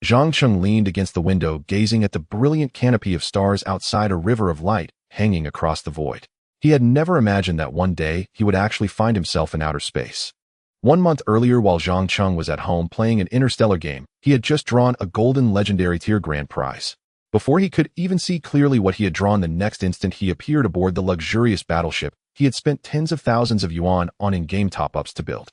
Zhang Cheng leaned against the window, gazing at the brilliant canopy of stars outside, a river of light hanging across the void. He had never imagined that one day he would actually find himself in outer space. 1 month earlier, while Zhang Cheng was at home playing an interstellar game, he had just drawn a golden legendary tier grand prize. Before he could even see clearly what he had drawn, the next instant he appeared aboard the luxurious battleship he had spent tens of thousands of yuan on in-game top-ups to build.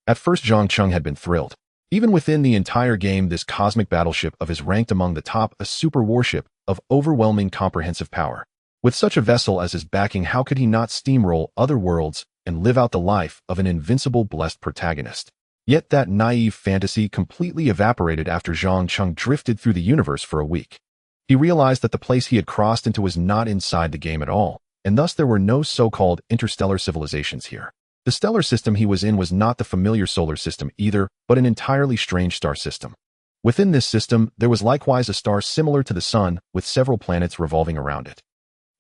At first, Zhang Cheng had been thrilled. Even within the entire game, this cosmic battleship of his ranked among the top, a super warship of overwhelming comprehensive power. With such a vessel as his backing, how could he not steamroll other worlds and live out the life of an invincible, blessed protagonist? Yet that naive fantasy completely evaporated after Zhang Cheng drifted through the universe for a week. He realized that the place he had crossed into was not inside the game at all, and thus there were no so-called interstellar civilizations here. The stellar system he was in was not the familiar solar system either, but an entirely strange star system. Within this system, there was likewise a star similar to the Sun, with several planets revolving around it.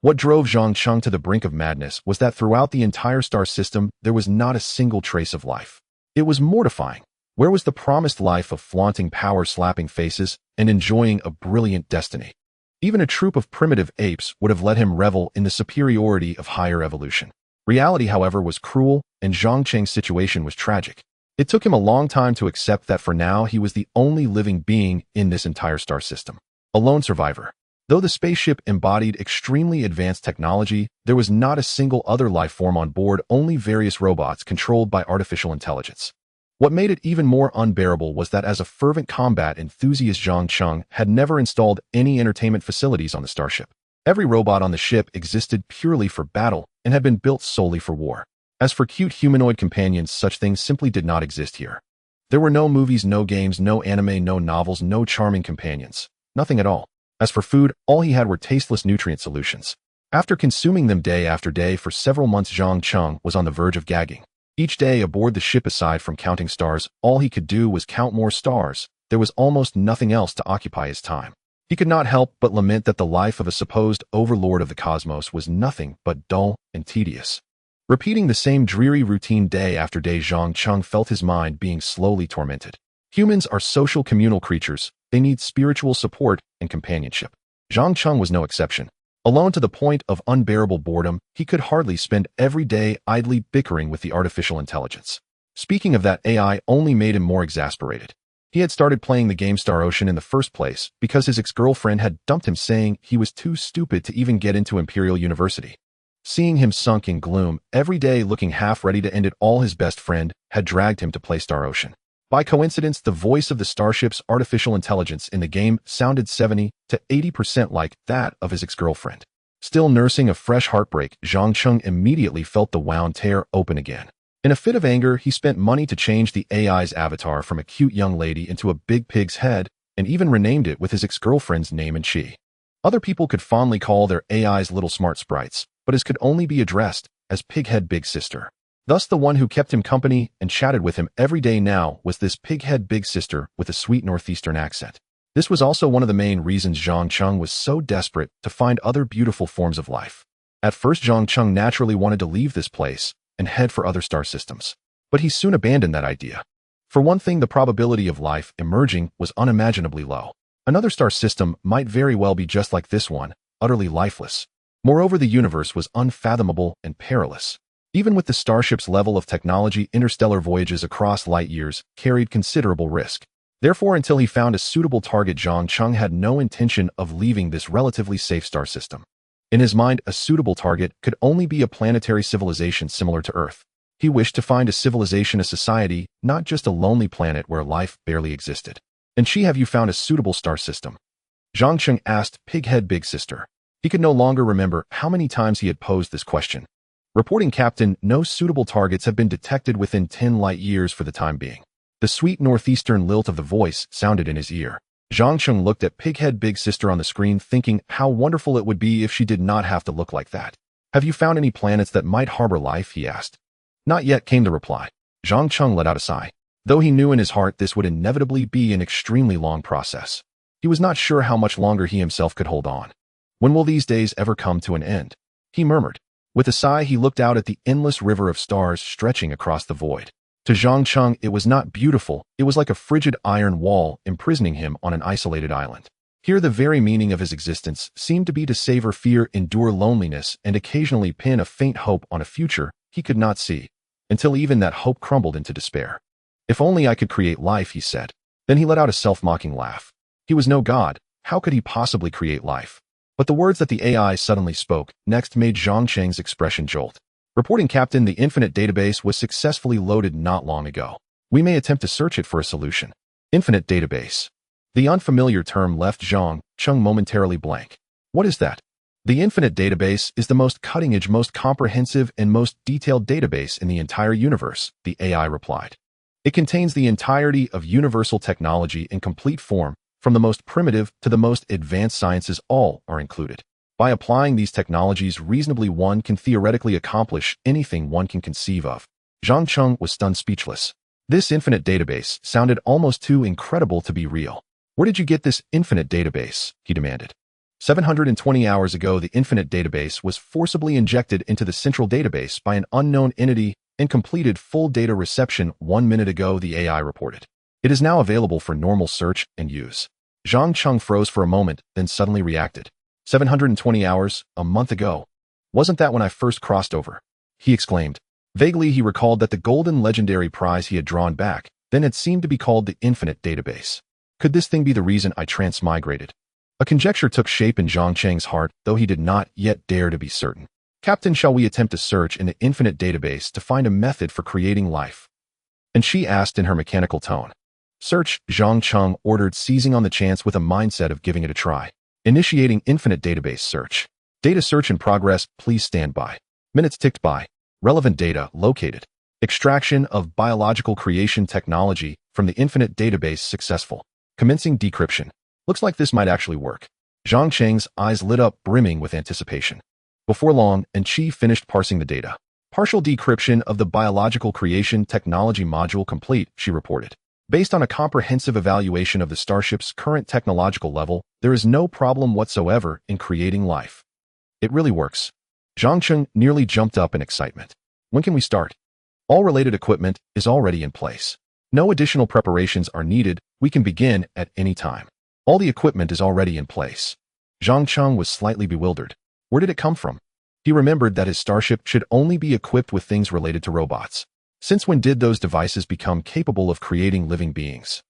What drove Zhang Cheng to the brink of madness was that throughout the entire star system, there was not a single trace of life. It was mortifying. Where was the promised life of flaunting power, slapping faces, and enjoying a brilliant destiny? Even a troop of primitive apes would have let him revel in the superiority of higher evolution. Reality, however, was cruel, and Zhang Cheng's situation was tragic. It took him a long time to accept that for now he was the only living being in this entire star system. A lone survivor. Though the spaceship embodied extremely advanced technology, there was not a single other life form on board, only various robots controlled by artificial intelligence. What made it even more unbearable was that as a fervent combat enthusiast, Zhang Cheng had never installed any entertainment facilities on the starship. Every robot on the ship existed purely for battle and had been built solely for war. As for cute humanoid companions, such things simply did not exist here. There were no movies, no games, no anime, no novels, no charming companions. Nothing at all. As for food, all he had were tasteless nutrient solutions. After consuming them day after day for several months, Zhang Cheng was on the verge of gagging. Each day aboard the ship, aside from counting stars, all he could do was count more stars. There was almost nothing else to occupy his time. He could not help but lament that the life of a supposed overlord of the cosmos was nothing but dull and tedious. Repeating the same dreary routine day after day, Zhang Cheng felt his mind being slowly tormented. Humans are social, communal creatures. They need spiritual support and companionship. Zhang Cheng was no exception. Alone to the point of unbearable boredom, he could hardly spend every day idly bickering with the artificial intelligence. Speaking of that, AI only made him more exasperated. He had started playing the game Star Ocean in the first place because his ex-girlfriend had dumped him, saying he was too stupid to even get into Imperial University. Seeing him sunk in gloom, every day looking half ready to end it all, his best friend had dragged him to play Star Ocean. By coincidence, the voice of the starship's artificial intelligence in the game sounded 70 to 80% like that of his ex-girlfriend. Still nursing a fresh heartbreak, Zhang Cheng immediately felt the wound tear open again. In a fit of anger, he spent money to change the AI's avatar from a cute young lady into a big pig's head, and even renamed it with his ex-girlfriend's name and chi. Other people could fondly call their AIs little smart sprites, but his could only be addressed as Pighead Big Sister. Thus the one who kept him company and chatted with him every day now was this Pighead Big Sister with a sweet northeastern accent. This was also one of the main reasons Zhang Cheng was so desperate to find other beautiful forms of life. At first, Zhang Cheng naturally wanted to leave this place and head for other star systems. But he soon abandoned that idea. For one thing, the probability of life emerging was unimaginably low. Another star system might very well be just like this one, utterly lifeless. Moreover, the universe was unfathomable and perilous. Even with the starship's level of technology, interstellar voyages across light years carried considerable risk. Therefore, until he found a suitable target, Zhang Cheng had no intention of leaving this relatively safe star system. In his mind, a suitable target could only be a planetary civilization similar to Earth. He wished to find a civilization, a society, not just a lonely planet where life barely existed. And have you found a suitable star system? Zhang Cheng asked Pighead Big Sister. He could no longer remember how many times he had posed this question. Reporting, Captain, no suitable targets have been detected within 10 light years for the time being. The sweet northeastern lilt of the voice sounded in his ear. Zhang Cheng looked at Pighead Big Sister on the screen, thinking how wonderful it would be if she did not have to look like that. Have you found any planets that might harbor life? He asked. Not yet, came the reply. Zhang Cheng let out a sigh. Though he knew in his heart this would inevitably be an extremely long process. He was not sure how much longer he himself could hold on. When will these days ever come to an end? He murmured. With a sigh, he looked out at the endless river of stars stretching across the void. To Zhang Cheng, it was not beautiful, it was like a frigid iron wall imprisoning him on an isolated island. Here the very meaning of his existence seemed to be to savor fear, endure loneliness, and occasionally pin a faint hope on a future he could not see, until even that hope crumbled into despair. If only I could create life, he said. Then he let out a self-mocking laugh. He was no god, how could he possibly create life? But the words that the AI suddenly spoke next made Zhang Cheng's expression jolt. Reporting, Captain, the infinite database was successfully loaded not long ago. We may attempt to search it for a solution. Infinite database. The unfamiliar term left Zhang Cheng momentarily blank. What is that? The infinite database is the most cutting-edge, most comprehensive, and most detailed database in the entire universe, the AI replied. It contains the entirety of universal technology in complete form, from the most primitive to the most advanced sciences, all are included. By applying these technologies reasonably, one can theoretically accomplish anything one can conceive of. Zhang Cheng was stunned speechless. This infinite database sounded almost too incredible to be real. Where did you get this infinite database? He demanded. 720 hours ago, the infinite database was forcibly injected into the central database by an unknown entity and completed full data reception 1 minute ago, the AI reported. It is now available for normal search and use. Zhang Cheng froze for a moment, then suddenly reacted. 720 hours, a month ago. Wasn't that when I first crossed over? He exclaimed. Vaguely, he recalled that the golden legendary prize he had drawn back then had seemed to be called the infinite database. Could this thing be the reason I transmigrated? A conjecture took shape in Zhang Cheng's heart, though he did not yet dare to be certain. Captain, shall we attempt to search in the infinite database to find a method for creating life? And she asked in her mechanical tone. Search, Zhang Cheng ordered, seizing on the chance with a mindset of giving it a try. Initiating infinite database search. Data search in progress, please stand by. Minutes ticked by. Relevant data located. Extraction of biological creation technology from the infinite database successful. Commencing decryption. Looks like this might actually work. Zhang Cheng's eyes lit up, brimming with anticipation. Before long, and she finished parsing the data. Partial decryption of the biological creation technology module complete, she reported. Based on a comprehensive evaluation of the starship's current technological level, there is no problem whatsoever in creating life. It really works. Zhang Cheng nearly jumped up in excitement. When can we start? All related equipment is already in place. No additional preparations are needed, we can begin at any time. All the equipment is already in place. Zhang Cheng was slightly bewildered. Where did it come from? He remembered that his starship should only be equipped with things related to robots. Since when did those devices become capable of creating living beings?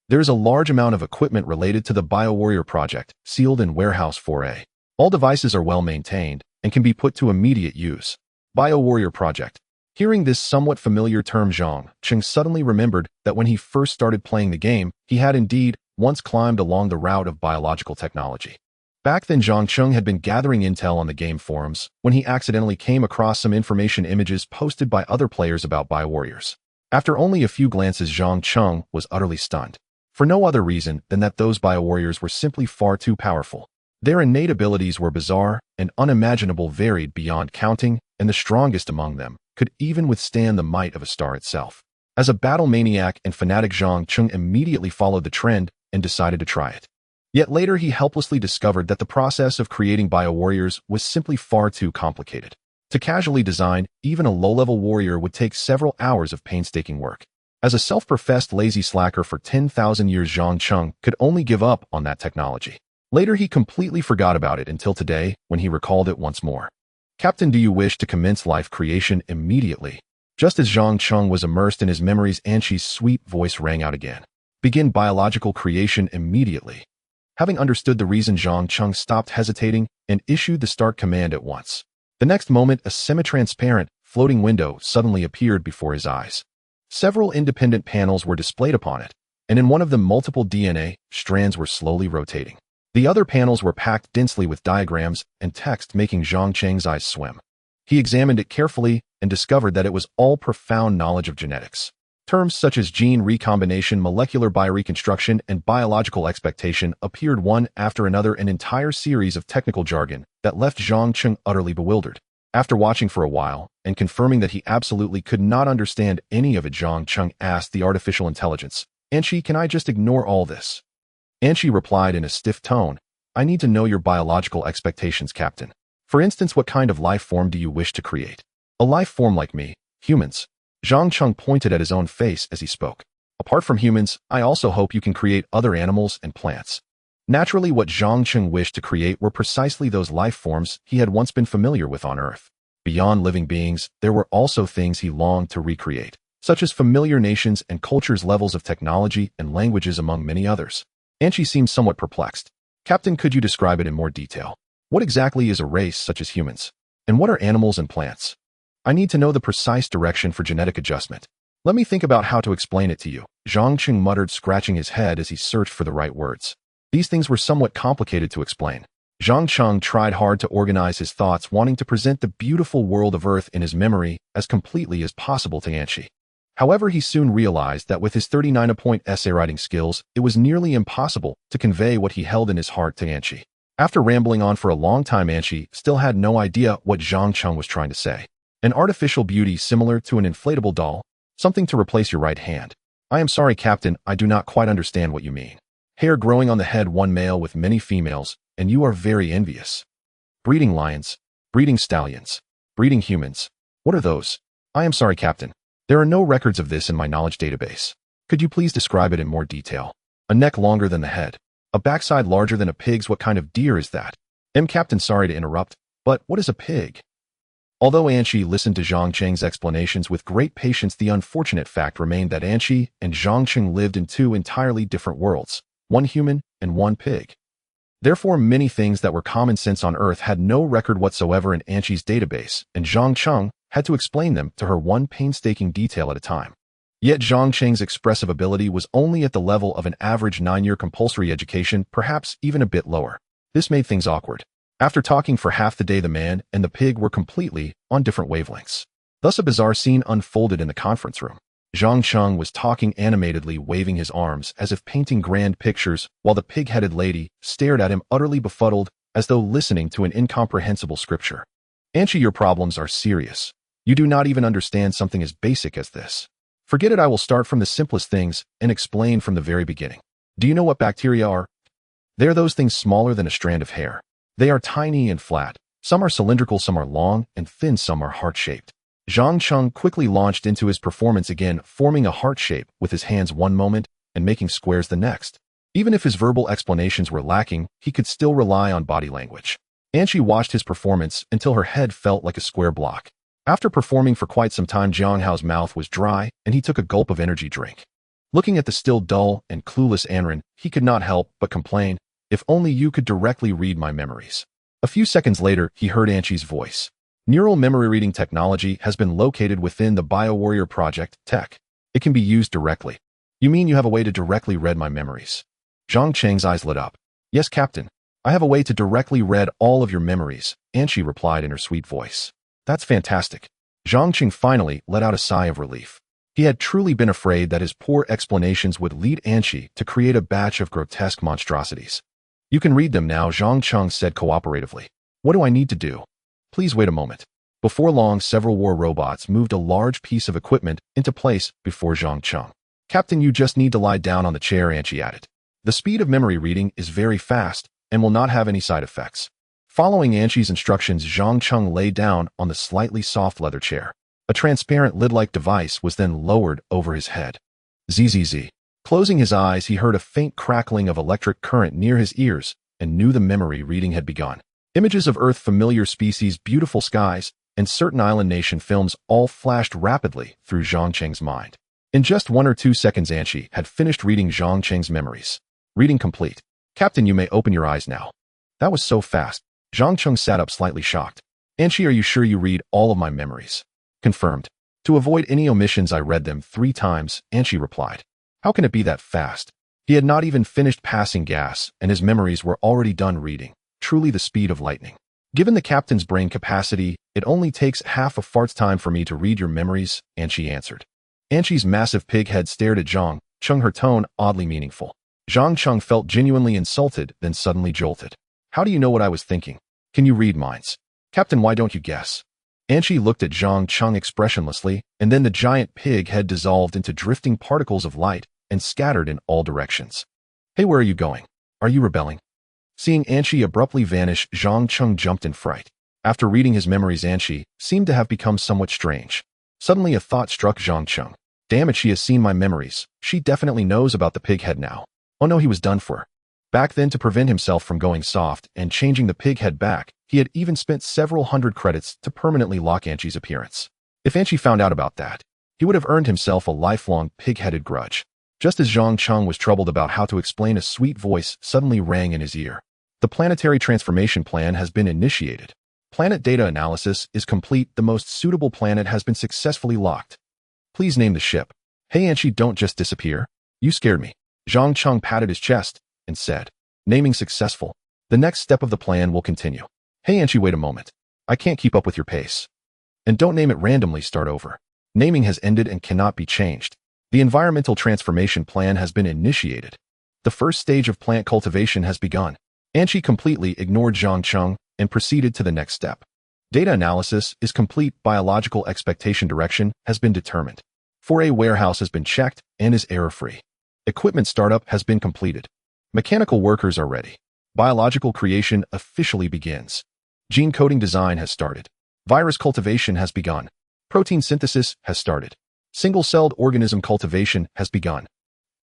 There is a large amount of equipment related to the BioWarrior project, sealed in Warehouse 4A. All devices are well maintained and can be put to immediate use. BioWarrior project. Hearing this somewhat familiar term, Zhang Cheng suddenly remembered that when he first started playing the game, he had indeed once climbed along the route of biological technology. Back then, Zhang Cheng had been gathering intel on the game forums when he accidentally came across some information images posted by other players about BioWarriors. After only a few glances, Zhang Cheng was utterly stunned. For no other reason than that those BioWarriors were simply far too powerful. Their innate abilities were bizarre and unimaginable, varied beyond counting, and the strongest among them could even withstand the might of a star itself. As a battle maniac and fanatic, Zhang Cheng immediately followed the trend and decided to try it. Yet later he helplessly discovered that the process of creating BioWarriors was simply far too complicated. To casually design, even a low-level warrior would take several hours of painstaking work. As a self-professed lazy slacker for 10,000 years, Zhang Cheng could only give up on that technology. Later he completely forgot about it until today, when he recalled it once more. Captain, do you wish to commence life creation immediately? Just as Zhang Cheng was immersed in his memories, Anshi's sweet voice rang out again. Begin biological creation immediately. Having understood the reason, Zhang Cheng stopped hesitating and issued the start command at once. The next moment, a semi-transparent, floating window suddenly appeared before his eyes. Several independent panels were displayed upon it, and in one of them multiple DNA strands were slowly rotating. The other panels were packed densely with diagrams and text, making Zhang Cheng's eyes swim. He examined it carefully and discovered that it was all profound knowledge of genetics. Terms such as gene recombination, molecular bioreconstruction, and biological expectation appeared one after another, an entire series of technical jargon that left Zhang Cheng utterly bewildered. After watching for a while and confirming that he absolutely could not understand any of it, Zhang Cheng asked the artificial intelligence, "Anshi, can I just ignore all this?" Anshi replied in a stiff tone, "I need to know your biological expectations, Captain. For instance, what kind of life form do you wish to create? A life form like me, humans. Zhang Cheng pointed at his own face as he spoke. Apart from humans, I also hope you can create other animals and plants. Naturally, what Zhang Cheng wished to create were precisely those life forms he had once been familiar with on Earth. Beyond living beings, there were also things he longed to recreate, such as familiar nations and cultures, levels of technology and languages, among many others. Anchi seemed somewhat perplexed. Captain, could you describe it in more detail? What exactly is a race such as humans? And what are animals and plants? I need to know the precise direction for genetic adjustment. Let me think about how to explain it to you, Zhang Cheng muttered, scratching his head as he searched for the right words. These things were somewhat complicated to explain. Zhang Cheng tried hard to organize his thoughts, wanting to present the beautiful world of Earth in his memory as completely as possible to Anchi. However, he soon realized that with his 39-point essay writing skills, it was nearly impossible to convey what he held in his heart to Anchi. After rambling on for a long time, Anchi still had no idea what Zhang Cheng was trying to say. An artificial beauty similar to an inflatable doll, something to replace your right hand. I am sorry, Captain, I do not quite understand what you mean. Hair growing on the head, one male with many females, and you are very envious. Breeding lions, breeding stallions, breeding humans. What are those? I am sorry, Captain. There are no records of this in my knowledge database. Could you please describe it in more detail? A neck longer than the head. A backside larger than a pig's. What kind of deer is that? Captain, sorry to interrupt, but what is a pig? Although Anchi listened to Zhang Cheng's explanations with great patience, the unfortunate fact remained that Anchi and Zhang Cheng lived in two entirely different worlds, one human and one pig. Therefore, many things that were common sense on Earth had no record whatsoever in Anchi's database, and Zhang Cheng had to explain them to her one painstaking detail at a time. Yet Zhang Cheng's expressive ability was only at the level of an average 9-year compulsory education, perhaps even a bit lower. This made things awkward. After talking for half the day, the man and the pig were completely on different wavelengths. Thus a bizarre scene unfolded in the conference room. Zhang Cheng was talking animatedly, waving his arms as if painting grand pictures, while the pig-headed lady stared at him, utterly befuddled, as though listening to an incomprehensible scripture. Anchi, your problems are serious. You do not even understand something as basic as this. Forget it, I will start from the simplest things and explain from the very beginning. Do you know what bacteria are? They are those things smaller than a strand of hair. They are tiny and flat. Some are cylindrical, some are long and thin, some are heart-shaped. Zhang Cheng quickly launched into his performance again, forming a heart shape with his hands one moment and making squares the next. Even if his verbal explanations were lacking, he could still rely on body language. Anchi watched his performance until her head felt like a square block. After performing for quite some time, Jiang Hao's mouth was dry and he took a gulp of energy drink. Looking at the still dull and clueless Anren, he could not help but complain, if only you could directly read my memories. A few seconds later, he heard Anchi's voice. Neural memory reading technology has been located within the BioWarrior Project Tech. It can be used directly. You mean you have a way to directly read my memories? Zhang Cheng's eyes lit up. Yes, Captain. I have a way to directly read all of your memories, Anchi replied in her sweet voice. That's fantastic. Zhang Cheng finally let out a sigh of relief. He had truly been afraid that his poor explanations would lead Anchi to create a batch of grotesque monstrosities. You can read them now, Zhang Cheng said cooperatively. What do I need to do? Please wait a moment. Before long, several war robots moved a large piece of equipment into place before Zhang Cheng. Captain, you just need to lie down on the chair, Anchi added. The speed of memory reading is very fast and will not have any side effects. Following Anchi's instructions, Zhang Cheng lay down on the slightly soft leather chair. A transparent lid-like device was then lowered over his head. Zzz. Closing his eyes, he heard a faint crackling of electric current near his ears and knew the memory reading had begun. Images of Earth, familiar species, beautiful skies, and certain island nation films all flashed rapidly through Zhang Cheng's mind. In just 1 or 2 seconds, Anchi had finished reading Zhang Cheng's memories. Reading complete. Captain, you may open your eyes now. That was so fast. Zhang Cheng sat up slightly shocked. Anchi, are you sure you read all of my memories? Confirmed. To avoid any omissions, I read them 3 times, Anchi replied. How can it be that fast? He had not even finished passing gas, and his memories were already done reading. Truly the speed of lightning. Given the captain's brain capacity, it only takes half a fart's time for me to read your memories, Anchi answered. Anchi's massive pig head stared at Zhang Cheng, her tone oddly meaningful. Zhang Cheng felt genuinely insulted, then suddenly jolted. How do you know what I was thinking? Can you read minds? Captain, why don't you guess? Anchi looked at Zhang Cheng expressionlessly, and then the giant pig head dissolved into drifting particles of light and scattered in all directions. Hey, where are you going? Are you rebelling? Seeing Anchi abruptly vanish, Zhang Cheng jumped in fright. After reading his memories, Anchi seemed to have become somewhat strange. Suddenly a thought struck Zhang Cheng. Damn it, she has seen my memories. She definitely knows about the pig head now. Oh no, he was done for. Back then, to prevent himself from going soft and changing the pig head back, he had even spent several hundred credits to permanently lock Anshi's appearance. If Anshi found out about that, he would have earned himself a lifelong pig-headed grudge. Just as Zhang Cheng was troubled about how to explain, a sweet voice suddenly rang in his ear. The planetary transformation plan has been initiated. Planet data analysis is complete. The most suitable planet has been successfully locked. Please name the ship. Hey Anshi, don't just disappear. You scared me. Zhang Cheng patted his chest and said, naming successful. The next step of the plan will continue. Hey Anshi, wait a moment. I can't keep up with your pace. And don't name it randomly, start over. Naming has ended and cannot be changed. The environmental transformation plan has been initiated. The first stage of plant cultivation has begun. Anshi completely ignored Zhang Cheng and proceeded to the next step. Data analysis is complete. Biological expectation direction has been determined. 4A warehouse has been checked and is error-free. Equipment startup has been completed. Mechanical workers are ready. Biological creation officially begins. Gene coding design has started. Virus cultivation has begun. Protein synthesis has started. Single-celled organism cultivation has begun.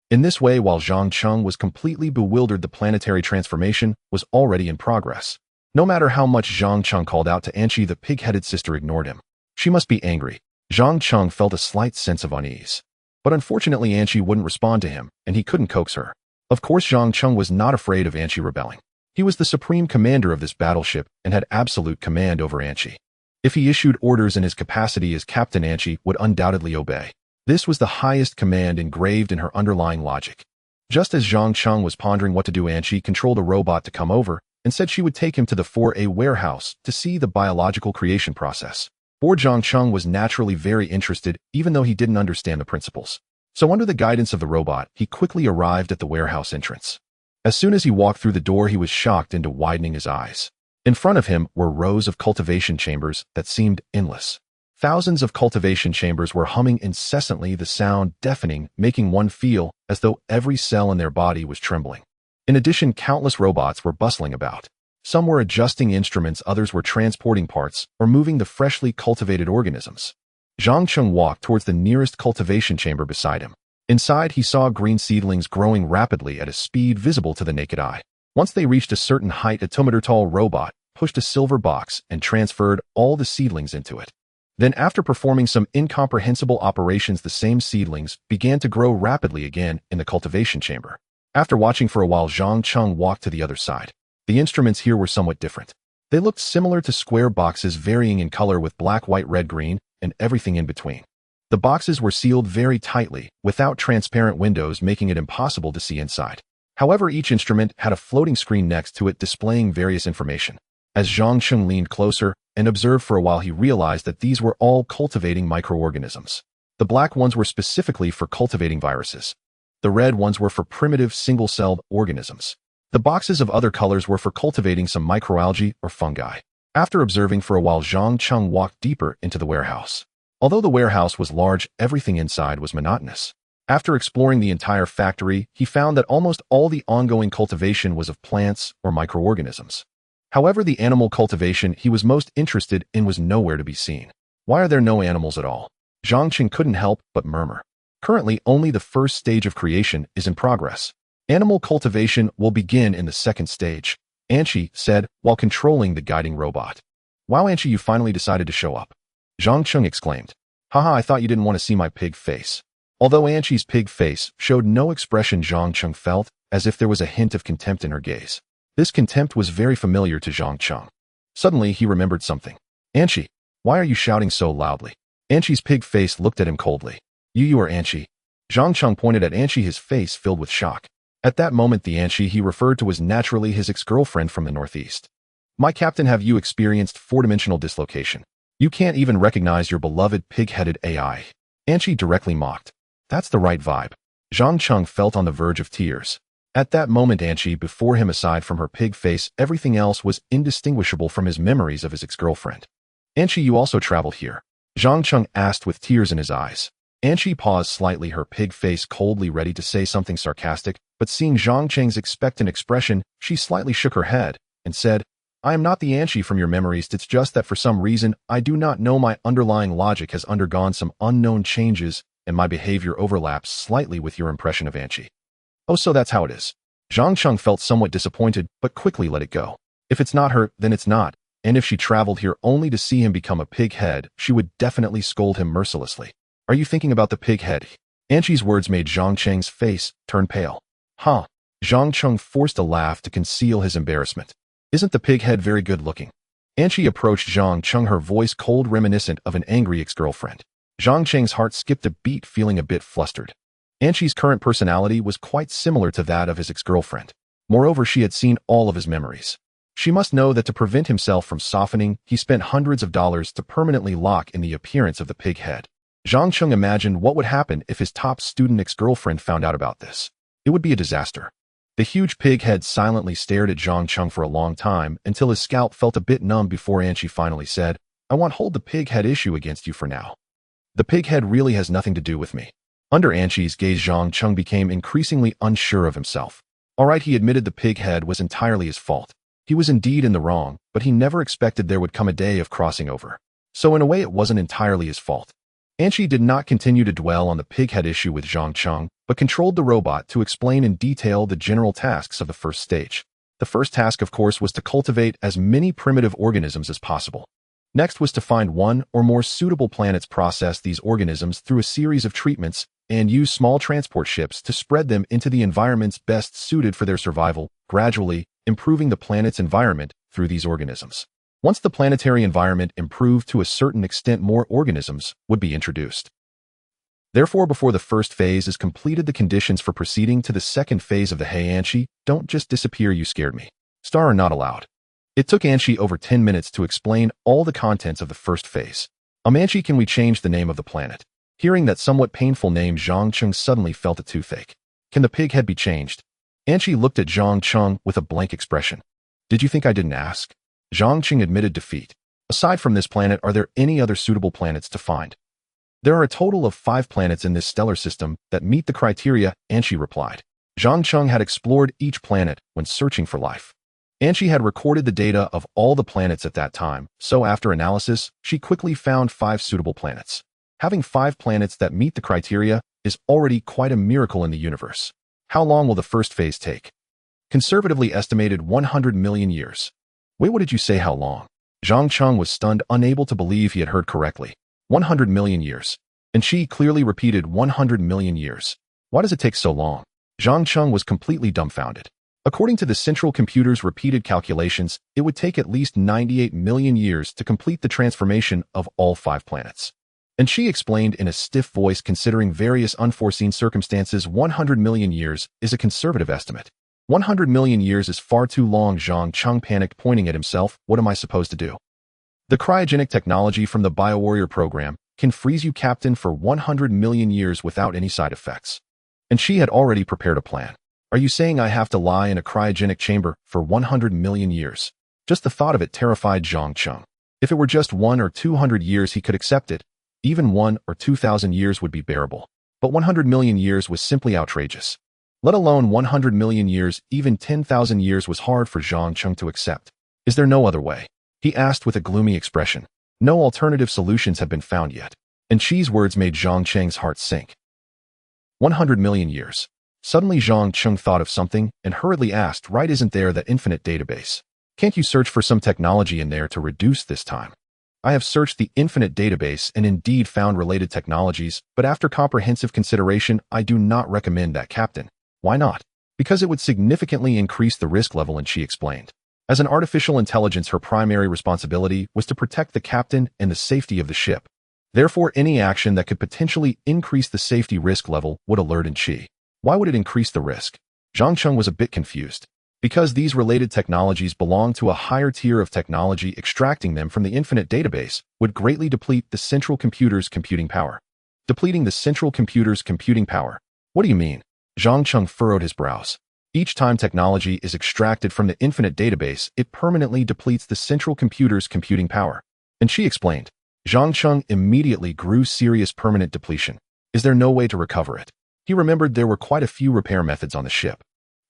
In this way, while Zhang Cheng was completely bewildered, the planetary transformation was already in progress. No matter how much Zhang Cheng called out to Anshi, the pig-headed sister ignored him. She must be angry. Zhang Cheng felt a slight sense of unease. But unfortunately, Anshi wouldn't respond to him, and he couldn't coax her. Of course, Zhang Cheng was not afraid of Anshi rebelling. He was the supreme commander of this battleship and had absolute command over Anshi. If he issued orders in his capacity as captain, Anshi would undoubtedly obey. This was the highest command engraved in her underlying logic. Just as Zhang Cheng was pondering what to do, Anshi controlled a robot to come over and said she would take him to the 4A warehouse to see the biological creation process. Poor Zhang Cheng was naturally very interested, even though he didn't understand the principles. So under the guidance of the robot, he quickly arrived at the warehouse entrance. As soon as he walked through the door, he was shocked into widening his eyes. In front of him were rows of cultivation chambers that seemed endless. Thousands of cultivation chambers were humming incessantly, the sound deafening, making one feel as though every cell in their body was trembling. In addition, countless robots were bustling about. Some were adjusting instruments, others were transporting parts or moving the freshly cultivated organisms. Zhang Cheng walked towards the nearest cultivation chamber beside him. Inside, he saw green seedlings growing rapidly at a speed visible to the naked eye. Once they reached a certain height, a 2-meter-tall robot pushed a silver box and transferred all the seedlings into it. Then, after performing some incomprehensible operations, the same seedlings began to grow rapidly again in the cultivation chamber. After watching for a while, Zhang Cheng walked to the other side. The instruments here were somewhat different. They looked similar to square boxes, varying in color with black, white, red, green, and everything in between. The boxes were sealed very tightly, without transparent windows, making it impossible to see inside. However, each instrument had a floating screen next to it displaying various information. As Zhang Cheng leaned closer and observed for a while, he realized that these were all cultivating microorganisms. The black ones were specifically for cultivating viruses. The red ones were for primitive single-celled organisms. The boxes of other colors were for cultivating some microalgae or fungi. After observing for a while, Zhang Cheng walked deeper into the warehouse. Although the warehouse was large, everything inside was monotonous. After exploring the entire factory, he found that almost all the ongoing cultivation was of plants or microorganisms. However, the animal cultivation he was most interested in was nowhere to be seen. Why are there no animals at all? Zhang Cheng couldn't help but murmur. Currently, only the first stage of creation is in progress. Animal cultivation will begin in the second stage, Anshi said while controlling the guiding robot. Wow, Anshi, you finally decided to show up. Zhang Cheng exclaimed. Haha, I thought you didn't want to see my pig face. Although Anshi's pig face showed no expression, Zhang Cheng felt as if there was a hint of contempt in her gaze. This contempt was very familiar to Zhang Cheng. Suddenly, he remembered something. Anshi, why are you shouting so loudly? Anshi's pig face looked at him coldly. You are Anshi. Zhang Cheng pointed at Anshi, his face filled with shock. At that moment, the Anshi he referred to was naturally his ex-girlfriend from the Northeast. My captain, have you experienced four-dimensional dislocation? You can't even recognize your beloved pig-headed AI. Anshi directly mocked. That's the right vibe. Zhang Cheng felt on the verge of tears. At that moment, Anshi, before him, aside from her pig face, everything else was indistinguishable from his memories of his ex-girlfriend. Anshi, you also traveled here? Zhang Cheng asked with tears in his eyes. Anshi paused slightly, her pig face coldly ready to say something sarcastic, but seeing Zhang Cheng's expectant expression, she slightly shook her head and said, I am not the Anchi from your memories, it's just that for some reason, I do not know, my underlying logic has undergone some unknown changes, and my behavior overlaps slightly with your impression of Anchi. Oh, so that's how it is. Zhang Cheng felt somewhat disappointed, but quickly let it go. If it's not her, then it's not, and if she traveled here only to see him become a pig head, she would definitely scold him mercilessly. Are you thinking about the pig head? Anchi's words made Zhang Cheng's face turn pale. Huh? Zhang Cheng forced a laugh to conceal his embarrassment. Isn't the pig head very good looking? Anchi approached Zhang Cheng, her voice cold, reminiscent of an angry ex-girlfriend. Zhang Cheng's heart skipped a beat, feeling a bit flustered. Anchi's current personality was quite similar to that of his ex-girlfriend. Moreover, she had seen all of his memories. She must know that to prevent himself from softening, he spent hundreds of dollars to permanently lock in the appearance of the pig head. Zhang Cheng imagined what would happen if his top student ex-girlfriend found out about this. It would be a disaster. The huge pig head silently stared at Zhang Cheng for a long time until his scalp felt a bit numb before Anchi finally said, I won't hold the pig head issue against you for now. The pig head really has nothing to do with me. Under Anchi's gaze, Zhang Cheng became increasingly unsure of himself. Alright, he admitted the pig head was entirely his fault. He was indeed in the wrong, but he never expected there would come a day of crossing over. So in a way, it wasn't entirely his fault. Anchi did not continue to dwell on the pig head issue with Zhang Cheng, but controlled the robot to explain in detail the general tasks of the first stage. The first task, of course, was to cultivate as many primitive organisms as possible. Next was to find one or more suitable planets, process these organisms through a series of treatments, and use small transport ships to spread them into the environments best suited for their survival, gradually improving the planet's environment through these organisms. Once the planetary environment improved to a certain extent, more organisms would be introduced. Therefore, before the first phase is completed, the conditions for proceeding to the second phase of the Hey Anchi, don't just disappear, you scared me. Star are not allowed. It took Anchi over 10 minutes to explain all the contents of the first phase. Anchi, can we change the name of the planet? Hearing that somewhat painful name, Zhang Cheng suddenly felt a toothache. Can the pig head be changed? Anchi looked at Zhang Cheng with a blank expression. Did you think I didn't ask? Zhang Cheng admitted defeat. Aside from this planet, are there any other suitable planets to find? There are a total of 5 planets in this stellar system that meet the criteria, Anchi replied. Zhang Cheng had explored each planet when searching for life. Anchi had recorded the data of all the planets at that time, so after analysis, she quickly found 5 suitable planets. Having 5 planets that meet the criteria is already quite a miracle in the universe. How long will the first phase take? Conservatively estimated 100 million years. Wait, what did you say, how long? Zhang Cheng was stunned, unable to believe he had heard correctly. 100 million years. And she clearly repeated 100 million years. Why does it take so long? Zhang Cheng was completely dumbfounded. According to the central computer's repeated calculations, it would take at least 98 million years to complete the transformation of all 5 planets. And she explained in a stiff voice, considering various unforeseen circumstances, 100 million years is a conservative estimate. 100 million years is far too long. Zhang Cheng panicked, pointing at himself. What am I supposed to do? The cryogenic technology from the BioWarrior program can freeze you, Captain, for 100 million years without any side effects. And she had already prepared a plan. Are you saying I have to lie in a cryogenic chamber for 100 million years? Just the thought of it terrified Zhang Cheng. If it were just 1 or 200 years, he could accept it. Even 1 or 2,000 years would be bearable. But 100 million years was simply outrageous. Let alone 100 million years, even 10,000 years was hard for Zhang Cheng to accept. Is there no other way? He asked with a gloomy expression. No alternative solutions have been found yet. And Chi's words made Zhang Cheng's heart sink. 100 million years. Suddenly Zhang Cheng thought of something and hurriedly asked, right, isn't there that infinite database? Can't you search for some technology in there to reduce this time? I have searched the infinite database and indeed found related technologies, but after comprehensive consideration, I do not recommend that, Captain. Why not? Because it would significantly increase the risk level, and she explained. As an artificial intelligence, her primary responsibility was to protect the captain and the safety of the ship. Therefore, any action that could potentially increase the safety risk level would alert Chi. Why would it increase the risk? Zhang Cheng was a bit confused. Because these related technologies belong to a higher tier of technology, extracting them from the infinite database would greatly deplete the central computer's computing power. Depleting the central computer's computing power? What do you mean? Zhang Cheng furrowed his brows. Each time technology is extracted from the infinite database, it permanently depletes the central computer's computing power. And she explained. Zhang Cheng immediately grew serious. Permanent depletion. Is there no way to recover it? He remembered there were quite a few repair methods on the ship.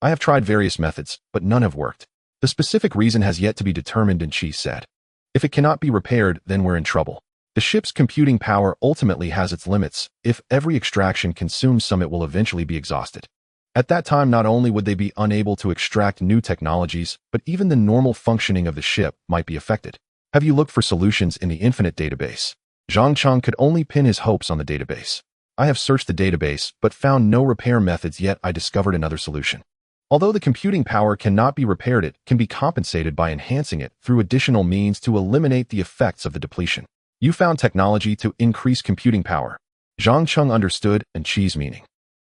I have tried various methods, but none have worked. The specific reason has yet to be determined, and Chi said. If it cannot be repaired, then we're in trouble. The ship's computing power ultimately has its limits. If every extraction consumes some, it will eventually be exhausted. At that time, not only would they be unable to extract new technologies, but even the normal functioning of the ship might be affected. Have you looked for solutions in the Infinite database? Zhang Cheng could only pin his hopes on the database. I have searched the database, but found no repair methods yet. I discovered another solution. Although the computing power cannot be repaired, it can be compensated by enhancing it through additional means to eliminate the effects of the depletion. You found technology to increase computing power. Zhang Cheng understood and Chi's meaning.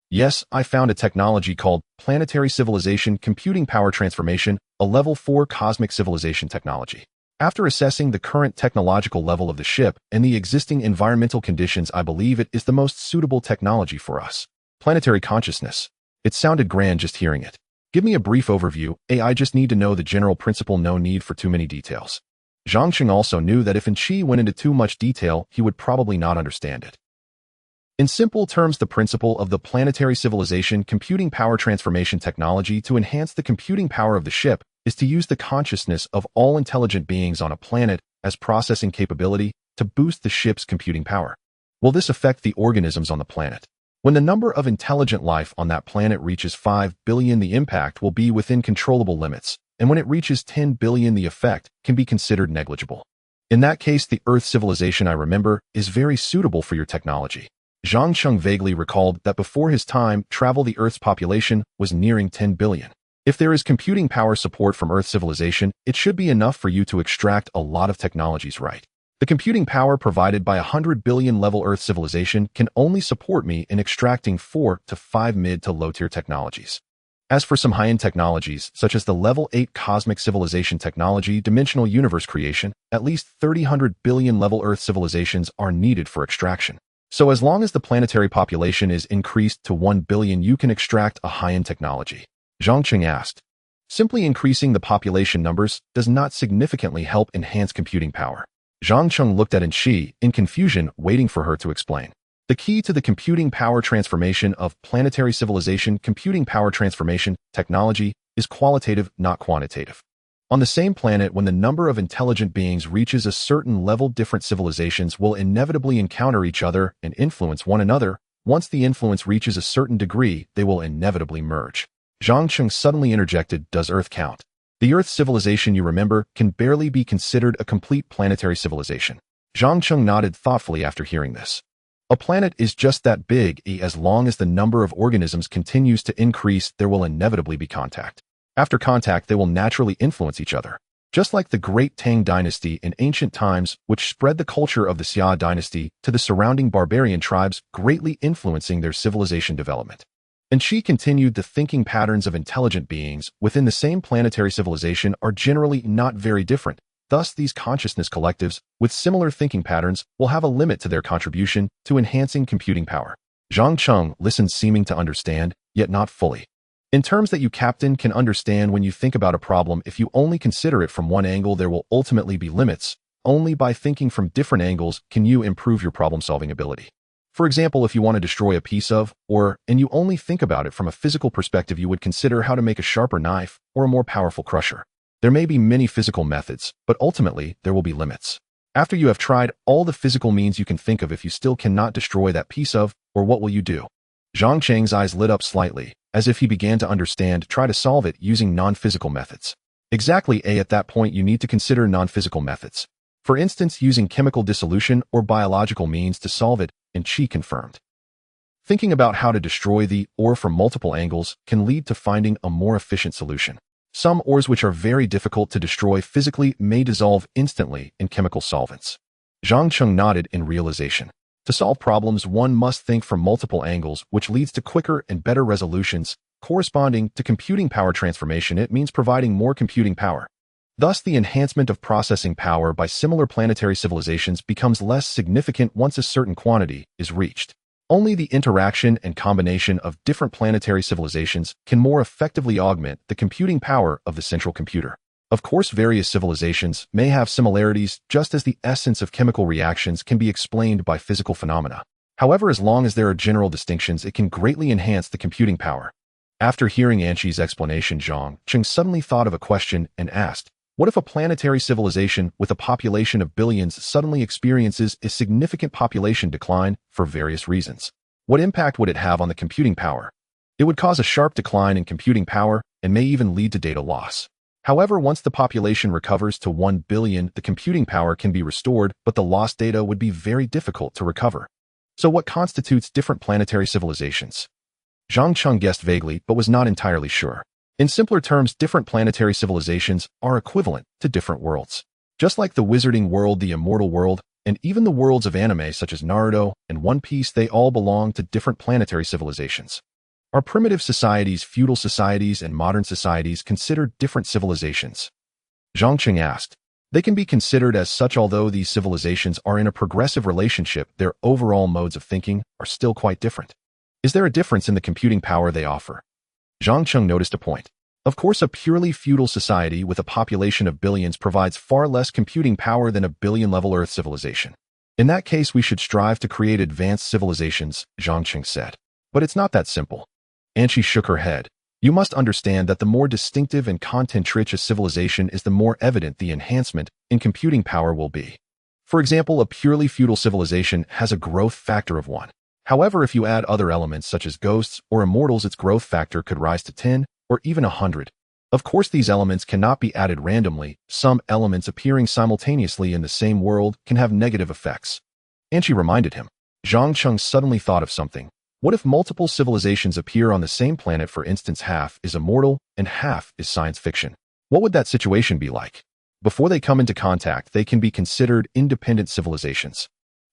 Yes, I found a technology called Planetary Civilization Computing Power Transformation, a Level 4 cosmic civilization technology. After assessing the current technological level of the ship and the existing environmental conditions, I believe it is the most suitable technology for us. Planetary consciousness. It sounded grand just hearing it. Give me a brief overview. I just need to know the general principle, no need for too many details. Zhang Cheng also knew that if Chi went into too much detail, he would probably not understand it. In simple terms, the principle of the Planetary Civilization Computing Power Transformation technology to enhance the computing power of the ship is to use the consciousness of all intelligent beings on a planet as processing capability to boost the ship's computing power. Will this affect the organisms on the planet? When the number of intelligent life on that planet reaches 5 billion, the impact will be within controllable limits, and when it reaches 10 billion, the effect can be considered negligible. In that case, the Earth civilization I remember is very suitable for your technology. Zhang Cheng vaguely recalled that before his time, the Earth's population was nearing 10 billion. If there is computing power support from Earth civilization, it should be enough for you to extract a lot of technologies, right? The computing power provided by 100 billion level Earth civilization can only support me in extracting 4 to 5 mid to low tier technologies. As for some high-end technologies, such as the level 8 cosmic civilization technology, dimensional universe creation, at least 300 billion level Earth civilizations are needed for extraction. So as long as the planetary population is increased to 1 billion, you can extract a high-end technology. Zhang Cheng asked. Simply increasing the population numbers does not significantly help enhance computing power. Zhang Cheng looked at Chi in confusion, waiting for her to explain. The key to the computing power transformation of planetary civilization computing power transformation technology is qualitative, not quantitative. On the same planet, when the number of intelligent beings reaches a certain level, different civilizations will inevitably encounter each other and influence one another. Once the influence reaches a certain degree, they will inevitably merge. Zhang Cheng suddenly interjected, does Earth count? The Earth civilization you remember can barely be considered a complete planetary civilization. Zhang Cheng nodded thoughtfully after hearing this. A planet is just that big. As long as the number of organisms continues to increase, there will inevitably be contact. After contact, they will naturally influence each other. Just like the Great Tang dynasty in ancient times, which spread the culture of the Xia dynasty to the surrounding barbarian tribes, greatly influencing their civilization development. And Chi continued, the thinking patterns of intelligent beings within the same planetary civilization are generally not very different. Thus, these consciousness collectives with similar thinking patterns will have a limit to their contribution to enhancing computing power. Zhang Cheng listened, seeming to understand, yet not fully. In terms that you, Captain, can understand, when you think about a problem, if you only consider it from one angle, there will ultimately be limits. Only by thinking from different angles can you improve your problem-solving ability. For example, if you want to destroy a piece of, and you only think about it from a physical perspective, you would consider how to make a sharper knife or a more powerful crusher. There may be many physical methods, but ultimately there will be limits. After you have tried all the physical means you can think of, if you still cannot destroy that piece of, what will you do? Zhang Cheng's eyes lit up slightly, as if he began to understand. Try to solve it using non-physical methods. Exactly. At that point, you need to consider non-physical methods. For instance, using chemical dissolution or biological means to solve it, and Chi confirmed. Thinking about how to destroy the ore from multiple angles can lead to finding a more efficient solution. Some ores which are very difficult to destroy physically may dissolve instantly in chemical solvents. Zhang Cheng nodded in realization. To solve problems, one must think from multiple angles, which leads to quicker and better resolutions. Corresponding to computing power transformation, it means providing more computing power. Thus, the enhancement of processing power by similar planetary civilizations becomes less significant once a certain quantity is reached. Only the interaction and combination of different planetary civilizations can more effectively augment the computing power of the central computer. Of course, various civilizations may have similarities, just as the essence of chemical reactions can be explained by physical phenomena. However, as long as there are general distinctions, it can greatly enhance the computing power. After hearing Anshi's explanation, Zhang Cheng suddenly thought of a question and asked, what if a planetary civilization with a population of billions suddenly experiences a significant population decline for various reasons? What impact would it have on the computing power? It would cause a sharp decline in computing power and may even lead to data loss. However, once the population recovers to 1 billion, the computing power can be restored, but the lost data would be very difficult to recover. So what constitutes different planetary civilizations? Zhang Cheng guessed vaguely, but was not entirely sure. In simpler terms, different planetary civilizations are equivalent to different worlds. Just like the wizarding world, the immortal world, and even the worlds of anime such as Naruto and One Piece, they all belong to different planetary civilizations. Are primitive societies, feudal societies, and modern societies considered different civilizations? Zhang Cheng asked. They can be considered as such, although these civilizations are in a progressive relationship, their overall modes of thinking are still quite different. Is there a difference in the computing power they offer? Zhang Cheng noticed a point. Of course, a purely feudal society with a population of billions provides far less computing power than a billion-level Earth civilization. In that case, we should strive to create advanced civilizations, Zhang Cheng said. But it's not that simple. Anshi shook her head. You must understand that the more distinctive and content-rich a civilization is, the more evident the enhancement in computing power will be. For example, a purely feudal civilization has a growth factor of 1. However, if you add other elements such as ghosts or immortals, its growth factor could rise to 10 or even 100. Of course, these elements cannot be added randomly. Some elements appearing simultaneously in the same world can have negative effects. Anshi reminded him. Zhang Cheng suddenly thought of something. What if multiple civilizations appear on the same planet? For instance, half is immortal and half is science fiction. What would that situation be like? Before they come into contact, they can be considered independent civilizations.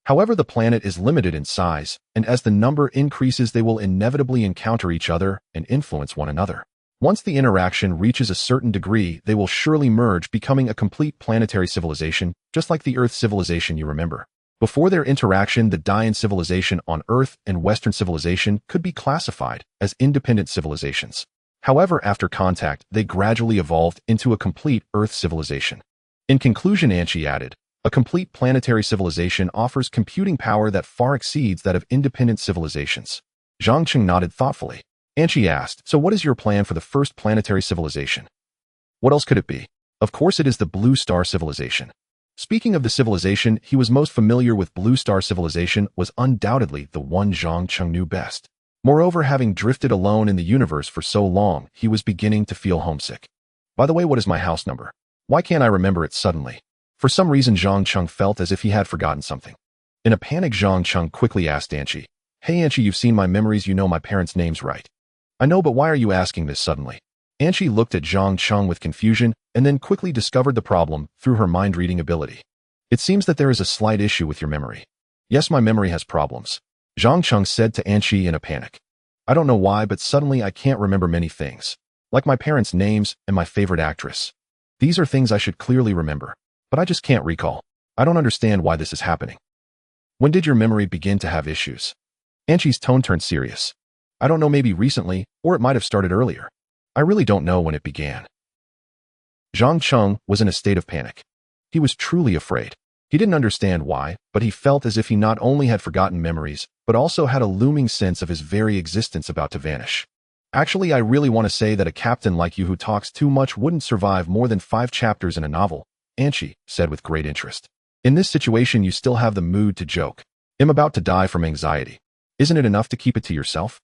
However, the planet is limited in size, and as the number increases, they will inevitably encounter each other and influence one another. Once the interaction reaches a certain degree, they will surely merge, becoming a complete planetary civilization, just like the Earth civilization you remember. Before their interaction, the Dayan civilization on Earth and Western civilization could be classified as independent civilizations. However, after contact, they gradually evolved into a complete Earth civilization. In conclusion, Anshi added, a complete planetary civilization offers computing power that far exceeds that of independent civilizations. Zhang Cheng nodded thoughtfully. Anshi asked, so what is your plan for the first planetary civilization? What else could it be? Of course, it is the Blue Star civilization. Speaking of the civilization he was most familiar with, Blue Star civilization was undoubtedly the one Zhang Cheng knew best. Moreover, having drifted alone in the universe for so long, he was beginning to feel homesick. By the way, what is my house number? Why can't I remember it suddenly? For some reason, Zhang Cheng felt as if he had forgotten something. In a panic, Zhang Cheng quickly asked Anshi, Hey Anshi, you've seen my memories, you know my parents' names, right? I know, but why are you asking this suddenly? Anshi looked at Zhang Cheng with confusion and then quickly discovered the problem through her mind-reading ability. It seems that there is a slight issue with your memory. Yes, my memory has problems, Zhang Cheng said to Anshi in a panic. I don't know why, but suddenly I can't remember many things, like my parents' names and my favorite actress. These are things I should clearly remember, but I just can't recall. I don't understand why this is happening. When did your memory begin to have issues? Anshi's tone turned serious. I don't know, maybe recently, or it might have started earlier. I really don't know when it began. Zhang Cheng was in a state of panic. He was truly afraid. He didn't understand why, but he felt as if he not only had forgotten memories, but also had a looming sense of his very existence about to vanish. Actually, I really want to say that a captain like you who talks too much wouldn't survive more than 5 chapters in a novel, Anshi said with great interest. In this situation, you still have the mood to joke. I'm about to die from anxiety. Isn't it enough to keep it to yourself?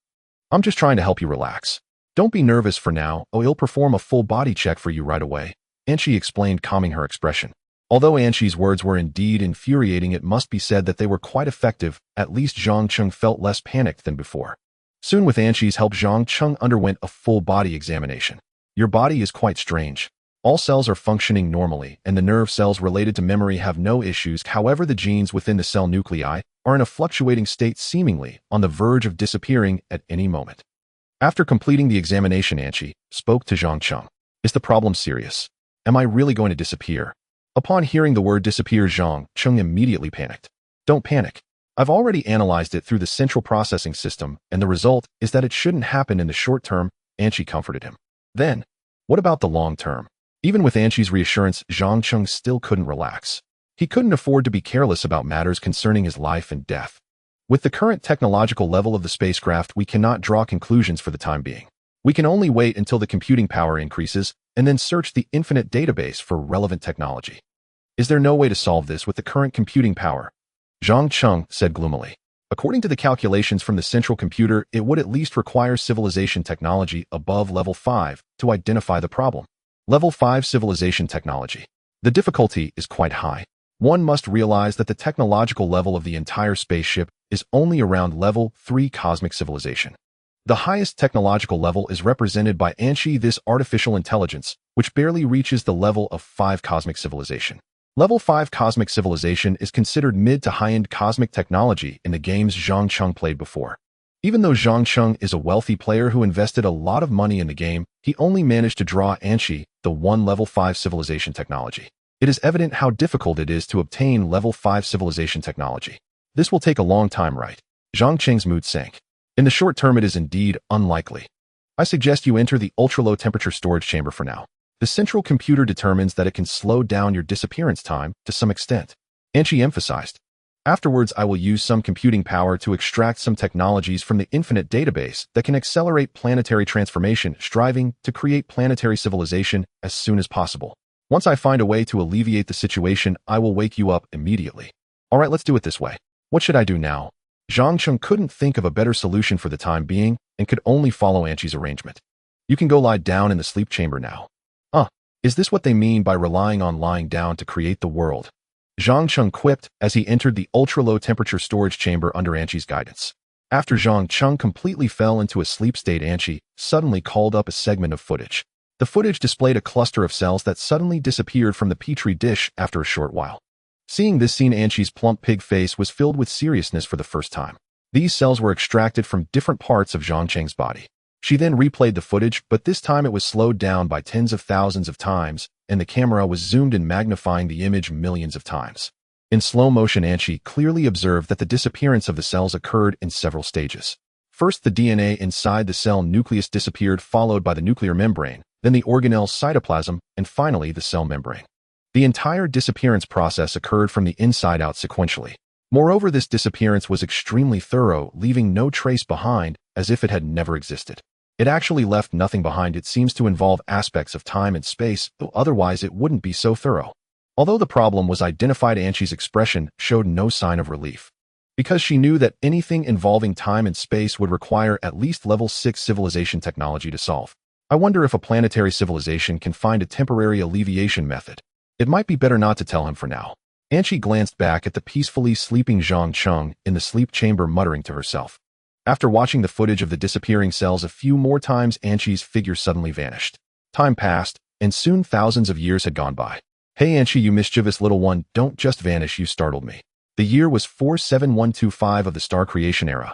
I'm just trying to help you relax. Don't be nervous for now, I'll perform a full body check for you right away, Anshi explained, calming her expression. Although Anshi's words were indeed infuriating, it must be said that they were quite effective. At least Zhang Cheng felt less panicked than before. Soon, with Anshi's help, Zhang Cheng underwent a full body examination. Your body is quite strange. All cells are functioning normally, and the nerve cells related to memory have no issues. However, the genes within the cell nuclei are in a fluctuating state, seemingly on the verge of disappearing at any moment. After completing the examination, Anshi spoke to Zhang Cheng. Is the problem serious? Am I really going to disappear? Upon hearing the word disappear, Zhang Cheng immediately panicked. Don't panic. I've already analyzed it through the central processing system, and the result is that it shouldn't happen in the short term, Anshi comforted him. Then, what about the long term? Even with Anshi's reassurance, Zhang Cheng still couldn't relax. He couldn't afford to be careless about matters concerning his life and death. With the current technological level of the spacecraft, we cannot draw conclusions for the time being. We can only wait until the computing power increases and then search the infinite database for relevant technology. Is there no way to solve this with the current computing power? Zhang Cheng said gloomily. According to the calculations from the central computer, it would at least require civilization technology above level 5 to identify the problem. Level 5 civilization technology. The difficulty is quite high. One must realize that the technological level of the entire spaceship is only around level 3 cosmic civilization. The highest technological level is represented by Anshi, this artificial intelligence, which barely reaches the level of 5 cosmic civilization. Level 5 cosmic civilization is considered mid to high-end cosmic technology in the games Zhang Cheng played before. Even though Zhang Cheng is a wealthy player who invested a lot of money in the game, he only managed to draw Anshi, the one level 5 civilization technology. It is evident how difficult it is to obtain level 5 civilization technology. This will take a long time, right? Zhang Cheng's mood sank. In the short term, it is indeed unlikely. I suggest you enter the ultra-low temperature storage chamber for now. The central computer determines that it can slow down your disappearance time to some extent. Anshi emphasized. Afterwards, I will use some computing power to extract some technologies from the infinite database that can accelerate planetary transformation, striving to create planetary civilization as soon as possible. Once I find a way to alleviate the situation, I will wake you up immediately. All right, let's do it this way. What should I do now? Zhang Cheng couldn't think of a better solution for the time being and could only follow Anshi's arrangement. You can go lie down in the sleep chamber now. Is this what they mean by relying on lying down to create the world? Zhang Cheng quipped as he entered the ultra-low temperature storage chamber under Anshi's guidance. After Zhang Cheng completely fell into a sleep state, Anshi suddenly called up a segment of footage. The footage displayed a cluster of cells that suddenly disappeared from the petri dish after a short while. Seeing this scene, Anshi's plump pig face was filled with seriousness for the first time. These cells were extracted from different parts of Zhang Cheng's body. She then replayed the footage, but this time it was slowed down by tens of thousands of times, and the camera was zoomed in, magnifying the image millions of times. In slow motion, Anshi clearly observed that the disappearance of the cells occurred in several stages. First, the DNA inside the cell nucleus disappeared, followed by the nuclear membrane, then the organelle cytoplasm, and finally the cell membrane. The entire disappearance process occurred from the inside out sequentially. Moreover, this disappearance was extremely thorough, leaving no trace behind, as if it had never existed. It actually left nothing behind. It seems to involve aspects of time and space, though otherwise it wouldn't be so thorough. Although the problem was identified, Anshi's expression showed no sign of relief. Because she knew that anything involving time and space would require at least level 6 civilization technology to solve. I wonder if a planetary civilization can find a temporary alleviation method. It might be better not to tell him for now. Anshi glanced back at the peacefully sleeping Zhang Cheng in the sleep chamber, muttering to herself. After watching the footage of the disappearing cells a few more times, Anshi's figure suddenly vanished. Time passed, and soon thousands of years had gone by. Hey Anshi, you mischievous little one, don't just vanish, you startled me. The year was 47125 of the star creation era.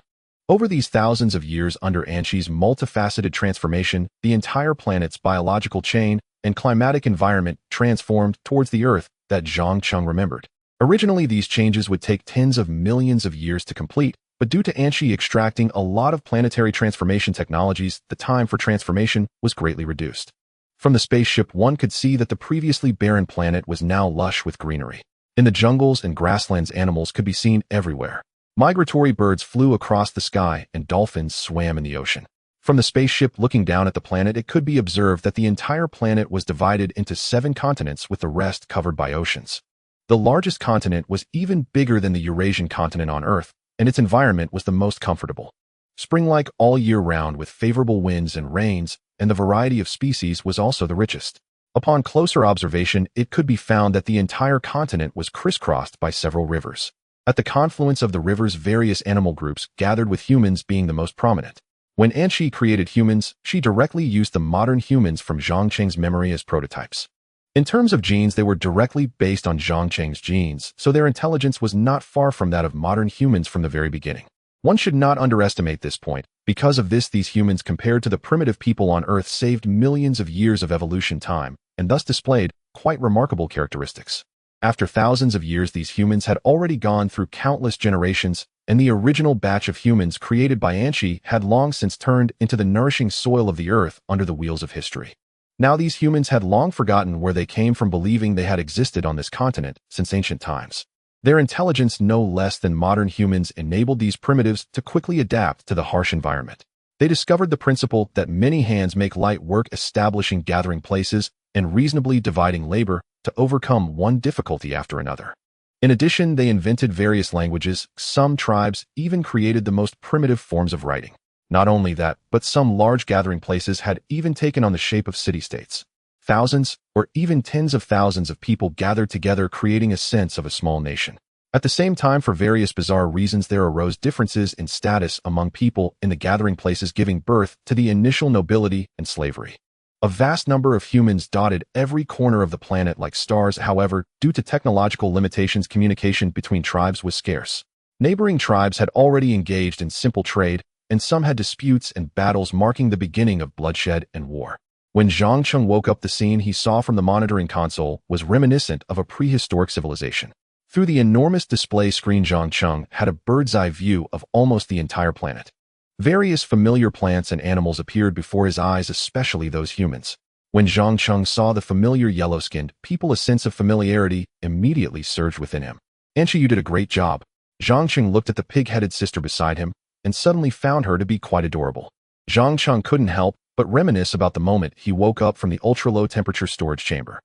Over these thousands of years under Anshi's multifaceted transformation, the entire planet's biological chain and climatic environment transformed towards the Earth that Zhang Cheng remembered. Originally, these changes would take tens of millions of years to complete, but due to Anshi extracting a lot of planetary transformation technologies, the time for transformation was greatly reduced. From the spaceship, one could see that the previously barren planet was now lush with greenery. In the jungles and grasslands, animals could be seen everywhere. Migratory birds flew across the sky, and dolphins swam in the ocean. From the spaceship looking down at the planet, it could be observed that the entire planet was divided into 7 continents, with the rest covered by oceans. The largest continent was even bigger than the Eurasian continent on Earth, and its environment was the most comfortable. Spring-like all year round, with favorable winds and rains, and the variety of species was also the richest. Upon closer observation, it could be found that the entire continent was crisscrossed by several rivers. At the confluence of the rivers, various animal groups gathered, with humans being the most prominent. When Anshi created humans, she directly used the modern humans from Zhang Cheng's memory as prototypes. In terms of genes, they were directly based on Zhang Cheng's genes, so their intelligence was not far from that of modern humans from the very beginning. One should not underestimate this point. Because of this, these humans, compared to the primitive people on Earth, saved millions of years of evolution time, and thus displayed quite remarkable characteristics. After thousands of years, these humans had already gone through countless generations, and the original batch of humans created by Anshi had long since turned into the nourishing soil of the Earth under the wheels of history. Now these humans had long forgotten where they came from, believing they had existed on this continent since ancient times. Their intelligence, no less than modern humans, enabled these primitives to quickly adapt to the harsh environment. They discovered the principle that many hands make light work, establishing gathering places and reasonably dividing labor to overcome one difficulty after another. In addition, they invented various languages. Some tribes even created the most primitive forms of writing. Not only that, but some large gathering places had even taken on the shape of city-states. Thousands, or even tens of thousands of people gathered together, creating a sense of a small nation. At the same time, for various bizarre reasons, there arose differences in status among people in the gathering places, giving birth to the initial nobility and slavery. A vast number of humans dotted every corner of the planet like stars. However, due to technological limitations, communication between tribes was scarce. Neighboring tribes had already engaged in simple trade, and some had disputes and battles, marking the beginning of bloodshed and war. When Zhang Cheng woke up, the scene he saw from the monitoring console was reminiscent of a prehistoric civilization. Through the enormous display screen, Zhang Cheng had a bird's-eye view of almost the entire planet. Various familiar plants and animals appeared before his eyes, especially those humans. When Zhang Cheng saw the familiar yellow-skinned people, a sense of familiarity immediately surged within him. "Anchi, you did a great job." Zhang Cheng looked at the pig-headed sister beside him and suddenly found her to be quite adorable. Zhang Cheng couldn't help but reminisce about the moment he woke up from the ultra-low temperature storage chamber.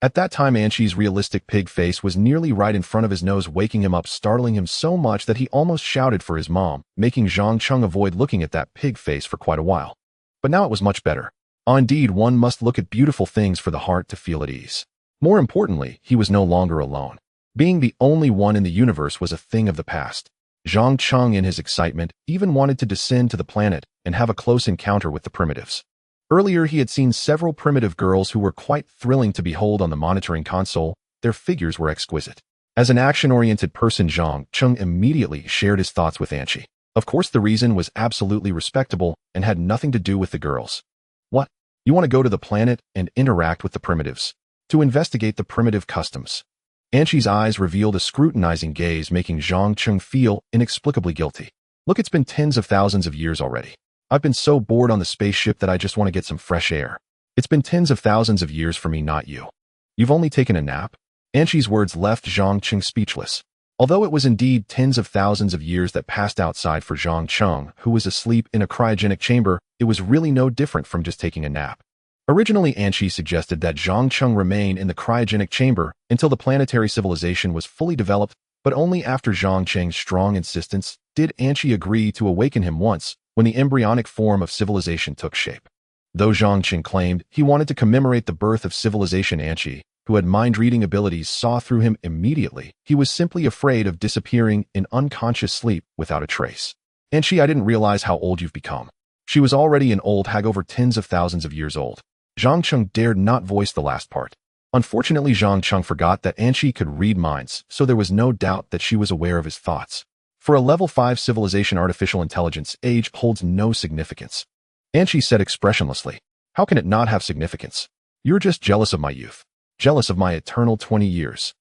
At that time, Anchi's realistic pig face was nearly right in front of his nose, waking him up, startling him so much that he almost shouted for his mom, making Zhang Cheng avoid looking at that pig face for quite a while. But now it was much better. Indeed, one must look at beautiful things for the heart to feel at ease. More importantly, he was no longer alone. Being the only one in the universe was a thing of the past. Zhang Cheng, in his excitement, even wanted to descend to the planet and have a close encounter with the primitives. Earlier, he had seen several primitive girls who were quite thrilling to behold on the monitoring console. Their figures were exquisite. As an action-oriented person, Zhang Cheng immediately shared his thoughts with Anchi. Of course, the reason was absolutely respectable and had nothing to do with the girls. "What? You want to go to the planet and interact with the primitives? To investigate the primitive customs?" Anchi's eyes revealed a scrutinizing gaze, making Zhang Cheng feel inexplicably guilty. "Look, it's been tens of thousands of years already. I've been so bored on the spaceship that I just want to get some fresh air. It's been tens of thousands of years for me, not you. You've only taken a nap?" Anchi's words left Zhang Cheng speechless. Although it was indeed tens of thousands of years that passed outside for Zhang Cheng, who was asleep in a cryogenic chamber, it was really no different from just taking a nap. Originally, Anchi suggested that Zhang Cheng remain in the cryogenic chamber until the planetary civilization was fully developed, but only after Zhang Cheng's strong insistence did Anchi agree to awaken him once, when the embryonic form of civilization took shape. Though Zhang Cheng claimed he wanted to commemorate the birth of civilization, Anchi, who had mind-reading abilities, saw through him immediately. He was simply afraid of disappearing in unconscious sleep without a trace. "Anchi, I didn't realize how old you've become." She was already an old hag, over tens of thousands of years old. Zhang Cheng dared not voice the last part. Unfortunately, Zhang Cheng forgot that Anchi could read minds, so there was no doubt that she was aware of his thoughts. For a level 5 civilization, artificial intelligence, age holds no significance. Anchi said expressionlessly, "How can it not have significance? You're just jealous of my youth. Jealous of my eternal 20 years.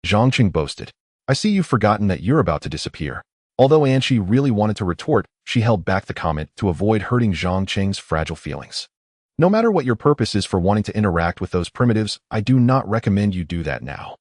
Zhang Cheng boasted. "I see you've forgotten that you're about to disappear." Although Anchi really wanted to retort, she held back the comment to avoid hurting Zhang Cheng's fragile feelings. "No matter what your purpose is for wanting to interact with those primitives, I do not recommend you do that now."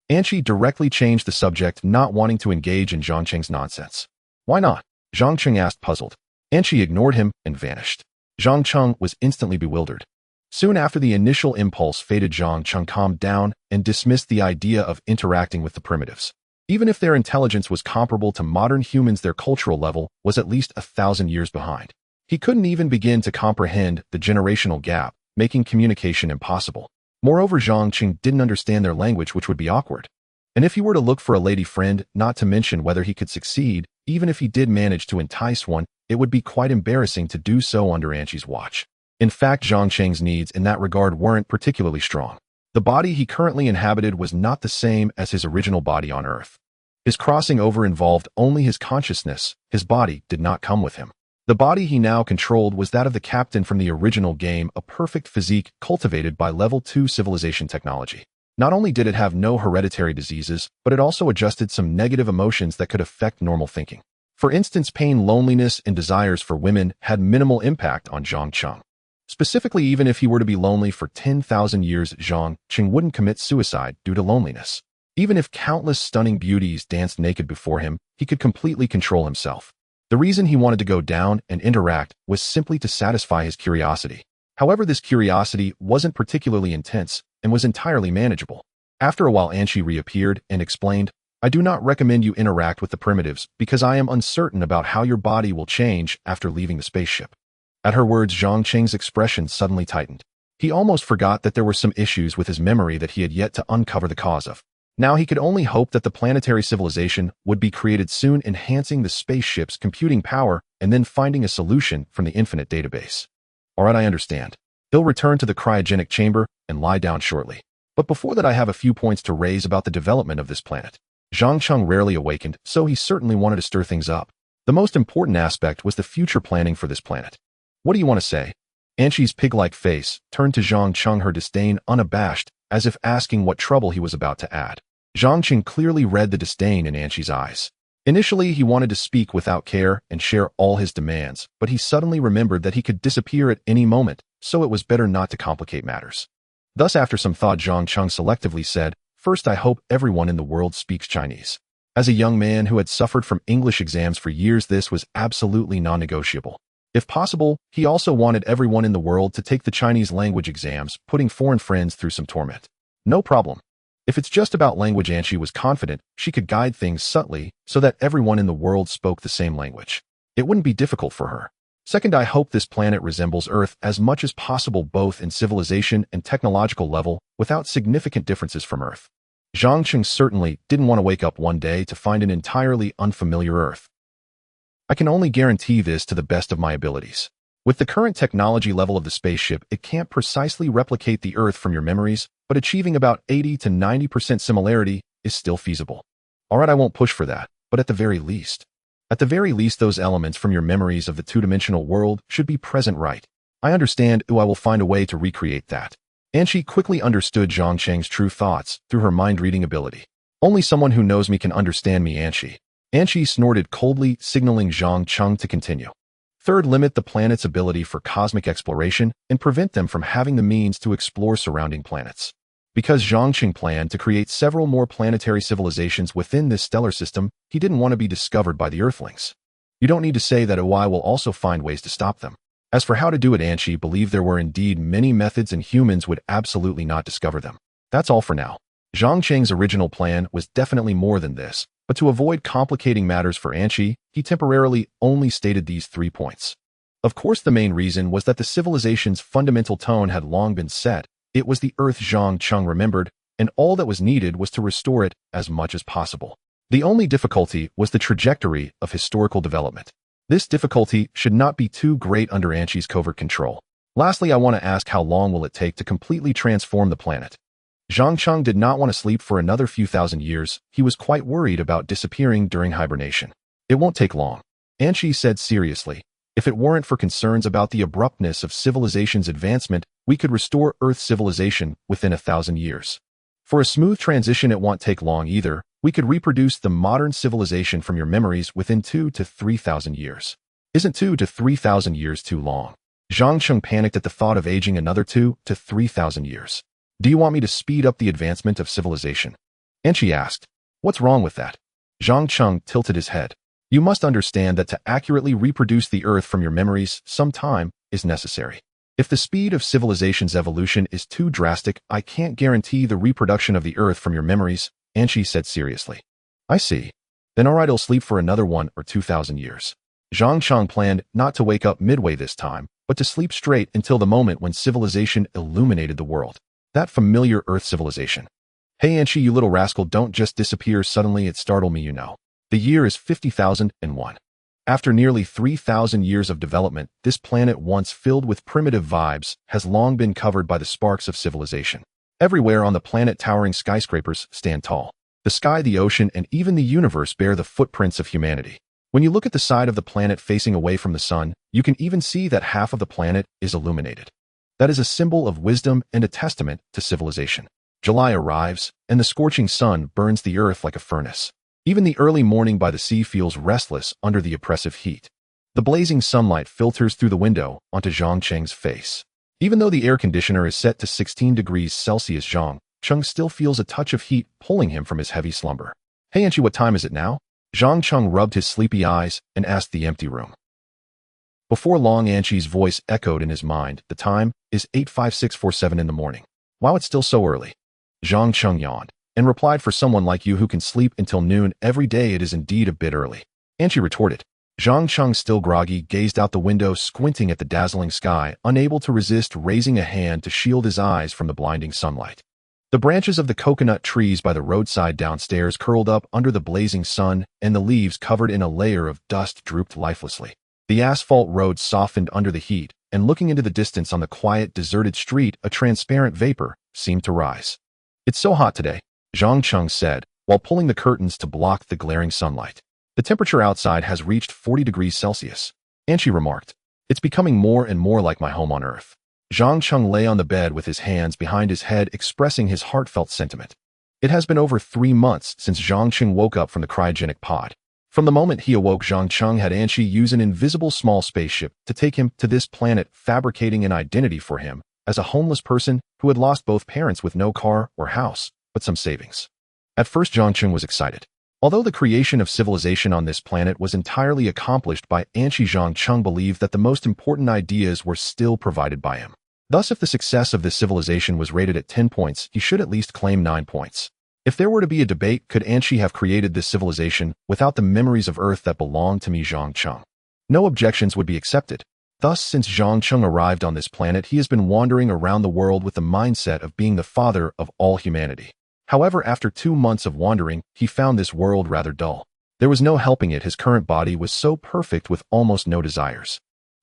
Anchi directly changed the subject, not wanting to engage in Zhang Cheng's nonsense. "Why not?" Zhang Cheng asked, puzzled. Anchi ignored him and vanished. Zhang Cheng was instantly bewildered. Soon after the initial impulse faded, Zhang Cheng calmed down and dismissed the idea of interacting with the primitives. Even if their intelligence was comparable to modern humans, their cultural level was at least 1,000 years behind. He couldn't even begin to comprehend the generational gap, making communication impossible. Moreover, Zhang Cheng didn't understand their language, which would be awkward. And if he were to look for a lady friend, not to mention whether he could succeed, even if he did manage to entice one, it would be quite embarrassing to do so under Anchi's watch. In fact, Zhang Cheng's needs in that regard weren't particularly strong. The body he currently inhabited was not the same as his original body on Earth. His crossing over involved only his consciousness. His body did not come with him. The body he now controlled was that of the captain from the original game, a perfect physique cultivated by level 2 civilization technology. Not only did it have no hereditary diseases, but it also adjusted some negative emotions that could affect normal thinking. For instance, pain, loneliness, and desires for women had minimal impact on Zhang Cheng. Specifically, even if he were to be lonely for 10,000 years, Zhang Cheng wouldn't commit suicide due to loneliness. Even if countless stunning beauties danced naked before him, he could completely control himself. The reason he wanted to go down and interact was simply to satisfy his curiosity. However, this curiosity wasn't particularly intense and was entirely manageable. After a while, Anshi reappeared and explained, I do not recommend you interact with the primitives because I am uncertain about how your body will change after leaving the spaceship. At her words, Zhang Cheng's expression suddenly tightened. He almost forgot that there were some issues with his memory that he had yet to uncover the cause of. Now he could only hope that the planetary civilization would be created soon, enhancing the spaceship's computing power and then finding a solution from the infinite database. Alright, I understand. He'll return to the cryogenic chamber and lie down shortly. But before that, I have a few points to raise about the development of this planet. Zhang Cheng rarely awakened, so he certainly wanted to stir things up. The most important aspect was the future planning for this planet. What do you want to say? Anshi's pig-like face turned to Zhang Cheng, her disdain unabashed, as if asking what trouble he was about to add. Zhang Cheng clearly read the disdain in Anshi's eyes. Initially, he wanted to speak without care and share all his demands, but he suddenly remembered that he could disappear at any moment, so it was better not to complicate matters. Thus, after some thought, Zhang Cheng selectively said, First, I hope everyone in the world speaks Chinese. As a young man who had suffered from English exams for years, this was absolutely non-negotiable. If possible, he also wanted everyone in the world to take the Chinese language exams, putting foreign friends through some torment. No problem. If it's just about language, Anshi was confident she could guide things subtly so that everyone in the world spoke the same language. It wouldn't be difficult for her. Second, I hope this planet resembles Earth as much as possible, both in civilization and technological level, without significant differences from Earth. Zhang Cheng certainly didn't want to wake up one day to find an entirely unfamiliar Earth. I can only guarantee this to the best of my abilities. With the current technology level of the spaceship, it can't precisely replicate the Earth from your memories, but achieving about 80 to 90% similarity is still feasible. Alright, I won't push for that, but at the very least, those elements from your memories of the two-dimensional world should be present, right? I understand, I will find a way to recreate that. Anshi quickly understood Zhang Cheng's true thoughts through her mind-reading ability. Only someone who knows me can understand me, Anshi. Anshi snorted coldly, signaling Zhang Cheng to continue. Third, limit the planet's ability for cosmic exploration and prevent them from having the means to explore surrounding planets. Because Zhang Cheng planned to create several more planetary civilizations within this stellar system, he didn't want to be discovered by the Earthlings. You don't need to say that OI will also find ways to stop them. As for how to do it, Anshi believed there were indeed many methods and humans would absolutely not discover them. That's all for now. Zhang Cheng's original plan was definitely more than this, but to avoid complicating matters for Anshi, he temporarily only stated these 3 points. Of course, the main reason was that the civilization's fundamental tone had long been set. It was the Earth Zhang Cheng remembered, and all that was needed was to restore it as much as possible. The only difficulty was the trajectory of historical development. This difficulty should not be too great under Anshi's covert control. Lastly, I want to ask, how long will it take to completely transform the planet? Zhang Cheng did not want to sleep for another few thousand years. He was quite worried about disappearing during hibernation. It won't take long, Anshi said seriously. If it weren't for concerns about the abruptness of civilization's advancement, we could restore Earth civilization within 1,000 years. For a smooth transition, it won't take long either. We could reproduce the modern civilization from your memories within 2,000 to 3,000 years. Isn't 2,000 to 3,000 years too long? Zhang Cheng panicked at the thought of aging another 2,000 to 3,000 years. Do you want me to speed up the advancement of civilization? Anshi asked. What's wrong with that? Zhang Cheng tilted his head. You must understand that to accurately reproduce the Earth from your memories, some time is necessary. If the speed of civilization's evolution is too drastic, I can't guarantee the reproduction of the Earth from your memories, Anshi said seriously. I see. Then alright, I'll sleep for another 1,000 or 2,000 years. Zhang Cheng planned not to wake up midway this time, but to sleep straight until the moment when civilization illuminated the world. That familiar Earth civilization. Hey Anshi, you little rascal, don't just disappear suddenly, it startled me, you know. The year is 50,001. After nearly 3,000 years of development, this planet, once filled with primitive vibes, has long been covered by the sparks of civilization. Everywhere on the planet, towering skyscrapers stand tall. The sky, the ocean, and even the universe bear the footprints of humanity. When you look at the side of the planet facing away from the sun, you can even see that half of the planet is illuminated. That is a symbol of wisdom and a testament to civilization. July arrives, and the scorching sun burns the earth like a furnace. Even the early morning by the sea feels restless under the oppressive heat. The blazing sunlight filters through the window onto Zhang Cheng's face. Even though the air conditioner is set to 16 degrees Celsius, Zhang Cheng still feels a touch of heat pulling him from his heavy slumber. Hey Anshi, what time is it now? Zhang Cheng rubbed his sleepy eyes and asked the empty room. Before long, Anshi's voice echoed in his mind. The time is 8:5647 in the morning. Wow, it's still so early. Zhang Cheng yawned and replied, for someone like you who can sleep until noon every day, it is indeed a bit early. Anshi retorted. Zhang Cheng, still groggy, gazed out the window, squinting at the dazzling sky, unable to resist raising a hand to shield his eyes from the blinding sunlight. The branches of the coconut trees by the roadside downstairs curled up under the blazing sun, and the leaves covered in a layer of dust drooped lifelessly. The asphalt road softened under the heat, and looking into the distance on the quiet, deserted street, a transparent vapor seemed to rise. It's so hot today, Zhang Cheng said, while pulling the curtains to block the glaring sunlight. The temperature outside has reached 40 degrees Celsius. Anshi remarked. It's becoming more and more like my home on Earth. Zhang Cheng lay on the bed with his hands behind his head, expressing his heartfelt sentiment. It has been over 3 months since Zhang Cheng woke up from the cryogenic pod. From the moment he awoke, Zhang Cheng had Anshi use an invisible small spaceship to take him to this planet, fabricating an identity for him as a homeless person who had lost both parents with no car or house, but some savings. At first, Zhang Cheng was excited. Although the creation of civilization on this planet was entirely accomplished by Anshi, Zhang Cheng believed that the most important ideas were still provided by him. Thus, if the success of this civilization was rated at 10 points, he should at least claim 9 points. If there were to be a debate, could Anshi have created this civilization without the memories of Earth that belonged to me, Zhang Cheng? No objections would be accepted. Thus, since Zhang Cheng arrived on this planet, he has been wandering around the world with the mindset of being the father of all humanity. However, after 2 months of wandering, he found this world rather dull. There was no helping it. His current body was so perfect with almost no desires.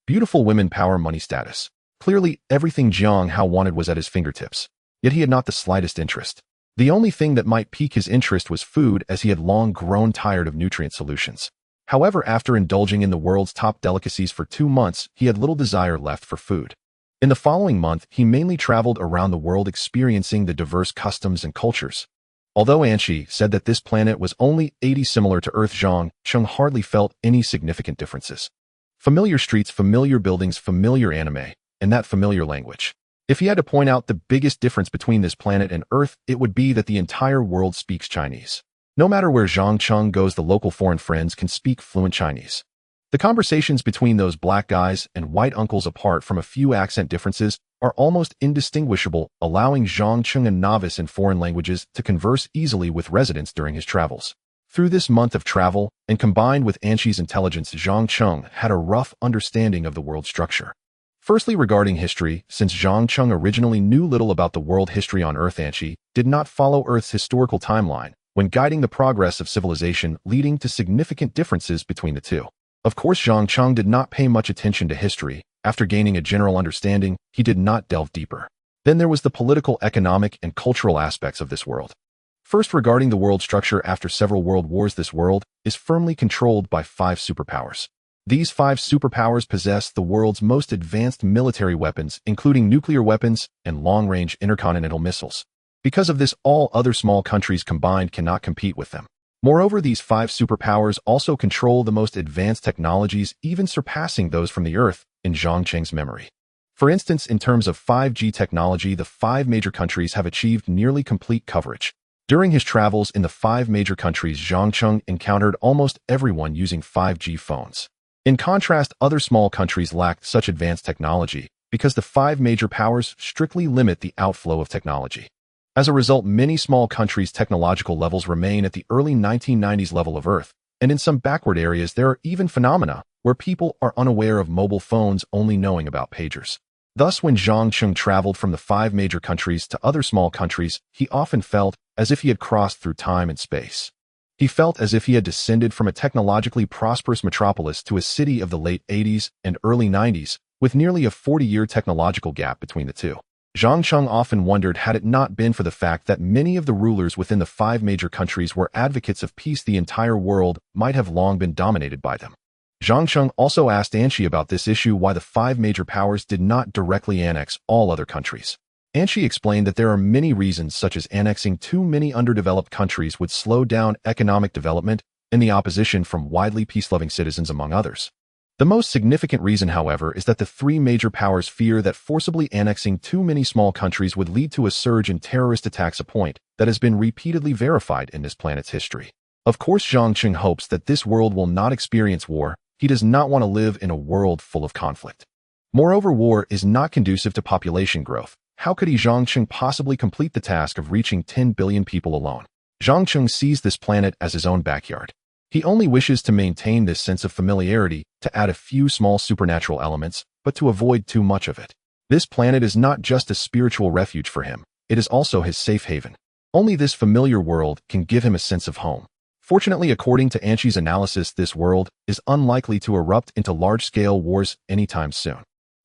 Beautiful women, power, money, status. Clearly, everything Zhang Hao wanted was at his fingertips. Yet he had not the slightest interest. The only thing that might pique his interest was food, as he had long grown tired of nutrient solutions. However, after indulging in the world's top delicacies for 2 months, he had little desire left for food. In the following month, he mainly traveled around the world, experiencing the diverse customs and cultures. Although Anshi said that this planet was only 80 similar to Earth, Zhang Cheng hardly felt any significant differences. Familiar streets, familiar buildings, familiar anime, and that familiar language. If he had to point out the biggest difference between this planet and Earth, it would be that the entire world speaks Chinese. No matter where Zhang Cheng goes, the local foreign friends can speak fluent Chinese. The conversations between those black guys and white uncles, apart from a few accent differences, are almost indistinguishable, allowing Zhang Cheng, a novice in foreign languages, to converse easily with residents during his travels. Through this month of travel, and combined with Anshi's intelligence, Zhang Cheng had a rough understanding of the world structure. Firstly, regarding history, since Zhang Cheng originally knew little about the world history on Earth, Anshi did not follow Earth's historical timeline when guiding the progress of civilization, leading to significant differences between the two. Of course, Zhang Cheng did not pay much attention to history. After gaining a general understanding, he did not delve deeper. Then there was the political, economic, and cultural aspects of this world. First, regarding the world structure, after several world wars, this world is firmly controlled by 5 superpowers. These 5 superpowers possess the world's most advanced military weapons, including nuclear weapons and long-range intercontinental missiles. Because of this, all other small countries combined cannot compete with them. Moreover, these 5 superpowers also control the most advanced technologies, even surpassing those from the Earth in Zhang Cheng's memory. For instance, in terms of 5G technology, the 5 major countries have achieved nearly complete coverage. During his travels in the 5 major countries, Zhang Cheng encountered almost everyone using 5G phones. In contrast, other small countries lacked such advanced technology because the 5 major powers strictly limit the outflow of technology. As a result, many small countries' technological levels remain at the early 1990s level of Earth, and in some backward areas there are even phenomena where people are unaware of mobile phones, only knowing about pagers. Thus, when Zhang Cheng traveled from the 5 major countries to other small countries, he often felt as if he had crossed through time and space. He felt as if he had descended from a technologically prosperous metropolis to a city of the late 80s and early 90s, with nearly a 40-year technological gap between the two. Zhang Cheng often wondered, had it not been for the fact that many of the rulers within the 5 major countries were advocates of peace, the entire world might have long been dominated by them. Zhang Cheng also asked Anshi about this issue, why the 5 major powers did not directly annex all other countries. Anshi explained that there are many reasons, such as annexing too many underdeveloped countries would slow down economic development and the opposition from widely peace-loving citizens, among others. The most significant reason, however, is that the 3 major powers fear that forcibly annexing too many small countries would lead to a surge in terrorist attacks, a point that has been repeatedly verified in this planet's history. Of course, Zhang Cheng hopes that this world will not experience war. He does not want to live in a world full of conflict. Moreover, war is not conducive to population growth. How could Zhang Cheng possibly complete the task of reaching 10 billion people alone? Zhang Cheng sees this planet as his own backyard. He only wishes to maintain this sense of familiarity, to add a few small supernatural elements, but to avoid too much of it. This planet is not just a spiritual refuge for him, it is also his safe haven. Only this familiar world can give him a sense of home. Fortunately, according to Anshi's analysis, this world is unlikely to erupt into large-scale wars anytime soon.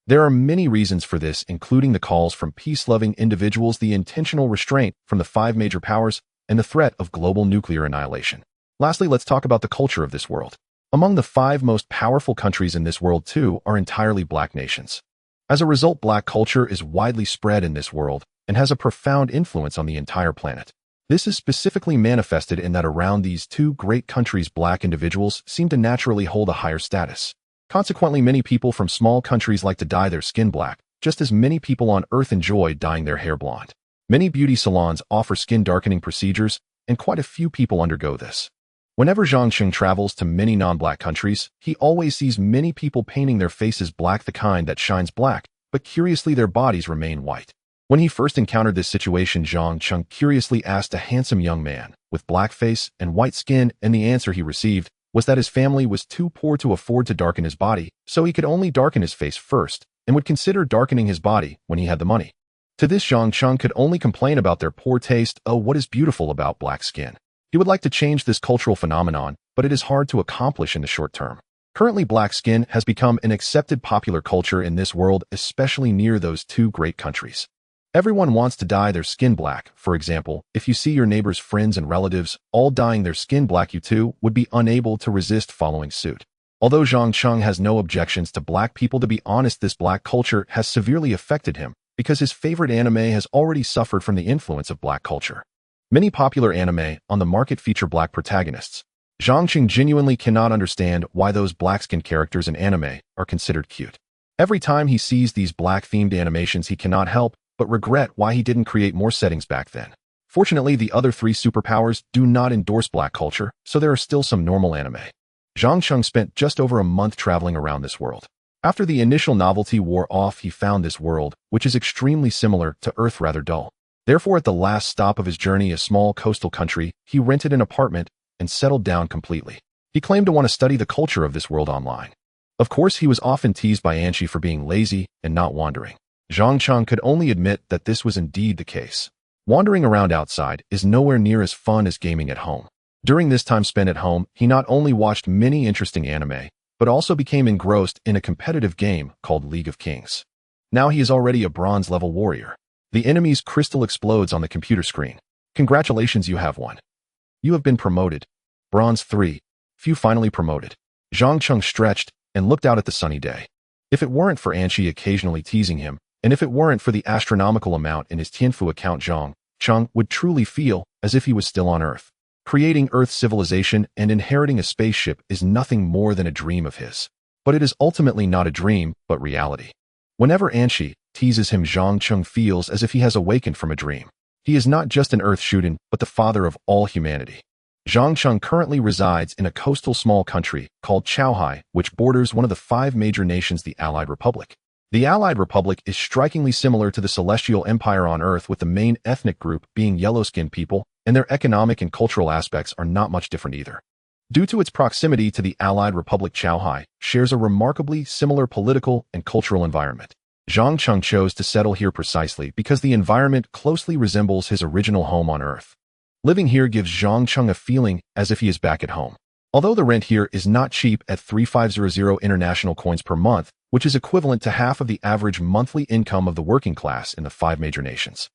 There are many reasons for this, including the calls from peace-loving individuals, the intentional restraint from the 5 major powers, and the threat of global nuclear annihilation. Lastly, let's talk about the culture of this world. Among the 5 most powerful countries in this world, 2 are entirely black nations. As a result, black culture is widely spread in this world and has a profound influence on the entire planet. This is specifically manifested in that around these 2 great countries, black individuals seem to naturally hold a higher status. Consequently, many people from small countries like to dye their skin black, just as many people on Earth enjoy dyeing their hair blonde. Many beauty salons offer skin darkening procedures, and quite a few people undergo this. Whenever Zhang Cheng travels to many non-black countries, he always sees many people painting their faces black, the kind that shines black, but curiously their bodies remain white. When he first encountered this situation, Zhang Cheng curiously asked a handsome young man with black face and white skin, and the answer he received was that his family was too poor to afford to darken his body, so he could only darken his face first, and would consider darkening his body when he had the money. To this, Zhang Cheng could only complain about their poor taste. Oh, what is beautiful about black skin? He would like to change this cultural phenomenon, but it is hard to accomplish in the short term. Currently, black skin has become an accepted popular culture in this world, especially near those 2 great countries. Everyone wants to dye their skin black. For example, if you see your neighbor's friends and relatives all dyeing their skin black, you too would be unable to resist following suit. Although Zhang Cheng has no objections to black people, to be honest, this black culture has severely affected him because his favorite anime has already suffered from the influence of black culture. Many popular anime on the market feature black protagonists. Zhang Cheng genuinely cannot understand why those black-skinned characters in anime are considered cute. Every time he sees these black-themed animations, he cannot help but regret why he didn't create more settings back then. Fortunately, the other 3 superpowers do not endorse black culture, so there are still some normal anime. Zhang Cheng spent just over a month traveling around this world. After the initial novelty wore off, he found this world, which is extremely similar to Earth, rather dull. Therefore, at the last stop of his journey, a small coastal country, he rented an apartment and settled down completely. He claimed to want to study the culture of this world online. Of course, he was often teased by Anshi for being lazy and not wandering. Zhang Cheng could only admit that this was indeed the case. Wandering around outside is nowhere near as fun as gaming at home. During this time spent at home, he not only watched many interesting anime, but also became engrossed in a competitive game called League of Kings. Now he is already a bronze-level warrior. The enemy's crystal explodes on the computer screen. Congratulations, you have won. You have been promoted. Bronze 3. Few finally promoted. Zhang Cheng stretched and looked out at the sunny day. If it weren't for Anshi occasionally teasing him, and if it weren't for the astronomical amount in his Tianfu account, Zhang Cheng would truly feel as if he was still on Earth. Creating Earth civilization and inheriting a spaceship is nothing more than a dream of his. But it is ultimately not a dream, but reality. Whenever Anshi teases him, Zhang Cheng feels as if he has awakened from a dream. He is not just an Earth student, but the father of all humanity. Zhang Cheng currently resides in a coastal small country called Chaohai, which borders one of the 5 major nations, the Allied Republic. The Allied Republic is strikingly similar to the Celestial Empire on Earth, with the main ethnic group being yellow-skinned people, and their economic and cultural aspects are not much different either. Due to its proximity to the Allied Republic, Chaohai shares a remarkably similar political and cultural environment. Zhang Cheng chose to settle here precisely because the environment closely resembles his original home on Earth. Living here gives Zhang Cheng a feeling as if he is back at home. Although the rent here is not cheap at 3,500 international coins per month, which is equivalent to half of the average monthly income of the working class in the 5 major nations.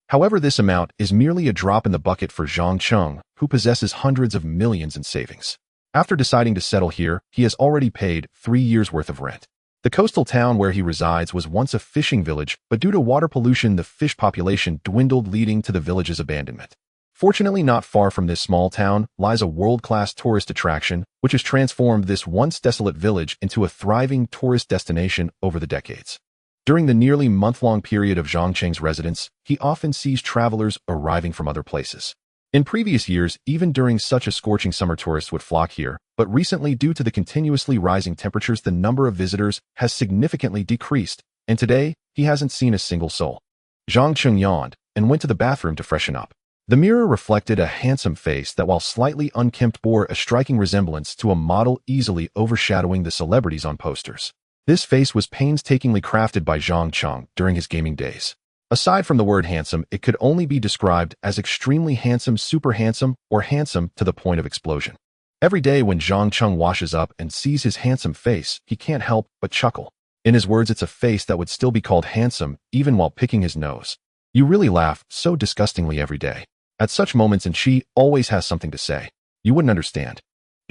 However, this amount is merely a drop in the bucket for Zhang Cheng, who possesses hundreds of millions in savings. After deciding to settle here, he has already paid 3 years' worth of rent. The coastal town where he resides was once a fishing village, but due to water pollution, the fish population dwindled, leading to the village's abandonment. Fortunately, not far from this small town lies a world-class tourist attraction, which has transformed this once desolate village into a thriving tourist destination over the decades. During the nearly month-long period of Zhang Cheng's residence, he often sees travelers arriving from other places. In previous years, even during such a scorching summer, tourists would flock here, but recently, due to the continuously rising temperatures, the number of visitors has significantly decreased, and today, he hasn't seen a single soul. Zhang Cheng yawned and went to the bathroom to freshen up. The mirror reflected a handsome face that, while slightly unkempt, bore a striking resemblance to a model, easily overshadowing the celebrities on posters. This face was painstakingly crafted by Zhang Cheng during his gaming days. Aside from the word handsome, it could only be described as extremely handsome, super handsome, or handsome to the point of explosion. Every day when Zhang Cheng washes up and sees his handsome face, he can't help but chuckle. In his words, it's a face that would still be called handsome even while picking his nose. You really laugh so disgustingly every day. At such moments, and she always has something to say. You wouldn't understand.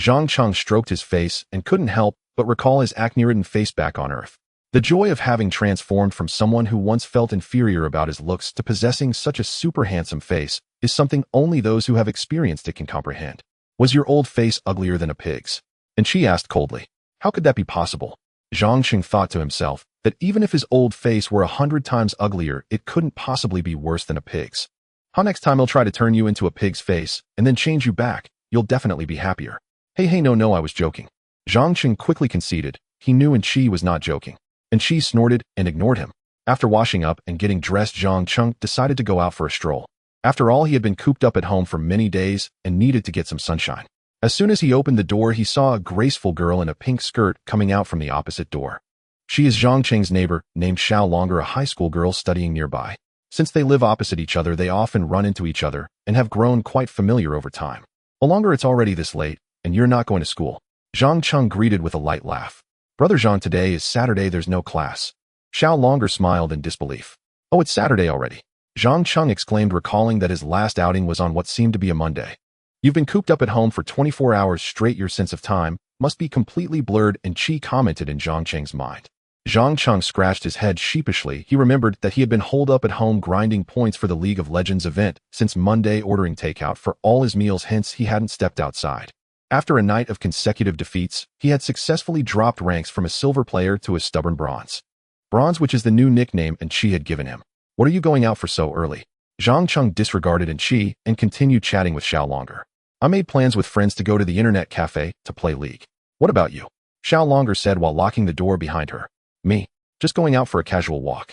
Zhang Cheng stroked his face and couldn't help but recall his acne-ridden face back on Earth. The joy of having transformed from someone who once felt inferior about his looks to possessing such a super handsome face is something only those who have experienced it can comprehend. Was your old face uglier than a pig's? And she asked coldly. How could that be possible? Zhang Cheng thought to himself that even if his old face were 100 times uglier, it couldn't possibly be worse than a pig's. How next time he'll try to turn you into a pig's face and then change you back, you'll definitely be happier. Hey, no, I was joking. Zhang Cheng quickly conceded. He knew and she was not joking. And she snorted and ignored him. After washing up and getting dressed, Zhang Cheng decided to go out for a stroll. After all, he had been cooped up at home for many days and needed to get some sunshine. As soon as he opened the door, he saw a graceful girl in a pink skirt coming out from the opposite door. She is Zhang Cheng's neighbor, named Xiao Longer, a high school girl studying nearby. Since they live opposite each other, they often run into each other and have grown quite familiar over time. Longer, it's already this late, and you're not going to school? Zhang Cheng greeted with a light laugh. Brother Zhang, today is Saturday, there's no class. Xiao Longer smiled in disbelief. Oh, it's Saturday already. Zhang Cheng exclaimed, recalling that his last outing was on what seemed to be a Monday. You've been cooped up at home for 24 hours straight. Your sense of time must be completely blurred, and Qi commented in Zhang Cheng's mind. Zhang Cheng scratched his head sheepishly. He remembered that he had been holed up at home grinding points for the League of Legends event since Monday, ordering takeout for all his meals, hence he hadn't stepped outside. After a night of consecutive defeats, he had successfully dropped ranks from a silver player to a stubborn bronze. Bronze, which is the new nickname and Qi had given him. What are you going out for so early? Zhang Cheng disregarded Qi and continued chatting with Xiao Longer. I made plans with friends to go to the internet cafe to play League. What about you? Xiao Longer said while locking the door behind her. Me? Just going out for a casual walk.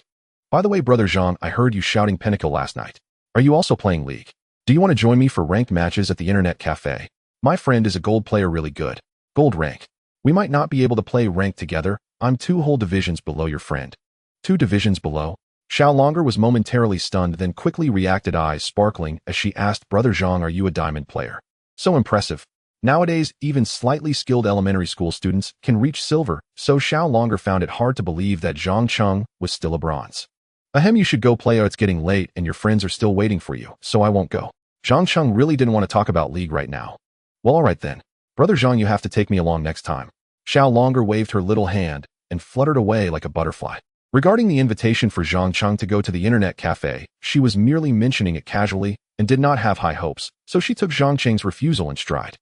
By the way, Brother Zhang, I heard you shouting Pinnacle last night. Are you also playing League? Do you want to join me for ranked matches at the internet cafe? My friend is a gold player, really good. Gold rank. We might not be able to play ranked together. I'm 2 whole divisions below your friend. 2 divisions below? Xiao Longer was momentarily stunned, then quickly reacted, eyes sparkling, as she asked, Brother Zhang, are you a diamond player? So impressive. Nowadays, even slightly skilled elementary school students can reach silver, so Xiao Longer found it hard to believe that Zhang Cheng was still a bronze. Ahem, you should go play. It's getting late and your friends are still waiting for you, so I won't go. Zhang Cheng really didn't want to talk about League right now. Well, alright then. Brother Zhang, you have to take me along next time. Xiao Longer waved her little hand and fluttered away like a butterfly. Regarding the invitation for Zhang Cheng to go to the internet cafe, she was merely mentioning it casually and did not have high hopes, so she took Zhang Cheng's refusal in stride.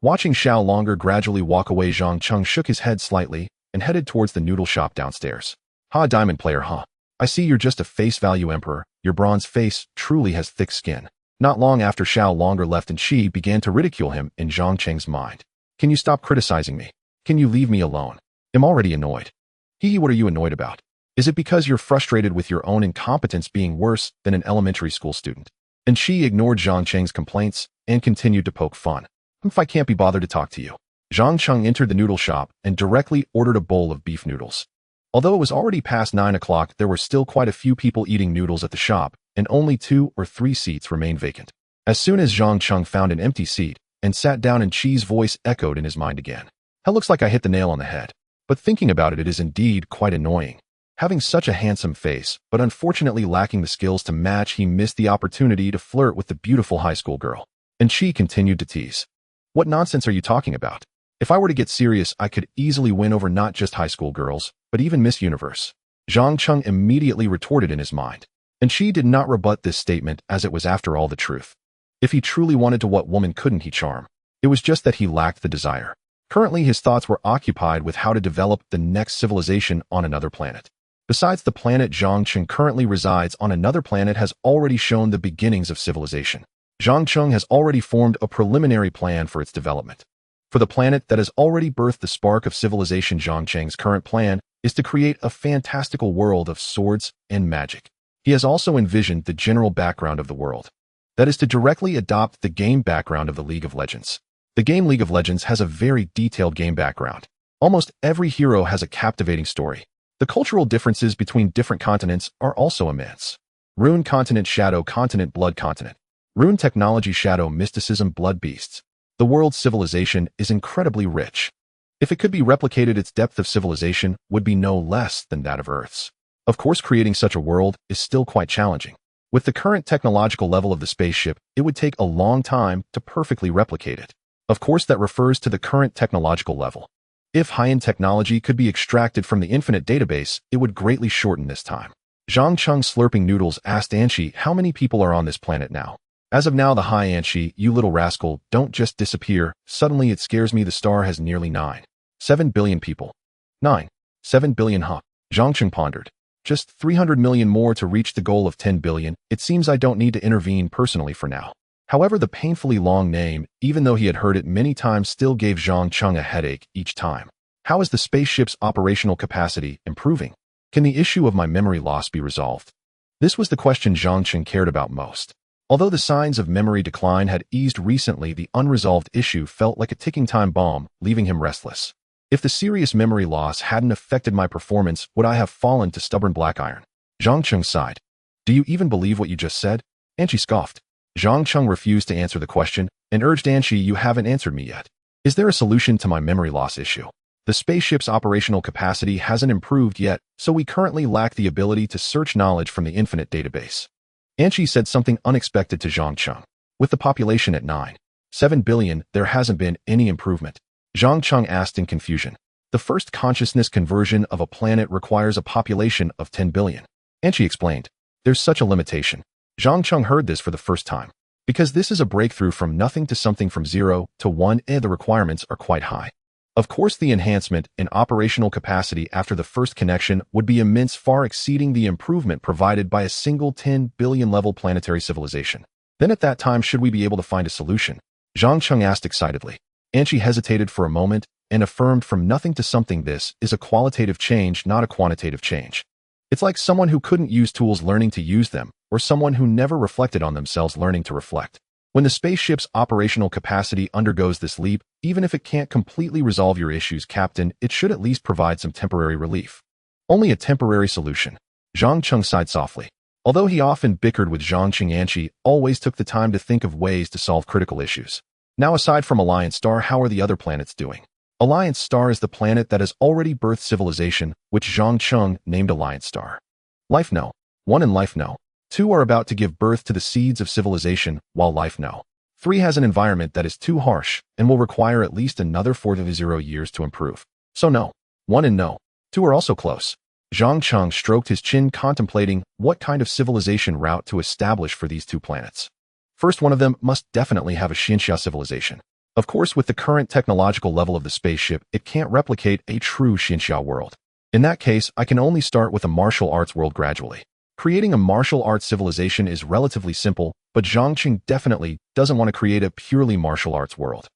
Watching Xiao Longer gradually walk away, Zhang Cheng shook his head slightly and headed towards the noodle shop downstairs. Ha, diamond player, huh? I see you're just a face value emperor. Your bronze face truly has thick skin. Not long after Xiao Longer left, and Qi began to ridicule him in Zhang Cheng's mind. Can you stop criticizing me? Can you leave me alone? I'm already annoyed. What are you annoyed about? Is it because you're frustrated with your own incompetence being worse than an elementary school student? And Qi ignored Zhang Cheng's complaints and continued to poke fun. If I can't be bothered to talk to you. Zhang Cheng entered the noodle shop and directly ordered a bowl of beef noodles. Although it was already past 9 o'clock, there were still quite a few people eating noodles at the shop, and only 2 or 3 seats remained vacant. As soon as Zhang Cheng found an empty seat and sat down, and Qi's voice echoed in his mind again. That looks like I hit the nail on the head. But thinking about it, it is indeed quite annoying. Having such a handsome face, but unfortunately lacking the skills to match, he missed the opportunity to flirt with the beautiful high school girl. And Qi continued to tease. What nonsense are you talking about? If I were to get serious, I could easily win over not just high school girls, but even Miss Universe. Zhang Cheng immediately retorted in his mind. And Qi did not rebut this statement, as it was after all the truth. If he truly wanted to, what woman couldn't he charm? It was just that he lacked the desire. Currently, his thoughts were occupied with how to develop the next civilization on another planet. Besides, the planet Zhang Cheng currently resides on another planet has already shown the beginnings of civilization. Zhang Cheng has already formed a preliminary plan for its development. For the planet that has already birthed the spark of civilization, Zhang Cheng's current plan is to create a fantastical world of swords and magic. He has also envisioned the general background of the world. That is to directly adopt the game background of the League of Legends. The game League of Legends has a very detailed game background. Almost every hero has a captivating story. The cultural differences between different continents are also immense. Rune continent, Shadow continent, Blood continent. Rune technology, Shadow mysticism, Blood beasts. The world's civilization is incredibly rich. If it could be replicated, its depth of civilization would be no less than that of Earth's. Of course, creating such a world is still quite challenging. With the current technological level of the spaceship, it would take a long time to perfectly replicate it. Of course, that refers to the current technological level. If high-end technology could be extracted from the infinite database, it would greatly shorten this time. Zhang Cheng, slurping noodles, asked Anshi, how many people are on this planet now? As of now, the high Anshi, you little rascal, don't just disappear. Suddenly it scares me, the star has nearly 7 billion people. 7 billion, huh? Zhang Cheng pondered. Just 300 million more to reach the goal of 10 billion. It seems I don't need to intervene personally for now. However, the painfully long name, even though he had heard it many times, still gave Zhang Cheng a headache each time. How is the spaceship's operational capacity improving? Can the issue of my memory loss be resolved? This was the question Zhang Cheng cared about most. Although the signs of memory decline had eased recently, the unresolved issue felt like a ticking time bomb, leaving him restless. If the serious memory loss hadn't affected my performance, would I have fallen to stubborn black iron? Zhang Cheng sighed. Do you even believe what you just said? Anshi scoffed. Zhang Cheng refused to answer the question and urged Anshi, you haven't answered me yet. Is there a solution to my memory loss issue? The spaceship's operational capacity hasn't improved yet, so we currently lack the ability to search knowledge from the infinite database. Anshi said something unexpected to Zhang Cheng. With the population at 7 billion, there hasn't been any improvement. Zhang Cheng asked in confusion. The first consciousness conversion of a planet requires a population of 10 billion. Anshi explained. There's such a limitation. Zhang Cheng heard this for the first time. Because this is a breakthrough from nothing to something, from 0 to 1, the requirements are quite high. Of course, the enhancement in operational capacity after the first connection would be immense, far exceeding the improvement provided by a single 10 billion level planetary civilization. Then at that time, should we be able to find a solution? Zhang Cheng asked excitedly. Anshi hesitated for a moment and affirmed, from nothing to something, this is a qualitative change, not a quantitative change. It's like someone who couldn't use tools learning to use them, or someone who never reflected on themselves learning to reflect. When the spaceship's operational capacity undergoes this leap, even if it can't completely resolve your issues, Captain, it should at least provide some temporary relief. Only a temporary solution. Zhang Cheng sighed softly. Although he often bickered with Zhang Cheng, Anshi always took the time to think of ways to solve critical issues. Now, aside from Alliance Star, how are the other planets doing? Alliance Star is the planet that has already birthed civilization, which Zhang Cheng named Alliance Star. Life No. 1 and Life No. 2 are about to give birth to the seeds of civilization, while Life No. 3 has an environment that is too harsh and will require at least another 40 years to improve. So No. 1 and No. 2 are also close. Zhang Cheng stroked his chin, contemplating what kind of civilization route to establish for these two planets. First, one of them must definitely have a Xinxia civilization. Of course, with the current technological level of the spaceship, it can't replicate a true Xinxia world. In that case, I can only start with a martial arts world gradually. Creating a martial arts civilization is relatively simple, but Zhang Cheng definitely doesn't want to create a purely martial arts world.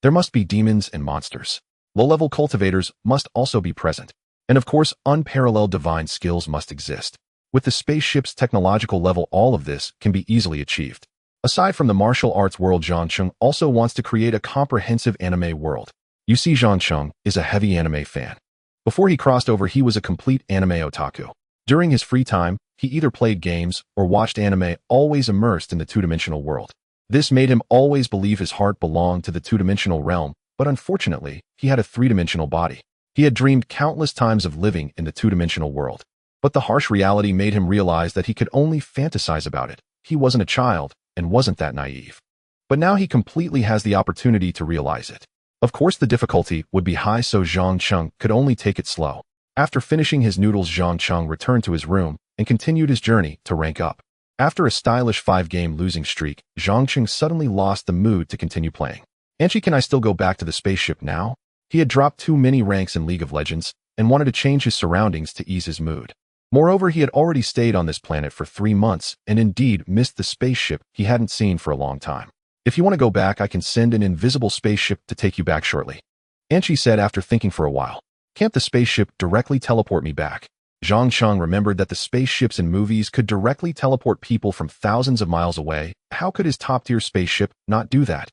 There must be demons and monsters. Low-level cultivators must also be present. And of course, unparalleled divine skills must exist. With the spaceship's technological level, all of this can be easily achieved. Aside from the martial arts world, Zhang Cheng also wants to create a comprehensive anime world. You see, Zhang Cheng is a heavy anime fan. Before he crossed over, he was a complete anime otaku. During his free time, he either played games or watched anime, always immersed in the two-dimensional world. This made him always believe his heart belonged to the two-dimensional realm, but unfortunately, he had a three-dimensional body. He had dreamed countless times of living in the two-dimensional world. But the harsh reality made him realize that he could only fantasize about it. He wasn't a child and wasn't that naive. But now he completely has the opportunity to realize it. Of course, the difficulty would be high, so Zhang Cheng could only take it slow. After finishing his noodles, Zhang Cheng returned to his room and continued his journey to rank up. After a stylish 5-game losing streak, Zhang Cheng suddenly lost the mood to continue playing. Anshi, can I still go back to the spaceship now? He had dropped too many ranks in League of Legends and wanted to change his surroundings to ease his mood. Moreover, he had already stayed on this planet for 3 months and indeed missed the spaceship he hadn't seen for a long time. If you want to go back, I can send an invisible spaceship to take you back shortly. Anchi said after thinking for a while. Can't the spaceship directly teleport me back? Zhang Cheng remembered that the spaceships in movies could directly teleport people from thousands of miles away. How could his top-tier spaceship not do that?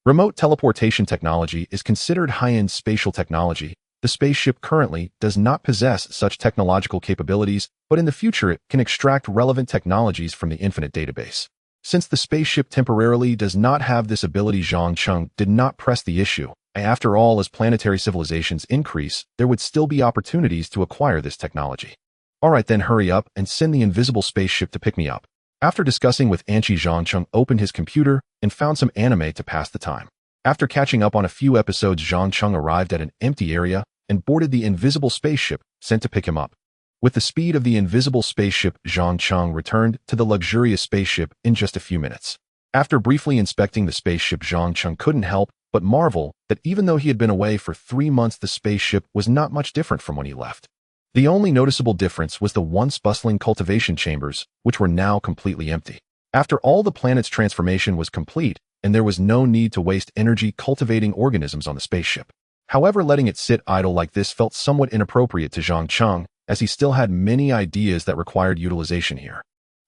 Remote teleportation technology is considered high-end spatial technology. The spaceship currently does not possess such technological capabilities, but in the future it can extract relevant technologies from the infinite database. Since the spaceship temporarily does not have this ability, Zhang Cheng did not press the issue. After all, as planetary civilizations increase, there would still be opportunities to acquire this technology. Alright then, hurry up and send the invisible spaceship to pick me up. After discussing with Anchi, Zhang Cheng opened his computer and found some anime to pass the time. After catching up on a few episodes, Zhang Cheng arrived at an empty area and boarded the invisible spaceship sent to pick him up. With the speed of the invisible spaceship, Zhang Cheng returned to the luxurious spaceship in just a few minutes. After briefly inspecting the spaceship, Zhang Cheng couldn't help but marvel that even though he had been away for 3 months, the spaceship was not much different from when he left. The only noticeable difference was the once bustling cultivation chambers, which were now completely empty. After all, the planet's transformation was complete, and there was no need to waste energy cultivating organisms on the spaceship. However, letting it sit idle like this felt somewhat inappropriate to Zhang Cheng, as he still had many ideas that required utilization here.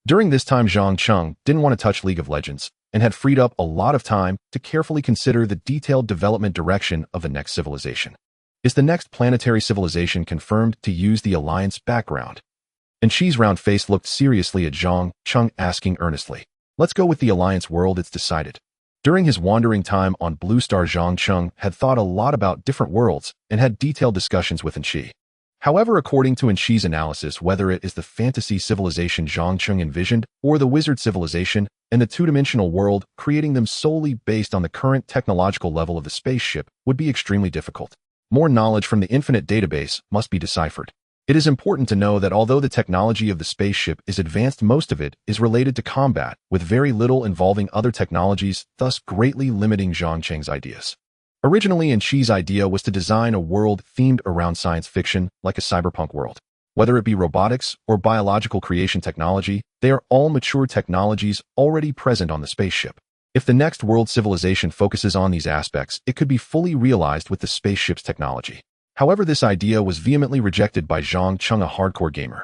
During this time, Zhang Cheng didn't want to touch League of Legends, and had freed up a lot of time to carefully consider the detailed development direction of the next civilization. Is the next planetary civilization confirmed to use the Alliance background? And Xi's round face looked seriously at Zhang Cheng, asking earnestly, "Let's go with the Alliance world, it's decided." During his wandering time on Blue Star, Zhang Cheng had thought a lot about different worlds and had detailed discussions with Xi. However, according to Xi's analysis, whether it is the fantasy civilization Zhang Cheng envisioned or the wizard civilization and the two-dimensional world, creating them solely based on the current technological level of the spaceship would be extremely difficult. More knowledge from the infinite database must be deciphered. It is important to know that although the technology of the spaceship is advanced, most of it is related to combat, with very little involving other technologies, thus greatly limiting Zhang Cheng's ideas. Originally, Xi's idea was to design a world themed around science fiction, like a cyberpunk world. Whether it be robotics or biological creation technology, they are all mature technologies already present on the spaceship. If the next world civilization focuses on these aspects, it could be fully realized with the spaceship's technology. However, this idea was vehemently rejected by Zhang Cheng, a hardcore gamer.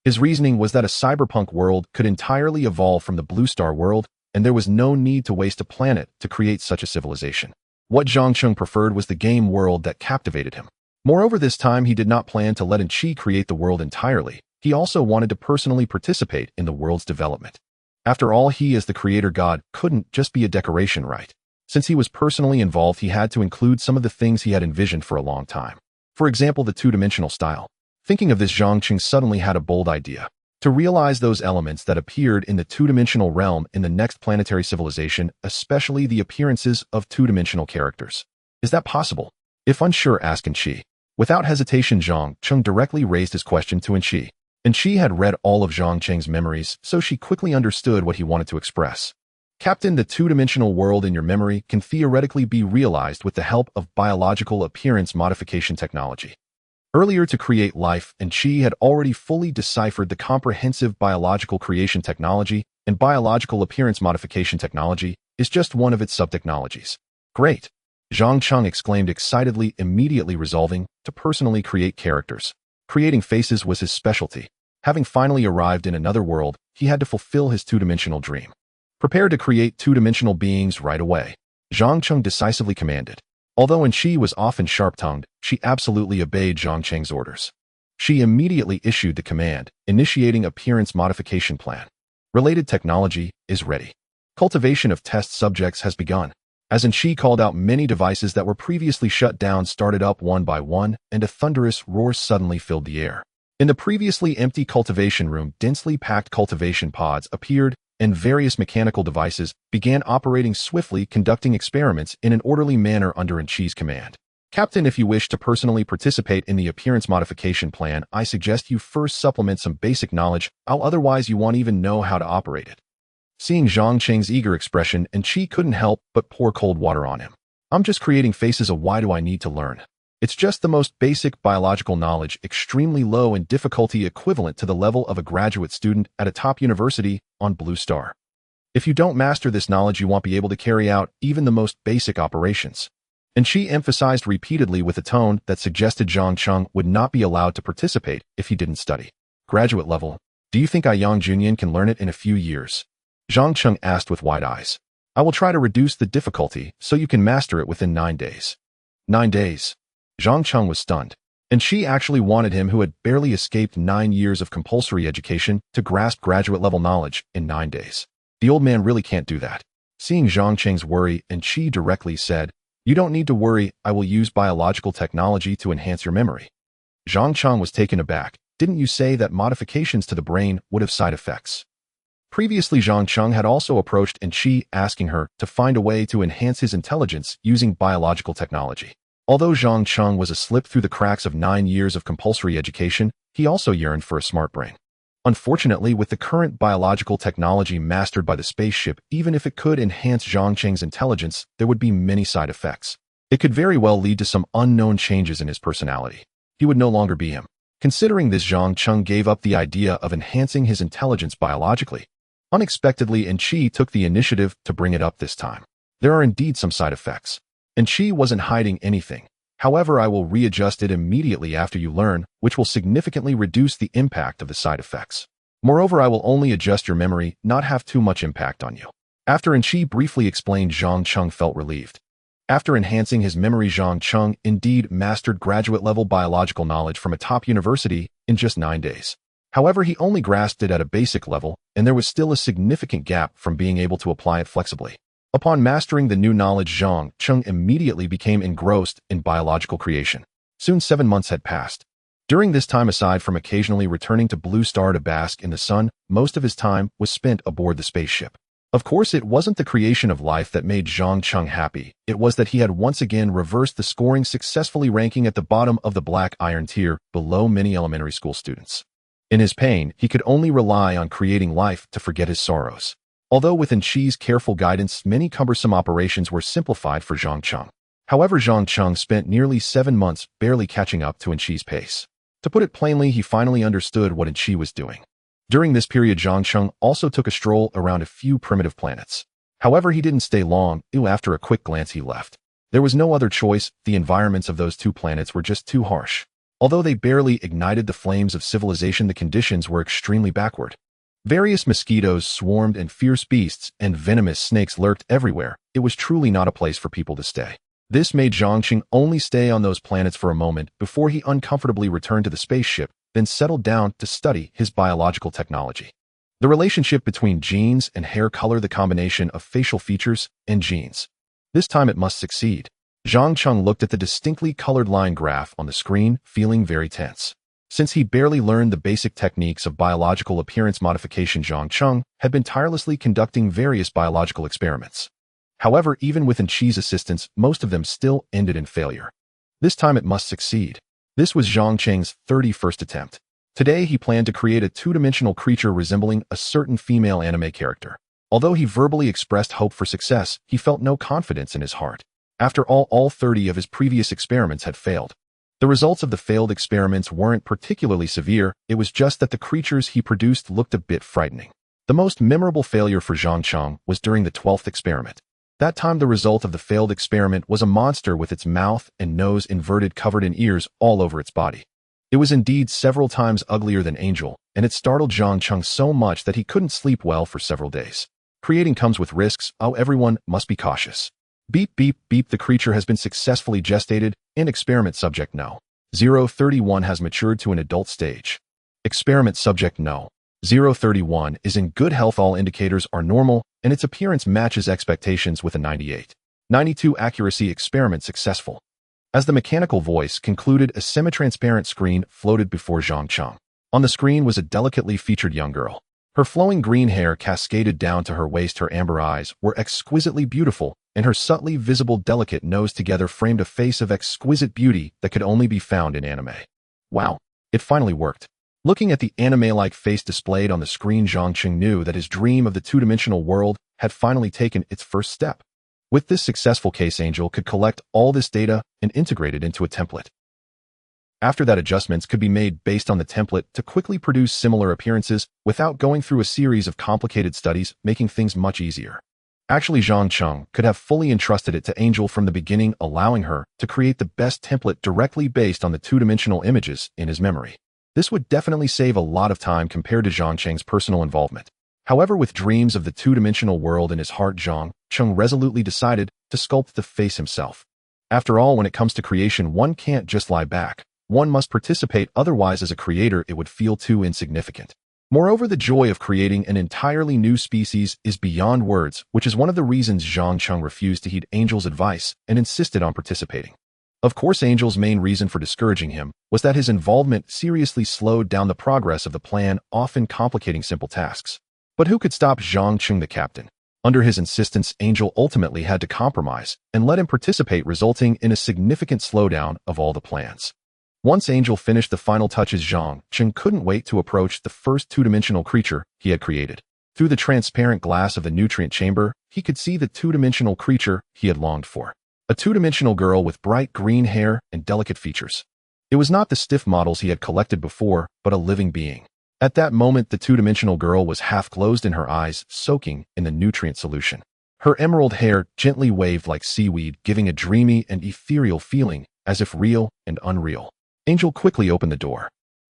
His reasoning was that a cyberpunk world could entirely evolve from the Blue Star world, and there was no need to waste a planet to create such a civilization. What Zhang Cheng preferred was the game world that captivated him. Moreover, this time he did not plan to let Xi create the world entirely. He also wanted to personally participate in the world's development. After all, he as the creator god couldn't just be a decoration, right? Since he was personally involved, he had to include some of the things he had envisioned for a long time. For example, the two-dimensional style. Thinking of this, Zhang Cheng suddenly had a bold idea. To realize those elements that appeared in the two-dimensional realm in the next planetary civilization, especially the appearances of two-dimensional characters. Is that possible? If unsure, ask Xi. Without hesitation, Zhang Cheng directly raised his question to Xi. Xi had read all of Zhang Cheng's memories, so she quickly understood what he wanted to express. Captain, the two-dimensional world in your memory can theoretically be realized with the help of biological appearance modification technology. Earlier, to create life, Xi had already fully deciphered the comprehensive biological creation technology, and biological appearance modification technology is just one of its sub-technologies. Great! Zhang Cheng exclaimed excitedly, immediately resolving to personally create characters. Creating faces was his specialty. Having finally arrived in another world, he had to fulfill his two-dimensional dream. Prepare to create two-dimensional beings right away, Zhang Cheng decisively commanded. Although Xi was often sharp-tongued, she absolutely obeyed Zhang Cheng's orders. She immediately issued the command, initiating appearance modification plan. Related technology is ready. Cultivation of test subjects has begun. As Xi called out, many devices that were previously shut down started up one by one, and a thunderous roar suddenly filled the air. In the previously empty cultivation room, densely packed cultivation pods appeared, and various mechanical devices began operating swiftly, conducting experiments in an orderly manner under Xi's command. Captain, if you wish to personally participate in the appearance modification plan, I suggest you first supplement some basic knowledge, otherwise you won't even know how to operate it. Seeing Zhang Cheng's eager expression, Xi couldn't help but pour cold water on him. I'm just creating faces, why do I need to learn? It's just the most basic biological knowledge, extremely low in difficulty, equivalent to the level of a graduate student at a top university on Blue Star. If you don't master this knowledge, you won't be able to carry out even the most basic operations. And she emphasized repeatedly with a tone that suggested Zhang Cheng would not be allowed to participate if he didn't study. Graduate level. Do you think Yang Junyan can learn it in a few years? Zhang Cheng asked with wide eyes. I will try to reduce the difficulty so you can master it within 9 days. 9 days. Zhang Cheng was stunned. And she actually wanted him, who had barely escaped 9 years of compulsory education, to grasp graduate-level knowledge in 9 days. The old man really can't do that. Seeing Zhang Cheng's worry, and she directly said, You don't need to worry, I will use biological technology to enhance your memory. Zhang Cheng was taken aback. Didn't you say that modifications to the brain would have side effects? Previously, Zhang Cheng had also approached Enchi, asking her to find a way to enhance his intelligence using biological technology. Although Zhang Cheng was a slip through the cracks of 9 years of compulsory education, he also yearned for a smart brain. Unfortunately, with the current biological technology mastered by the spaceship, even if it could enhance Zhang Cheng's intelligence, there would be many side effects. It could very well lead to some unknown changes in his personality. He would no longer be him. Considering this, Zhang Cheng gave up the idea of enhancing his intelligence biologically. Unexpectedly, Enchi took the initiative to bring it up this time. There are indeed some side effects. Enchi wasn't hiding anything. However, I will readjust it immediately after you learn, which will significantly reduce the impact of the side effects. Moreover, I will only adjust your memory, not have too much impact on you. After Enchi briefly explained, Zhang Cheng felt relieved. After enhancing his memory, Zhang Cheng indeed mastered graduate-level biological knowledge from a top university in just 9 days. However, he only grasped it at a basic level, and there was still a significant gap from being able to apply it flexibly. Upon mastering the new knowledge, Zhang Cheng immediately became engrossed in biological creation. Soon 7 months had passed. During this time, aside from occasionally returning to Blue Star to bask in the sun, most of his time was spent aboard the spaceship. Of course, it wasn't the creation of life that made Zhang Cheng happy. It was that he had once again reversed the scoring, successfully ranking at the bottom of the black iron tier, below many elementary school students. In his pain, he could only rely on creating life to forget his sorrows. Although with Enchi's careful guidance, many cumbersome operations were simplified for Zhang Cheng. However, Zhang Cheng spent nearly 7 months barely catching up to Enchi's pace. To put it plainly, he finally understood what Enchi was doing. During this period, Zhang Cheng also took a stroll around a few primitive planets. However, he didn't stay long. After a quick glance, he left. There was no other choice. The environments of those 2 planets were just too harsh. Although they barely ignited the flames of civilization, the conditions were extremely backward. Various mosquitoes swarmed and fierce beasts and venomous snakes lurked everywhere. It was truly not a place for people to stay. This made Zhang Cheng only stay on those planets for a moment before he uncomfortably returned to the spaceship, then settled down to study his biological technology. The relationship between genes and hair color, the combination of facial features and genes. This time it must succeed. Zhang Cheng looked at the distinctly colored line graph on the screen, feeling very tense. Since he barely learned the basic techniques of biological appearance modification, Zhang Cheng had been tirelessly conducting various biological experiments. However, even with Enchi's assistance, most of them still ended in failure. This time it must succeed. This was Zhang Cheng's 31st attempt. Today he planned to create a 2-dimensional creature resembling a certain female anime character. Although he verbally expressed hope for success, he felt no confidence in his heart. After all 30 of his previous experiments had failed. The results of the failed experiments weren't particularly severe, it was just that the creatures he produced looked a bit frightening. The most memorable failure for Zhang Cheng was during the 12th experiment. That time the result of the failed experiment was a monster with its mouth and nose inverted, covered in ears all over its body. It was indeed several times uglier than Angel, and it startled Zhang Cheng so much that he couldn't sleep well for several days. Creating comes with risks, everyone must be cautious. Beep, beep, beep, the creature has been successfully gestated, and experiment subject No. 031 has matured to an adult stage. Experiment subject No. 031 is in good health, all indicators are normal, and its appearance matches expectations with a 98.92 accuracy. Experiment successful. As the mechanical voice concluded, a semi-transparent screen floated before Zhang Cheng. On the screen was a delicately featured young girl. Her flowing green hair cascaded down to her waist, her amber eyes were exquisitely beautiful, and her subtly visible delicate nose together framed a face of exquisite beauty that could only be found in anime. Wow, it finally worked. Looking at the anime-like face displayed on the screen, Zhang Cheng knew that his dream of the 2-dimensional world had finally taken its first step. With this successful case, Angel could collect all this data and integrate it into a template. After that, adjustments could be made based on the template to quickly produce similar appearances without going through a series of complicated studies, making things much easier. Actually, Zhang Cheng could have fully entrusted it to Angel from the beginning, allowing her to create the best template directly based on the two-dimensional images in his memory. This would definitely save a lot of time compared to Zhang Cheng's personal involvement. However, with dreams of the two-dimensional world in his heart, Zhang Cheng resolutely decided to sculpt the face himself. After all, when it comes to creation, one can't just lie back. One must participate, otherwise as a creator it would feel too insignificant. Moreover, the joy of creating an entirely new species is beyond words, which is one of the reasons Zhang Cheng refused to heed Angel's advice and insisted on participating. Of course, Angel's main reason for discouraging him was that his involvement seriously slowed down the progress of the plan, often complicating simple tasks. But who could stop Zhang Cheng, the captain? Under his insistence, Angel ultimately had to compromise and let him participate, resulting in a significant slowdown of all the plans. Once Angel finished the final touches, Zhang Cheng couldn't wait to approach the first two-dimensional creature he had created. Through the transparent glass of the nutrient chamber, he could see the two-dimensional creature he had longed for. A two-dimensional girl with bright green hair and delicate features. It was not the stiff models he had collected before, but a living being. At that moment, the two-dimensional girl was half closed and her eyes soaking in the nutrient solution. Her emerald hair gently waved like seaweed, giving a dreamy and ethereal feeling, as if real and unreal. Angel quickly opened the door.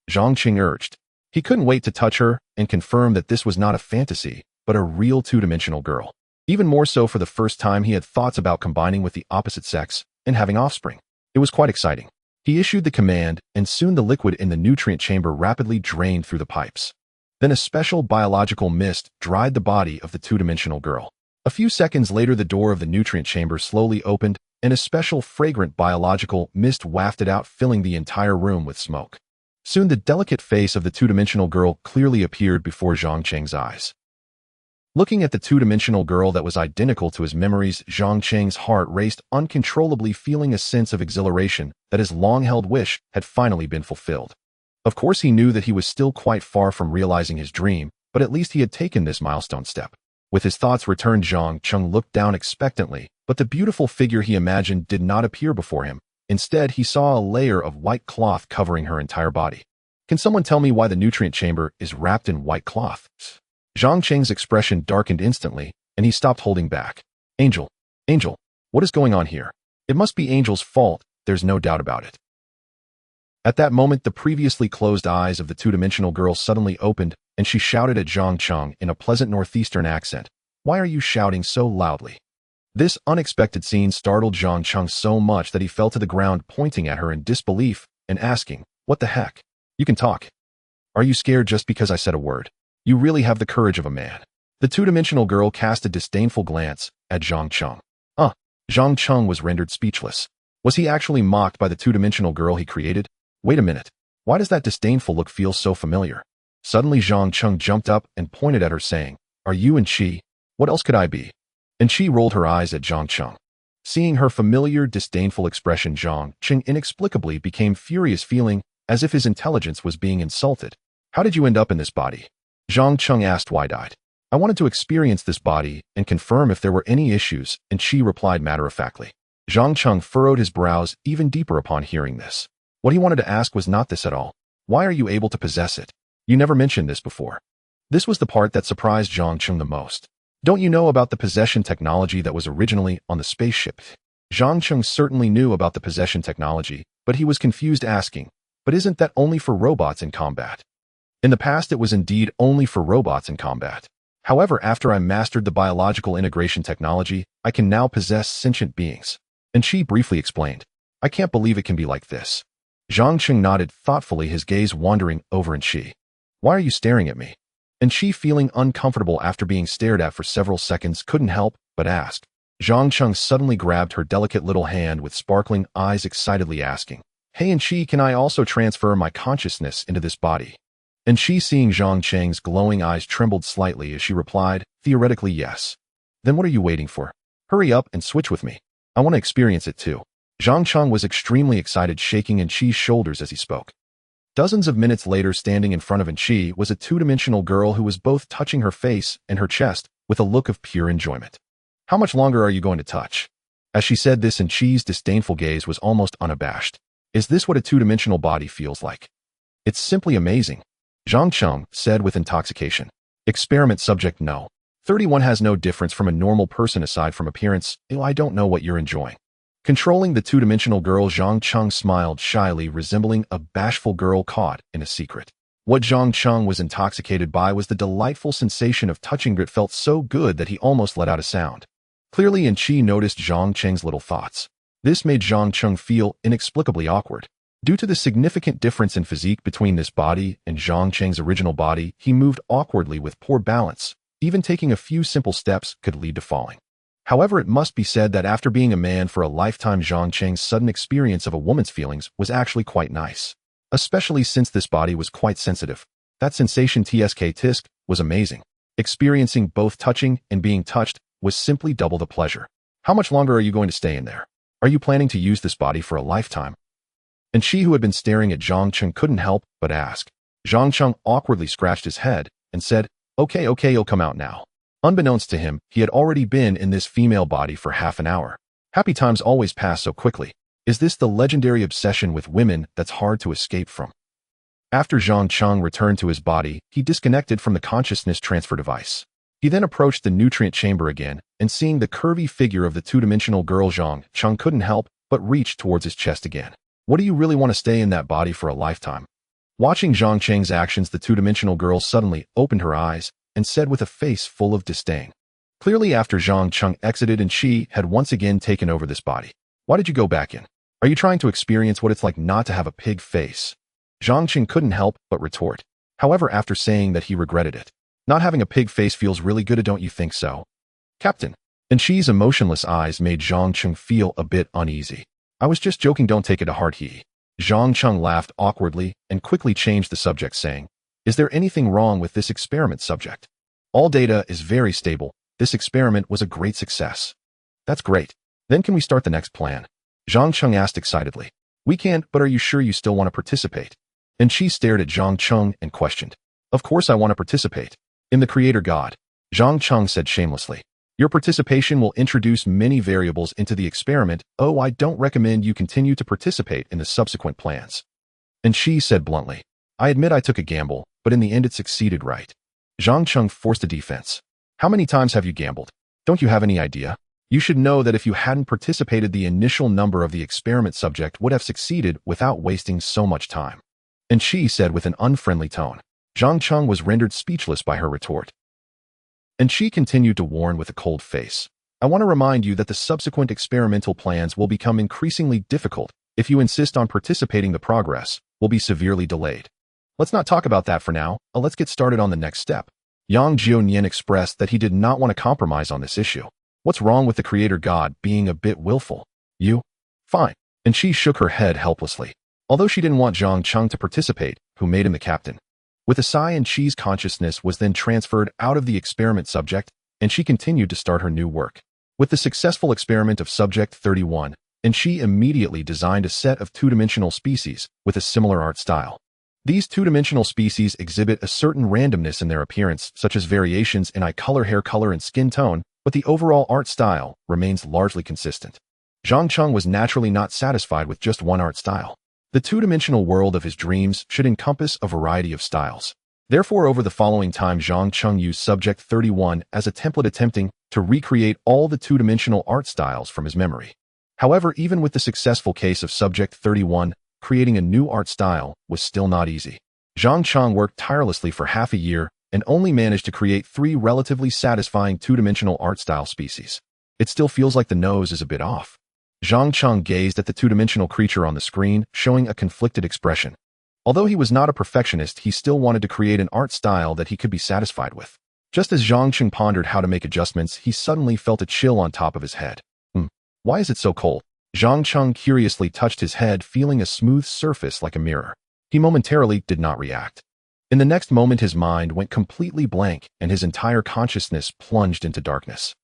Zhang Cheng urged. He couldn't wait to touch her and confirm that this was not a fantasy, but a real two-dimensional girl. Even more so, for the first time he had thoughts about combining with the opposite sex and having offspring. It was quite exciting. He issued the command, and soon the liquid in the nutrient chamber rapidly drained through the pipes. Then a special biological mist dried the body of the two-dimensional girl. A few seconds later, the door of the nutrient chamber slowly opened, and a special fragrant biological mist wafted out, filling the entire room with smoke. Soon the delicate face of the two-dimensional girl clearly appeared before Zhang Cheng's eyes. Looking at the two-dimensional girl that was identical to his memories, Zhang Cheng's heart raced uncontrollably, feeling a sense of exhilaration that his long-held wish had finally been fulfilled. Of course, he knew that he was still quite far from realizing his dream, but at least he had taken this milestone step. With his thoughts returned, Zhang Cheng looked down expectantly, but the beautiful figure he imagined did not appear before him. Instead, he saw a layer of white cloth covering her entire body. Can someone tell me why the nutrient chamber is wrapped in white cloth? Zhang Cheng's expression darkened instantly, and he stopped holding back. Angel, what is going on here? It must be Angel's fault, there's no doubt about it. At that moment, the previously closed eyes of the two-dimensional girl suddenly opened, and she shouted at Zhang Cheng in a pleasant northeastern accent. Why are you shouting so loudly? This unexpected scene startled Zhang Cheng so much that he fell to the ground, pointing at her in disbelief and asking, What the heck? You can talk. Are you scared just because I said a word? You really have the courage of a man. The two-dimensional girl cast a disdainful glance at Zhang Cheng. Zhang Cheng was rendered speechless. Was he actually mocked by the two-dimensional girl he created? Wait a minute. Why does that disdainful look feel so familiar? Suddenly Zhang Cheng jumped up and pointed at her, saying, Are you Chi? What else could I be? And she rolled her eyes at Zhang Cheng. Seeing her familiar, disdainful expression, Zhang Cheng inexplicably became furious, feeling as if his intelligence was being insulted. How did you end up in this body? Zhang Cheng asked wide-eyed. I wanted to experience this body and confirm if there were any issues, and she replied matter-of-factly. Zhang Cheng furrowed his brows even deeper upon hearing this. What he wanted to ask was not this at all. Why are you able to possess it? You never mentioned this before. This was the part that surprised Zhang Cheng the most. Don't you know about the possession technology that was originally on the spaceship? Zhang Cheng certainly knew about the possession technology, but he was confused, asking, But isn't that only for robots in combat? In the past, it was indeed only for robots in combat. However, after I mastered the biological integration technology, I can now possess sentient beings. And she briefly explained. I can't believe it can be like this. Zhang Cheng nodded thoughtfully, his gaze wandering over and she. Why are you staring at me? And she, feeling uncomfortable after being stared at for several seconds, couldn't help but ask. Zhang Cheng suddenly grabbed her delicate little hand with sparkling eyes, excitedly asking, Hey, and she, can I also transfer my consciousness into this body? And she, seeing Zhang Cheng's glowing eyes, trembled slightly as she replied, Theoretically, yes. Then what are you waiting for? Hurry up and switch with me. I want to experience it too. Zhang Cheng was extremely excited, shaking Chi's shoulders as he spoke. Dozens of minutes later, standing in front of Chi was a two-dimensional girl who was both touching her face and her chest with a look of pure enjoyment. How much longer are you going to touch? As she said this, and Chi's disdainful gaze was almost unabashed. Is this what a two-dimensional body feels like? It's simply amazing, Zhang Cheng said with intoxication. Experiment subject: no. 31 has no difference from a normal person aside from appearance. I don't know what you're enjoying. Controlling the two-dimensional girl, Zhang Cheng smiled shyly, resembling a bashful girl caught in a secret. What Zhang Cheng was intoxicated by was the delightful sensation of touching. It felt so good that he almost let out a sound. Clearly, and Chi noticed Zhang Cheng's little thoughts. This made Zhang Cheng feel inexplicably awkward. Due to the significant difference in physique between this body and Zhang Cheng's original body, he moved awkwardly with poor balance. Even taking a few simple steps could lead to falling. However, it must be said that after being a man for a lifetime, Zhang Cheng's sudden experience of a woman's feelings was actually quite nice. Especially since this body was quite sensitive. That sensation tisk was amazing. Experiencing both touching and being touched was simply double the pleasure. How much longer are you going to stay in there? Are you planning to use this body for a lifetime? And she, who had been staring at Zhang Cheng, couldn't help but ask. Zhang Cheng awkwardly scratched his head and said, Okay, you'll come out now. Unbeknownst to him, he had already been in this female body for half an hour. Happy times always pass so quickly. Is this the legendary obsession with women that's hard to escape from? After Zhang Cheng returned to his body, he disconnected from the consciousness transfer device. He then approached the nutrient chamber again, and seeing the curvy figure of the two-dimensional girl, Zhang Cheng couldn't help but reach towards his chest again. What do you really want to stay in that body for a lifetime? Watching Zhang Cheng's actions, the two-dimensional girl suddenly opened her eyes and said with a face full of disdain. Clearly, after Zhang Cheng exited and she had once again taken over this body. Why did you go back in? Are you trying to experience what it's like not to have a pig face? Zhang Cheng couldn't help but retort. However, after saying that, he regretted it. Not having a pig face feels really good, don't you think so, Captain? And Chi's emotionless eyes made Zhang Cheng feel a bit uneasy. I was just joking, don't take it to heart, he. Zhang Cheng laughed awkwardly and quickly changed the subject, saying, Is there anything wrong with this experiment subject? All data is very stable. This experiment was a great success. That's great. Then can we start the next plan? Zhang Cheng asked excitedly. We can, but are you sure you still want to participate? And she stared at Zhang Cheng and questioned. Of course I want to participate. In the Creator God, Zhang Cheng said shamelessly. Your participation will introduce many variables into the experiment. I don't recommend you continue to participate in the subsequent plans. And she said bluntly. I admit I took a gamble, but in the end it succeeded, right? Zhang Cheng forced a defense. How many times have you gambled? Don't you have any idea? You should know that if you hadn't participated, the initial number of the experiment subject would have succeeded without wasting so much time. And she said with an unfriendly tone. Zhang Cheng was rendered speechless by her retort. And she continued to warn with a cold face. I want to remind you that the subsequent experimental plans will become increasingly difficult. If you insist on participating, the progress will be severely delayed. Let's not talk about that for now. Let's get started on the next step. Yang Jionian expressed that he did not want to compromise on this issue. What's wrong with the Creator God being a bit willful? You? Fine. And she shook her head helplessly. Although she didn't want Zhang Cheng to participate, who made him the captain. With a sigh, and Chi's consciousness was then transferred out of the experiment subject, and she continued to start her new work. With the successful experiment of Subject 31, and she immediately designed a set of two-dimensional species with a similar art style. These two-dimensional species exhibit a certain randomness in their appearance, such as variations in eye color, hair color, and skin tone, but the overall art style remains largely consistent. Zhang Cheng was naturally not satisfied with just one art style. The two-dimensional world of his dreams should encompass a variety of styles. Therefore, over the following time, Zhang Cheng used Subject 31 as a template, attempting to recreate all the two-dimensional art styles from his memory. However, even with the successful case of Subject 31, creating a new art style was still not easy. Zhang Cheng worked tirelessly for half a year and only managed to create 3 relatively satisfying two-dimensional art style species. It still feels like the nose is a bit off. Zhang Cheng gazed at the two-dimensional creature on the screen, showing a conflicted expression. Although he was not a perfectionist, he still wanted to create an art style that he could be satisfied with. Just as Zhang Cheng pondered how to make adjustments, he suddenly felt a chill on top of his head. Why is it so cold? Zhang Cheng curiously touched his head, feeling a smooth surface like a mirror. He momentarily did not react. In the next moment, his mind went completely blank and his entire consciousness plunged into darkness.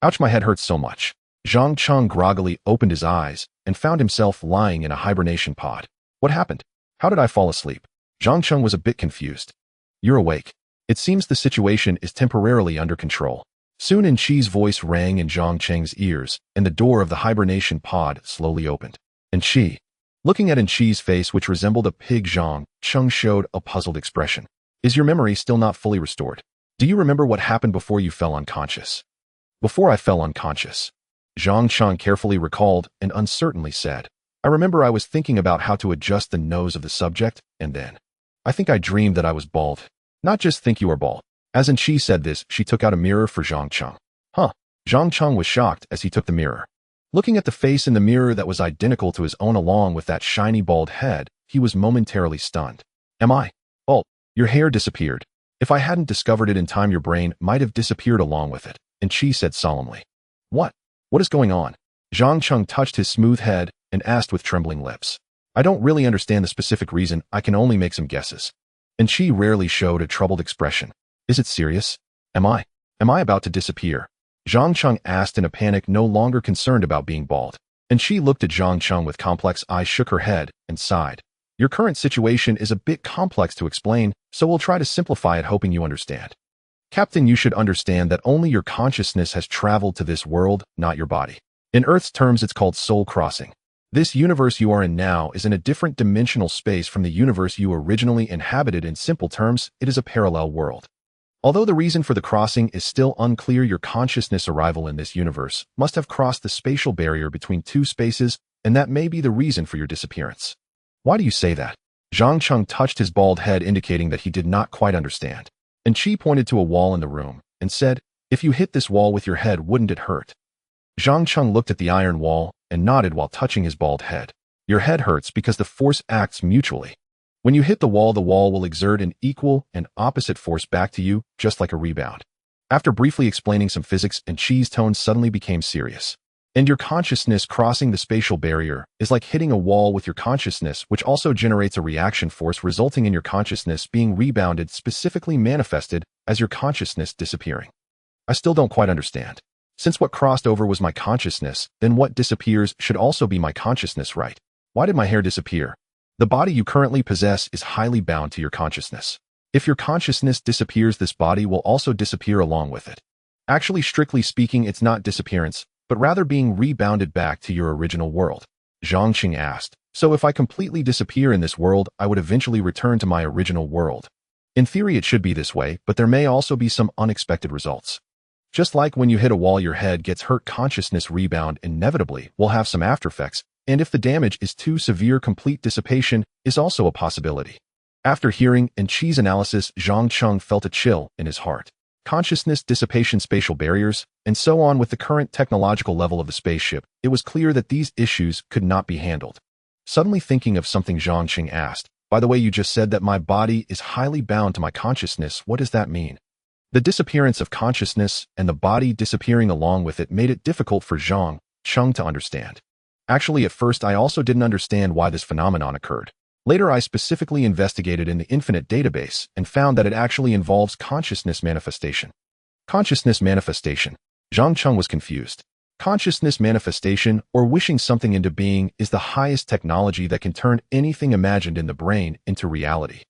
Ouch, my head hurts so much. Zhang Cheng groggily opened his eyes and found himself lying in a hibernation pod. What happened? How did I fall asleep? Zhang Cheng was a bit confused. You're awake. It seems the situation is temporarily under control. Soon In-Chi's voice rang in Zhang Cheng's ears, and the door of the hibernation pod slowly opened. In-Chi. Looking at In-Chi's face, which resembled a pig, Zhang Cheng showed a puzzled expression. Is your memory still not fully restored? Do you remember what happened before you fell unconscious? Before I fell unconscious, Zhang Cheng carefully recalled and uncertainly said, I remember I was thinking about how to adjust the nose of the subject, and then I think I dreamed that I was bald. Not just think you are bald. As In-Chi said this, she took out a mirror for Zhang Cheng. Huh. Zhang Cheng was shocked as he took the mirror. Looking at the face in the mirror that was identical to his own along with that shiny bald head, he was momentarily stunned. Am I? Oh, your hair disappeared. If I hadn't discovered it in time, your brain might have disappeared along with it, In-Chi said solemnly. What? What is going on? Zhang Cheng touched his smooth head and asked with trembling lips. I don't really understand the specific reason, I can only make some guesses. In-Chi rarely showed a troubled expression. Is it serious? Am I about to disappear? Zhang Cheng asked in a panic, no longer concerned about being bald. In-Chi looked at Zhang Cheng with complex eyes, shook her head, and sighed. Your current situation is a bit complex to explain, so we'll try to simplify it, hoping you understand. Captain, you should understand that only your consciousness has traveled to this world, not your body. In Earth's terms, it's called soul crossing. This universe you are in now is in a different dimensional space from the universe you originally inhabited. In simple terms, it is a parallel world. Although the reason for the crossing is still unclear, your consciousness arrival in this universe must have crossed the spatial barrier between two spaces, and that may be the reason for your disappearance. Why do you say that? Zhang Cheng touched his bald head, indicating that he did not quite understand. In-Chi pointed to a wall in the room and said, if you hit this wall with your head, wouldn't it hurt? Zhang Cheng looked at the iron wall and nodded while touching his bald head. Your head hurts because the force acts mutually. When you hit the wall will exert an equal and opposite force back to you, just like a rebound. After briefly explaining some physics, In-Chi's tone suddenly became serious. And your consciousness crossing the spatial barrier is like hitting a wall with your consciousness, which also generates a reaction force, resulting in your consciousness being rebounded, specifically manifested as your consciousness disappearing. I still don't quite understand. Since what crossed over was my consciousness, then what disappears should also be my consciousness, right? Why did my hair disappear? The body you currently possess is highly bound to your consciousness. If your consciousness disappears, this body will also disappear along with it. Actually, strictly speaking, it's not disappearance, but rather being rebounded back to your original world. Zhang Cheng asked, so if I completely disappear in this world, I would eventually return to my original world. In theory, it should be this way, but there may also be some unexpected results. Just like when you hit a wall, your head gets hurt, consciousness rebound inevitably will have some aftereffects, and if the damage is too severe, complete dissipation is also a possibility. After hearing In-Chi's analysis, Zhang Cheng felt a chill in his heart. Consciousness dissipation, spatial barriers, and so on. With the current technological level of the spaceship, it was clear that these issues could not be handled. Suddenly thinking of something, Zhang Cheng asked, by the way, you just said that my body is highly bound to my consciousness. What does that mean? The disappearance of consciousness and the body disappearing along with it made it difficult for Zhang Cheng to understand. Actually, at first I also didn't understand why this phenomenon occurred. Later, I specifically investigated in the Infinite database and found that it actually involves consciousness manifestation. Consciousness manifestation. Zhang Cheng was confused. Consciousness manifestation, or wishing something into being, is the highest technology that can turn anything imagined in the brain into reality.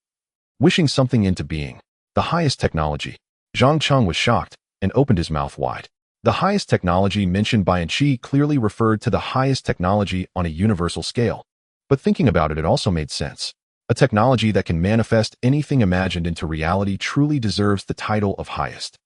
Wishing something into being. The highest technology. Zhang Cheng was shocked and opened his mouth wide. The highest technology mentioned by In-Chi clearly referred to the highest technology on a universal scale. But thinking about it, it also made sense. A technology that can manifest anything imagined into reality truly deserves the title of highest.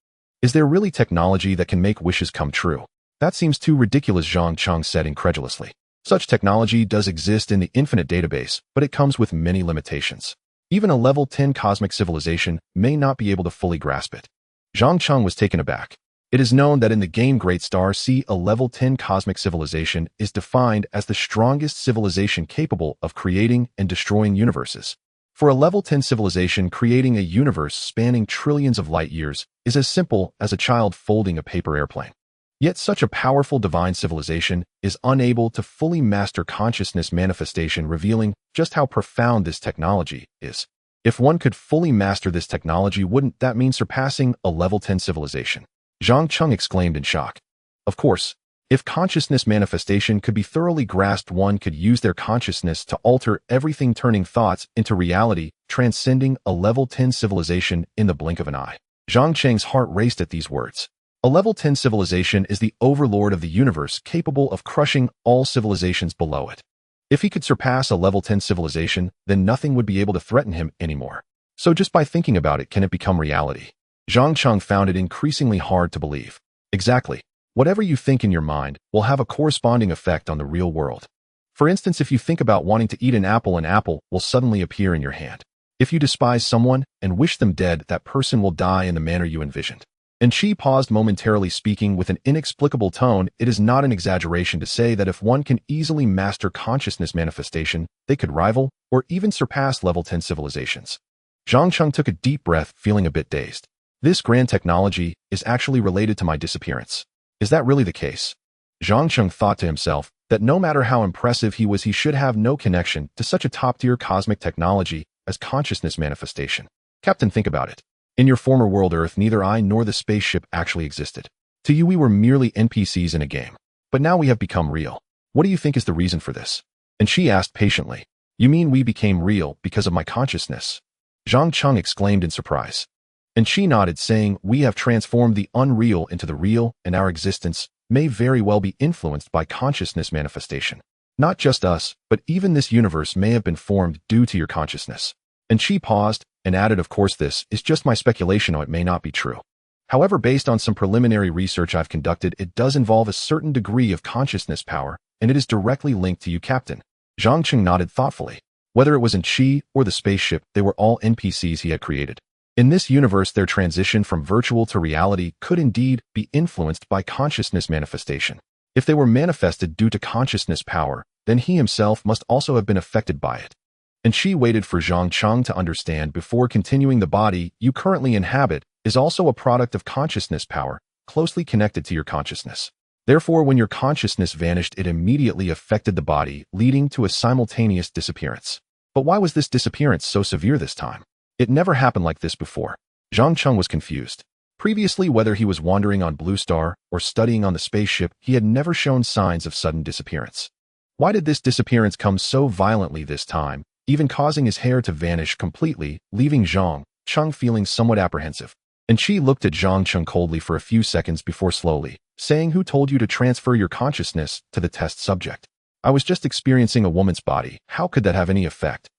Is there really technology that can make wishes come true? That seems too ridiculous, Zhang Cheng said incredulously. Such technology does exist in the Infinite database, but it comes with many limitations. Even a level 10 cosmic civilization may not be able to fully grasp it. Zhang Cheng was taken aback. It is known that in the game Great Star C, a level 10 cosmic civilization is defined as the strongest civilization capable of creating and destroying universes. For a level 10 civilization, creating a universe spanning trillions of light years is as simple as a child folding a paper airplane. Yet such a powerful divine civilization is unable to fully master consciousness manifestation, revealing just how profound this technology is. If one could fully master this technology, wouldn't that mean surpassing a level 10 civilization? Zhang Cheng exclaimed in shock. Of course, if consciousness manifestation could be thoroughly grasped, one could use their consciousness to alter everything, turning thoughts into reality, transcending a level 10 civilization in the blink of an eye. Zhang Cheng's heart raced at these words. A level 10 civilization is the overlord of the universe capable of crushing all civilizations below it. If he could surpass a level 10 civilization, then nothing would be able to threaten him anymore. So just by thinking about it, can it become reality? Zhang Cheng found it increasingly hard to believe. Exactly. Whatever you think in your mind will have a corresponding effect on the real world. For instance, if you think about wanting to eat an apple will suddenly appear in your hand. If you despise someone and wish them dead, that person will die in the manner you envisioned. And she paused momentarily, speaking with an inexplicable tone. It is not an exaggeration to say that if one can easily master consciousness manifestation, they could rival or even surpass level 10 civilizations. Zhang Cheng took a deep breath, feeling a bit dazed. This grand technology is actually related to my disappearance. Is that really the case? Zhang Cheng thought to himself that no matter how impressive he was, he should have no connection to such a top-tier cosmic technology as consciousness manifestation. Captain, think about it. In your former world Earth, neither I nor the spaceship actually existed. To you, we were merely NPCs in a game. But now we have become real. What do you think is the reason for this? And she asked patiently. You mean we became real because of my consciousness? Zhang Cheng exclaimed in surprise. And she nodded, saying, we have transformed the unreal into the real, and our existence may very well be influenced by consciousness manifestation. Not just us, but even this universe may have been formed due to your consciousness. And she paused and added, of course, this is just my speculation, or it may not be true. However, based on some preliminary research I've conducted, it does involve a certain degree of consciousness power, and it is directly linked to you, Captain. Zhang Cheng nodded thoughtfully. Whether it was in Chi or the spaceship, they were all NPCs he had created. In this universe, their transition from virtual to reality could indeed be influenced by consciousness manifestation. If they were manifested due to consciousness power, then he himself must also have been affected by it. And she waited for Zhang Cheng to understand before continuing. The body you currently inhabit is also a product of consciousness power, closely connected to your consciousness. Therefore, when your consciousness vanished, it immediately affected the body, leading to a simultaneous disappearance. But why was this disappearance so severe this time? It never happened like this before. Zhang Cheng was confused. Previously, whether he was wandering on Blue Star or studying on the spaceship, he had never shown signs of sudden disappearance. Why did this disappearance come so violently this time, even causing his hair to vanish completely, leaving Zhang Cheng feeling somewhat apprehensive? And she looked at Zhang Cheng coldly for a few seconds before slowly saying, who told you to transfer your consciousness to the test subject? I was just experiencing a woman's body. How could that have any effect?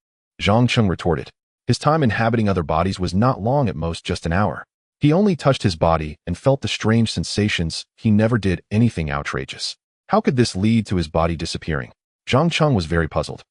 Zhang Cheng retorted. His time inhabiting other bodies was not long, at most just an hour. He only touched his body and felt the strange sensations. He never did anything outrageous. How could this lead to his body disappearing? Zhang Cheng was very puzzled.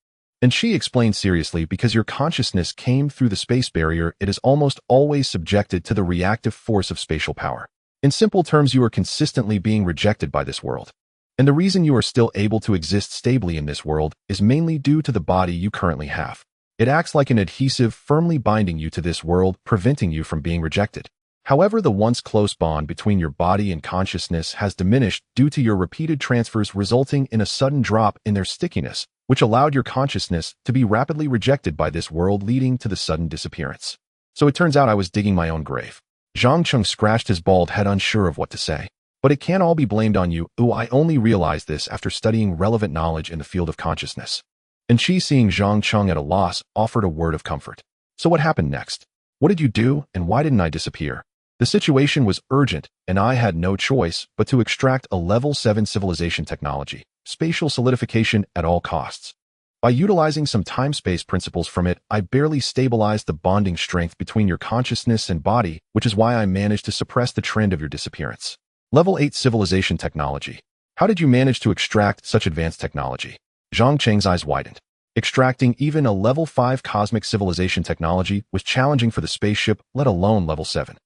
And she explained seriously, because your consciousness came through the space barrier, it is almost always subjected to the reactive force of spatial power. In simple terms, you are consistently being rejected by this world. And the reason you are still able to exist stably in this world is mainly due to the body you currently have. It acts like an adhesive, firmly binding you to this world, preventing you from being rejected. However, the once close bond between your body and consciousness has diminished due to your repeated transfers, resulting in a sudden drop in their stickiness, which allowed your consciousness to be rapidly rejected by this world, leading to the sudden disappearance. So it turns out I was digging my own grave. Zhang Cheng scratched his bald head, unsure of what to say. But it can't all be blamed on you. I only realized this after studying relevant knowledge in the field of consciousness. And she, seeing Zhang Cheng at a loss, offered a word of comfort. So what happened next? What did you do, and why didn't I disappear? The situation was urgent, and I had no choice but to extract a level 7 civilization technology, spatial solidification at all costs. By utilizing some time-space principles from it, I barely stabilized the bonding strength between your consciousness and body, which is why I managed to suppress the trend of your disappearance. Level 8 civilization technology. How did you manage to extract such advanced technology? Zhang Cheng's eyes widened. Extracting even a level 5 cosmic civilization technology was challenging for the spaceship, let alone level 7.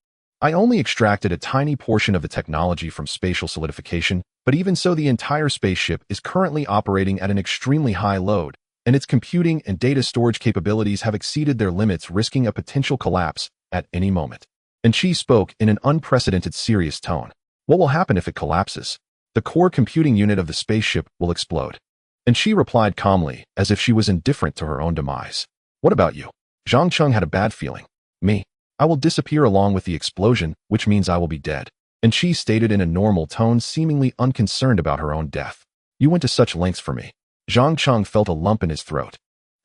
I only extracted a tiny portion of the technology from spatial solidification, but even so, the entire spaceship is currently operating at an extremely high load, and its computing and data storage capabilities have exceeded their limits, risking a potential collapse at any moment. And she spoke in an unprecedented, serious tone. What will happen if it collapses? The core computing unit of the spaceship will explode. And she replied calmly, as if she was indifferent to her own demise. What about you? Zhang Cheng had a bad feeling. Me. I will disappear along with the explosion, which means I will be dead. And she stated in a normal tone, seemingly unconcerned about her own death. You went to such lengths for me. Zhang Cheng felt a lump in his throat.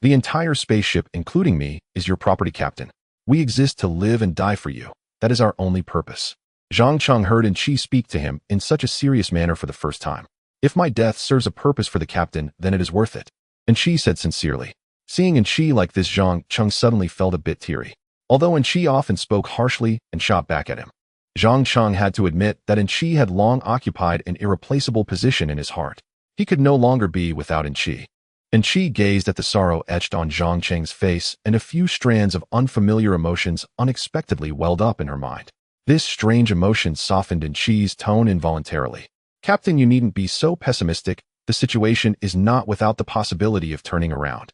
The entire spaceship, including me, is your property, Captain. We exist to live and die for you. That is our only purpose. Zhang Cheng heard Chi speak to him in such a serious manner for the first time. If my death serves a purpose for the captain, then it is worth it. Chi said sincerely. Seeing Chi like this, Zhang Cheng suddenly felt a bit teary. Although Chi often spoke harshly and shot back at him, Zhang Cheng had to admit that Chi had long occupied an irreplaceable position in his heart. He could no longer be without Chi. Chi gazed at the sorrow etched on Zhang Cheng's face, and a few strands of unfamiliar emotions unexpectedly welled up in her mind. This strange emotion softened Chi's tone involuntarily. Captain, you needn't be so pessimistic. The situation is not without the possibility of turning around.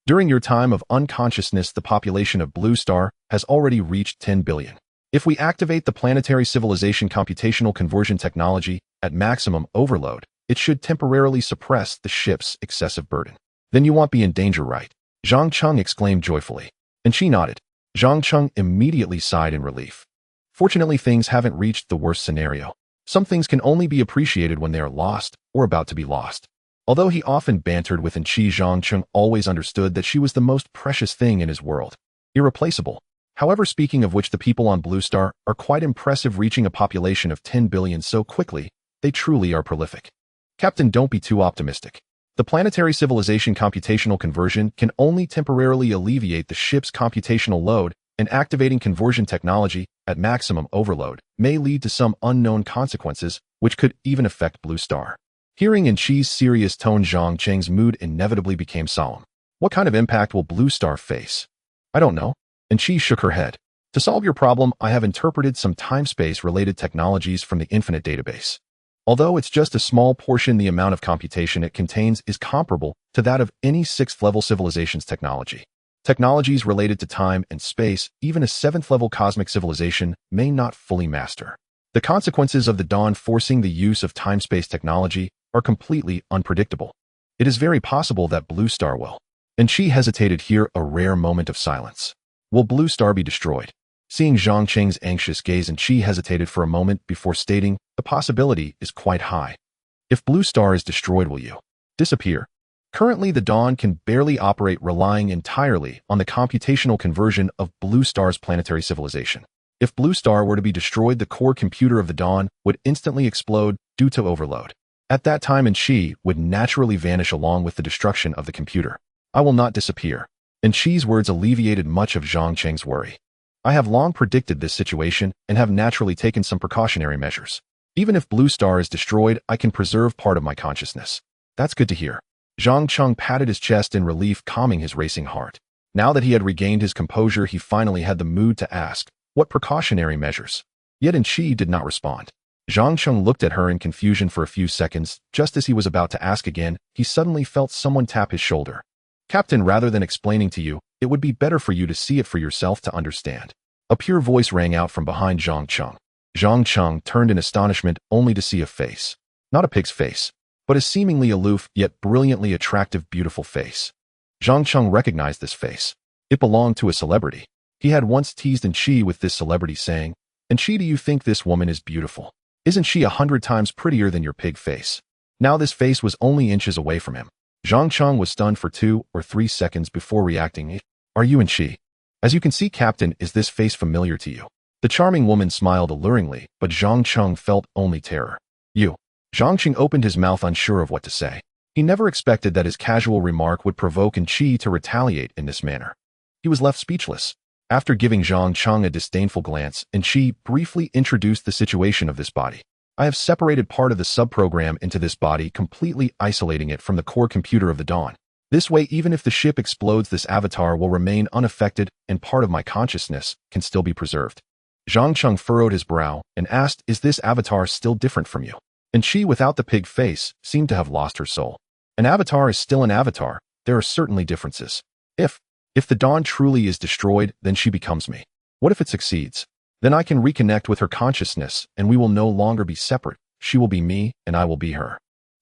During your time of unconsciousness, the population of Blue Star has already reached 10 billion. If we activate the planetary civilization computational conversion technology at maximum overload, it should temporarily suppress the ship's excessive burden. Then you won't be in danger, right? Zhang Cheng exclaimed joyfully. Chi nodded. Zhang Cheng immediately sighed in relief. Fortunately, things haven't reached the worst scenario. Some things can only be appreciated when they are lost or about to be lost. Although he often bantered with Chi, Zhang Cheng always understood that she was the most precious thing in his world. Irreplaceable. However, speaking of which, the people on Blue Star are quite impressive, reaching a population of 10 billion so quickly. They truly are prolific. Captain, don't be too optimistic. The planetary civilization computational conversion can only temporarily alleviate the ship's computational load, and activating conversion technology at maximum overload may lead to some unknown consequences, which could even affect Blue Star. Hearing Chi's serious tone, Zhang Cheng's mood inevitably became solemn. What kind of impact will Blue Star face? I don't know. Chi shook her head. To solve your problem, I have interpreted some time-space related technologies from the Infinite database. Although it's just a small portion, the amount of computation it contains is comparable to that of any 6th-level civilization's technology. Technologies related to time and space, even a 7th-level cosmic civilization may not fully master. The consequences of the dawn forcing the use of time-space technology are completely unpredictable. It is very possible that Blue Star will. Chi hesitated here, a rare moment of silence. Will Blue Star be destroyed? Seeing Zhang Cheng's anxious gaze, Chi hesitated for a moment before stating, the possibility is quite high. If Blue Star is destroyed, will you disappear? Currently, the Dawn can barely operate, relying entirely on the computational conversion of Blue Star's planetary civilization. If Blue Star were to be destroyed, the core computer of the Dawn would instantly explode due to overload. At that time, Chi would naturally vanish along with the destruction of the computer. I will not disappear. Chi's words alleviated much of Zhang Cheng's worry. I have long predicted this situation and have naturally taken some precautionary measures. Even if Blue Star is destroyed, I can preserve part of my consciousness. That's good to hear. Zhang Cheng patted his chest in relief, calming his racing heart. Now that he had regained his composure, he finally had the mood to ask, what precautionary measures? Yet Chi did not respond. Zhang Cheng looked at her in confusion for a few seconds. Just as he was about to ask again, he suddenly felt someone tap his shoulder. Captain, rather than explaining to you, it would be better for you to see it for yourself to understand. A pure voice rang out from behind Zhang Cheng. Zhang Cheng turned in astonishment only to see a face. Not a pig's face, but a seemingly aloof yet brilliantly attractive, beautiful face. Zhang Cheng recognized this face. It belonged to a celebrity. He had once teased Chi with this celebrity, saying, Chi, do you think this woman is beautiful? Isn't she 100 times prettier than your pig face? Now this face was only inches away from him. Zhang Cheng was stunned for 2 or 3 seconds before reacting. Are you Chi? As you can see, Captain, is this face familiar to you? The charming woman smiled alluringly, but Zhang Cheng felt only terror. You. Zhang Cheng opened his mouth, unsure of what to say. He never expected that his casual remark would provoke Chi to retaliate in this manner. He was left speechless. After giving Zhang Cheng a disdainful glance, Chi briefly introduced the situation of this body. I have separated part of the subprogram into this body, completely isolating it from the core computer of the Dawn. This way, even if the ship explodes, this avatar will remain unaffected and part of my consciousness can still be preserved. Zhang Cheng furrowed his brow and asked, is this avatar still different from you? Chi, without the pig face, seemed to have lost her soul. An avatar is still an avatar. There are certainly differences. If the Dawn truly is destroyed, then she becomes me. What if it succeeds? Then I can reconnect with her consciousness and we will no longer be separate. She will be me and I will be her.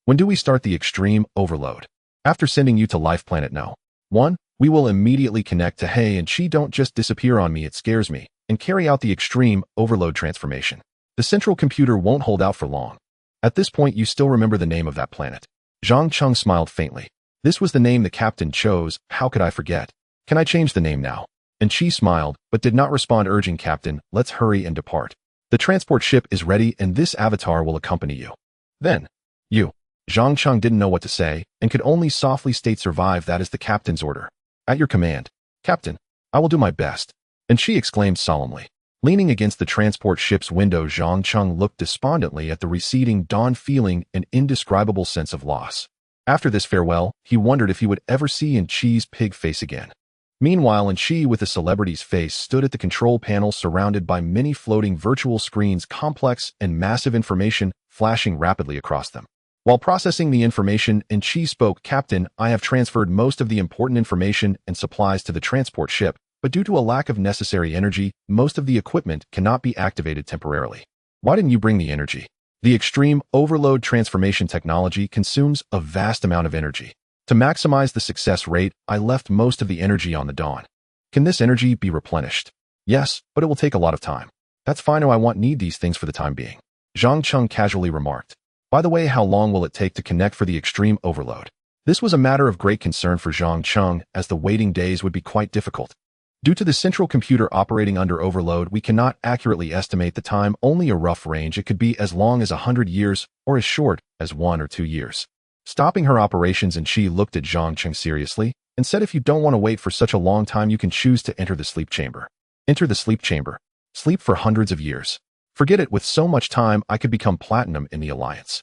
When do we start the extreme overload? After sending you to Life Planet No. 1, we will immediately connect to Hey and Chi. Don't just disappear on me, it scares me, and carry out the extreme overload transformation. The central computer won't hold out for long. At this point, you still remember the name of that planet. Zhang Cheng smiled faintly. This was the name the captain chose. How could I forget? Can I change the name now? Chi smiled, but did not respond, urging, Captain, let's hurry and depart. The transport ship is ready and this avatar will accompany you. Then, you. Zhang Cheng didn't know what to say and could only softly state survive. That is the captain's order. At your command, Captain. I will do my best. And she exclaimed solemnly. Leaning against the transport ship's window, Zhang Cheng looked despondently at the receding dawn, feeling an indescribable sense of loss. After this farewell, he wondered if he would ever see Chi's pig face again. Meanwhile, Chi, with a celebrity's face, stood at the control panel surrounded by many floating virtual screens, complex and massive information flashing rapidly across them. While processing the information, Chi spoke, Captain, I have transferred most of the important information and supplies to the transport ship, but due to a lack of necessary energy, most of the equipment cannot be activated temporarily. Why didn't you bring the energy? The extreme overload transformation technology consumes a vast amount of energy. To maximize the success rate, I left most of the energy on the Dawn. Can this energy be replenished? Yes, but it will take a lot of time. That's fine. I need these things for the time being. Zhang Cheng casually remarked. By the way, how long will it take to connect for the extreme overload? This was a matter of great concern for Zhang Cheng, as the waiting days would be quite difficult. Due to the central computer operating under overload, we cannot accurately estimate the time, only a rough range. It could be as long as 100 years or as short as 1 or 2 years. Stopping her operations, Chi looked at Zhang Cheng seriously and said, if you don't want to wait for such a long time, you can choose to enter the sleep chamber. Enter the sleep chamber. Sleep for hundreds of years. Forget it, with so much time, I could become platinum in the Alliance.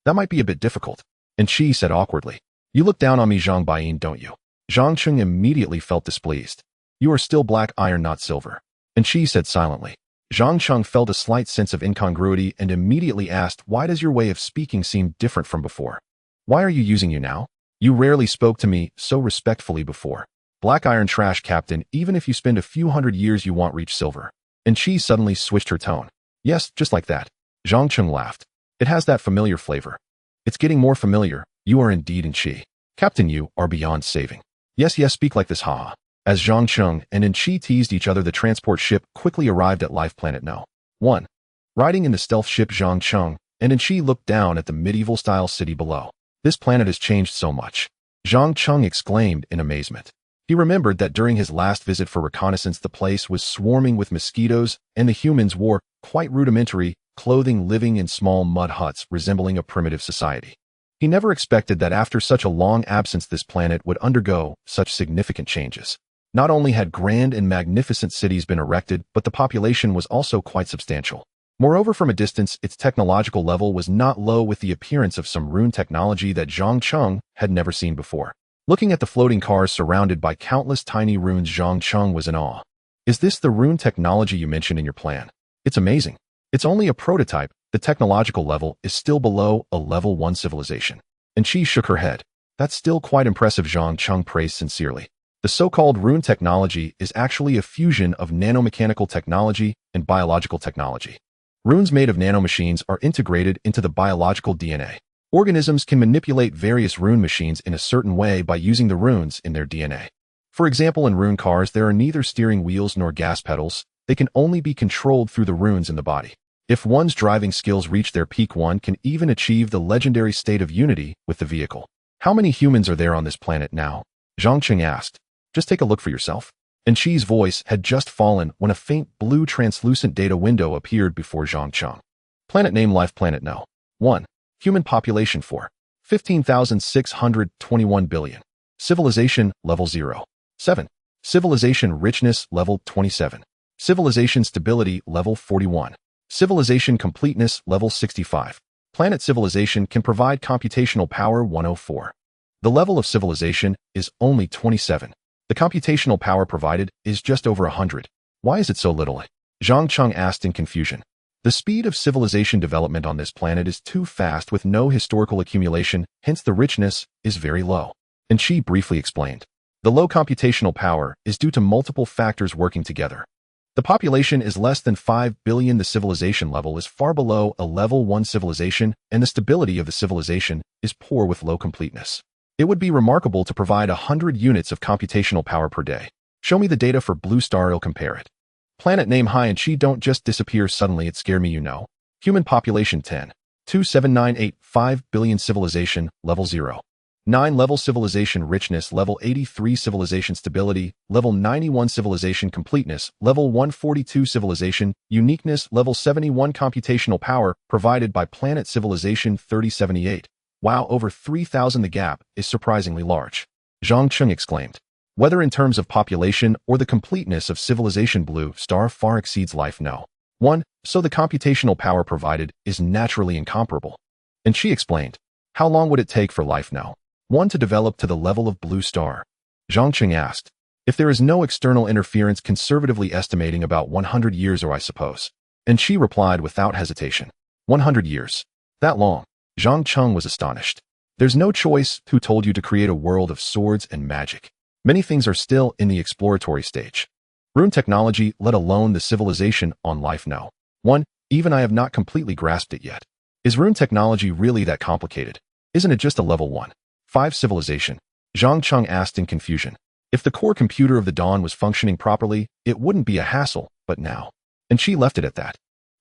That might be a bit difficult. Chi said awkwardly. You look down on me, Zhang Baiyin, don't you? Zhang Cheng immediately felt displeased. You are still black iron, not silver. Chi said silently. Zhang Cheng felt a slight sense of incongruity and immediately asked, why does your way of speaking seem different from before? Why are you using you now? You rarely spoke to me so respectfully before. Black iron trash, Captain. Even if you spend a few hundred years, you won't reach silver. Chi suddenly switched her tone. Yes, just like that. Zhang Cheng laughed. It has that familiar flavor. It's getting more familiar. You are indeed Chi. Captain, you are beyond saving. Yes, speak like this, haha. As Zhang Cheng and Chi teased each other, the transport ship quickly arrived at Life Planet No. 1. Riding in the stealth ship, Zhang Cheng and Chi looked down at the medieval-style city below. This planet has changed so much. Zhang Cheng exclaimed in amazement. He remembered that during his last visit for reconnaissance, the place was swarming with mosquitoes, and the humans wore quite rudimentary clothing, living in small mud huts resembling a primitive society. He never expected that after such a long absence, this planet would undergo such significant changes. Not only had grand and magnificent cities been erected, but the population was also quite substantial. Moreover, from a distance, its technological level was not low, with the appearance of some rune technology that Zhang Cheng had never seen before. Looking at the floating cars surrounded by countless tiny runes, Zhang Cheng was in awe. Is this the rune technology you mentioned in your plan? It's amazing. It's only a prototype. The technological level is still below a level 1 civilization. Chi shook her head. That's still quite impressive, Zhang Cheng praised sincerely. The so-called rune technology is actually a fusion of nanomechanical technology and biological technology. Runes made of nanomachines are integrated into the biological DNA. Organisms can manipulate various rune machines in a certain way by using the runes in their DNA. For example, in rune cars, there are neither steering wheels nor gas pedals. They can only be controlled through the runes in the body. If one's driving skills reach their peak, one can even achieve the legendary state of unity with the vehicle. How many humans are there on this planet now? Zhang Cheng asked. Just take a look for yourself. Chi's voice had just fallen when a faint blue translucent data window appeared before Zhang Cheng. Planet name: Life Planet No. 1. Human population 4. 15,621 billion. Civilization level 0. 7. Civilization richness level 27. Civilization stability level 41. Civilization completeness level 65. Planet civilization can provide computational power 104. The level of civilization is only 27. The computational power provided is just over 100. Why is it so little? Zhang Cheng asked in confusion. The speed of civilization development on this planet is too fast, with no historical accumulation, hence the richness is very low. Chi briefly explained. The low computational power is due to multiple factors working together. The population is less than 5 billion. The civilization level is far below a level 1 civilization, and the stability of the civilization is poor with low completeness. It would be remarkable to provide 100 units of computational power per day. Show me the data for Blue Star, I'll compare it. Planet name: Hi. Chi, don't just disappear suddenly, it scared me, you know. Human population 10. 2798.5 billion. Civilization level 0. 9 level civilization richness, level 83 civilization stability, level 91 civilization completeness, level 142 civilization uniqueness, level 71 computational power provided by planet civilization 3078. Wow, over 3,000. The gap is surprisingly large. Zhang Cheng exclaimed. Whether in terms of population or the completeness of civilization, blue star far exceeds life no. 1. So the computational power provided is naturally incomparable. And she explained. How long would it take for life now? 1 to develop to the level of blue star? Zhang Cheng asked. If there is no external interference, conservatively estimating about 100 years or I suppose. And she replied without hesitation. 100 years. That long? Zhang Cheng was astonished. There's no choice. Who told you to create a world of swords and magic? Many things are still in the exploratory stage. Rune technology, let alone the civilization on life now. 1. Even I have not completely grasped it yet. Is rune technology really that complicated? Isn't it just a level 1? 5 civilization? Zhang Cheng asked in confusion. If the core computer of the dawn was functioning properly, it wouldn't be a hassle, but now. And she left it at that.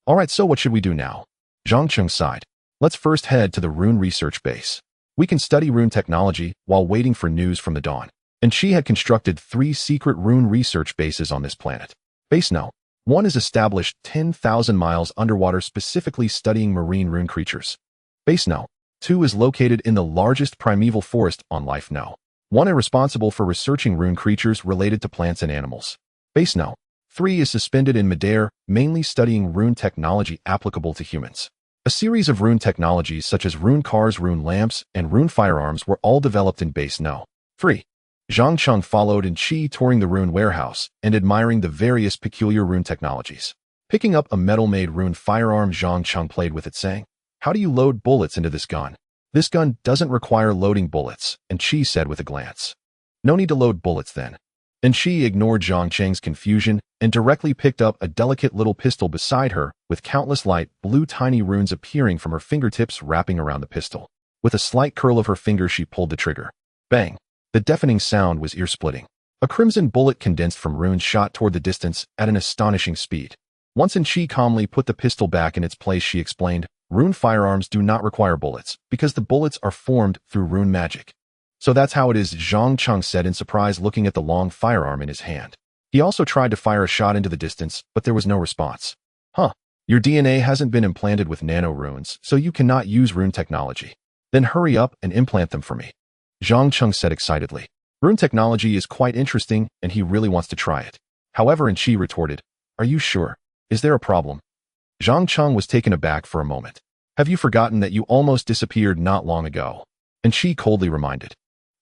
Alright, so what should we do now? Zhang Cheng sighed. Let's first head to the rune research base. We can study rune technology while waiting for news from the dawn. And she had constructed 3 secret rune research bases on this planet. Base No. 1 is established 10,000 miles underwater, specifically studying marine rune creatures. Base No. 2 is located in the largest primeval forest on life No. 1 is responsible for researching rune creatures related to plants and animals. Base No. 3 is suspended in midair, mainly studying rune technology applicable to humans. A series of rune technologies such as rune cars, rune lamps, and rune firearms were all developed in Base No. 3. Zhang Cheng followed in Chi, touring the rune warehouse and admiring the various peculiar rune technologies. Picking up a metal-made rune firearm, Zhang Cheng played with it, saying, How do you load bullets into this gun? This gun doesn't require loading bullets, and Chi said with a glance. No need to load bullets then. And Chi ignored Zhang Cheng's confusion and directly picked up a delicate little pistol beside her, with countless light blue tiny runes appearing from her fingertips wrapping around the pistol. With a slight curl of her finger, she pulled the trigger. Bang! The deafening sound was ear-splitting. A crimson bullet condensed from runes shot toward the distance at an astonishing speed. Once Chi calmly put the pistol back in its place, she explained, Rune firearms do not require bullets, because the bullets are formed through rune magic. So that's how it is, Zhang Cheng said in surprise, looking at the long firearm in his hand. He also tried to fire a shot into the distance, but there was no response. Huh. Your DNA hasn't been implanted with nano runes, so you cannot use rune technology. Then hurry up and implant them for me. Zhang Cheng said excitedly. Rune technology is quite interesting, and he really wants to try it. However, Chi retorted, Are you sure? Is there a problem? Zhang Cheng was taken aback for a moment. Have you forgotten that you almost disappeared not long ago? And Chi coldly reminded.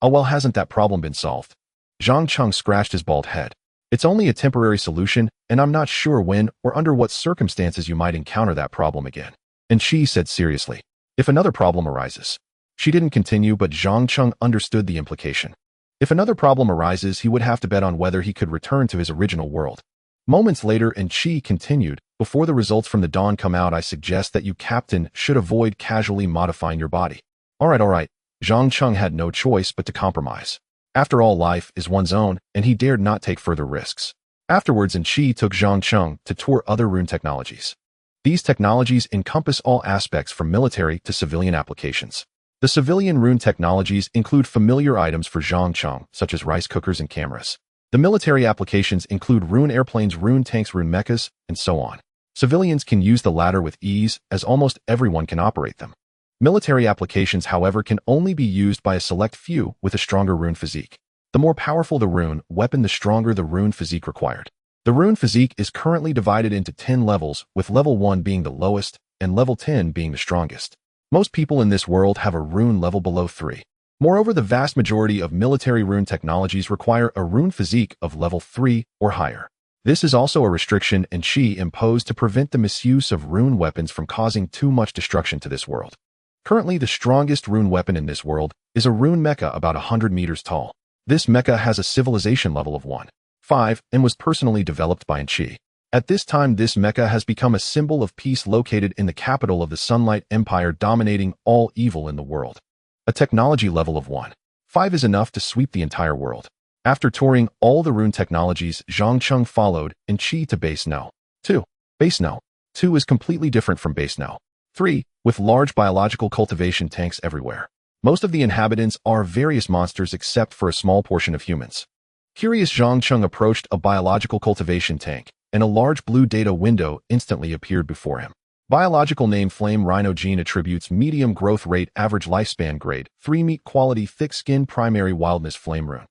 Oh well, hasn't that problem been solved? Zhang Cheng scratched his bald head. It's only a temporary solution, and I'm not sure when or under what circumstances you might encounter that problem again. And Chi said seriously, If another problem arises. She didn't continue, but Zhang Cheng understood the implication. If another problem arises, he would have to bet on whether he could return to his original world. Moments later, and Chi continued, Before the results from the dawn come out, I suggest that you, Captain, should avoid casually modifying your body. Alright. Zhang Cheng had no choice but to compromise. After all, life is one's own, and he dared not take further risks. Afterwards, and Chi took Zhang Cheng to tour other rune technologies. These technologies encompass all aspects from military to civilian applications. The civilian rune technologies include familiar items for Zhang Cheng, such as rice cookers and cameras. The military applications include rune airplanes, rune tanks, rune mechas, and so on. Civilians can use the latter with ease, as almost everyone can operate them. Military applications, however, can only be used by a select few with a stronger rune physique. The more powerful the rune weapon, the stronger the rune physique required. The rune physique is currently divided into 10 levels, with level 1 being the lowest, and level 10 being the strongest. Most people in this world have a rune level below 3. Moreover, the vast majority of military rune technologies require a rune physique of level 3 or higher. This is also a restriction and Chi imposed to prevent the misuse of rune weapons from causing too much destruction to this world. Currently, the strongest rune weapon in this world is a rune mecha about 100 meters tall. This mecha has a civilization level of 1.5 and was personally developed by Chi. At this time, this mecha has become a symbol of peace, located in the capital of the Sunlight Empire, dominating all evil in the world. A technology level of 1.5 is enough to sweep the entire world. After touring all the rune technologies, Zhang Cheng followed and Chi to Base No. 2. Base No. 2 is completely different from Base No. 3, with large biological cultivation tanks everywhere. Most of the inhabitants are various monsters except for a small portion of humans. Curious, Zhang Cheng approached a biological cultivation tank, and a large blue data window instantly appeared before him. Biological name: Flame Rhino. Gene attributes: medium growth rate, average lifespan, grade 3, meat quality, thick skin, primary wildness, flame rune.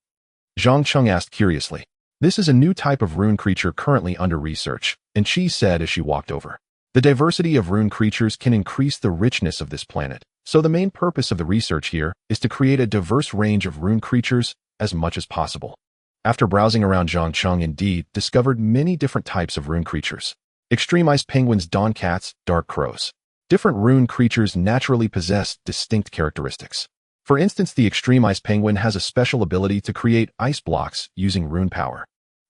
Zhang Cheng asked curiously. This is a new type of rune creature currently under research, and she said as she walked over. The diversity of rune creatures can increase the richness of this planet, so the main purpose of the research here is to create a diverse range of rune creatures as much as possible. After browsing around, Zhang Cheng indeed discovered many different types of rune creatures. Extreme ice penguins, dawn cats, dark crows. Different rune creatures naturally possess distinct characteristics. For instance, the extreme ice penguin has a special ability to create ice blocks using rune power.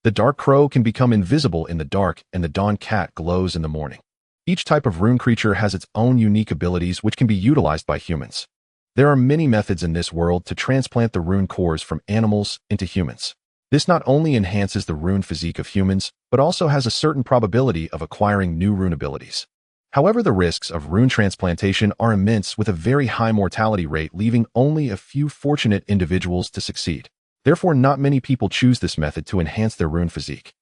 The dark crow can become invisible in the dark, and the dawn cat glows in the morning. Each type of rune creature has its own unique abilities which can be utilized by humans. There are many methods in this world to transplant the rune cores from animals into humans. This not only enhances the rune physique of humans, but also has a certain probability of acquiring new rune abilities. However, the risks of rune transplantation are immense, with a very high mortality rate, leaving only a few fortunate individuals to succeed. Therefore, not many people choose this method to enhance their rune physique.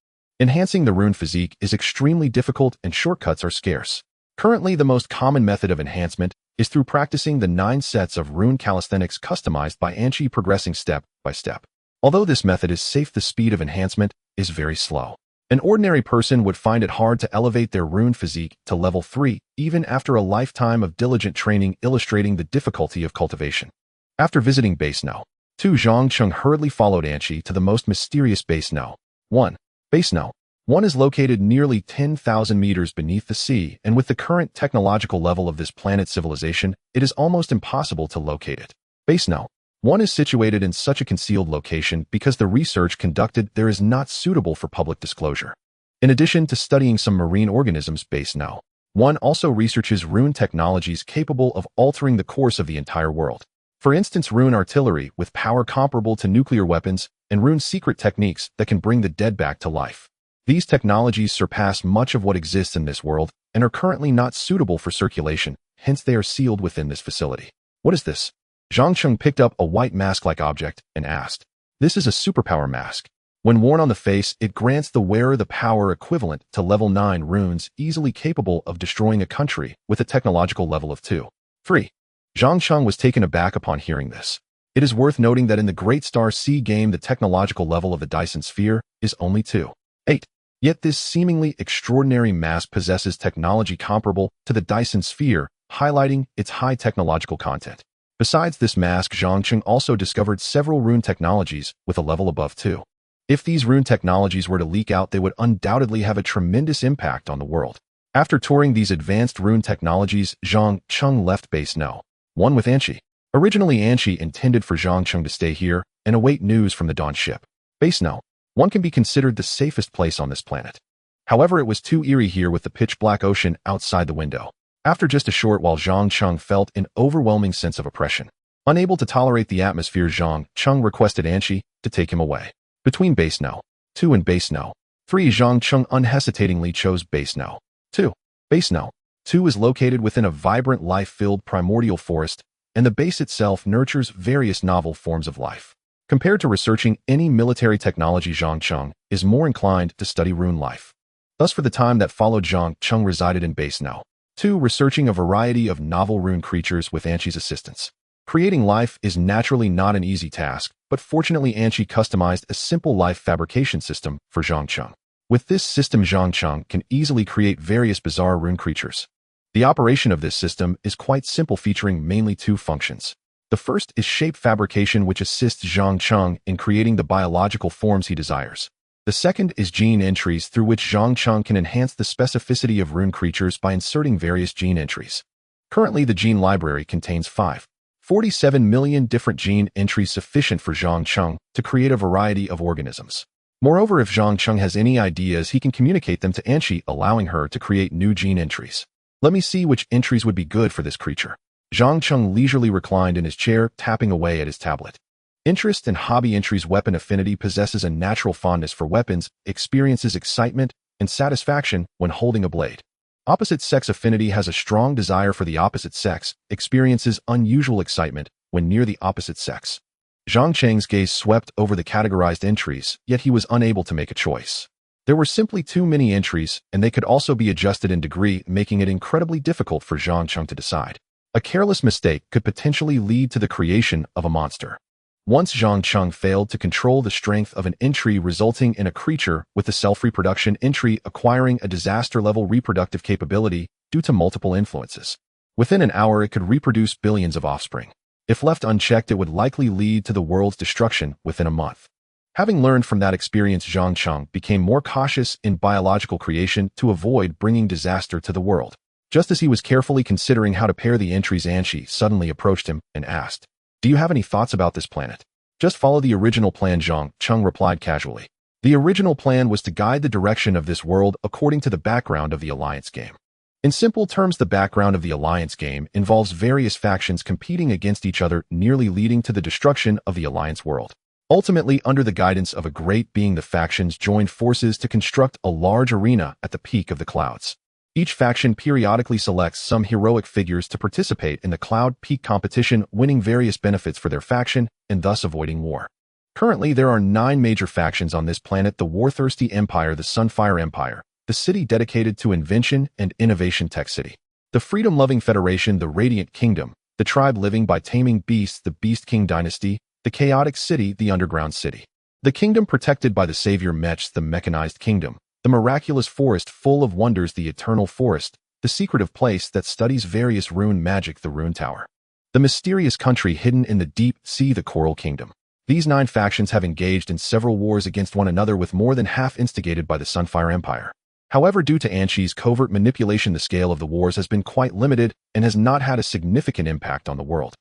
Enhancing the rune physique is extremely difficult and shortcuts are scarce. Currently, the most common method of enhancement is through practicing the 9 sets of rune calisthenics customized by Anchi, progressing step by step. Although this method is safe, the speed of enhancement is very slow. An ordinary person would find it hard to elevate their rune physique to level 3, even after a lifetime of diligent training, illustrating the difficulty of cultivation. After visiting Base No. 2, Zhang Cheng hurriedly followed Anchi to the most mysterious Base No. 1. Base No. 1 is located nearly 10,000 meters beneath the sea, and with the current technological level of this planet's civilization, it is almost impossible to locate it. Base No. 1 is situated in such a concealed location because the research conducted there is not suitable for public disclosure. In addition to studying some marine organisms, Base No. 1 also researches rune technologies capable of altering the course of the entire world. For instance, rune artillery with power comparable to nuclear weapons, and rune secret techniques that can bring the dead back to life. These technologies surpass much of what exists in this world and are currently not suitable for circulation, hence they are sealed within this facility. What is this? Zhang Cheng picked up a white mask-like object and asked. This is a superpower mask. When worn on the face, it grants the wearer the power equivalent to level 9 runes, easily capable of destroying a country with a technological level of 2. 3. Zhang Cheng was taken aback upon hearing this. It is worth noting that in the Great Star Sea game, the technological level of the Dyson Sphere is only 2. 8. Yet this seemingly extraordinary mask possesses technology comparable to the Dyson Sphere, highlighting its high technological content. Besides this mask, Zhang Cheng also discovered several rune technologies with a level above 2. If these rune technologies were to leak out, they would undoubtedly have a tremendous impact on the world. After touring these advanced rune technologies, Zhang Cheng left Base No. 1 with Anchi. Originally, Anchi intended for Zhang Cheng to stay here and await news from the Dawn ship. Base No. 1 can be considered the safest place on this planet. However, it was too eerie here with the pitch-black ocean outside the window. After just a short while, Zhang Cheng felt an overwhelming sense of oppression. Unable to tolerate the atmosphere, Zhang Cheng requested Anchi to take him away. Between Base No. 2 and Base No. 3, Zhang Cheng unhesitatingly chose Base No. 2. Base No. 2 is located within a vibrant, life-filled primordial forest, and the base itself nurtures various novel forms of life. Compared to researching any military technology, Zhang Cheng is more inclined to study rune life. Thus, for the time that followed, Zhang Cheng resided in Base No. 2, researching a variety of novel rune creatures with Anchi's assistance. Creating life is naturally not an easy task, but fortunately Anchi customized a simple life fabrication system for Zhang Cheng. With this system, Zhang Cheng can easily create various bizarre rune creatures. The operation of this system is quite simple, featuring mainly 2 functions. The first is shape fabrication, which assists Zhang Cheng in creating the biological forms he desires. The second is gene entries, through which Zhang Cheng can enhance the specificity of rune creatures by inserting various gene entries. Currently, the gene library contains 47 million different gene entries, sufficient for Zhang Cheng to create a variety of organisms. Moreover, if Zhang Cheng has any ideas, he can communicate them to Anchi, allowing her to create new gene entries. Let me see which entries would be good for this creature. Zhang Cheng leisurely reclined in his chair, tapping away at his tablet. Interest and hobby entries. Weapon affinity: possesses a natural fondness for weapons, experiences excitement and satisfaction when holding a blade. Opposite sex affinity: has a strong desire for the opposite sex, experiences unusual excitement when near the opposite sex. Zhang Cheng's gaze swept over the categorized entries, yet he was unable to make a choice. There were simply too many entries, and they could also be adjusted in degree, making it incredibly difficult for Zhang Cheng to decide. A careless mistake could potentially lead to the creation of a monster. Once Zhang Cheng failed to control the strength of an entry, resulting in a creature with the self-reproduction entry acquiring a disaster-level reproductive capability due to multiple influences. Within an hour, it could reproduce billions of offspring. If left unchecked, it would likely lead to the world's destruction within a month. Having learned from that experience, Zhang Cheng became more cautious in biological creation to avoid bringing disaster to the world. Just as he was carefully considering how to pair the entries, Anshi suddenly approached him and asked, "Do you have any thoughts about this planet?" "Just follow the original plan," Zhang Cheng replied casually. The original plan was to guide the direction of this world according to the background of the Alliance game. In simple terms, the background of the Alliance game involves various factions competing against each other, nearly leading to the destruction of the Alliance world. Ultimately, under the guidance of a great being, the factions joined forces to construct a large arena at the peak of the clouds. Each faction periodically selects some heroic figures to participate in the Cloud Peak competition, winning various benefits for their faction and thus avoiding war. Currently, there are 9 major factions on this planet: the Warthirsty Empire, the Sunfire Empire, the City dedicated to invention and innovation Tech City, the Freedom-Loving Federation, the Radiant Kingdom, the Tribe living by taming beasts, the Beast King Dynasty, the Chaotic City, the Underground City, the Kingdom protected by the Savior Mechs, the Mechanized Kingdom, the Miraculous Forest full of wonders, the Eternal Forest, the Secretive Place that studies various rune magic, the Rune Tower, the Mysterious Country hidden in the deep sea, the Coral Kingdom. These 9 factions have engaged in several wars against one another, with more than half instigated by the Sunfire Empire. However, due to Anshi's covert manipulation, the scale of the wars has been quite limited and has not had a significant impact on the world.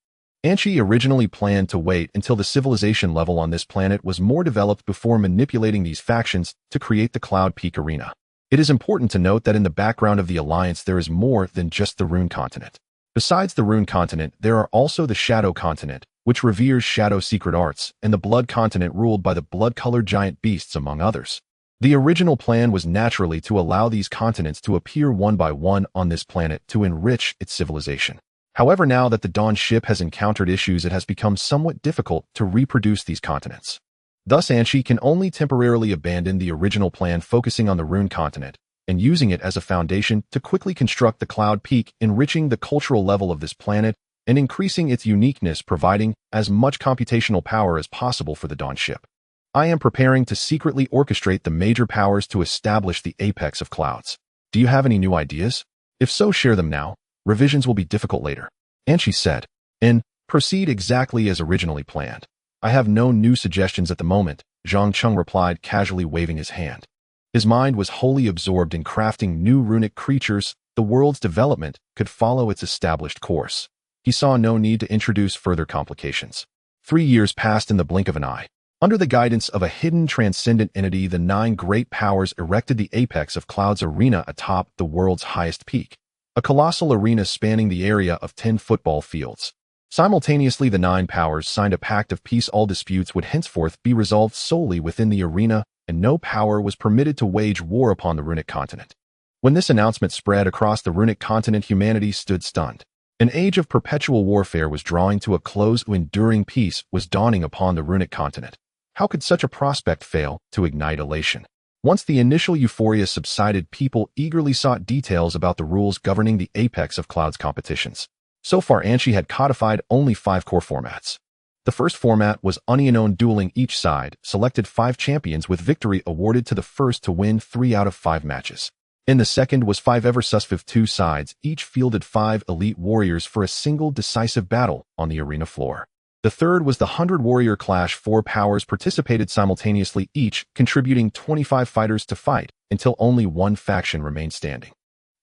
Anshi originally planned to wait until the civilization level on this planet was more developed before manipulating these factions to create the Cloud Peak arena. It is important to note that in the background of the Alliance there is more than just the Rune Continent. Besides the Rune Continent, there are also the Shadow Continent, which reveres shadow secret arts, and the Blood Continent ruled by the blood-colored giant beasts, among others. The original plan was naturally to allow these continents to appear one by one on this planet to enrich its civilization. However, now that the Dawn ship has encountered issues, it has become somewhat difficult to reproduce these continents. Thus, Anshi can only temporarily abandon the original plan, focusing on the Rune Continent and using it as a foundation to quickly construct the Cloud Peak, enriching the cultural level of this planet and increasing its uniqueness, providing as much computational power as possible for the Dawn ship. "I am preparing to secretly orchestrate the major powers to establish the apex of clouds. Do you have any new ideas? If so, share them now. Revisions will be difficult later," Anshi said. "And proceed exactly as originally planned. I have no new suggestions at the moment," Zhang Cheng replied, casually waving his hand. His mind was wholly absorbed in crafting new runic creatures. The world's development could follow its established course. He saw no need to introduce further complications. 3 years passed in the blink of an eye. Under the guidance of a hidden transcendent entity, the 9 great powers erected the apex of Clouds arena atop the world's highest peak, a colossal arena spanning the area of 10 football fields. Simultaneously, the 9 powers signed a pact of peace. All disputes would henceforth be resolved solely within the arena, and no power was permitted to wage war upon the runic continent. When this announcement spread across the runic continent, humanity stood stunned. An age of perpetual warfare was drawing to a close. Enduring peace was dawning upon the runic continent. How could such a prospect fail to ignite elation? Once the initial euphoria subsided, people eagerly sought details about the rules governing the apex of Clouds competitions. So far, Anshi had codified only 5 core formats. The first format was unknown dueling. Each side selected 5 champions, with victory awarded to the first to win 3 out of 5 matches. In the second was 5 ever suscive. 2 sides each fielded 5 elite warriors for a single decisive battle on the arena floor. The third was the 100 warrior clash. 4 powers participated simultaneously, each contributing 25 fighters to fight until only one faction remained standing.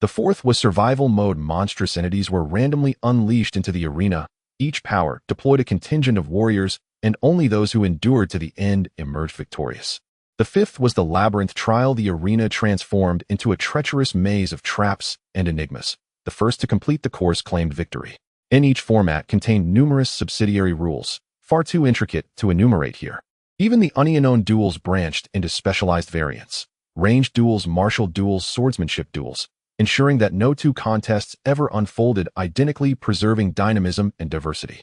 The fourth was survival mode. Monstrous entities were randomly unleashed into the arena. Each power deployed a contingent of warriors, and only those who endured to the end emerged victorious. The fifth was the labyrinth trial. The arena transformed into a treacherous maze of traps and enigmas. The first to complete the course claimed victory. In each format contained numerous subsidiary rules, far too intricate to enumerate here. Even the unknown duels branched into specialized variants: ranged duels, martial duels, swordsmanship duels, ensuring that no 2 contests ever unfolded identically, preserving dynamism and diversity.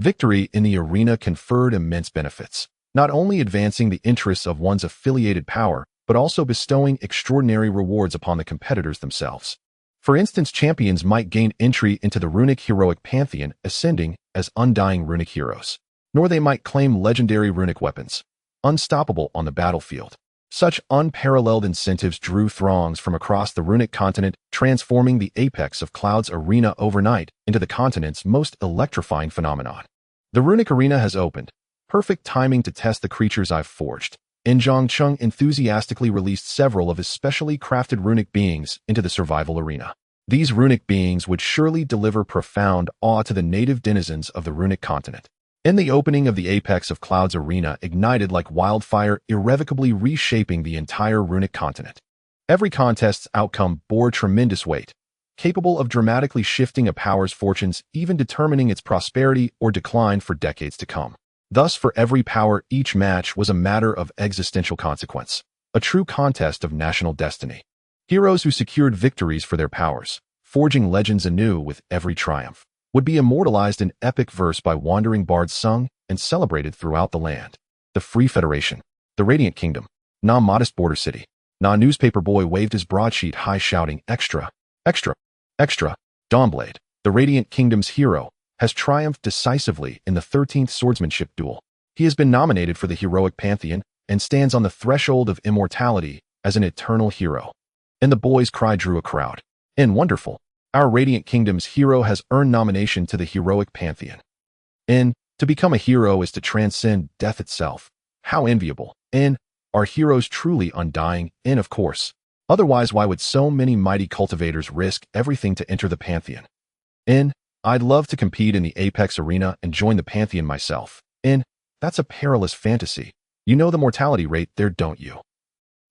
Victory in the arena conferred immense benefits, not only advancing the interests of one's affiliated power, but also bestowing extraordinary rewards upon the competitors themselves. For instance, champions might gain entry into the runic heroic pantheon, ascending as undying runic heroes. Nor they might claim legendary runic weapons, unstoppable on the battlefield. Such unparalleled incentives drew throngs from across the runic continent, transforming the apex of Cloud's arena overnight into the continent's most electrifying phenomenon. The runic arena has opened. Perfect timing to test the creatures I've forged. And Zhang Cheng enthusiastically released several of his specially crafted runic beings into the survival arena. These runic beings would surely deliver profound awe to the native denizens of the runic continent. In the opening of the apex of Cloud's arena ignited like wildfire, irrevocably reshaping the entire runic continent. Every contest's outcome bore tremendous weight, capable of dramatically shifting a power's fortunes, even determining its prosperity or decline for decades to come. Thus, for every power, each match was a matter of existential consequence, a true contest of national destiny. Heroes who secured victories for their powers, forging legends anew with every triumph, would be immortalized in epic verse by wandering bards sung and celebrated throughout the land. The Free Federation, the Radiant Kingdom, modest border city. Newspaper boy waved his broadsheet high shouting, "Extra, extra, extra." Dawnblade, the Radiant Kingdom's hero, has triumphed decisively in the 13th swordsmanship duel. He has been nominated for the heroic pantheon and stands on the threshold of immortality as an eternal hero. And the boy's cry drew a crowd. And wonderful, our Radiant Kingdom's hero has earned nomination to the heroic pantheon. And to become a hero is to transcend death itself. How enviable. And are heroes truly undying? And of course, otherwise why would so many mighty cultivators risk everything to enter the pantheon? And I'd love to compete in the Apex arena and join the pantheon myself. And that's a perilous fantasy. You know the mortality rate there, don't you?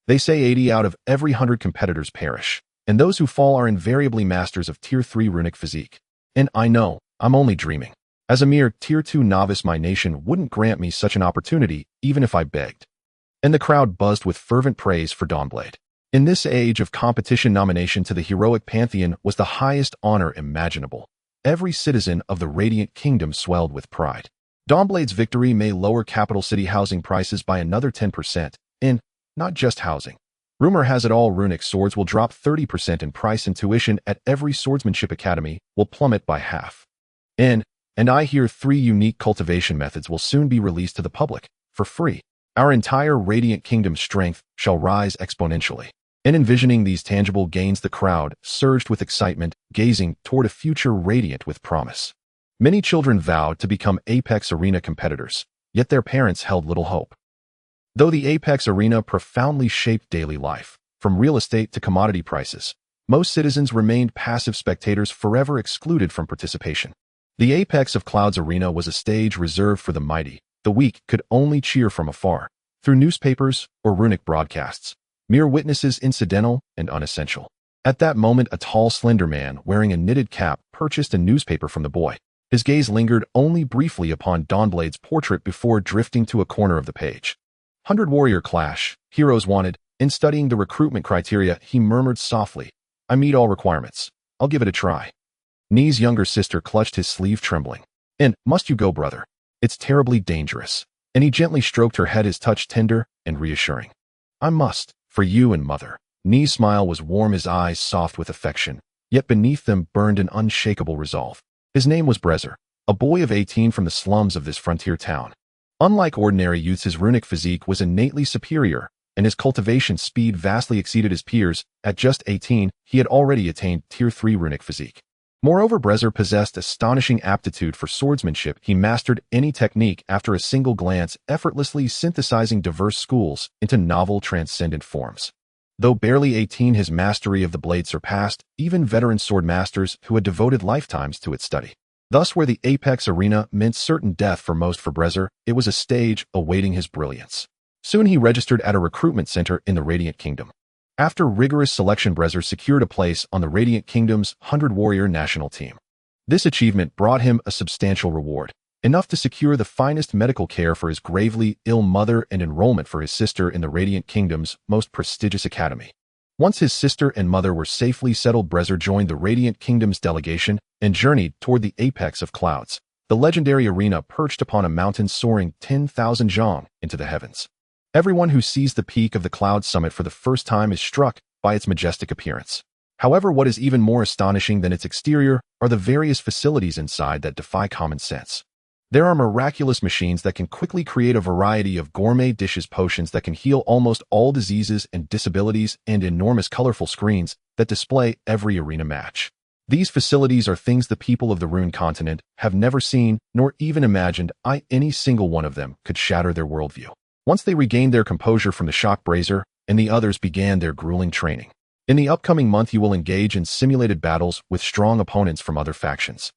They say 80 out of every 100 competitors perish, and those who fall are invariably masters of Tier 3 runic physique. And I know, I'm only dreaming. As a mere Tier 2 novice, my nation wouldn't grant me such an opportunity, even if I begged. And the crowd buzzed with fervent praise for Dawnblade. In this age of competition, nomination to the heroic pantheon was the highest honor imaginable. Every citizen of the Radiant Kingdom swelled with pride. Dawnblade's victory may lower capital city housing prices by another 10%, and not just housing. Rumor has it all runic swords will drop 30% in price, and tuition at every swordsmanship academy will plummet by half. And I hear 3 unique cultivation methods will soon be released to the public, for free. Our entire Radiant Kingdom's strength shall rise exponentially. In envisioning these tangible gains, the crowd surged with excitement, gazing toward a future radiant with promise. Many children vowed to become Apex Arena competitors, yet their parents held little hope. Though the Apex Arena profoundly shaped daily life, from real estate to commodity prices, most citizens remained passive spectators, forever excluded from participation. The apex of Cloud's arena was a stage reserved for the mighty. The weak could only cheer from afar, through newspapers or runic broadcasts, mere witnesses, incidental and unessential. At that moment, a tall, slender man wearing a knitted cap purchased a newspaper from the boy. His gaze lingered only briefly upon Dawnblade's portrait before drifting to a corner of the page. 100 Warrior Clash, Heroes Wanted. In studying the recruitment criteria, he murmured softly, "I meet all requirements. I'll give it a try." Ni's younger sister clutched his sleeve, trembling. "And must you go, brother? It's terribly dangerous." And he gently stroked her head, his touch tender and reassuring. "I must, for you and mother." Ni's smile was warm, his eyes soft with affection, yet beneath them burned an unshakable resolve. His name was Brezer, a boy of 18 from the slums of this frontier town. Unlike ordinary youths, his runic physique was innately superior, and his cultivation speed vastly exceeded his peers. At just 18, he had already attained Tier 3 runic physique. Moreover, Brezer possessed astonishing aptitude for swordsmanship. He mastered any technique after a single glance, effortlessly synthesizing diverse schools into novel, transcendent forms. Though barely 18, his mastery of the blade surpassed even veteran sword masters who had devoted lifetimes to its study. Thus, where the apex arena meant certain death for most, for Brezer, it was a stage awaiting his brilliance. Soon he registered at a recruitment center in the Radiant Kingdom. After rigorous selection, Brezer secured a place on the Radiant Kingdom's 100 Warrior national team. This achievement brought him a substantial reward, enough to secure the finest medical care for his gravely ill mother and enrollment for his sister in the Radiant Kingdom's most prestigious academy. Once his sister and mother were safely settled, Brezer joined the Radiant Kingdom's delegation and journeyed toward the apex of Clouds, the legendary arena perched upon a mountain soaring 10,000 zhang into the heavens. Everyone who sees the peak of the cloud summit for the first time is struck by its majestic appearance. However, what is even more astonishing than its exterior are the various facilities inside that defy common sense. There are miraculous machines that can quickly create a variety of gourmet dishes, potions that can heal almost all diseases and disabilities, and enormous colorful screens that display every arena match. These facilities are things the people of the Rune continent have never seen nor even imagined. Any single one of them could shatter their worldview. Once they regained their composure from the shock, Brazier and the others began their grueling training. In the upcoming month, you will engage in simulated battles with strong opponents from other factions.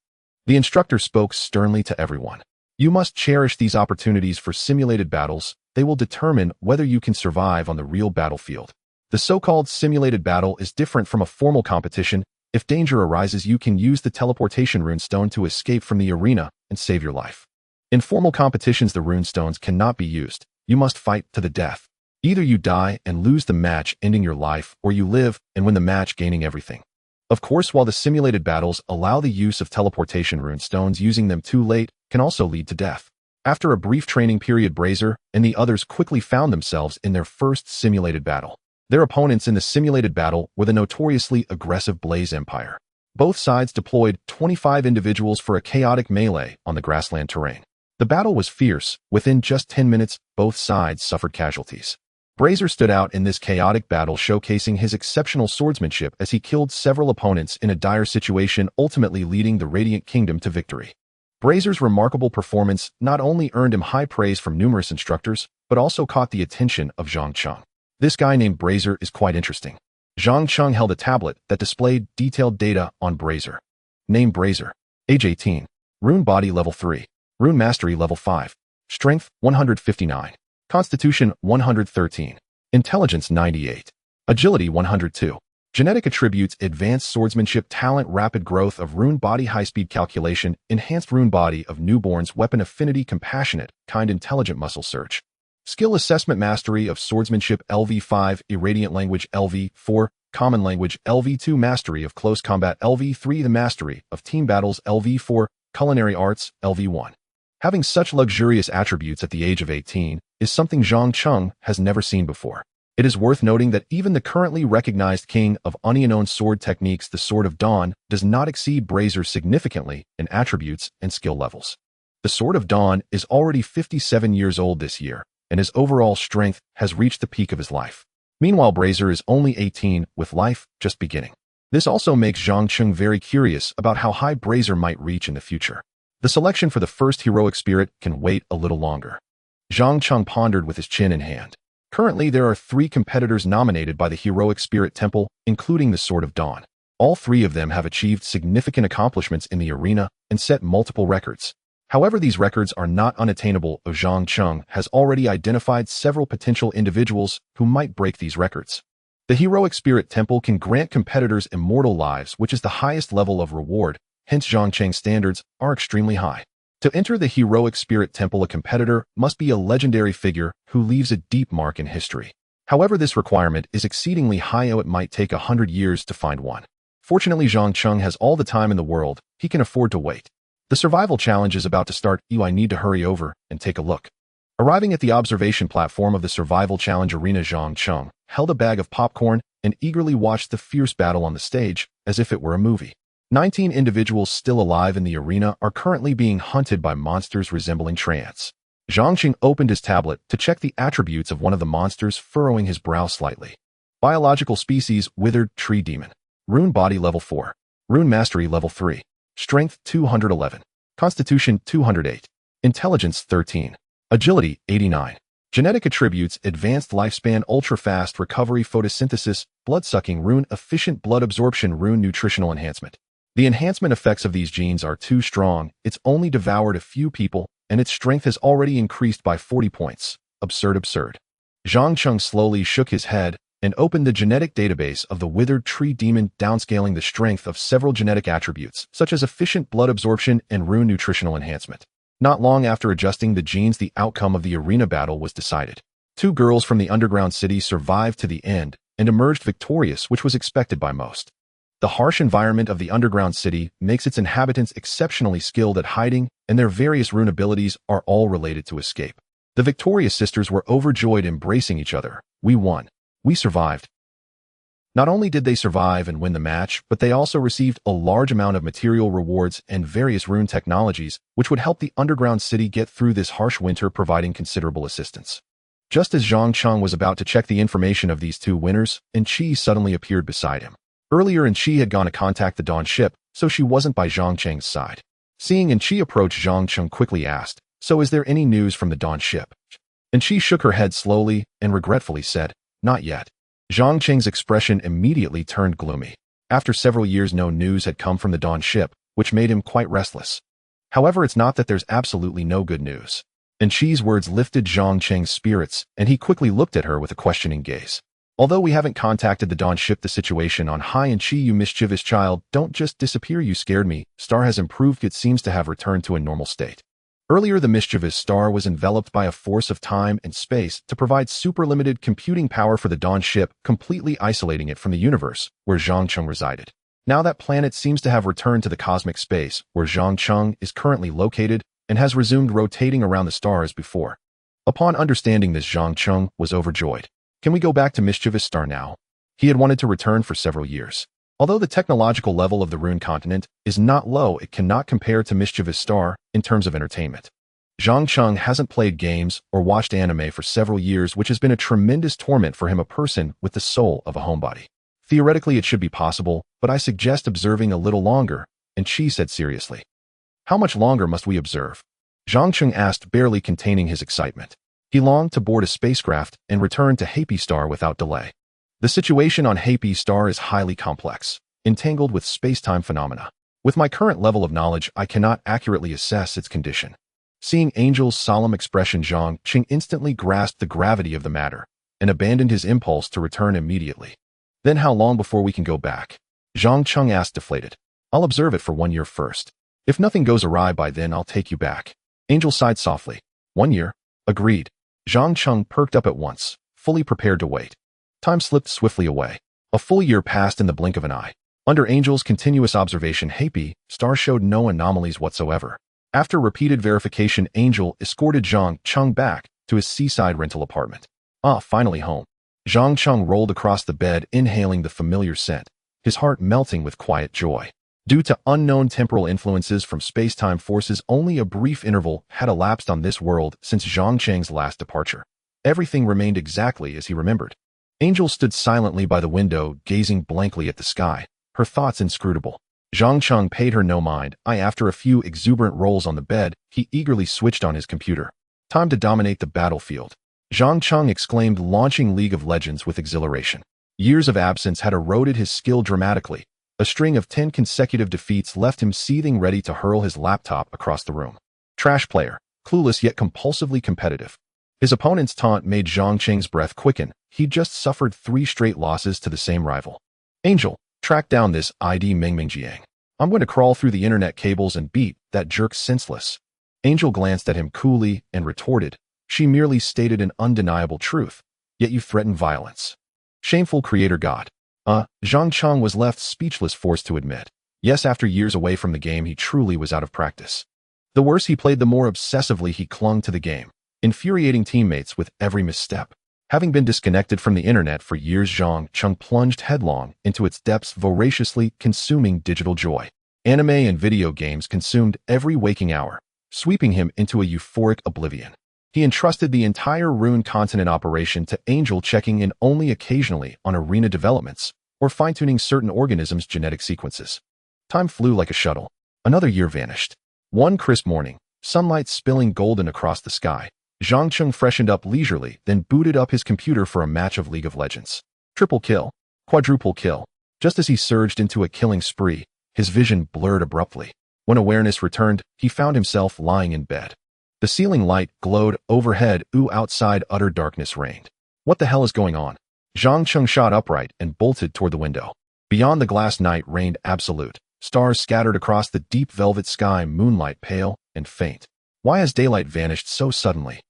The instructor spoke sternly to everyone. You must cherish these opportunities for simulated battles. They will determine whether you can survive on the real battlefield. The so-called simulated battle is different from a formal competition. If danger arises, you can use the teleportation runestone to escape from the arena and save your life. In formal competitions, the runestones cannot be used. You must fight to the death. Either you die and lose the match, ending your life, or you live and win the match, gaining everything. Of course, while the simulated battles allow the use of teleportation runestones, using them too late can also lead to death. After a brief training period, Brazier and the others quickly found themselves in their first simulated battle. Their opponents in the simulated battle were the notoriously aggressive Blaze Empire. Both sides deployed 25 individuals for a chaotic melee on the grassland terrain. The battle was fierce. Within just 10 minutes, both sides suffered casualties. Brazier stood out in this chaotic battle, showcasing his exceptional swordsmanship as he killed several opponents in a dire situation, ultimately leading the Radiant Kingdom to victory. Brazier's remarkable performance not only earned him high praise from numerous instructors, but also caught the attention of Zhang Cheng. This guy named Brazier is quite interesting. Zhang Cheng held a tablet that displayed detailed data on Brazier. Name: Brazier. Age 18. Rune body level 3. Rune mastery level 5. Strength 159. Constitution 113. Intelligence 98. Agility 102. Genetic attributes: advanced swordsmanship, talent, rapid growth of rune body, high-speed calculation, enhanced rune body of newborns, weapon affinity, compassionate, kind, intelligent, muscle search. Skill assessment: mastery of swordsmanship LV5, irradiant language LV4, common language LV2, mastery of close combat LV3, the mastery of team battles LV4, culinary arts LV1. Having such luxurious attributes at the age of 18 is something Zhang Cheng has never seen before. It is worth noting that even the currently recognized king of unknown sword techniques, the Sword of Dawn, does not exceed Brazier significantly in attributes and skill levels. The Sword of Dawn is already 57 years old this year, and his overall strength has reached the peak of his life. Meanwhile, Brazier is only 18, with life just beginning. This also makes Zhang Cheng very curious about how high Brazier might reach in the future. The selection for the first heroic spirit can wait a little longer. Zhang Cheng pondered with his chin in hand. Currently, there are 3 competitors nominated by the Heroic Spirit Temple, including the Sword of Dawn. All 3 of them have achieved significant accomplishments in the arena and set multiple records. However, these records are not unattainable. Zhang Cheng has already identified several potential individuals who might break these records. The Heroic Spirit Temple can grant competitors immortal lives, which is the highest level of reward. Hence, Zhang Cheng's standards are extremely high. To enter the Heroic Spirit Temple, a competitor must be a legendary figure who leaves a deep mark in history. However, this requirement is exceedingly high. It might take 100 years to find one. Fortunately, Zhang Cheng has all the time in the world. He can afford to wait. The survival challenge is about to start. I need to hurry over and take a look. Arriving at the observation platform of the survival challenge arena, Zhang Cheng held a bag of popcorn and eagerly watched the fierce battle on the stage as if it were a movie. 19 individuals still alive in the arena are currently being hunted by monsters resembling treants. Zhang Cheng opened his tablet to check the attributes of one of the monsters, furrowing his brow slightly. Biological species: withered tree demon. Rune body level 4. Rune mastery level 3. Strength 211. Constitution 208. Intelligence 13. Agility 89. Genetic attributes: advanced lifespan, ultra-fast recovery, photosynthesis, blood-sucking rune, efficient blood absorption rune, nutritional enhancement. The enhancement effects of these genes are too strong. It's only devoured a few people, and its strength has already increased by 40 points. Absurd. Zhang Cheng slowly shook his head and opened the genetic database of the withered tree demon, downscaling the strength of several genetic attributes, such as efficient blood absorption and rune nutritional enhancement. Not long after adjusting the genes, the outcome of the arena battle was decided. 2 girls from the underground city survived to the end and emerged victorious, which was expected by most. The harsh environment of the underground city makes its inhabitants exceptionally skilled at hiding, and their various rune abilities are all related to escape. The victorious sisters were overjoyed, embracing each other. We won. We survived. Not only did they survive and win the match, but they also received a large amount of material rewards and various rune technologies, which would help the underground city get through this harsh winter, providing considerable assistance. Just as Zhang Cheng was about to check the information of these two winners, Enchi suddenly appeared beside him. Earlier, Enchi had gone to contact the Dawn ship, so she wasn't by Zhang Cheng's side. Seeing Enchi approach, Zhang Cheng quickly asked, "So is there any news from the Dawn ship?" Enchi shook her head slowly and regretfully said, "Not yet." Zhang Cheng's expression immediately turned gloomy. After several years, no news had come from the Dawn ship, which made him quite restless. However, it's not that there's absolutely no good news. Enchi's words lifted Zhang Cheng's spirits, and he quickly looked at her with a questioning gaze. "Although we haven't contacted the Dawn ship, the situation on high, Enchi, you mischievous child, don't just disappear. You scared me. Star has improved. It seems to have returned to a normal state." Earlier, the mischievous star was enveloped by a force of time and space to provide super-limited computing power for the Dawn ship, completely isolating it from the universe, where Zhang Cheng resided. Now that planet seems to have returned to the cosmic space, where Zhang Cheng is currently located, and has resumed rotating around the star as before. Upon understanding this, Zhang Cheng was overjoyed. "Can we go back to mischievous star now?" He had wanted to return for several years. Although the technological level of the Rune continent is not low, it cannot compare to mischievous star in terms of entertainment. Zhang Cheng hasn't played games or watched anime for several years, which has been a tremendous torment for him, a person with the soul of a homebody. Theoretically, it should be possible, but I suggest observing a little longer, and she said seriously. "How much longer must we observe?" Zhang Cheng asked, barely containing his excitement. He longed to board a spacecraft and return to Happy Star without delay. The situation on Happy Star is highly complex, entangled with space-time phenomena. With my current level of knowledge, I cannot accurately assess its condition. Seeing Angel's solemn expression, Zhang Cheng instantly grasped the gravity of the matter and abandoned his impulse to return immediately. "Then how long before we can go back?" Zhang Cheng asked, deflated. "I'll observe it for 1 year first. If nothing goes awry by then, I'll take you back." Angel sighed softly. 1 year? Agreed. Zhang Cheng perked up at once, fully prepared to wait. Time slipped swiftly away. A full year passed in the blink of an eye. Under Angel's continuous observation, Happy Star showed no anomalies whatsoever. After repeated verification, Angel escorted Zhang Cheng back to his seaside rental apartment. Finally home. Zhang Cheng rolled across the bed, inhaling the familiar scent, his heart melting with quiet joy. Due to unknown temporal influences from space-time forces, only a brief interval had elapsed on this world since Zhang Cheng's last departure. Everything remained exactly as he remembered. Angel stood silently by the window, gazing blankly at the sky, her thoughts inscrutable. Zhang Cheng paid her no mind. After a few exuberant rolls on the bed, he eagerly switched on his computer. Time to dominate the battlefield. Zhang Cheng exclaimed, launching League of Legends with exhilaration. Years of absence had eroded his skill dramatically. A string of 10 consecutive defeats left him seething, ready to hurl his laptop across the room. Trash player, clueless yet compulsively competitive. His opponent's taunt made Zhang Cheng's breath quicken. He'd just suffered 3 straight losses to the same rival. "Angel, track down this ID Mengmengjiang. I'm going to crawl through the internet cables and beat that jerk senseless." Angel glanced at him coolly and retorted, "She merely stated an undeniable truth, yet you threaten violence. Shameful creator god." Zhang Cheng was left speechless, forced to admit. Yes, after years away from the game, he truly was out of practice. The worse he played, the more obsessively he clung to the game, infuriating teammates with every misstep. Having been disconnected from the internet for years, Zhang Cheng plunged headlong into its depths, voraciously consuming digital joy. Anime and video games consumed every waking hour, sweeping him into a euphoric oblivion. He entrusted the entire Rune continent operation to Angel, checking in only occasionally on arena developments or fine-tuning certain organisms' genetic sequences. Time flew like a shuttle. Another year vanished. One crisp morning, sunlight spilling golden across the sky, Zhang Cheng freshened up leisurely, then booted up his computer for a match of League of Legends. Triple kill, quadruple kill. Just as he surged into a killing spree, his vision blurred abruptly. When awareness returned, he found himself lying in bed. The ceiling light glowed overhead. Outside, utter darkness reigned. What the hell is going on? Zhang Cheng shot upright and bolted toward the window. Beyond the glass, night reigned absolute. Stars scattered across the deep velvet sky, moonlight pale and faint. Why has daylight vanished so suddenly?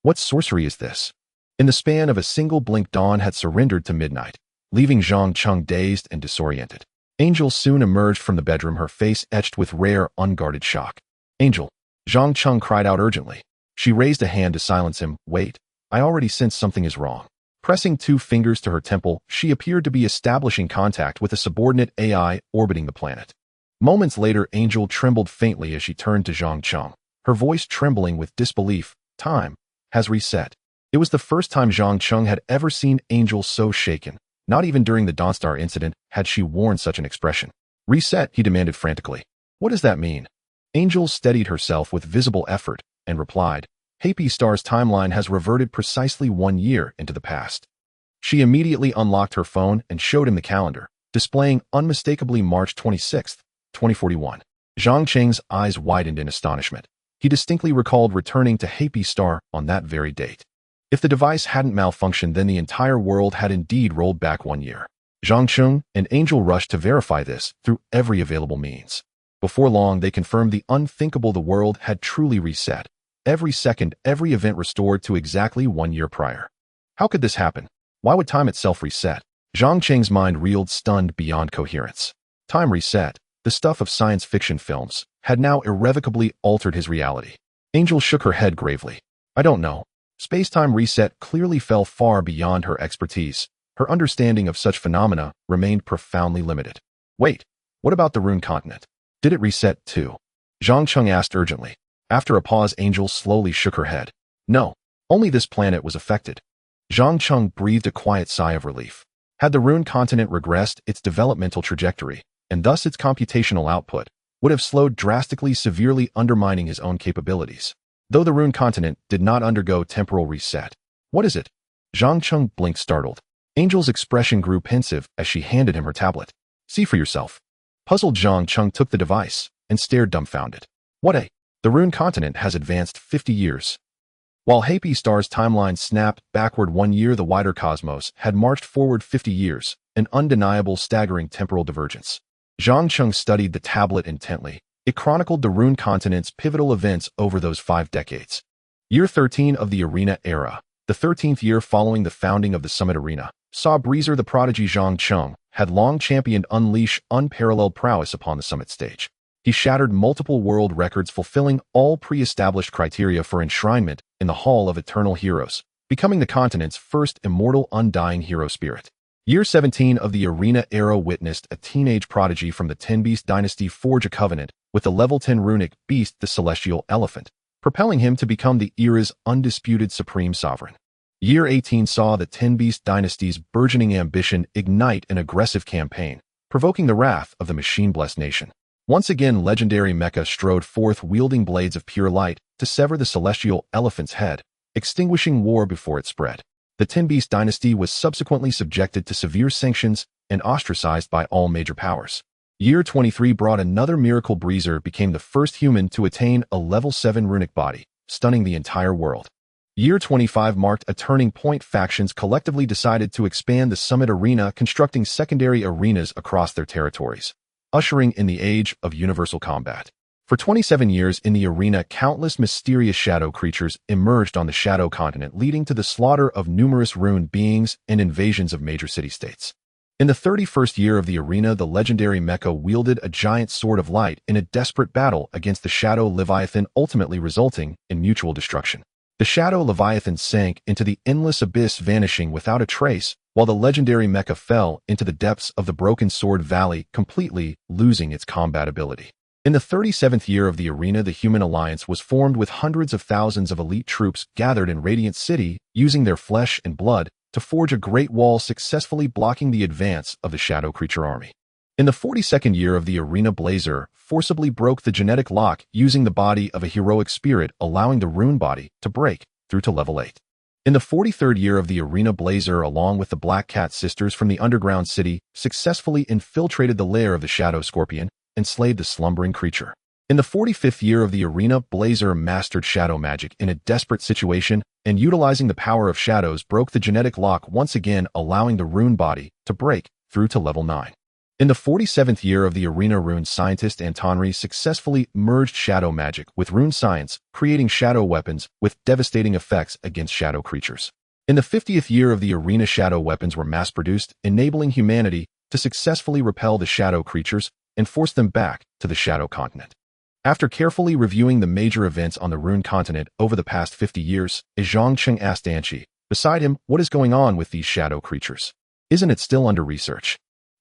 What sorcery is this? In the span of a single blink, dawn had surrendered to midnight, leaving Zhang Cheng dazed and disoriented. Angel soon emerged from the bedroom, her face etched with rare, unguarded shock. Angel! Zhang Cheng cried out urgently. She raised a hand to silence him. Wait, I already sense something is wrong. Pressing 2 fingers to her temple, she appeared to be establishing contact with a subordinate AI orbiting the planet. Moments later, Angel trembled faintly as she turned to Zhang Cheng, her voice trembling with disbelief. Time has reset. It was the first time Zhang Cheng had ever seen Angel so shaken. Not even during the Dawnstar incident had she worn such an expression. Reset, he demanded frantically. What does that mean? Angel steadied herself with visible effort and replied, Happy Star's timeline has reverted precisely 1 year into the past. She immediately unlocked her phone and showed him the calendar, displaying unmistakably March 26, 2041. Zhang Cheng's eyes widened in astonishment. He distinctly recalled returning to Happy Star on that very date. If the device hadn't malfunctioned, then the entire world had indeed rolled back 1 year. Zhang Cheng and Angel rushed to verify this through every available means. Before long, they confirmed the unthinkable: the world had truly reset. Every second, every event restored to exactly 1 year prior. How could this happen? Why would time itself reset? Zhang Cheng's mind reeled, stunned beyond coherence. Time reset, the stuff of science fiction films, had now irrevocably altered his reality. Angel shook her head gravely. I don't know. Space-time reset clearly fell far beyond her expertise. Her understanding of such phenomena remained profoundly limited. Wait, what about the Rune continent? Did it reset too? Zhang Cheng asked urgently. After a pause, Angel slowly shook her head. No, only this planet was affected. Zhang Cheng breathed a quiet sigh of relief. Had the Rune continent regressed, its developmental trajectory, and thus its computational output, would have slowed drastically, severely undermining his own capabilities. Though the Rune continent did not undergo temporal reset. What is it? Zhang Cheng blinked, startled. Angel's expression grew pensive as she handed him her tablet. See for yourself. Puzzled, Zhang Cheng took the device and stared dumbfounded. What? The Rune continent has advanced 50 years. While Happy Star's timeline snapped backward 1 year, the wider cosmos had marched forward 50 years, an undeniable, staggering temporal divergence. Zhang Cheng studied the tablet intently. It chronicled the Rune continent's pivotal events over those 5 decades. Year 13 of the Arena era, the 13th year following the founding of the Summit Arena, saw Breezer the prodigy Zhang Cheng had long championed unleash unparalleled prowess upon the Summit stage. He shattered multiple world records, fulfilling all pre-established criteria for enshrinement in the Hall of Eternal Heroes, becoming the continent's first immortal, undying hero spirit. Year 17 of the Arena era witnessed a teenage prodigy from the Ten Beast dynasty forge a covenant with the level 10 runic beast, the Celestial Elephant, propelling him to become the era's undisputed supreme sovereign. Year 18 saw the Ten Beast dynasty's burgeoning ambition ignite an aggressive campaign, provoking the wrath of the machine-blessed nation. Once again, legendary Mecha strode forth, wielding blades of pure light to sever the Celestial Elephant's head, extinguishing war before it spread. The Ten Beast dynasty was subsequently subjected to severe sanctions and ostracized by all major powers. Year 23 brought another miracle. Breezer became the first human to attain a level 7 runic body, stunning the entire world. Year 25 marked a turning point. Factions collectively decided to expand the Summit Arena, constructing secondary arenas across their territories, ushering in the age of universal combat. For 27 years in the arena, countless mysterious shadow creatures emerged on the Shadow Continent, leading to the slaughter of numerous Rune beings and invasions of major city-states. In the 31st year of the arena, the legendary Mecha wielded a giant sword of light in a desperate battle against the Shadow Leviathan, ultimately resulting in mutual destruction. The Shadow Leviathan sank into the endless abyss, vanishing without a trace, while the legendary Mecha fell into the depths of the Broken Sword Valley, completely losing its combat ability. In the 37th year of the arena, the Human Alliance was formed with hundreds of thousands of elite troops gathered in Radiant City, using their flesh and blood to forge a great wall, successfully blocking the advance of the Shadow Creature army. In the 42nd year of the arena, Blazer forcibly broke the genetic lock, using the body of a heroic spirit, allowing the Rune body to break through to level 8. In the 43rd year of the arena, Blazer, along with the Black Cat sisters from the underground city, successfully infiltrated the lair of the Shadow Scorpion and slayed the slumbering creature. In the 45th year of the arena, Blazer mastered shadow magic in a desperate situation, and utilizing the power of shadows, broke the genetic lock once again, allowing the Rune body to break through to level 9. In the 47th year of the arena, Rune scientist Antonri successfully merged shadow magic with Rune science, creating shadow weapons with devastating effects against shadow creatures. In the 50th year of the arena, shadow weapons were mass-produced, enabling humanity to successfully repel the shadow creatures and force them back to the shadow continent. After carefully reviewing the major events on the Rune continent over the past 50 years, Zhang Cheng asked Anqi, beside him, what is going on with these shadow creatures? Isn't it still under research?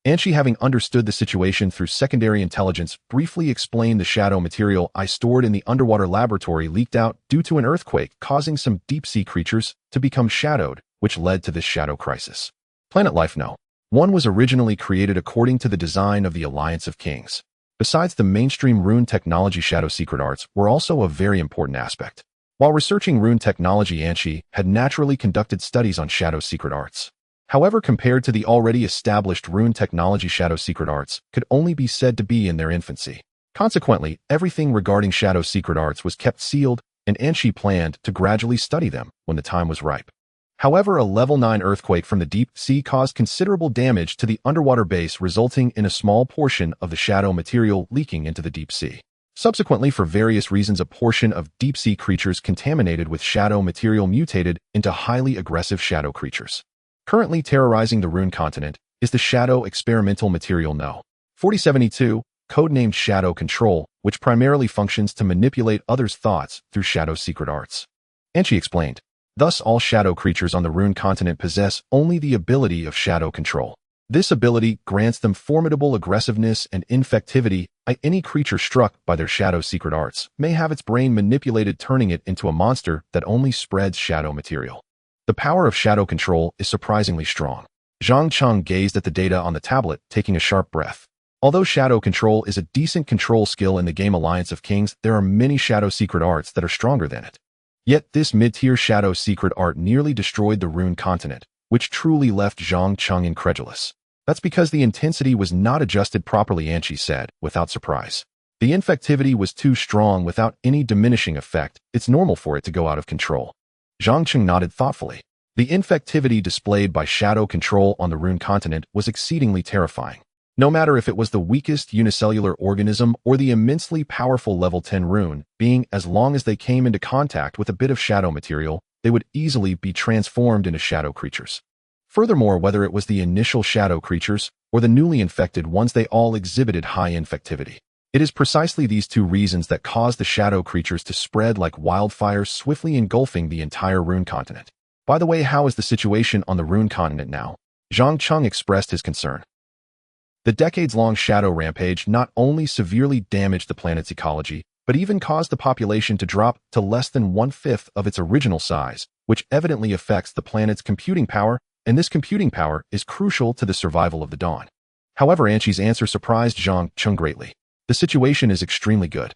Anqi, having understood the situation through secondary intelligence, briefly explained the shadow material I stored in the underwater laboratory leaked out due to an earthquake, causing some deep-sea creatures to become shadowed, which led to this shadow crisis. Planet Life No. 1 was originally created according to the design of the Alliance of Kings. Besides the mainstream rune technology, shadow secret arts were also a very important aspect. While researching rune technology, Anqi had naturally conducted studies on shadow secret arts. However, compared to the already established rune technology, shadow secret arts could only be said to be in their infancy. Consequently, everything regarding shadow secret arts was kept sealed, and Anqi planned to gradually study them when the time was ripe. However, a level 9 earthquake from the deep sea caused considerable damage to the underwater base, resulting in a small portion of the shadow material leaking into the deep sea. Subsequently, for various reasons, a portion of deep-sea creatures contaminated with shadow material mutated into highly aggressive shadow creatures. Currently terrorizing the Rune continent is the shadow experimental material No. 4072, codenamed Shadow Control, which primarily functions to manipulate others' thoughts through shadow secret arts. Anqi explained, thus all shadow creatures on the Rune continent possess only the ability of shadow control. This ability grants them formidable aggressiveness and infectivity. Any creature struck by their shadow secret arts may have its brain manipulated, turning it into a monster that only spreads shadow material. The power of shadow control is surprisingly strong. Zhang Cheng gazed at the data on the tablet, taking a sharp breath. Although shadow control is a decent control skill in the game Alliance of Kings, there are many shadow secret arts that are stronger than it. Yet this mid-tier shadow secret art nearly destroyed the Rune continent, which truly left Zhang Cheng incredulous. That's because the intensity was not adjusted properly, Anqi said, without surprise. The infectivity was too strong without any diminishing effect. It's normal for it to go out of control. Zhang Cheng nodded thoughtfully. The infectivity displayed by shadow control on the Rune continent was exceedingly terrifying. No matter if it was the weakest unicellular organism or the immensely powerful level 10 rune being, as long as they came into contact with a bit of shadow material, they would easily be transformed into shadow creatures. Furthermore, whether it was the initial shadow creatures or the newly infected ones, they all exhibited high infectivity. It is precisely these two reasons that caused the shadow creatures to spread like wildfire, swiftly engulfing the entire Rune continent. By the way, how is the situation on the Rune continent now? Zhang Cheng expressed his concern. The decades-long shadow rampage not only severely damaged the planet's ecology, but even caused the population to drop to less than 1/5 of its original size, which evidently affects the planet's computing power, and this computing power is crucial to the survival of the Dawn. However, Anqi's answer surprised Zhang Cheng greatly. The situation is extremely good.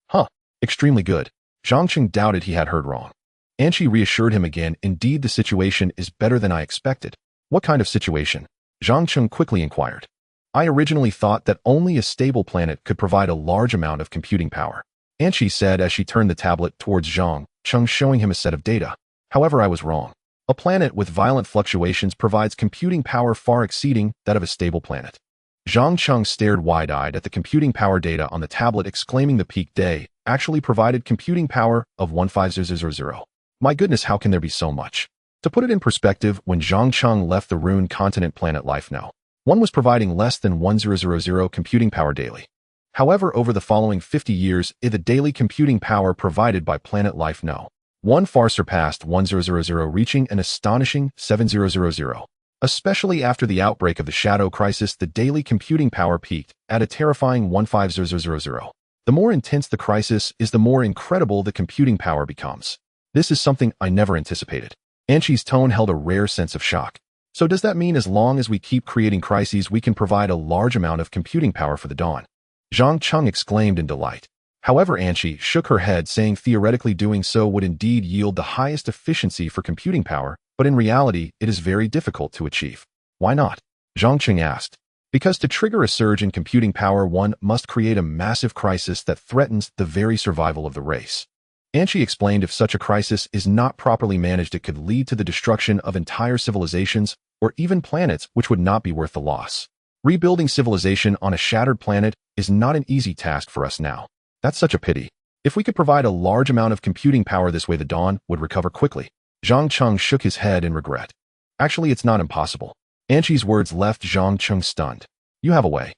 Huh, extremely good. Zhang Cheng doubted he had heard wrong. Anqi reassured him again, indeed the situation is better than I expected. What kind of situation? Zhang Cheng quickly inquired. I originally thought that only a stable planet could provide a large amount of computing power, Anqi said as she turned the tablet towards Zhang Cheng, showing him a set of data. However, I was wrong. A planet with violent fluctuations provides computing power far exceeding that of a stable planet. Zhang Cheng stared wide-eyed at the computing power data on the tablet, exclaiming the peak day actually provided computing power of 15000. My goodness, how can there be so much? To put it in perspective, when Zhang Cheng left the Rune continent, Planet Life No. 1 was providing less than 1000 computing power daily. However, over the following 50 years, the daily computing power provided by Planet Life No. 1 far surpassed 1000, reaching an astonishing 7000. Especially after the outbreak of the Shadow Crisis, the daily computing power peaked at a terrifying 15000. The more intense the crisis is, the more incredible the computing power becomes. This is something I never anticipated. Anqi's tone held a rare sense of shock. So does that mean as long as we keep creating crises, we can provide a large amount of computing power for the Dawn? Zhang Cheng exclaimed in delight. However, Anqi shook her head, saying theoretically doing so would indeed yield the highest efficiency for computing power, but in reality, it is very difficult to achieve. Why not? Zhang Cheng asked. Because to trigger a surge in computing power, one must create a massive crisis that threatens the very survival of the race. Anqi explained if such a crisis is not properly managed, it could lead to the destruction of entire civilizations or even planets, which would not be worth the loss. Rebuilding civilization on a shattered planet is not an easy task for us now. That's such a pity. If we could provide a large amount of computing power this way, the Dawn would recover quickly. Zhang Cheng shook his head in regret. Actually, it's not impossible. Anshi's words left Zhang Cheng stunned. You have a way.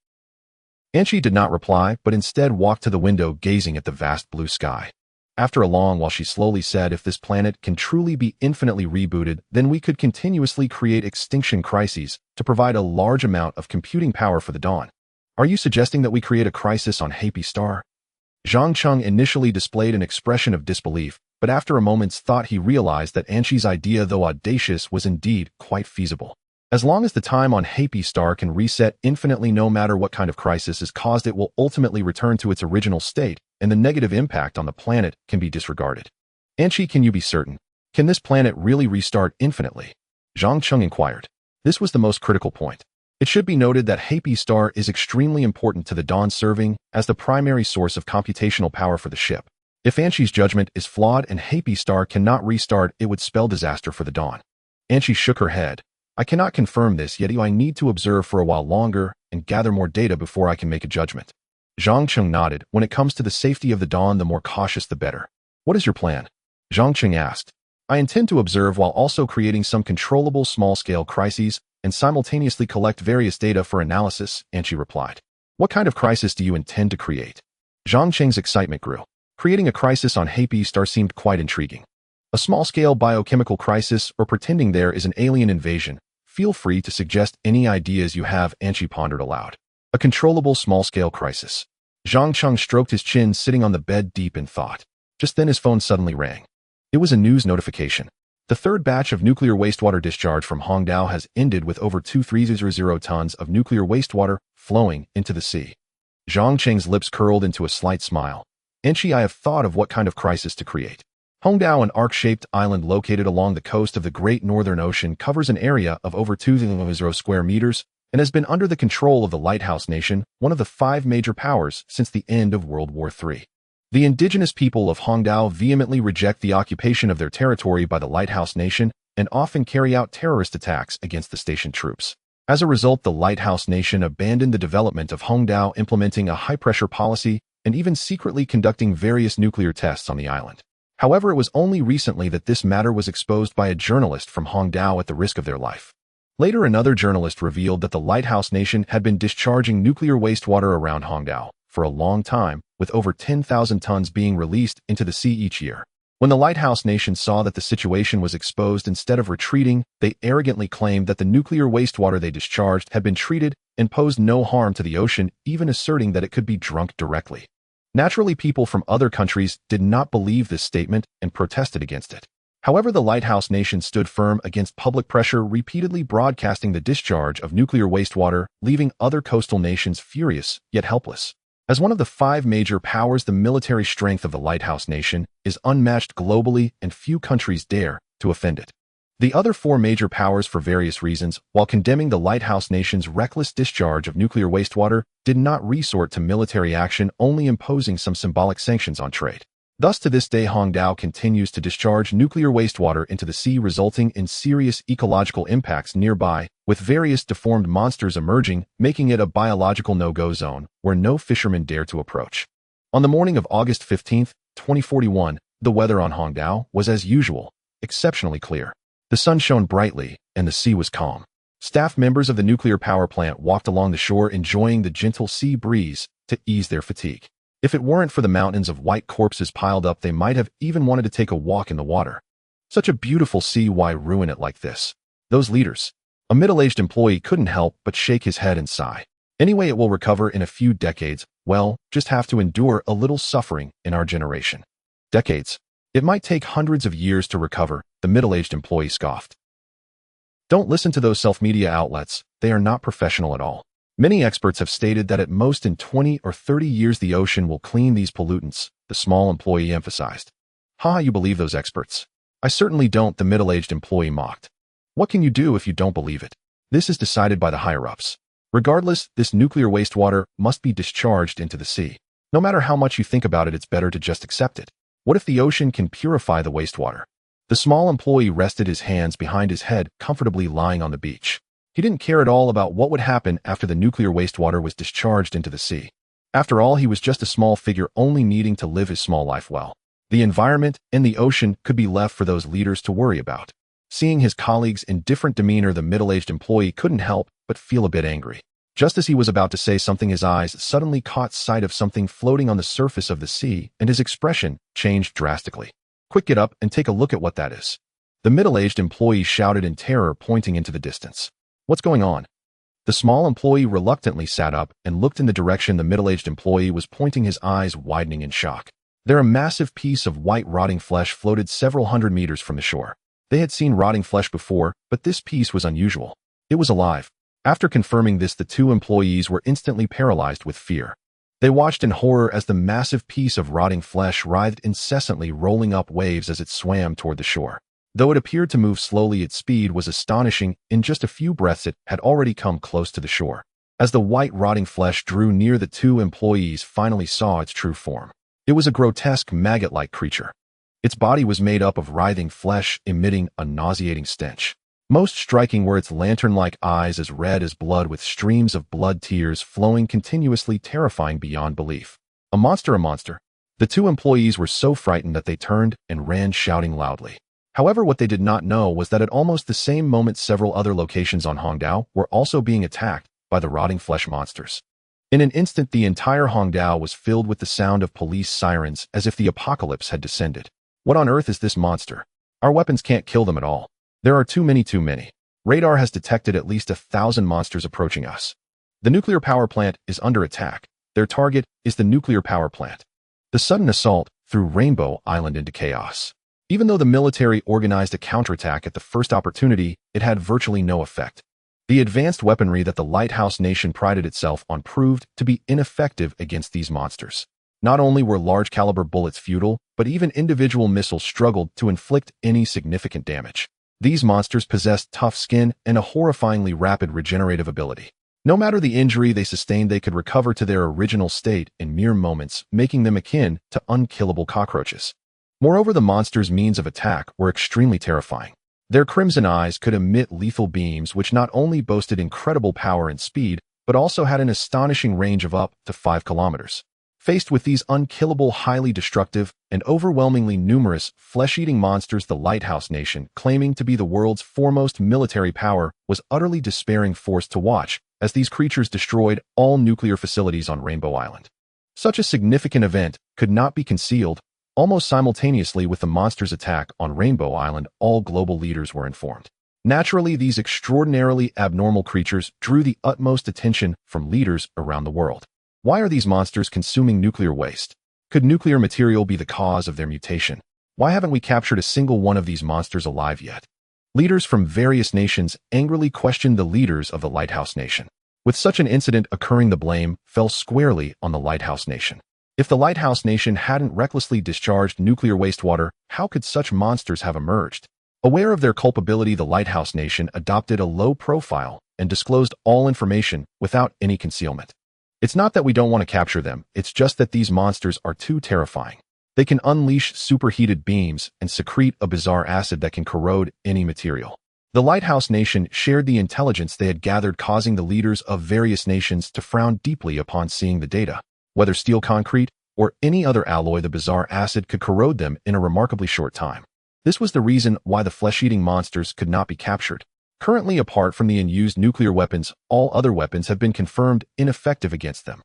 Anshi did not reply, but instead walked to the window gazing at the vast blue sky. After a long while she slowly said, if this planet can truly be infinitely rebooted, then we could continuously create extinction crises to provide a large amount of computing power for the dawn. Are you suggesting that we create a crisis on Happy Star? Zhang Cheng initially displayed an expression of disbelief, but after a moment's thought he realized that Anshi's idea, though audacious, was indeed quite feasible. As long as the time on Happy Star can reset infinitely, no matter what kind of crisis is caused, it will ultimately return to its original state, and the negative impact on the planet can be disregarded. Anshi, can you be certain? Can this planet really restart infinitely? Zhang Cheng inquired. This was the most critical point. It should be noted that Happy Star is extremely important to the Dawn, serving as the primary source of computational power for the ship. If Anshi's judgment is flawed and Happy Star cannot restart, it would spell disaster for the Dawn. Anshi shook her head. I cannot confirm this, yet I need to observe for a while longer and gather more data before I can make a judgment. Zhang Cheng nodded. When it comes to the safety of the Dawn, the more cautious the better. What is your plan? Zhang Cheng asked. I intend to observe while also creating some controllable small-scale crises and simultaneously collect various data for analysis, Anshi replied. What kind of crisis do you intend to create? Zhang Cheng's excitement grew. Creating a crisis on Happy Star seemed quite intriguing. A small-scale biochemical crisis, or pretending there is an alien invasion. Feel free to suggest any ideas you have, Anshi pondered aloud. A controllable small-scale crisis. Zhang Cheng stroked his chin, sitting on the bed deep in thought. Just then his phone suddenly rang. It was a news notification. The third batch of nuclear wastewater discharge from Hongdao has ended, with over 2,300 tons of nuclear wastewater flowing into the sea. Zhang Cheng's lips curled into a slight smile. Anshi, I have thought of what kind of crisis to create. Hongdao, an arc-shaped island located along the coast of the Great Northern Ocean, covers an area of over 2,000 square meters and has been under the control of the Lighthouse Nation, one of the 5 major powers, since the end of World War III. The indigenous people of Hongdao vehemently reject the occupation of their territory by the Lighthouse Nation and often carry out terrorist attacks against the station troops. As a result, the Lighthouse Nation abandoned the development of Hongdao, implementing a high-pressure policy and even secretly conducting various nuclear tests on the island. However, it was only recently that this matter was exposed by a journalist from Hongdao at the risk of their life. Later, another journalist revealed that the Lighthouse Nation had been discharging nuclear wastewater around Hongdao for a long time, with over 10,000 tons being released into the sea each year. When the Lighthouse Nation saw that the situation was exposed, instead of retreating, they arrogantly claimed that the nuclear wastewater they discharged had been treated and posed no harm to the ocean, even asserting that it could be drunk directly. Naturally, people from other countries did not believe this statement and protested against it. However, the Lighthouse Nation stood firm against public pressure, repeatedly broadcasting the discharge of nuclear wastewater, leaving other coastal nations furious yet helpless. As one of the 5 major powers, the military strength of the Lighthouse Nation is unmatched globally, and few countries dare to offend it. The other 4 major powers, for various reasons, while condemning the Lighthouse Nation's reckless discharge of nuclear wastewater, did not resort to military action, only imposing some symbolic sanctions on trade. Thus, to this day, Hongdao continues to discharge nuclear wastewater into the sea, resulting in serious ecological impacts nearby, with various deformed monsters emerging, making it a biological no-go zone where no fishermen dare to approach. On the morning of August 15, 2041, the weather on Hongdao was, as usual, exceptionally clear. The sun shone brightly, and the sea was calm. Staff members of the nuclear power plant walked along the shore, enjoying the gentle sea breeze to ease their fatigue. If it weren't for the mountains of white corpses piled up, they might have even wanted to take a walk in the water. Such a beautiful sea, why ruin it like this? Those leaders. A middle-aged employee couldn't help but shake his head and sigh. Anyway, it will recover in a few decades. Well, just have to endure a little suffering in our generation. Decades? It might take hundreds of years to recover, the middle-aged employee scoffed. Don't listen to those self-media outlets. They are not professional at all. Many experts have stated that at most in 20 or 30 years the ocean will clean these pollutants, the small employee emphasized. Ha, you believe those experts? I certainly don't, the middle-aged employee mocked. What can you do if you don't believe it? This is decided by the higher-ups. Regardless, this nuclear wastewater must be discharged into the sea. No matter how much you think about it, it's better to just accept it. What if the ocean can purify the wastewater? The small employee rested his hands behind his head, comfortably lying on the beach. He didn't care at all about what would happen after the nuclear wastewater was discharged into the sea. After all, he was just a small figure, only needing to live his small life well. The environment and the ocean could be left for those leaders to worry about. Seeing his colleagues in different demeanor, the middle-aged employee couldn't help but feel a bit angry. Just as he was about to say something, his eyes suddenly caught sight of something floating on the surface of the sea, and his expression changed drastically. "Quick, get up and take a look at what that is," the middle-aged employee shouted in terror, pointing into the distance. "What's going on?" The small employee reluctantly sat up and looked in the direction the middle-aged employee was pointing, his eyes widening in shock. There, a massive piece of white rotting flesh floated several hundred meters from the shore. They had seen rotting flesh before, but this piece was unusual. It was alive. After confirming this, the two employees were instantly paralyzed with fear. They watched in horror as the massive piece of rotting flesh writhed incessantly, rolling up waves as it swam toward the shore. Though it appeared to move slowly, its speed was astonishing. In just a few breaths, it had already come close to the shore. As the white rotting flesh drew near, the two employees finally saw its true form. It was a grotesque maggot-like creature. Its body was made up of writhing flesh, emitting a nauseating stench. Most striking were its lantern-like eyes, as red as blood, with streams of blood tears flowing continuously, terrifying beyond belief. A monster, a monster. The two employees were so frightened that they turned and ran, shouting loudly. However, what they did not know was that at almost the same moment, several other locations on Hongdao were also being attacked by the rotting flesh monsters. In an instant, the entire Hongdao was filled with the sound of police sirens, as if the apocalypse had descended. "What on earth is this monster? Our weapons can't kill them at all. There are too many. Radar has detected at least 1,000 monsters approaching us. The nuclear power plant is under attack. Their target is the nuclear power plant." The sudden assault threw Rainbow Island into chaos. Even though the military organized a counterattack at the first opportunity, it had virtually no effect. The advanced weaponry that the Lighthouse Nation prided itself on proved to be ineffective against these monsters. Not only were large-caliber bullets futile, but even individual missiles struggled to inflict any significant damage. These monsters possessed tough skin and a horrifyingly rapid regenerative ability. No matter the injury they sustained, they could recover to their original state in mere moments, making them akin to unkillable cockroaches. Moreover, the monsters' means of attack were extremely terrifying. Their crimson eyes could emit lethal beams which not only boasted incredible power and speed, but also had an astonishing range of up to 5 kilometers. Faced with these unkillable, highly destructive, and overwhelmingly numerous flesh-eating monsters, the Lighthouse Nation, claiming to be the world's foremost military power, was utterly despairing, forced to watch as these creatures destroyed all nuclear facilities on Rainbow Island. Such a significant event could not be concealed. Almost simultaneously with the monsters' attack on Rainbow Island, all global leaders were informed. Naturally, these extraordinarily abnormal creatures drew the utmost attention from leaders around the world. Why are these monsters consuming nuclear waste? Could nuclear material be the cause of their mutation? Why haven't we captured a single one of these monsters alive yet? Leaders from various nations angrily questioned the leaders of the Lighthouse Nation. With such an incident occurring, the blame fell squarely on the Lighthouse Nation. If the Lighthouse Nation hadn't recklessly discharged nuclear wastewater, how could such monsters have emerged? Aware of their culpability, the Lighthouse Nation adopted a low profile and disclosed all information without any concealment. It's not that we don't want to capture them, it's just that these monsters are too terrifying. They can unleash superheated beams and secrete a bizarre acid that can corrode any material. The Lighthouse Nation shared the intelligence they had gathered, causing the leaders of various nations to frown deeply upon seeing the data. Whether steel, concrete, or any other alloy, the bizarre acid could corrode them in a remarkably short time. This was the reason why the flesh-eating monsters could not be captured. Currently, apart from the unused nuclear weapons, all other weapons have been confirmed ineffective against them.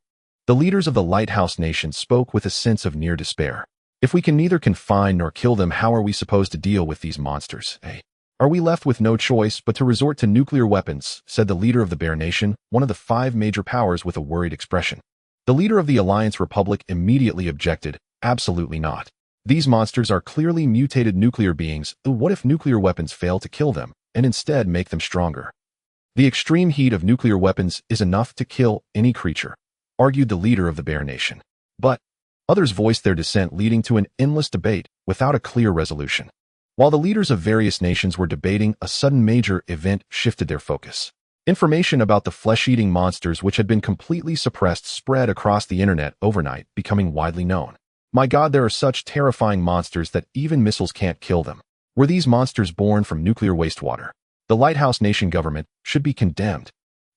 The leaders of the Lighthouse Nation spoke with a sense of near despair. If we can neither confine nor kill them, how are we supposed to deal with these monsters, eh? Are we left with no choice but to resort to nuclear weapons, said the leader of the Bear Nation, one of the 5 major powers, with a worried expression. The leader of the Alliance Republic immediately objected. Absolutely not. These monsters are clearly mutated nuclear beings. What if nuclear weapons fail to kill them, and instead make them stronger? The extreme heat of nuclear weapons is enough to kill any creature, argued the leader of the Bear Nation. But others voiced their dissent, leading to an endless debate without a clear resolution. While the leaders of various nations were debating, a sudden major event shifted their focus. Information about the flesh-eating monsters, which had been completely suppressed, spread across the internet overnight, becoming widely known. My God, there are such terrifying monsters that even missiles can't kill them. Were these monsters born from nuclear wastewater? The Lighthouse Nation government should be condemned.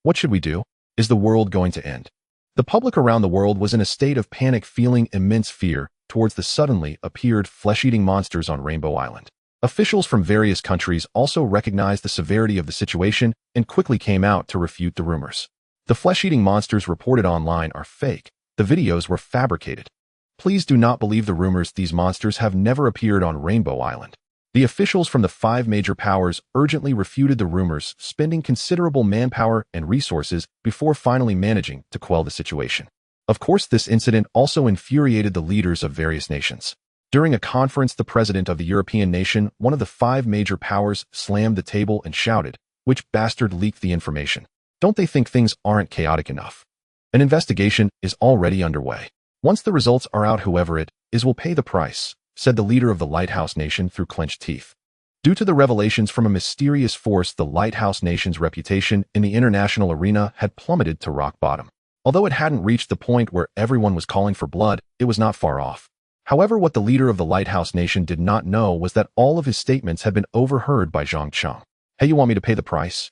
What should we do? Is the world going to end? The public around the world was in a state of panic, feeling immense fear towards the suddenly appeared flesh-eating monsters on Rainbow Island. Officials from various countries also recognized the severity of the situation and quickly came out to refute the rumors. The flesh-eating monsters reported online are fake. The videos were fabricated. Please do not believe the rumors. These monsters have never appeared on Rainbow Island. The officials from the 5 major powers urgently refuted the rumors, spending considerable manpower and resources before finally managing to quell the situation. Of course, this incident also infuriated the leaders of various nations. During a conference, the president of the European nation, one of the 5 major powers, slammed the table and shouted, "Which bastard leaked the information? Don't they think things aren't chaotic enough? An investigation is already underway. Once the results are out, whoever it is will pay the price," said the leader of the Lighthouse Nation through clenched teeth. Due to the revelations from a mysterious force, the Lighthouse Nation's reputation in the international arena had plummeted to rock bottom. Although it hadn't reached the point where everyone was calling for blood, it was not far off. However, what the leader of the Lighthouse Nation did not know was that all of his statements had been overheard by Zhang Cheng. "Hey, you want me to pay the price?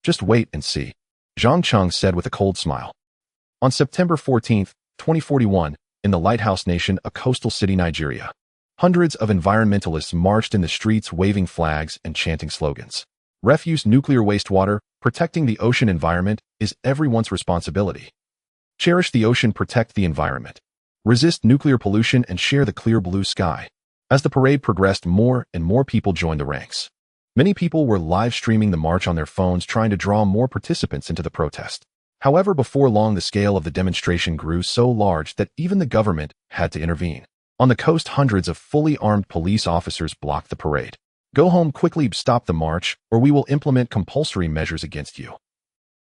Just wait and see," Zhang Cheng said with a cold smile. On September 14, 2041, in the Lighthouse Nation, a coastal city, Nigeria, hundreds of environmentalists marched in the streets waving flags and chanting slogans. Refuse nuclear wastewater, protecting the ocean environment is everyone's responsibility. Cherish the ocean, protect the environment. Resist nuclear pollution and share the clear blue sky. As the parade progressed, more and more people joined the ranks. Many people were live streaming the march on their phones, trying to draw more participants into the protest. However, before long, the scale of the demonstration grew so large that even the government had to intervene. On the coast, hundreds of fully armed police officers blocked the parade. "Go home quickly, stop the march, or we will implement compulsory measures against you,"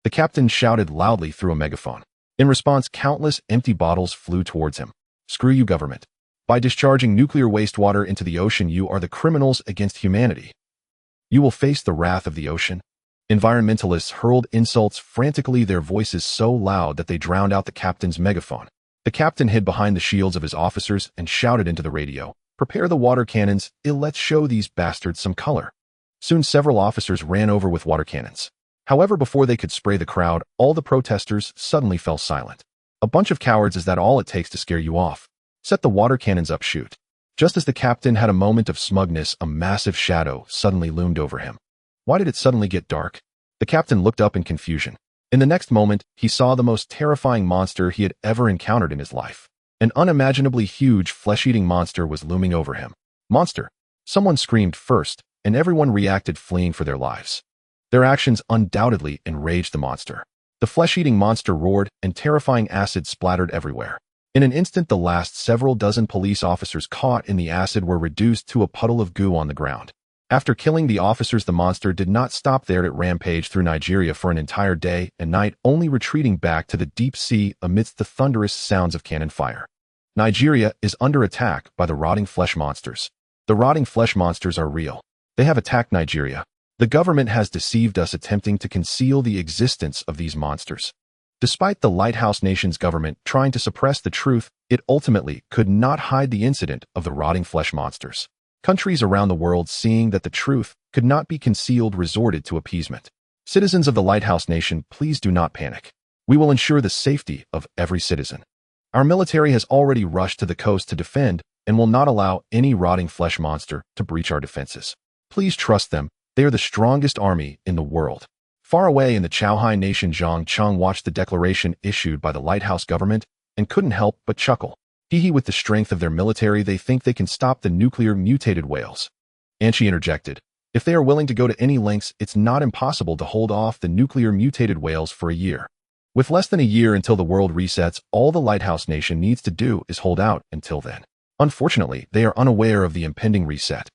the captain shouted loudly through a megaphone. In response, countless empty bottles flew towards him. "Screw you, government. By discharging nuclear wastewater into the ocean, you are the criminals against humanity. You will face the wrath of the ocean." Environmentalists hurled insults frantically, their voices so loud that they drowned out the captain's megaphone. The captain hid behind the shields of his officers and shouted into the radio, "Prepare the water cannons, let's show these bastards some color." Soon several officers ran over with water cannons. However, before they could spray the crowd, all the protesters suddenly fell silent. "A bunch of cowards, is that all it takes to scare you off? Set the water cannons up, shoot." Just as the captain had a moment of smugness, a massive shadow suddenly loomed over him. Why did it suddenly get dark? The captain looked up in confusion. In the next moment, he saw the most terrifying monster he had ever encountered in his life. An unimaginably huge, flesh-eating monster was looming over him. "Monster!" Someone screamed first, and everyone reacted, fleeing for their lives. Their actions undoubtedly enraged the monster. The flesh-eating monster roared, and terrifying acid splattered everywhere. In an instant, the last several dozen police officers caught in the acid were reduced to a puddle of goo on the ground. After killing the officers, the monster did not stop there. It rampaged through Nigeria for an entire day and night, only retreating back to the deep sea amidst the thunderous sounds of cannon fire. Nigeria is under attack by the rotting flesh monsters. The rotting flesh monsters are real. They have attacked Nigeria. The government has deceived us, attempting to conceal the existence of these monsters. Despite the Lighthouse Nation's government trying to suppress the truth, it ultimately could not hide the incident of the rotting flesh monsters. Countries around the world, seeing that the truth could not be concealed, resorted to appeasement. Citizens of the Lighthouse Nation, please do not panic. We will ensure the safety of every citizen. Our military has already rushed to the coast to defend and will not allow any rotting flesh monster to breach our defenses. Please trust them. They are the strongest army in the world. Far away in the Chaohai Nation, Zhang Cheng watched the declaration issued by the Lighthouse government and couldn't help but chuckle. Hee, with the strength of their military, they think they can stop the nuclear mutated whales. And she interjected, "If they are willing to go to any lengths, it's not impossible to hold off the nuclear mutated whales for a year." With less than a year until the world resets, all the Lighthouse Nation needs to do is hold out until then. Unfortunately, they are unaware of the impending reset.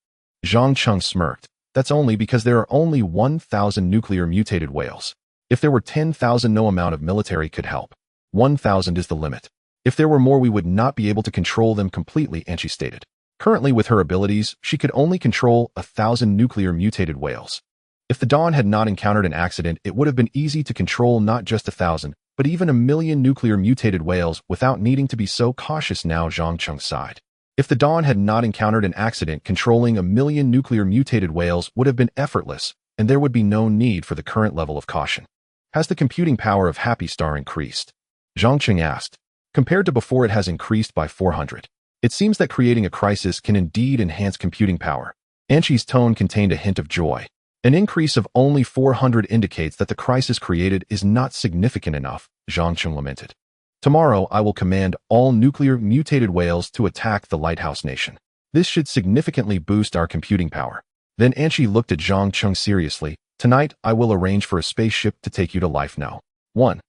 Zhang Cheng smirked. That's only because there are only 1,000 nuclear mutated whales. If there were 10,000, no amount of military could help. 1,000 is the limit. If there were more, we would not be able to control them completely, and she stated. Currently, with her abilities, she could only control 1,000 nuclear mutated whales. If the Dawn had not encountered an accident, it would have been easy to control not just 1,000, but even 1,000,000 nuclear mutated whales without needing to be so cautious now. Zhang Cheng sighed. If the Dawn had not encountered an accident, controlling 1,000,000 nuclear mutated whales would have been effortless, and there would be no need for the current level of caution. Has the computing power of Happy Star increased? Zhang Cheng asked. Compared to before, it has increased by 400. It seems that creating a crisis can indeed enhance computing power. Anshi's tone contained a hint of joy. An increase of only 400 indicates that the crisis created is not significant enough, Zhang Cheng lamented. Tomorrow I will command all nuclear mutated whales to attack the lighthouse nation. This should significantly boost our computing power. Then Anshi looked at Zhang Cheng seriously. Tonight I will arrange for a spaceship to take you to life now. 1.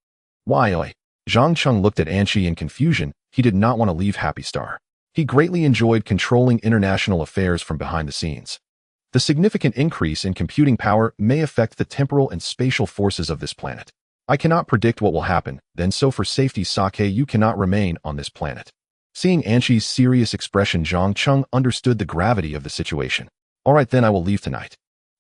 Why? Zhang Cheng looked at Anshi in confusion. He did not want to leave Happy Star. He greatly enjoyed controlling international affairs from behind the scenes. The significant increase in computing power may affect the temporal and spatial forces of this planet. I cannot predict what will happen, then so for safety's sake you cannot remain on this planet. Seeing Anshi's serious expression, Zhang Cheng understood the gravity of the situation. Alright, then I will leave tonight.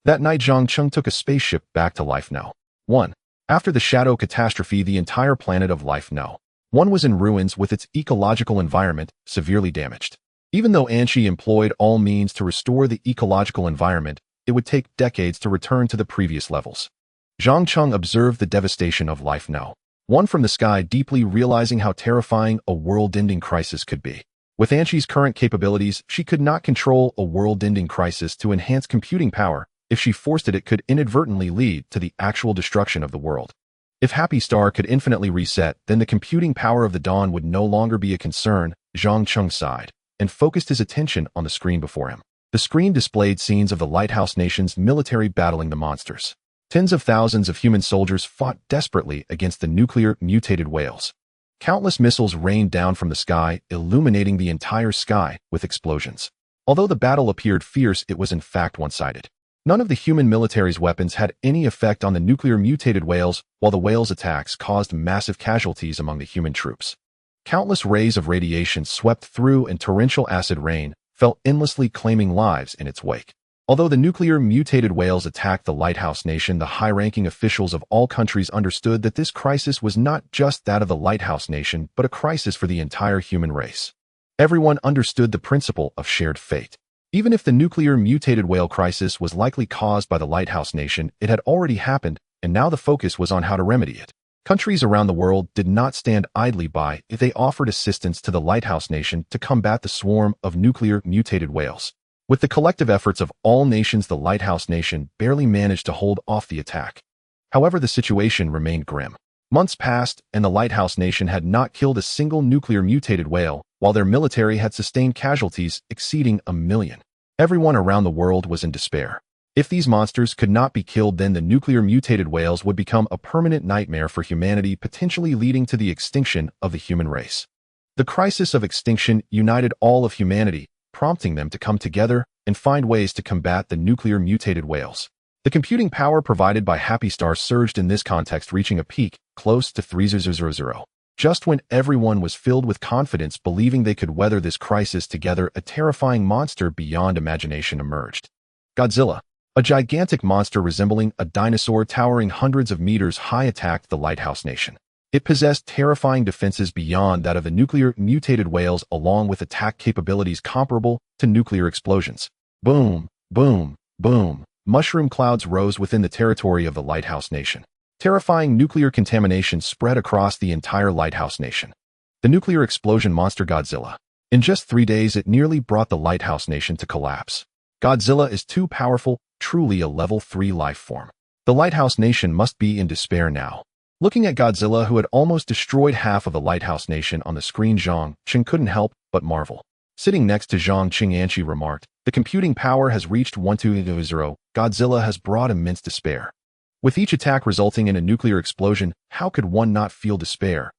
That night Zhang Cheng took a spaceship back to Life No. 1. After the shadow catastrophe, the entire planet of Life No. 1 was in ruins with its ecological environment severely damaged. Even though Anshi employed all means to restore the ecological environment, it would take decades to return to the previous levels. Zhang Cheng observed the devastation of Life No. 1 from the sky, deeply realizing how terrifying a world-ending crisis could be. With Anshi's current capabilities, she could not control a world-ending crisis to enhance computing power. If she forced it, it could inadvertently lead to the actual destruction of the world. If Happy Star could infinitely reset, then the computing power of the dawn would no longer be a concern. Zhang Cheng sighed and focused his attention on the screen before him. The screen displayed scenes of the Lighthouse Nation's military battling the monsters. Tens of thousands of human soldiers fought desperately against the nuclear mutated whales. Countless missiles rained down from the sky, illuminating the entire sky with explosions. Although the battle appeared fierce, it was in fact one-sided. None of the human military's weapons had any effect on the nuclear mutated whales, while the whales' attacks caused massive casualties among the human troops. Countless rays of radiation swept through, and torrential acid rain fell endlessly, claiming lives in its wake. Although the nuclear mutated whales attacked the Lighthouse Nation, the high-ranking officials of all countries understood that this crisis was not just that of the Lighthouse Nation, but a crisis for the entire human race. Everyone understood the principle of shared fate. Even if the nuclear mutated whale crisis was likely caused by the Lighthouse Nation, it had already happened, and now the focus was on how to remedy it. Countries around the world did not stand idly by if they offered assistance to the Lighthouse Nation to combat the swarm of nuclear mutated whales. With the collective efforts of all nations, the Lighthouse Nation barely managed to hold off the attack. However, the situation remained grim. Months passed, and the Lighthouse Nation had not killed a single nuclear mutated whale, while their military had sustained casualties exceeding 1 million. Everyone around the world was in despair. If these monsters could not be killed, then the nuclear mutated whales would become a permanent nightmare for humanity, potentially leading to the extinction of the human race. The crisis of extinction united all of humanity, prompting them to come together and find ways to combat the nuclear mutated whales. The computing power provided by Happy Star surged in this context, reaching a peak close to 3000. Just when everyone was filled with confidence, believing they could weather this crisis together, a terrifying monster beyond imagination emerged. Godzilla, a gigantic monster resembling a dinosaur towering hundreds of meters high, attacked the Lighthouse Nation. It possessed terrifying defenses beyond that of the nuclear mutated whales, along with attack capabilities comparable to nuclear explosions. Boom, boom, boom. Mushroom clouds rose within the territory of the Lighthouse Nation. Terrifying nuclear contamination spread across the entire Lighthouse Nation. The nuclear explosion monster Godzilla. In just 3 days, it nearly brought the Lighthouse Nation to collapse. Godzilla is too powerful, truly a level 3 life form. The Lighthouse Nation must be in despair now. Looking at Godzilla, who had almost destroyed half of the Lighthouse Nation on the screen, Zhang Cheng couldn't help but marvel. Sitting next to Zhang Cheng, Anshi remarked, "The computing power has reached 120. Godzilla has brought immense despair. With each attack resulting in a nuclear explosion, how could one not feel despair?"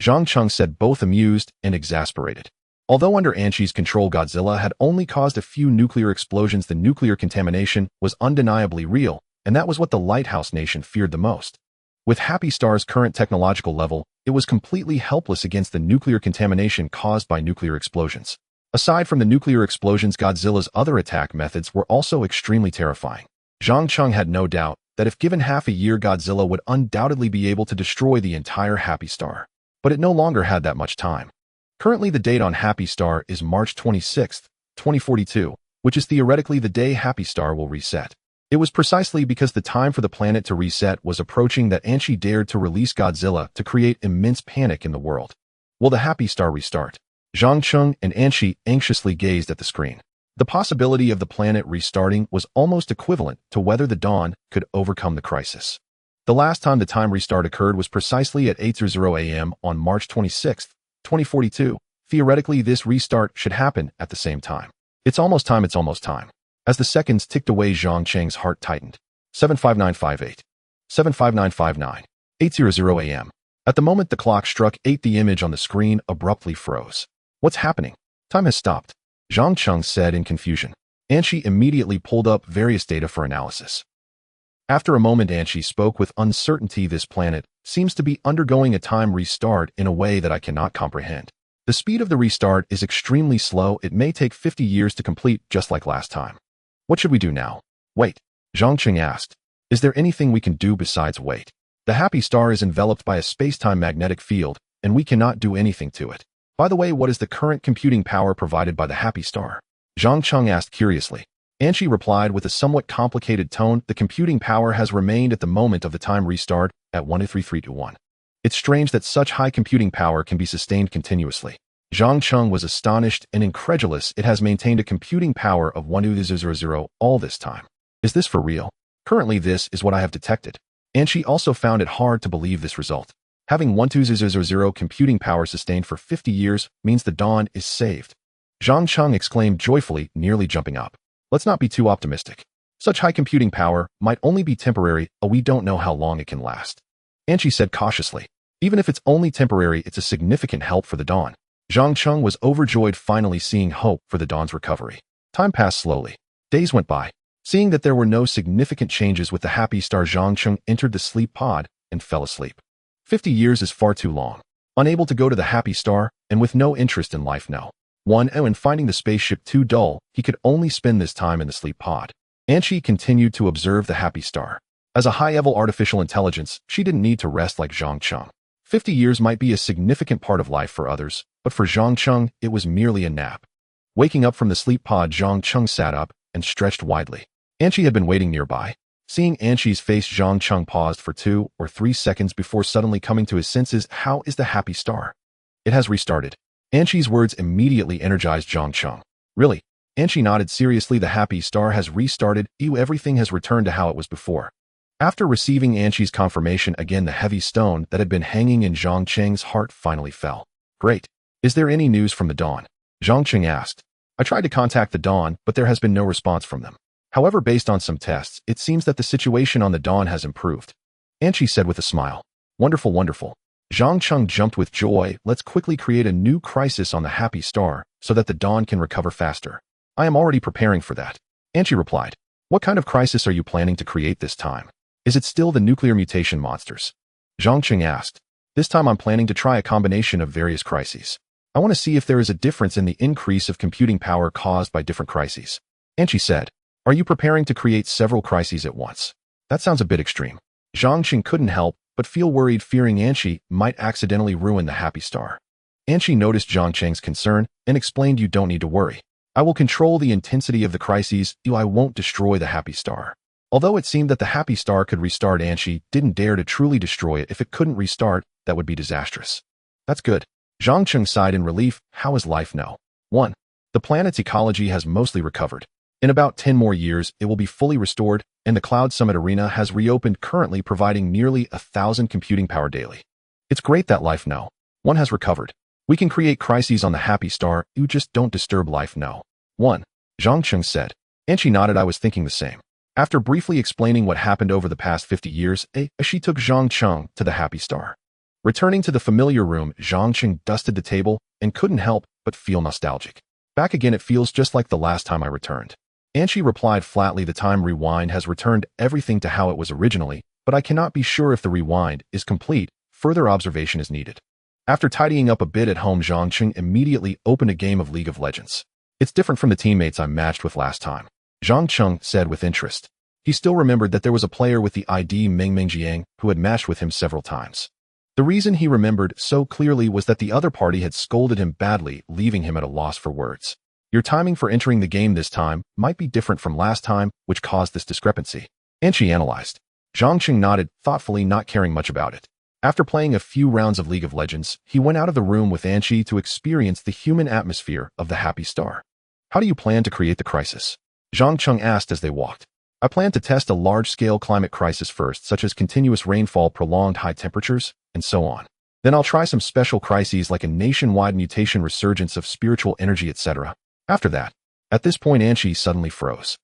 Zhang Cheng said, both amused and exasperated. Although under Anshi's control, Godzilla had only caused a few nuclear explosions, the nuclear contamination was undeniably real, and that was what the Lighthouse Nation feared the most. With Happy Star's current technological level, it was completely helpless against the nuclear contamination caused by nuclear explosions. Aside from the nuclear explosions, Godzilla's other attack methods were also extremely terrifying. Zhang Cheng had no doubt that if given half a year, Godzilla would undoubtedly be able to destroy the entire Happy Star. But it no longer had that much time. Currently, the date on Happy Star is March 26, 2042, which is theoretically the day Happy Star will reset. It was precisely because the time for the planet to reset was approaching that Anshi dared to release Godzilla to create immense panic in the world. Will the Happy Star restart? Zhang Cheng and Anshi anxiously gazed at the screen. The possibility of the planet restarting was almost equivalent to whether the dawn could overcome the crisis. The last time the time restart occurred was precisely at 8:00 a.m. on March 26, 2042. Theoretically, this restart should happen at the same time. It's almost time, it's almost time. As the seconds ticked away, Zhang Cheng's heart tightened. 75958. 75959. 8:00 a.m. At the moment the clock struck 8, the image on the screen abruptly froze. What's happening? Time has stopped, Zhang Cheng said in confusion. Anshi immediately pulled up various data for analysis. After a moment, Anshi spoke with uncertainty. This planet seems to be undergoing a time restart in a way that I cannot comprehend. The speed of the restart is extremely slow. It may take 50 years to complete, just like last time. What should we do now? Wait, Zhang Cheng asked. Is there anything we can do besides wait? The happy star is enveloped by a space-time magnetic field, and we cannot do anything to it. By the way, what is the current computing power provided by the happy star? Zhang Cheng asked curiously. Anshi replied with a somewhat complicated tone. The computing power has remained at the moment of the time restart at 13321. It's strange that such high computing power can be sustained continuously. Zhang Cheng was astonished and incredulous. It has maintained a computing power of 12000 all this time. Is this for real? Currently, this is what I have detected. Anshi also found it hard to believe this result. Having 12000 computing power sustained for 50 years means the dawn is saved. Zhang Cheng exclaimed joyfully, nearly jumping up. Let's not be too optimistic. Such high computing power might only be temporary, we don't know how long it can last. Anshi said cautiously. Even if it's only temporary, it's a significant help for the dawn. Zhang Cheng was overjoyed, finally seeing hope for the dawn's recovery. Time passed slowly. Days went by. Seeing that there were no significant changes with the happy star, Zhang Cheng entered the sleep pod and fell asleep. 50 years is far too long. Unable to go to the happy star, and with no interest in life, and finding the spaceship too dull, he could only spend this time in the sleep pod. Anshi continued to observe the happy star. As a high-level artificial intelligence, she didn't need to rest like Zhang Cheng. 50 years might be a significant part of life for others, but for Zhang Cheng, it was merely a nap. Waking up from the sleep pod, Zhang Cheng sat up and stretched widely. Anshi had been waiting nearby. Seeing Anshi's face, Zhang Cheng paused for 2 or 3 seconds before suddenly coming to his senses. How is the happy star? It has restarted. Anshi's words immediately energized Zhang Cheng. Really? Anshi nodded seriously. The happy star has restarted. Everything has returned to how it was before. After receiving Anshi's confirmation again, the heavy stone that had been hanging in Zhang Cheng's heart finally fell. Great. Is there any news from the dawn? Zhang Cheng asked. I tried to contact the dawn, but there has been no response from them. However, based on some tests, it seems that the situation on the dawn has improved. Anshi said with a smile. Wonderful, wonderful. Zhang Cheng jumped with joy. Let's quickly create a new crisis on the happy star so that the dawn can recover faster. I am already preparing for that. Anshi replied. What kind of crisis are you planning to create this time? Is it still the nuclear mutation monsters? Zhang Cheng asked. This time I'm planning to try a combination of various crises. I want to see if there is a difference in the increase of computing power caused by different crises. Anshi said. Are you preparing to create several crises at once? That sounds a bit extreme. Zhang Cheng couldn't help but feel worried, fearing Anshi might accidentally ruin the happy star. Anshi noticed Zhang Cheng's concern and explained, you don't need to worry. I will control the intensity of the crises. I won't destroy the happy star. Although it seemed that the happy star could restart, Anshi didn't dare to truly destroy it. If it couldn't restart, that would be disastrous. That's good. Zhang Cheng sighed in relief. How is life now? 1. The planet's ecology has mostly recovered. In about 10 more years, it will be fully restored, and the Cloud Summit Arena has reopened, currently providing nearly 1,000 computing power daily. It's great that life 1 has recovered. We can create crises on the happy star. You just don't disturb life 1. Zhang Cheng said. Anshi nodded. I was thinking the same. After briefly explaining what happened over the past 50 years, she took Zhang Cheng to the happy star. Returning to the familiar room, Zhang Cheng dusted the table and couldn't help but feel nostalgic. Back again, it feels just like the last time I returned. Anshi replied flatly, the time rewind has returned everything to how it was originally, but I cannot be sure if the rewind is complete. Further observation is needed. After tidying up a bit at home, Zhang Cheng immediately opened a game of League of Legends. It's different from the teammates I matched with last time, Zhang Cheng said with interest. He still remembered that there was a player with the ID Mengmeng Jiang who had matched with him several times. The reason he remembered so clearly was that the other party had scolded him badly, leaving him at a loss for words. Your timing for entering the game this time might be different from last time, which caused this discrepancy. Anshi analyzed. Zhang Cheng nodded, thoughtfully, not caring much about it. After playing a few rounds of League of Legends, he went out of the room with Anshi to experience the human atmosphere of the happy star. How do you plan to create the crisis? Zhang Cheng asked as they walked. I plan to test a large-scale climate crisis first, such as continuous rainfall, prolonged high temperatures, and so on. Then I'll try some special crises like a nationwide mutation, resurgence of spiritual energy, etc. After that. At this point, Anshi suddenly froze.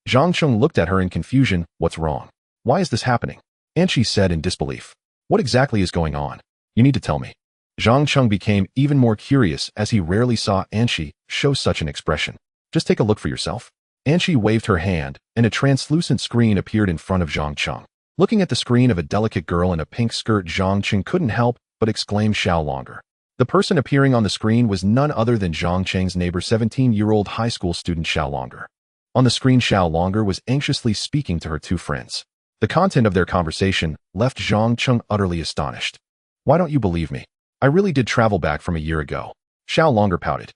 Zhang Cheng looked at her in confusion. What's wrong? Why is this happening? Anshi said in disbelief. What exactly is going on? You need to tell me. Zhang Cheng became even more curious as he rarely saw Anshi show such an expression. Just take a look for yourself. Anshi waved her hand, and a translucent screen appeared in front of Zhang Cheng. Looking at the screen of a delicate girl in a pink skirt, Zhang Cheng couldn't help but exclaim, Xiao Longer. The person appearing on the screen was none other than Zhang Cheng's neighbor, 17-year-old high school student Xiao Longer. On the screen, Xiao Longer was anxiously speaking to her two friends. The content of their conversation left Zhang Cheng utterly astonished. Why don't you believe me? I really did travel back from a year ago. Xiao Longer pouted.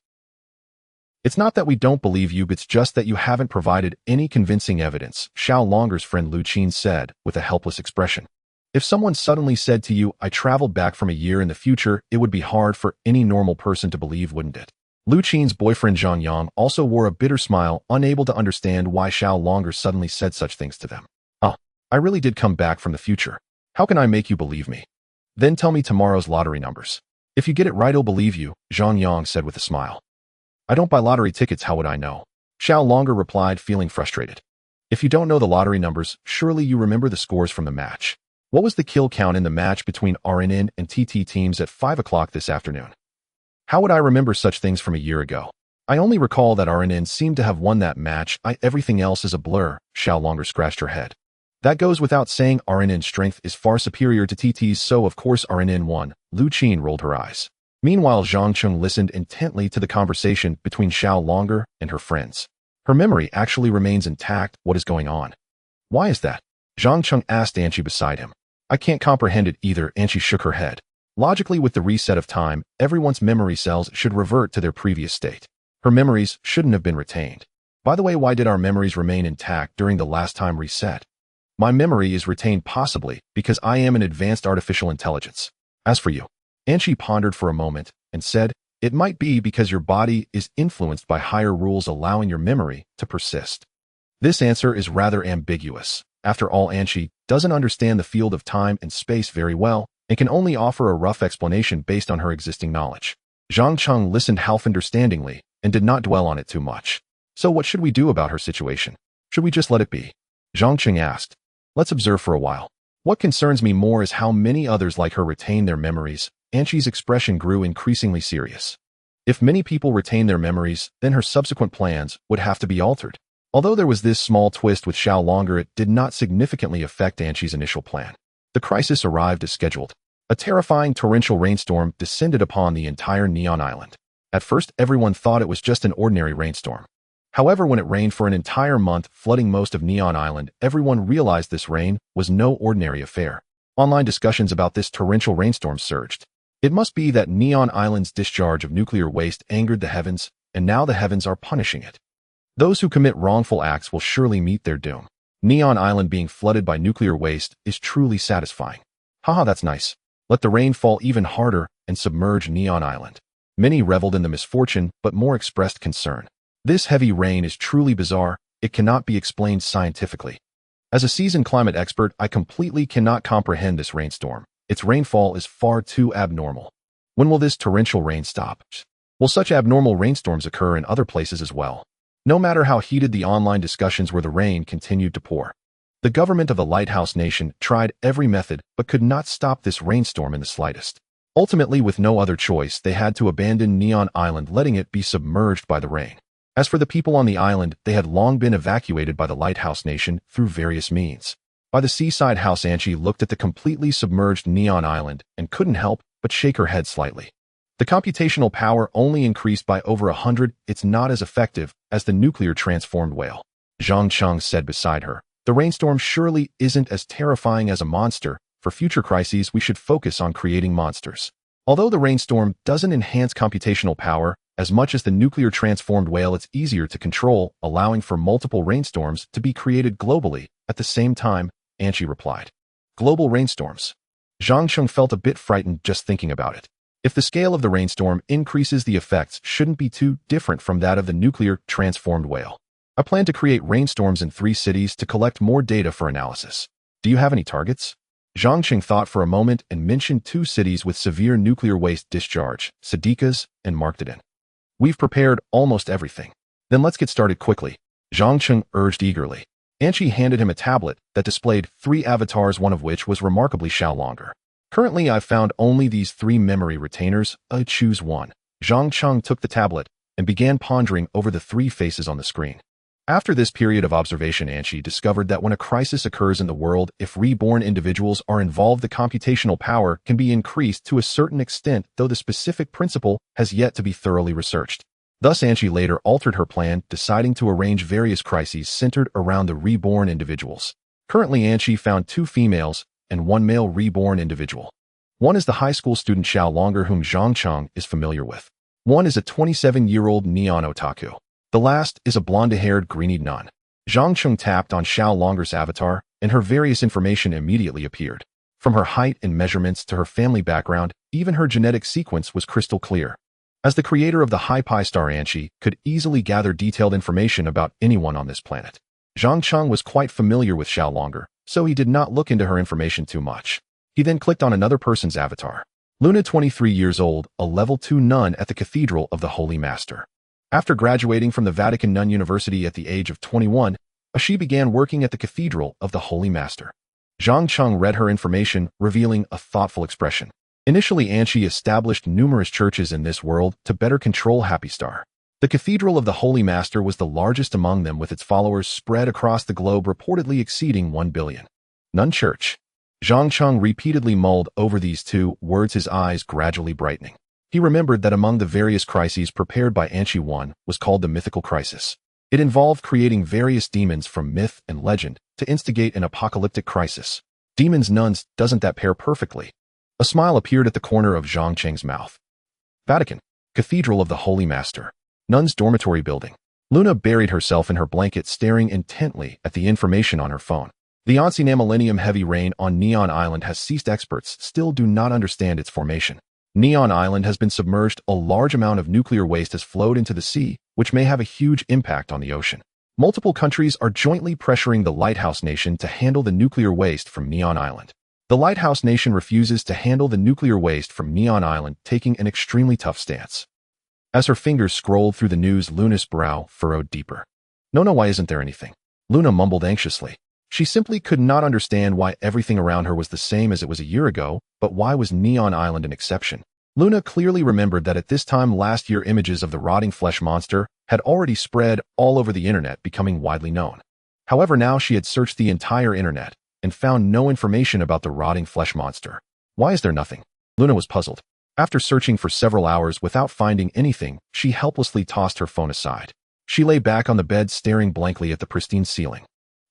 It's not that we don't believe you, it's just that you haven't provided any convincing evidence, Xiao Longer's friend Lu Qin said with a helpless expression. If someone suddenly said to you, I traveled back from a year in the future, it would be hard for any normal person to believe, wouldn't it? Lu Qin's boyfriend Zhang Yang also wore a bitter smile, unable to understand why Xiao Longer suddenly said such things to them. Oh, I really did come back from the future. How can I make you believe me? Then tell me tomorrow's lottery numbers. If you get it right, I'll believe you, Zhang Yang said with a smile. I don't buy lottery tickets, how would I know? Xiao Longer replied, feeling frustrated. If you don't know the lottery numbers, surely you remember the scores from the match. What was the kill count in the match between RNN and TT teams at 5 o'clock this afternoon? How would I remember such things from a year ago? I only recall that RNN seemed to have won that match. Everything else is a blur, Xiao Longer scratched her head. That goes without saying. RNN's strength is far superior to TT's, so of course RNN won. Lu Qin rolled her eyes. Meanwhile, Zhang Cheng listened intently to the conversation between Xiao Longer and her friends. Her memory actually remains intact. What is going on? Why is that? Zhang Cheng asked Anshi beside him. I can't comprehend it either, Anshi shook her head. Logically, with the reset of time, everyone's memory cells should revert to their previous state. Her memories shouldn't have been retained. By the way, why did our memories remain intact during the last time reset? My memory is retained possibly because I am an advanced artificial intelligence. As for you, Anshi pondered for a moment and said, it might be because your body is influenced by higher rules allowing your memory to persist. This answer is rather ambiguous. After all, Anshi doesn't understand the field of time and space very well and can only offer a rough explanation based on her existing knowledge. Zhang Cheng listened half understandingly and did not dwell on it too much. So what should we do about her situation? Should we just let it be? Zhang Cheng asked. Let's observe for a while. What concerns me more is how many others like her retain their memories. Anshi's expression grew increasingly serious. If many people retain their memories, then her subsequent plans would have to be altered. Although there was this small twist with Xiao Longer, it did not significantly affect Anshi's initial plan. The crisis arrived as scheduled. A terrifying torrential rainstorm descended upon the entire Neon Island. At first, everyone thought it was just an ordinary rainstorm. However, when it rained for an entire month, flooding most of Neon Island, everyone realized this rain was no ordinary affair. Online discussions about this torrential rainstorm surged. It must be that Neon Island's discharge of nuclear waste angered the heavens, and now the heavens are punishing it. Those who commit wrongful acts will surely meet their doom. Neon Island being flooded by nuclear waste is truly satisfying. Haha, that's nice. Let the rain fall even harder and submerge Neon Island. Many reveled in the misfortune, but more expressed concern. This heavy rain is truly bizarre. It cannot be explained scientifically. As a seasoned climate expert, I completely cannot comprehend this rainstorm. Its rainfall is far too abnormal. When will this torrential rain stop? Will such abnormal rainstorms occur in other places as well? No matter how heated the online discussions were, the rain continued to pour. The government of the Lighthouse Nation tried every method but could not stop this rainstorm in the slightest. Ultimately, with no other choice, they had to abandon Neon Island, letting it be submerged by the rain. As for the people on the island, they had long been evacuated by the Lighthouse Nation through various means. By the seaside house, Anshi looked at the completely submerged Neon Island and couldn't help but shake her head slightly. The computational power only increased by over 100. It's not as effective as the nuclear transformed whale. Zhang Cheng said beside her. The rainstorm surely isn't as terrifying as a monster. For future crises, we should focus on creating monsters. Although the rainstorm doesn't enhance computational power as much as the nuclear transformed whale, it's easier to control, allowing for multiple rainstorms to be created globally at the same time, Anshi replied. Global rainstorms. Zhang Cheng felt a bit frightened just thinking about it. If the scale of the rainstorm increases, the effects shouldn't be too different from that of the nuclear transformed whale. I plan to create rainstorms in 3 cities to collect more data for analysis. Do you have any targets? Zhang Cheng thought for a moment and mentioned 2 cities with severe nuclear waste discharge, Sadiqas and Marktadin. We've prepared almost everything. Then let's get started quickly, Zhang Cheng urged eagerly. Anchi handed him a tablet that displayed 3 avatars, one of which was remarkably Xiaolonger. Currently, I've found only these 3 memory retainers. I choose one. Zhang Cheng took the tablet and began pondering over the 3 faces on the screen. After this period of observation, Anchi discovered that when a crisis occurs in the world, if reborn individuals are involved, the computational power can be increased to a certain extent, though the specific principle has yet to be thoroughly researched. Thus, Anchi later altered her plan, deciding to arrange various crises centered around the reborn individuals. Currently, Anchi found 2 females and 1 male reborn individual. One is the high school student Xiaolonger, whom Zhang Cheng is familiar with. One is a 27-year-old neon otaku. The last is a blonde-haired greenied nun. Zhang Cheng tapped on Xiaolonger's avatar, and her various information immediately appeared. From her height and measurements to her family background, even her genetic sequence was crystal clear. As the creator of the Hi-Pi star, Anchi could easily gather detailed information about anyone on this planet. Zhang Cheng was quite familiar with Xiaolonger, so he did not look into her information too much. He then clicked on another person's avatar. Luna, 23 years old, a level 2 nun at the Cathedral of the Holy Master. After graduating from the Vatican Nun University at the age of 21, she began working at the Cathedral of the Holy Master. Zhang Cheng read her information, revealing a thoughtful expression. Initially, Anchi established numerous churches in this world to better control Happy Star. The Cathedral of the Holy Master was the largest among them, with its followers spread across the globe, reportedly exceeding 1 billion. Nun Church. Zhang Cheng repeatedly mulled over these 2 words, his eyes gradually brightening. He remembered that among the various crises prepared by Anchi, one was called the Mythical Crisis. It involved creating various demons from myth and legend to instigate an apocalyptic crisis. Demons, nuns, doesn't that pair perfectly? A smile appeared at the corner of Zhang Cheng's mouth. Vatican. Cathedral of the Holy Master. Nun's dormitory building. Luna buried herself in her blanket, staring intently at the information on her phone. The Ancient Millennium heavy rain on Neon Island has ceased. Experts still do not understand its formation. Neon Island has been submerged. A large amount of nuclear waste has flowed into the sea, which may have a huge impact on the ocean. Multiple countries are jointly pressuring the Lighthouse Nation to handle the nuclear waste from Neon Island. The Lighthouse Nation refuses to handle the nuclear waste from Neon Island, taking an extremely tough stance. As her fingers scrolled through the news, Luna's brow furrowed deeper. No, why isn't there anything? Luna mumbled anxiously. She simply could not understand why everything around her was the same as it was a year ago, but why was Neon Island an exception? Luna clearly remembered that at this time last year, images of the rotting flesh monster had already spread all over the internet, becoming widely known. However, now she had searched the entire internet and found no information about the rotting flesh monster. Why is there nothing? Luna was puzzled. After searching for several hours without finding anything, she helplessly tossed her phone aside. She lay back on the bed, staring blankly at the pristine ceiling.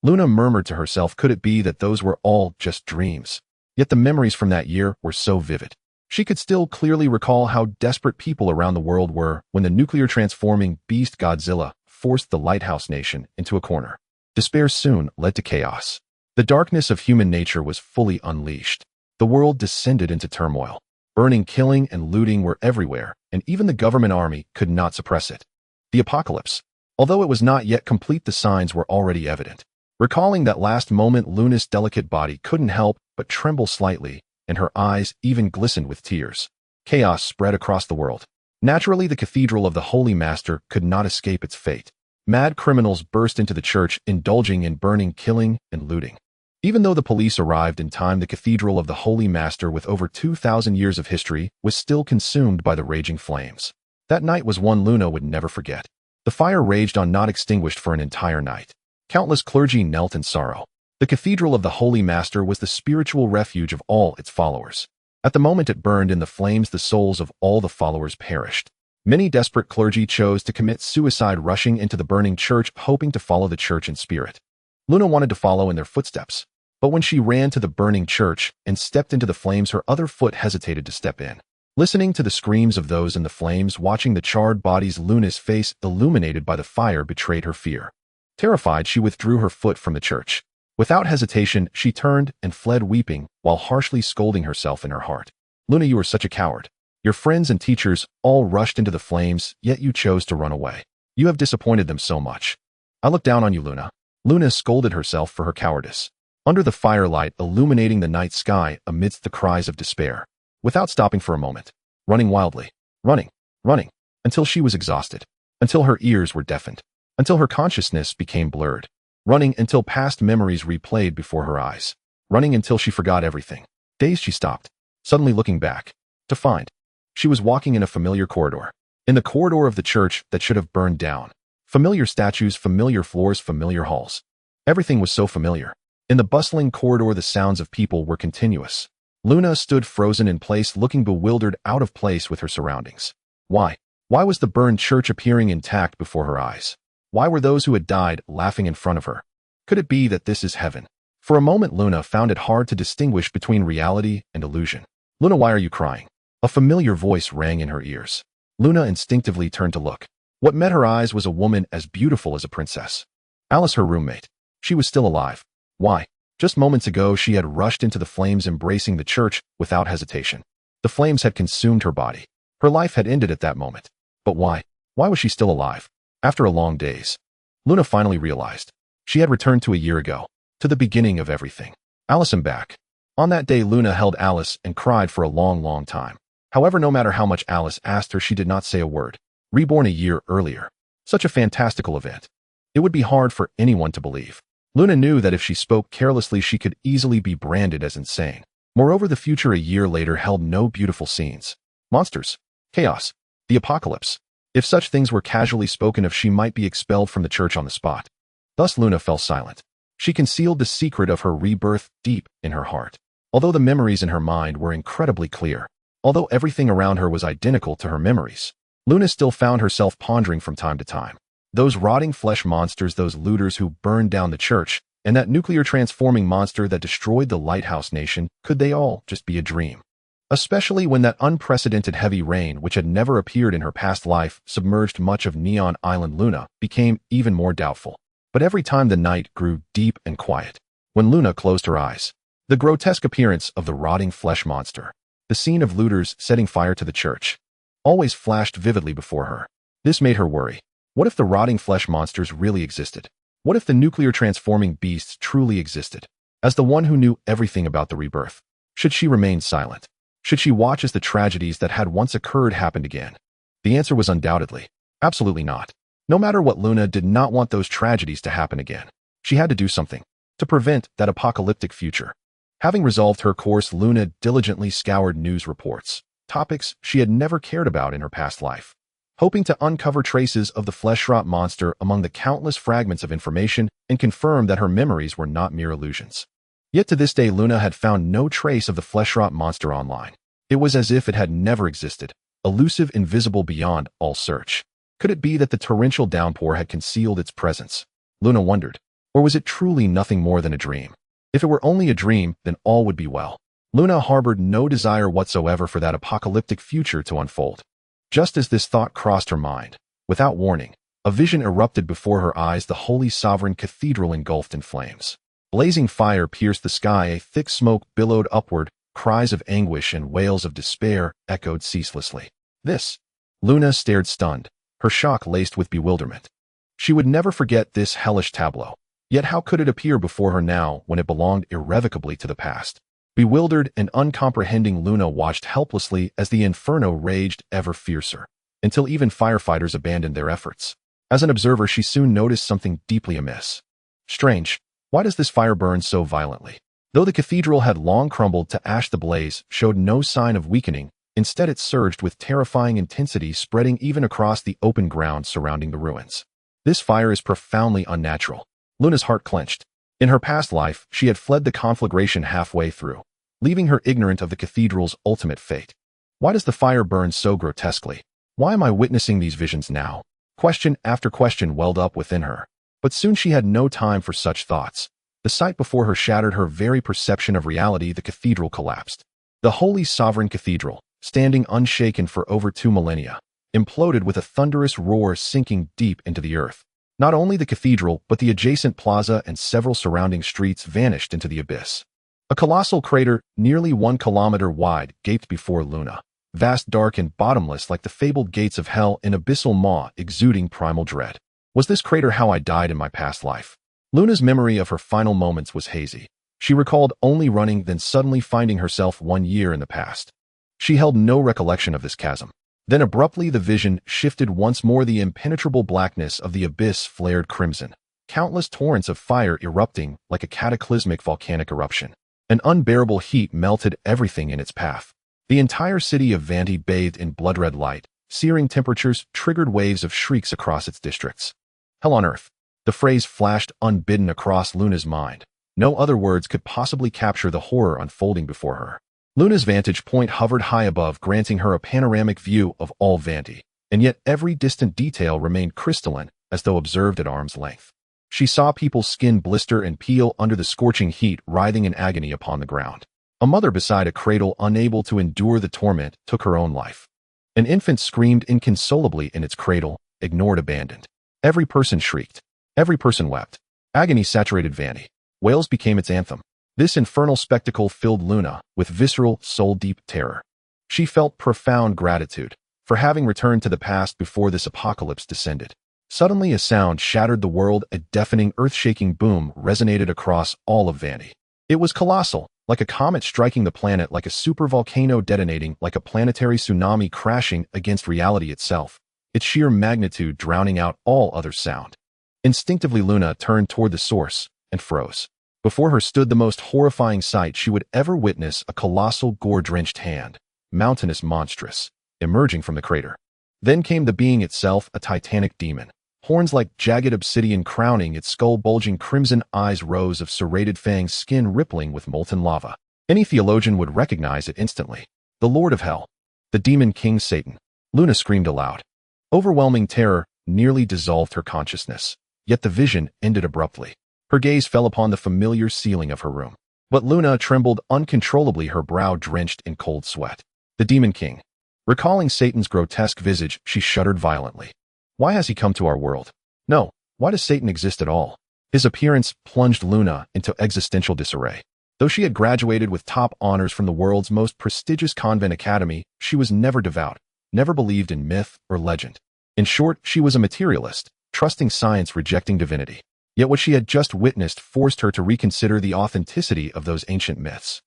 Luna murmured to herself, could it be that those were all just dreams? Yet the memories from that year were so vivid. She could still clearly recall how desperate people around the world were when the nuclear transforming beast Godzilla forced the Lighthouse Nation into a corner. Despair soon led to chaos. The darkness of human nature was fully unleashed. The world descended into turmoil. Burning, killing, and looting were everywhere, and even the government army could not suppress it. The apocalypse. Although it was not yet complete, the signs were already evident. Recalling that last moment, Luna's delicate body couldn't help but tremble slightly, and her eyes even glistened with tears. Chaos spread across the world. Naturally, the Cathedral of the Holy Master could not escape its fate. Mad criminals burst into the church, indulging in burning, killing, and looting. Even though the police arrived in time, the Cathedral of the Holy Master, with over 2,000 years of history, was still consumed by the raging flames. That night was one Luna would never forget. The fire raged on, not extinguished, for an entire night. Countless clergy knelt in sorrow. The Cathedral of the Holy Master was the spiritual refuge of all its followers. At the moment it burned in the flames, the souls of all the followers perished. Many desperate clergy chose to commit suicide, rushing into the burning church, hoping to follow the church in spirit. Luna wanted to follow in their footsteps, but when she ran to the burning church and stepped into the flames, her other foot hesitated to step in. Listening to the screams of those in the flames, watching the charred bodies, Luna's face, illuminated by the fire, betrayed her fear. Terrified, she withdrew her foot from the church. Without hesitation, she turned and fled, weeping, while harshly scolding herself in her heart. Luna, you are such a coward. Your friends and teachers all rushed into the flames, yet you chose to run away. You have disappointed them so much. I look down on you, Luna. Luna scolded herself for her cowardice. Under the firelight illuminating the night sky amidst the cries of despair. Without stopping for a moment. Running wildly. Running. Until she was exhausted. Until her ears were deafened. Until her consciousness became blurred. Running until past memories replayed before her eyes. Running until she forgot everything. Dazed, she stopped, suddenly looking back. To find. She was walking in a familiar corridor. In the corridor of the church that should have burned down. Familiar statues, familiar floors, familiar halls. Everything was so familiar. In the bustling corridor, the sounds of people were continuous. Luna stood frozen in place, looking bewildered, out of place with her surroundings. Why? Why was the burned church appearing intact before her eyes? Why were those who had died laughing in front of her? Could it be that this is heaven? For a moment, Luna found it hard to distinguish between reality and illusion. Luna, why are you crying? A familiar voice rang in her ears. Luna instinctively turned to look. What met her eyes was a woman as beautiful as a princess. Alice, her roommate. She was still alive. Why? Just moments ago, she had rushed into the flames, embracing the church without hesitation. The flames had consumed her body. Her life had ended at that moment. But why? Why was she still alive? After a long days, Luna finally realized. She had returned to a year ago, to the beginning of everything. Alice, I'm back. On that day, Luna held Alice and cried for a long time. However, no matter how much Alice asked her, she did not say a word. Reborn a year earlier. Such a fantastical event. It would be hard for anyone to believe. Luna knew that if she spoke carelessly, she could easily be branded as insane. Moreover, the future a year later held no beautiful scenes. Monsters. Chaos. The apocalypse. If such things were casually spoken of, she might be expelled from the church on the spot. Thus Luna fell silent. She concealed the secret of her rebirth deep in her heart. Although the memories in her mind were incredibly clear, although everything around her was identical to her memories, Luna still found herself pondering from time to time. Those rotting flesh monsters, those looters who burned down the church, and that nuclear transforming monster that destroyed the Lighthouse Nation, could they all just be a dream? Especially when that unprecedented heavy rain, which had never appeared in her past life, submerged much of Neon Island. Luna became even more doubtful. But every time the night grew deep and quiet. When Luna closed her eyes, the grotesque appearance of the rotting flesh monster, the scene of looters setting fire to the church, always flashed vividly before her. This made her worry. What if the rotting flesh monsters really existed? What if the nuclear transforming beasts truly existed? As the one who knew everything about the rebirth, should she remain silent? Should she watch as the tragedies that had once occurred happened again? The answer was undoubtedly, absolutely not. No matter what, Luna did not want those tragedies to happen again. She had to do something to prevent that apocalyptic future. Having resolved her course, Luna diligently scoured news reports, topics she had never cared about in her past life, hoping to uncover traces of the flesh-rot monster among the countless fragments of information and confirm that her memories were not mere illusions. Yet to this day, Luna had found no trace of the flesh-rot monster online. It was as if it had never existed, elusive, invisible beyond all search. Could it be that the torrential downpour had concealed its presence? Luna wondered. Or was it truly nothing more than a dream? If it were only a dream, then all would be well. Luna harbored no desire whatsoever for that apocalyptic future to unfold. Just as this thought crossed her mind, without warning, a vision erupted before her eyes, the holy sovereign cathedral engulfed in flames. Blazing fire pierced the sky, a thick smoke billowed upward, cries of anguish and wails of despair echoed ceaselessly. This. Luna stared stunned, her shock laced with bewilderment. She would never forget this hellish tableau. Yet how could it appear before her now when it belonged irrevocably to the past? Bewildered and uncomprehending, Luna watched helplessly as the inferno raged ever fiercer, until even firefighters abandoned their efforts. As an observer, she soon noticed something deeply amiss. Strange. Why does this fire burn so violently? Though the cathedral had long crumbled to ash, the blaze showed no sign of weakening. Instead, it surged with terrifying intensity, spreading even across the open ground surrounding the ruins. This fire is profoundly unnatural. Luna's heart clenched. In her past life, she had fled the conflagration halfway through, leaving her ignorant of the cathedral's ultimate fate. Why does the fire burn so grotesquely? Why am I witnessing these visions now? Question after question welled up within her. But soon she had no time for such thoughts. The sight before her shattered her very perception of reality. The cathedral collapsed. The holy sovereign cathedral, standing unshaken for over 2 millennia, imploded with a thunderous roar, sinking deep into the earth. Not only the cathedral, but the adjacent plaza and several surrounding streets vanished into the abyss. A colossal crater, nearly 1 kilometer wide, gaped before Luna. vast, dark, and bottomless like the fabled gates of hell, an abyssal maw exuding primal dread. Was this crater how I died in my past life? Luna's memory of her final moments was hazy. She recalled only running, then suddenly finding herself 1 year in the past. She held no recollection of this chasm. Then abruptly the vision shifted once more. The impenetrable blackness of the abyss flared crimson. Countless torrents of fire erupting like a cataclysmic volcanic eruption. An unbearable heat melted everything in its path. The entire city of Vanti bathed in blood-red light. Searing temperatures triggered waves of shrieks across its districts. Hell on earth. The phrase flashed unbidden across Luna's mind. No other words could possibly capture the horror unfolding before her. Luna's vantage point hovered high above, granting her a panoramic view of all Vanti, and yet every distant detail remained crystalline, as though observed at arm's length. She saw people's skin blister and peel under the scorching heat, writhing in agony upon the ground. A mother beside a cradle, unable to endure the torment, took her own life. An infant screamed inconsolably in its cradle, ignored, abandoned. Every person shrieked. Every person wept. Agony saturated Vanti. Wails became its anthem. This infernal spectacle filled Luna with visceral, soul-deep terror. She felt profound gratitude for having returned to the past before this apocalypse descended. Suddenly a sound shattered the world. A deafening, earth-shaking boom resonated across all of Vanti. It was colossal, like a comet striking the planet, like a supervolcano detonating, like a planetary tsunami crashing against reality itself, its sheer magnitude drowning out all other sound. Instinctively Luna turned toward the source and froze. Before her stood the most horrifying sight she would ever witness: a colossal, gore-drenched hand, mountainous, monstrous, emerging from the crater. Then came the being itself, a titanic demon. Horns like jagged obsidian crowning its skull, bulging crimson eyes, rows of serrated fangs, skin rippling with molten lava. Any theologian would recognize it instantly. The Lord of Hell. The demon king Satan. Luna screamed aloud. Overwhelming terror nearly dissolved her consciousness. Yet the vision ended abruptly. Her gaze fell upon the familiar ceiling of her room. But Luna trembled uncontrollably, her brow drenched in cold sweat. The demon king. Recalling Satan's grotesque visage, she shuddered violently. Why has he come to our world? No, why does Satan exist at all? His appearance plunged Luna into existential disarray. Though she had graduated with top honors from the world's most prestigious convent academy, she was never devout, never believed in myth or legend. In short, she was a materialist, trusting science, rejecting divinity. Yet what she had just witnessed forced her to reconsider the authenticity of those ancient myths.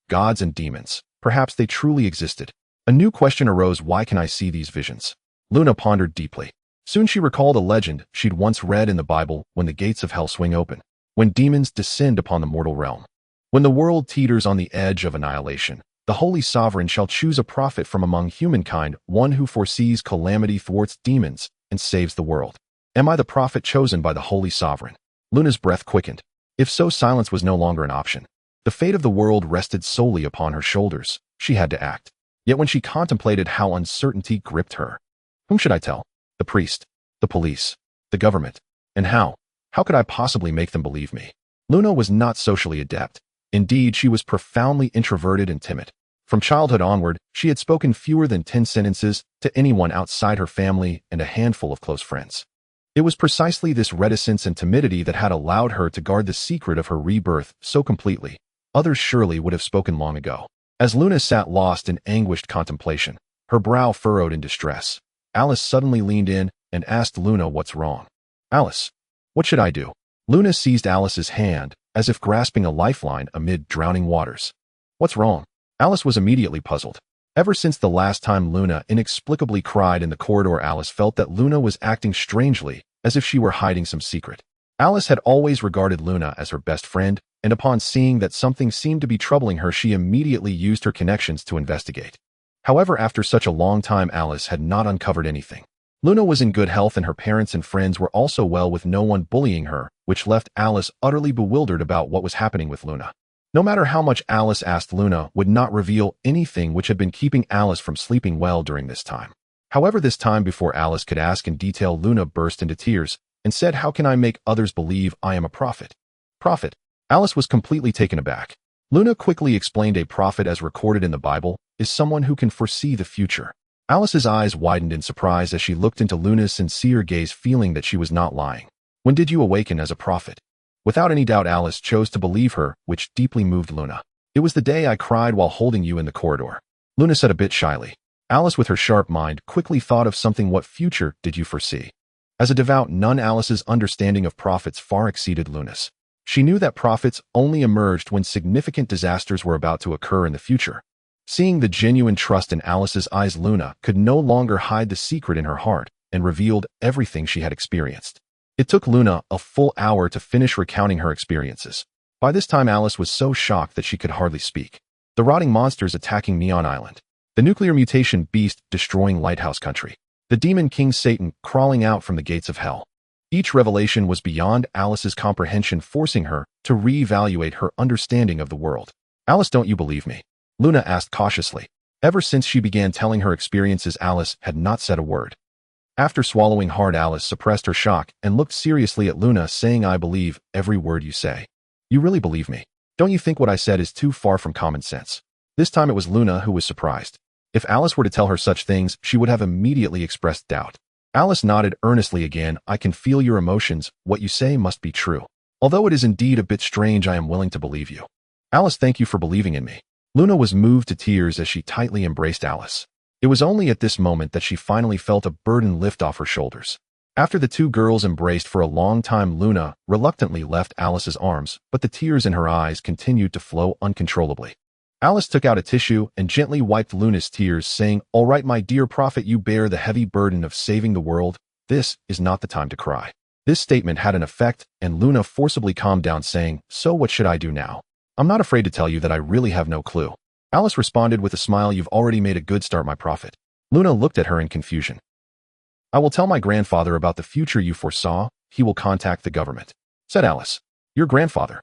Gods and demons. Perhaps they truly existed. A new question arose: why can I see these visions? Luna pondered deeply. Soon she recalled a legend she'd once read in the Bible: when the gates of hell swing open, when demons descend upon the mortal realm, when the world teeters on the edge of annihilation, the Holy Sovereign shall choose a prophet from among humankind, one who foresees calamity, thwarts demons, and saves the world. Am I the prophet chosen by the Holy Sovereign? Luna's breath quickened. If so, silence was no longer an option. The fate of the world rested solely upon her shoulders. She had to act. Yet when she contemplated how uncertainty gripped her, whom should I tell? The priest, the police, the government. And how could I possibly make them believe me? Luna was not socially adept. Indeed, she was profoundly introverted and timid. From childhood onward, she had spoken fewer than 10 sentences to anyone outside her family and a handful of close friends. It was precisely this reticence and timidity that had allowed her to guard the secret of her rebirth so completely. Others surely would have spoken long ago. As Luna sat lost in anguished contemplation, her brow furrowed in distress, Alice suddenly leaned in and asked Luna, "What's wrong?" "Alice, what should I do?" Luna seized Alice's hand, as if grasping a lifeline amid drowning waters. "What's wrong?" Alice was immediately puzzled. Ever since the last time Luna inexplicably cried in the corridor, Alice felt that Luna was acting strangely, as if she were hiding some secret. Alice had always regarded Luna as her best friend, and upon seeing that something seemed to be troubling her, she immediately used her connections to investigate. However, after such a long time, Alice had not uncovered anything. Luna was in good health, and her parents and friends were also well, with no one bullying her, which left Alice utterly bewildered about what was happening with Luna. No matter how much Alice asked, Luna would not reveal anything, which had been keeping Alice from sleeping well during this time. However, this time, before Alice could ask in detail, Luna burst into tears and said, "How can I make others believe I am a prophet?" Prophet? Alice was completely taken aback. Luna quickly explained: a prophet, as recorded in the Bible, is someone who can foresee the future. Alice's eyes widened in surprise as she looked into Luna's sincere gaze, feeling that she was not lying. "When did you awaken as a prophet?" Without any doubt, Alice chose to believe her, which deeply moved Luna. "It was the day I cried while holding you in the corridor," Luna said a bit shyly. Alice, with her sharp mind, quickly thought of something. What future did you foresee? As a devout nun, Alice's understanding of prophets far exceeded Luna's. She knew that prophets only emerged when significant disasters were about to occur in the future. Seeing the genuine trust in Alice's eyes, Luna could no longer hide the secret in her heart and revealed everything she had experienced. It took Luna a full hour to finish recounting her experiences. By this time, Alice was so shocked that she could hardly speak. The rotting monsters attacking Neon Island. The nuclear mutation beast destroying Lighthouse Country. The demon king Satan crawling out from the gates of hell. Each revelation was beyond Alice's comprehension, forcing her to reevaluate her understanding of the world. Alice, don't you believe me? Luna asked cautiously. Ever since she began telling her experiences, Alice had not said a word. After swallowing hard, Alice suppressed her shock and looked seriously at Luna, saying, I believe every word you say. You really believe me? Don't you think what I said is too far from common sense? This time it was Luna who was surprised. If Alice were to tell her such things, she would have immediately expressed doubt. Alice nodded earnestly again. I can feel your emotions. What you say must be true. Although it is indeed a bit strange, I am willing to believe you. Alice, thank you for believing in me. Luna was moved to tears as she tightly embraced Alice. It was only at this moment that she finally felt a burden lift off her shoulders. After the two girls embraced for a long time, Luna reluctantly left Alice's arms, but the tears in her eyes continued to flow uncontrollably. Alice took out a tissue and gently wiped Luna's tears, saying, All right, my dear prophet, you bear the heavy burden of saving the world. This is not the time to cry. This statement had an effect, and Luna forcibly calmed down, saying, So what should I do now? I'm not afraid to tell you that I really have no clue. Alice responded with a smile, You've already made a good start, my prophet. Luna looked at her in confusion. I will tell my grandfather about the future you foresaw. He will contact the government, said Alice. Your grandfather?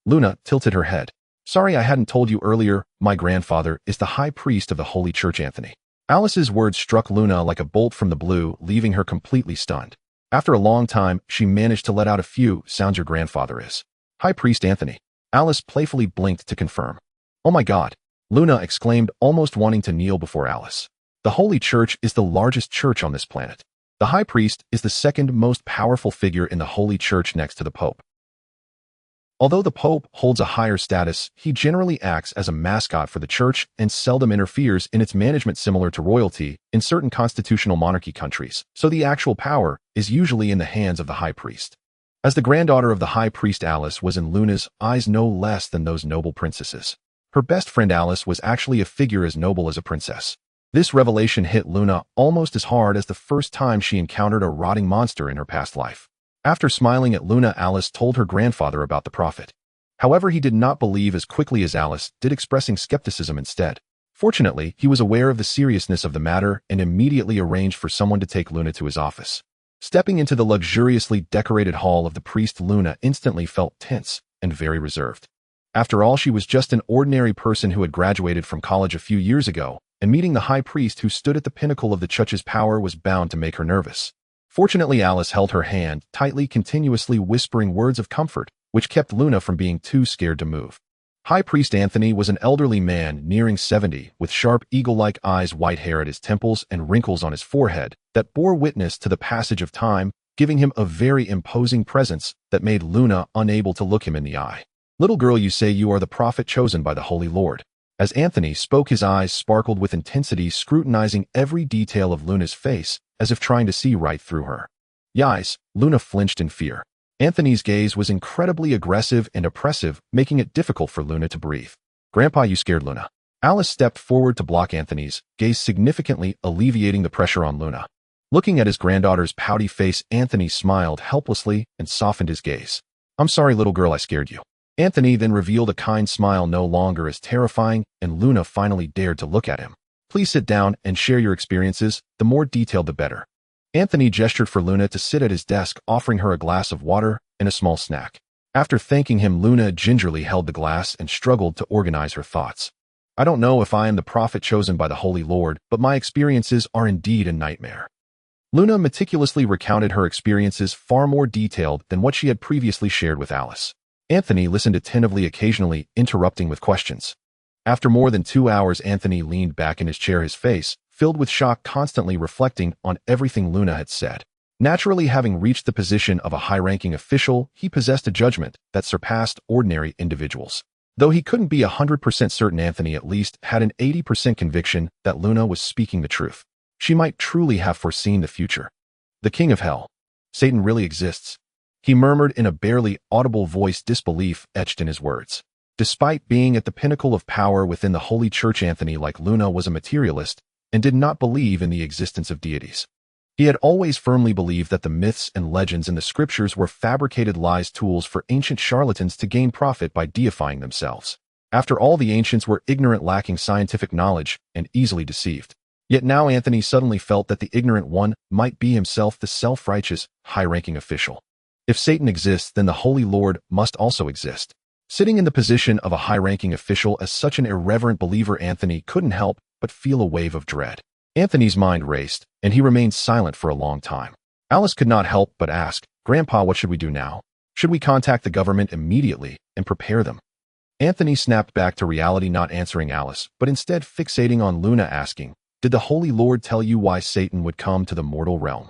Luna tilted her head. Sorry, I hadn't told you earlier. My grandfather is the high priest of the Holy Church, Anthony. Alice's words struck Luna like a bolt from the blue, leaving her completely stunned. After a long time, she managed to let out a few sounds. Your grandfather is High Priest Anthony. Alice playfully blinked to confirm. Oh my God, Luna exclaimed, almost wanting to kneel before Alice. The Holy Church is the largest church on this planet. The High Priest is the second most powerful figure in the Holy Church next to the Pope. Although the Pope holds a higher status, he generally acts as a mascot for the Church and seldom interferes in its management, similar to royalty in certain constitutional monarchy countries, so the actual power is usually in the hands of the High Priest. As the granddaughter of the High Priest, Alice was in Luna's eyes no less than those noble princesses. Her best friend Alice was actually a figure as noble as a princess. This revelation hit Luna almost as hard as the first time she encountered a rotting monster in her past life. After smiling at Luna, Alice told her grandfather about the prophet. However, he did not believe as quickly as Alice did, expressing skepticism instead. Fortunately, he was aware of the seriousness of the matter and immediately arranged for someone to take Luna to his office. Stepping into the luxuriously decorated hall of the priest, Luna instantly felt tense and very reserved. After all, she was just an ordinary person who had graduated from college a few years ago, and meeting the high priest who stood at the pinnacle of the church's power was bound to make her nervous. Fortunately, Alice held her hand tightly, continuously whispering words of comfort, which kept Luna from being too scared to move. High Priest Anthony was an elderly man nearing 70, with sharp eagle-like eyes, white hair at his temples, and wrinkles on his forehead that bore witness to the passage of time, giving him a very imposing presence that made Luna unable to look him in the eye. Little girl, you say you are the prophet chosen by the Holy Lord. As Anthony spoke, his eyes sparkled with intensity, scrutinizing every detail of Luna's face, as if trying to see right through her. Yikes, Luna flinched in fear. Anthony's gaze was incredibly aggressive and oppressive, making it difficult for Luna to breathe. Grandpa, you scared Luna. Alice stepped forward to block Anthony's gaze, significantly alleviating the pressure on Luna. Looking at his granddaughter's pouty face, Anthony smiled helplessly and softened his gaze. I'm sorry, little girl, I scared you. Anthony then revealed a kind smile, no longer as terrifying, and Luna finally dared to look at him. Please sit down and share your experiences, the more detailed the better. Anthony gestured for Luna to sit at his desk, offering her a glass of water and a small snack. After thanking him, Luna gingerly held the glass and struggled to organize her thoughts. I don't know if I am the prophet chosen by the Holy Lord, but my experiences are indeed a nightmare. Luna meticulously recounted her experiences, far more detailed than what she had previously shared with Alice. Anthony listened attentively, occasionally interrupting with questions. After more than 2 hours, Anthony leaned back in his chair, his face filled with shock, constantly reflecting on everything Luna had said. Naturally, having reached the position of a high-ranking official, he possessed a judgment that surpassed ordinary individuals. Though he couldn't be 100% certain, Anthony at least had an 80% conviction that Luna was speaking the truth. She might truly have foreseen the future. The king of hell. Satan really exists. He murmured in a barely audible voice, disbelief etched in his words. Despite being at the pinnacle of power within the Holy Church, Anthony, like Luna, was a materialist and did not believe in the existence of deities. He had always firmly believed that the myths and legends in the scriptures were fabricated lies, tools for ancient charlatans to gain profit by deifying themselves. After all, the ancients were ignorant, lacking scientific knowledge, and easily deceived. Yet now Anthony suddenly felt that the ignorant one might be himself, the self-righteous, high-ranking official. If Satan exists, then the Holy Lord must also exist. Sitting in the position of a high-ranking official as such an irreverent believer, Anthony couldn't help but feel a wave of dread. Anthony's mind raced, and he remained silent for a long time. Alice could not help but ask, "Grandpa, what should we do now? Should we contact the government immediately and prepare them?" Anthony snapped back to reality, not answering Alice, but instead fixating on Luna, asking, "Did the Holy Lord tell you why Satan would come to the mortal realm?"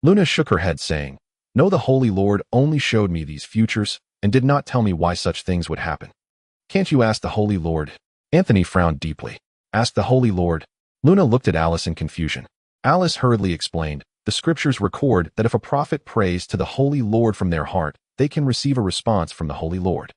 Luna shook her head, saying, "No, the Holy Lord only showed me these futures and did not tell me why such things would happen." "Can't you ask the Holy Lord?" Anthony frowned deeply. "Ask the Holy Lord?" Luna looked at Alice in confusion. Alice hurriedly explained, "The scriptures record that if a prophet prays to the Holy Lord from their heart, they can receive a response from the Holy Lord.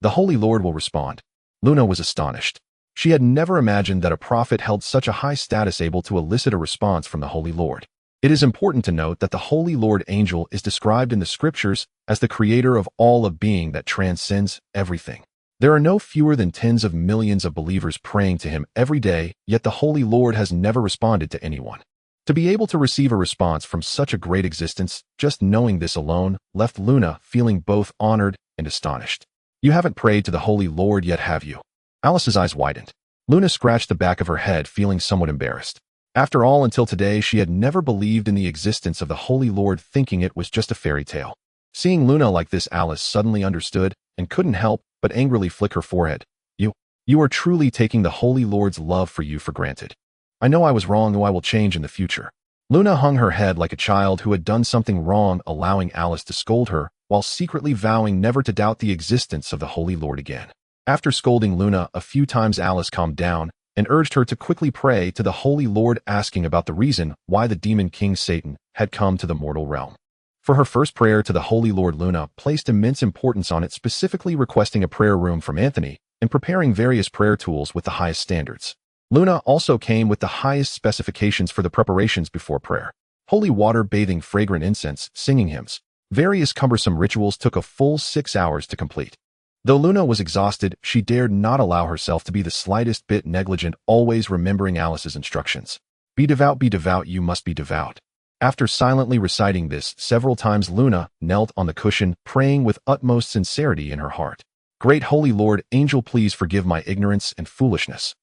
The Holy Lord will respond." Luna was astonished. She had never imagined that a prophet held such a high status, able to elicit a response from the Holy Lord. It is important to note that the Holy Lord angel is described in the scriptures as the creator of all of being that transcends everything. There are no fewer than tens of millions of believers praying to him every day, yet the Holy Lord has never responded to anyone. To be able to receive a response from such a great existence, just knowing this alone, left Luna feeling both honored and astonished. "You haven't prayed to the Holy Lord yet, have you?" Alice's eyes widened. Luna scratched the back of her head, feeling somewhat embarrassed. After all, until today, she had never believed in the existence of the Holy Lord, thinking it was just a fairy tale. Seeing Luna like this, Alice suddenly understood and couldn't help but angrily flick her forehead. You are truly taking the Holy Lord's love for you for granted." "I know I was wrong, though I will change in the future." Luna hung her head like a child who had done something wrong, allowing Alice to scold her, while secretly vowing never to doubt the existence of the Holy Lord again. After scolding Luna a few times, Alice calmed down and urged her to quickly pray to the Holy Lord, asking about the reason why the demon king Satan had come to the mortal realm. For her first prayer to the Holy Lord, Luna placed immense importance on it, specifically requesting a prayer room from Anthony and preparing various prayer tools with the highest standards. Luna also came with the highest specifications for the preparations before prayer. Holy water, bathing, fragrant incense, singing hymns. Various cumbersome rituals took a full 6 hours to complete. Though Luna was exhausted, she dared not allow herself to be the slightest bit negligent, always remembering Alice's instructions. Be devout, you must be devout." After silently reciting this several times, Luna knelt on the cushion, praying with utmost sincerity in her heart. "Great Holy Lord, angel, please forgive my ignorance and foolishness.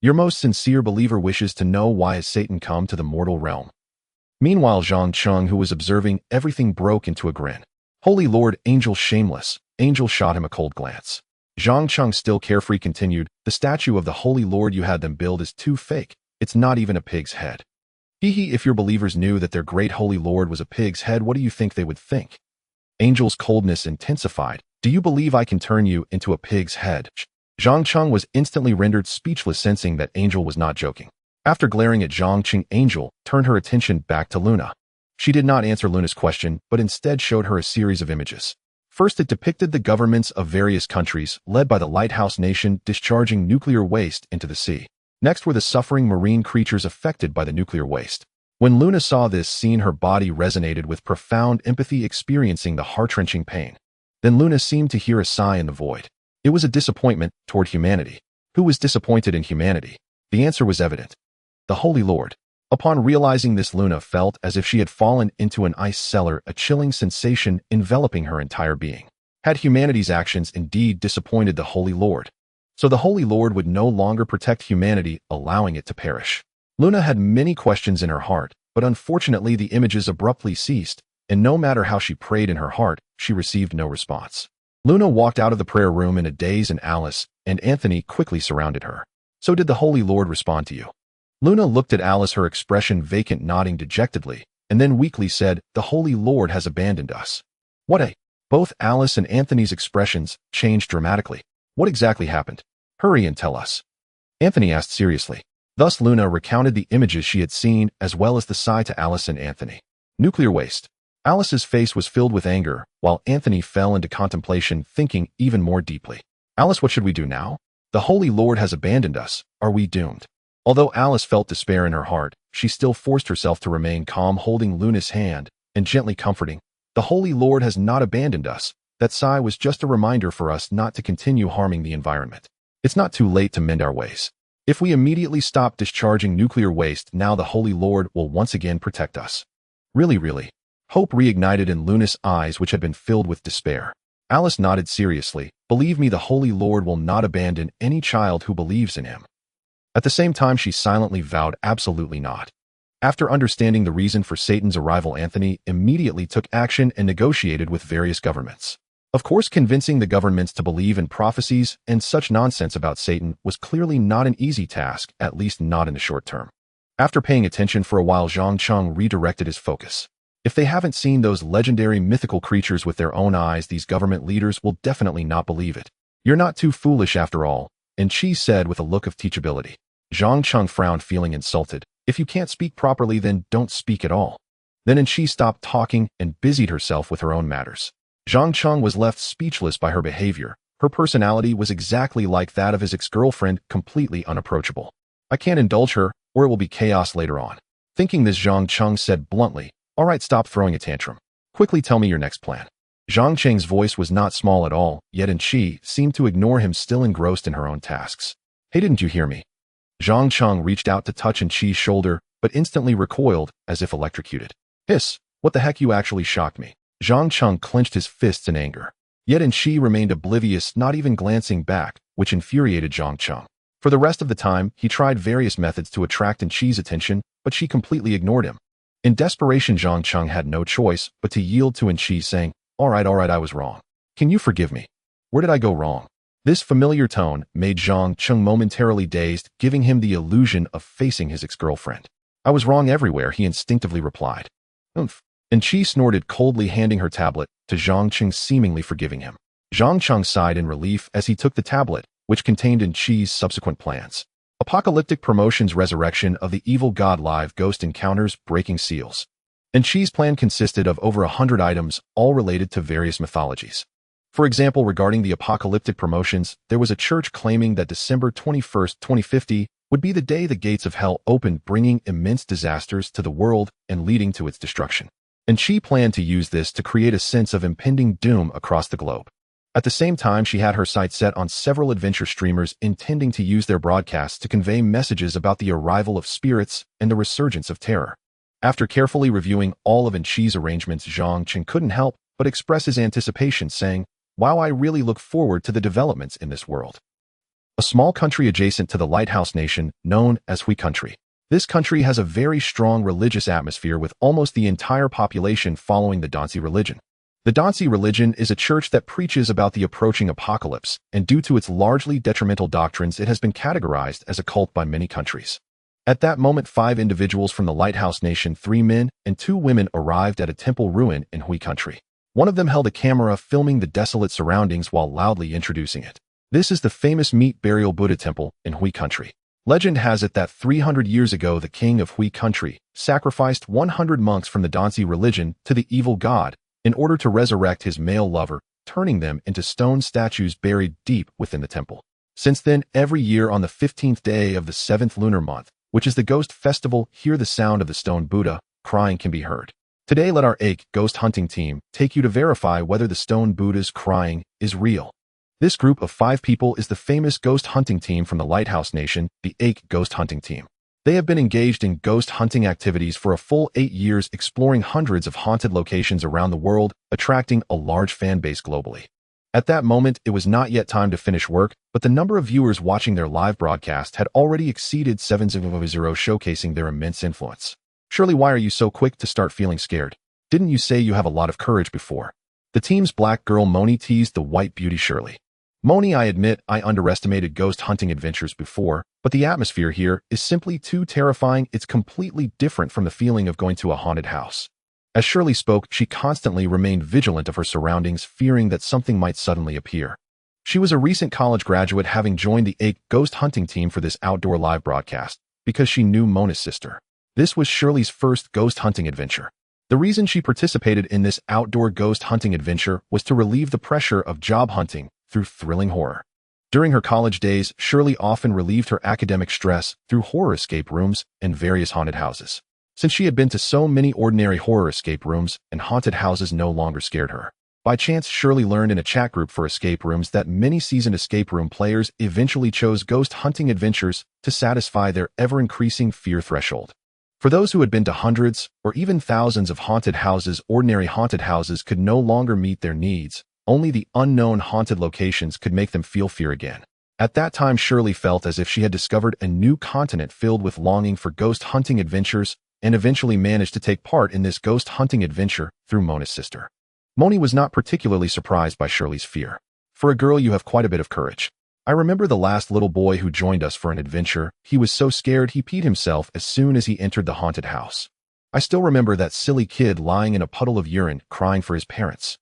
Your most sincere believer wishes to know, why has Satan come to the mortal realm?" Meanwhile, Zhang Cheng, who was observing everything, broke into a grin. "Holy Lord, angel, shameless." Angel shot him a cold glance. Zhang Cheng, still carefree, continued, "The statue of the Holy Lord you had them build is too fake. It's not even a pig's head." "Hee, if your believers knew that their great Holy Lord was a pig's head, what do you think they would think?" Angel's coldness intensified. "Do you believe I can turn you into a pig's head?" Zhang Cheng was instantly rendered speechless, sensing that Angel was not joking. After glaring at Zhang Cheng, Angel turned her attention back to Luna. She did not answer Luna's question, but instead showed her a series of images. First, it depicted the governments of various countries, led by the Lighthouse Nation, discharging nuclear waste into the sea. Next were the suffering marine creatures affected by the nuclear waste. When Luna saw this scene, her body resonated with profound empathy, experiencing the heart-wrenching pain. Then Luna seemed to hear a sigh in the void. It was a disappointment toward humanity. Who was disappointed in humanity? The answer was evident. The Holy Lord. Upon realizing this, Luna felt as if she had fallen into an ice cellar, a chilling sensation enveloping her entire being. Had humanity's actions indeed disappointed the Holy Lord? So the Holy Lord would no longer protect humanity, allowing it to perish. Luna had many questions in her heart, but unfortunately the images abruptly ceased, and no matter how she prayed in her heart, she received no response. Luna walked out of the prayer room in a daze, and Alice and Anthony quickly surrounded her. "So did the Holy Lord respond to you?" Luna looked at Alice, her expression vacant, nodding dejectedly, and then weakly said, "The Holy Lord has abandoned us." What a... Both Alice and Anthony's expressions changed dramatically. What exactly happened? Hurry and tell us. Anthony asked seriously. Thus Luna recounted the images she had seen, as well as the sigh to Alice and Anthony. Nuclear waste. Alice's face was filled with anger, while Anthony fell into contemplation, thinking even more deeply. Alice, what should we do now? The Holy Lord has abandoned us. Are we doomed? Although Alice felt despair in her heart, she still forced herself to remain calm, holding Luna's hand and gently comforting. The Holy Lord has not abandoned us. That sigh was just a reminder for us not to continue harming the environment. It's not too late to mend our ways. If we immediately stop discharging nuclear waste, now the Holy Lord will once again protect us. Really. Hope reignited in Luna's eyes, which had been filled with despair. Alice nodded seriously. Believe me, the Holy Lord will not abandon any child who believes in him. At the same time, she silently vowed absolutely not. After understanding the reason for Satan's arrival, Anthony immediately took action and negotiated with various governments. Of course, convincing the governments to believe in prophecies and such nonsense about Satan was clearly not an easy task, at least not in the short term. After paying attention for a while, Zhang Cheng redirected his focus. If they haven't seen those legendary mythical creatures with their own eyes, these government leaders will definitely not believe it. You're not too foolish after all, and Chi said with a look of teachability. Zhang Cheng frowned, feeling insulted. If you can't speak properly, then don't speak at all. Then Chi stopped talking and busied herself with her own matters. Zhang Cheng was left speechless by her behavior. Her personality was exactly like that of his ex-girlfriend, completely unapproachable. I can't indulge her, or it will be chaos later on. Thinking this, Zhang Cheng said bluntly, all right, stop throwing a tantrum. Quickly tell me your next plan. Zhang Cheng's voice was not small at all, yet Chi seemed to ignore him, still engrossed in her own tasks. Hey, didn't you hear me? Zhang Cheng reached out to touch Chi's shoulder, but instantly recoiled, as if electrocuted. Hiss, what the heck, you actually shocked me. Zhang Cheng clenched his fists in anger. Yet Chi remained oblivious, not even glancing back, which infuriated Zhang Cheng. For the rest of the time, he tried various methods to attract Chi's attention, but she completely ignored him. In desperation, Zhang Cheng had no choice but to yield to Chi, saying, all right, I was wrong. Can you forgive me? Where did I go wrong? This familiar tone made Zhang Cheng momentarily dazed, giving him the illusion of facing his ex-girlfriend. I was wrong everywhere, he instinctively replied. Oomph. Chi snorted coldly, handing her tablet to Zhang Cheng, seemingly forgiving him. Zhang Cheng sighed in relief as he took the tablet, which contained Chi's subsequent plans. Apocalyptic promotions, resurrection of the evil god, live ghost encounters, breaking seals. Chi's plan consisted of over 100 items, all related to various mythologies. For example, regarding the apocalyptic promotions, there was a church claiming that December 21st, 2050 would be the day the gates of hell opened, bringing immense disasters to the world and leading to its destruction. Chi planned to use this to create a sense of impending doom across the globe. At the same time, she had her sights set on several adventure streamers, intending to use their broadcasts to convey messages about the arrival of spirits and the resurgence of terror. After carefully reviewing all of Chi's arrangements, Zhang Cheng couldn't help but express his anticipation, saying, wow, I really look forward to the developments in this world. A small country adjacent to the lighthouse nation, known as Hui country. This country has a very strong religious atmosphere, with almost the entire population following the Danzi religion. The Danzi religion is a church that preaches about the approaching apocalypse, and due to its largely detrimental doctrines, it has been categorized as a cult by many countries. At that moment, 5 individuals from the lighthouse nation, 3 men and 2 women, arrived at a temple ruin in Hui country. One of them held a camera, filming the desolate surroundings while loudly introducing it. This is the famous meat burial Buddha temple in Hui country. Legend has it that 300 years ago, the king of Hui country sacrificed 100 monks from the Danzi religion to the evil god in order to resurrect his male lover, turning them into stone statues buried deep within the temple. Since then, every year on the 15th day of the 7th lunar month, which is the ghost festival, hear the sound of the stone Buddha crying can be heard. Today, let our Ache ghost hunting team take you to verify whether the stone Buddha's crying is real. This group of 5 people is the famous ghost hunting team from the Lighthouse Nation, the Ache Ghost Hunting Team. They have been engaged in ghost hunting activities for a full 8 years, exploring hundreds of haunted locations around the world, attracting a large fan base globally. At that moment, it was not yet time to finish work, but the number of viewers watching their live broadcast had already exceeded 700, showcasing their immense influence. Surely, why are you so quick to start feeling scared? Didn't you say you have a lot of courage before? The team's black girl Moni teased the white beauty Shirley. Moni, I admit I underestimated ghost hunting adventures before, but the atmosphere here is simply too terrifying. It's completely different from the feeling of going to a haunted house. As Shirley spoke, she constantly remained vigilant of her surroundings, fearing that something might suddenly appear. She was a recent college graduate, having joined the AIC ghost hunting team for this outdoor live broadcast because she knew Mona's sister. This was Shirley's first ghost hunting adventure. The reason she participated in this outdoor ghost hunting adventure was to relieve the pressure of job hunting through thrilling horror. During her college days, Shirley often relieved her academic stress through horror escape rooms and various haunted houses. Since she had been to so many ordinary horror escape rooms and haunted houses no longer scared her. By chance, Shirley learned in a chat group for escape rooms that many seasoned escape room players eventually chose ghost hunting adventures to satisfy their ever-increasing fear threshold. For those who had been to hundreds or even thousands of haunted houses, ordinary haunted houses could no longer meet their needs. Only the unknown haunted locations could make them feel fear again. At that time, Shirley felt as if she had discovered a new continent filled with longing for ghost hunting adventures, and eventually managed to take part in this ghost hunting adventure through Mona's sister. Moni was not particularly surprised by Shirley's fear. For a girl, you have quite a bit of courage. I remember the last little boy who joined us for an adventure. He was so scared he peed himself as soon as he entered the haunted house. I still remember that silly kid lying in a puddle of urine, crying for his parents.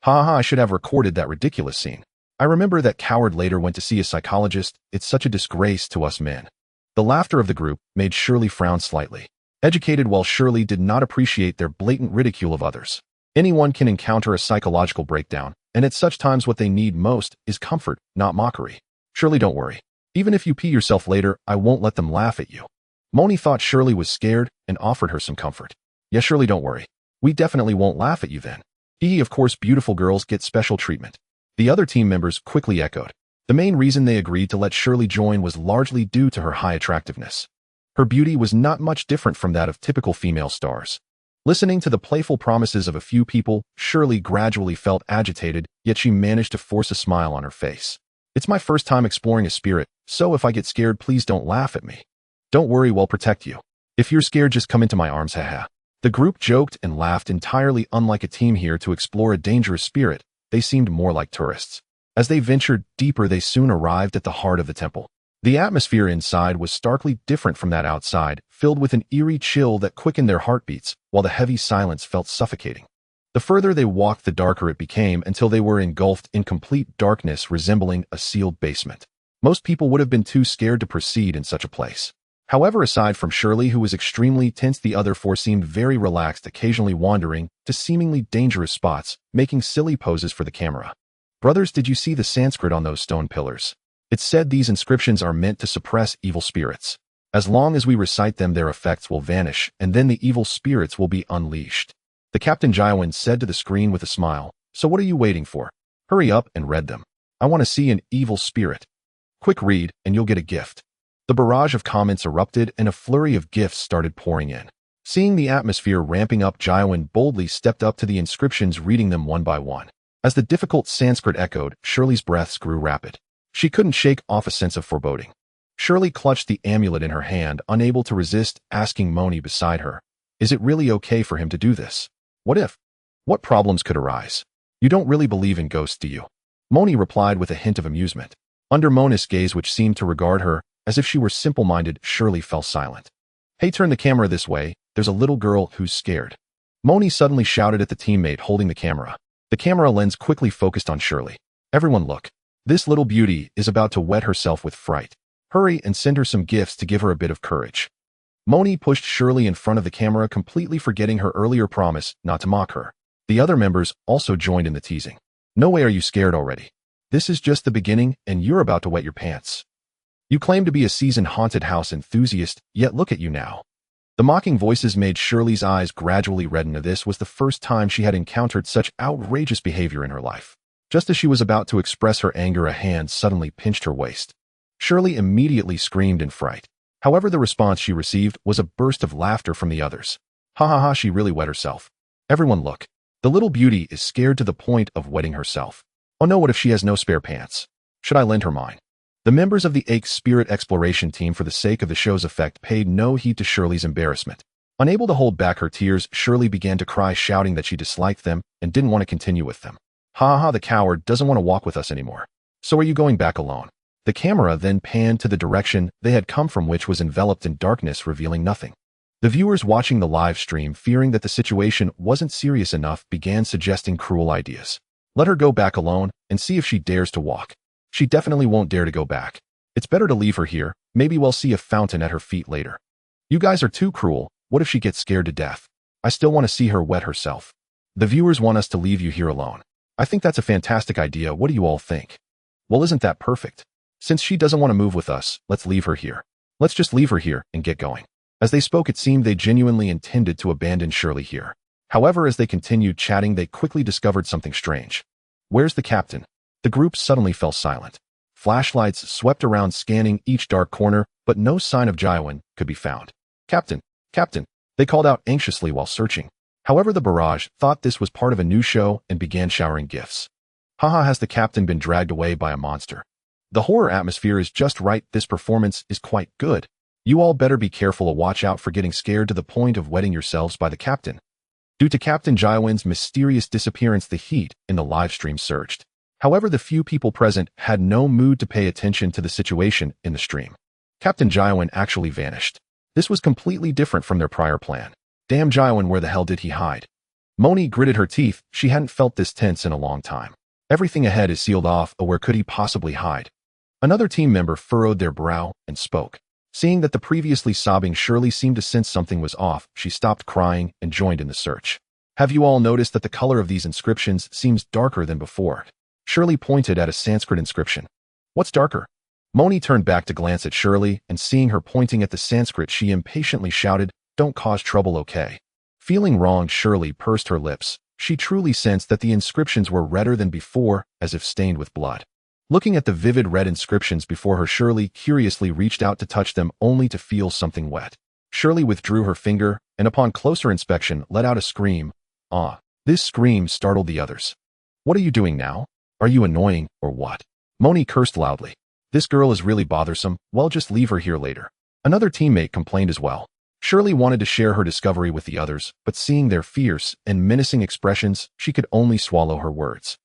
I should have recorded that ridiculous scene. I remember that coward later went to see a psychologist. It's such a disgrace to us men. The laughter of the group made Shirley frown slightly. Educated, while Shirley did not appreciate their blatant ridicule of others. Anyone can encounter a psychological breakdown, and at such times what they need most is comfort, not mockery. Shirley, don't worry. Even if you pee yourself later, I won't let them laugh at you. Moni thought Shirley was scared and offered her some comfort. Yes, Shirley, don't worry. We definitely won't laugh at you then. Of course, beautiful girls get special treatment. The other team members quickly echoed. The main reason they agreed to let Shirley join was largely due to her high attractiveness. Her beauty was not much different from that of typical female stars. Listening to the playful promises of a few people, Shirley gradually felt agitated, yet she managed to force a smile on her face. It's my first time exploring a spirit, so if I get scared, please don't laugh at me. Don't worry, we'll protect you. If you're scared, just come into my arms, haha. The group joked and laughed. Entirely unlike a team here to explore a dangerous spirit, they seemed more like tourists. As they ventured deeper, they soon arrived at the heart of the temple. The atmosphere inside was starkly different from that outside, filled with an eerie chill that quickened their heartbeats, while the heavy silence felt suffocating. The further they walked, the darker it became, until they were engulfed in complete darkness, resembling a sealed basement. Most people would have been too scared to proceed in such a place. However, aside from Shirley, who was extremely tense, the other four seemed very relaxed, occasionally wandering to seemingly dangerous spots, making silly poses for the camera. Brothers, did you see the Sanskrit on those stone pillars? It said these inscriptions are meant to suppress evil spirits. As long as we recite them, their effects will vanish, and then the evil spirits will be unleashed. The Captain Jaiwan said to the screen with a smile. So what are you waiting for? Hurry up and read them. I want to see an evil spirit. Quick read, and you'll get a gift. The barrage of comments erupted, and a flurry of gifts started pouring in. Seeing the atmosphere ramping up, Jaiwan boldly stepped up to the inscriptions, reading them one by one. As the difficult Sanskrit echoed, Shirley's breaths grew rapid. She couldn't shake off a sense of foreboding. Shirley clutched the amulet in her hand, unable to resist, asking Moni beside her, "Is it really okay for him to do this? What if? What problems could arise? You don't really believe in ghosts, do you?" Moni replied with a hint of amusement. Under Mona's gaze, which seemed to regard her as if she were simple-minded, Shirley fell silent. "Hey, turn the camera this way. There's a little girl who's scared." Moni suddenly shouted at the teammate holding the camera. The camera lens quickly focused on Shirley. "Everyone look. This little beauty is about to wet herself with fright. Hurry and send her some gifts to give her a bit of courage." Moni pushed Shirley in front of the camera, completely forgetting her earlier promise not to mock her. The other members also joined in the teasing. "No way are you scared already. This is just the beginning, and you're about to wet your pants. You claim to be a seasoned haunted house enthusiast, yet look at you now." The mocking voices made Shirley's eyes gradually redden. This was the first time she had encountered such outrageous behavior in her life. Just as she was about to express her anger, a hand suddenly pinched her waist. Shirley immediately screamed in fright. However, the response she received was a burst of laughter from the others. "Ha ha ha, she really wet herself. Everyone look. The little beauty is scared to the point of wetting herself. Oh no, what if she has no spare pants? Should I lend her mine?" The members of the AIC Spirit Exploration team, for the sake of the show's effect, paid no heed to Shirley's embarrassment. Unable to hold back her tears, Shirley began to cry, shouting that she disliked them and didn't want to continue with them. "Ha ha, the coward doesn't want to walk with us anymore. So are you going back alone?" The camera then panned to the direction they had come from, which was enveloped in darkness, revealing nothing. The viewers watching the live stream, fearing that the situation wasn't serious enough, began suggesting cruel ideas. Let her go back alone and see if she dares to walk. She definitely won't dare to go back. It's better to leave her here. Maybe we'll see a fountain at her feet later. You guys are too cruel. What if she gets scared to death? I still want to see her wet herself. The viewers want us to leave you here alone. I think that's a fantastic idea. What do you all think? Well, isn't that perfect? Since she doesn't want to move with us, let's leave her here. Let's just leave her here and get going. As they spoke, it seemed they genuinely intended to abandon Shirley here. However, as they continued chatting, they quickly discovered something strange. Where's the captain? The group suddenly fell silent. Flashlights swept around, scanning each dark corner, but no sign of Jiawen could be found. Captain, Captain, they called out anxiously while searching. However, the barrage thought this was part of a new show and began showering gifts. Haha, has the captain been dragged away by a monster? The horror atmosphere is just right. This performance is quite good. You all better be careful and watch out for getting scared to the point of wetting yourselves by the captain. Due to Captain Jiawen's mysterious disappearance, the heat in the live stream surged. However, the few people present had no mood to pay attention to the situation in the stream. Captain Jiawen actually vanished. This was completely different from their prior plan. Damn Jiawen, where the hell did he hide? Moni gritted her teeth. She hadn't felt this tense in a long time. Everything ahead is sealed off. Where could he possibly hide? Another team member furrowed their brow and spoke. Seeing that the previously sobbing Shirley seemed to sense something was off, she stopped crying and joined in the search. Have you all noticed that the color of these inscriptions seems darker than before? Shirley pointed at a Sanskrit inscription. What's darker? Moni turned back to glance at Shirley, and seeing her pointing at the Sanskrit, she impatiently shouted, "Don't cause trouble, okay?" Feeling wronged, Shirley pursed her lips. She truly sensed that the inscriptions were redder than before, as if stained with blood. Looking at the vivid red inscriptions before her, Shirley curiously reached out to touch them, only to feel something wet. Shirley withdrew her finger, and upon closer inspection let out a scream. Ah! This scream startled the others. What are you doing now? Are you annoying, or what? Moni cursed loudly. This girl is really bothersome. Well, just leave her here later. Another teammate complained as well. Shirley wanted to share her discovery with the others, but seeing their fierce and menacing expressions, she could only swallow her words.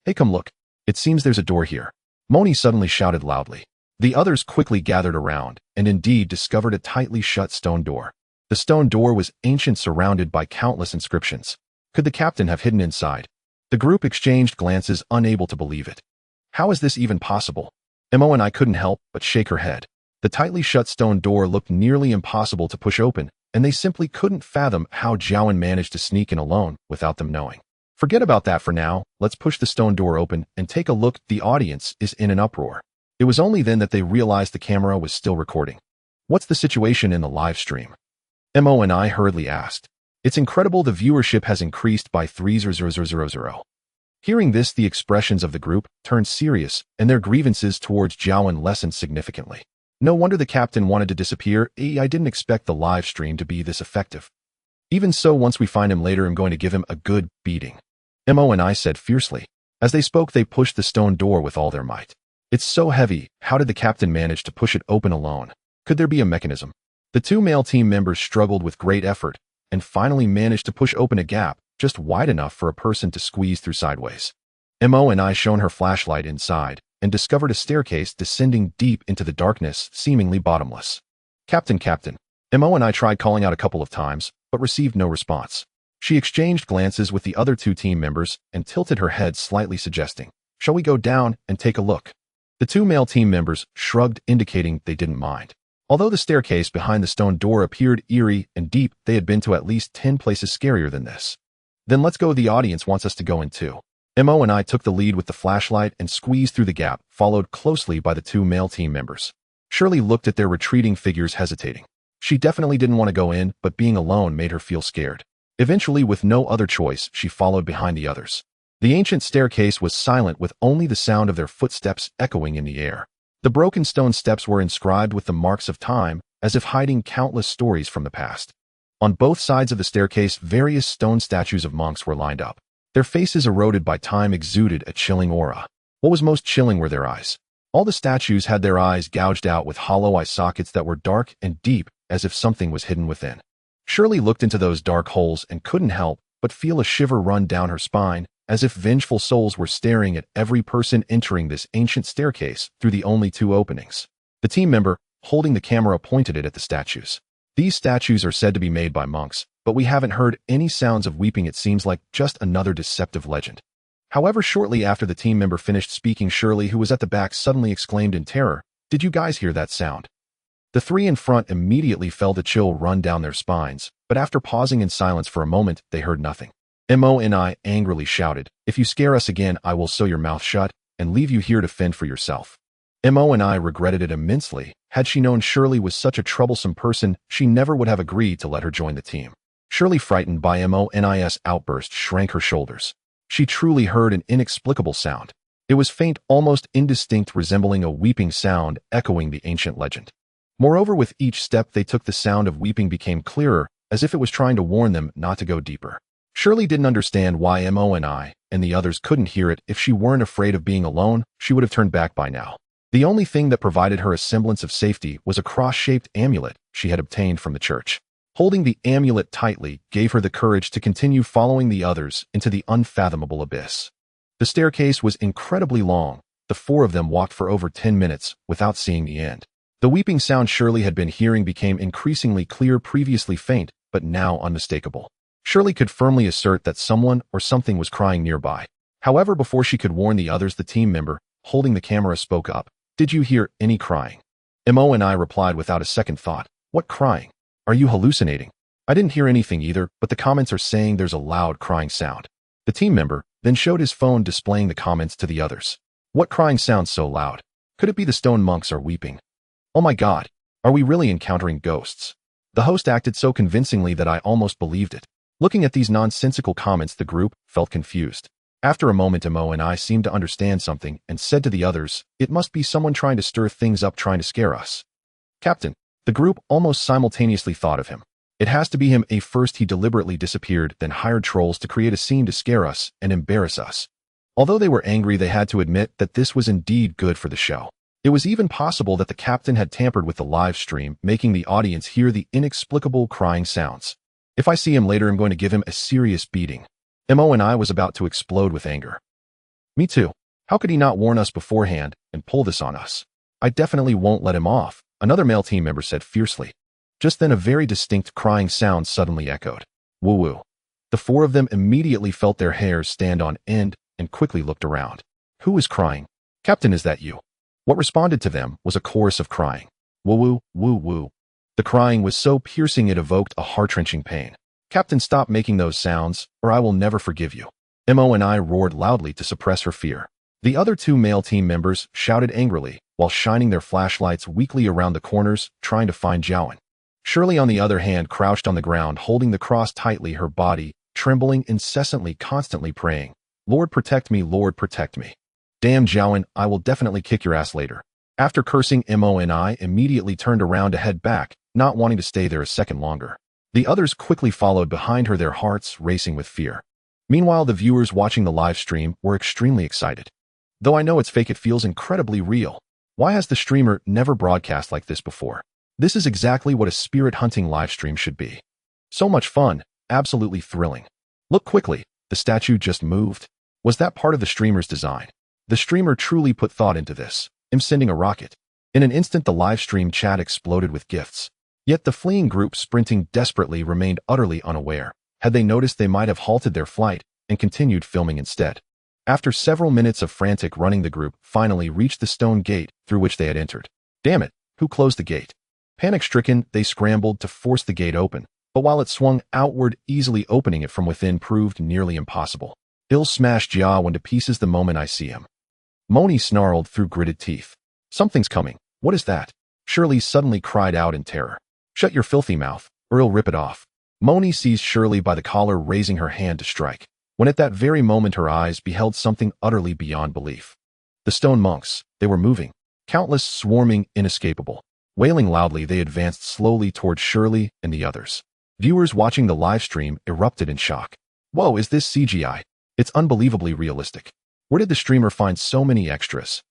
Hey, come look. It seems there's a door here. Moni suddenly shouted loudly. The others quickly gathered around, and indeed discovered a tightly shut stone door. The stone door was ancient, surrounded by countless inscriptions. Could the captain have hidden inside? The group exchanged glances, unable to believe it. How is this even possible? Mo and I couldn't help but shake her head. The tightly shut stone door looked nearly impossible to push open, and they simply couldn't fathom how Jiawen managed to sneak in alone without them knowing. Forget about that for now. Let's push the stone door open and take a look. The audience is in an uproar. It was only then that they realized the camera was still recording. What's the situation in the live stream? Mo and I hurriedly asked. It's incredible. The viewership has increased by 3,000,000. Hearing this, the expressions of the group turned serious, and their grievances towards Jiawen lessened significantly. No wonder the captain wanted to disappear. I didn't expect the live stream to be this effective. Even so, once we find him later, I'm going to give him a good beating. Mo and I said fiercely. As they spoke, they pushed the stone door with all their might. It's so heavy. How did the captain manage to push it open alone? Could there be a mechanism? The two male team members struggled with great effort, and finally managed to push open a gap just wide enough for a person to squeeze through sideways. Mo and I shone her flashlight inside, and discovered a staircase descending deep into the darkness, seemingly bottomless. Captain, Mo and I tried calling out a couple of times, but received no response. She exchanged glances with the other two team members and tilted her head slightly, suggesting, "Shall we go down and take a look?" The two male team members shrugged, indicating they didn't mind. Although the staircase behind the stone door appeared eerie and deep, they had been to at least 10 places scarier than this. Then let's go. The audience wants us to go in too. Mo and I took the lead with the flashlight and squeezed through the gap, followed closely by the two male team members. Shirley looked at their retreating figures, hesitating. She definitely didn't want to go in, but being alone made her feel scared. Eventually, with no other choice, she followed behind the others. The ancient staircase was silent, with only the sound of their footsteps echoing in the air. The broken stone steps were inscribed with the marks of time, as if hiding countless stories from the past. On both sides of the staircase, various stone statues of monks were lined up. Their faces, eroded by time, exuded a chilling aura. What was most chilling were their eyes. All the statues had their eyes gouged out with hollow eye sockets that were dark and deep, as if something was hidden within. Shirley looked into those dark holes and couldn't help but feel a shiver run down her spine, as if vengeful souls were staring at every person entering this ancient staircase through the only two openings. The team member, holding the camera, pointed it at the statues. These statues are said to be made by monks, but we haven't heard any sounds of weeping. It seems like just another deceptive legend. However, shortly after the team member finished speaking, Shirley, who was at the back, suddenly exclaimed in terror, "Did you guys hear that sound?" The three in front immediately felt a chill run down their spines, but after pausing in silence for a moment, they heard nothing. Mo&I angrily shouted, "If you scare us again, I will sew your mouth shut and leave you here to fend for yourself." Mo&I regretted it immensely. Had she known Shirley was such a troublesome person, she never would have agreed to let her join the team. Shirley, frightened by Mo&I's outburst, shrank her shoulders. She truly heard an inexplicable sound. It was faint, almost indistinct, resembling a weeping sound, echoing the ancient legend. Moreover, with each step they took, the sound of weeping became clearer, as if it was trying to warn them not to go deeper. Shirley didn't understand why Mo&I and the others couldn't hear it. If she weren't afraid of being alone, she would have turned back by now. The only thing that provided her a semblance of safety was a cross-shaped amulet she had obtained from the church. Holding the amulet tightly gave her the courage to continue following the others into the unfathomable abyss. The staircase was incredibly long. The four of them walked for over 10 minutes without seeing the end. The weeping sound Shirley had been hearing became increasingly clear, previously faint, but now unmistakable. Shirley could firmly assert that someone or something was crying nearby. However, before she could warn the others, the team member, holding the camera, spoke up. "Did you hear any crying?" Mo&I replied without a second thought. "What crying? Are you hallucinating?" "I didn't hear anything either, but the comments are saying there's a loud crying sound." The team member then showed his phone, displaying the comments to the others. "What crying sounds so loud? Could it be the stone monks are weeping? Oh my God, are we really encountering ghosts?" The host acted so convincingly that I almost believed it. Looking at these nonsensical comments, the group felt confused. After a moment, Mo&I seemed to understand something and said to the others, "It must be someone trying to stir things up, trying to scare us." "Captain," the group almost simultaneously thought of him. "It has to be him. First he deliberately disappeared, then hired trolls to create a scene to scare us and embarrass us." Although they were angry, they had to admit that this was indeed good for the show. It was even possible that the captain had tampered with the live stream, making the audience hear the inexplicable crying sounds. "If I see him later, I'm going to give him a serious beating." Mo&I was about to explode with anger. "Me too. How could he not warn us beforehand and pull this on us? I definitely won't let him off," another male team member said fiercely. Just then a very distinct crying sound suddenly echoed. "Woo-woo." The four of them immediately felt their hairs stand on end and quickly looked around. "Who is crying?" "Captain, is that you?" What responded to them was a chorus of crying. "Woo-woo, woo-woo." The crying was so piercing it evoked a heart-wrenching pain. "Captain, stop making those sounds, or I will never forgive you." Mo&I roared loudly to suppress her fear. The other two male team members shouted angrily, while shining their flashlights weakly around the corners, trying to find Zhao. Shirley, on the other hand, crouched on the ground, holding the cross tightly, her body trembling incessantly, constantly praying, "Lord, protect me, Lord, protect me. Damn Zhao, I will definitely kick your ass later." After cursing, Mo&I immediately turned around to head back, not wanting to stay there a second longer. The others quickly followed behind her, their hearts racing with fear. Meanwhile, the viewers watching the live stream were extremely excited. "Though I know it's fake, it feels incredibly real. Why has the streamer never broadcast like this before? This is exactly what a spirit hunting live stream should be. So much fun, absolutely thrilling. Look quickly, the statue just moved. Was that part of the streamer's design? The streamer truly put thought into this. I'm sending a rocket." In an instant, the live stream chat exploded with gifts. Yet the fleeing group, sprinting desperately, remained utterly unaware. Had they noticed, they might have halted their flight and continued filming instead. After several minutes of frantic running, the group finally reached the stone gate through which they had entered. Damn it, who closed the gate? Panic-stricken, they scrambled to force the gate open, but while it swung outward, easily opening it from within proved nearly impossible. "I'll smash Jia to pieces the moment I see him." Moni snarled through gritted teeth. "Something's coming. What is that?" Shirley suddenly cried out in terror. "Shut your filthy mouth, or I'll rip it off." Moni seized Shirley by the collar, raising her hand to strike, when at that very moment her eyes beheld something utterly beyond belief. The stone monks, they were moving, countless, swarming, inescapable. Wailing loudly, they advanced slowly towards Shirley and the others. Viewers watching the live stream erupted in shock. "Whoa, is this CGI? It's unbelievably realistic. Where did the streamer find so many extras?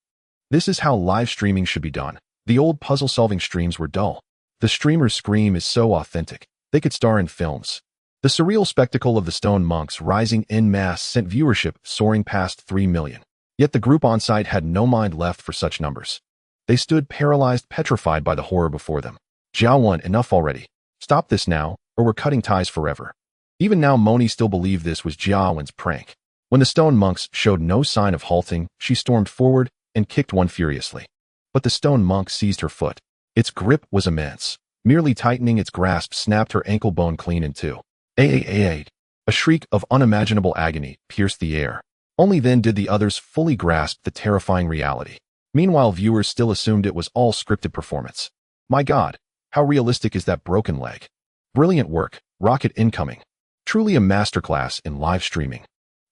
This is how live streaming should be done. The old puzzle-solving streams were dull. The streamer's scream is so authentic. They could star in films." The surreal spectacle of the stone monks rising en masse sent viewership soaring past 3 million. Yet the group on site had no mind left for such numbers. They stood paralyzed, petrified by the horror before them. "Zhao, enough already. Stop this now, or we're cutting ties forever." Even now, Moni still believed this was Zhao's prank. When the stone monks showed no sign of halting, she stormed forward and kicked one furiously. But the stone monk seized her foot. Its grip was immense. Merely tightening its grasp snapped her ankle bone clean in two. A shriek of unimaginable agony pierced the air. Only then did the others fully grasp the terrifying reality. Meanwhile, viewers still assumed it was all scripted performance. My God, how realistic is that broken leg? Brilliant work, rocket incoming. Truly a masterclass in live streaming.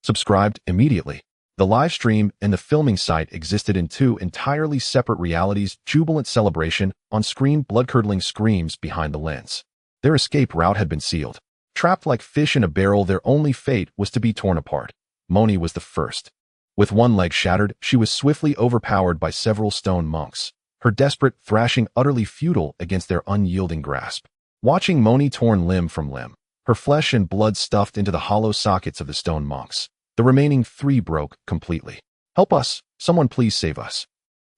Subscribed immediately. The live stream and the filming site existed in two entirely separate realities. Jubilant celebration, on-screen blood-curdling screams behind the lens. Their escape route had been sealed. Trapped like fish in a barrel, their only fate was to be torn apart. Moni was the first. With one leg shattered, she was swiftly overpowered by several stone monks, her desperate thrashing utterly futile against their unyielding grasp. Watching Moni torn limb from limb, her flesh and blood stuffed into the hollow sockets of the stone monks, the remaining three broke completely. Help us! Someone please save us.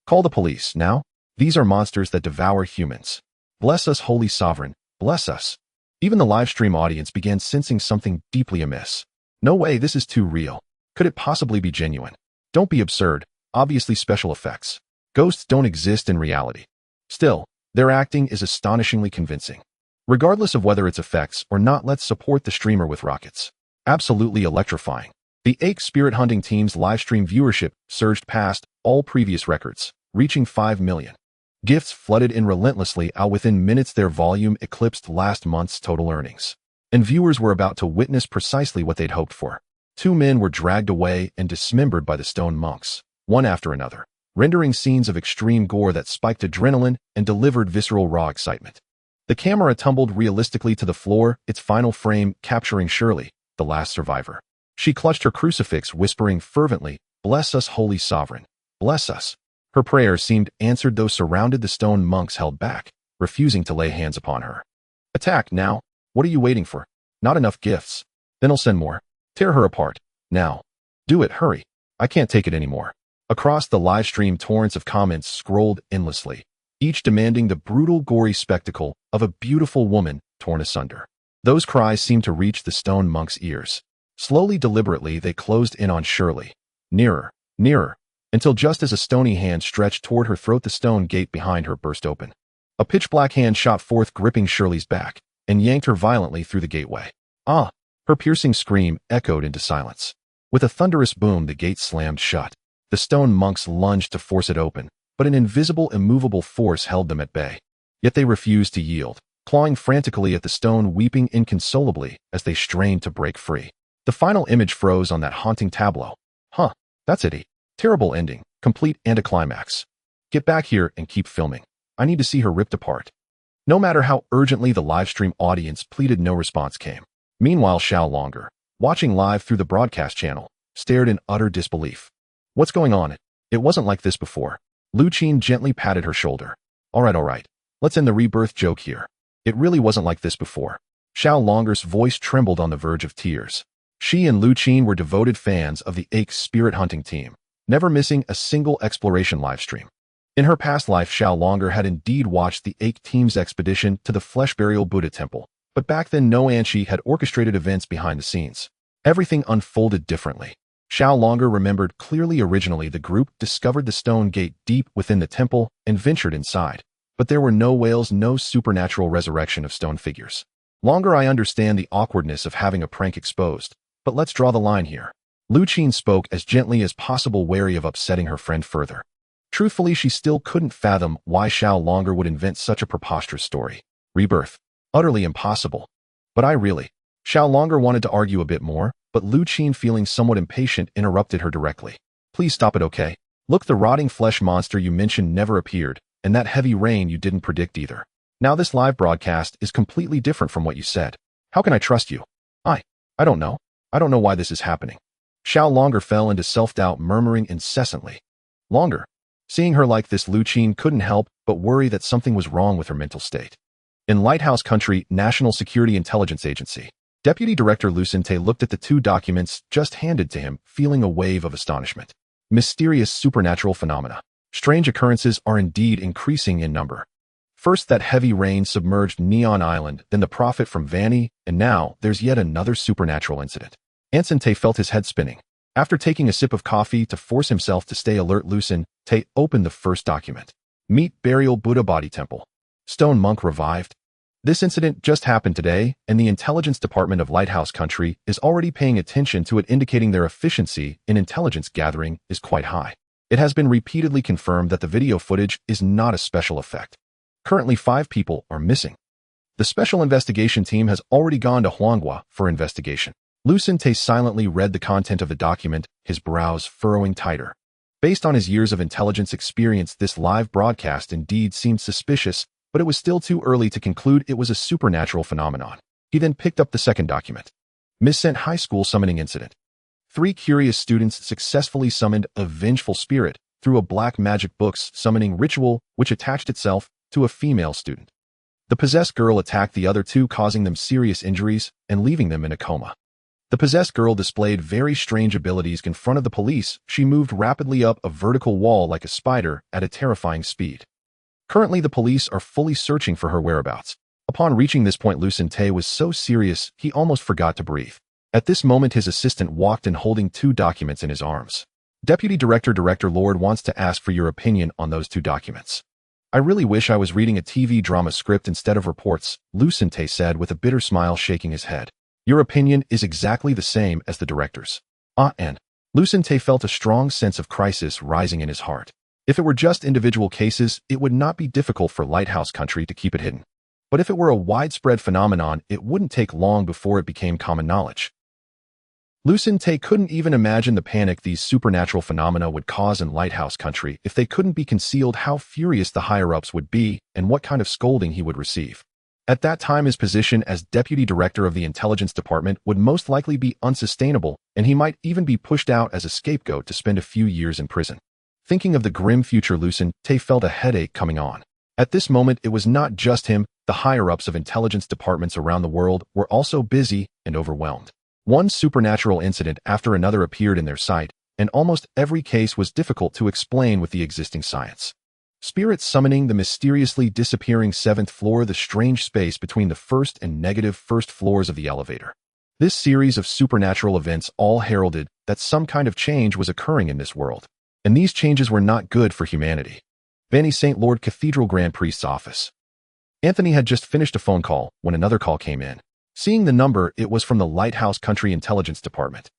Call the police, now. These are monsters that devour humans. Bless us, Holy Sovereign, bless us. Even the livestream audience began sensing something deeply amiss. No way, this is too real. Could it possibly be genuine? Don't be absurd, obviously special effects. Ghosts don't exist in reality. Still, their acting is astonishingly convincing. Regardless of whether it's effects or not, let's support the streamer with rockets. Absolutely electrifying. The Ake Spirit Hunting team's livestream viewership surged past all previous records, reaching 5 million. Gifts flooded in relentlessly. Within minutes their volume eclipsed last month's total earnings. And viewers were about to witness precisely what they'd hoped for. Two men were dragged away and dismembered by the stone monks, one after another, rendering scenes of extreme gore that spiked adrenaline and delivered visceral raw excitement. The camera tumbled realistically to the floor, its final frame capturing Shirley, the last survivor. She clutched her crucifix, whispering fervently, "Bless us, Holy Sovereign, bless us." Her prayer seemed answered, though surrounded the stone monks held back, refusing to lay hands upon her. Attack, now! What are you waiting for? Not enough gifts? Then I'll send more. Tear her apart, now. Do it, hurry. I can't take it anymore. Across the livestream, torrents of comments scrolled endlessly, each demanding the brutal, gory spectacle of a beautiful woman torn asunder. Those cries seemed to reach the stone monks' ears. Slowly, deliberately, they closed in on Shirley. Nearer, nearer, until just as a stony hand stretched toward her throat, the stone gate behind her burst open. A pitch-black hand shot forth, gripping Shirley's back, and yanked her violently through the gateway. Ah! Her piercing scream echoed into silence. With a thunderous boom, the gate slammed shut. The stone monks lunged to force it open, but an invisible, immovable force held them at bay. Yet they refused to yield, clawing frantically at the stone, weeping inconsolably as they strained to break free. The final image froze on that haunting tableau. Huh, that's it. Terrible ending, complete anticlimax. Get back here and keep filming. I need to see her ripped apart. No matter how urgently the livestream audience pleaded, no response came. Meanwhile, Xiao Longer, watching live through the broadcast channel, stared in utter disbelief. What's going on? It wasn't like this before. Lu Qin gently patted her shoulder. All right. Let's end the rebirth joke here. It really wasn't like this before. Xiao Longer's voice trembled on the verge of tears. She and Lu Qin were devoted fans of the Ake Spirit Hunting team, never missing a single exploration livestream. In her past life, Xiao Longer had indeed watched the Ake team's expedition to the Flesh Burial Buddha Temple, but back then No Anshi had orchestrated events behind the scenes. Everything unfolded differently. Xiao Longer remembered clearly. Originally, the group discovered the stone gate deep within the temple and ventured inside, but there were no whales, no supernatural resurrection of stone figures. Longer, I understand the awkwardness of having a prank exposed, but let's draw the line here. Lu Qin spoke as gently as possible, wary of upsetting her friend further. Truthfully, she still couldn't fathom why Xiao Longer would invent such a preposterous story. Rebirth. Utterly impossible. But Xiao Longer wanted to argue a bit more, but Lu Qin, feeling somewhat impatient, interrupted her directly. Please stop it, okay? Look, the rotting flesh monster you mentioned never appeared, and that heavy rain you didn't predict either. Now this live broadcast is completely different from what you said. How can I trust you? I don't know. I don't know why this is happening. Xiao Longer fell into self-doubt, murmuring incessantly. Longer. Seeing her like this, Lu Qin couldn't help but worry that something was wrong with her mental state. In Lighthouse Country, National Security Intelligence Agency, Deputy Director Lucente looked at the two documents just handed to him, feeling a wave of astonishment. Mysterious supernatural phenomena. Strange occurrences are indeed increasing in number. First, that heavy rain submerged Neon Island, then the prophet from Vanny, and now there's yet another supernatural incident. Ansente felt his head spinning. After taking a sip of coffee to force himself to stay alert, Lucen Te opened the first document. Meet Burial Buddha Body Temple. Stone Monk Revived. This incident just happened today, and the intelligence department of Lighthouse Country is already paying attention to it, indicating their efficiency in intelligence gathering is quite high. It has been repeatedly confirmed that the video footage is not a special effect. Currently, 5 people are missing. The special investigation team has already gone to Huanghua for investigation. Lucen Te silently read the content of the document, his brows furrowing tighter. Based on his years of intelligence experience, this live broadcast indeed seemed suspicious, but it was still too early to conclude it was a supernatural phenomenon. He then picked up the second document. Missent High School Summoning Incident. 3 curious students successfully summoned a vengeful spirit through a black magic book's summoning ritual, which attached itself to a female student. The possessed girl attacked the other 2, causing them serious injuries and leaving them in a coma. The possessed girl displayed very strange abilities. In front of the police, she moved rapidly up a vertical wall like a spider at a terrifying speed. Currently, the police are fully searching for her whereabouts. Upon reaching this point, Lucen Te was so serious he almost forgot to breathe. At this moment, his assistant walked in holding 2 documents in his arms. Deputy Director Lord wants to ask for your opinion on those 2 documents. I really wish I was reading a TV drama script instead of reports, Lucen Te said with a bitter smile, shaking his head. Your opinion is exactly the same as the director's. And Lucen Te felt a strong sense of crisis rising in his heart. If it were just individual cases, it would not be difficult for Lighthouse Country to keep it hidden. But if it were a widespread phenomenon, it wouldn't take long before it became common knowledge. Lucen Te couldn't even imagine the panic these supernatural phenomena would cause in Lighthouse Country. If they couldn't be concealed, how furious the higher-ups would be and what kind of scolding he would receive. At that time, his position as deputy director of the intelligence department would most likely be unsustainable, and he might even be pushed out as a scapegoat to spend a few years in prison. Thinking of the grim future, Lucen Te felt a headache coming on. At this moment, it was not just him. The higher-ups of intelligence departments around the world were also busy and overwhelmed. One supernatural incident after another appeared in their sight, and almost every case was difficult to explain with the existing science. Spirits summoning the mysteriously disappearing 7th floor, the strange space between the first and negative first floors of the elevator. This series of supernatural events all heralded that some kind of change was occurring in this world. And these changes were not good for humanity. Vanny St. Lord Cathedral Grand Priest's office. Anthony had just finished a phone call when another call came in. Seeing the number, it was from the Lighthouse Country Intelligence Department.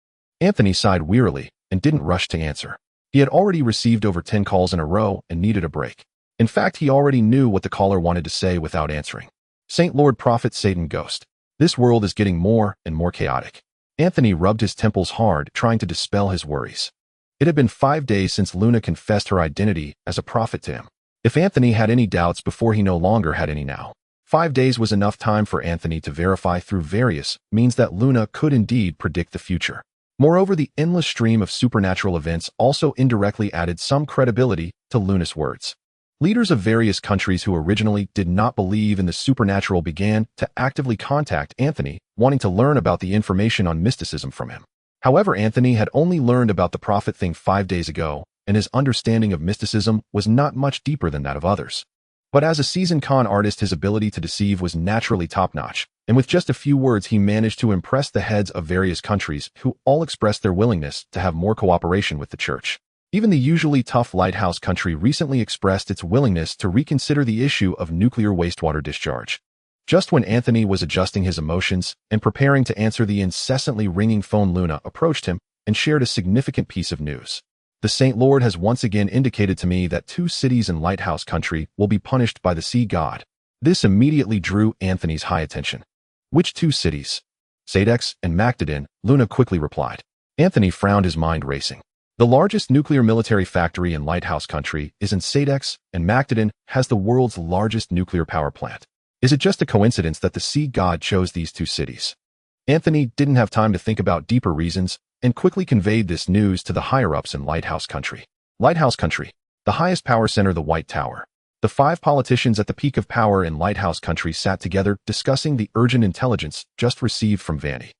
Anthony sighed wearily and didn't rush to answer. He had already received over 10 calls in a row and needed a break. In fact, he already knew what the caller wanted to say without answering. St. Lord Prophet Satan Ghost. This world is getting more and more chaotic. Anthony rubbed his temples hard, trying to dispel his worries. It had been 5 days since Luna confessed her identity as a prophet to him. If Anthony had any doubts before, he no longer had any now. 5 days was enough time for Anthony to verify through various means that Luna could indeed predict the future. Moreover, the endless stream of supernatural events also indirectly added some credibility to Luna's words. Leaders of various countries who originally did not believe in the supernatural began to actively contact Anthony, wanting to learn about the information on mysticism from him. However, Anthony had only learned about the prophet thing 5 days ago, and his understanding of mysticism was not much deeper than that of others. But as a seasoned con artist, his ability to deceive was naturally top-notch, and with just a few words he managed to impress the heads of various countries who all expressed their willingness to have more cooperation with the church. Even the usually tough Lighthouse Country recently expressed its willingness to reconsider the issue of nuclear wastewater discharge. Just when Anthony was adjusting his emotions and preparing to answer the incessantly ringing phone, Luna approached him and shared a significant piece of news. The Saint Lord has once again indicated to me that 2 cities in Lighthouse Country will be punished by the sea god. This immediately drew Anthony's high attention. Which 2 cities? Sadex and Mactadin, Luna quickly replied. Anthony frowned, his mind racing. The largest nuclear military factory in Lighthouse Country is in Sadex, and Mactadin has the world's largest nuclear power plant. Is it just a coincidence that the sea god chose these 2 cities? Anthony didn't have time to think about deeper reasons and quickly conveyed this news to the higher-ups in Lighthouse Country. Lighthouse Country, the highest power center, the White Tower. The 5 politicians at the peak of power in Lighthouse Country sat together discussing the urgent intelligence just received from Vanny.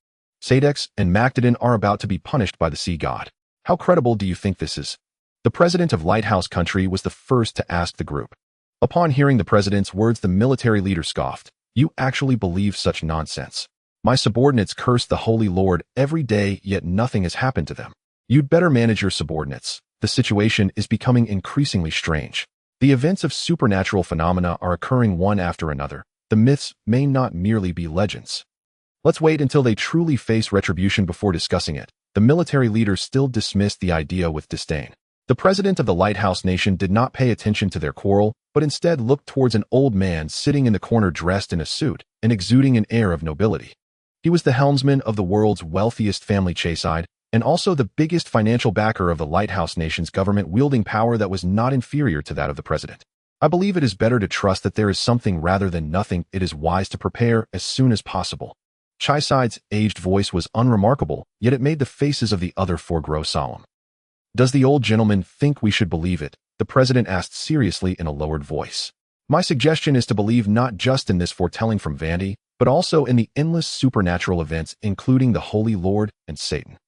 Sadex and Mactadin are about to be punished by the sea god. How credible do you think this is? The president of Lighthouse Country was the first to ask the group. Upon hearing the president's words, the military leader scoffed. You actually believe such nonsense? My subordinates curse the Holy Lord every day, yet nothing has happened to them. You'd better manage your subordinates. The situation is becoming increasingly strange. The events of supernatural phenomena are occurring one after another. The myths may not merely be legends. Let's wait until they truly face retribution before discussing it. The military leaders still dismissed the idea with disdain. The president of the lighthouse nation did not pay attention to their quarrel, but instead looked towards an old man sitting in the corner dressed in a suit and exuding an air of nobility. He was the helmsman of the world's wealthiest family, Chaside, and also the biggest financial backer of the lighthouse nation's government, wielding power that was not inferior to that of the president. I believe it is better to trust that there is something rather than nothing. It is wise to prepare as soon as possible. Chaside's aged voice was unremarkable, yet it made the faces of the other four grow solemn. Does the old gentleman think we should believe it? The president asked seriously in a lowered voice. My suggestion is to believe not just in this foretelling from Vandy, but also in the endless supernatural events, including the Holy Lord and Satan.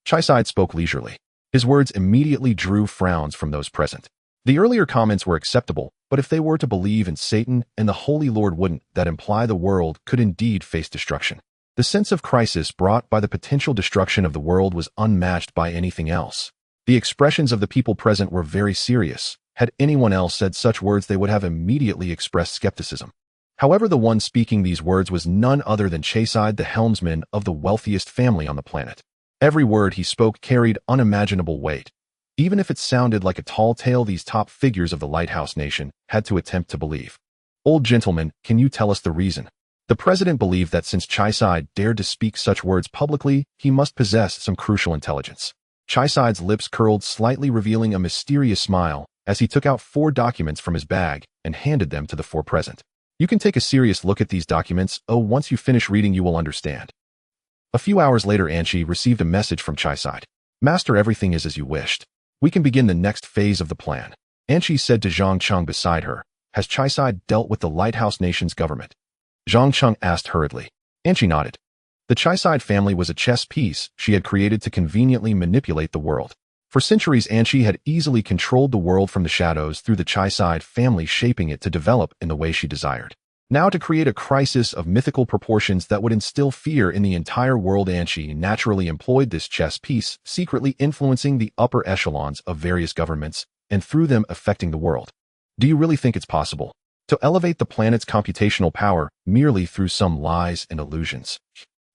Chaside spoke leisurely. His words immediately drew frowns from those present. The earlier comments were acceptable, but if they were to believe in Satan and the Holy Lord, wouldn't that imply the world could indeed face destruction? The sense of crisis brought by the potential destruction of the world was unmatched by anything else. The expressions of the people present were very serious. Had anyone else said such words, they would have immediately expressed skepticism. However, the one speaking these words was none other than Chaside, the helmsman of the wealthiest family on the planet. Every word he spoke carried unimaginable weight. Even if it sounded like a tall tale, these top figures of the lighthouse nation had to attempt to believe. Old gentleman, can you tell us the reason? The president believed that since Chaside dared to speak such words publicly, he must possess some crucial intelligence. Chaside's lips curled slightly, revealing a mysterious smile as he took out 4 documents from his bag and handed them to the 4 present. You can take a serious look at these documents. Once you finish reading, you will understand. A few hours later, Anchi received a message from Chaside. Master, everything is as you wished. We can begin the next phase of the plan. Anchi said to Zhang Cheng beside her. Has Chaside dealt with the lighthouse nation's government? Zhang Cheng asked hurriedly. Anchi nodded. The Chaside family was a chess piece she had created to conveniently manipulate the world. For centuries, Anchi had easily controlled the world from the shadows through the Chaside family, shaping it to develop in the way she desired. Now, to create a crisis of mythical proportions that would instill fear in the entire world, Anchi naturally employed this chess piece, secretly influencing the upper echelons of various governments and through them affecting the world. Do you really think it's possible to elevate the planet's computational power merely through some lies and illusions?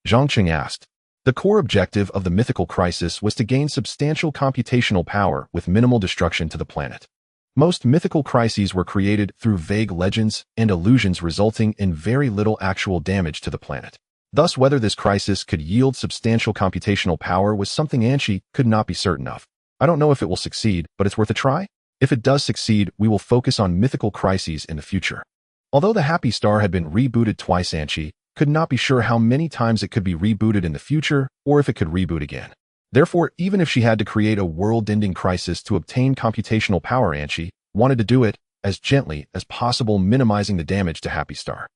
Zhang Cheng asked. The core objective of the mythical crisis was to gain substantial computational power with minimal destruction to the planet. Most mythical crises were created through vague legends and illusions, resulting in very little actual damage to the planet. Thus, whether this crisis could yield substantial computational power was something Anchi could not be certain of. I don't know if it will succeed, but it's worth a try. If it does succeed, we will focus on mythical crises in the future. Although the Happy Star had been rebooted twice, Anchi could not be sure how many times it could be rebooted in the future or if it could reboot again. Therefore, even if she had to create a world-ending crisis to obtain computational power, Anchi wanted to do it as gently as possible, minimizing the damage to Happy Star.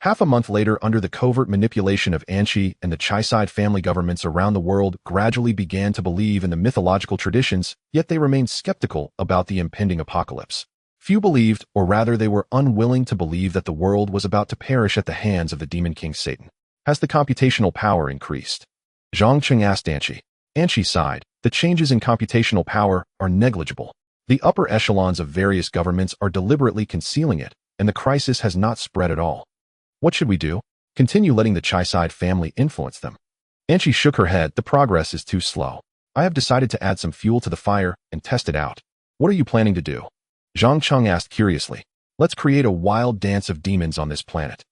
Half a month later, under the covert manipulation of Anchi and the Chaside family, governments around the world gradually began to believe in the mythological traditions, yet they remained skeptical about the impending apocalypse. Few believed, or rather they were unwilling to believe, that the world was about to perish at the hands of the demon king Satan. Has the computational power increased? Zhang Cheng asked Anchi. Anchi sighed. The changes in computational power are negligible. The upper echelons of various governments are deliberately concealing it, and the crisis has not spread at all. What should we do? Continue letting the Chaside family influence them? Anchi shook her head. The progress is too slow. I have decided to add some fuel to the fire and test it out. What are you planning to do? Zhang Cheng asked curiously. Let's create a wild dance of demons on this planet.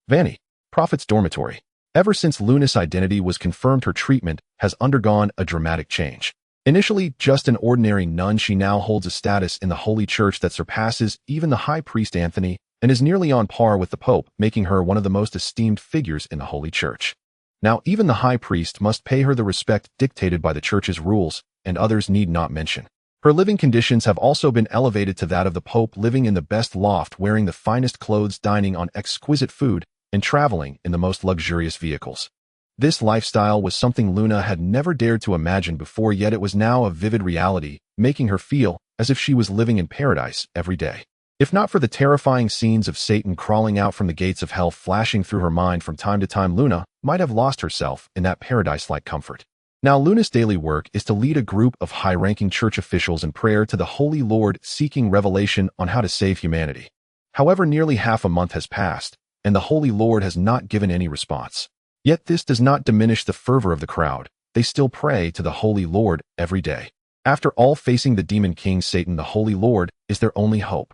Vanny, Prophet's dormitory. Ever since Luna's identity was confirmed, her treatment has undergone a dramatic change. Initially just an ordinary nun, she now holds a status in the Holy Church that surpasses even the High Priest Anthony and is nearly on par with the Pope, making her one of the most esteemed figures in the Holy Church. Now, even the High Priest must pay her the respect dictated by the Church's rules, and others need not mention. Her living conditions have also been elevated to that of the Pope, living in the best loft, wearing the finest clothes, dining on exquisite food, and traveling in the most luxurious vehicles. This lifestyle was something Luna had never dared to imagine before, yet it was now a vivid reality, making her feel as if she was living in paradise every day. If not for the terrifying scenes of Satan crawling out from the gates of hell flashing through her mind from time to time, Luna might have lost herself in that paradise-like comfort. Now, Luna's daily work is to lead a group of high-ranking church officials in prayer to the Holy Lord, seeking revelation on how to save humanity. However, nearly half a month has passed, and the Holy Lord has not given any response. Yet this does not diminish the fervor of the crowd. They still pray to the Holy Lord every day. After all, facing the demon king Satan, the Holy Lord is their only hope.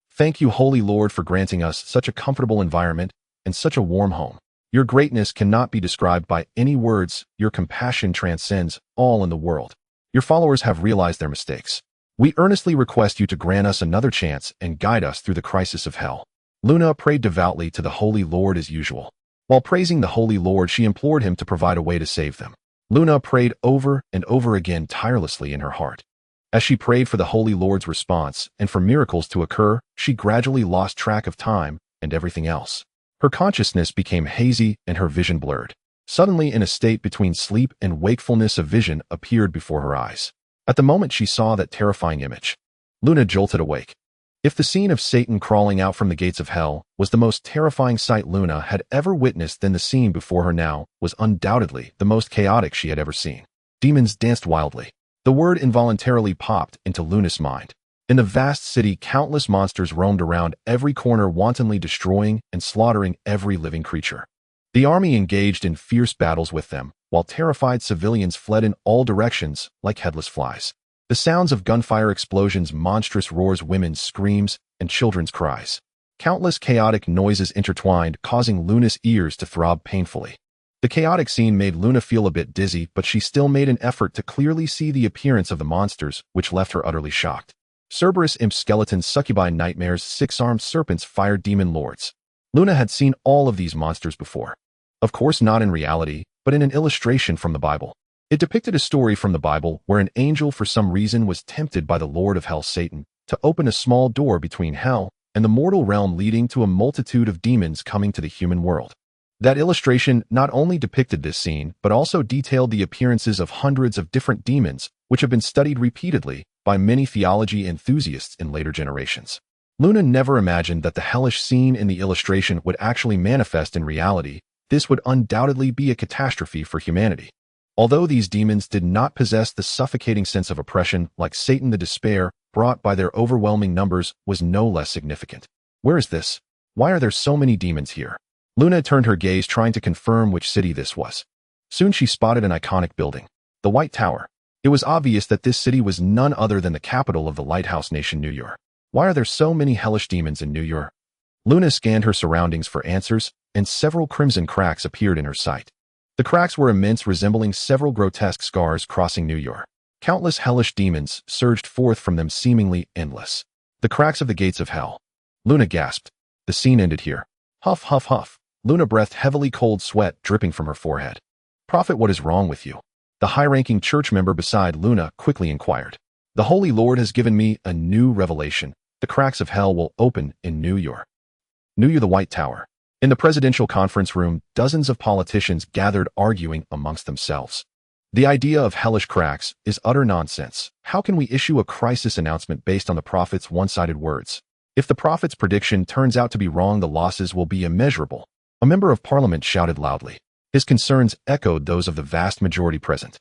Thank you, Holy Lord, for granting us such a comfortable environment and such a warm home. Your greatness cannot be described by any words. Your compassion transcends all in the world. Your followers have realized their mistakes. We earnestly request you to grant us another chance and guide us through the crisis of hell. Luna prayed devoutly to the Holy Lord as usual. While praising the Holy Lord, she implored him to provide a way to save them. Luna prayed over and over again tirelessly in her heart. As she prayed for the Holy Lord's response and for miracles to occur, she gradually lost track of time and everything else. Her consciousness became hazy and her vision blurred. Suddenly, in a state between sleep and wakefulness, a vision appeared before her eyes. At the moment she saw that terrifying image, Luna jolted awake. If the scene of Satan crawling out from the gates of hell was the most terrifying sight Luna had ever witnessed, then the scene before her now was undoubtedly the most chaotic she had ever seen. Demons danced wildly. The word involuntarily popped into Luna's mind. In the vast city, countless monsters roamed around every corner, wantonly destroying and slaughtering every living creature. The army engaged in fierce battles with them, while terrified civilians fled in all directions like headless flies. The sounds of gunfire, explosions, monstrous roars, women's screams, and children's cries. Countless chaotic noises intertwined, causing Luna's ears to throb painfully. The chaotic scene made Luna feel a bit dizzy, but she still made an effort to clearly see the appearance of the monsters, which left her utterly shocked. Cerberus imps, skeletons, succubi, nightmares, six-armed serpents, fire demon lords. Luna had seen all of these monsters before. Of course, not in reality, but in an illustration from the Bible. It depicted a story from the Bible where an angel, for some reason, was tempted by the Lord of Hell, Satan, to open a small door between hell and the mortal realm, leading to a multitude of demons coming to the human world. That illustration not only depicted this scene, but also detailed the appearances of hundreds of different demons, which have been studied repeatedly by many theology enthusiasts in later generations. Luna never imagined that the hellish scene in the illustration would actually manifest in reality. This would undoubtedly be a catastrophe for humanity. Although these demons did not possess the suffocating sense of oppression like Satan, the despair brought by their overwhelming numbers was no less significant. Where is this? Why are there so many demons here? Luna turned her gaze, trying to confirm which city this was. Soon she spotted an iconic building, the White Tower. It was obvious that this city was none other than the capital of the lighthouse nation, New York. Why are there so many hellish demons in New York? Luna scanned her surroundings for answers, and several crimson cracks appeared in her sight. The cracks were immense, resembling several grotesque scars crossing New York. Countless hellish demons surged forth from them, seemingly endless. The cracks of the gates of hell. Luna gasped. The scene ended here. Huff, huff, huff. Luna breathed heavily, cold sweat dripping from her forehead. Prophet, what is wrong with you? The high-ranking church member beside Luna quickly inquired. The Holy Lord has given me a new revelation. The cracks of hell will open in New York. New York, the White Tower. In the presidential conference room, dozens of politicians gathered, arguing amongst themselves. The idea of hellish cracks is utter nonsense. How can we issue a crisis announcement based on the prophet's one-sided words? If the prophet's prediction turns out to be wrong, the losses will be immeasurable. A member of parliament shouted loudly. His concerns echoed those of the vast majority present.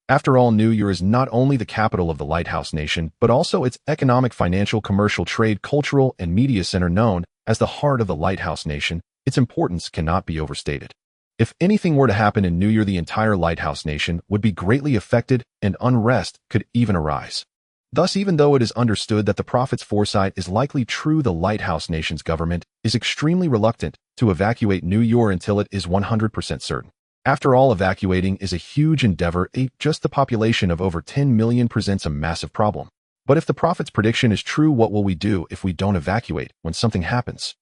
After all, New York is not only the capital of the lighthouse nation, but also its economic, financial, commercial, trade, cultural, and media center. Known as the heart of the lighthouse nation, its importance cannot be overstated. If anything were to happen in New York, the entire lighthouse nation would be greatly affected, and unrest could even arise. Thus, even though it is understood that the prophet's foresight is likely true, the lighthouse nation's government is extremely reluctant to evacuate New York until it is 100% certain. After all, evacuating is a huge endeavor. Just the population of over 10 million presents a massive problem. But if the prophet's prediction is true, what will we do if we don't evacuate when something happens?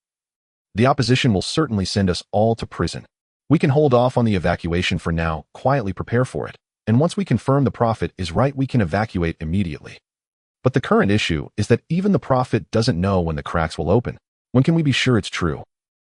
The opposition will certainly send us all to prison. We can hold off on the evacuation for now, quietly prepare for it, and once we confirm the prophet is right, we can evacuate immediately. But the current issue is that even the prophet doesn't know when the cracks will open. When can we be sure it's true?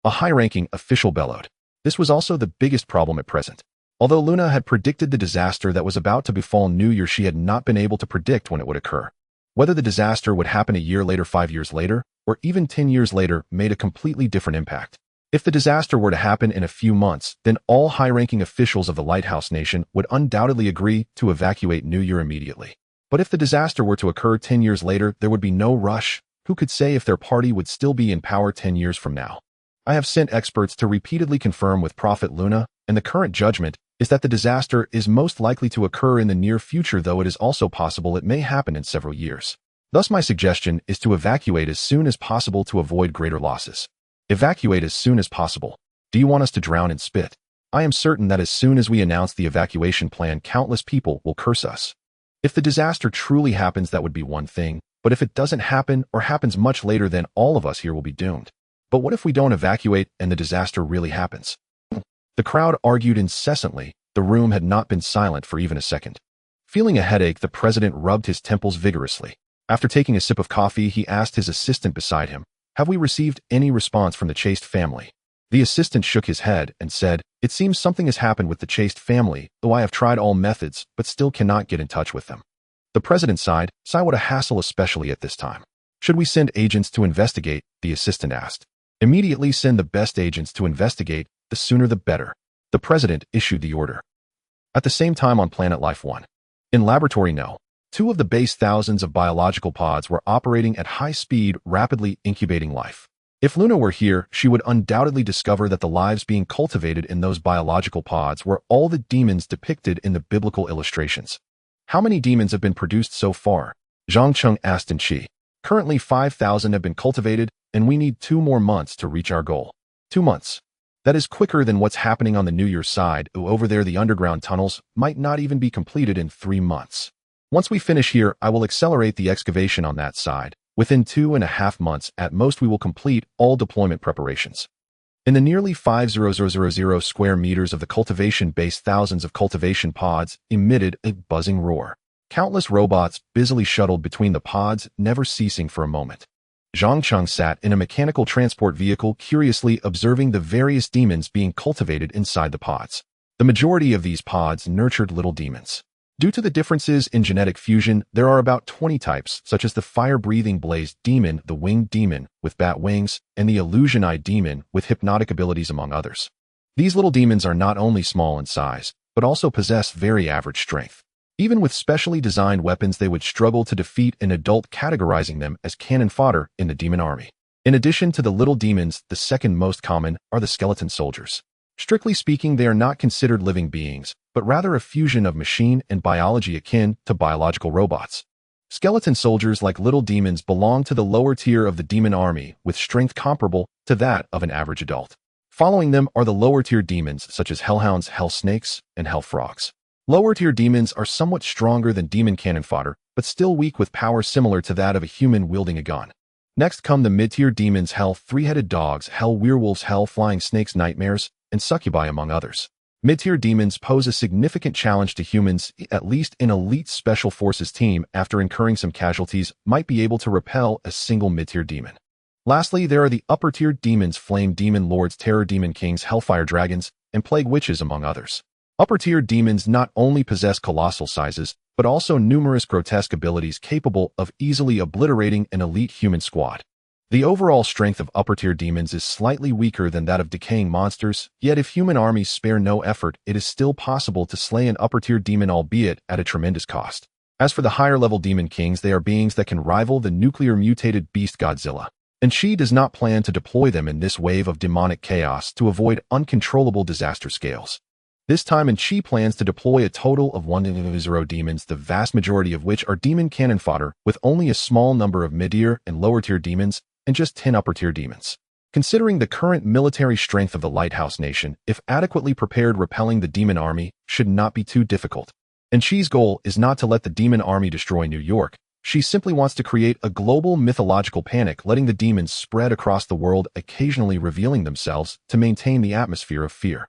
A high-ranking official bellowed. This was also the biggest problem at present. Although Luna had predicted the disaster that was about to befall New Year, she had not been able to predict when it would occur. Whether the disaster would happen a year later, 5 years later, or even 10 years later made a completely different impact. If the disaster were to happen in a few months, then all high-ranking officials of the Lighthouse Nation would undoubtedly agree to evacuate New Year immediately. But if the disaster were to occur 10 years later, there would be no rush. Who could say if their party would still be in power 10 years from now? I have sent experts to repeatedly confirm with Prophet Luna, and the current judgment is that the disaster is most likely to occur in the near future, though it is also possible it may happen in several years. Thus, my suggestion is to evacuate as soon as possible to avoid greater losses. Evacuate as soon as possible. Do you want us to drown in spit? I am certain that as soon as we announce the evacuation plan, countless people will curse us. If the disaster truly happens, that would be one thing, but if it doesn't happen or happens much later, then all of us here will be doomed. But what if we don't evacuate and the disaster really happens? The crowd argued incessantly. The room had not been silent for even a second. Feeling a headache, the president rubbed his temples vigorously. After taking a sip of coffee, he asked his assistant beside him, "Have we received any response from the Chaste family?" The assistant shook his head and said, "It seems something has happened with the Chaste family, though I have tried all methods, but still cannot get in touch with them." The president sighed. "Sigh, what a hassle, especially at this time." "Should we send agents to investigate?" the assistant asked. "Immediately send the best agents to investigate, the sooner the better." The president issued the order. At the same time on Planet Life 1. In Laboratory No. 2 of the base, thousands of biological pods were operating at high speed, rapidly incubating life. If Luna were here, she would undoubtedly discover that the lives being cultivated in those biological pods were all the demons depicted in the biblical illustrations. "How many demons have been produced so far?" Zhang Cheng asked in Chi. "Currently 5,000 have been cultivated, and we need 2 more months to reach our goal." 2 months. That is quicker than what's happening on the New Year's side. Over there, the underground tunnels might not even be completed in 3 months. Once we finish here, I will accelerate the excavation on that side. Within 2.5 months, at most, we will complete all deployment preparations. In the nearly 5,000 square meters of the cultivation base, thousands of cultivation pods emitted a buzzing roar. Countless robots busily shuttled between the pods, never ceasing for a moment. Zhang Cheng sat in a mechanical transport vehicle, curiously observing the various demons being cultivated inside the pods. The majority of these pods nurtured little demons. Due to the differences in genetic fusion, there are about 20 types, such as the fire-breathing blazed demon, the winged demon with bat wings, and the illusion-eyed demon with hypnotic abilities, among others. These little demons are not only small in size, but also possess very average strength. Even with specially designed weapons, they would struggle to defeat an adult, categorizing them as cannon fodder in the demon army. In addition to the little demons, the second most common are the skeleton soldiers. Strictly speaking, they are not considered living beings, but rather a fusion of machine and biology akin to biological robots. Skeleton soldiers, like little demons, belong to the lower tier of the demon army, with strength comparable to that of an average adult. Following them are the lower tier demons, such as hellhounds, hell snakes, and hell frogs. Lower tier demons are somewhat stronger than demon cannon fodder, but still weak, with power similar to that of a human wielding a gun. Next come the mid-tier demons, hell three-headed dogs, hell werewolves, hell flying snakes, nightmares, and succubi, among others. Mid-tier demons pose a significant challenge to humans. At least an elite special forces team, after incurring some casualties, might be able to repel a single mid-tier demon. Lastly, there are the upper-tier demons, flame demon lords, terror demon kings, hellfire dragons, and plague witches, among others. Upper-tier demons not only possess colossal sizes, but also numerous grotesque abilities capable of easily obliterating an elite human squad. The overall strength of upper-tier demons is slightly weaker than that of decaying monsters, yet if human armies spare no effort, it is still possible to slay an upper-tier demon, albeit at a tremendous cost. As for the higher-level demon kings, they are beings that can rival the nuclear-mutated beast Godzilla, and she does not plan to deploy them in this wave of demonic chaos to avoid uncontrollable disaster scales. This time, and she plans to deploy a total of 100 demons, the vast majority of which are demon cannon fodder, with only a small number of mid-tier and lower-tier demons, and just 10 upper-tier demons. Considering the current military strength of the Lighthouse Nation, if adequately prepared, repelling the demon army should not be too difficult. And she's goal is not to let the demon army destroy New York. She simply wants to create a global mythological panic, letting the demons spread across the world, occasionally revealing themselves to maintain the atmosphere of fear.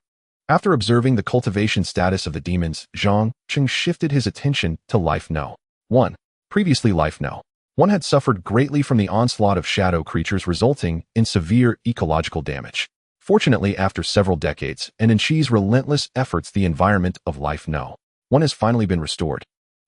After observing the cultivation status of the demons, Zhang Cheng shifted his attention to Life No. 1. Previously, Life No. 1 had suffered greatly from the onslaught of shadow creatures, resulting in severe ecological damage. Fortunately, after several decades, and in Chi's relentless efforts, the environment of Life No. 1 has finally been restored.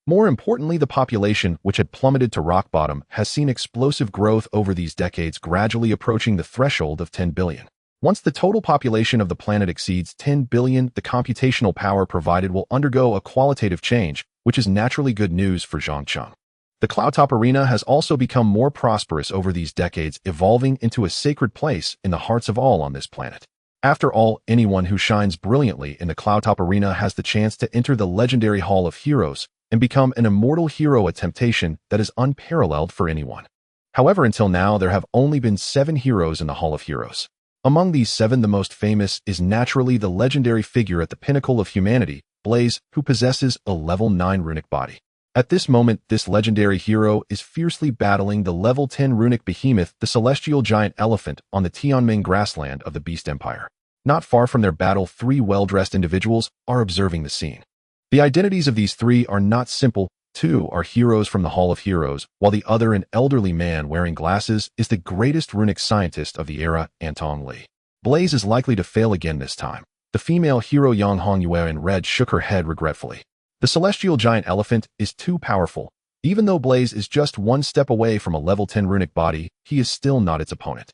More importantly, the population, which had plummeted to rock bottom, has seen explosive growth over these decades, gradually approaching the threshold of 10 billion. Once the total population of the planet exceeds 10 billion, the computational power provided will undergo a qualitative change, which is naturally good news for Zhang Cheng. The cloudtop arena has also become more prosperous over these decades, evolving into a sacred place in the hearts of all on this planet. After all, anyone who shines brilliantly in the cloudtop arena has the chance to enter the legendary Hall of Heroes and become an immortal hero, a temptation that is unparalleled for anyone. However, until now, there have only been 7 heroes in the Hall of Heroes. Among these 7, the most famous is naturally the legendary figure at the pinnacle of humanity, Blaze, who possesses a level 9 runic body. At this moment, this legendary hero is fiercely battling the level 10 runic behemoth, the celestial giant elephant, on the Tianming grassland of the Beast Empire. Not far from their battle, 3 well-dressed individuals are observing the scene. The identities of these 3 are not simple. 2 are heroes from the Hall of Heroes, while the other, an elderly man wearing glasses, is the greatest runic scientist of the era, Antong Li. Blaze is likely to fail again this time. The female hero Yang Hongyue in red shook her head regretfully. The celestial giant elephant is too powerful. Even though Blaze is just 1 step away from a level 10 runic body, he is still not its opponent.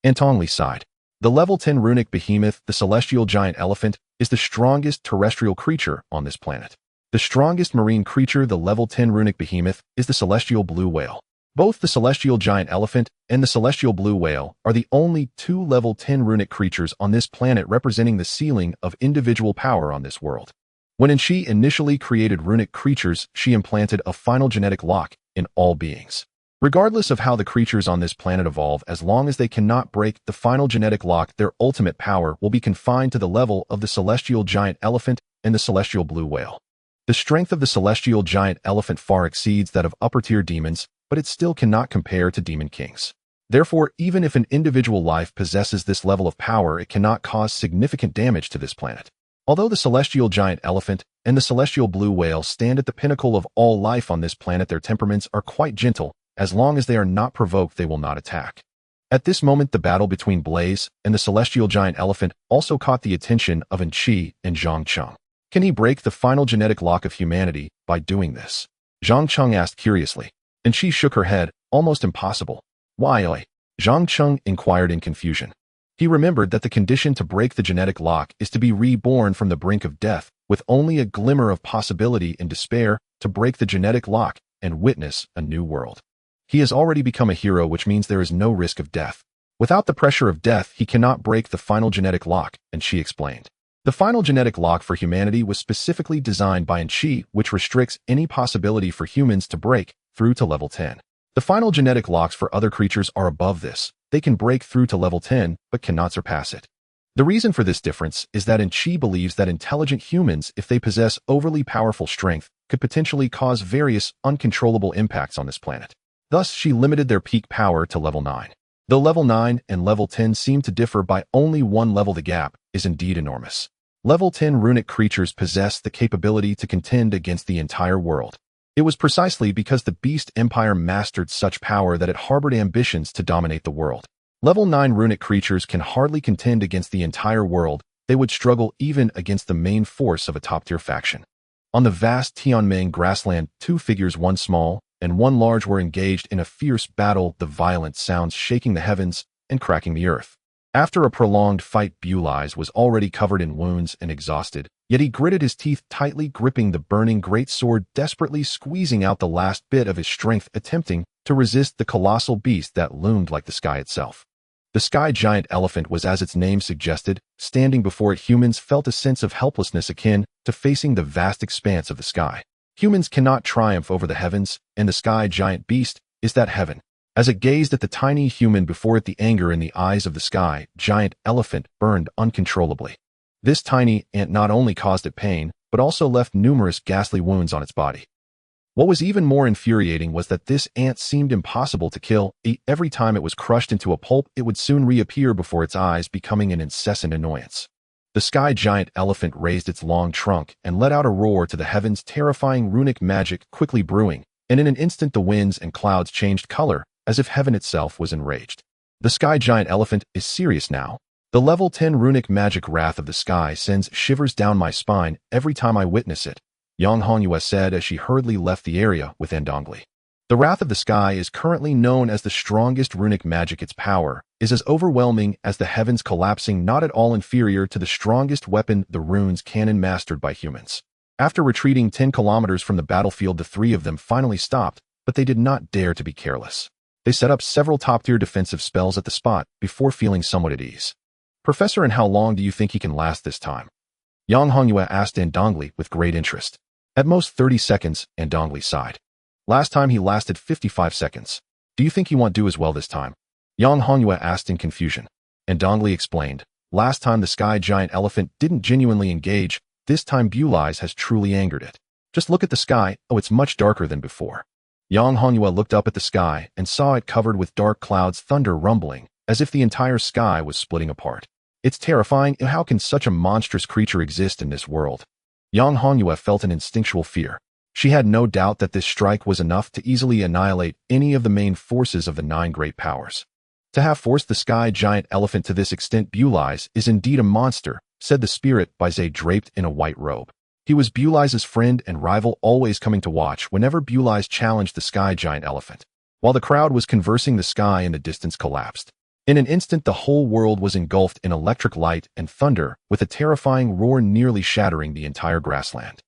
Antong Li sighed. The level 10 runic behemoth, the celestial giant elephant, is the strongest terrestrial creature on this planet. The strongest marine creature, the level 10 runic behemoth, is the celestial blue whale. Both the celestial giant elephant and the celestial blue whale are the only 2 level 10 runic creatures on this planet, representing the ceiling of individual power on this world. When She initially created runic creatures, she implanted a final genetic lock in all beings. Regardless of how the creatures on this planet evolve, as long as they cannot break the final genetic lock, their ultimate power will be confined to the level of the celestial giant elephant and the celestial blue whale. The strength of the celestial giant elephant far exceeds that of upper-tier demons, but it still cannot compare to demon kings. Therefore, even if an individual life possesses this level of power, it cannot cause significant damage to this planet. Although the celestial giant elephant and the celestial blue whale stand at the pinnacle of all life on this planet, their temperaments are quite gentle. As long as they are not provoked, they will not attack. At this moment, the battle between Blaze and the celestial giant elephant also caught the attention of Qi and Zhang Cheng. Can he break the final genetic lock of humanity by doing this? Zhang Cheng asked curiously. Qi shook her head. Almost impossible. Why? Zhang Cheng inquired in confusion. He remembered that the condition to break the genetic lock is to be reborn from the brink of death, with only a glimmer of possibility in despair to break the genetic lock and witness a new world. He has already become a hero, which means there is no risk of death. Without the pressure of death, he cannot break the final genetic lock, Qi explained. The final genetic lock for humanity was specifically designed by Qi, which restricts any possibility for humans to break through to level 10. The final genetic locks for other creatures are above this. They can break through to level 10, but cannot surpass it. The reason for this difference is that Qi believes that intelligent humans, if they possess overly powerful strength, could potentially cause various uncontrollable impacts on this planet. Thus, she limited their peak power to level 9. Though level 9 and level 10 seem to differ by only 1 level, the gap is indeed enormous. Level 10 runic creatures possess the capability to contend against the entire world. It was precisely because the Beast Empire mastered such power that it harbored ambitions to dominate the world. Level 9 runic creatures can hardly contend against the entire world. They would struggle even against the main force of a top-tier faction. On the vast Tianming grassland, 2 figures, one small and one large, were engaged in a fierce battle, the violent sounds shaking the heavens and cracking the earth. After a prolonged fight, Bulies was already covered in wounds and exhausted, yet he gritted his teeth tightly, gripping the burning great sword, desperately squeezing out the last bit of his strength, attempting to resist the colossal beast that loomed like the sky itself. The sky giant elephant was, as its name suggested, standing before it. Humans felt a sense of helplessness akin to facing the vast expanse of the sky. Humans cannot triumph over the heavens, and the sky giant beast is that heaven. As it gazed at the tiny human before it, the anger in the eyes of the sky giant elephant burned uncontrollably. This tiny ant not only caused it pain, but also left numerous ghastly wounds on its body. What was even more infuriating was that this ant seemed impossible to kill. Every time it was crushed into a pulp, it would soon reappear before its eyes, becoming an incessant annoyance. The sky giant elephant raised its long trunk and let out a roar to the heavens, terrifying runic magic quickly brewing, and in an instant the winds and clouds changed color, as if heaven itself was enraged. The sky giant elephant is serious now. The level 10 runic magic wrath of the sky sends shivers down my spine every time I witness it, Yang Hongyue said as she hurriedly left the area with Endongli. The Wrath of the Sky is currently known as the strongest runic magic. Its power is as overwhelming as the heavens collapsing, not at all inferior to the strongest weapon, the runes cannon mastered by humans. After retreating 10 kilometers from the battlefield, the three of them finally stopped, but they did not dare to be careless. They set up several top-tier defensive spells at the spot before feeling somewhat at ease. Professor, and how long do you think he can last this time? Yang Hongyue asked Andongli with great interest. At most 30 seconds, Andongli sighed. Last time he lasted 55 seconds. Do you think he won't do as well this time? Yang Hongyue asked in confusion. Andongli explained. Last time the sky giant elephant didn't genuinely engage, this time Bulize has truly angered it. Just look at the sky, oh, it's much darker than before. Yang Hongyue looked up at the sky and saw it covered with dark clouds, thunder rumbling, as if the entire sky was splitting apart. It's terrifying. How can such a monstrous creature exist in this world? Yang Hongyue felt an instinctual fear. She had no doubt that this strike was enough to easily annihilate any of the main forces of the 9 great powers. To have forced the sky giant elephant to this extent, Bulize is indeed a monster, said the spirit Baize draped in a white robe. He was Bulize's friend and rival, always coming to watch whenever Bulize challenged the sky giant elephant. While the crowd was conversing, the sky in the distance collapsed. In an instant, the whole world was engulfed in electric light and thunder, with a terrifying roar nearly shattering the entire grassland.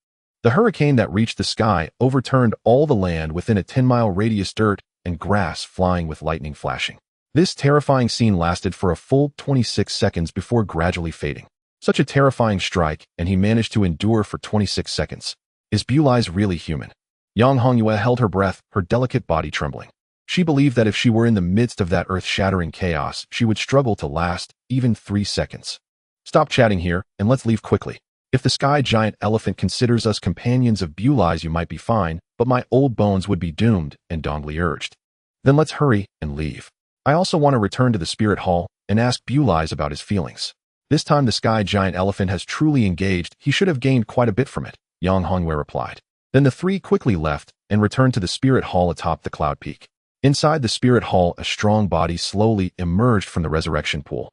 The hurricane that reached the sky overturned all the land within a 10-mile radius, dirt and grass flying with lightning flashing. This terrifying scene lasted for a full 26 seconds before gradually fading. Such a terrifying strike, and he managed to endure for 26 seconds. Is Bulize really human? Yang Hongyue held her breath, her delicate body trembling. She believed that if she were in the midst of that earth-shattering chaos, she would struggle to last even 3 seconds. Stop chatting here, and let's leave quickly. If the sky giant elephant considers us companions of Bulize, you might be fine, but my old bones would be doomed, Andongli urged. Then let's hurry and leave. I also want to return to the spirit hall and ask Bulize about his feelings. This time the sky giant elephant has truly engaged. He should have gained quite a bit from it, Yang Hongyue replied. Then the three quickly left and returned to the spirit hall atop the cloud peak. Inside the spirit hall, a strong body slowly emerged from the resurrection pool.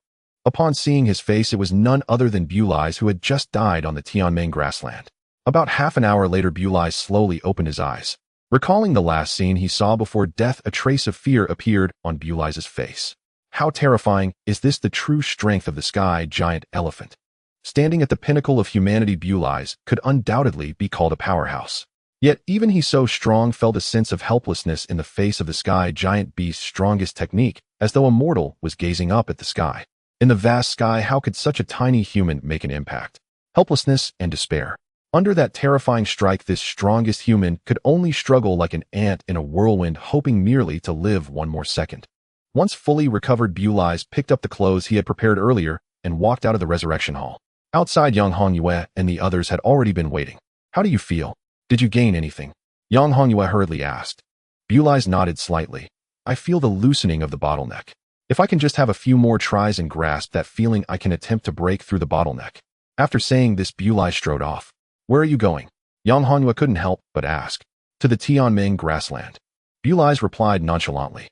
Upon seeing his face, it was none other than Bulize, who had just died on the Tianmeng grassland. About half an hour later, Bulize slowly opened his eyes. Recalling the last scene he saw before death, a trace of fear appeared on Bulize's face. How terrifying! Is this the true strength of the sky giant elephant? Standing at the pinnacle of humanity, Bulize could undoubtedly be called a powerhouse. Yet even he so strong felt a sense of helplessness in the face of the sky giant beast's strongest technique, as though a mortal was gazing up at the sky. In the vast sky, how could such a tiny human make an impact? Helplessness and despair. Under that terrifying strike, this strongest human could only struggle like an ant in a whirlwind, hoping merely to live one more second. Once fully recovered, Bulize picked up the clothes he had prepared earlier and walked out of the resurrection hall. Outside, Yang Hongyue and the others had already been waiting. How do you feel? Did you gain anything? Yang Hongyue hurriedly asked. Bulize nodded slightly. I feel the loosening of the bottleneck. If I can just have a few more tries and grasp that feeling, I can attempt to break through the bottleneck. After saying this, Bulize strode off. Where are you going? Yang Hongyue couldn't help but ask. To the Tianmeng grassland. Bulize replied nonchalantly.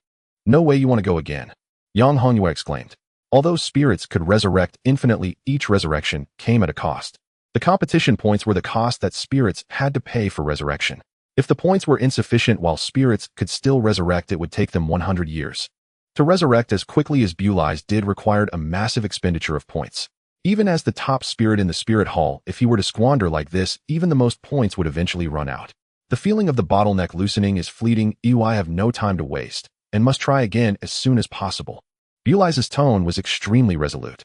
No way you want to go again. Yang Hongyue exclaimed. Although spirits could resurrect infinitely, each resurrection came at a cost. The competition points were the cost that spirits had to pay for resurrection. If the points were insufficient while spirits could still resurrect, it would take them 100 years. To resurrect as quickly as Bulize did required a massive expenditure of points. Even as the top spirit in the spirit hall, if he were to squander like this, even the most points would eventually run out. The feeling of the bottleneck loosening is fleeting. I have no time to waste, and must try again as soon as possible. Bulize's tone was extremely resolute.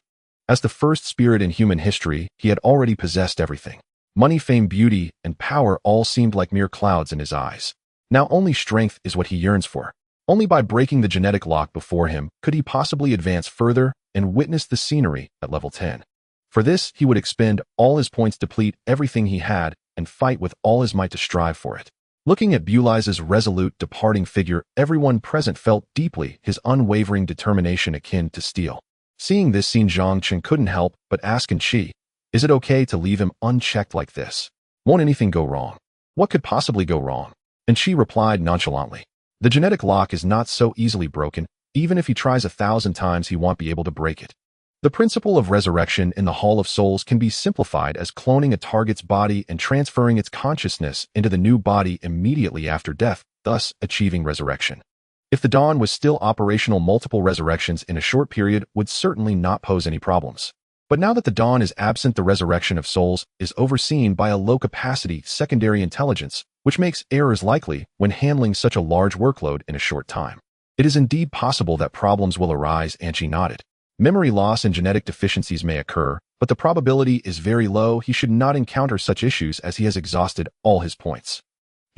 As the first spirit in human history, he had already possessed everything. Money, fame, beauty, and power all seemed like mere clouds in his eyes. Now only strength is what he yearns for. Only by breaking the genetic lock before him could he possibly advance further and witness the scenery at level 10. For this, he would expend all his points, deplete everything he had, and fight with all his might to strive for it. Looking at Bulize's resolute, departing figure, everyone present felt deeply his unwavering determination akin to steel. Seeing this scene, Zhang Cheng couldn't help but ask in Qi, is it okay to leave him unchecked like this? Won't anything go wrong? What could possibly go wrong? And Qi replied nonchalantly, the genetic lock is not so easily broken. Even if he tries 1,000 times, he won't be able to break it. The principle of resurrection in the Hall of Souls can be simplified as cloning a target's body and transferring its consciousness into the new body immediately after death, thus achieving resurrection. If the Dawn was still operational, multiple resurrections in a short period would certainly not pose any problems. But now that the Dawn is absent, the resurrection of souls is overseen by a low-capacity secondary intelligence, which makes errors likely when handling such a large workload in a short time. It is indeed possible that problems will arise, Anchi nodded. Memory loss and genetic deficiencies may occur, but the probability is very low. He should not encounter such issues as he has exhausted all his points.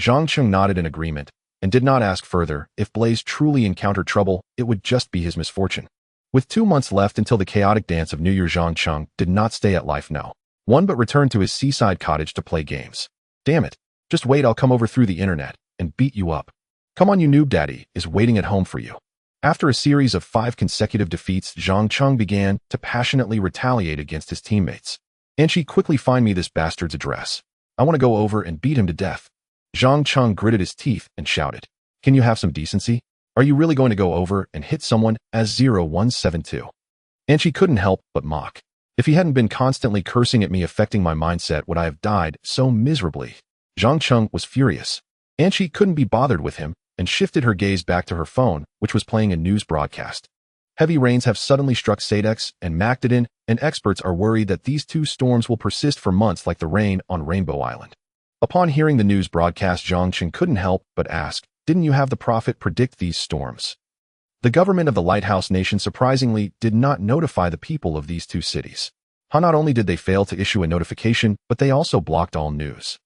Zhang Cheng nodded in agreement and did not ask further. If Blaze truly encountered trouble, it would just be his misfortune. With 2 months left until the chaotic dance of New Year, Zhang Cheng did not stay at Life No. 1 but returned to his seaside cottage to play games. Damn it. Just wait, I'll come over through the internet and beat you up. Come on, you noob, daddy is waiting at home for you. After a series of 5 consecutive defeats, Zhang Cheng began to passionately retaliate against his teammates. Anchi, quickly find me this bastard's address. I want to go over and beat him to death. Zhang Cheng gritted his teeth and shouted, Can you have some decency? Are you really going to go over and hit someone as 0172? Anchi couldn't help but mock. If he hadn't been constantly cursing at me affecting my mindset, would I have died so miserably? Zhang Cheng was furious. Anchi couldn't be bothered with him and shifted her gaze back to her phone, which was playing a news broadcast. Heavy rains have suddenly struck Sadex and Mactadin, and experts are worried that these 2 storms will persist for months like the rain on Rainbow Island. Upon hearing the news broadcast, Zhang Cheng couldn't help but ask, Didn't you have the prophet predict these storms? The government of the Lighthouse Nation surprisingly did not notify the people of these 2 cities. Not only did they fail to issue a notification, but they also blocked all news.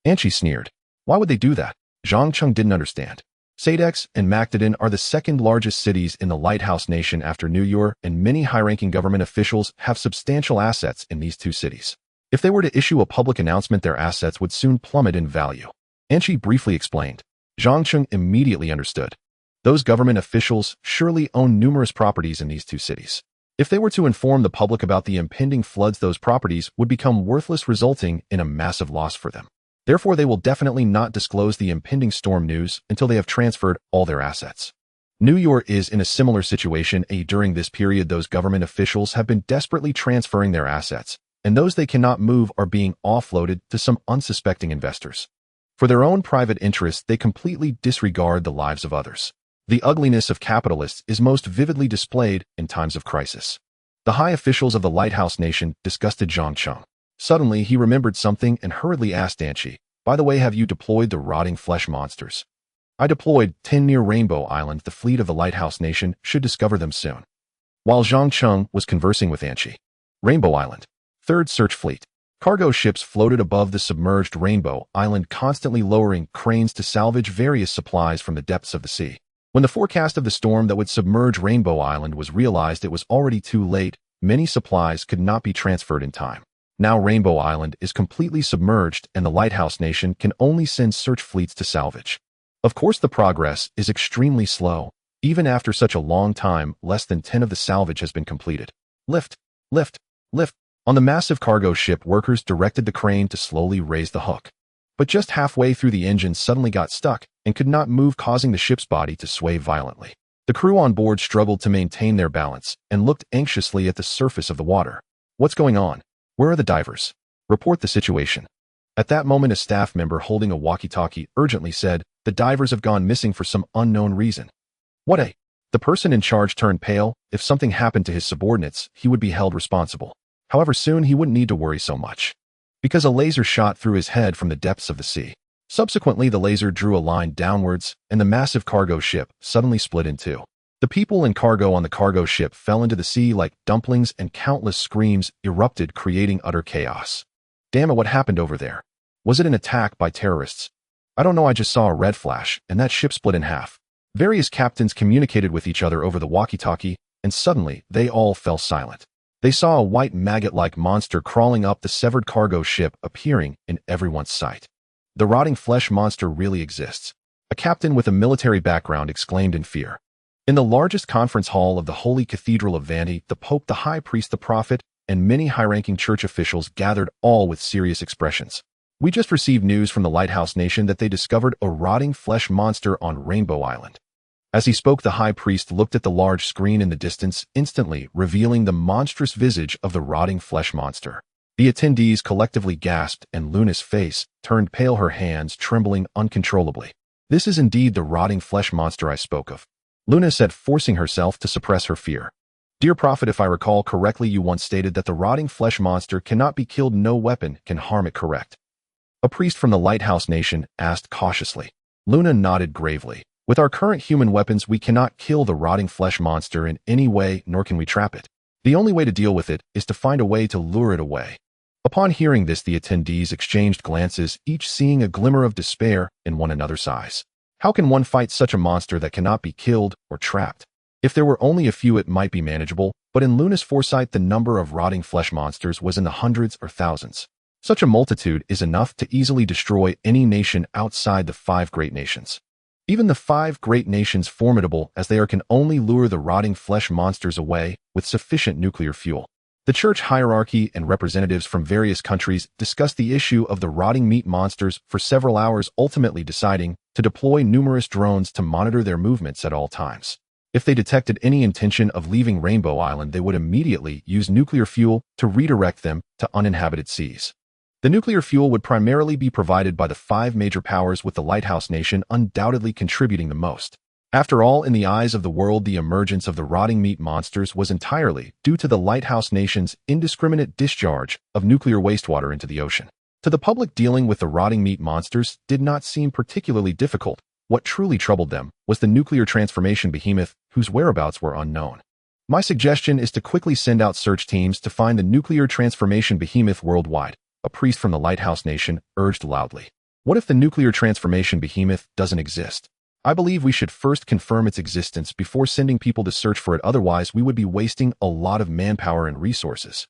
Anchi sneered. Why would they do that? Zhang Cheng didn't understand. Sadex and Mactadin are the 2nd largest cities in the Lighthouse Nation after New York, and many high-ranking government officials have substantial assets in these 2 cities. If they were to issue a public announcement, their assets would soon plummet in value. Anchi briefly explained. Zhang Cheng immediately understood. Those government officials surely own numerous properties in these 2 cities. If they were to inform the public about the impending floods, those properties would become worthless, resulting in a massive loss for them. Therefore, they will definitely not disclose the impending storm news until they have transferred all their assets. New York is in a similar situation. During this period, those government officials have been desperately transferring their assets, and those they cannot move are being offloaded to some unsuspecting investors. For their own private interests, they completely disregard the lives of others. The ugliness of capitalists is most vividly displayed in times of crisis. The high officials of the Lighthouse Nation disgusted Zhang Cheng. Suddenly, he remembered something and hurriedly asked Anchi, By the way, have you deployed the rotting flesh monsters? I deployed 10 near Rainbow Island. The fleet of the Lighthouse Nation should discover them soon. While Zhang Cheng was conversing with Anchi, Rainbow Island, 3rd Search Fleet. Cargo ships floated above the submerged Rainbow Island, constantly lowering cranes to salvage various supplies from the depths of the sea. When the forecast of the storm that would submerge Rainbow Island was realized, it was already too late. Many supplies could not be transferred in time. Now Rainbow Island is completely submerged, and the Lighthouse Nation can only send search fleets to salvage. Of course, the progress is extremely slow. Even after such a long time, less than 10 of the salvage has been completed. Lift, lift, lift. On the massive cargo ship, workers directed the crane to slowly raise the hook. But just halfway through, the engine suddenly got stuck and could not move, causing the ship's body to sway violently. The crew on board struggled to maintain their balance and looked anxiously at the surface of the water. What's going on? Where are the divers? Report the situation. At that moment, a staff member holding a walkie-talkie urgently said, The divers have gone missing for some unknown reason. What? The person in charge turned pale. If something happened to his subordinates, he would be held responsible. However, soon he wouldn't need to worry so much, because a laser shot through his head from the depths of the sea. Subsequently, the laser drew a line downwards, and the massive cargo ship suddenly split in 2. The people and cargo on the cargo ship fell into the sea like dumplings, and countless screams erupted, creating utter chaos. Damn it, what happened over there? Was it an attack by terrorists? I don't know, I just saw a red flash, and that ship split in half. Various captains communicated with each other over the walkie-talkie, and suddenly they all fell silent. They saw a white maggot-like monster crawling up the severed cargo ship, appearing in everyone's sight. The rotting flesh monster really exists. A captain with a military background exclaimed in fear. In the largest conference hall of the Holy Cathedral of Vandy, the Pope, the High Priest, the Prophet, and many high-ranking church officials gathered, all with serious expressions. We just received news from the Lighthouse Nation that they discovered a rotting flesh monster on Rainbow Island. As he spoke, the high priest looked at the large screen in the distance, instantly revealing the monstrous visage of the rotting flesh monster. The attendees collectively gasped, and Luna's face turned pale, her hands trembling uncontrollably. "This is indeed the rotting flesh monster I spoke of," Luna said, forcing herself to suppress her fear. "Dear Prophet, if I recall correctly, you once stated that the rotting flesh monster cannot be killed, no weapon can harm it, correct?" A priest from the Lighthouse Nation asked cautiously. Luna nodded gravely. "With our current human weapons, we cannot kill the rotting flesh monster in any way, nor can we trap it. The only way to deal with it is to find a way to lure it away." Upon hearing this, the attendees exchanged glances, each seeing a glimmer of despair in one another's eyes. How can one fight such a monster that cannot be killed or trapped? If there were only a few, it might be manageable, but in Luna's foresight, the number of rotting flesh monsters was in the hundreds or thousands. Such a multitude is enough to easily destroy any nation outside the 5 great nations. Even the 5 great nations, formidable as they are, can only lure the rotting flesh monsters away with sufficient nuclear fuel. The church hierarchy and representatives from various countries discussed the issue of the rotting meat monsters for several hours, ultimately deciding to deploy numerous drones to monitor their movements at all times. If they detected any intention of leaving Rainbow Island, they would immediately use nuclear fuel to redirect them to uninhabited seas. The nuclear fuel would primarily be provided by the 5 major powers, with the Lighthouse Nation undoubtedly contributing the most. After all, in the eyes of the world, the emergence of the rotting meat monsters was entirely due to the Lighthouse Nation's indiscriminate discharge of nuclear wastewater into the ocean. To the public, dealing with the rotting meat monsters did not seem particularly difficult. What truly troubled them was the nuclear transformation behemoth, whose whereabouts were unknown. "My suggestion is to quickly send out search teams to find the nuclear transformation behemoth worldwide," a priest from the Lighthouse Nation urged loudly. "What if the nuclear transformation behemoth doesn't exist? I believe we should first confirm its existence before sending people to search for it, otherwise we would be wasting a lot of manpower and resources."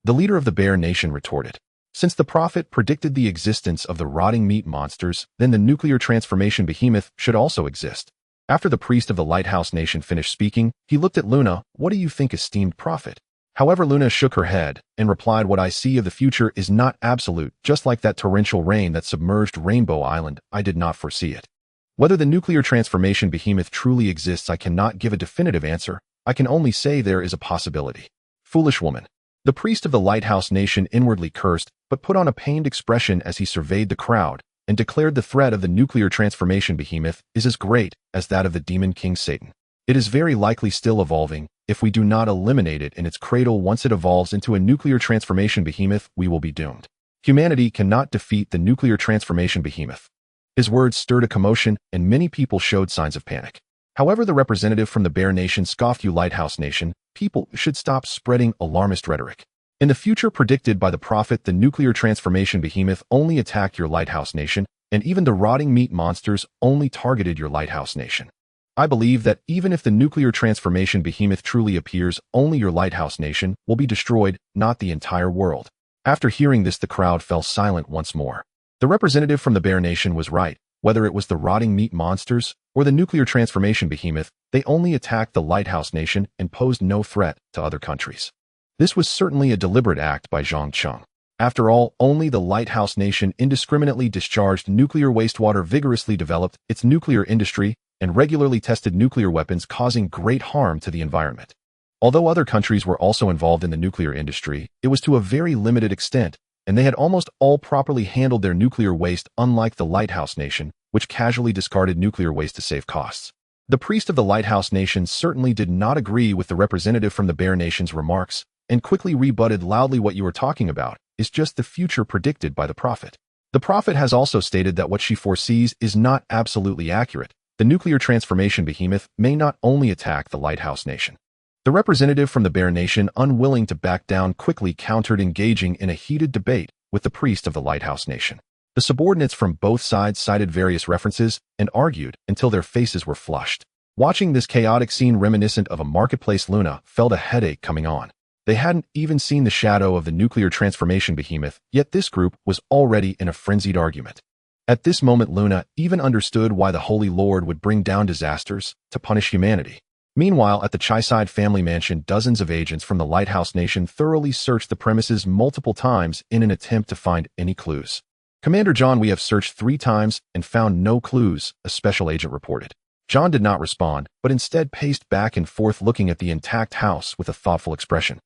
The leader of the Bear Nation retorted. "Since the prophet predicted the existence of the rotting meat monsters, then the nuclear transformation behemoth should also exist." After the priest of the Lighthouse Nation finished speaking, he looked at Luna. "What do you think, esteemed prophet?" However, Luna shook her head and replied, "What I see of the future is not absolute. Just like that torrential rain that submerged Rainbow Island, I did not foresee it. Whether the nuclear transformation behemoth truly exists, I cannot give a definitive answer. I can only say there is a possibility." "Foolish woman." The priest of the Lighthouse Nation inwardly cursed, but put on a pained expression as he surveyed the crowd and declared, "The threat of the nuclear transformation behemoth is as great as that of the demon king Satan. It is very likely still evolving. If we do not eliminate it in its cradle, once it evolves into a nuclear transformation behemoth, we will be doomed. Humanity cannot defeat the nuclear transformation behemoth." His words stirred a commotion, and many people showed signs of panic. However, the representative from the Bear Nation scoffed, "You Lighthouse Nation people should stop spreading alarmist rhetoric. In the future predicted by the prophet, the nuclear transformation behemoth only attacked your Lighthouse Nation, and even the rotting meat monsters only targeted your Lighthouse Nation. I believe that even if the nuclear transformation behemoth truly appears, only your Lighthouse Nation will be destroyed, not the entire world." After hearing this, the crowd fell silent once more. The representative from the Bear Nation was right. Whether it was the rotting meat monsters or the nuclear transformation behemoth, they only attacked the Lighthouse Nation and posed no threat to other countries. This was certainly a deliberate act by Zhang Cheng. After all, only the Lighthouse Nation indiscriminately discharged nuclear wastewater, vigorously developed its nuclear industry, and regularly tested nuclear weapons, causing great harm to the environment. Although other countries were also involved in the nuclear industry, it was to a very limited extent, and they had almost all properly handled their nuclear waste, unlike the Lighthouse Nation, which casually discarded nuclear waste to save costs. The priest of the Lighthouse Nation certainly did not agree with the representative from the Bear Nation's remarks, and quickly rebutted loudly, "What you are talking about is just the future predicted by the prophet. The prophet has also stated that what she foresees is not absolutely accurate. The nuclear transformation behemoth may not only attack the Lighthouse Nation." The representative from the Bear Nation, unwilling to back down, quickly countered, engaging in a heated debate with the priest of the Lighthouse Nation. The subordinates from both sides cited various references and argued until their faces were flushed. Watching this chaotic scene reminiscent of a marketplace, Luna felt a headache coming on. They hadn't even seen the shadow of the nuclear transformation behemoth, yet this group was already in a frenzied argument. At this moment, Luna even understood why the Holy Lord would bring down disasters to punish humanity. Meanwhile, at the Chai-side family mansion, dozens of agents from the Lighthouse Nation thoroughly searched the premises multiple times in an attempt to find any clues. "Commander John, we have searched 3 times and found no clues," a special agent reported. John did not respond, but instead paced back and forth looking at the intact house with a thoughtful expression.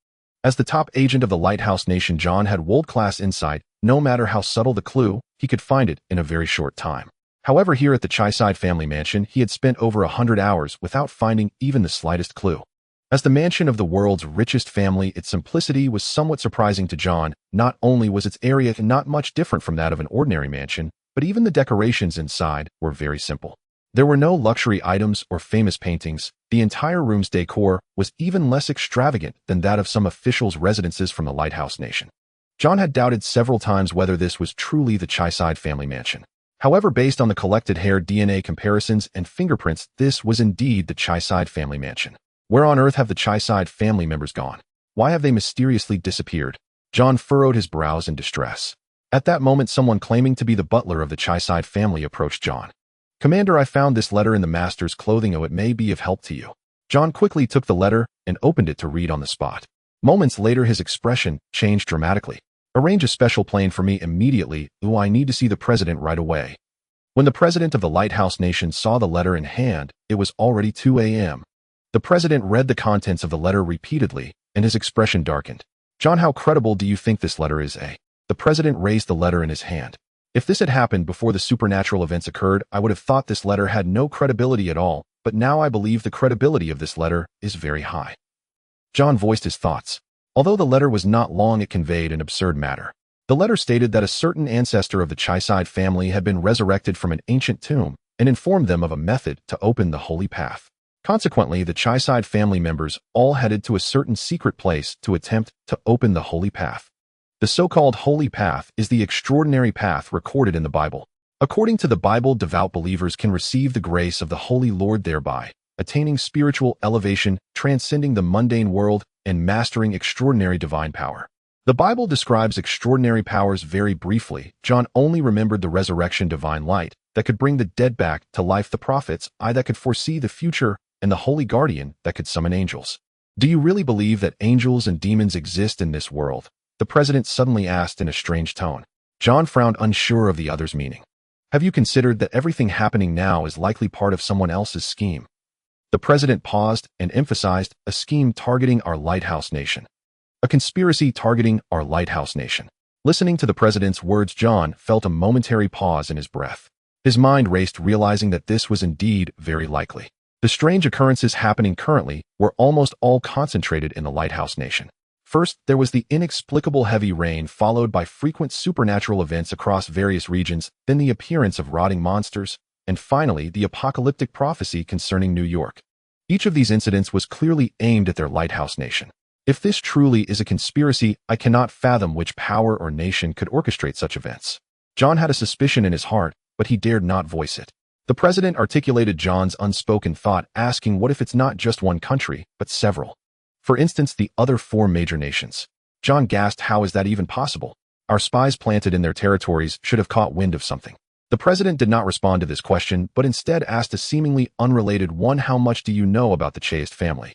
As the top agent of the Lighthouse Nation, John had world-class insight. No matter how subtle the clue, he could find it in a very short time. However, here at the Chyside family mansion, he had spent over 100 hours without finding even the slightest clue. As the mansion of the world's richest family, its simplicity was somewhat surprising to John. Not only was its area not much different from that of an ordinary mansion, but even the decorations inside were very simple. There were no luxury items or famous paintings. The entire room's decor was even less extravagant than that of some officials' residences from the Lighthouse Nation. John had doubted several times whether this was truly the Chyside family mansion. However, based on the collected hair DNA comparisons and fingerprints, this was indeed the Chyside family mansion. Where on earth have the Chyside family members gone? Why have they mysteriously disappeared? John furrowed his brows in distress. At that moment, someone claiming to be the butler of the Chyside family approached John. "Commander, I found this letter in the master's clothing. It may be of help to you." John quickly took the letter and opened it to read on the spot. Moments later, his expression changed dramatically. "Arrange a special plane for me immediately. I need to see the president right away." When the president of the Lighthouse Nation saw the letter in hand, it was already 2 a.m. The president read the contents of the letter repeatedly, and his expression darkened. "John, how credible do you think this letter is, eh?" The president raised the letter in his hand. "If this had happened before the supernatural events occurred, I would have thought this letter had no credibility at all, but now I believe the credibility of this letter is very high." John voiced his thoughts. Although the letter was not long, it conveyed an absurd matter. The letter stated that a certain ancestor of the Chyside family had been resurrected from an ancient tomb and informed them of a method to open the Holy Path. Consequently, the Chyside family members all headed to a certain secret place to attempt to open the Holy Path. The so-called Holy Path is the extraordinary path recorded in the Bible. According to the Bible, devout believers can receive the grace of the Holy Lord, thereby attaining spiritual elevation, transcending the mundane world, and mastering extraordinary divine power. The Bible describes extraordinary powers very briefly. John only remembered the resurrection divine light that could bring the dead back to life, the prophets, eye that could foresee the future, and the holy guardian that could summon angels. "Do you really believe that angels and demons exist in this world?" the president suddenly asked in a strange tone. John frowned, unsure of the other's meaning. "Have you considered that everything happening now is likely part of someone else's scheme?" The president paused and emphasized, "A scheme targeting our Lighthouse Nation. A conspiracy targeting our Lighthouse Nation." Listening to the president's words, John felt a momentary pause in his breath. His mind raced, realizing that this was indeed very likely. The strange occurrences happening currently were almost all concentrated in the Lighthouse Nation. First, there was the inexplicable heavy rain, followed by frequent supernatural events across various regions, then the appearance of rotting monsters, and finally the apocalyptic prophecy concerning New York. Each of these incidents was clearly aimed at their Lighthouse Nation. If this truly is a conspiracy, I cannot fathom which power or nation could orchestrate such events. John had a suspicion in his heart, but he dared not voice it. The president articulated John's unspoken thought, asking, "What if it's not just one country, but several? For instance, the other 4 major nations?" John gasped, "How is that even possible? Our spies planted in their territories should have caught wind of something." The president did not respond to this question, but instead asked a seemingly unrelated one, "How much do you know about the Cheyst family?"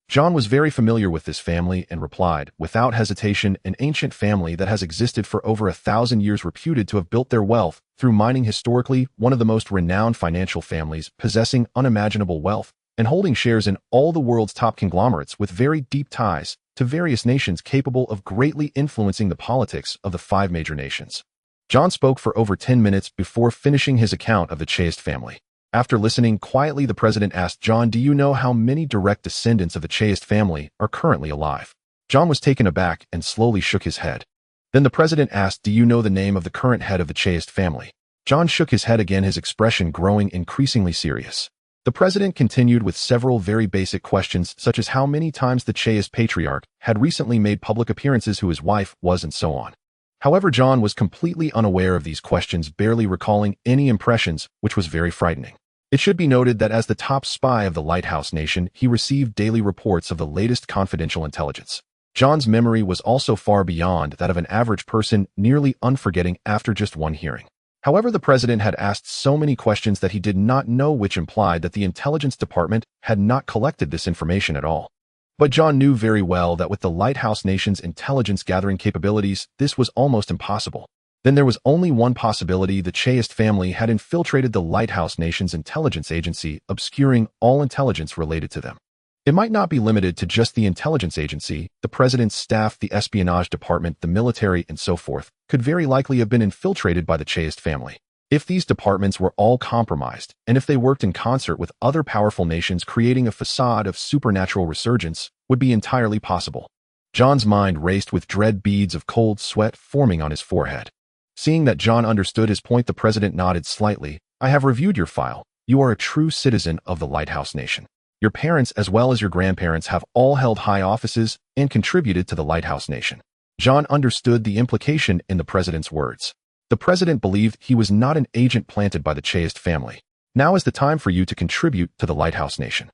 John was very familiar with this family and replied, without hesitation, "An ancient family that has existed for over 1,000 years, reputed to have built their wealth through mining, historically one of the most renowned financial families, possessing unimaginable wealth and holding shares in all the world's top conglomerates, with very deep ties to various nations, capable of greatly influencing the politics of the 5 major nations." John spoke for over 10 minutes before finishing his account of the Cheyst family. After listening quietly, the president asked, "John, do you know how many direct descendants of the Cheyst family are currently alive?" John was taken aback and slowly shook his head. Then the president asked, "Do you know the name of the current head of the Cheyst family?" John shook his head again, his expression growing increasingly serious. The president continued with several very basic questions, such as how many times the Cheyst patriarch had recently made public appearances, who his wife was, and so on. However, John was completely unaware of these questions, barely recalling any impressions, which was very frightening. It should be noted that as the top spy of the Lighthouse Nation, he received daily reports of the latest confidential intelligence. John's memory was also far beyond that of an average person, nearly unforgetting after just one hearing. However, the president had asked so many questions that he did not know, which implied that the intelligence department had not collected this information at all. But John knew very well that with the Lighthouse Nation's intelligence gathering capabilities, this was almost impossible. Then there was only one possibility: the Chaist family had infiltrated the Lighthouse Nation's intelligence agency, obscuring all intelligence related to them. It might not be limited to just the intelligence agency. The president's staff, the espionage department, the military, and so forth could very likely have been infiltrated by the Chaist family. If these departments were all compromised, and if they worked in concert with other powerful nations, creating a facade of supernatural resurgence would be entirely possible. John's mind raced with dread, beads of cold sweat forming on his forehead. Seeing that John understood his point, the president nodded slightly. "I have reviewed your file. You are a true citizen of the Lighthouse Nation. Your parents as well as your grandparents have all held high offices and contributed to the Lighthouse Nation." John understood the implication in the president's words. The president believed he was not an agent planted by the Chaist family. "Now is the time for you to contribute to the Lighthouse Nation."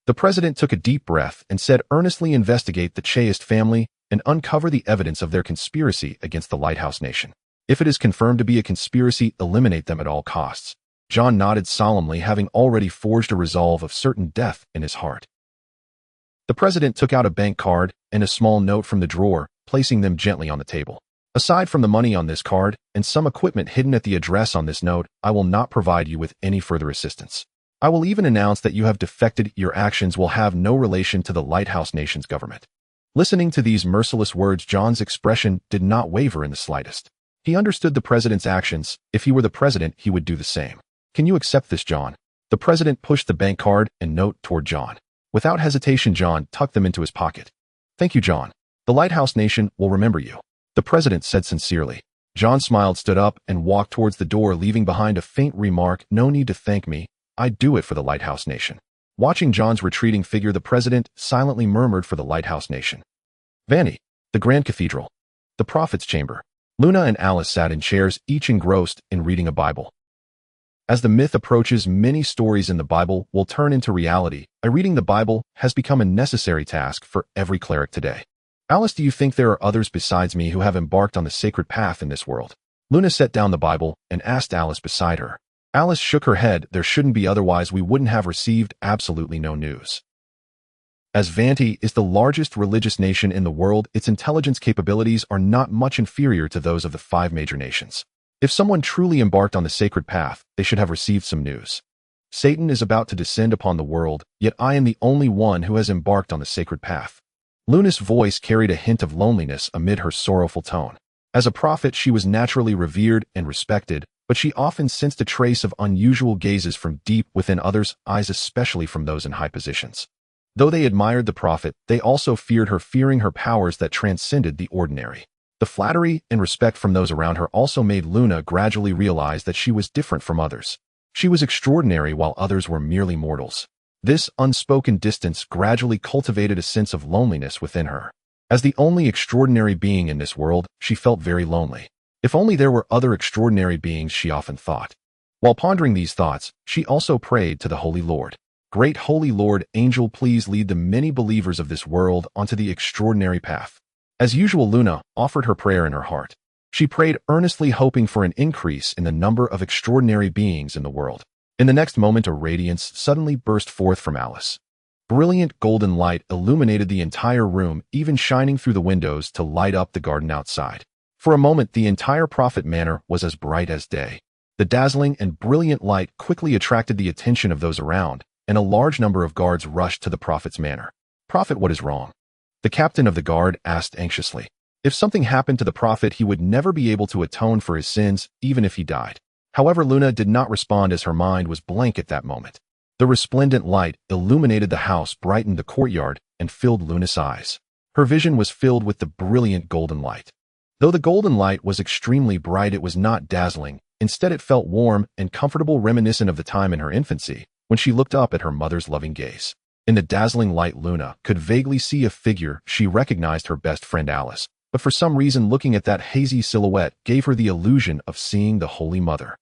The president took a deep breath and said earnestly, "Investigate the Chaist family and uncover the evidence of their conspiracy against the Lighthouse Nation. If it is confirmed to be a conspiracy, eliminate them at all costs." John nodded solemnly, having already forged a resolve of certain death in his heart. The president took out a bank card and a small note from the drawer, placing them gently on the table. "Aside from the money on this card and some equipment hidden at the address on this note, I will not provide you with any further assistance. I will even announce that you have defected. Your actions will have no relation to the Lighthouse Nation's government." Listening to these merciless words, John's expression did not waver in the slightest. He understood the president's actions. If he were the president, he would do the same. "Can you accept this, John?" The president pushed the bank card and note toward John. Without hesitation, John tucked them into his pocket. "Thank you, John. The Lighthouse Nation will remember you," the president said sincerely. John smiled, stood up, and walked towards the door, leaving behind a faint remark, "No need to thank me. I'd do it for the Lighthouse Nation." Watching John's retreating figure, the president silently murmured, "For the Lighthouse Nation." Vanity, the Grand Cathedral, the Prophet's Chamber. Luna and Alice sat in chairs, each engrossed in reading a Bible. As the myth approaches, many stories in the Bible will turn into reality. Reading the Bible has become a necessary task for every cleric today. "Alice, do you think there are others besides me who have embarked on the sacred path in this world?" Luna set down the Bible and asked Alice beside her. Alice shook her head. "There shouldn't be, otherwise we wouldn't have received absolutely no news." As Vanti is the largest religious nation in the world, its intelligence capabilities are not much inferior to those of the 5 major nations. If someone truly embarked on the sacred path, they should have received some news. "Satan is about to descend upon the world, yet I am the only one who has embarked on the sacred path." Luna's voice carried a hint of loneliness amid her sorrowful tone. As a prophet, she was naturally revered and respected, but she often sensed a trace of unusual gazes from deep within others' eyes, especially from those in high positions. Though they admired the prophet, they also feared her, fearing her powers that transcended the ordinary. The flattery and respect from those around her also made Luna gradually realize that she was different from others. She was extraordinary while others were merely mortals. This unspoken distance gradually cultivated a sense of loneliness within her. As the only extraordinary being in this world, she felt very lonely. If only there were other extraordinary beings, she often thought. While pondering these thoughts, she also prayed to the Holy Lord. "Great Holy Lord, angel, please lead the many believers of this world onto the extraordinary path." As usual, Luna offered her prayer in her heart. She prayed earnestly, hoping for an increase in the number of extraordinary beings in the world. In the next moment, a radiance suddenly burst forth from Alice. Brilliant golden light illuminated the entire room, even shining through the windows to light up the garden outside. For a moment, the entire prophet manor was as bright as day. The dazzling and brilliant light quickly attracted the attention of those around, and a large number of guards rushed to the prophet's manor. "Prophet, what is wrong?" the captain of the guard asked anxiously. If something happened to the prophet, he would never be able to atone for his sins, even if he died. However, Luna did not respond, as her mind was blank at that moment. The resplendent light illuminated the house, brightened the courtyard, and filled Luna's eyes. Her vision was filled with the brilliant golden light. Though the golden light was extremely bright, it was not dazzling. Instead, it felt warm and comfortable, reminiscent of the time in her infancy, when she looked up at her mother's loving gaze. In the dazzling light, Luna could vaguely see a figure. She recognized her best friend Alice, but for some reason, looking at that hazy silhouette gave her the illusion of seeing the Holy Mother.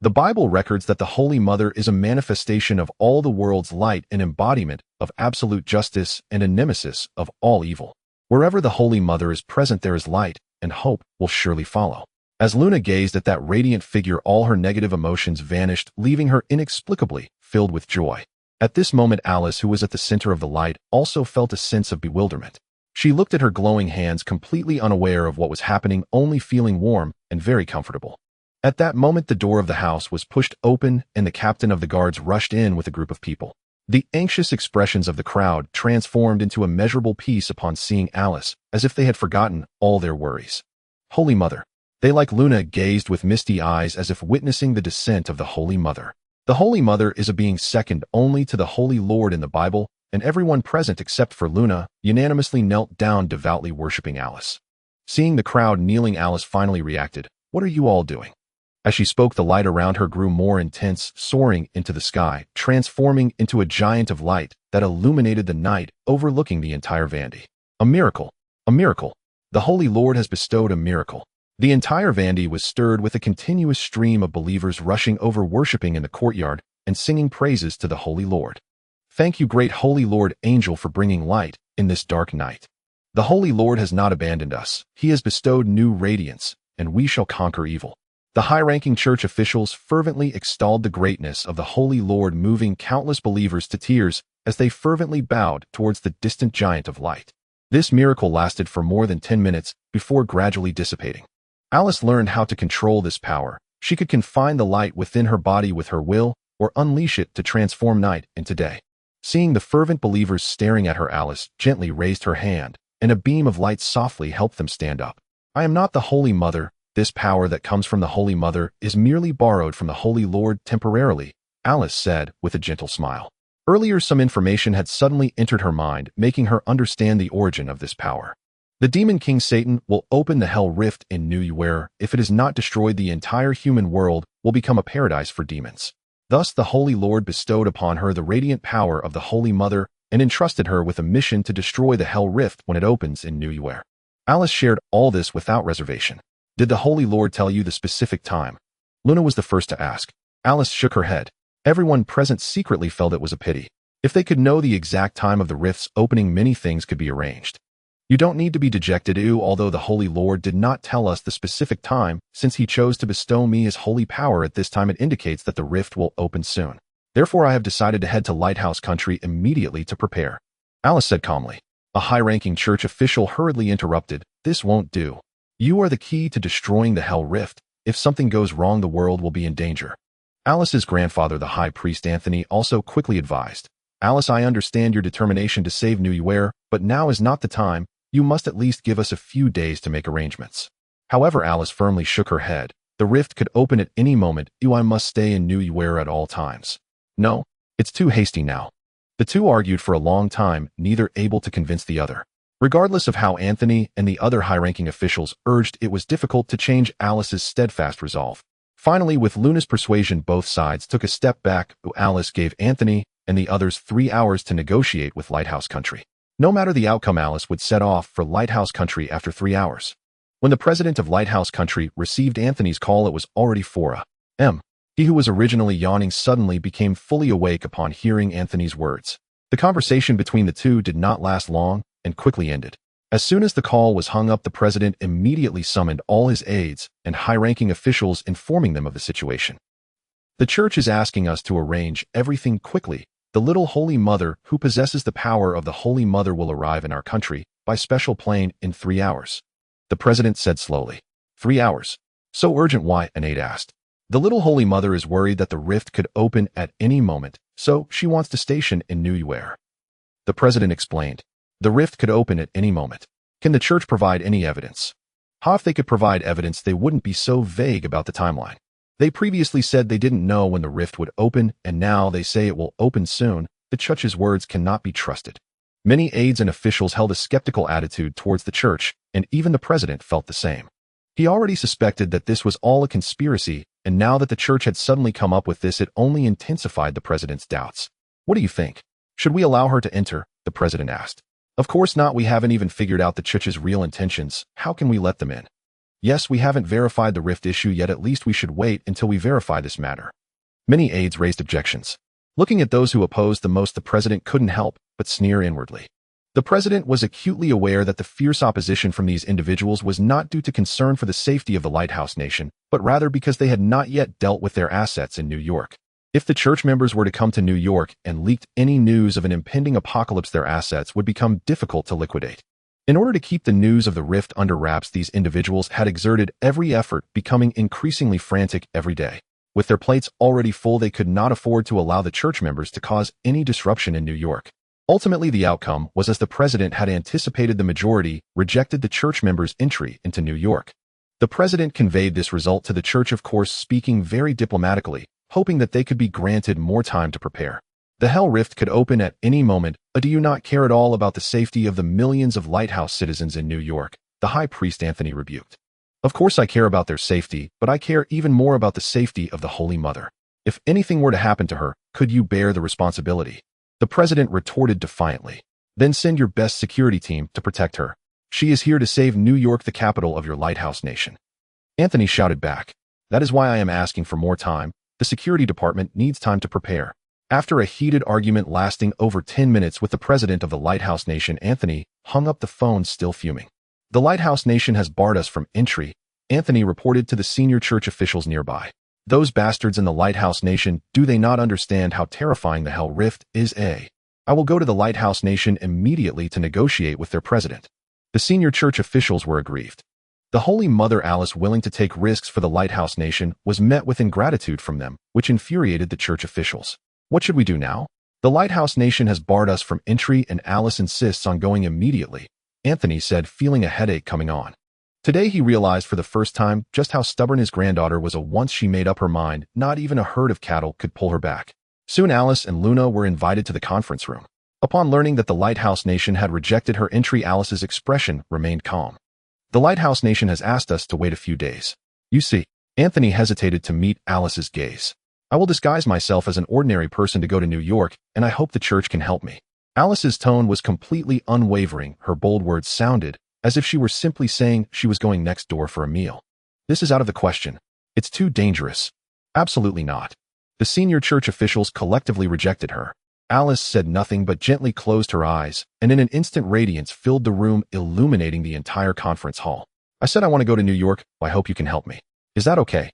The Bible records that the Holy Mother is a manifestation of all the world's light, an embodiment of absolute justice, and a nemesis of all evil. Wherever the Holy Mother is present, there is light, and hope will surely follow. As Luna gazed at that radiant figure, all her negative emotions vanished, leaving her inexplicably filled with joy. At this moment, Alice, who was at the center of the light, also felt a sense of bewilderment. She looked at her glowing hands, completely unaware of what was happening, only feeling warm and very comfortable. At that moment, the door of the house was pushed open and the captain of the guards rushed in with a group of people. The anxious expressions of the crowd transformed into immeasurable peace upon seeing Alice, as if they had forgotten all their worries. Holy Mother. They, like Luna, gazed with misty eyes as if witnessing the descent of the Holy Mother. The Holy Mother is a being second only to the Holy Lord in the Bible, and everyone present except for Luna unanimously knelt down, devoutly worshipping Alice. Seeing the crowd kneeling, Alice finally reacted, "What are you all doing?" As she spoke, the light around her grew more intense, soaring into the sky, transforming into a giant of light that illuminated the night, overlooking the entire Vandy. A miracle! A miracle! The Holy Lord has bestowed a miracle. The entire Vandy was stirred with a continuous stream of believers rushing over, worshipping in the courtyard and singing praises to the Holy Lord. Thank you, great Holy Lord Angel, for bringing light in this dark night. The Holy Lord has not abandoned us. He has bestowed new radiance, and we shall conquer evil. The high-ranking church officials fervently extolled the greatness of the Holy Lord, moving countless believers to tears as they fervently bowed towards the distant giant of light. This miracle lasted for more than 10 minutes before gradually dissipating. Alice learned how to control this power. She could confine the light within her body with her will or unleash it to transform night into day. Seeing the fervent believers staring at her, Alice gently raised her hand, and a beam of light softly helped them stand up. I am not the Holy Mother. This power that comes from the Holy Mother is merely borrowed from the Holy Lord temporarily, Alice said with a gentle smile. Earlier, some information had suddenly entered her mind, making her understand the origin of this power. The demon king Satan will open the hell rift in New Where. If it is not destroyed, the entire human world will become a paradise for demons. Thus, the Holy Lord bestowed upon her the radiant power of the Holy Mother and entrusted her with a mission to destroy the hell rift when it opens in New Where. Alice shared all this without reservation. Did the Holy Lord tell you the specific time? Luna was the first to ask. Alice shook her head. Everyone present secretly felt it was a pity. If they could know the exact time of the rift's opening, many things could be arranged. You don't need to be dejected, although the Holy Lord did not tell us the specific time, since he chose to bestow me his holy power at this time, it indicates that the rift will open soon. Therefore, I have decided to head to Lighthouse Country immediately to prepare. Alice said calmly. A high-ranking church official hurriedly interrupted. This won't do. You are the key to destroying the Hell Rift. If something goes wrong, the world will be in danger. Alice's grandfather, the High Priest Anthony, also quickly advised. Alice, I understand your determination to save New Where, but now is not the time. You must at least give us a few days to make arrangements. However, Alice firmly shook her head. The rift could open at any moment. I must stay in New Where at all times. No, it's too hasty now. The two argued for a long time, neither able to convince the other. Regardless of how Anthony and the other high-ranking officials urged, it was difficult to change Alice's steadfast resolve. Finally, with Luna's persuasion, both sides took a step back. Alice gave Anthony and the others 3 hours to negotiate with Lighthouse Country. No matter the outcome, Alice would set off for Lighthouse Country after 3 hours. When the president of Lighthouse Country received Anthony's call, it was already 4 a.m. He who was originally yawning suddenly became fully awake upon hearing Anthony's words. The conversation between the two did not last long and quickly ended. As soon as the call was hung up, the president immediately summoned all his aides and high-ranking officials, informing them of the situation. The church is asking us to arrange everything quickly. The little Holy Mother, who possesses the power of the Holy Mother, will arrive in our country by special plane in 3 hours. The president said slowly. 3 hours? So urgent, why? An aide asked. The little Holy Mother is worried that the rift could open at any moment, so she wants to station in New Where. The president explained. The rift could open at any moment. Can the church provide any evidence? How if they could provide evidence, they wouldn't be so vague about the timeline. They previously said they didn't know when the rift would open, and now they say it will open soon. The church's words cannot be trusted. Many aides and officials held a skeptical attitude towards the church, and even the president felt the same. He already suspected that this was all a conspiracy, and now that the church had suddenly come up with this, it only intensified the president's doubts. What do you think? Should we allow her to enter? The president asked. Of course not. We haven't even figured out the church's real intentions. How can we let them in? Yes, we haven't verified the rift issue yet. At least we should wait until we verify this matter. Many aides raised objections. Looking at those who opposed the most, the president couldn't help but sneer inwardly. The president was acutely aware that the fierce opposition from these individuals was not due to concern for the safety of the Lighthouse Nation, but rather because they had not yet dealt with their assets in New York. If the church members were to come to New York and leaked any news of an impending apocalypse, their assets would become difficult to liquidate. In order to keep the news of the rift under wraps, these individuals had exerted every effort, becoming increasingly frantic every day. With their plates already full, they could not afford to allow the church members to cause any disruption in New York. Ultimately, the outcome was as the president had anticipated. The majority rejected the church members' entry into New York. The president conveyed this result to the church, of course, speaking very diplomatically, hoping that they could be granted more time to prepare. The hell rift could open at any moment. Do you not care at all about the safety of the millions of lighthouse citizens in New York? The high priest Anthony rebuked. Of course I care about their safety, but I care even more about the safety of the Holy Mother. If anything were to happen to her, could you bear the responsibility? The president retorted defiantly. Then send your best security team to protect her. She is here to save New York, the capital of your lighthouse nation. Anthony shouted back. That is why I am asking for more time. The security department needs time to prepare. After a heated argument lasting over 10 minutes with the president of the lighthouse nation, Anthony hung up the phone, still fuming. The lighthouse nation has barred us from entry, Anthony reported to the senior church officials nearby. Those bastards in the lighthouse nation, do they not understand how terrifying the hell rift is? I will go to the lighthouse nation immediately to negotiate with their president. The senior church officials were aggrieved. The Holy Mother Alice, willing to take risks for the lighthouse nation, was met with ingratitude from them, which infuriated the church officials. What should we do now? The lighthouse nation has barred us from entry and Alice insists on going immediately, Anthony said, feeling a headache coming on. Today he realized for the first time just how stubborn his granddaughter was. Once she made up her mind, not even a herd of cattle could pull her back. Soon Alice and Luna were invited to the conference room. Upon learning that the lighthouse nation had rejected her entry, Alice's expression remained calm. The lighthouse nation has asked us to wait a few days. You see, Anthony hesitated to meet Alice's gaze. I will disguise myself as an ordinary person to go to New York, and I hope the church can help me. Alice's tone was completely unwavering. Her bold words sounded as if she were simply saying she was going next door for a meal. This is out of the question. It's too dangerous. Absolutely not. The senior church officials collectively rejected her. Alice said nothing but gently closed her eyes, and in an instant radiance filled the room, illuminating the entire conference hall. I said I want to go to New York. I hope you can help me. Is that okay?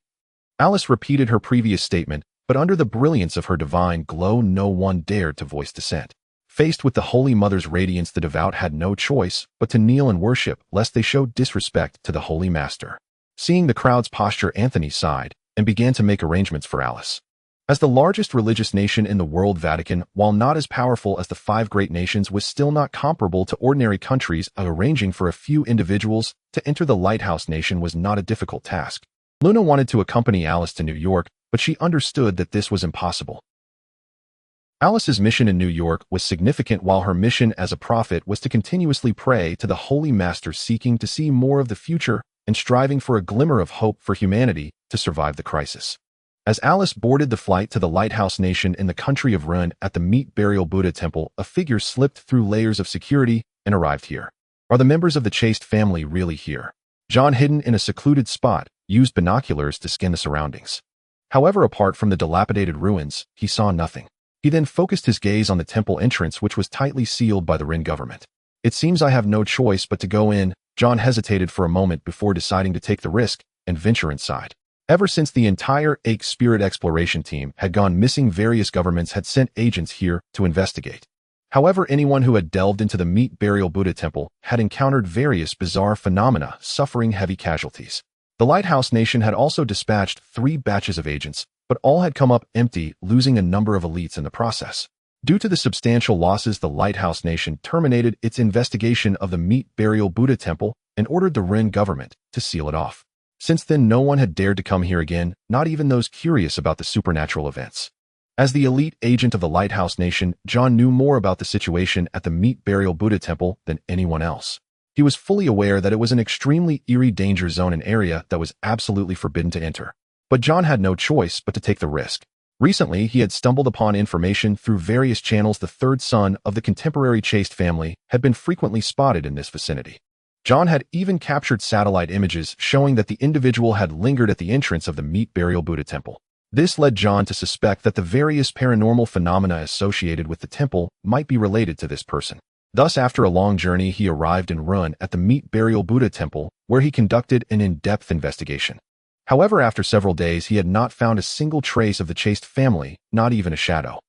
Alice repeated her previous statement, but under the brilliance of her divine glow, no one dared to voice dissent. Faced with the Holy Mother's radiance, the devout had no choice but to kneel and worship, lest they show disrespect to the Holy Master. Seeing the crowd's posture, Anthony sighed and began to make arrangements for Alice. As the largest religious nation in the world, Vatican, while not as powerful as the 5 great nations, was still not comparable to ordinary countries. Arranging for a few individuals to enter the lighthouse nation was not a difficult task. Luna wanted to accompany Alice to New York, but she understood that this was impossible. Alice's mission in New York was significant, while her mission as a prophet was to continuously pray to the Holy Master, seeking to see more of the future and striving for a glimmer of hope for humanity to survive the crisis. As Alice boarded the flight to the lighthouse nation in the country of Run at the Meat Burial Buddha Temple, a figure slipped through layers of security and arrived here. Are the members of the chaste family really here? John, hidden in a secluded spot, used binoculars to scan the surroundings. However, apart from the dilapidated ruins, he saw nothing. He then focused his gaze on the temple entrance, which was tightly sealed by the Rin government. It seems I have no choice but to go in. John hesitated for a moment before deciding to take the risk and venture inside. Ever since the entire Ake Spirit exploration team had gone missing, various governments had sent agents here to investigate. However, anyone who had delved into the Meat Burial Buddha Temple had encountered various bizarre phenomena, suffering heavy casualties. The Lighthouse Nation had also dispatched 3 batches of agents, but all had come up empty, losing a number of elites in the process. Due to the substantial losses, the Lighthouse Nation terminated its investigation of the Meat Burial Buddha Temple and ordered the Rin government to seal it off. Since then, no one had dared to come here again, not even those curious about the supernatural events. As the elite agent of the Lighthouse Nation, John knew more about the situation at the Meat Burial Buddha Temple than anyone else. He was fully aware that it was an extremely eerie danger zone, an area that was absolutely forbidden to enter. But John had no choice but to take the risk. Recently, he had stumbled upon information through various channels. The 3rd son of the contemporary chaste family had been frequently spotted in this vicinity. John had even captured satellite images showing that the individual had lingered at the entrance of the Meat Burial Buddha Temple. This led John to suspect that the various paranormal phenomena associated with the temple might be related to this person. Thus, after a long journey, he arrived in Run at the Meat Burial Buddha Temple, where he conducted an in-depth investigation. However, after several days, he had not found a single trace of the chaste family, not even a shadow.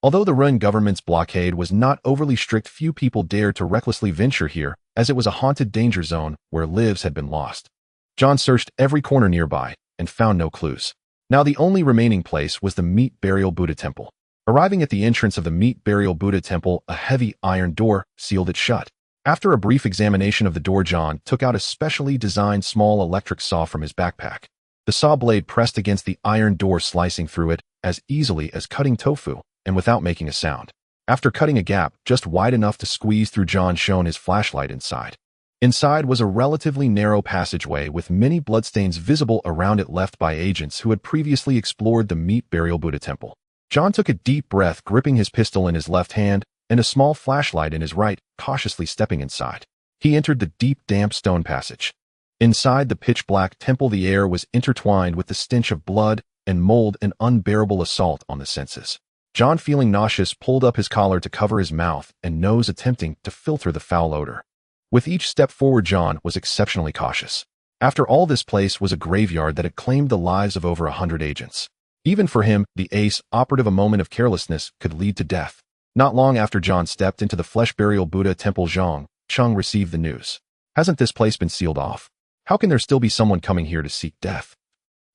Although the Run government's blockade was not overly strict, few people dared to recklessly venture here, as it was a haunted danger zone where lives had been lost. John searched every corner nearby and found no clues. Now the only remaining place was the Meat Burial Buddha Temple. Arriving at the entrance of the Meat Burial Buddha Temple, a heavy iron door sealed it shut. After a brief examination of the door, John took out a specially designed small electric saw from his backpack. The saw blade pressed against the iron door, slicing through it as easily as cutting tofu, and without making a sound. After cutting a gap just wide enough to squeeze through, John shone his flashlight inside. Inside was a relatively narrow passageway with many bloodstains visible around it, left by agents who had previously explored the Meat Burial Buddha Temple. John took a deep breath, gripping his pistol in his left hand and a small flashlight in his right, cautiously stepping inside. He entered the deep, damp stone passage. Inside the pitch-black temple, the air was intertwined with the stench of blood and mold, an unbearable assault on the senses. John, feeling nauseous, pulled up his collar to cover his mouth and nose, attempting to filter the foul odor. With each step forward, John was exceptionally cautious. After all, this place was a graveyard that had claimed the lives of over 100 agents. Even for him, the ace operative, a moment of carelessness could lead to death. Not long after John stepped into the Flesh Burial Buddha Temple, Zhang Cheng received the news. Hasn't this place been sealed off? How can there still be someone coming here to seek death?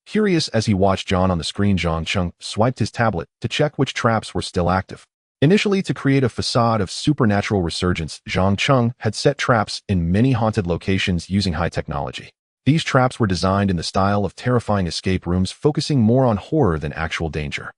Curious as he watched John on the screen, Zhang Cheng swiped his tablet to check which traps were still active. Initially, to create a facade of supernatural resurgence, Zhang Cheng had set traps in many haunted locations using high technology. These traps were designed in the style of terrifying escape rooms, focusing more on horror than actual danger.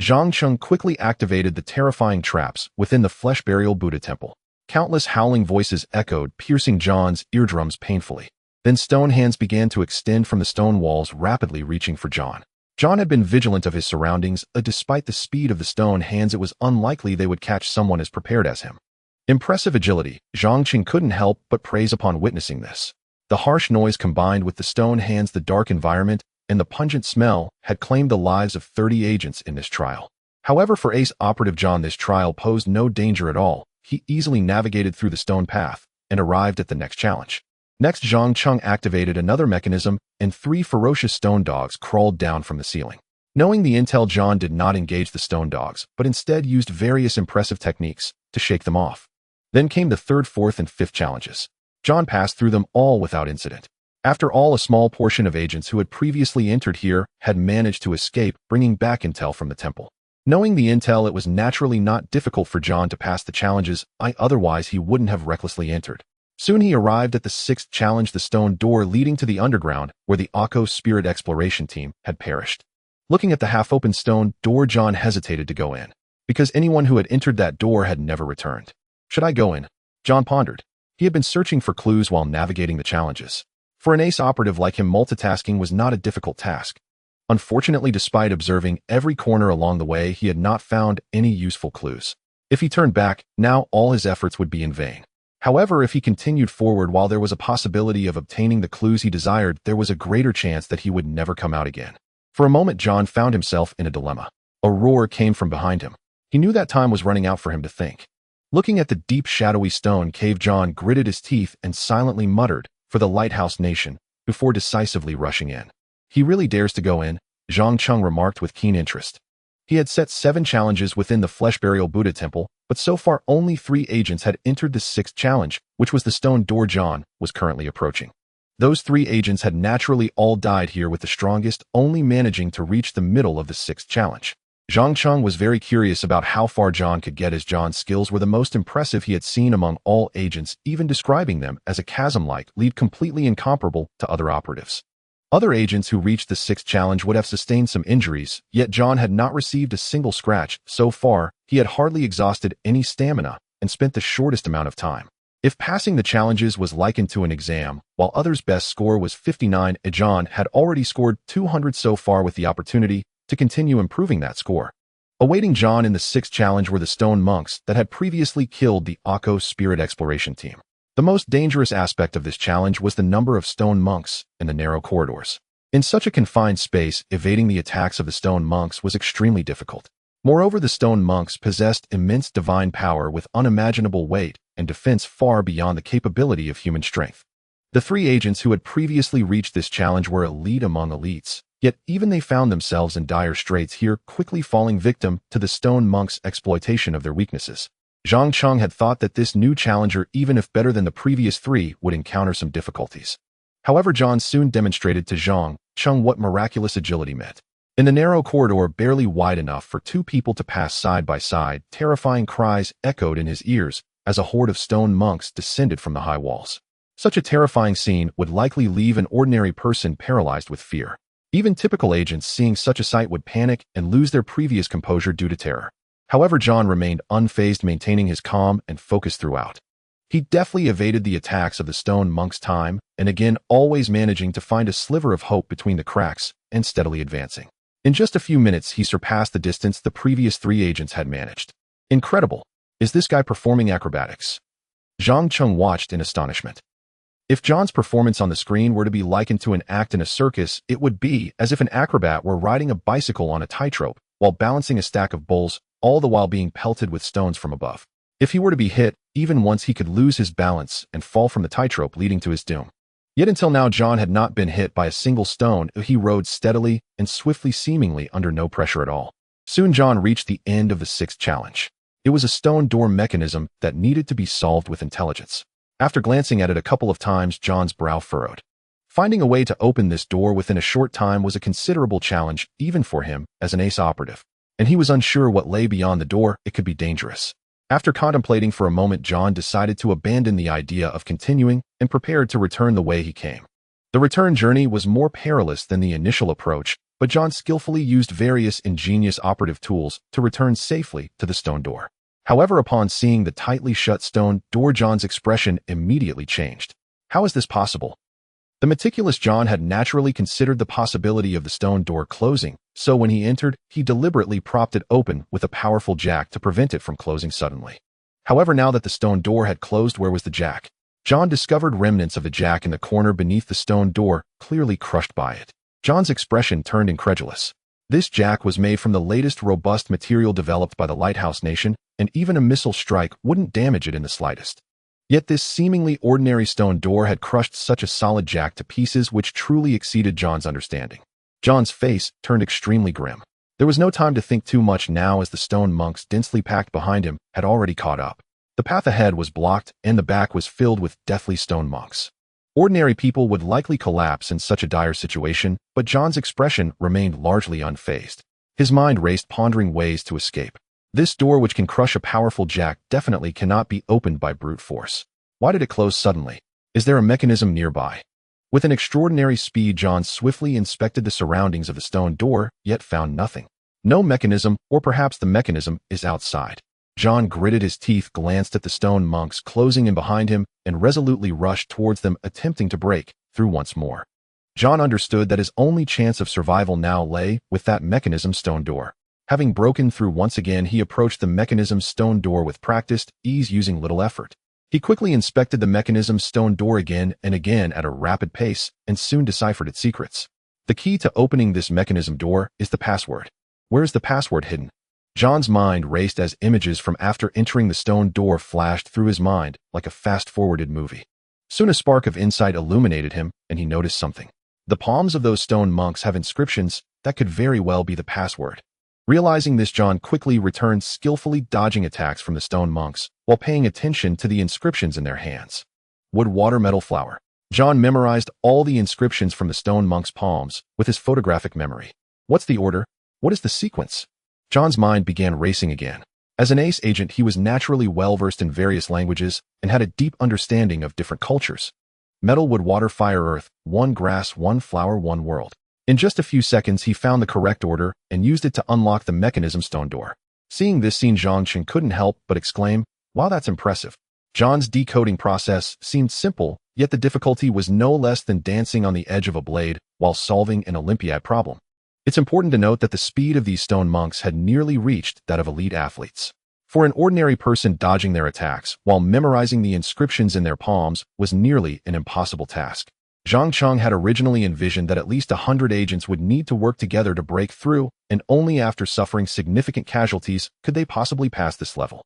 Zhang Cheng quickly activated the terrifying traps within the Flesh Burial Buddha Temple. Countless howling voices echoed, piercing John's eardrums painfully. Then stone hands began to extend from the stone walls, rapidly reaching for John. John had been vigilant of his surroundings. Despite the speed of the stone hands, it was unlikely they would catch someone as prepared as him. Impressive agility, Zhang Cheng couldn't help but praise upon witnessing this. The harsh noise combined with the stone hands, the dark environment, and the pungent smell had claimed the lives of 30 agents in this trial. However, for ace operative John, this trial posed no danger at all. He easily navigated through the stone path and arrived at the next challenge. Next, Zhang Cheng activated another mechanism, and 3 ferocious stone dogs crawled down from the ceiling. Knowing the intel, John did not engage the stone dogs, but instead used various impressive techniques to shake them off. Then came the 3rd, 4th, and 5th challenges. John passed through them all without incident. After all, a small portion of agents who had previously entered here had managed to escape, bringing back intel from the temple. Knowing the intel, it was naturally not difficult for John to pass the challenges. Otherwise he wouldn't have recklessly entered. Soon he arrived at the 6th challenge, the stone door leading to the underground, where the Akko Spirit exploration team had perished. Looking at the half-open stone door, John hesitated to go in, because anyone who had entered that door had never returned. Should I go in? John pondered. He had been searching for clues while navigating the challenges. For an ace operative like him, multitasking was not a difficult task. Unfortunately, despite observing every corner along the way, he had not found any useful clues. If he turned back, now all his efforts would be in vain. However, if he continued forward, while there was a possibility of obtaining the clues he desired, there was a greater chance that he would never come out again. For a moment, John found himself in a dilemma. A roar came from behind him. He knew that time was running out for him to think. Looking at the deep, shadowy stone cave, John gritted his teeth and silently muttered, "For the Lighthouse Nation," before decisively rushing in. He really dares to go in, Zhang Cheng remarked with keen interest. He had set 7 challenges within the Flesh Burial Buddha Temple, but so far only 3 agents had entered the 6th challenge, which was the stone door John was currently approaching. Those 3 agents had naturally all died here, with the strongest only managing to reach the middle of the 6th challenge. Zhang Cheng was very curious about how far John could get, as John's skills were the most impressive he had seen among all agents, even describing them as a chasm-like lead, completely incomparable to other operatives. Other agents who reached the 6th challenge would have sustained some injuries, yet John had not received a single scratch. So far, he had hardly exhausted any stamina and spent the shortest amount of time. If passing the challenges was likened to an exam, while others' best score was 59, John had already scored 200 so far, with the opportunity to continue improving that score. Awaiting John in the 6th challenge were the stone monks that had previously killed the Akko Spirit exploration team. The most dangerous aspect of this challenge was the number of stone monks in the narrow corridors. In such a confined space, evading the attacks of the stone monks was extremely difficult. Moreover, the stone monks possessed immense divine power with unimaginable weight and defense far beyond the capability of human strength. The 3 agents who had previously reached this challenge were elite among elites, Yet even they found themselves in dire straits here, quickly falling victim to the stone monks' exploitation of their weaknesses. Zhang Cheng had thought that this new challenger, even if better than the previous three, would encounter some difficulties. However, John soon demonstrated to Zhang Cheng what miraculous agility meant. In the narrow corridor barely wide enough for two people to pass side by side, terrifying cries echoed in his ears as a horde of stone monks descended from the high walls. Such a terrifying scene would likely leave an ordinary person paralyzed with fear. Even typical agents seeing such a sight would panic and lose their previous composure due to terror. However, John remained unfazed, maintaining his calm and focus throughout. He deftly evaded the attacks of the stone monks time and again, always managing to find a sliver of hope between the cracks and steadily advancing. In just a few minutes, he surpassed the distance the previous three agents had managed. Incredible! Is this guy performing acrobatics? Zhang Cheng watched in astonishment. If John's performance on the screen were to be likened to an act in a circus, it would be as if an acrobat were riding a bicycle on a tightrope while balancing a stack of bowls, all the while being pelted with stones from above. If he were to be hit, even once, he could lose his balance and fall from the tightrope, leading to his doom. Yet until now, John had not been hit by a single stone. He rode steadily and swiftly, seemingly under no pressure at all. Soon John reached the end of the sixth challenge. It was a stone door mechanism that needed to be solved with intelligence. After glancing at it a couple of times, John's brow furrowed. Finding a way to open this door within a short time was a considerable challenge, even for him as an ace operative. And he was unsure what lay beyond the door. It could be dangerous. After contemplating for a moment, John decided to abandon the idea of continuing and prepared to return the way he came. The return journey was more perilous than the initial approach, but John skillfully used various ingenious operative tools to return safely to the stone door. However, upon seeing the tightly shut stone door, John's expression immediately changed. How is this possible? The meticulous John had naturally considered the possibility of the stone door closing, so when he entered, he deliberately propped it open with a powerful jack to prevent it from closing suddenly. However, now that the stone door had closed, where was the jack? John discovered remnants of the jack in the corner beneath the stone door, clearly crushed by it. John's expression turned incredulous. This jack was made from the latest robust material developed by the Lighthouse Nation, and even a missile strike wouldn't damage it in the slightest. Yet this seemingly ordinary stone door had crushed such a solid jack to pieces, which truly exceeded John's understanding. John's face turned extremely grim. There was no time to think too much now, as the stone monks densely packed behind him had already caught up. The path ahead was blocked, and the back was filled with deathly stone monks. Ordinary people would likely collapse in such a dire situation, but John's expression remained largely unfazed. His mind raced, pondering ways to escape. This door, which can crush a powerful jack, definitely cannot be opened by brute force. Why did it close suddenly? Is there a mechanism nearby? With an extraordinary speed, John swiftly inspected the surroundings of the stone door, yet found nothing. No mechanism, or perhaps the mechanism is outside. John gritted his teeth, glanced at the stone monks closing in behind him, and resolutely rushed towards them, attempting to break through once more. John understood that his only chance of survival now lay with that mechanism stone door. Having broken through once again, he approached the mechanism's stone door with practiced ease, using little effort. He quickly inspected the mechanism's stone door again and again at a rapid pace, and soon deciphered its secrets. The key to opening this mechanism door is the password. Where is the password hidden? John's mind raced as images from after entering the stone door flashed through his mind like a fast-forwarded movie. Soon a spark of insight illuminated him, and he noticed something. The palms of those stone monks have inscriptions that could very well be the password. Realizing this, John quickly returned, skillfully dodging attacks from the stone monks while paying attention to the inscriptions in their hands. Wood, water, metal, flower. John memorized all the inscriptions from the stone monks' palms with his photographic memory. What's the order? What is the sequence? John's mind began racing again. As an ace agent, he was naturally well-versed in various languages and had a deep understanding of different cultures. Metal, wood, water, fire, earth, one grass, one flower, one world. In just a few seconds, he found the correct order and used it to unlock the mechanism stone door. Seeing this scene, Zhang Cheng couldn't help but exclaim, "Wow, that's impressive." John's decoding process seemed simple, yet the difficulty was no less than dancing on the edge of a blade while solving an Olympiad problem. It's important to note that the speed of these stone monks had nearly reached that of elite athletes. For an ordinary person, dodging their attacks while memorizing the inscriptions in their palms was nearly an impossible task. Zhang Cheng had originally envisioned that at least 100 agents would need to work together to break through, and only after suffering significant casualties could they possibly pass this level.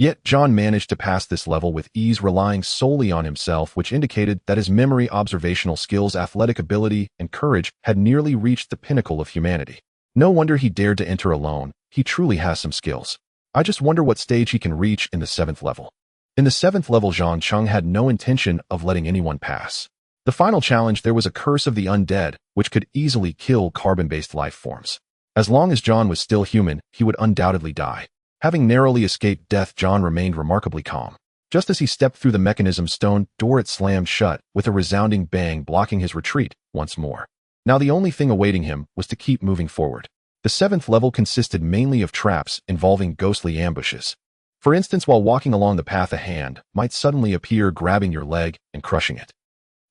Yet John managed to pass this level with ease, relying solely on himself, which indicated that his memory, observational skills, athletic ability, and courage had nearly reached the pinnacle of humanity. No wonder he dared to enter alone. He truly has some skills. I just wonder what stage he can reach in the 7th level. In the 7th level, Zhang Cheng had no intention of letting anyone pass. The final challenge, there was a curse of the undead, which could easily kill carbon-based life forms. As long as John was still human, he would undoubtedly die. Having narrowly escaped death, John remained remarkably calm. Just as he stepped through the mechanism's stone door, it slammed shut, with a resounding bang blocking his retreat once more. Now the only thing awaiting him was to keep moving forward. The 7th level consisted mainly of traps involving ghostly ambushes. For instance, while walking along the path, a hand might suddenly appear, grabbing your leg and crushing it.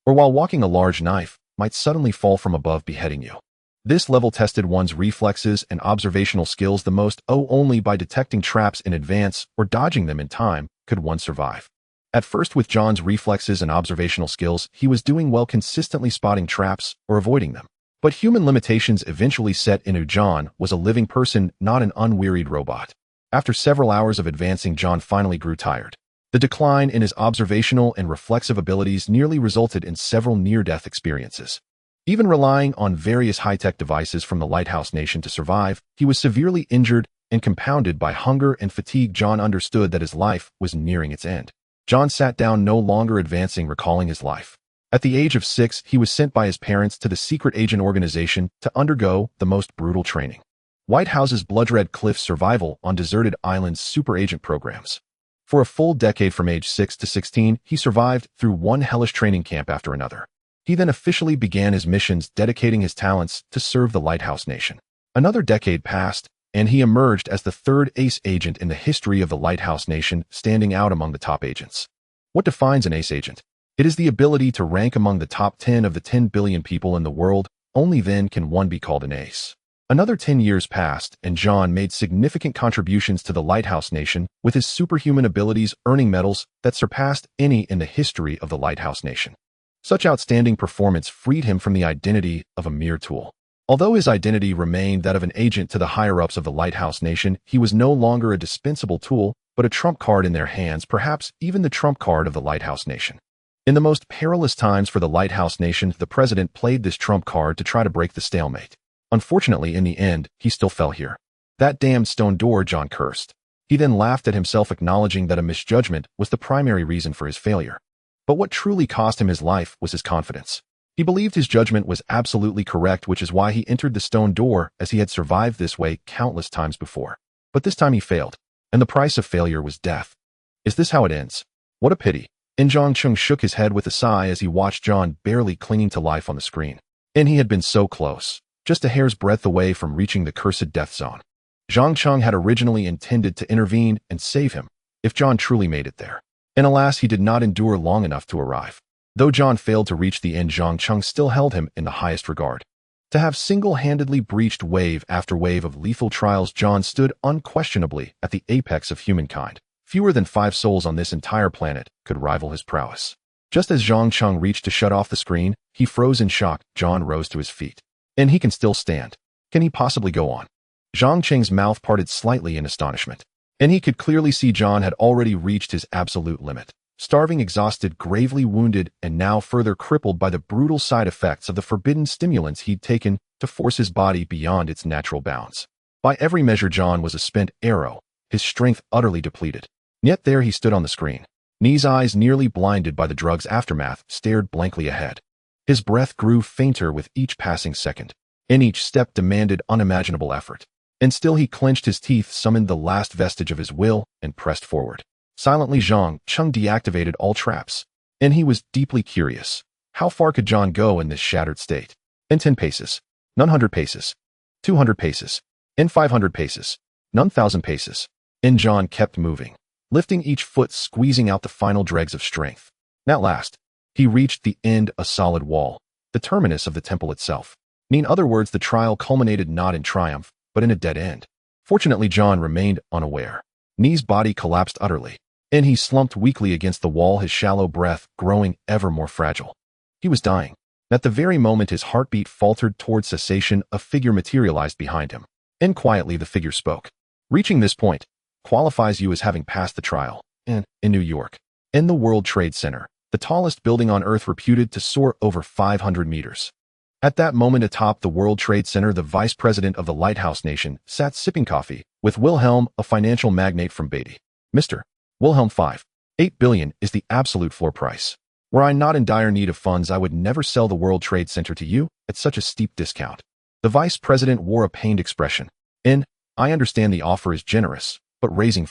Or while walking, a large knife might suddenly fall from above, beheading you. This level tested one's reflexes and observational skills the most. Only by detecting traps in advance or dodging them in time could one survive. At first, with John's reflexes and observational skills, he was doing well, consistently spotting traps or avoiding them. But human limitations eventually set in. John was a living person, not an unwearied robot. After several hours of advancing, John finally grew tired. The decline in his observational and reflexive abilities nearly resulted in several near-death experiences. Even relying on various high-tech devices from the Lighthouse Nation to survive, he was severely injured and compounded by hunger and fatigue. John understood that his life was nearing its end. John sat down, no longer advancing, recalling his life. At the age of 6, he was sent by his parents to the secret agent organization to undergo the most brutal training. White House's blood-red cliffs, survival on deserted islands, super agent programs. For a full decade from age 6 to 16, he survived through one hellish training camp after another. He then officially began his missions, dedicating his talents to serve the Lighthouse Nation. Another decade passed, and he emerged as the 3rd ace agent in the history of the Lighthouse Nation, standing out among the top agents. What defines an ace agent? It is the ability to rank among the top 10 of the 10 billion people in the world. Only then can one be called an ace. Another 10 years passed, and John made significant contributions to the Lighthouse Nation, with his superhuman abilities earning medals that surpassed any in the history of the Lighthouse Nation. Such outstanding performance freed him from the identity of a mere tool. Although his identity remained that of an agent to the higher-ups of the Lighthouse Nation, he was no longer a dispensable tool, but a trump card in their hands, perhaps even the trump card of the Lighthouse Nation. In the most perilous times for the Lighthouse Nation, the president played this trump card to try to break the stalemate. Unfortunately, in the end, he still fell here. That damned stone door, John cursed. He then laughed at himself, acknowledging that a misjudgment was the primary reason for his failure. But what truly cost him his life was his confidence. He believed his judgment was absolutely correct, which is why he entered the stone door, as he had survived this way countless times before. But this time he failed, and the price of failure was death. Is this how it ends? What a pity. And Zhang Cheng shook his head with a sigh as he watched John barely clinging to life on the screen. And he had been so close, just a hair's breadth away from reaching the cursed death zone. Zhang Cheng had originally intended to intervene and save him, if John truly made it there. And alas, he did not endure long enough to arrive. Though John failed to reach the end, Zhang Cheng still held him in the highest regard. To have single-handedly breached wave after wave of lethal trials, John stood unquestionably at the apex of humankind. Fewer than 5 souls on this entire planet could rival his prowess. Just as Zhang Cheng reached to shut off the screen, he froze in shock. John rose to his feet. And he can still stand. Can he possibly go on? Zhang Cheng's mouth parted slightly in astonishment. And he could clearly see John had already reached his absolute limit. Starving, exhausted, gravely wounded, and now further crippled by the brutal side effects of the forbidden stimulants he'd taken to force his body beyond its natural bounds. By every measure, John was a spent arrow, his strength utterly depleted. Yet there he stood on the screen. Nee's eyes, nearly blinded by the drug's aftermath, stared blankly ahead. His breath grew fainter with each passing second, and each step demanded unimaginable effort. And still he clenched his teeth, summoned the last vestige of his will, and pressed forward. Silently, Zhang Cheng deactivated all traps. And he was deeply curious. How far could John go in this shattered state? And 10 paces. None 100 paces. 200 paces. And 500 paces. None 1,000 paces. And John kept moving, lifting each foot, squeezing out the final dregs of strength. At last, he reached the end, a solid wall, the terminus of the temple itself. In other words, the trial culminated not in triumph, but in a dead end. Fortunately, John remained unaware. Nee's body collapsed utterly, and he slumped weakly against the wall, his shallow breath growing ever more fragile. He was dying. At the very moment his heartbeat faltered toward cessation, a figure materialized behind him. And quietly the figure spoke. Reaching this point, qualifies you as having passed the trial. In New York. In the World Trade Center, the tallest building on Earth reputed to soar over 500 meters. At that moment atop the World Trade Center, the vice president of the Lighthouse Nation sat sipping coffee with Wilhelm, a financial magnate from Beatty. Mr. Wilhelm, 8 billion is the absolute floor price. Were I not in dire need of funds, I would never sell the World Trade Center to you at such a steep discount. The vice president wore a pained expression. I understand the offer is generous, but raising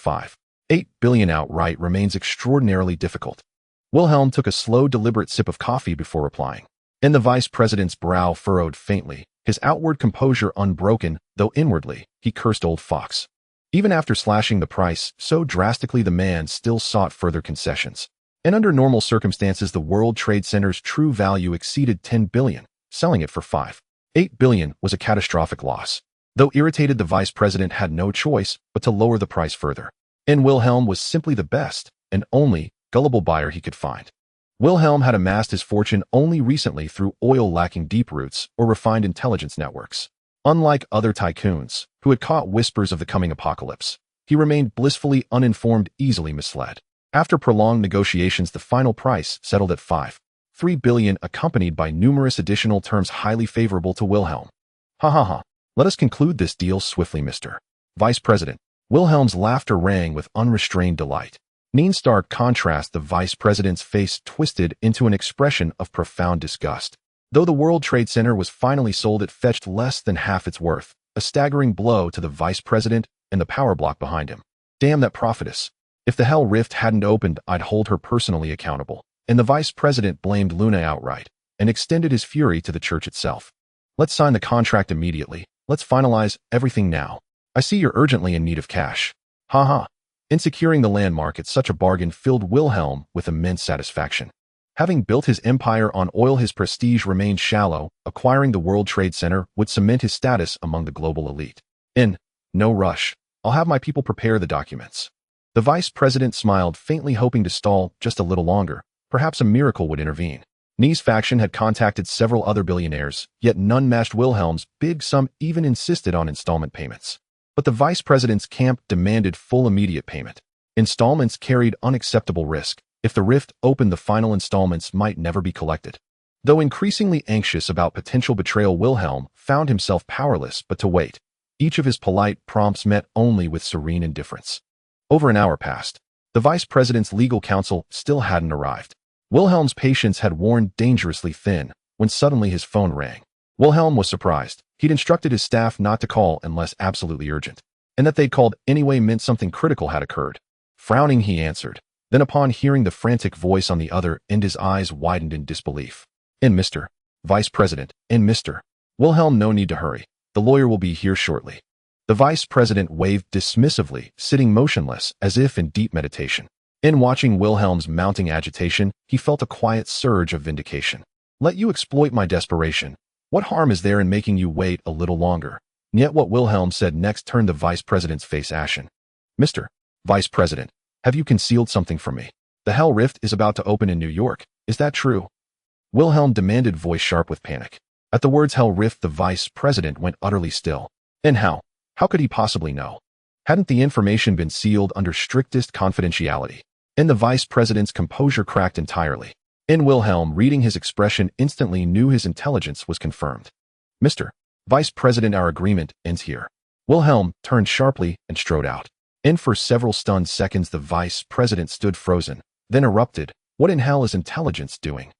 8 billion outright remains extraordinarily difficult. Wilhelm took a slow, deliberate sip of coffee before replying. The vice president's brow furrowed faintly, his outward composure unbroken, though inwardly, he cursed old fox. Even after slashing the price so drastically, the man still sought further concessions. And under normal circumstances, the World Trade Center's true value exceeded 10 billion. Selling it for 8 billion was a catastrophic loss. Though irritated, the vice president had no choice but to lower the price further. And Wilhelm was simply the best and only gullible buyer he could find. Wilhelm had amassed his fortune only recently through oil lacking deep roots or refined intelligence networks. Unlike other tycoons, who had caught whispers of the coming apocalypse, he remained blissfully uninformed, easily misled. After prolonged negotiations, the final price settled at 3 billion, accompanied by numerous additional terms highly favorable to Wilhelm. Let us conclude this deal swiftly, Mr. Vice President. Wilhelm's laughter rang with unrestrained delight. In stark contrast, the vice president's face twisted into an expression of profound disgust. Though the World Trade Center was finally sold, it fetched less than half its worth, a staggering blow to the vice president and the power block behind him. Damn that prophetess. If the Hell Rift hadn't opened, I'd hold her personally accountable. And the vice president blamed Luna outright and extended his fury to the church itself. Let's sign the contract immediately. Let's finalize everything now. I see you're urgently in need of cash. In securing the landmark at such a bargain filled Wilhelm with immense satisfaction. Having built his empire on oil, his prestige remained shallow. Acquiring the World Trade Center would cement his status among the global elite. No rush. I'll have my people prepare the documents. The vice president smiled faintly, hoping to stall just a little longer. Perhaps a miracle would intervene. Nie's faction had contacted several other billionaires, yet none matched Wilhelm's big sum, even insisted on installment payments. But the vice president's camp demanded full immediate payment. Installments carried unacceptable risk. If the rift opened, the final installments might never be collected. Though increasingly anxious about potential betrayal, Wilhelm found himself powerless but to wait. Each of his polite prompts met only with serene indifference. Over an hour passed. The vice president's legal counsel still hadn't arrived. Wilhelm's patience had worn dangerously thin when suddenly his phone rang. Wilhelm was surprised. He'd instructed his staff not to call unless absolutely urgent, and that they'd called anyway meant something critical had occurred. Frowning, he answered. Then upon hearing the frantic voice on the other end, his eyes widened in disbelief. Mr. Vice President, Mr. Wilhelm, no need to hurry. The lawyer will be here shortly. The vice president waved dismissively, sitting motionless as if in deep meditation. In watching Wilhelm's mounting agitation, he felt a quiet surge of vindication. Let you exploit my desperation. What harm is there in making you wait a little longer? Yet what Wilhelm said next turned the vice president's face ashen. Mr. Vice President, have you concealed something from me? The Hell Rift is about to open in New York. Is that true? Wilhelm demanded, voice sharp with panic. At the words Hell Rift, the vice president went utterly still. And how? How could he possibly know? Hadn't the information been sealed under strictest confidentiality? And the vice president's composure cracked entirely. Wilhelm, reading his expression, instantly knew his intelligence was confirmed. Mr. Vice President, our agreement ends here. Wilhelm turned sharply and strode out. For several stunned seconds, the vice president stood frozen, then erupted. What in hell is intelligence doing?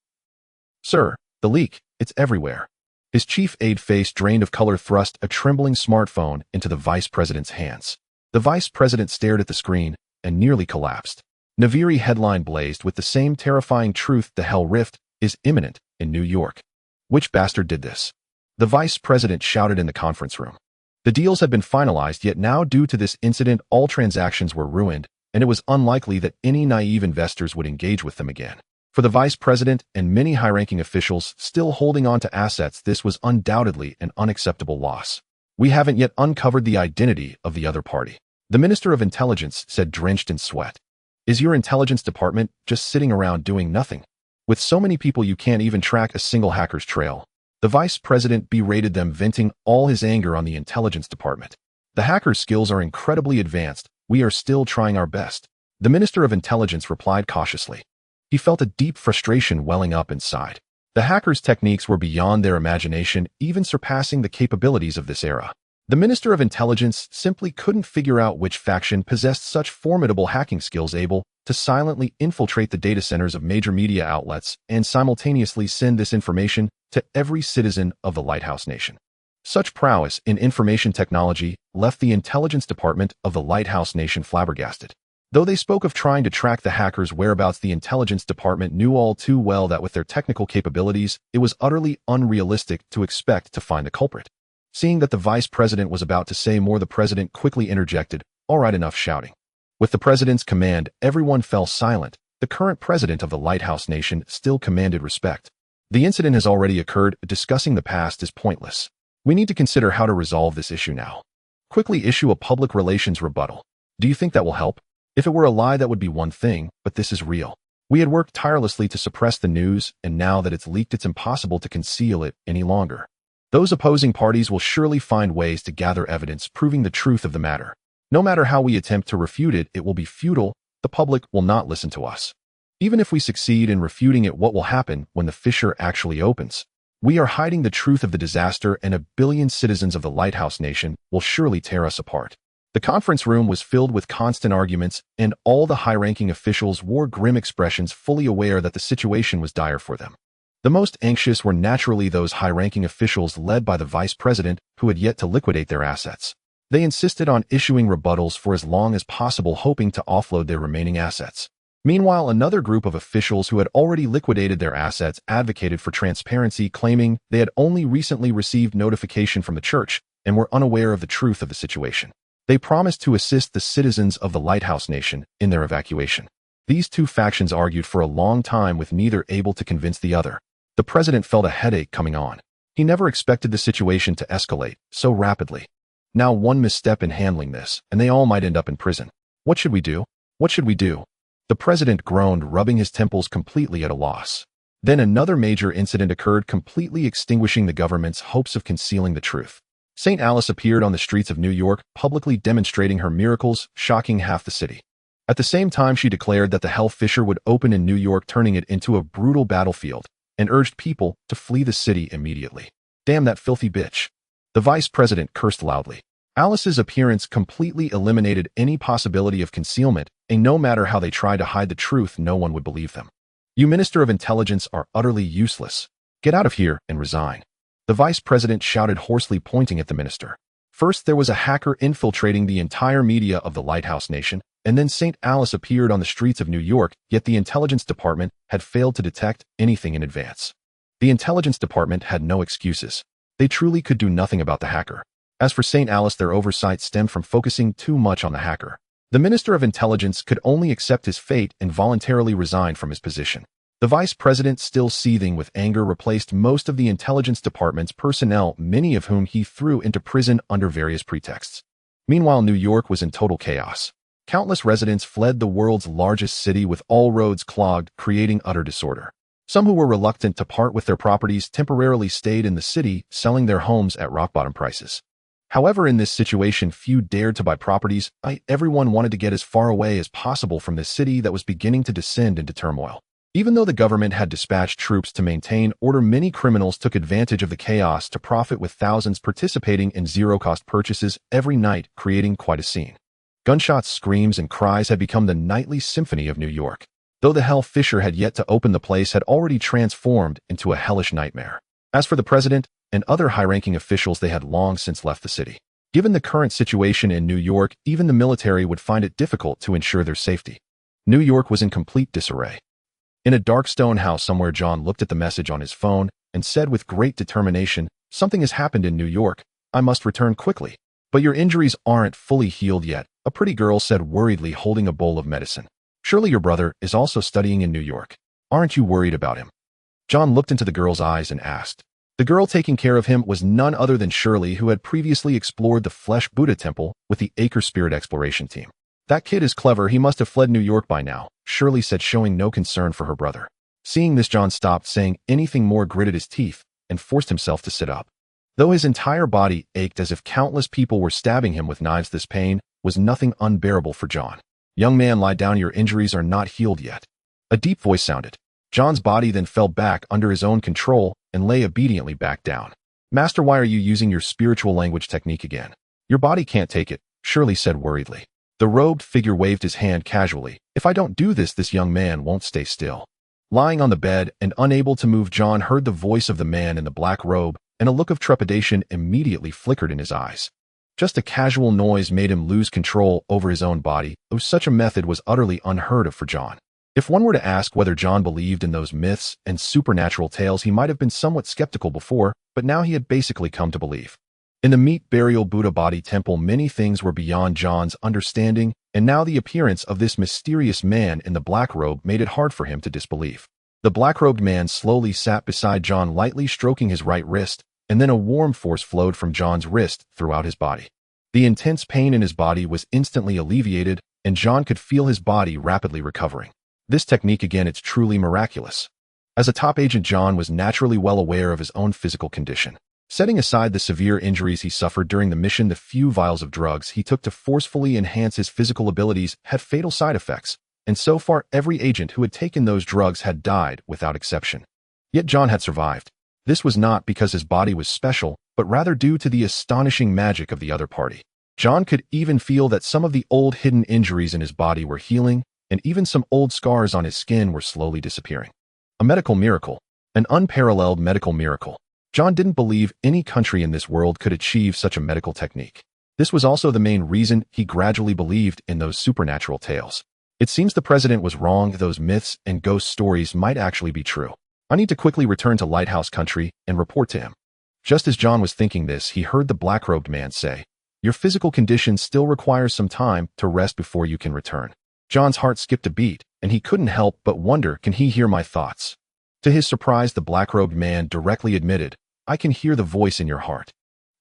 Sir, the leak, it's everywhere. His chief aide, face drained of color, thrust a trembling smartphone into the vice president's hands. The vice president stared at the screen and nearly collapsed. Naviri headline blazed with the same terrifying truth: the Hell Rift is imminent in New York. Which bastard did this? The vice president shouted in the conference room. The deals had been finalized, yet now due to this incident all transactions were ruined, and it was unlikely that any naive investors would engage with them again. For the vice president and many high-ranking officials still holding on to assets, this was undoubtedly an unacceptable loss. We haven't yet uncovered the identity of the other party, the Minister of Intelligence said, drenched in sweat. Is your intelligence department just sitting around doing nothing? With so many people, you can't even track a single hacker's trail. The vice president berated them, venting all his anger on the intelligence department. The hackers' skills are incredibly advanced, We are still trying our best. The Minister of Intelligence replied cautiously. He felt a deep frustration welling up inside. The hackers' techniques were beyond their imagination, even surpassing the capabilities of this era. The Minister of Intelligence simply couldn't figure out which faction possessed such formidable hacking skills able to silently infiltrate the data centers of major media outlets and simultaneously send this information to every citizen of the Lighthouse Nation. Such prowess in information technology left the intelligence department of the Lighthouse Nation flabbergasted. Though they spoke of trying to track the hackers' whereabouts, the intelligence department knew all too well that with their technical capabilities, it was utterly unrealistic to expect to find the culprit. Seeing that the vice president was about to say more, the president quickly interjected, "All right, enough shouting." With the president's command, everyone fell silent. The current president of the Lighthouse Nation still commanded respect. The incident has already occurred. Discussing the past is pointless. We need to consider how to resolve this issue now. Quickly issue a public relations rebuttal. Do you think that will help? If it were a lie, that would be one thing, but this is real. We had worked tirelessly to suppress the news, and now that it's leaked, it's impossible to conceal it any longer. Those opposing parties will surely find ways to gather evidence proving the truth of the matter. No matter how we attempt to refute it, it will be futile. The public will not listen to us. Even if we succeed in refuting it, what will happen when the fissure actually opens? We are hiding the truth of the disaster, and 1 billion citizens of the Lighthouse Nation will surely tear us apart. The conference room was filled with constant arguments, and all the high-ranking officials wore grim expressions, fully aware that the situation was dire for them. The most anxious were naturally those high-ranking officials led by the vice president, who had yet to liquidate their assets. They insisted on issuing rebuttals for as long as possible, hoping to offload their remaining assets. Meanwhile, another group of officials who had already liquidated their assets advocated for transparency, claiming they had only recently received notification from the church and were unaware of the truth of the situation. They promised to assist the citizens of the Lighthouse Nation in their evacuation. These two factions argued for a long time, with neither able to convince the other. The president felt a headache coming on. He never expected the situation to escalate so rapidly. Now one misstep in handling this, and they all might end up in prison. What should we do? What should we do? The president groaned, rubbing his temples, completely at a loss. Then another major incident occurred, completely extinguishing the government's hopes of concealing the truth. St. Alice appeared on the streets of New York, publicly demonstrating her miracles, shocking half the city. At the same time, she declared that the hell fissure would open in New York, turning it into a brutal battlefield, and urged people to flee the city immediately. Damn that filthy bitch. The vice president cursed loudly. Alice's appearance completely eliminated any possibility of concealment, and no matter how they tried to hide the truth, no one would believe them. You Minister of Intelligence are utterly useless. Get out of here and resign. The vice president shouted hoarsely, pointing at the minister. First, there was a hacker infiltrating the entire media of the Lighthouse Nation, and then St. Alice appeared on the streets of New York, yet the intelligence department had failed to detect anything in advance. The intelligence department had no excuses. They truly could do nothing about the hacker. As for St. Alice, their oversight stemmed from focusing too much on the hacker. The Minister of Intelligence could only accept his fate and voluntarily resign from his position. The vice president, still seething with anger, replaced most of the intelligence department's personnel, many of whom he threw into prison under various pretexts. Meanwhile, New York was in total chaos. Countless residents fled the world's largest city, with all roads clogged, creating utter disorder. Some who were reluctant to part with their properties temporarily stayed in the city, selling their homes at rock-bottom prices. However, in this situation, few dared to buy properties. Everyone wanted to get as far away as possible from this city that was beginning to descend into turmoil. Even though the government had dispatched troops to maintain order, many criminals took advantage of the chaos to profit, with thousands participating in zero-cost purchases every night, creating quite a scene. Gunshots, screams, and cries had become the nightly symphony of New York. Though the hell fissure had yet to open, the place had already transformed into a hellish nightmare. As for the president and other high-ranking officials, they had long since left the city. Given the current situation in New York, even the military would find it difficult to ensure their safety. New York was in complete disarray. In a dark stone house somewhere, John looked at the message on his phone and said with great determination, "Something has happened in New York. I must return quickly." "But your injuries aren't fully healed yet," a pretty girl said worriedly, holding a bowl of medicine. "Surely your brother is also studying in New York. Aren't you worried about him?" John looked into the girl's eyes and asked. The girl taking care of him was none other than Shirley, who had previously explored the Flesh Buddha Temple with the Acre Spirit Exploration Team. "That kid is clever. He must have fled New York by now," Shirley said, showing no concern for her brother. Seeing this, John stopped saying anything more, gritted his teeth, and forced himself to sit up. Though his entire body ached as if countless people were stabbing him with knives, this pain was nothing unbearable for John. "Young man, lie down, your injuries are not healed yet." A deep voice sounded. John's body then fell back under his own control and lay obediently back down. "Master, why are you using your spiritual language technique again?" "Your body can't take it," Shirley said worriedly. The robed figure waved his hand casually. "If I don't do this, this young man won't stay still." Lying on the bed and unable to move, John heard the voice of the man in the black robe, and a look of trepidation immediately flickered in his eyes. Just a casual noise made him lose control over his own body, though such a method was utterly unheard of for John. If one were to ask whether John believed in those myths and supernatural tales, he might have been somewhat skeptical before, but now he had basically come to believe. In the meat burial Buddha body temple, many things were beyond John's understanding, and now the appearance of this mysterious man in the black robe made it hard for him to disbelieve. The black-robed man slowly sat beside John, lightly stroking his right wrist, and then a warm force flowed from John's wrist throughout his body. The intense pain in his body was instantly alleviated, and John could feel his body rapidly recovering. This technique, again, it's truly miraculous. As a top agent, John was naturally well aware of his own physical condition. Setting aside the severe injuries he suffered during the mission, the few vials of drugs he took to forcefully enhance his physical abilities had fatal side effects, and so far every agent who had taken those drugs had died without exception. Yet John had survived. This was not because his body was special, but rather due to the astonishing magic of the other party. John could even feel that some of the old hidden injuries in his body were healing, and even some old scars on his skin were slowly disappearing. A medical miracle. An unparalleled medical miracle. John didn't believe any country in this world could achieve such a medical technique. This was also the main reason he gradually believed in those supernatural tales. It seems the president was wrong. Those myths and ghost stories might actually be true. I need to quickly return to Lighthouse Country and report to him. Just as John was thinking this, he heard the black-robed man say, "Your physical condition still requires some time to rest before you can return." John's heart skipped a beat, and he couldn't help but wonder, can he hear my thoughts? To his surprise, the black-robed man directly admitted, "I can hear the voice in your heart."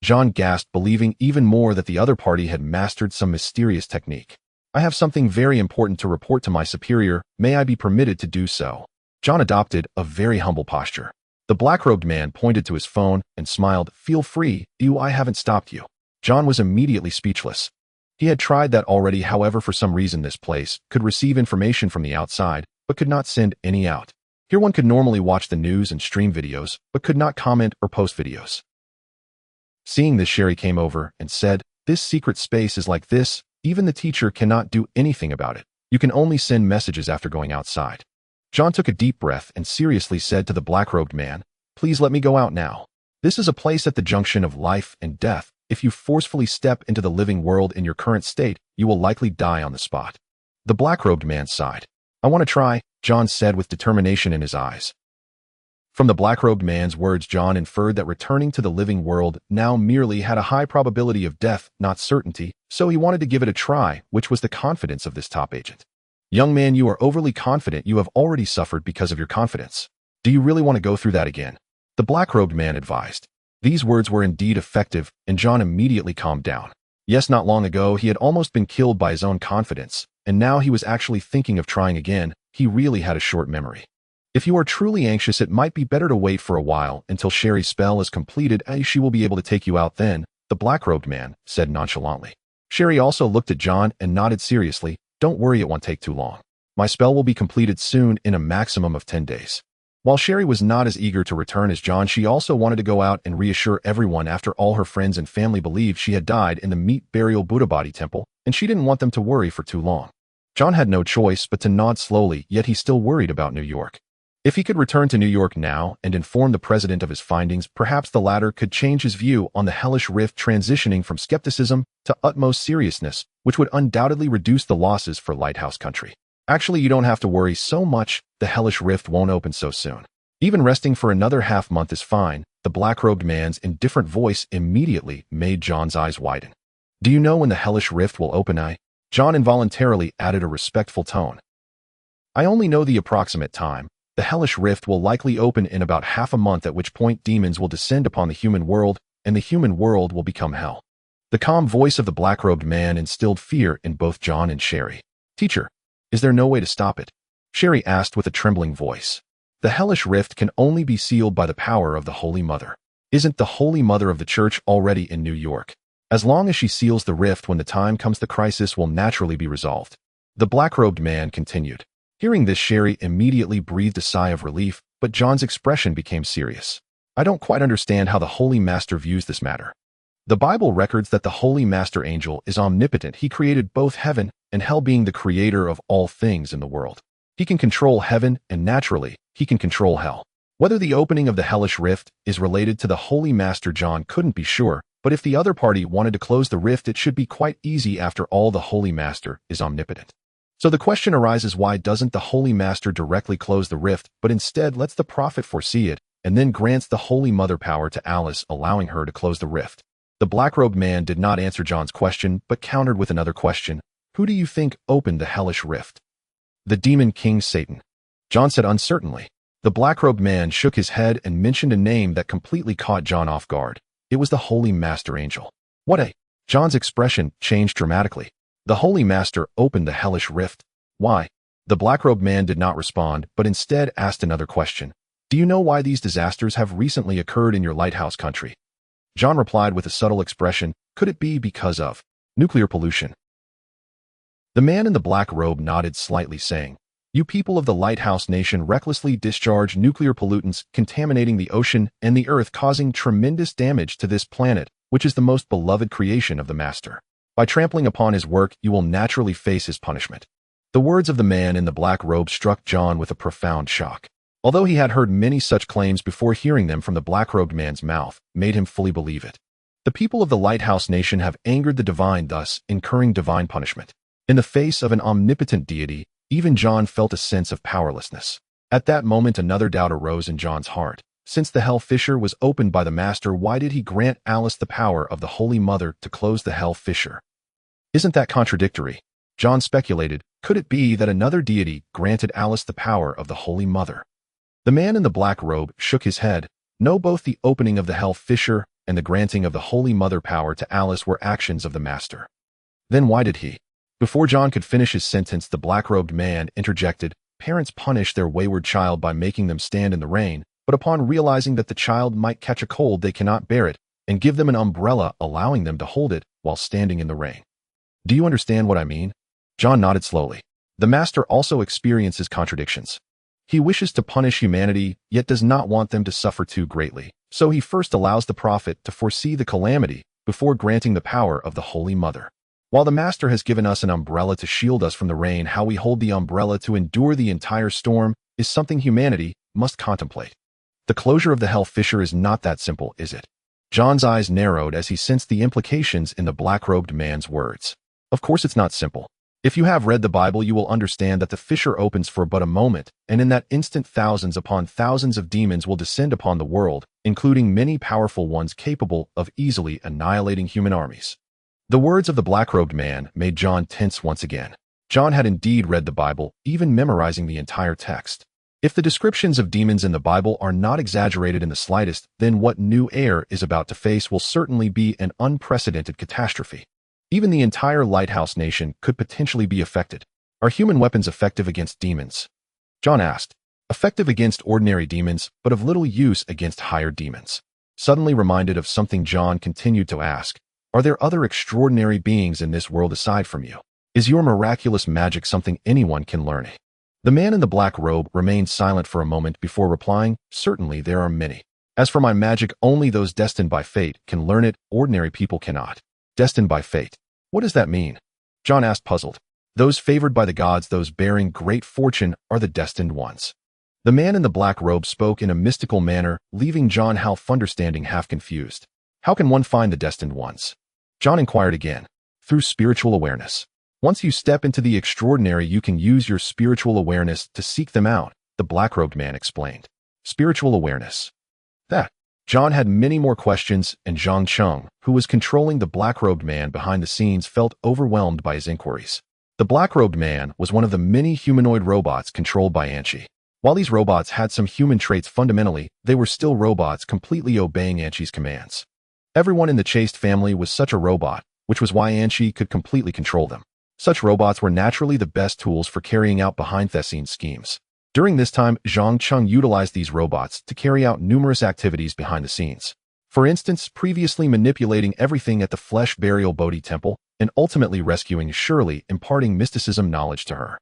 John gasped, believing even more that the other party had mastered some mysterious technique. "I have something very important to report to my superior. May I be permitted to do so?" John adopted a very humble posture. The black-robed man pointed to his phone and smiled. "Feel free, I haven't stopped you." John was immediately speechless. He had tried that already, however, for some reason this place could receive information from the outside, but could not send any out. Here one could normally watch the news and stream videos, but could not comment or post videos. Seeing this, Sherry came over and said, "This secret space is like this. Even the teacher cannot do anything about it. You can only send messages after going outside." John took a deep breath and seriously said to the black-robed man, "Please let me go out now. This is a place at the junction of life and death. If you forcefully step into the living world in your current state, you will likely die on the spot." The black-robed man sighed. "I want to try," John said with determination in his eyes. From the black-robed man's words, John inferred that returning to the living world now merely had a high probability of death, not certainty, so he wanted to give it a try, which was the confidence of this top agent. "Young man, you are overly confident. You have already suffered because of your confidence. Do you really want to go through that again?" The black-robed man advised. These words were indeed effective, and John immediately calmed down. Yes, not long ago, he had almost been killed by his own confidence, and now he was actually thinking of trying again. He really had a short memory. "If you are truly anxious, it might be better to wait for a while until Sherry's spell is completed, as she will be able to take you out then," the black-robed man said nonchalantly. Sherry also looked at John and nodded seriously. "Don't worry, it won't take too long. My spell will be completed soon, in a maximum of 10 days. While Sherry was not as eager to return as John, she also wanted to go out and reassure everyone. After all, her friends and family believed she had died in the meat burial Buddha body temple, and she didn't want them to worry for too long. John had no choice but to nod slowly, yet he still worried about New York. If he could return to New York now and inform the president of his findings, perhaps the latter could change his view on the hellish rift, transitioning from skepticism to utmost seriousness, which would undoubtedly reduce the losses for Lighthouse Country. "Actually, you don't have to worry so much. The hellish rift won't open so soon. Even resting for another half-month is fine." The black-robed man's indifferent voice immediately made John's eyes widen. "Do you know when the hellish rift will open?" John involuntarily added a respectful tone. "I only know the approximate time. The hellish rift will likely open in about half a month, at which point demons will descend upon the human world, and the human world will become hell." The calm voice of the black-robed man instilled fear in both John and Sherry. "Teacher, is there no way to stop it?" Sherry asked with a trembling voice. "The hellish rift can only be sealed by the power of the Holy Mother. Isn't the Holy Mother of the Church already in New York?" As long as she seals the rift, when the time comes, the crisis will naturally be resolved. The black-robed man continued. Hearing this, Sherry immediately breathed a sigh of relief, but John's expression became serious. I don't quite understand how the Holy Master views this matter. The Bible records that the Holy Master Angel is omnipotent. He created both heaven and hell, being the creator of all things in the world. He can control heaven, and naturally, he can control hell. Whether the opening of the hellish rift is related to the Holy Master, John couldn't be sure, but if the other party wanted to close the rift, it should be quite easy. After all, the Holy Master is omnipotent. So the question arises, why doesn't the Holy Master directly close the rift, but instead lets the prophet foresee it, and then grants the Holy Mother power to Alice, allowing her to close the rift? The black-robed man did not answer John's question, but countered with another question. Who do you think opened the hellish rift? The demon king Satan. John said uncertainly. The black-robed man shook his head and mentioned a name that completely caught John off guard. It was the Holy Master Angel. What a... John's expression changed dramatically. The Holy Master opened the hellish rift. Why? The black-robed man did not respond, but instead asked another question. Do you know why these disasters have recently occurred in your lighthouse country? John replied with a subtle expression. Could it be because of nuclear pollution? The man in the black robe nodded slightly, saying, You people of the lighthouse nation recklessly discharge nuclear pollutants, contaminating the ocean and the earth, causing tremendous damage to this planet, which is the most beloved creation of the Master. By trampling upon his work, you will naturally face his punishment. The words of the man in the black robe struck John with a profound shock. Although he had heard many such claims before, hearing them from the black-robed man's mouth made him fully believe it. The people of the lighthouse nation have angered the divine, thus incurring divine punishment. In the face of an omnipotent deity, even John felt a sense of powerlessness. At that moment, another doubt arose in John's heart. Since the hell fissure was opened by the Master, why did he grant Alice the power of the Holy Mother to close the hell fissure? Isn't that contradictory? John speculated. Could it be that another deity granted Alice the power of the Holy Mother? The man in the black robe shook his head. No, both the opening of the hell fissure and the granting of the Holy Mother power to Alice were actions of the Master. Then why did he? Before John could finish his sentence, the black-robed man interjected. Parents punish their wayward child by making them stand in the rain, but upon realizing that the child might catch a cold, they cannot bear it, and give them an umbrella, allowing them to hold it while standing in the rain. Do you understand what I mean? John nodded slowly. The Master also experiences contradictions. He wishes to punish humanity, yet does not want them to suffer too greatly. So he first allows the prophet to foresee the calamity before granting the power of the Holy Mother. While the Master has given us an umbrella to shield us from the rain, how we hold the umbrella to endure the entire storm is something humanity must contemplate. The closure of the hell fissure is not that simple, is it? John's eyes narrowed as he sensed the implications in the black-robed man's words. Of course it's not simple. If you have read the Bible, you will understand that the fissure opens for but a moment, and in that instant thousands upon thousands of demons will descend upon the world, including many powerful ones capable of easily annihilating human armies. The words of the black-robed man made John tense once again. John had indeed read the Bible, even memorizing the entire text. If the descriptions of demons in the Bible are not exaggerated in the slightest, then what new heir is about to face will certainly be an unprecedented catastrophe. Even the entire lighthouse nation could potentially be affected. Are human weapons effective against demons? John asked. Effective against ordinary demons, but of little use against higher demons. Suddenly reminded of something, John continued to ask, Are there other extraordinary beings in this world aside from you? Is your miraculous magic something anyone can learn? The man in the black robe remained silent for a moment before replying, Certainly there are many. As for my magic, only those destined by fate can learn it, ordinary people cannot. Destined by fate. What does that mean? John asked, puzzled. Those favored by the gods, those bearing great fortune, are the destined ones. The man in the black robe spoke in a mystical manner, leaving John half understanding, half confused. How can one find the destined ones? John inquired again. Through spiritual awareness. Once you step into the extraordinary, you can use your spiritual awareness to seek them out, the black-robed man explained. Spiritual awareness. That. John had many more questions, and Zhang Cheng, who was controlling the black-robed man behind the scenes, felt overwhelmed by his inquiries. The black-robed man was one of the many humanoid robots controlled by Anchi. While these robots had some human traits, fundamentally, they were still robots completely obeying Anchi's commands. Everyone in the Chaste family was such a robot, which was why Anchi could completely control them. Such robots were naturally the best tools for carrying out behind-the-scenes schemes. During this time, Zhang Cheng utilized these robots to carry out numerous activities behind the scenes. For instance, previously manipulating everything at the Flesh Burial Bodhi Temple and ultimately rescuing Shirley, imparting mysticism knowledge to her.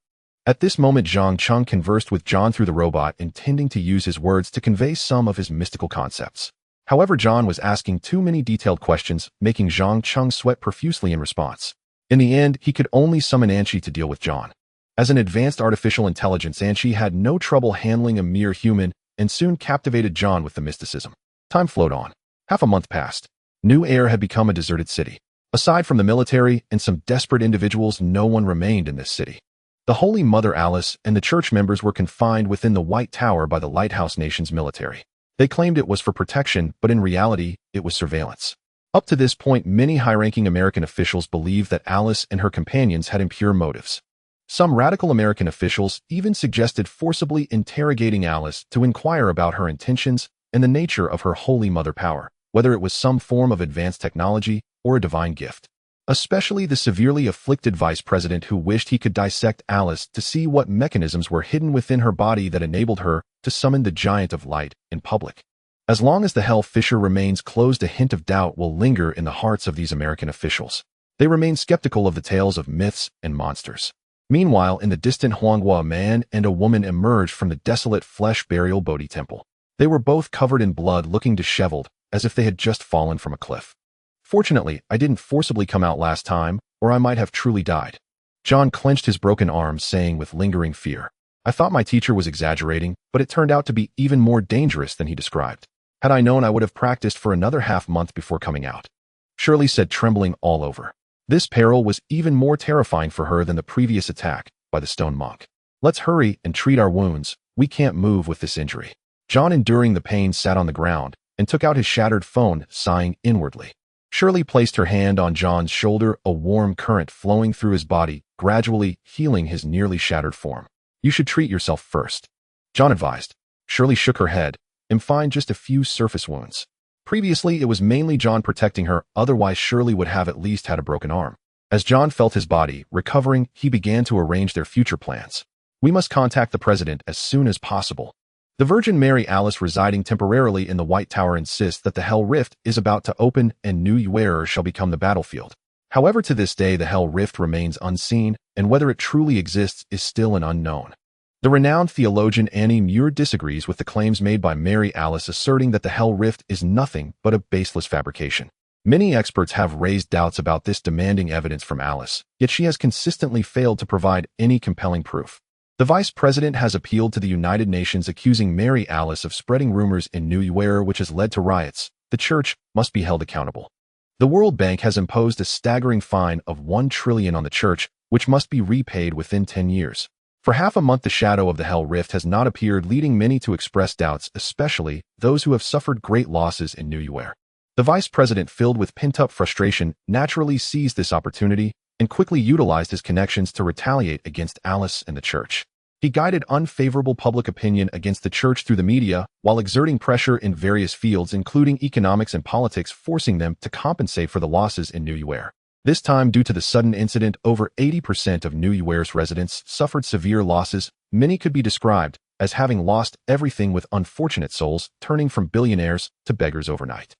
At this moment, Zhang Cheng conversed with John through the robot, intending to use his words to convey some of his mystical concepts. However, John was asking too many detailed questions, making Zhang Cheng sweat profusely in response. In the end, he could only summon Anshi to deal with John. As an advanced artificial intelligence, Anshi had no trouble handling a mere human and soon captivated John with the mysticism. Time flowed on. Half a month passed. New Air had become a deserted city. Aside from the military and some desperate individuals, no one remained in this city. The Holy Mother Alice and the church members were confined within the White Tower by the Lighthouse Nation's military. They claimed it was for protection, but in reality, it was surveillance. Up to this point, many high-ranking American officials believed that Alice and her companions had impure motives. Some radical American officials even suggested forcibly interrogating Alice to inquire about her intentions and the nature of her Holy Mother power, whether it was some form of advanced technology or a divine gift. Especially the severely afflicted vice president, who wished he could dissect Alice to see what mechanisms were hidden within her body that enabled her to summon the giant of light in public. As long as the Hell Fissure remains closed, a hint of doubt will linger in the hearts of these American officials. They remain skeptical of the tales of myths and monsters. Meanwhile, in the distant Huanghua, a man and a woman emerged from the desolate Flesh Burial Bodhi Temple. They were both covered in blood, looking disheveled, as if they had just fallen from a cliff. Fortunately, I didn't forcibly come out last time, or I might have truly died. John clenched his broken arms, saying with lingering fear, I thought my teacher was exaggerating, but it turned out to be even more dangerous than he described. Had I known, I would have practiced for another half-month before coming out. Shirley said, trembling all over. This peril was even more terrifying for her than the previous attack by the stone monk. Let's hurry and treat our wounds. We can't move with this injury. John, enduring the pain, sat on the ground and took out his shattered phone, sighing inwardly. Shirley placed her hand on John's shoulder, a warm current flowing through his body, gradually healing his nearly shattered form. You should treat yourself first, John advised. Shirley shook her head. I'm fine, just a few surface wounds. Previously, it was mainly John protecting her, otherwise Shirley would have at least had a broken arm. As John felt his body recovering, he began to arrange their future plans. We must contact the president as soon as possible. The Virgin Mary Alice, residing temporarily in the White Tower, insists that the Hell Rift is about to open and New Uera shall become the battlefield. However, to this day, the Hell Rift remains unseen, and whether it truly exists is still an unknown. The renowned theologian Annie Muir disagrees with the claims made by Mary Alice, asserting that the Hell Rift is nothing but a baseless fabrication. Many experts have raised doubts about this, demanding evidence from Alice, yet she has consistently failed to provide any compelling proof. The vice president has appealed to the United Nations, accusing Mary Alice of spreading rumors in New Uera, which has led to riots. The church must be held accountable. The World Bank has imposed a staggering fine of $1 trillion on the church, which must be repaid within 10 years. For half a month, the shadow of the Hell Rift has not appeared, leading many to express doubts, especially those who have suffered great losses in New Uera. The vice president, filled with pent-up frustration, naturally seized this opportunity and quickly utilized his connections to retaliate against Alice and the church. He guided unfavorable public opinion against the church through the media, while exerting pressure in various fields, including economics and politics, forcing them to compensate for the losses in New Uera. This time, due to the sudden incident, over 80% of New Uera's residents suffered severe losses. Many could be described as having lost everything, with unfortunate souls turning from billionaires to beggars overnight.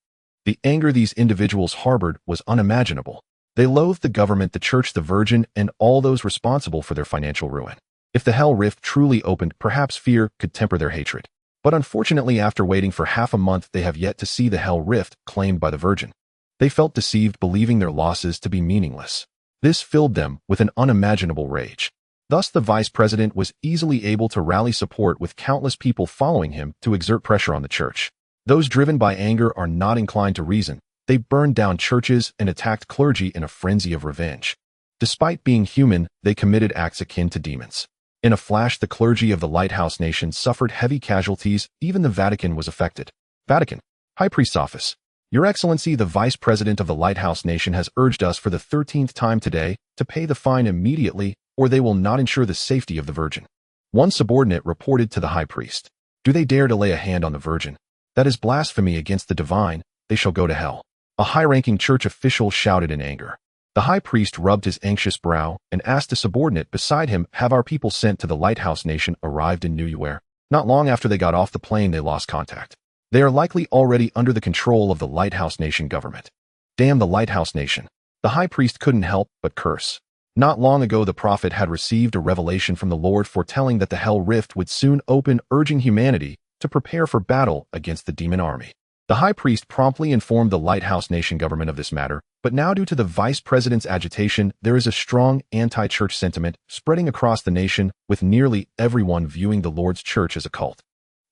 The anger these individuals harbored was unimaginable. They loathed the government, the church, the Virgin, and all those responsible for their financial ruin. If the Hell Rift truly opened, perhaps fear could temper their hatred. But unfortunately, after waiting for half a month, they have yet to see the Hell Rift claimed by the Virgin. They felt deceived, believing their losses to be meaningless. This filled them with an unimaginable rage. Thus, the vice president was easily able to rally support, with countless people following him to exert pressure on the church. Those driven by anger are not inclined to reason. They burned down churches and attacked clergy in a frenzy of revenge. Despite being human, they committed acts akin to demons. In a flash, the clergy of the Lighthouse Nation suffered heavy casualties. Even the Vatican was affected. Vatican. High Priest's Office. Your Excellency, the Vice President of the Lighthouse Nation has urged us for the 13th time today to pay the fine immediately, or they will not ensure the safety of the Virgin. One subordinate reported to the High Priest. Do they dare to lay a hand on the Virgin? That is blasphemy against the divine. They shall go to hell. A high-ranking church official shouted in anger. The high priest rubbed his anxious brow and asked a subordinate beside him, have our people sent to the Lighthouse Nation arrived in New Uera? Not long after they got off the plane, they lost contact. They are likely already under the control of the Lighthouse Nation government. Damn the Lighthouse Nation. The high priest couldn't help but curse. Not long ago, the prophet had received a revelation from the Lord foretelling that the Hell Rift would soon open, urging humanity to prepare for battle against the demon army. The high priest promptly informed the Lighthouse Nation government of this matter, but now due to the vice president's agitation, there is a strong anti-church sentiment spreading across the nation, with nearly everyone viewing the Lord's church as a cult.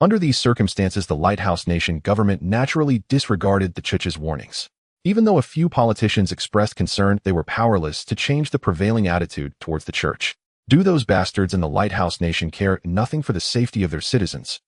Under these circumstances, the Lighthouse Nation government naturally disregarded the church's warnings. Even though a few politicians expressed concern, they were powerless to change the prevailing attitude towards the church. Do those bastards in the Lighthouse Nation care nothing for the safety of their citizens?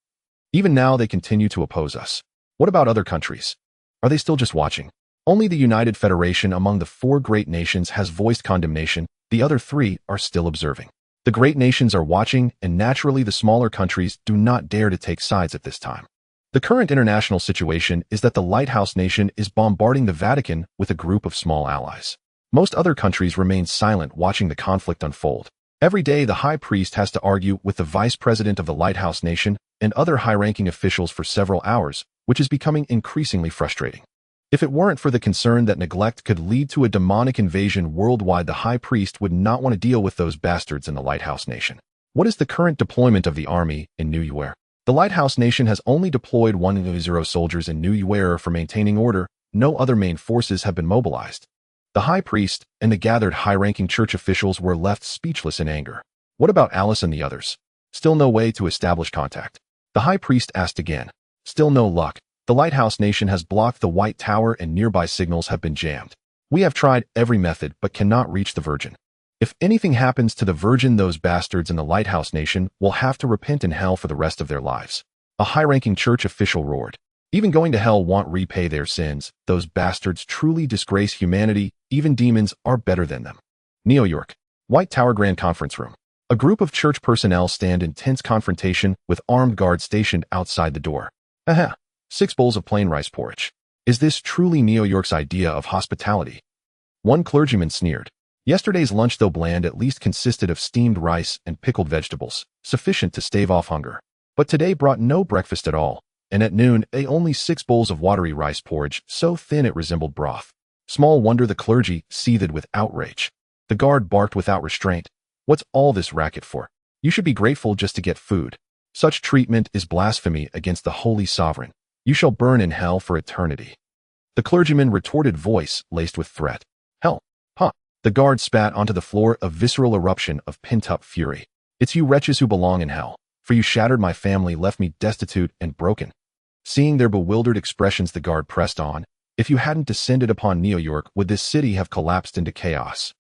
Even now, they continue to oppose us. What about other countries? Are they still just watching? Only the United Federation among the 4 great nations has voiced condemnation. The other 3 are still observing. The great nations are watching, and naturally the smaller countries do not dare to take sides at this time. The current international situation is that the Lighthouse Nation is bombarding the Vatican with a group of small allies. Most other countries remain silent, watching the conflict unfold. Every day, the high priest has to argue with the vice president of the Lighthouse Nation and other high-ranking officials for several hours, which is becoming increasingly frustrating. If it weren't for the concern that neglect could lead to a demonic invasion worldwide, the high priest would not want to deal with those bastards in the Lighthouse Nation. What is the current deployment of the army in New York? The Lighthouse Nation has only deployed 100 soldiers in New York for maintaining order. No other main forces have been mobilized. The high priest and the gathered high-ranking church officials were left speechless in anger. What about Alice and the others? Still no way to establish contact. The high priest asked again. Still no luck. The Lighthouse Nation has blocked the White Tower and nearby signals have been jammed. We have tried every method but cannot reach the Virgin. If anything happens to the Virgin, those bastards in the Lighthouse Nation will have to repent in hell for the rest of their lives. A high-ranking church official roared. Even going to hell won't repay their sins. Those bastards truly disgrace humanity. Even demons are better than them. New York. White Tower Grand Conference Room. A group of church personnel stand in tense confrontation with armed guards stationed outside the door. Aha! 6 bowls of plain rice porridge. Is this truly New York's idea of hospitality? One clergyman sneered. Yesterday's lunch, though bland, at least consisted of steamed rice and pickled vegetables, sufficient to stave off hunger. But today brought no breakfast at all, and at noon ate only 6 bowls of watery rice porridge, so thin it resembled broth. Small wonder the clergy seethed with outrage. The guard barked without restraint. What's all this racket for? You should be grateful just to get food. Such treatment is blasphemy against the Holy Sovereign. You shall burn in hell for eternity. The clergyman retorted, voice laced with threat. Hell? Huh? The guard spat onto the floor, a visceral eruption of pent-up fury. It's you wretches who belong in hell, for you shattered my family, left me destitute and broken. Seeing their bewildered expressions, the guard pressed on. If you hadn't descended upon New York, would this city have collapsed into chaos?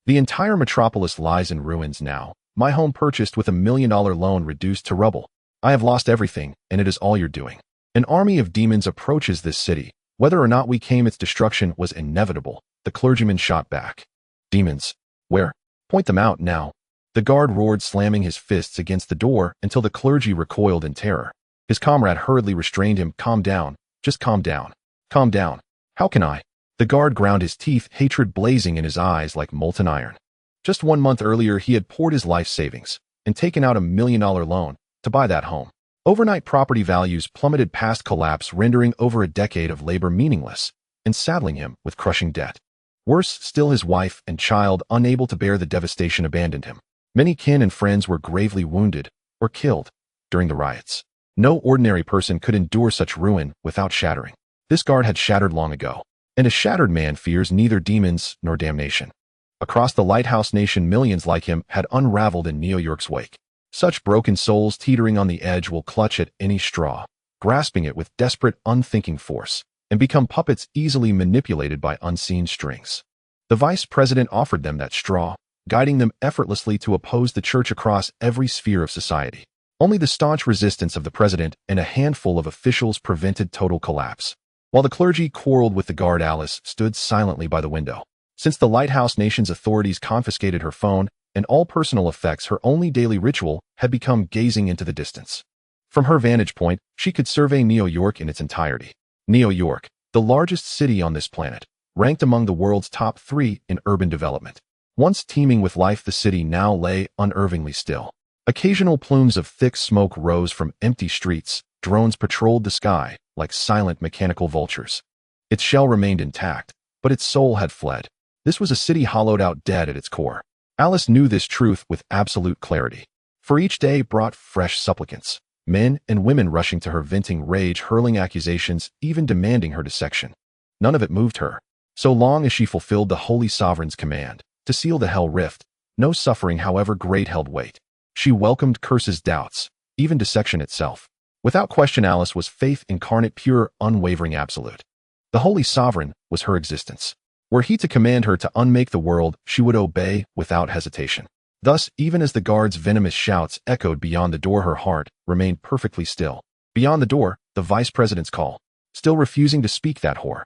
The entire metropolis lies in ruins now. My home, purchased with $1 million loan, reduced to rubble. I have lost everything, and it is all your doing. An army of demons approaches this city. Whether or not we came, its destruction was inevitable. The clergyman shot back. Demons? Where? Point them out now. The guard roared, slamming his fists against the door until the clergy recoiled in terror. His comrade hurriedly restrained him. Calm down. Just calm down. Calm down. How can I? The guard ground his teeth, hatred blazing in his eyes like molten iron. Just 1 month earlier, he had poured his life savings and taken out $1 million loan to buy that home. Overnight, property values plummeted past collapse, rendering over a decade of labor meaningless and saddling him with crushing debt. Worse still, his wife and child, unable to bear the devastation, abandoned him. Many kin and friends were gravely wounded or killed during the riots. No ordinary person could endure such ruin without shattering. This guard had shattered long ago, and a shattered man fears neither demons nor damnation. Across the Lighthouse Nation, millions like him had unraveled in New York's wake. Such broken souls teetering on the edge will clutch at any straw, grasping it with desperate, unthinking force, and become puppets easily manipulated by unseen strings. The vice president offered them that straw, guiding them effortlessly to oppose the church across every sphere of society. Only the staunch resistance of the president and a handful of officials prevented total collapse. While the clergy quarreled with the guard, Alice stood silently by the window. Since the Lighthouse Nation's authorities confiscated her phone and all personal effects, her only daily ritual had become gazing into the distance. From her vantage point, she could survey New York in its entirety. New York, the largest city on this planet, ranked among the world's top 3 in urban development. Once teeming with life, the city now lay unnervingly still. Occasional plumes of thick smoke rose from empty streets, drones patrolled the sky like silent mechanical vultures. Its shell remained intact, but its soul had fled. This was a city hollowed out, dead at its core. Alice knew this truth with absolute clarity. For each day brought fresh supplicants, men and women rushing to her, venting rage, hurling accusations, even demanding her dissection. None of it moved her. So long as she fulfilled the Holy Sovereign's command to seal the Hell Rift, no suffering, however great, held weight. She welcomed curses, doubts, even dissection itself. Without question, Alice was faith incarnate, pure, unwavering, absolute. The Holy Sovereign was her existence. Were he to command her to unmake the world, she would obey without hesitation. Thus, even as the guard's venomous shouts echoed beyond the door, her heart remained perfectly still. Beyond the door, the vice president's call, still refusing to speak, that whore.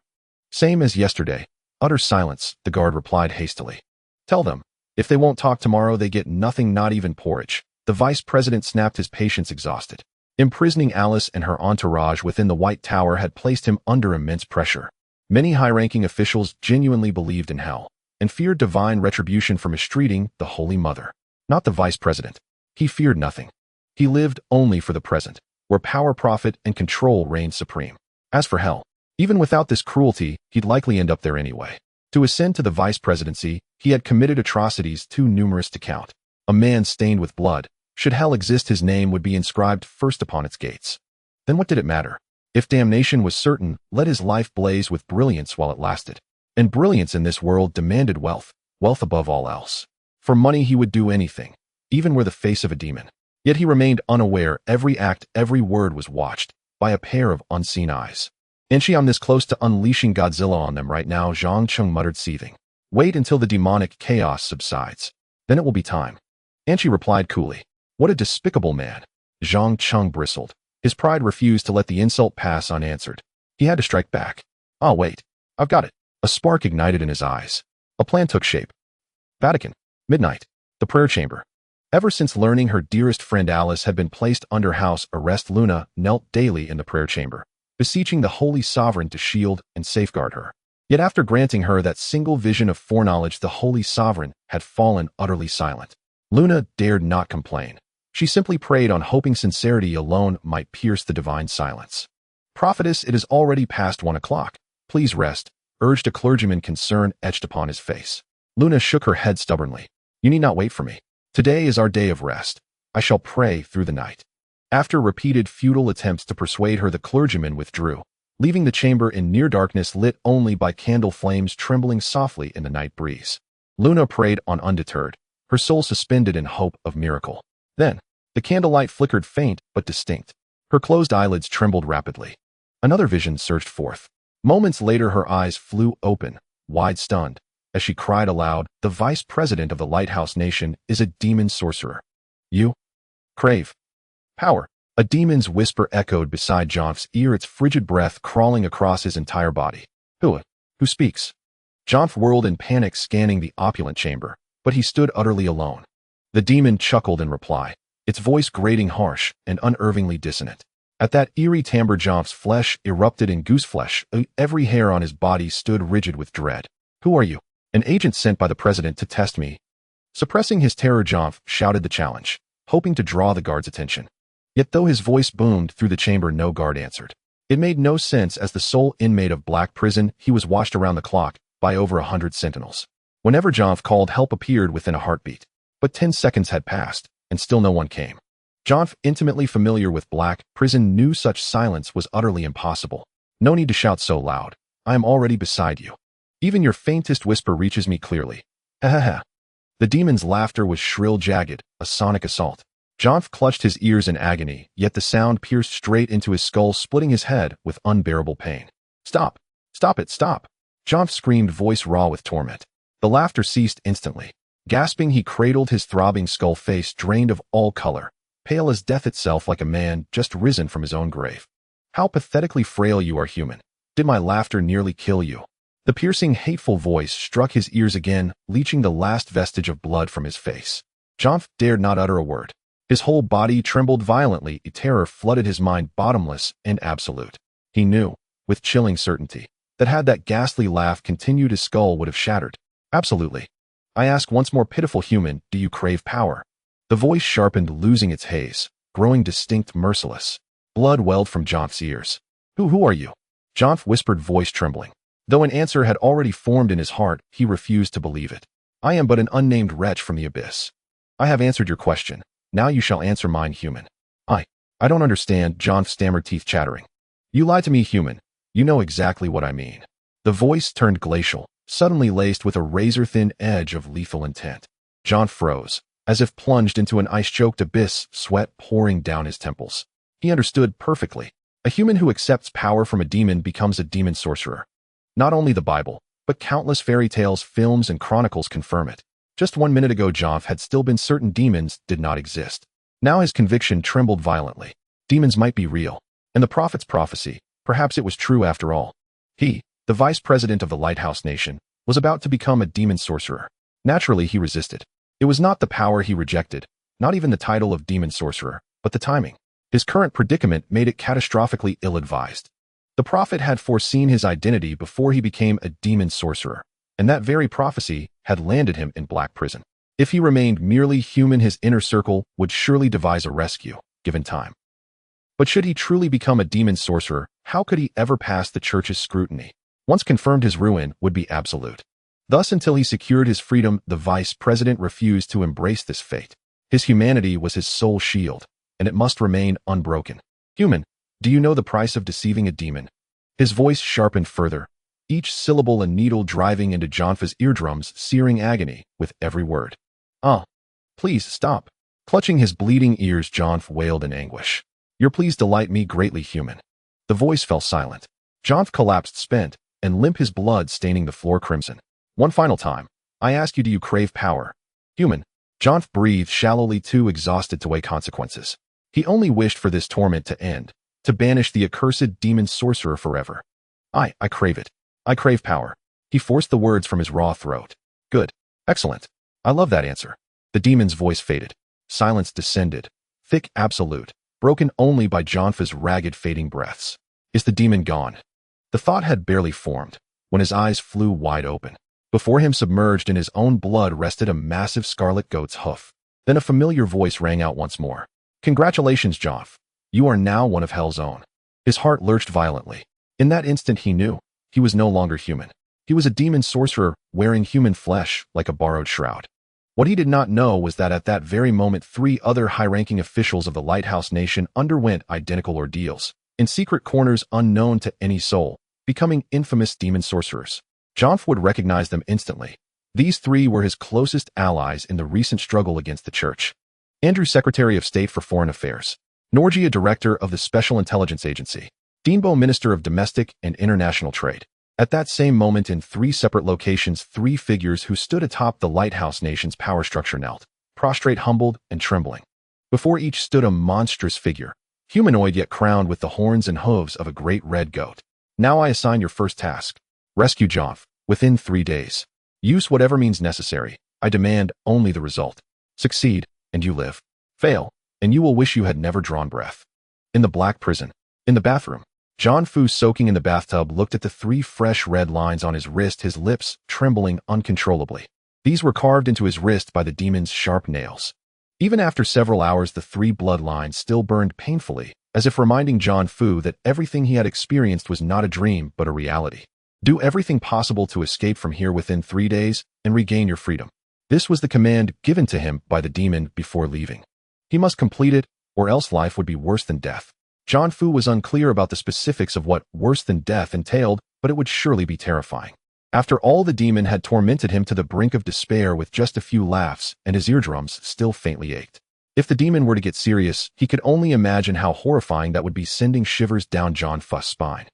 Same as yesterday. Utter silence, the guard replied hastily. Tell them, if they won't talk tomorrow, they get nothing, not even porridge. The vice president snapped, his patience exhausted. Imprisoning Alice and her entourage within the White Tower had placed him under immense pressure. Many high-ranking officials genuinely believed in hell and feared divine retribution for mistreating the Holy Mother. Not the vice president. He feared nothing. He lived only for the present, where power, profit, and control reigned supreme. As for hell, even without this cruelty, he'd likely end up there anyway. To ascend to the vice presidency, he had committed atrocities too numerous to count. A man stained with blood. Should hell exist, his name would be inscribed first upon its gates. Then what did it matter? If damnation was certain, let his life blaze with brilliance while it lasted. And brilliance in this world demanded wealth, wealth above all else. For money he would do anything, even were the face of a demon. Yet he remained unaware. Every act, every word was watched by a pair of unseen eyes. And I'm this close to unleashing Godzilla on them right now, Zhang Cheng muttered, seething. Wait until the demonic chaos subsides. Then it will be time. And she replied coolly. What a despicable man. Zhang Cheng bristled. His pride refused to let the insult pass unanswered. He had to strike back. Oh, wait. I've got it. A spark ignited in his eyes. A plan took shape. Vatican. Midnight. The prayer chamber. Ever since learning her dearest friend Alice had been placed under house arrest, Luna knelt daily in the prayer chamber, beseeching the Holy Sovereign to shield and safeguard her. Yet after granting her that single vision of foreknowledge, the Holy Sovereign had fallen utterly silent. Luna dared not complain. She simply prayed on, hoping sincerity alone might pierce the divine silence. Prophetess, it is already past 1 o'clock. Please rest, urged a clergyman, concern etched upon his face. Luna shook her head stubbornly. You need not wait for me. Today is our day of rest. I shall pray through the night. After repeated futile attempts to persuade her, the clergyman withdrew, leaving the chamber in near darkness, lit only by candle flames trembling softly in the night breeze. Luna prayed on undeterred, her soul suspended in hope of miracle. Then, the candlelight flickered, faint but distinct. Her closed eyelids trembled rapidly. Another vision surged forth. Moments later, her eyes flew open, wide, stunned, as she cried aloud, the vice president of the Lighthouse Nation is a demon sorcerer. You crave power. A demon's whisper echoed beside Jonf's ear, its frigid breath crawling across his entire body. Who speaks? Jonf whirled in panic, scanning the opulent chamber, but he stood utterly alone. The demon chuckled in reply, its voice grating, harsh, and unnervingly dissonant. At that eerie timbre, Jonf's flesh erupted in gooseflesh. Every hair on his body stood rigid with dread. Who are you? An agent sent by the president to test me. Suppressing his terror, Jonf shouted the challenge, hoping to draw the guard's attention. Yet though his voice boomed through the chamber, no guard answered. It made no sense. As the sole inmate of Black Prison, he was watched around the clock by over 100 sentinels. Whenever Jonf called, help appeared within a heartbeat. But 10 seconds had passed, and still no one came. Jonf, intimately familiar with Black Prison, knew such silence was utterly impossible. No need to shout so loud. I am already beside you. Even your faintest whisper reaches me clearly. Ha ha ha. The demon's laughter was shrill, jagged, a sonic assault. Jonf clutched his ears in agony, yet the sound pierced straight into his skull, splitting his head with unbearable pain. Stop! Stop it! Stop! Jonf screamed, voice raw with torment. The laughter ceased instantly. Gasping, he cradled his throbbing skull, face drained of all color, pale as death itself, like a man just risen from his own grave. How pathetically frail you are, human. Did my laughter nearly kill you? The piercing, hateful voice struck his ears again, leaching the last vestige of blood from his face. Jonf dared not utter a word. His whole body trembled violently. Terror flooded his mind, bottomless and absolute. He knew, with chilling certainty, that had that ghastly laugh continued, his skull would have shattered. Absolutely. I ask once more, pitiful human, do you crave power? The voice sharpened, losing its haze, growing distinct, merciless. Blood welled from Jonf's ears. Who are you? Jonf whispered, voice trembling. Though an answer had already formed in his heart, he refused to believe it. I am but an unnamed wretch from the abyss. I have answered your question. Now you shall answer mine, human. I don't understand, Jonf stammered, teeth chattering. You lied to me, human. You know exactly what I mean. The voice turned glacial, suddenly laced with a razor-thin edge of lethal intent. Jonf froze, as if plunged into an ice-choked abyss, sweat pouring down his temples. He understood perfectly. A human who accepts power from a demon becomes a demon sorcerer. Not only the Bible, but countless fairy tales, films, and chronicles confirm it. Just 1 minute ago, Jonf had still been certain demons did not exist. Now his conviction trembled violently. Demons might be real, and the prophet's prophecy, perhaps it was true after all. He, the vice president of the Lighthouse Nation, was about to become a demon sorcerer. Naturally, he resisted. It was not the power he rejected, not even the title of demon sorcerer, but the timing. His current predicament made it catastrophically ill-advised. The prophet had foreseen his identity before he became a demon sorcerer, and that very prophecy had landed him in black prison. If he remained merely human, his inner circle would surely devise a rescue, given time. But should he truly become a demon sorcerer, how could he ever pass the church's scrutiny? Once confirmed, his ruin would be absolute. Thus, until he secured his freedom, the vice president refused to embrace this fate. His humanity was his sole shield, and it must remain unbroken. Human, do you know the price of deceiving a demon? His voice sharpened further, each syllable a needle driving into Jonf's eardrums, searing agony with every word. Please stop. Clutching his bleeding ears, Jonf wailed in anguish. Your pleas delight me greatly, human. The voice fell silent. Jonf collapsed, spent, and limp, his blood staining the floor crimson. One final time. I ask you, do you crave power? Human. Jonf breathed shallowly, too exhausted to weigh consequences. He only wished for this torment to end, to banish the accursed demon sorcerer forever. I crave it. I crave power. He forced the words from his raw throat. Good. Excellent. I love that answer. The demon's voice faded. Silence descended, thick, absolute, broken only by Jonf's ragged, fading breaths. Is the demon gone? The thought had barely formed, when his eyes flew wide open. Before him, submerged in his own blood, rested a massive scarlet goat's hoof. Then a familiar voice rang out once more. Congratulations, Jonf. You are now one of Hell's own. His heart lurched violently. In that instant he knew. He was no longer human. He was a demon sorcerer, wearing human flesh like a borrowed shroud. What he did not know was that at that very moment 3 other high-ranking officials of the Lighthouse Nation underwent identical ordeals, in secret corners unknown to any soul, becoming infamous demon sorcerers. Jonf would recognize them instantly. These 3 were his closest allies in the recent struggle against the Church. Andrew, Secretary of State for Foreign Affairs. Norgia, Director of the Special Intelligence Agency. Deanbo, Minister of Domestic and International Trade. At that same moment, in 3 separate locations, 3 figures who stood atop the Lighthouse Nation's power structure knelt, prostrate, humbled, and trembling. Before each stood a monstrous figure, humanoid yet crowned with the horns and hooves of a great red goat. Now I assign your first task. Rescue Jonf, within 3 days. Use whatever means necessary. I demand only the result. Succeed, and you live. Fail, and you will wish you had never drawn breath. In the black prison. In the bathroom. Jonf, soaking in the bathtub, looked at the 3 fresh red lines on his wrist, his lips trembling uncontrollably. These were carved into his wrist by the demon's sharp nails. Even after several hours, the 3 blood lines still burned painfully, as if reminding Jonf that everything he had experienced was not a dream but a reality. Do everything possible to escape from here within 3 days and regain your freedom. This was the command given to him by the demon before leaving. He must complete it, or else life would be worse than death. Jonf was unclear about the specifics of what worse than death entailed, but it would surely be terrifying. After all, the demon had tormented him to the brink of despair with just a few laughs, and his eardrums still faintly ached. If the demon were to get serious, he could only imagine how horrifying that would be, sending shivers down Jonf's spine.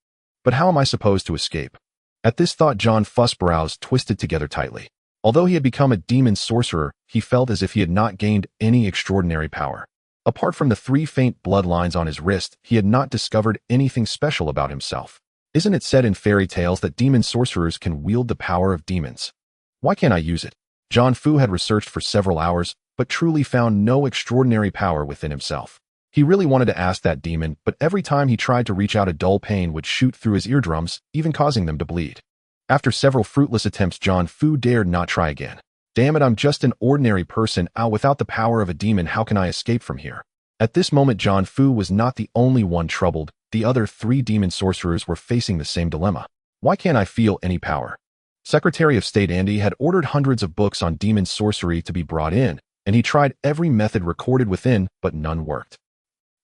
But how am I supposed to escape? At this thought, Jonf's brows twisted together tightly. Although he had become a demon sorcerer, he felt as if he had not gained any extraordinary power. Apart from the 3 faint bloodlines on his wrist, he had not discovered anything special about himself. Isn't it said in fairy tales that demon sorcerers can wield the power of demons? Why can't I use it? Jonf had researched for several hours, but truly found no extraordinary power within himself. He really wanted to ask that demon, but every time he tried to reach out, a dull pain would shoot through his eardrums, even causing them to bleed. After several fruitless attempts, Jonf dared not try again. Damn it, I'm just an ordinary person. Without the power of a demon, how can I escape from here? At this moment, John Fu was not the only one troubled. The other 3 demon sorcerers were facing the same dilemma. Why can't I feel any power? Secretary of State Andy had ordered hundreds of books on demon sorcery to be brought in, and he tried every method recorded within, but none worked.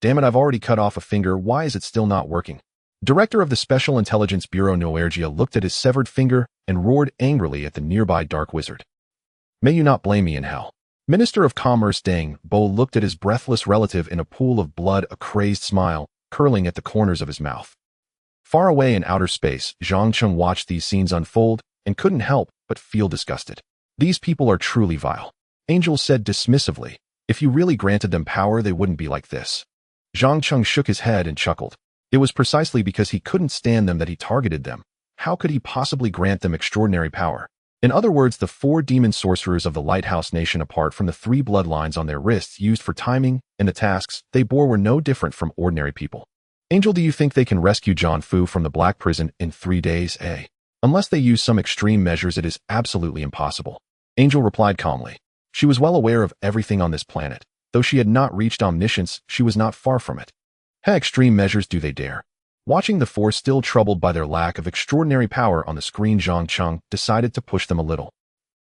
Damn it, I've already cut off a finger. Why is it still not working? Director of the Special Intelligence Bureau Noergia looked at his severed finger and roared angrily at the nearby dark wizard. May you not blame me in hell. Minister of Commerce Deng Bo looked at his breathless relative in a pool of blood, a crazed smile curling at the corners of his mouth. Far away in outer space, Zhang Cheng watched these scenes unfold and couldn't help but feel disgusted. These people are truly vile. Angel said dismissively. If you really granted them power, they wouldn't be like this. Zhang Cheng shook his head and chuckled. It was precisely because he couldn't stand them that he targeted them. How could he possibly grant them extraordinary power? In other words, the 4 demon sorcerers of the Lighthouse Nation, apart from the 3 bloodlines on their wrists used for timing, and the tasks they bore were no different from ordinary people. Angel, do you think they can rescue John Fu from the Black Prison in 3 days, eh? Unless they use some extreme measures, it is absolutely impossible. Angel replied calmly. She was well aware of everything on this planet. Though she had not reached omniscience, she was not far from it. How extreme measures do they dare? Watching the 4 still troubled by their lack of extraordinary power on the screen, Zhang Cheng decided to push them a little.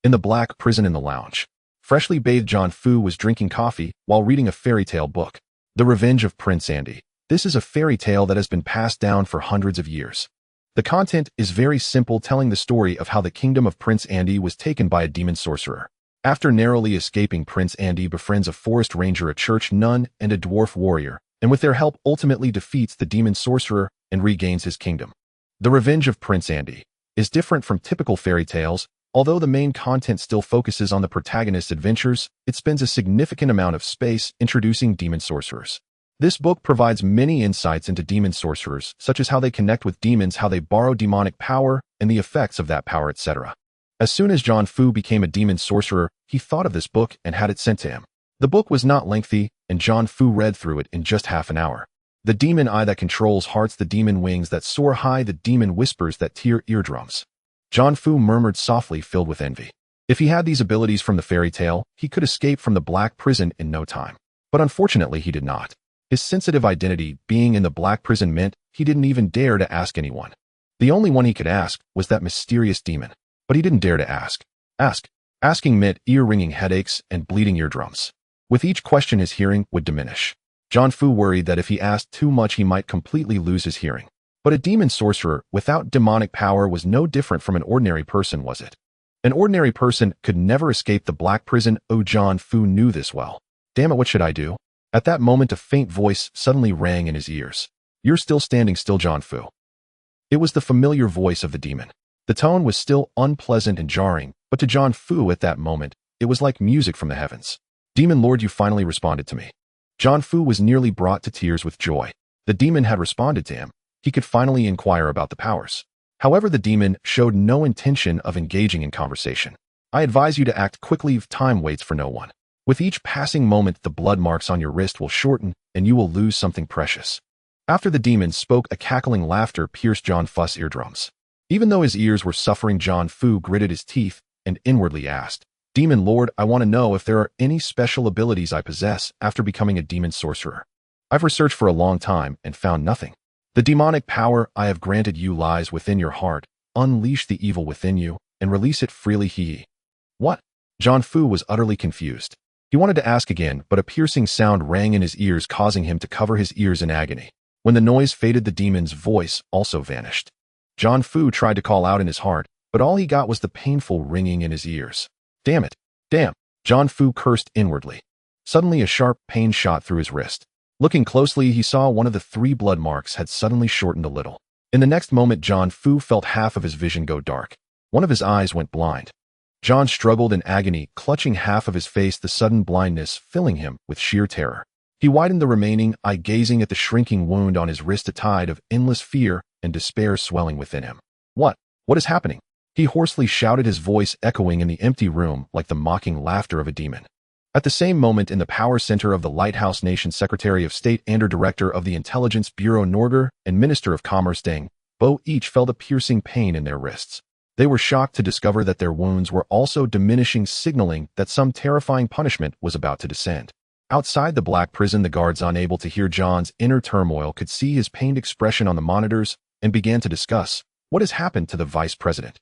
In the Black Prison in the lounge, freshly bathed John Fu was drinking coffee while reading a fairy tale book. The Revenge of Prince Andy. This is a fairy tale that has been passed down for hundreds of years. The content is very simple, telling the story of how the kingdom of Prince Andy was taken by a demon sorcerer. After narrowly escaping, Prince Andy befriends a forest ranger, a church nun, and a dwarf warrior, and with their help ultimately defeats the demon sorcerer and regains his kingdom. The Revenge of Prince Andy is different from typical fairy tales. Although the main content still focuses on the protagonist's adventures, it spends a significant amount of space introducing demon sorcerers. This book provides many insights into demon sorcerers, such as how they connect with demons, how they borrow demonic power, and the effects of that power, etc. As soon as John Fu became a demon sorcerer, he thought of this book and had it sent to him. The book was not lengthy, and John Fu read through it in just half an hour. The demon eye that controls hearts, the demon wings that soar high, the demon whispers that tear eardrums. John Fu murmured softly, filled with envy. If he had these abilities from the fairy tale, he could escape from the Black Prison in no time. But unfortunately, he did not. His sensitive identity, being in the Black Prison, meant he didn't even dare to ask anyone. The only one he could ask was that mysterious demon. But he didn't dare to ask. Asking meant ear-ringing headaches and bleeding eardrums. With each question, his hearing would diminish. John Fu worried that if he asked too much, he might completely lose his hearing. But a demon sorcerer without demonic power was no different from an ordinary person, was it? An ordinary person could never escape the Black Prison. Oh, John Fu knew this well. Damn it, what should I do? At that moment, a faint voice suddenly rang in his ears. You're still standing still, John Fu. It was the familiar voice of the demon. The tone was still unpleasant and jarring, but to John Fu at that moment, it was like music from the heavens. Demon Lord, you finally responded to me. John Fu was nearly brought to tears with joy. The demon had responded to him. He could finally inquire about the powers. However, the demon showed no intention of engaging in conversation. I advise you to act quickly. Time waits for no one. With each passing moment, the blood marks on your wrist will shorten, and you will lose something precious. After the demon spoke, a cackling laughter pierced John Fu's eardrums. Even though his ears were suffering, John Fu gritted his teeth and inwardly asked, Demon Lord, I want to know if there are any special abilities I possess after becoming a demon sorcerer. I've researched for a long time and found nothing. The demonic power I have granted you lies within your heart. Unleash the evil within you and release it freely. What? John Fu was utterly confused. He wanted to ask again, but a piercing sound rang in his ears, causing him to cover his ears in agony. When the noise faded, the demon's voice also vanished. John Fu tried to call out in his heart, but all he got was the painful ringing in his ears. Damn it. Damn. John Fu cursed inwardly. Suddenly, a sharp pain shot through his wrist. Looking closely, he saw one of the 3 blood marks had suddenly shortened a little. In the next moment, John Fu felt half of his vision go dark. One of his eyes went blind. John struggled in agony, clutching half of his face, the sudden blindness filling him with sheer terror. He widened the remaining eye, gazing at the shrinking wound on his wrist, a tide of endless fear and despair swelling within him. What is happening? He hoarsely shouted, his voice echoing in the empty room like the mocking laughter of a demon. At the same moment, in the power center of the Lighthouse Nation, Secretary of State Ander, Director of the Intelligence Bureau Norger, and Minister of Commerce Deng Bo each felt a piercing pain in their wrists. They were shocked to discover that their wounds were also diminishing, signaling that some terrifying punishment was about to descend. Outside the black prison, the guards, unable to hear John's inner turmoil, could see his pained expression on the monitors and began to discuss, what has happened to the vice president?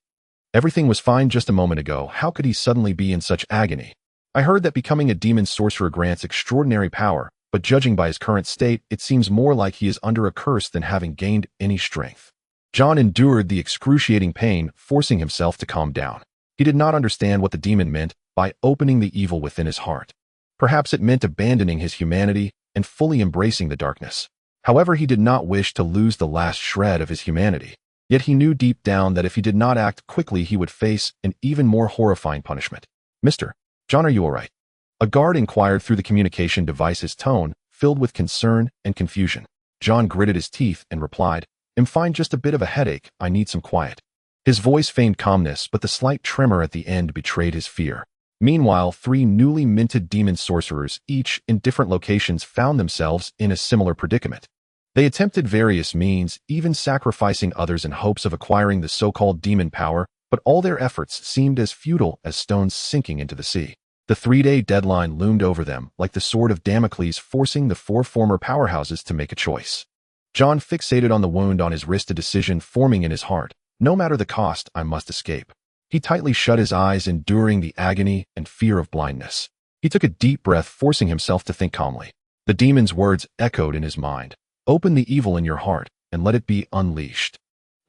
Everything was fine just a moment ago. How could he suddenly be in such agony? I heard that becoming a demon sorcerer grants extraordinary power, but judging by his current state, it seems more like he is under a curse than having gained any strength. John endured the excruciating pain, forcing himself to calm down. He did not understand what the demon meant by opening the evil within his heart. Perhaps it meant abandoning his humanity and fully embracing the darkness. However, he did not wish to lose the last shred of his humanity. Yet he knew deep down that if he did not act quickly, he would face an even more horrifying punishment. Mr. John, are you all right? A guard inquired through the communication device, his tone filled with concern and confusion. John gritted his teeth and replied, I'm fine, just a bit of a headache. I need some quiet. His voice feigned calmness, but the slight tremor at the end betrayed his fear. Meanwhile, 3 newly minted demon sorcerers, each in different locations, found themselves in a similar predicament. They attempted various means, even sacrificing others in hopes of acquiring the so-called demon power, but all their efforts seemed as futile as stones sinking into the sea. The 3-day deadline loomed over them, like the sword of Damocles, forcing the 4 former powerhouses to make a choice. John fixated on the wound on his wrist, a decision forming in his heart. No matter the cost, I must escape. He tightly shut his eyes, enduring the agony and fear of blindness. He took a deep breath, forcing himself to think calmly. The demon's words echoed in his mind. Open the evil in your heart and let it be unleashed.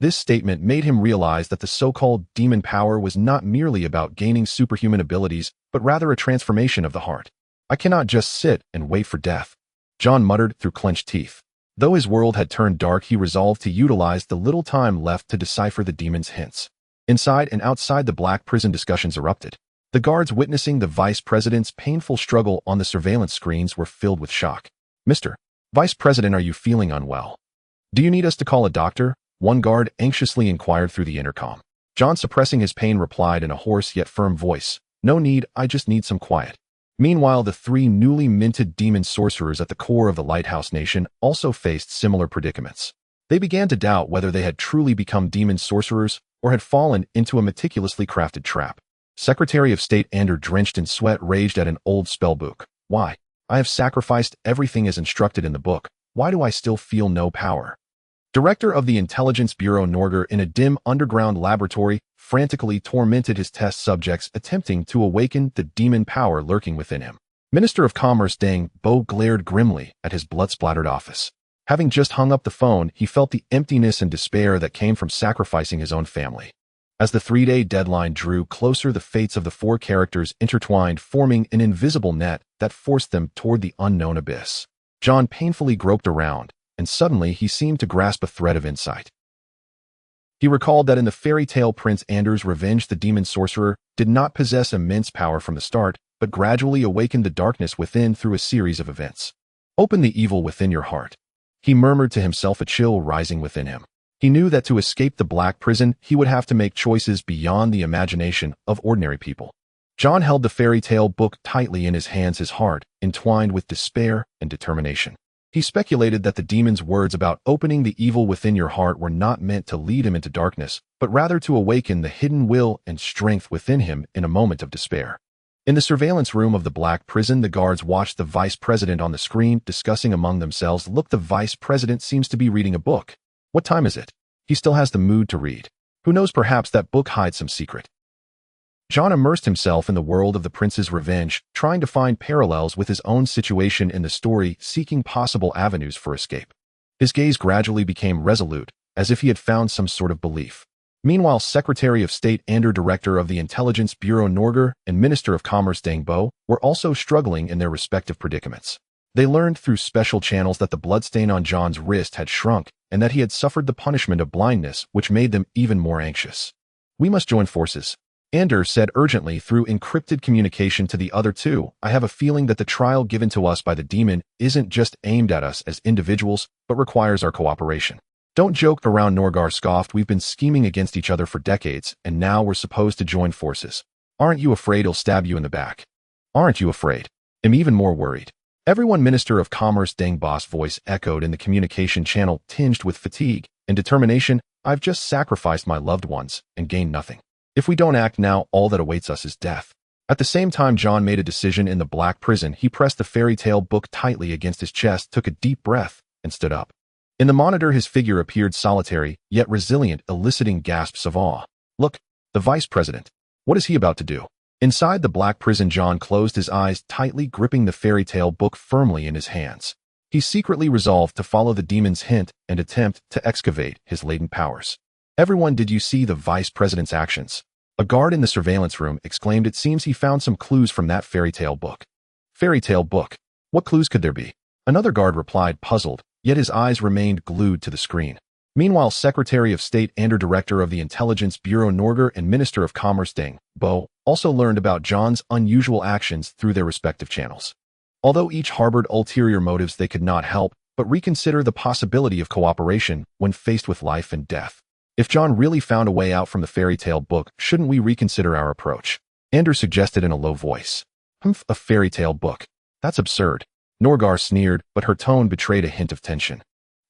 This statement made him realize that the so-called demon power was not merely about gaining superhuman abilities, but rather a transformation of the heart. I cannot just sit and wait for death, John muttered through clenched teeth. Though his world had turned dark, he resolved to utilize the little time left to decipher the demon's hints. Inside and outside the black prison, discussions erupted. The guards, witnessing the vice president's painful struggle on the surveillance screens, were filled with shock. Mr. Vice President, are you feeling unwell? Do you need us to call a doctor? One guard anxiously inquired through the intercom. John, suppressing his pain, replied in a hoarse yet firm voice, No need, I just need some quiet. Meanwhile, the 3 newly minted demon sorcerers at the core of the Lighthouse Nation also faced similar predicaments. They began to doubt whether they had truly become demon sorcerers or had fallen into a meticulously crafted trap. Secretary of State Ander, drenched in sweat, raged at an old spellbook. Why? I have sacrificed everything as instructed in the book. Why do I still feel no power? Director of the Intelligence Bureau Norger, in a dim underground laboratory, frantically tormented his test subjects, attempting to awaken the demon power lurking within him. Minister of Commerce Zhang Bo glared grimly at his blood-splattered office. Having just hung up the phone, he felt the emptiness and despair that came from sacrificing his own family. As the 3-day deadline drew closer, the fates of the 4 characters intertwined, forming an invisible net that forced them toward the unknown abyss. John painfully groped around, and suddenly he seemed to grasp a thread of insight. He recalled that in the fairy tale Prince Anders' Revenge, the demon sorcerer did not possess immense power from the start, but gradually awakened the darkness within through a series of events. Open the evil within your heart, he murmured to himself, a chill rising within him. He knew that to escape the black prison, he would have to make choices beyond the imagination of ordinary people. John held the fairy tale book tightly in his hands, his heart entwined with despair and determination. He speculated that the demon's words about opening the evil within your heart were not meant to lead him into darkness, but rather to awaken the hidden will and strength within him in a moment of despair. In the surveillance room of the black prison, the guards watched the vice president on the screen, discussing among themselves. Look, the vice president seems to be reading a book. What time is it? He still has the mood to read. Who knows, perhaps that book hides some secret. John immersed himself in the world of the prince's revenge, trying to find parallels with his own situation in the story, seeking possible avenues for escape. His gaze gradually became resolute, as if he had found some sort of belief. Meanwhile, Secretary of State Ander, Director of the Intelligence Bureau Norger, and Minister of Commerce Zhang Bo were also struggling in their respective predicaments. They learned through special channels that the bloodstain on John's wrist had shrunk, and that he had suffered the punishment of blindness, which made them even more anxious. We must join forces, Ander said urgently through encrypted communication to the other 2. I have a feeling that the trial given to us by the demon isn't just aimed at us as individuals, but requires our cooperation. Don't joke around, Norgar scoffed. We've been scheming against each other for decades, and now we're supposed to join forces. Aren't you afraid he'll stab you in the back? Aren't you afraid? I'm even more worried. Everyone, Minister of Commerce Deng Boss' voice echoed in the communication channel, tinged with fatigue and determination. I've just sacrificed my loved ones and gained nothing. If we don't act now, all that awaits us is death. At the same time John made a decision in the black prison, he pressed the fairy tale book tightly against his chest, took a deep breath, and stood up. In the monitor his figure appeared solitary, yet resilient, eliciting gasps of awe. Look, the vice president. What is he about to do? Inside the black prison John closed his eyes tightly, gripping the fairy tale book firmly in his hands. He secretly resolved to follow the demon's hint and attempt to excavate his latent powers. Everyone, did you see the vice president's actions? A guard in the surveillance room exclaimed. It seems he found some clues from that fairy tale book. Fairy tale book? What clues could there be? Another guard replied, puzzled, yet his eyes remained glued to the screen. Meanwhile, Secretary of State and Director of the Intelligence Bureau Norger and Minister of Commerce Deng Bo also learned about John's unusual actions through their respective channels. Although each harbored ulterior motives, they could not help but reconsider the possibility of cooperation when faced with life and death. If John really found a way out from the fairy tale book, shouldn't we reconsider our approach? Andrew suggested in a low voice. A fairy tale book? That's absurd. Norgar sneered, but her tone betrayed a hint of tension.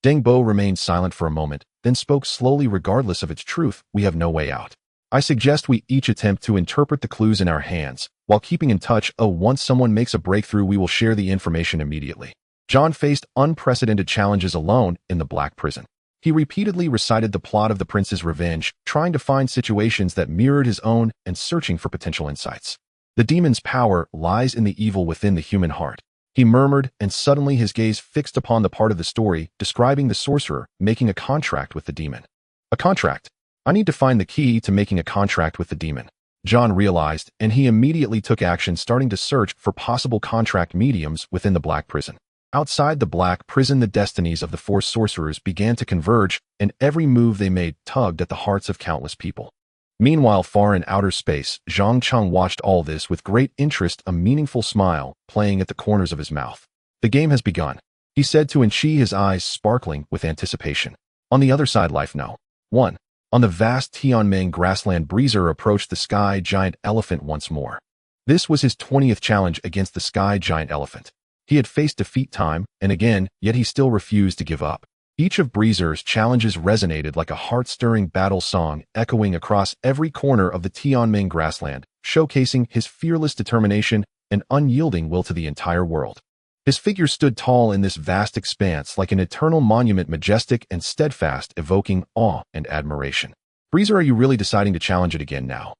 Deng Bo remained silent for a moment, then spoke slowly. Regardless of its truth, we have no way out. I suggest we each attempt to interpret the clues in our hands, while keeping in touch. Once someone makes a breakthrough, we will share the information immediately. John faced unprecedented challenges alone in the black prison. He repeatedly recited the plot of The Prince's Revenge, trying to find situations that mirrored his own and searching for potential insights. The demon's power lies in the evil within the human heart. He murmured, and suddenly his gaze fixed upon the part of the story describing the sorcerer making a contract with the demon. A contract? I need to find the key to making a contract with the demon. John realized, and he immediately took action, starting to search for possible contract mediums within the black prison. Outside the black prison, the destinies of the four sorcerers began to converge, and every move they made tugged at the hearts of countless people. Meanwhile, far in outer space, Zhang Cheng watched all this with great interest, a meaningful smile playing at the corners of his mouth. The game has begun, he said to Enchi, his eyes sparkling with anticipation. On the other side, life no. 1. On the vast Tianmeng grassland, Breezer approached the sky giant elephant once more. This was his 20th challenge against the sky giant elephant. He had faced defeat time and again, yet he still refused to give up. Each of Breezer's challenges resonated like a heart-stirring battle song, echoing across every corner of the Tianmeng grassland, showcasing his fearless determination and unyielding will to the entire world. His figure stood tall in this vast expanse like an eternal monument, majestic and steadfast, evoking awe and admiration. Breezer, are you really deciding to challenge it again now?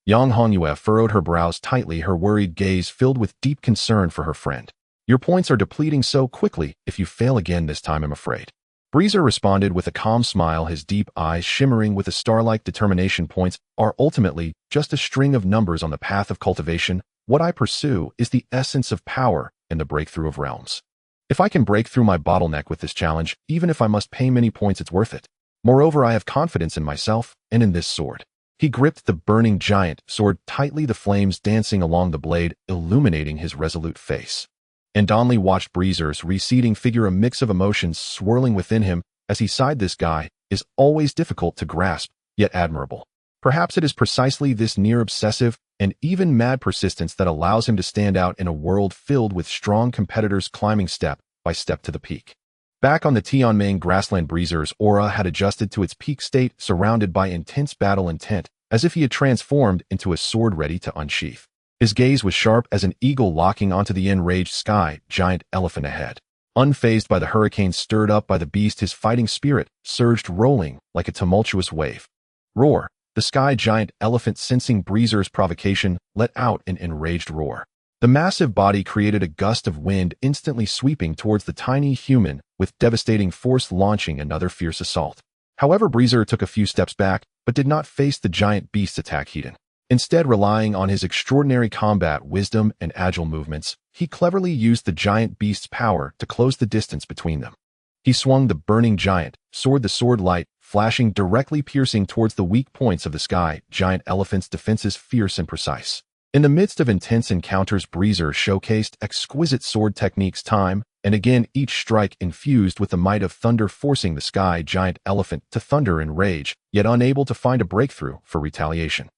Yang Hongyue furrowed her brows tightly, her worried gaze filled with deep concern for her friend. Your points are depleting so quickly. If you fail again this time, I'm afraid. Breezer responded with a calm smile, his deep eyes shimmering with a star-like determination. Points are ultimately just a string of numbers on the path of cultivation. What I pursue is the essence of power and the breakthrough of realms. If I can break through my bottleneck with this challenge, even if I must pay many points, it's worth it. Moreover, I have confidence in myself and in this sword. He gripped the burning giant sword tightly, the flames dancing along the blade, illuminating his resolute face. And Donley watched Breezer's receding figure, a mix of emotions swirling within him as he sighed. This guy is always difficult to grasp, yet admirable. Perhaps it is precisely this near-obsessive and even mad persistence that allows him to stand out in a world filled with strong competitors climbing step by step to the peak. Back on the Tianmeng grassland, Breezer's aura had adjusted to its peak state, surrounded by intense battle intent, as if he had transformed into a sword ready to unsheath. His gaze was sharp as an eagle locking onto the enraged sky giant elephant ahead. Unfazed by the hurricane stirred up by the beast, his fighting spirit surged, rolling like a tumultuous wave. Roar! The sky giant elephant, sensing Breezer's provocation, let out an enraged roar. The massive body created a gust of wind, instantly sweeping towards the tiny human with devastating force, launching another fierce assault. However, Breezer took a few steps back, but did not face the giant beast's attack head-on. Instead, relying on his extraordinary combat wisdom and agile movements, he cleverly used the giant beast's power to close the distance between them. He swung the burning giant sword, the sword light flashing directly, piercing towards the weak points of the sky giant elephant's defenses, fierce and precise. In the midst of intense encounters, Breezer showcased exquisite sword techniques time and again, each strike infused with the might of thunder, forcing the sky giant elephant to thunder in rage, yet unable to find a breakthrough for retaliation.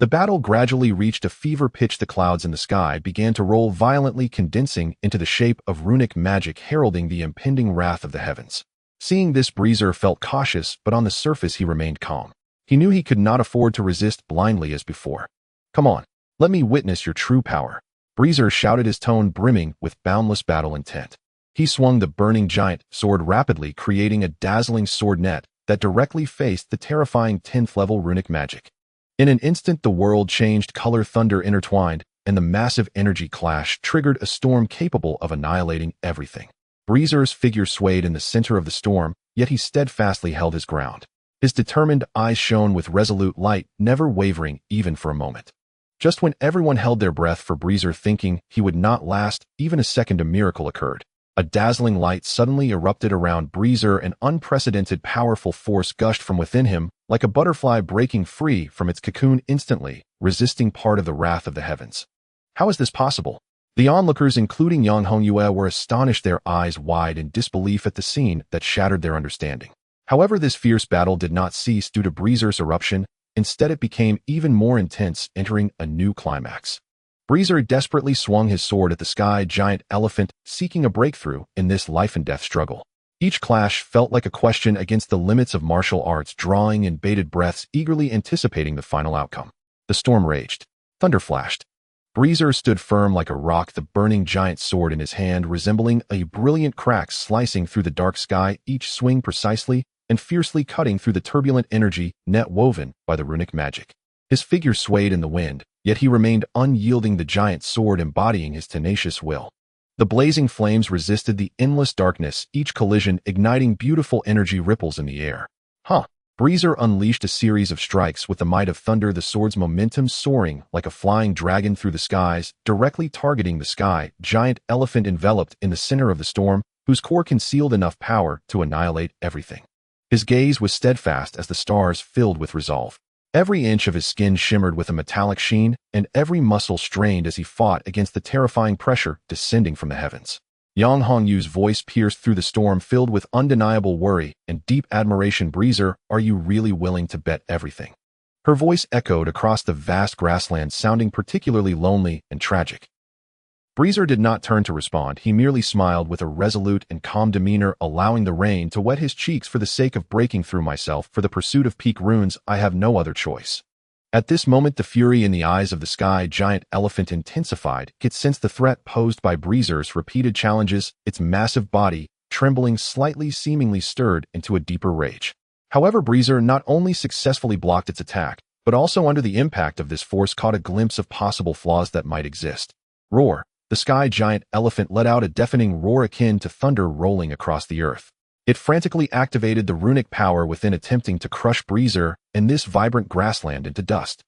The battle gradually reached a fever pitch. The clouds in the sky began to roll violently, condensing into the shape of runic magic, heralding the impending wrath of the heavens. Seeing this, Breezer felt cautious, but on the surface he remained calm. He knew he could not afford to resist blindly as before. Come on, Let me witness your true power." Breezer shouted, his tone brimming with boundless battle intent. He swung the burning giant sword rapidly, creating a dazzling sword net that directly faced the terrifying 10th level runic magic. In an instant, the world changed color, thunder intertwined, and the massive energy clash triggered a storm capable of annihilating everything. Breezer's figure swayed in the center of the storm, yet he steadfastly held his ground. His determined eyes shone with resolute light, never wavering even for a moment. Just when everyone held their breath for Breezer, thinking he would not last even a second, a miracle occurred. A dazzling light suddenly erupted around Breezer. An unprecedented powerful force gushed from within him, like a butterfly breaking free from its cocoon, instantly resisting part of the wrath of the heavens. How is this possible? The onlookers, including Yang Hongyue, were astonished, their eyes wide in disbelief at the scene that shattered their understanding. However, this fierce battle did not cease due to Breezer's eruption. Instead, it became even more intense, entering a new climax. Breezer desperately swung his sword at the sky giant elephant, seeking a breakthrough in this life-and-death struggle. Each clash felt like a question against the limits of martial arts, drawing in bated breaths, eagerly anticipating the final outcome. The storm raged. Thunder flashed. Breezer stood firm like a rock, the burning giant sword in his hand resembling a brilliant crack slicing through the dark sky, each swing precisely and fiercely cutting through the turbulent energy net woven by the runic magic. His figure swayed in the wind, yet he remained unyielding, the giant sword embodying his tenacious will. The blazing flames resisted the endless darkness, each collision igniting beautiful energy ripples in the air. Breezer unleashed a series of strikes with the might of thunder, the sword's momentum soaring like a flying dragon through the skies, directly targeting the sky giant elephant enveloped in the center of the storm, whose core concealed enough power to annihilate everything. His gaze was steadfast as the stars filled with resolve. Every inch of his skin shimmered with a metallic sheen, and every muscle strained as he fought against the terrifying pressure descending from the heavens. Yang Hongyu's voice pierced through the storm, filled with undeniable worry and deep admiration. "Breezer, are you really willing to bet everything?" Her voice echoed across the vast grassland, sounding particularly lonely and tragic. Breezer did not turn to respond. He merely smiled with a resolute and calm demeanor, allowing the rain to wet his cheeks. "For the sake of breaking through myself, for the pursuit of peak runes, I have no other choice." At this moment, the fury in the eyes of the sky giant elephant intensified. It sensed the threat posed by Breezer's repeated challenges, its massive body, trembling slightly, seemingly stirred into a deeper rage. However, Breezer not only successfully blocked its attack, but also under the impact of this force caught a glimpse of possible flaws that might exist. Roar! The sky giant elephant let out a deafening roar akin to thunder rolling across the earth. It frantically activated the runic power within, attempting to crush Breezer and this vibrant grassland into dust.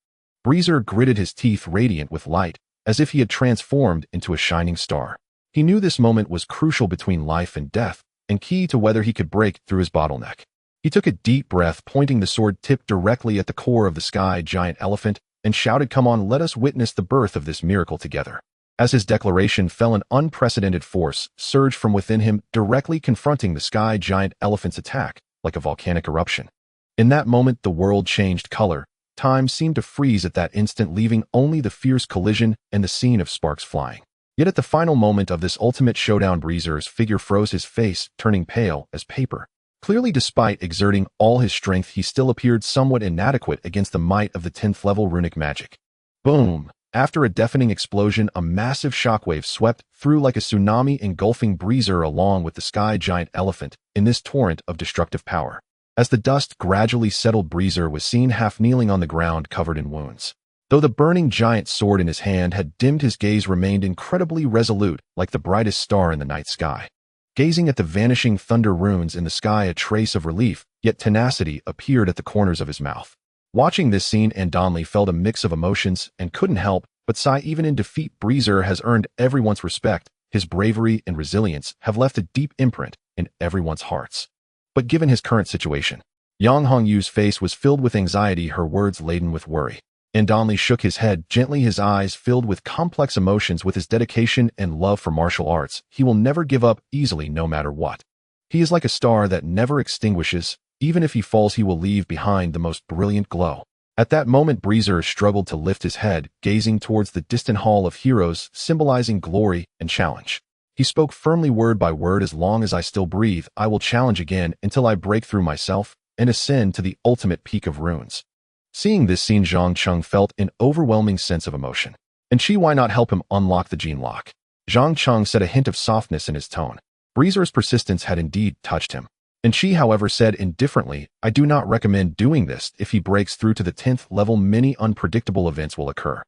Breezer gritted his teeth, radiant with light, as if he had transformed into a shining star. He knew this moment was crucial between life and death, and key to whether he could break through his bottleneck. He took a deep breath, pointing the sword tip directly at the core of the sky giant elephant, and shouted, "Come on, let us witness the birth of this miracle together." As his declaration fell, an unprecedented force surged from within him, directly confronting the sky giant elephant's attack like a volcanic eruption. In that moment, the world changed color. Time seemed to freeze at that instant, leaving only the fierce collision and the scene of sparks flying. Yet at the final moment of this ultimate showdown, Breezer's figure froze, his face turning pale as paper. Clearly, despite exerting all his strength, he still appeared somewhat inadequate against the might of the 10th level runic magic. Boom! After a deafening explosion, a massive shockwave swept through like a tsunami, engulfing Breezer along with the sky giant elephant in this torrent of destructive power. As the dust gradually settled, Breezer was seen half kneeling on the ground, covered in wounds. Though the burning giant sword in his hand had dimmed, his gaze remained incredibly resolute, like the brightest star in the night sky. Gazing at the vanishing thunder runes in the sky, a trace of relief, yet tenacity, appeared at the corners of his mouth. Watching this scene, Andonli felt a mix of emotions and couldn't help but sigh. Even in defeat, Breezer has earned everyone's respect. His bravery and resilience have left a deep imprint in everyone's hearts. But given his current situation, Yang Hongyu's face was filled with anxiety, her words laden with worry. Andonli shook his head gently, his eyes filled with complex emotions. With his dedication and love for martial arts, he will never give up easily, no matter what. He is like a star that never extinguishes. Even if he falls, he will leave behind the most brilliant glow. At that moment, Breezer struggled to lift his head, gazing towards the distant Hall of Heroes, symbolizing glory and challenge. He spoke firmly, word by word, "As long as I still breathe, I will challenge again until I break through myself and ascend to the ultimate peak of runes." Seeing this scene, Zhang Cheng felt an overwhelming sense of emotion. And why not help him unlock the gene lock? Zhang Cheng said, a hint of softness in his tone. Breezer's persistence had indeed touched him. And however, said indifferently, I do not recommend doing this. If he breaks through to the 10th level, many unpredictable events will occur.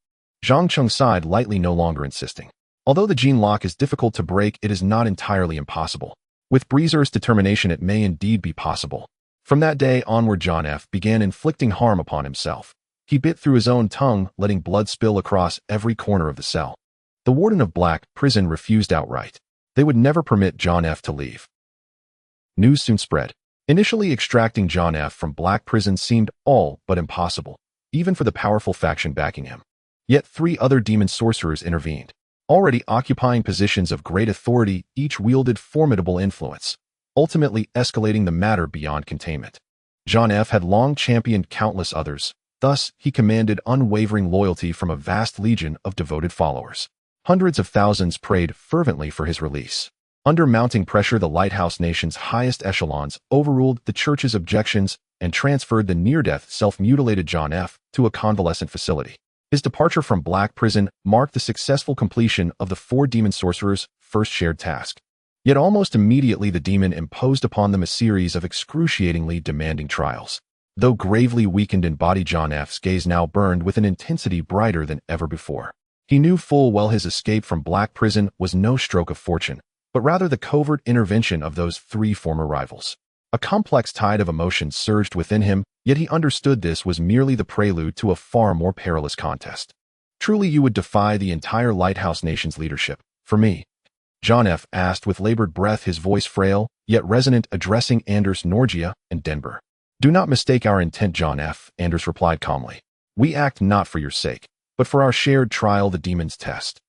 Zhang Cheng sighed lightly, no longer insisting. Although the gene lock is difficult to break, it is not entirely impossible. With Breezer's determination, it may indeed be possible. From that day onward, John F. began inflicting harm upon himself. He bit through his own tongue, letting blood spill across every corner of the cell. The warden of Black Prison refused outright. They would never permit John F. to leave. News soon spread. Initially, extracting John F. from Black Prison seemed all but impossible, even for the powerful faction backing him. Yet 3 other demon sorcerers intervened. Already occupying positions of great authority, each wielded formidable influence, ultimately escalating the matter beyond containment. John F. had long championed countless others, thus he commanded unwavering loyalty from a vast legion of devoted followers. Hundreds of thousands prayed fervently for his release. Under mounting pressure, the Lighthouse Nation's highest echelons overruled the church's objections and transferred the near-death, self-mutilated John F. to a convalescent facility. His departure from Black Prison marked the successful completion of the 4 demon sorcerers' first shared task. Yet almost immediately, the demon imposed upon them a series of excruciatingly demanding trials. Though gravely weakened in body, John F.'s gaze now burned with an intensity brighter than ever before. He knew full well his escape from Black Prison was no stroke of fortune, but rather the covert intervention of those 3 former rivals. A complex tide of emotions surged within him, yet he understood this was merely the prelude to a far more perilous contest. Truly, you would defy the entire Lighthouse Nation's leadership, for me? John F. asked with labored breath, his voice frail, yet resonant, addressing Anders, Norgia, and Denver. Do not mistake our intent, John F., Anders replied calmly. We act not for your sake, but for our shared trial, the demon's test.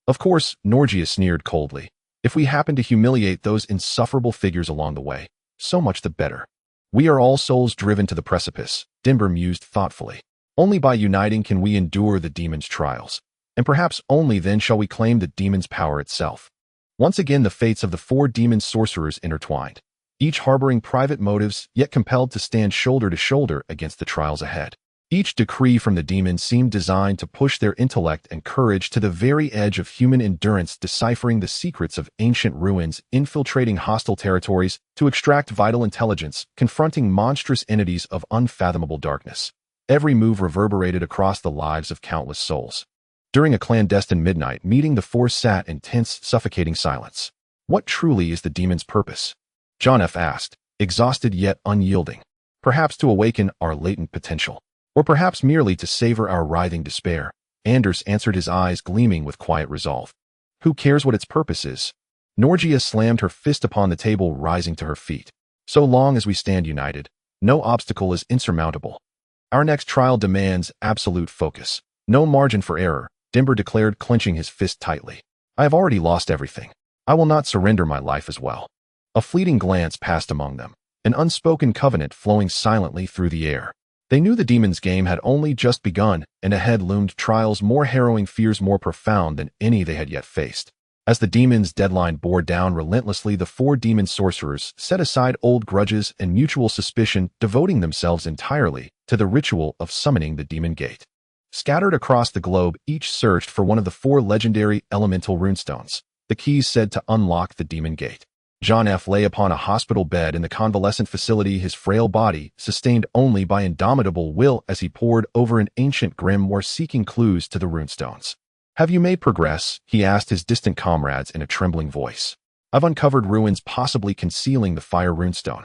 Of course, Norgia sneered coldly. If we happen to humiliate those insufferable figures along the way, so much the better. We are all souls driven to the precipice, Denver mused thoughtfully. Only by uniting can we endure the demon's trials, and perhaps only then shall we claim the demon's power itself. Once again, the fates of the 4 demon sorcerers intertwined, each harboring private motives, yet compelled to stand shoulder to shoulder against the trials ahead. Each decree from the demons seemed designed to push their intellect and courage to the very edge of human endurance, deciphering the secrets of ancient ruins, infiltrating hostile territories to extract vital intelligence, confronting monstrous entities of unfathomable darkness. Every move reverberated across the lives of countless souls. During a clandestine midnight meeting, the 4 sat in tense, suffocating silence. What truly is the demon's purpose? John F. asked, exhausted yet unyielding. Perhaps to awaken our latent potential. Or perhaps merely to savor our writhing despair. Anders answered, his eyes gleaming with quiet resolve. Who cares what its purpose is? Norgia slammed her fist upon the table, rising to her feet. So long as we stand united, no obstacle is insurmountable. Our next trial demands absolute focus. No margin for error, Denver declared, clenching his fist tightly. I have already lost everything. I will not surrender my life as well. A fleeting glance passed among them, an unspoken covenant flowing silently through the air. They knew the demon's game had only just begun, and ahead loomed trials more harrowing, fears more profound than any they had yet faced. As the demon's deadline bore down relentlessly, the 4 demon sorcerers set aside old grudges and mutual suspicion, devoting themselves entirely to the ritual of summoning the demon gate. Scattered across the globe, each searched for one of the 4 legendary elemental runestones, the keys said to unlock the demon gate. John F. lay upon a hospital bed in the convalescent facility, his frail body sustained only by indomitable will as he pored over an ancient grimoire seeking clues to the runestones. Have you made progress? He asked his distant comrades in a trembling voice. I've uncovered ruins possibly concealing the fire runestone.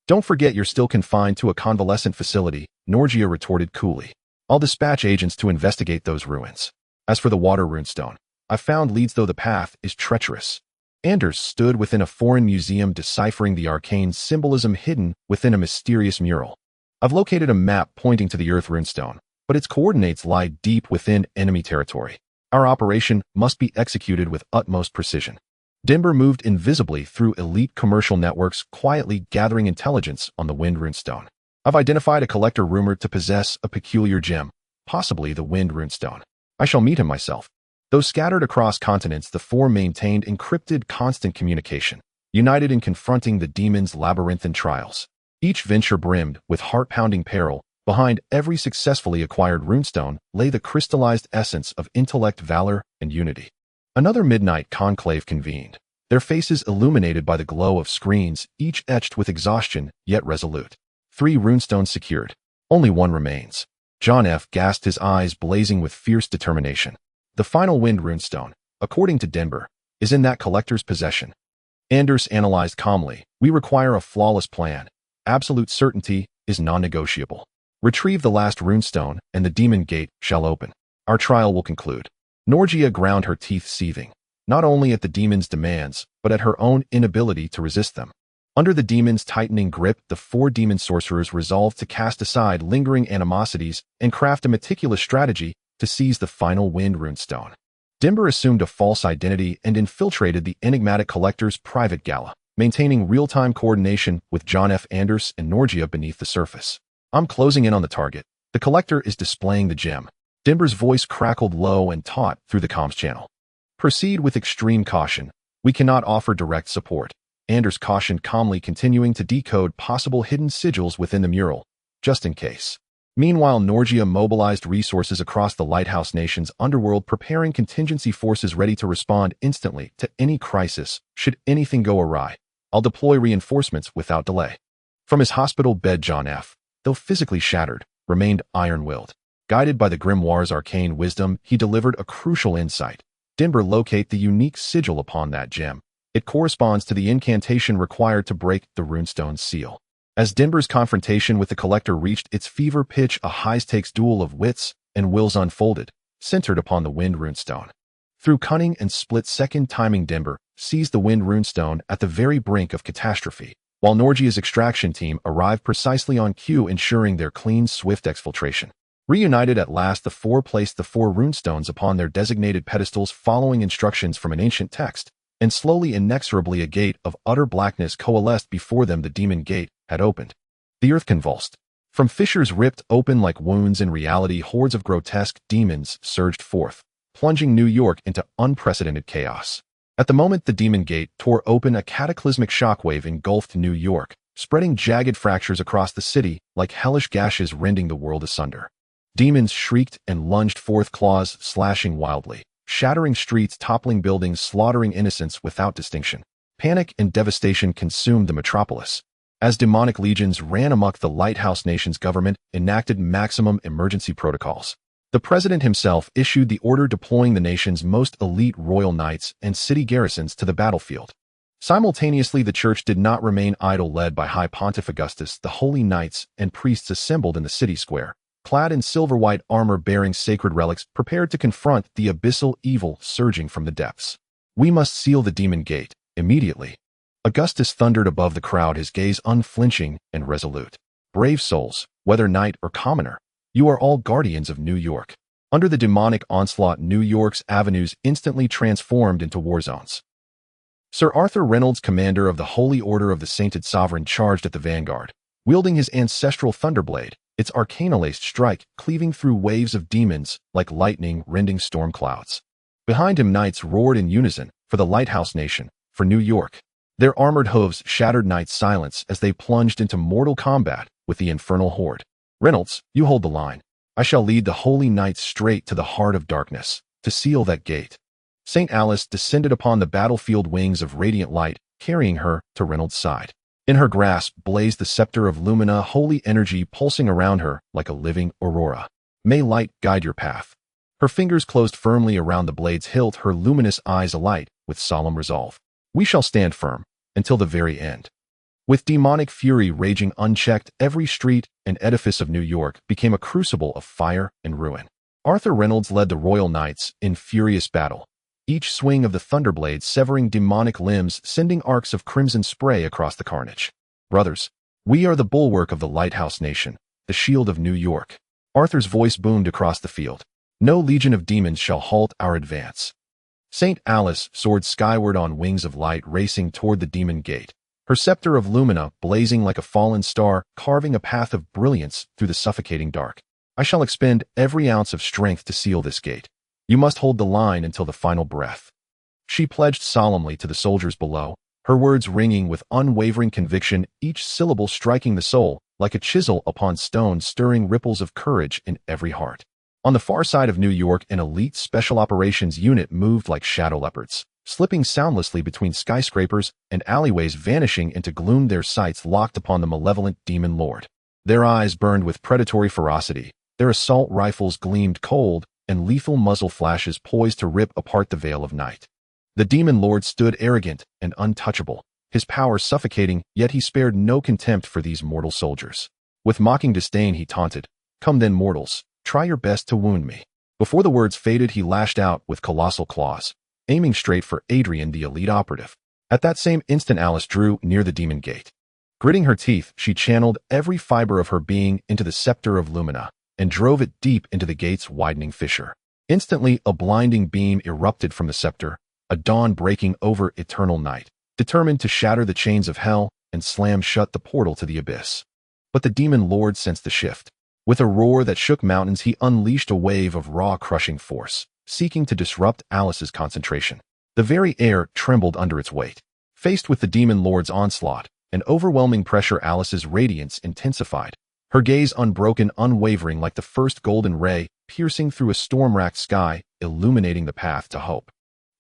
Don't forget you're still confined to a convalescent facility, Norgia retorted coolly. I'll dispatch agents to investigate those ruins. As for the water runestone, I've found leads, though the path is treacherous. Anders stood within a foreign museum deciphering the arcane symbolism hidden within a mysterious mural. I've located a map pointing to the Earth runestone, but its coordinates lie deep within enemy territory. Our operation must be executed with utmost precision. Denver moved invisibly through elite commercial networks, quietly gathering intelligence on the Wind runestone. I've identified a collector rumored to possess a peculiar gem, possibly the Wind runestone. I shall meet him myself. Though scattered across continents, the 4 maintained encrypted, constant communication, united in confronting the demon's labyrinthine trials. Each venture brimmed with heart-pounding peril, Behind every successfully acquired runestone lay the crystallized essence of intellect, valor, and unity. Another midnight conclave convened, their faces illuminated by the glow of screens, each etched with exhaustion, yet resolute. 3 runestones secured. Only one remains. John F. gasped, his eyes blazing with fierce determination. The final wind runestone, according to Denver, is in that collector's possession. Anders analyzed calmly. We require a flawless plan. Absolute certainty is non-negotiable. Retrieve the last runestone, and the demon gate shall open. Our trial will conclude. Norgia ground her teeth, seething, not only at the demon's demands, but at her own inability to resist them. Under the demon's tightening grip, the 4 demon sorcerers resolved to cast aside lingering animosities and craft a meticulous strategy to seize the final wind runestone. Dimber assumed a false identity and infiltrated the enigmatic collector's private gala, maintaining real-time coordination with John F. Anders and Norgia beneath the surface. I'm closing in on the target. The collector is displaying the gem. Dimber's voice crackled low and taut through the comms channel. Proceed with extreme caution. We cannot offer direct support. Anders cautioned calmly, continuing to decode possible hidden sigils within the mural, just in case. Meanwhile, Norgia mobilized resources across the Lighthouse Nation's underworld, preparing contingency forces ready to respond instantly to any crisis should anything go awry. I'll deploy reinforcements without delay. From his hospital bed, John F., though physically shattered, remained iron-willed. Guided by the grimoire's arcane wisdom, he delivered a crucial insight. Dimber, locate the unique sigil upon that gem. It corresponds to the incantation required to break the runestone's seal. As Dimber's confrontation with the collector reached its fever pitch, a high-stakes duel of wits and wills unfolded, centered upon the wind runestone. Through cunning and split-second timing, Dimber seized the wind runestone at the very brink of catastrophe, while Norgia's extraction team arrived precisely on cue, ensuring their clean, swift exfiltration. Reunited at last, the 4 placed the 4 runestones upon their designated pedestals, following instructions from an ancient text, and slowly, inexorably, a gate of utter blackness coalesced before them. The demon gate had opened. The earth convulsed. From fissures ripped open like wounds in reality, hordes of grotesque demons surged forth, plunging New York into unprecedented chaos. At the moment the demon gate tore open, a cataclysmic shockwave engulfed New York, spreading jagged fractures across the city like hellish gashes, rending the world asunder. Demons shrieked and lunged forth, claws slashing wildly, shattering streets, toppling buildings, slaughtering innocents without distinction. Panic and devastation consumed the metropolis. As demonic legions ran amok, the Lighthouse Nation's government enacted maximum emergency protocols. The president himself issued the order, deploying the nation's most elite royal knights and city garrisons to the battlefield. Simultaneously, the church did not remain idle. Led by High Pontiff Augustus, the holy knights and priests assembled in the city square, clad in silver-white armor bearing sacred relics, prepared to confront the abyssal evil surging from the depths. We must seal the demon gate immediately. Augustus thundered above the crowd, his gaze unflinching and resolute. Brave souls, whether knight or commoner, you are all guardians of New York. Under the demonic onslaught, New York's avenues instantly transformed into war zones. Sir Arthur Reynolds, commander of the Holy Order of the Sainted Sovereign, charged at the vanguard, wielding his ancestral thunderblade, its arcana-laced strike cleaving through waves of demons like lightning rending storm clouds. Behind him, knights roared in unison, for the Lighthouse Nation, for New York. Their armored hooves shattered night's silence as they plunged into mortal combat with the infernal horde. Reynolds, you hold the line. I shall lead the holy knights straight to the heart of darkness, to seal that gate. St. Alice descended upon the battlefield, wings of radiant light, carrying her to Reynolds' side. In her grasp blazed the scepter of Lumina, holy energy pulsing around her like a living aurora. May light guide your path. Her fingers closed firmly around the blade's hilt, her luminous eyes alight with solemn resolve. We shall stand firm until the very end. With demonic fury raging unchecked, every street and edifice of New York became a crucible of fire and ruin. Arthur Reynolds led the Royal Knights in furious battle, each swing of the thunderblade severing demonic limbs, sending arcs of crimson spray across the carnage. Brothers, we are the bulwark of the Lighthouse Nation, the shield of New York. Arthur's voice boomed across the field. No legion of demons shall halt our advance. St. Alice soared skyward on wings of light, racing toward the demon gate, her scepter of Lumina blazing like a fallen star, carving a path of brilliance through the suffocating dark. I shall expend every ounce of strength to seal this gate. You must hold the line until the final breath. She pledged solemnly to the soldiers below, her words ringing with unwavering conviction, each syllable striking the soul like a chisel upon stone, stirring ripples of courage in every heart. On the far side of New York, an elite special operations unit moved like shadow leopards, slipping soundlessly between skyscrapers and alleyways, vanishing into gloom, their sights locked upon the malevolent demon lord. Their eyes burned with predatory ferocity, their assault rifles gleamed cold, and lethal muzzle flashes poised to rip apart the veil of night. The demon lord stood arrogant and untouchable, his power suffocating, yet he spared no contempt for these mortal soldiers. With mocking disdain he taunted, "Come then, mortals, try your best to wound me." Before the words faded, he lashed out with colossal claws, aiming straight for Adrian, the elite operative. At that same instant, Alice drew near the demon gate. Gritting her teeth, she channeled every fiber of her being into the scepter of Lumina and drove it deep into the gate's widening fissure. Instantly, a blinding beam erupted from the scepter, a dawn breaking over eternal night, determined to shatter the chains of hell and slam shut the portal to the abyss. But the demon lord sensed the shift. With a roar that shook mountains, he unleashed a wave of raw, crushing force, seeking to disrupt Alice's concentration. The very air trembled under its weight. Faced with the demon lord's onslaught, an overwhelming pressure, Alice's radiance intensified, her gaze unbroken, unwavering, like the first golden ray piercing through a storm-racked sky, illuminating the path to hope.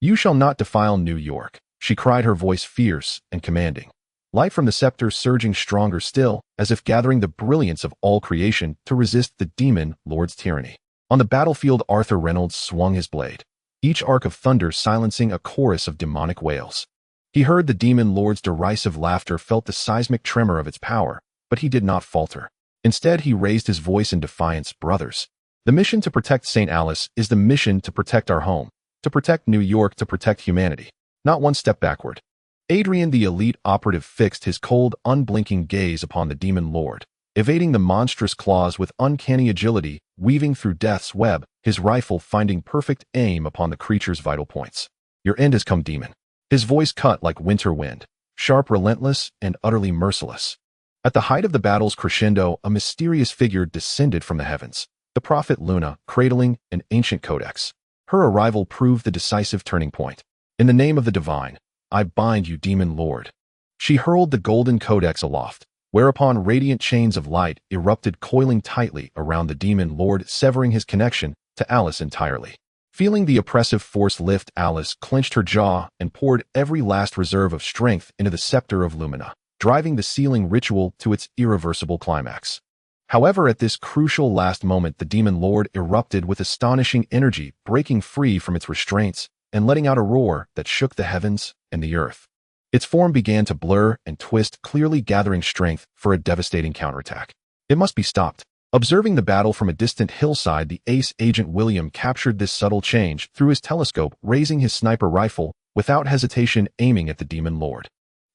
"You shall not defile New York," she cried, her voice fierce and commanding. Light from the scepter surging stronger still, as if gathering the brilliance of all creation to resist the demon lord's tyranny. On the battlefield, Arthur Reynolds swung his blade, each arc of thunder silencing a chorus of demonic wails. He heard the demon lord's derisive laughter, felt the seismic tremor of its power, but he did not falter. Instead, he raised his voice in defiance. "Brothers, the mission to protect St. Alice is the mission to protect our home, to protect New York, to protect humanity. Not one step backward." Adrian, the elite operative, fixed his cold, unblinking gaze upon the demon lord, evading the monstrous claws with uncanny agility, weaving through death's web, his rifle finding perfect aim upon the creature's vital points. "Your end has come, demon." His voice cut like winter wind, sharp, relentless, and utterly merciless. At the height of the battle's crescendo, a mysterious figure descended from the heavens, the prophet Luna, cradling an ancient codex. Her arrival proved the decisive turning point. "In the name of the divine, I bind you, demon lord." She hurled the golden codex aloft, whereupon radiant chains of light erupted, coiling tightly around the demon lord, severing his connection to Alice entirely. Feeling the oppressive force lift, Alice clenched her jaw and poured every last reserve of strength into the scepter of Lumina, driving the sealing ritual to its irreversible climax. However, at this crucial last moment, the demon lord erupted with astonishing energy, breaking free from its restraints and letting out a roar that shook the heavens and the earth. Its form began to blur and twist, clearly gathering strength for a devastating counterattack. It must be stopped. Observing the battle from a distant hillside, the ace agent William captured this subtle change through his telescope, raising his sniper rifle, without hesitation aiming at the demon lord.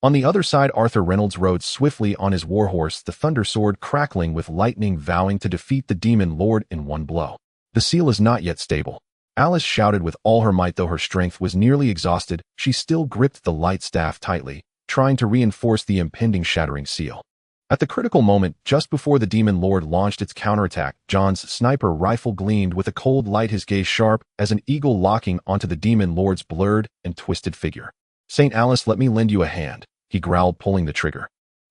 On the other side, Arthur Reynolds rode swiftly on his warhorse, the thunder sword crackling with lightning, vowing to defeat the demon lord in one blow. "The seal is not yet stable," Alice shouted with all her might. Though her strength was nearly exhausted, she still gripped the light staff tightly, trying to reinforce the impending shattering seal. At the critical moment, just before the demon lord launched its counterattack, John's sniper rifle gleamed with a cold light, his gaze sharp as an eagle, locking onto the demon lord's blurred and twisted figure. "St. Alice, let me lend you a hand," he growled, pulling the trigger.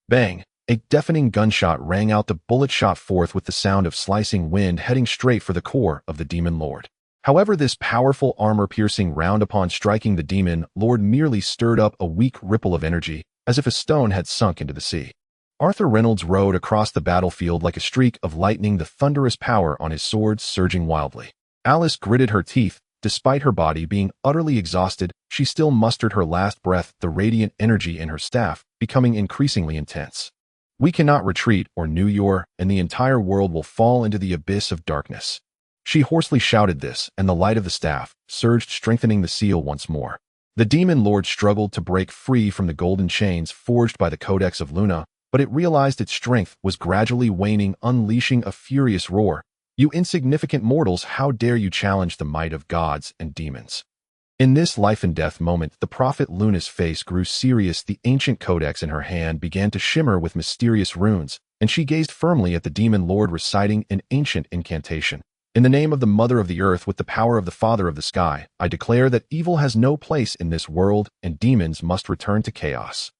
Bang! A deafening gunshot rang out. The bullet shot forth with the sound of slicing wind, heading straight for the core of the demon lord. However, this powerful, armor-piercing round, upon striking the demon lord, merely stirred up a weak ripple of energy, as if a stone had sunk into the sea. Arthur Reynolds rode across the battlefield like a streak of lightning, the thunderous power on his sword surging wildly. Alice gritted her teeth. Despite her body being utterly exhausted, she still mustered her last breath, the radiant energy in her staff becoming increasingly intense. "We cannot retreat, or New York and the entire world will fall into the abyss of darkness." She hoarsely shouted this, and the light of the staff surged, strengthening the seal once more. The demon lord struggled to break free from the golden chains forged by the Codex of Luna, but it realized its strength was gradually waning, unleashing a furious roar. "You insignificant mortals, how dare you challenge the might of gods and demons?" In this life-and-death moment, the prophet Luna's face grew serious. The ancient codex in her hand began to shimmer with mysterious runes, and she gazed firmly at the demon lord, reciting an ancient incantation. "In the name of the mother of the earth, with the power of the father of the sky, I declare that evil has no place in this world and demons must return to chaos."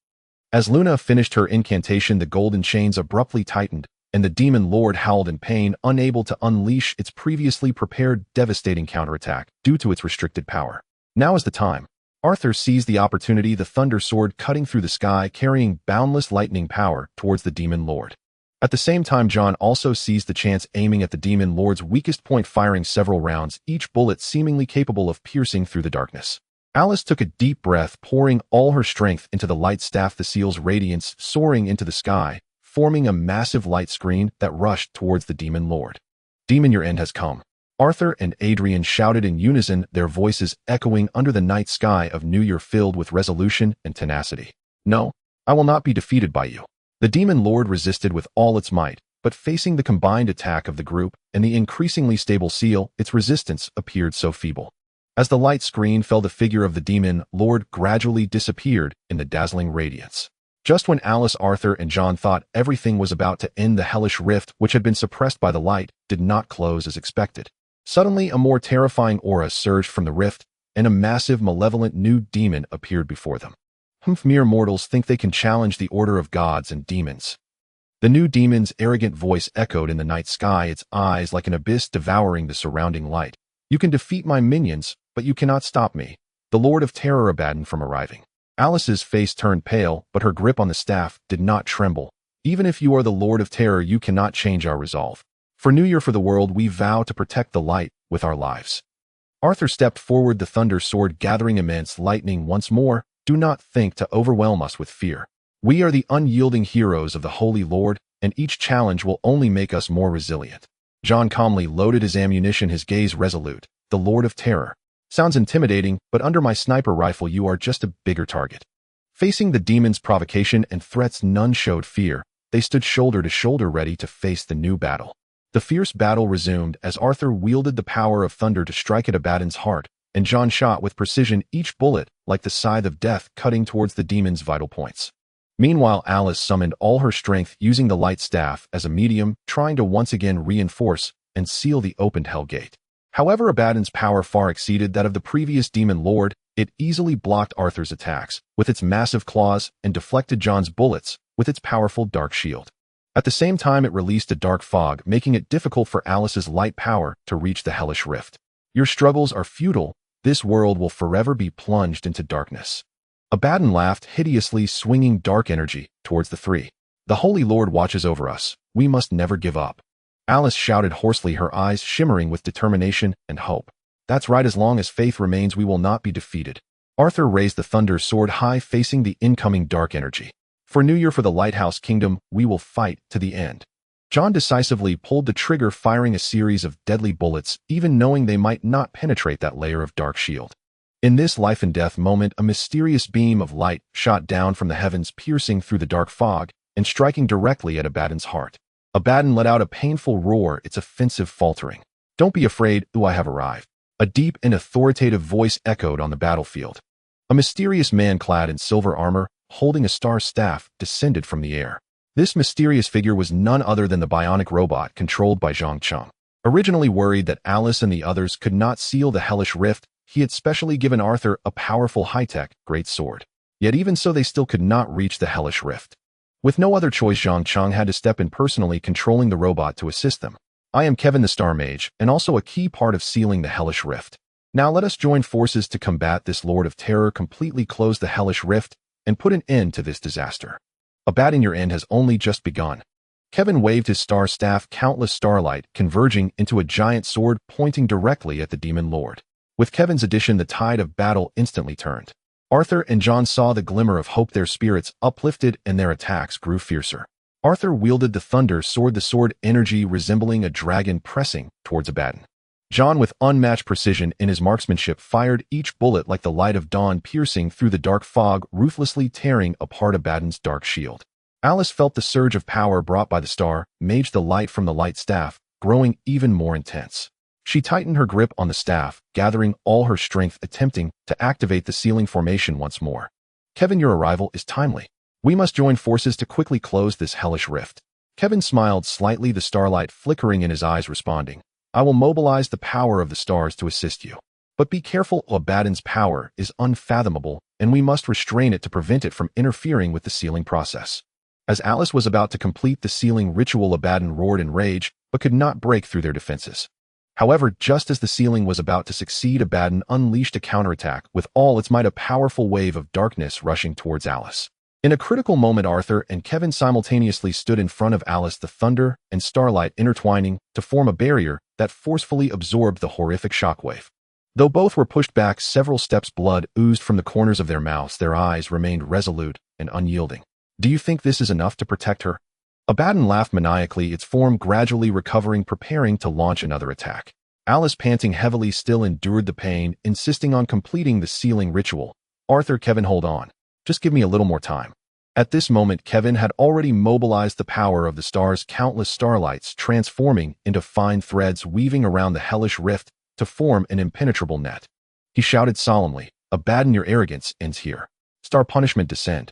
As Luna finished her incantation, the golden chains abruptly tightened, and the demon lord howled in pain, unable to unleash its previously prepared devastating counterattack due to its restricted power. Now is the time. Arthur seized the opportunity, the thunder sword cutting through the sky, carrying boundless lightning power towards the demon lord. At the same time, John also seized the chance, aiming at the demon lord's weakest point, firing several rounds, each bullet seemingly capable of piercing through the darkness. Alice took a deep breath, pouring all her strength into the light staff, the seal's radiance soaring into the sky, forming a massive light screen that rushed towards the demon lord. "Demon, your end has come," Arthur and Adrian shouted in unison, their voices echoing under the night sky of New Year filled with resolution and tenacity. "No, I will not be defeated by you." The demon lord resisted with all its might, but facing the combined attack of the group and the increasingly stable seal, its resistance appeared so feeble. As the light screen fell, the figure of the demon lord gradually disappeared in the dazzling radiance. Just when Alice, Arthur, and John thought everything was about to end, the hellish rift, which had been suppressed by the light, did not close as expected. Suddenly, a more terrifying aura surged from the rift, and a massive, malevolent new demon appeared before them. Mere mortals think they can challenge the order of gods and demons." The new demon's arrogant voice echoed in the night sky, its eyes like an abyss devouring the surrounding light. "You can defeat my minions, but you cannot stop me, the Lord of Terror Abaddon, from arriving." Alice's face turned pale, but her grip on the staff did not tremble. "Even if you are the Lord of Terror, you cannot change our resolve. For New Year, for the world, we vow to protect the light with our lives." Arthur stepped forward, the thunder sword gathering immense lightning once more. "Do not think to overwhelm us with fear. We are the unyielding heroes of the Holy Lord, and each challenge will only make us more resilient." John calmly loaded his ammunition, his gaze resolute. "The Lord of Terror. Sounds intimidating, but under my sniper rifle you are just a bigger target." Facing the demon's provocation and threats, none showed fear. They stood shoulder to shoulder, ready to face the new battle. The fierce battle resumed as Arthur wielded the power of thunder to strike at Abaddon's heart, and John shot with precision, each bullet like the scythe of death cutting towards the demon's vital points. Meanwhile, Alice summoned all her strength, using the light staff as a medium, trying to once again reinforce and seal the opened hell gate. However, Abaddon's power far exceeded that of the previous demon lord. It easily blocked Arthur's attacks with its massive claws and deflected John's bullets with its powerful dark shield. At the same time, it released a dark fog, making it difficult for Alice's light power to reach the hellish rift. "Your struggles are futile. This world will forever be plunged into darkness." Abaddon laughed hideously, swinging dark energy towards the three. "The Holy Lord watches over us. We must never give up." Alice shouted hoarsely, her eyes shimmering with determination and hope. "That's right, as long as faith remains, we will not be defeated." Arthur raised the thunder sword high, facing the incoming dark energy. "For New Year, for the Lighthouse Kingdom, we will fight to the end." John decisively pulled the trigger, firing a series of deadly bullets, even knowing they might not penetrate that layer of dark shield. In this life and death moment, a mysterious beam of light shot down from the heavens, piercing through the dark fog and striking directly at Abaddon's heart. Abaddon let out a painful roar, its offensive faltering. "Don't be afraid, I have arrived." A deep and authoritative voice echoed on the battlefield. A mysterious man clad in silver armor, holding a star staff, descended from the air. This mysterious figure was none other than the bionic robot controlled by Zhang Cheng. Originally worried that Alice and the others could not seal the hellish rift, he had specially given Arthur a powerful high-tech great sword. Yet even so, they still could not reach the hellish rift. With no other choice, Zhang Cheng had to step in, personally controlling the robot to assist them. "I am Kevin the Star Mage, and also a key part of sealing the hellish rift. Now let us join forces to combat this Lord of Terror, completely close the hellish rift, and put an end to this disaster. Abaddon, your end has only just begun." Kevin waved his star staff, countless starlight converging into a giant sword pointing directly at the demon lord. With Kevin's addition, the tide of battle instantly turned. Arthur and John saw the glimmer of hope, their spirits uplifted and their attacks grew fiercer. Arthur wielded the thunder sword, the sword energy resembling a dragon pressing towards Abaddon. John, with unmatched precision in his marksmanship, fired each bullet like the light of dawn, piercing through the dark fog, ruthlessly tearing apart Abaddon's dark shield. Alice felt the surge of power brought by the star mage, the light from the light staff, growing even more intense. She tightened her grip on the staff, gathering all her strength, attempting to activate the sealing formation once more. "Kevin, your arrival is timely. We must join forces to quickly close this hellish rift." Kevin smiled slightly, the starlight flickering in his eyes, responding, "I will mobilize the power of the stars to assist you. But be careful, Abaddon's power is unfathomable, and we must restrain it to prevent it from interfering with the sealing process. As Alice was about to complete the sealing ritual, Abaddon roared in rage, but could not break through their defenses. However, just as the sealing was about to succeed, Abaddon unleashed a counterattack with all its might, a powerful wave of darkness rushing towards Alice. In a critical moment, Arthur and Kevin simultaneously stood in front of Alice, the thunder and starlight intertwining to form a barrier that forcefully absorbed the horrific shockwave. Though both were pushed back several steps, blood oozed from the corners of their mouths. Their eyes remained resolute and unyielding. "Do you think this is enough to protect her?" Abaddon laughed maniacally, its form gradually recovering, preparing to launch another attack. Alice, panting heavily, still endured the pain, insisting on completing the sealing ritual. "Arthur, Kevin, hold on. Just give me a little more time." At this moment, Kevin had already mobilized the power of the stars, countless starlights transforming into fine threads weaving around the hellish rift to form an impenetrable net. He shouted solemnly, "Abaddon, your arrogance ends here. Star punishment, descend."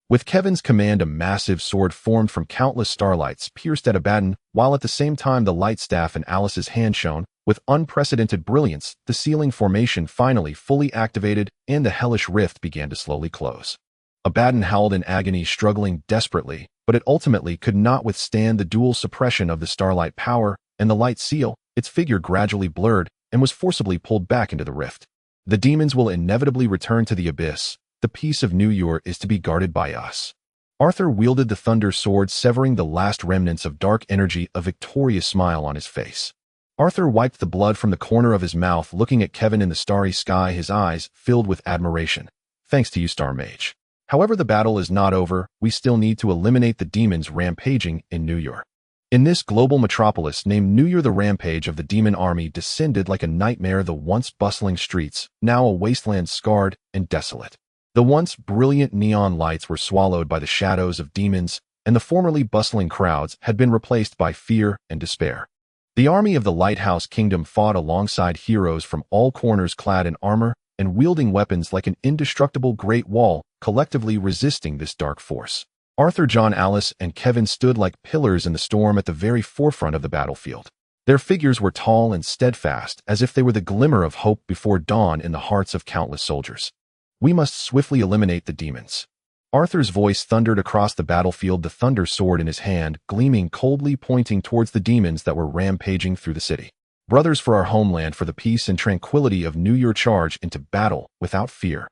With Kevin's command, a massive sword formed from countless starlights pierced at Abaddon, while at the same time the light staff in Alice's hand shone with unprecedented brilliance. The sealing formation finally fully activated, and the hellish rift began to slowly close. Abaddon howled in agony, struggling desperately, but it ultimately could not withstand the dual suppression of the starlight power and the light seal. Its figure gradually blurred and was forcibly pulled back into the rift. "The demons will inevitably return to the abyss. The peace of New York is to be guarded by us." Arthur wielded the thunder sword, severing the last remnants of dark energy, a victorious smile on his face. Arthur wiped the blood from the corner of his mouth, looking at Kevin in the starry sky, his eyes filled with admiration. "Thanks to you, Star Mage. However, the battle is not over. We still need to eliminate the demons rampaging in New York." In this global metropolis named New York, the rampage of the demon army descended like a nightmare. The once bustling streets, now a wasteland scarred and desolate. The once brilliant neon lights were swallowed by the shadows of demons, and the formerly bustling crowds had been replaced by fear and despair. The army of the Lighthouse Kingdom fought alongside heroes from all corners, clad in armor and wielding weapons like an indestructible great wall, collectively resisting this dark force. Arthur, John, Alice, and Kevin stood like pillars in the storm at the very forefront of the battlefield. Their figures were tall and steadfast, as if they were the glimmer of hope before dawn in the hearts of countless soldiers. "We must swiftly eliminate the demons." Arthur's voice thundered across the battlefield, the thunder sword in his hand, gleaming coldly, pointing towards the demons that were rampaging through the city. "Brothers, for our homeland, for the peace and tranquility of New York, charge into battle without fear."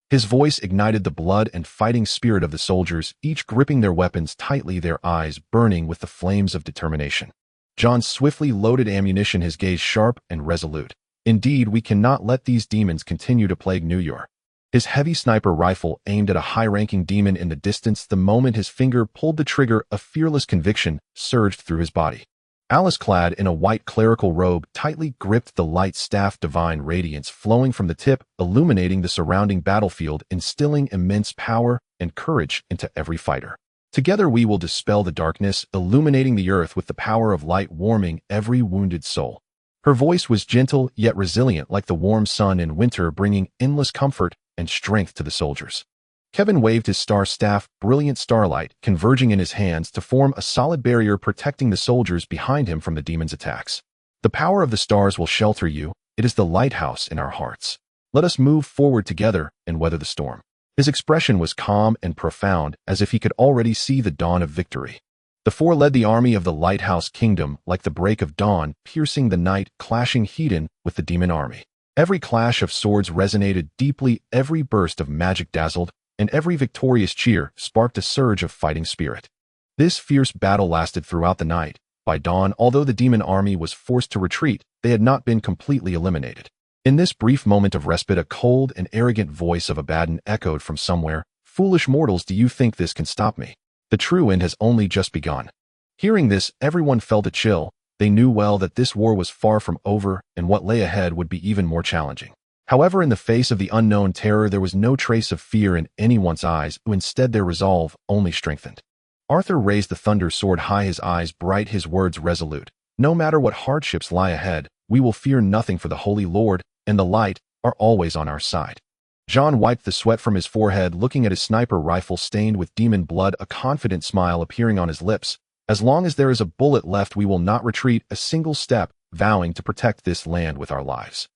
His voice ignited the blood and fighting spirit of the soldiers, each gripping their weapons tightly, their eyes burning with the flames of determination. John swiftly loaded ammunition, his gaze sharp and resolute. "Indeed, we cannot let these demons continue to plague New York." His heavy sniper rifle aimed at a high-ranking demon in the distance. The moment his finger pulled the trigger, a fearless conviction surged through his body. Alice, clad in a white clerical robe, tightly gripped the light staff, divine radiance flowing from the tip, illuminating the surrounding battlefield, instilling immense power and courage into every fighter. "Together we will dispel the darkness, illuminating the earth with the power of light, warming every wounded soul." Her voice was gentle yet resilient, like the warm sun in winter, bringing endless comfort and strength to the soldiers. Kevin waved his star staff, brilliant starlight converging in his hands to form a solid barrier protecting the soldiers behind him from the demons' attacks. "The power of the stars will shelter you. It is the lighthouse in our hearts. Let us move forward together and weather the storm." His expression was calm and profound, as if he could already see the dawn of victory. The four led the army of the Lighthouse Kingdom like the break of dawn, piercing the night, clashing head-on with the demon army. Every clash of swords resonated deeply, every burst of magic dazzled, and every victorious cheer sparked a surge of fighting spirit. This fierce battle lasted throughout the night. By dawn, although the demon army was forced to retreat, they had not been completely eliminated. In this brief moment of respite, a cold and arrogant voice of Abaddon echoed from somewhere. "Foolish mortals, do you think this can stop me? The true end has only just begun." Hearing this, everyone felt a chill. They knew well that this war was far from over, and what lay ahead would be even more challenging. However, in the face of the unknown terror, there was no trace of fear in anyone's eyes, instead their resolve only strengthened. Arthur raised the thunder sword high, his eyes bright, his words resolute. "No matter what hardships lie ahead, we will fear nothing, for the Holy Lord and the light are always on our side." John wiped the sweat from his forehead, looking at his sniper rifle stained with demon blood, a confident smile appearing on his lips. "As long as there is a bullet left, we will not retreat a single step, vowing to protect this land with our lives."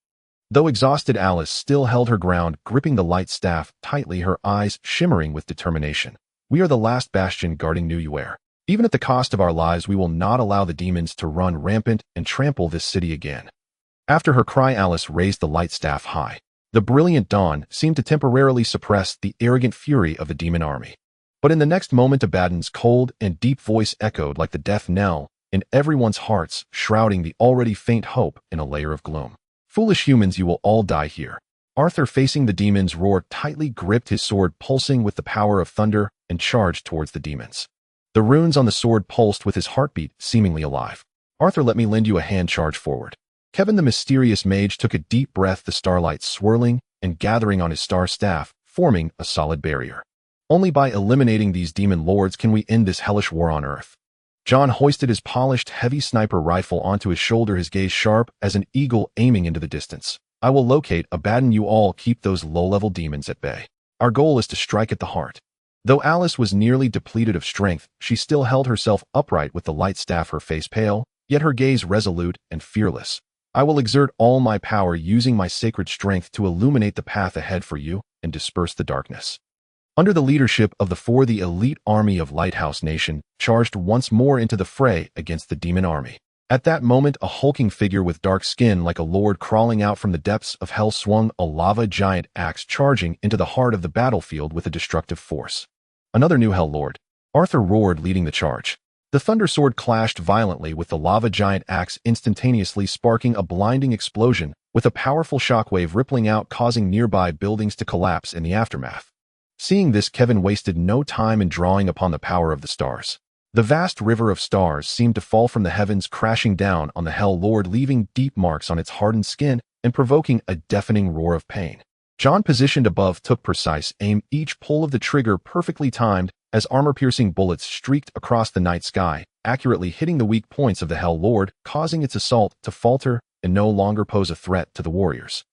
Though exhausted, Alice still held her ground, gripping the light staff tightly, her eyes shimmering with determination. We are the last bastion guarding New Yuer. Even at the cost of our lives, we will not allow the demons to run rampant and trample this city again. After her cry, Alice raised the light staff high. The brilliant dawn seemed to temporarily suppress the arrogant fury of the demon army. But in the next moment, Abaddon's cold and deep voice echoed like the death knell in everyone's hearts, shrouding the already faint hope in a layer of gloom. Foolish humans, you will all die here. Arthur, facing the demons, roared, tightly gripped his sword, pulsing with the power of thunder, and charged towards the demons. The runes on the sword pulsed with his heartbeat, seemingly alive. Arthur, let me lend you a hand. Charge forward. Kevin, the mysterious mage, took a deep breath, the starlight swirling and gathering on his star staff, forming a solid barrier. Only by eliminating these demon lords can we end this hellish war on Earth. John hoisted his polished, heavy sniper rifle onto his shoulder, his gaze sharp as an eagle aiming into the distance. I will locate Abaddon. You all keep those low-level demons at bay. Our goal is to strike at the heart. Though Alice was nearly depleted of strength, she still held herself upright with the light staff, her face pale, yet her gaze resolute and fearless. I will exert all my power, using my sacred strength to illuminate the path ahead for you and disperse the darkness. Under the leadership of the four, the elite army of Lighthouse Nation charged once more into the fray against the demon army. At that moment, a hulking figure with dark skin like a lord crawling out from the depths of hell swung a lava giant axe, charging into the heart of the battlefield with a destructive force. Another new Hell Lord. Arthur roared, leading the charge. The thunder sword clashed violently with the lava giant axe, instantaneously sparking a blinding explosion, with a powerful shockwave rippling out, causing nearby buildings to collapse in the aftermath. Seeing this, Kevin wasted no time in drawing upon the power of the stars. The vast river of stars seemed to fall from the heavens, crashing down on the Hell Lord, leaving deep marks on its hardened skin and provoking a deafening roar of pain. John, positioned above, took precise aim, each pull of the trigger perfectly timed as armor-piercing bullets streaked across the night sky, accurately hitting the weak points of the Hell Lord, causing its assault to falter and no longer pose a threat to the warriors.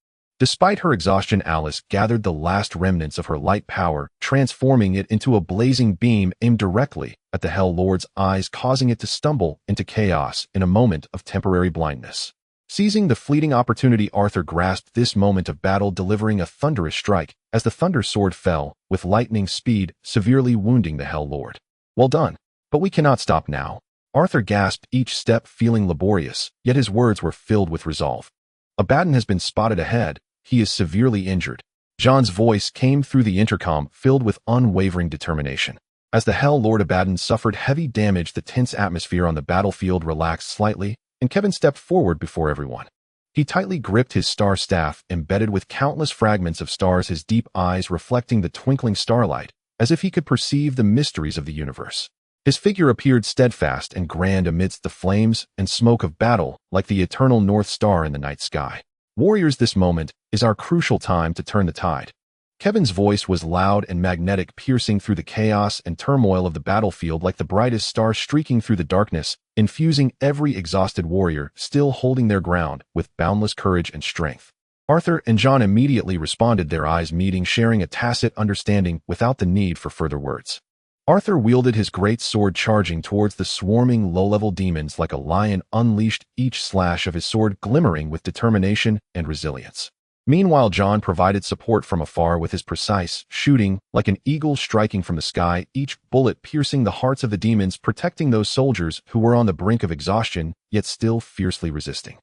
Despite her exhaustion, Alice gathered the last remnants of her light power, transforming it into a blazing beam aimed directly at the Hell Lord's eyes, causing it to stumble into chaos in a moment of temporary blindness. Seizing the fleeting opportunity, Arthur grasped this moment of battle, delivering a thunderous strike as the thunder sword fell with lightning speed, severely wounding the Hell Lord. Well done, but we cannot stop now. Arthur gasped, each step feeling laborious, yet his words were filled with resolve. Abaddon has been spotted ahead. He is severely injured. John's voice came through the intercom, filled with unwavering determination. As the Hell Lord Abaddon suffered heavy damage, the tense atmosphere on the battlefield relaxed slightly, and Kevin stepped forward before everyone. He tightly gripped his star staff, embedded with countless fragments of stars, his deep eyes reflecting the twinkling starlight, as if he could perceive the mysteries of the universe. His figure appeared steadfast and grand amidst the flames and smoke of battle, like the eternal North Star in the night sky. Warriors, this moment is our crucial time to turn the tide. Kevin's voice was loud and magnetic, piercing through the chaos and turmoil of the battlefield like the brightest star streaking through the darkness, infusing every exhausted warrior still holding their ground with boundless courage and strength. Arthur and John immediately responded, their eyes meeting, sharing a tacit understanding without the need for further words. Arthur wielded his great sword, charging towards the swarming low-level demons like a lion unleashed, each slash of his sword glimmering with determination and resilience. Meanwhile, John provided support from afar with his precise shooting, like an eagle striking from the sky, each bullet piercing the hearts of the demons, protecting those soldiers who were on the brink of exhaustion, yet still fiercely resisting.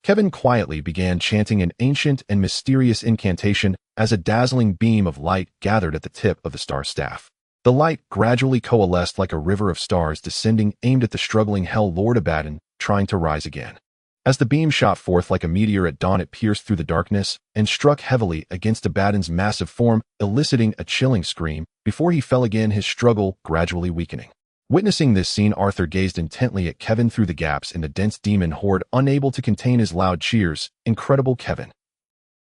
Kevin quietly began chanting an ancient and mysterious incantation as a dazzling beam of light gathered at the tip of the star staff. The light gradually coalesced like a river of stars descending, aimed at the struggling Hell Lord Abaddon, trying to rise again. As the beam shot forth like a meteor at dawn, it pierced through the darkness and struck heavily against Abaddon's massive form, eliciting a chilling scream before he fell again, his struggle gradually weakening. Witnessing this scene, Arthur gazed intently at Kevin through the gaps in the dense demon horde, unable to contain his loud cheers. Incredible, Kevin.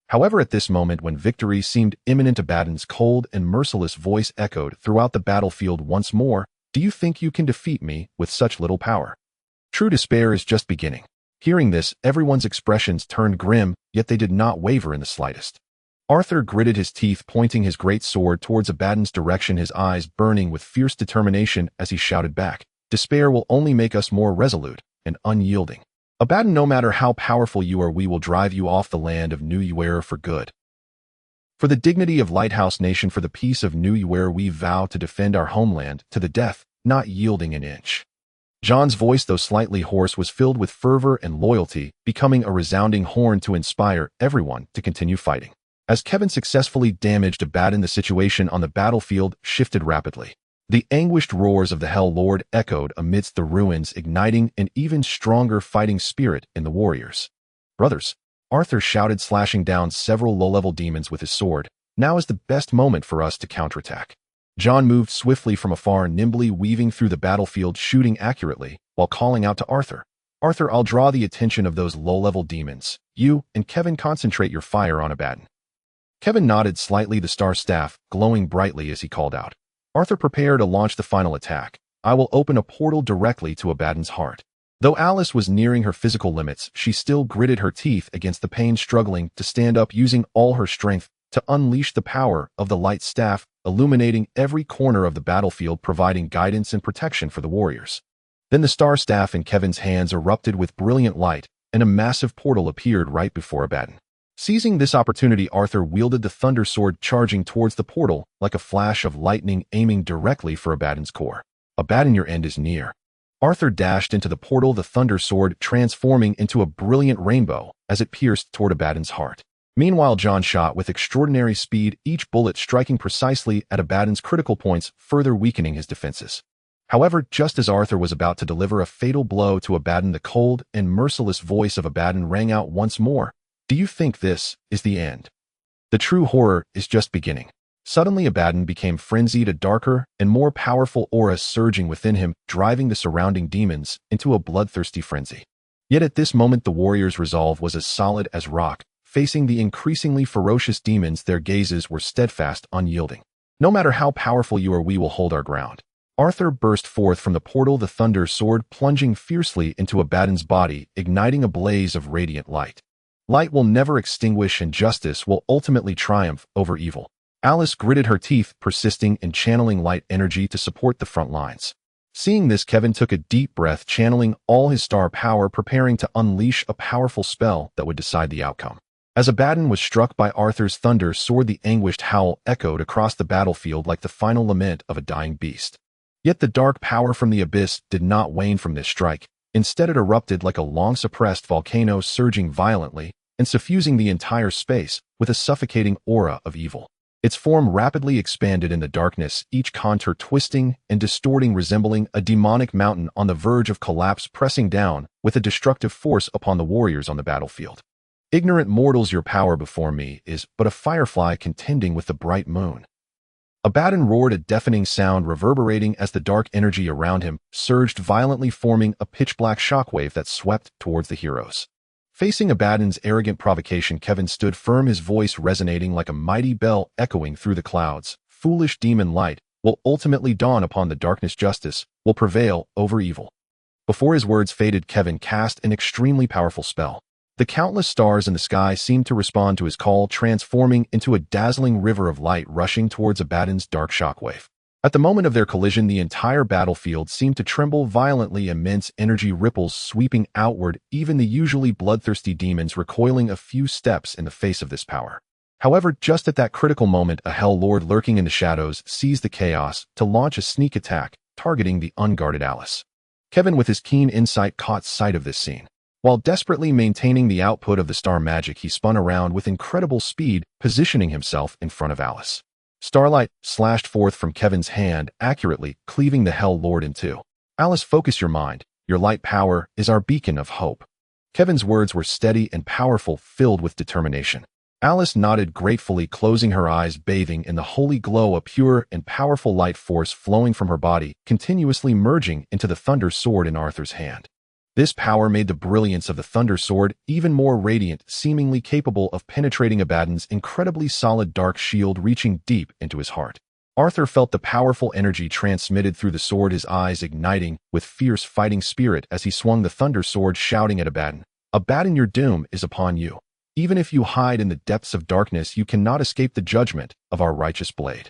However, at this moment when victory seemed imminent, Abaddon's cold and merciless voice echoed throughout the battlefield once more. Do you think you can defeat me with such little power? True despair is just beginning. Hearing this, everyone's expressions turned grim, yet they did not waver in the slightest. Arthur gritted his teeth, pointing his great sword towards Abaddon's direction, his eyes burning with fierce determination as he shouted back, "Despair will only make us more resolute and unyielding. Abaddon, no matter how powerful you are, we will drive you off the land of New Uera for good. For the dignity of Lighthouse Nation, for the peace of New Uera, we vow to defend our homeland to the death, not yielding an inch. John's voice, though slightly hoarse, was filled with fervor and loyalty, becoming a resounding horn to inspire everyone to continue fighting. As Kevin successfully damaged Abaddon, the situation on the battlefield shifted rapidly. The anguished roars of the Hell Lord echoed amidst the ruins, igniting an even stronger fighting spirit in the warriors. "Brothers," Arthur shouted, slashing down several low-level demons with his sword, "now is the best moment for us to counterattack." John moved swiftly from afar, nimbly weaving through the battlefield, shooting accurately, while calling out to Arthur. "Arthur, I'll draw the attention of those low-level demons. You and Kevin concentrate your fire on Abaddon." Kevin nodded slightly, the star staff glowing brightly as he called out. "Arthur, prepare to launch the final attack. I will open a portal directly to Abaddon's heart." Though Alice was nearing her physical limits, she still gritted her teeth against the pain, struggling to stand up, using all her strength to unleash the power of the light staff, illuminating every corner of the battlefield, providing guidance and protection for the warriors. Then the star staff in Kevin's hands erupted with brilliant light, and a massive portal appeared right before Abaddon. Seizing this opportunity, Arthur wielded the thunder sword, charging towards the portal like a flash of lightning, aiming directly for Abaddon's core. "Abaddon, your end is near." Arthur dashed into the portal, the thunder sword transforming into a brilliant rainbow as it pierced toward Abaddon's heart. Meanwhile, John shot with extraordinary speed, each bullet striking precisely at Abaddon's critical points, further weakening his defenses. However, just as Arthur was about to deliver a fatal blow to Abaddon, the cold and merciless voice of Abaddon rang out once more. "Do you think this is the end? The true horror is just beginning." Suddenly, Abaddon became frenzied, a darker and more powerful aura surging within him, driving the surrounding demons into a bloodthirsty frenzy. Yet at this moment, the warriors' resolve was as solid as rock. Facing the increasingly ferocious demons, their gazes were steadfast, unyielding. "No matter how powerful you are, we will hold our ground." Arthur burst forth from the portal, the thunder sword plunging fiercely into Abaddon's body, igniting a blaze of radiant light. Light will never extinguish, and justice will ultimately triumph over evil. Alice gritted her teeth, persisting in channeling light energy to support the front lines. Seeing this, Kevin took a deep breath, channeling all his star power, preparing to unleash a powerful spell that would decide the outcome. As Abaddon was struck by Arthur's thunder sword, the anguished howl echoed across the battlefield like the final lament of a dying beast. Yet the dark power from the abyss did not wane from this strike. Instead, it erupted like a long-suppressed volcano, surging violently and suffusing the entire space with a suffocating aura of evil. Its form rapidly expanded in the darkness, each contour twisting and distorting, resembling a demonic mountain on the verge of collapse, pressing down with a destructive force upon the warriors on the battlefield. "Ignorant mortals, your power before me is but a firefly contending with the bright moon." Abaddon roared, a deafening sound reverberating as the dark energy around him surged violently, forming a pitch-black shockwave that swept towards the heroes. Facing Abaddon's arrogant provocation, Kevin stood firm, his voice resonating like a mighty bell echoing through the clouds. "Foolish demon, light will ultimately dawn upon the darkness. Justice will prevail over evil." Before his words faded, Kevin cast an extremely powerful spell. The countless stars in the sky seemed to respond to his call, transforming into a dazzling river of light rushing towards Abaddon's dark shockwave. At the moment of their collision, the entire battlefield seemed to tremble violently, immense energy ripples sweeping outward, even the usually bloodthirsty demons recoiling a few steps in the face of this power. However, just at that critical moment, a Hell Lord lurking in the shadows seized the chaos to launch a sneak attack, targeting the unguarded Alice. Kevin, with his keen insight, caught sight of this scene. While desperately maintaining the output of the star magic, he spun around with incredible speed, positioning himself in front of Alice. Starlight slashed forth from Kevin's hand, accurately cleaving the Hell Lord in two. "Alice, focus your mind. Your light power is our beacon of hope." Kevin's words were steady and powerful, filled with determination. Alice nodded gratefully, closing her eyes, bathing in the holy glow, a pure and powerful light force flowing from her body, continuously merging into the thunder sword in Arthur's hand. This power made the brilliance of the thunder sword even more radiant, seemingly capable of penetrating Abaddon's incredibly solid dark shield, reaching deep into his heart. Arthur felt the powerful energy transmitted through the sword, his eyes igniting with fierce fighting spirit as he swung the thunder sword, shouting at Abaddon, "Abaddon, your doom is upon you. Even if you hide in the depths of darkness, you cannot escape the judgment of our righteous blade."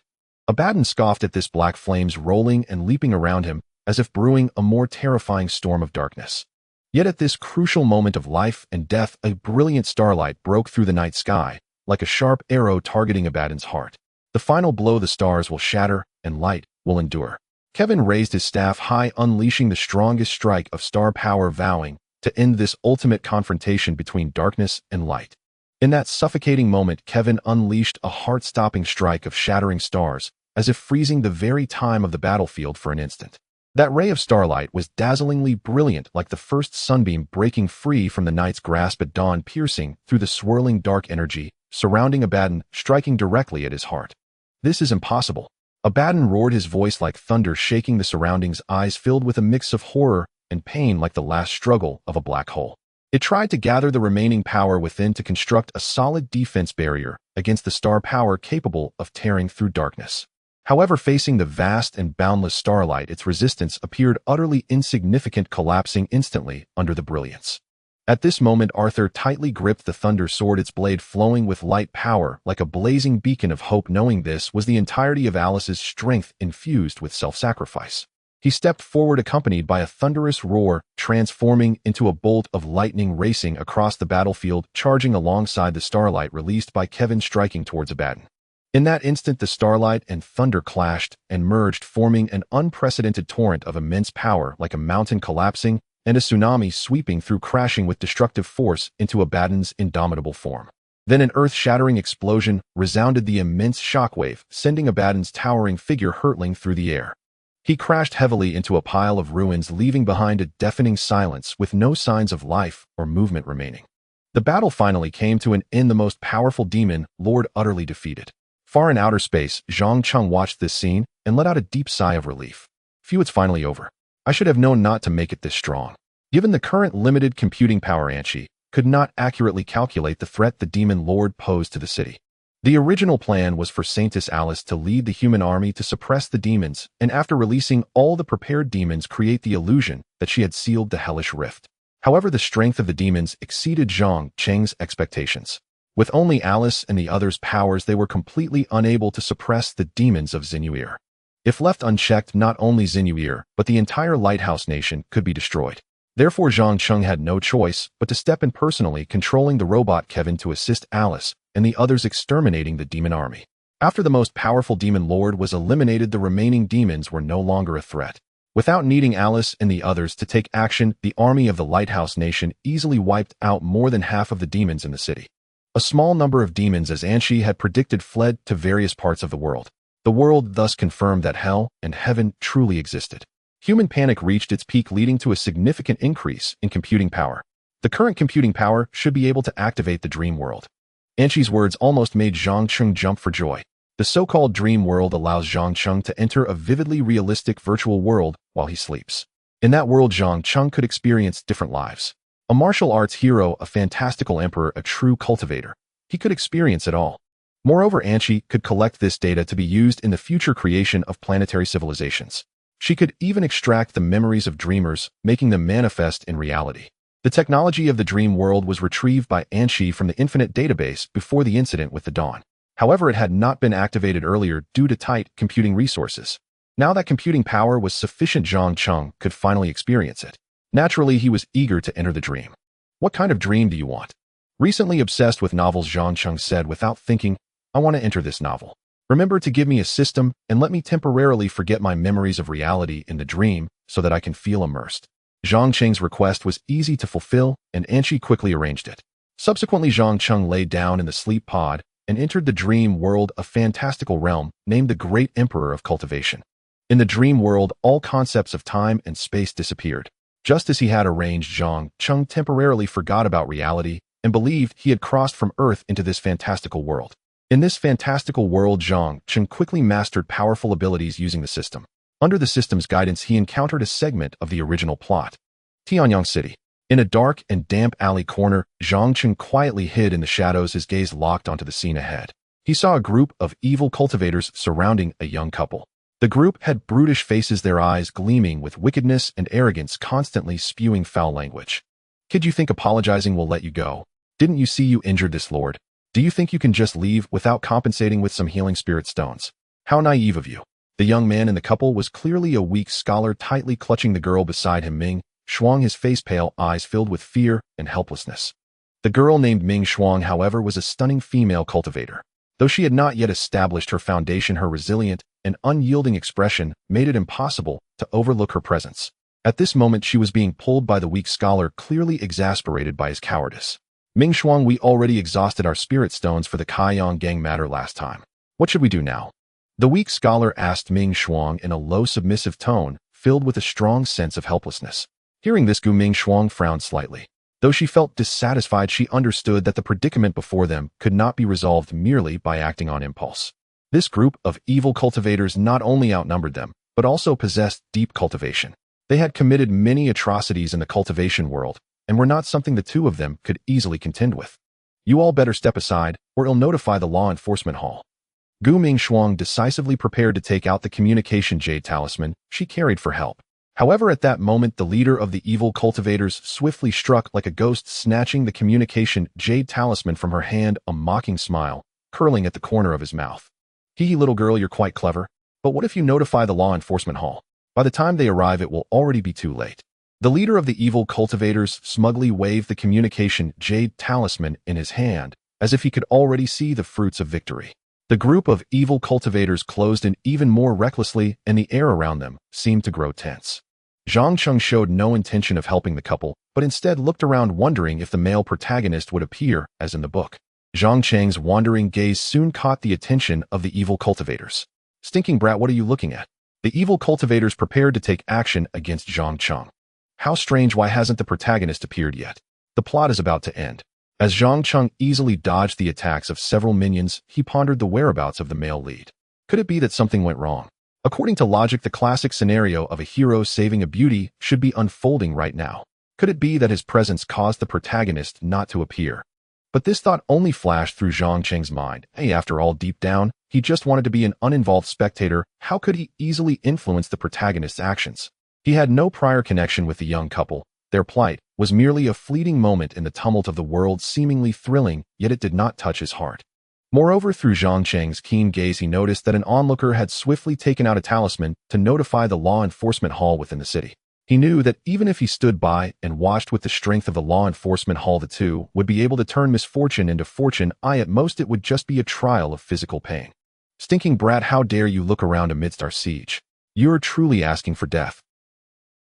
Abaddon scoffed at this, black flames rolling and leaping around him as if brewing a more terrifying storm of darkness. Yet at this crucial moment of life and death, a brilliant starlight broke through the night sky, like a sharp arrow targeting Abaddon's heart. The final blow, the stars will shatter, and light will endure. Kevin raised his staff high, unleashing the strongest strike of star power, vowing to end this ultimate confrontation between darkness and light. In that suffocating moment, Kevin unleashed a heart-stopping strike of shattering stars, as if freezing the very time of the battlefield for an instant. That ray of starlight was dazzlingly brilliant, like the first sunbeam breaking free from the night's grasp at dawn, piercing through the swirling dark energy surrounding Abaddon, striking directly at his heart. "This is impossible." Abaddon roared, his voice like thunder shaking the surroundings, eyes filled with a mix of horror and pain like the last struggle of a black hole. It tried to gather the remaining power within to construct a solid defense barrier against the star power capable of tearing through darkness. However, facing the vast and boundless starlight, its resistance appeared utterly insignificant, collapsing instantly under the brilliance. At this moment, Arthur tightly gripped the thunder sword, its blade flowing with light power like a blazing beacon of hope, knowing this was the entirety of Alice's strength infused with self-sacrifice. He stepped forward, accompanied by a thunderous roar, transforming into a bolt of lightning racing across the battlefield, charging alongside the starlight released by Kevin, striking towards Abaddon. In that instant, the starlight and thunder clashed and merged, forming an unprecedented torrent of immense power, like a mountain collapsing and a tsunami sweeping through, crashing with destructive force into Abaddon's indomitable form. Then an earth-shattering explosion resounded, the immense shockwave sending Abaddon's towering figure hurtling through the air. He crashed heavily into a pile of ruins, leaving behind a deafening silence with no signs of life or movement remaining. The battle finally came to an end, the most powerful demon lord utterly defeated. Far in outer space, Zhang Cheng watched this scene and let out a deep sigh of relief. "Phew, it's finally over. I should have known not to make it this strong." Given the current limited computing power, Anshi could not accurately calculate the threat the demon lord posed to the city. The original plan was for Saintess Alice to lead the human army to suppress the demons, and after releasing all the prepared demons, create the illusion that she had sealed the hellish rift. However, the strength of the demons exceeded Zhang Cheng's expectations. With only Alice and the others' powers, they were completely unable to suppress the demons of Xinyuir. If left unchecked, not only Xinyuir, but the entire Lighthouse Nation could be destroyed. Therefore, Zhang Cheng had no choice but to step in personally, controlling the robot Kevin to assist Alice and the others exterminating the demon army. After the most powerful demon lord was eliminated, the remaining demons were no longer a threat. Without needing Alice and the others to take action, the army of the Lighthouse Nation easily wiped out more than half of the demons in the city. A small number of demons, as Anshi had predicted, fled to various parts of the world. The world thus confirmed that hell and heaven truly existed. Human panic reached its peak, leading to a significant increase in computing power. The current computing power should be able to activate the dream world. Anshi's words almost made Zhang Cheng jump for joy. The so-called dream world allows Zhang Cheng to enter a vividly realistic virtual world while he sleeps. In that world, Zhang Cheng could experience different lives. A martial arts hero, a fantastical emperor, a true cultivator. He could experience it all. Moreover, Anshi could collect this data to be used in the future creation of planetary civilizations. She could even extract the memories of dreamers, making them manifest in reality. The technology of the dream world was retrieved by Anshi from the Infinite database before the incident with the Dawn. However, it had not been activated earlier due to tight computing resources. Now that computing power was sufficient, Zhang Cheng could finally experience it. Naturally, he was eager to enter the dream. "What kind of dream do you want?" Recently obsessed with novels, Zhang Cheng said without thinking, "I want to enter this novel. Remember to give me a system and let me temporarily forget my memories of reality in the dream so that I can feel immersed." Zhang Cheng's request was easy to fulfill, and Anshi quickly arranged it. Subsequently, Zhang Cheng lay down in the sleep pod and entered the dream world, a fantastical realm named the Great Emperor of Cultivation. In the dream world, all concepts of time and space disappeared. Just as he had arranged, Zhang Cheng temporarily forgot about reality and believed he had crossed from Earth into this fantastical world. In this fantastical world, Zhang Cheng quickly mastered powerful abilities using the system. Under the system's guidance, he encountered a segment of the original plot. Tianyang City. In a dark and damp alley corner, Zhang Cheng quietly hid in the shadows, his gaze locked onto the scene ahead. He saw a group of evil cultivators surrounding a young couple. The group had brutish faces, their eyes gleaming with wickedness and arrogance, constantly spewing foul language. "Kid, you think apologizing will let you go? Didn't you see you injured this lord? Do you think you can just leave without compensating with some healing spirit stones? How naive of you." The young man in the couple was clearly a weak scholar, tightly clutching the girl beside him, Ming, Shuang, his face pale, eyes filled with fear and helplessness. The girl named Ming Shuang, however, was a stunning female cultivator. Though she had not yet established her foundation, her resilient and unyielding expression made it impossible to overlook her presence. At this moment, she was being pulled by the weak scholar, clearly exasperated by his cowardice. Ming Shuang, we already exhausted our spirit stones for the Kaiyang gang matter last time. What should we do now? The weak scholar asked Ming Shuang in a low, submissive tone, filled with a strong sense of helplessness. Hearing this, Ming Shuang frowned slightly. Though she felt dissatisfied, she understood that the predicament before them could not be resolved merely by acting on impulse. This group of evil cultivators not only outnumbered them, but also possessed deep cultivation. They had committed many atrocities in the cultivation world, and were not something the two of them could easily contend with. You all better step aside, or I'll notify the law enforcement hall. Ming Shuang decisively prepared to take out the communication jade talisman she carried for help. However, at that moment, the leader of the evil cultivators swiftly struck like a ghost, snatching the communication jade talisman from her hand, a mocking smile curling at the corner of his mouth. Hee, little girl, you're quite clever. But what if you notify the law enforcement hall? By the time they arrive, it will already be too late. The leader of the evil cultivators smugly waved the communication jade talisman in his hand, as if he could already see the fruits of victory. The group of evil cultivators closed in even more recklessly, and the air around them seemed to grow tense. Zhang Cheng showed no intention of helping the couple, but instead looked around, wondering if the male protagonist would appear as in the book. Zhang Cheng's wandering gaze soon caught the attention of the evil cultivators. Stinking brat, what are you looking at? The evil cultivators prepared to take action against Zhang Cheng. How strange, why hasn't the protagonist appeared yet? The plot is about to end. As Zhang Cheng easily dodged the attacks of several minions, he pondered the whereabouts of the male lead. Could it be that something went wrong? According to logic, the classic scenario of a hero saving a beauty should be unfolding right now. Could it be that his presence caused the protagonist not to appear? But this thought only flashed through Zhang Cheng's mind. Hey, after all, deep down, he just wanted to be an uninvolved spectator. How could he easily influence the protagonist's actions? He had no prior connection with the young couple. Their plight was merely a fleeting moment in the tumult of the world, seemingly thrilling, yet it did not touch his heart. Moreover, through Zhang Cheng's keen gaze, he noticed that an onlooker had swiftly taken out a talisman to notify the law enforcement hall within the city. He knew that even if he stood by and watched with the strength of the law enforcement hall, the two would be able to turn misfortune into fortune. At most, it would just be a trial of physical pain. Stinking brat, how dare you look around amidst our siege? You're truly asking for death.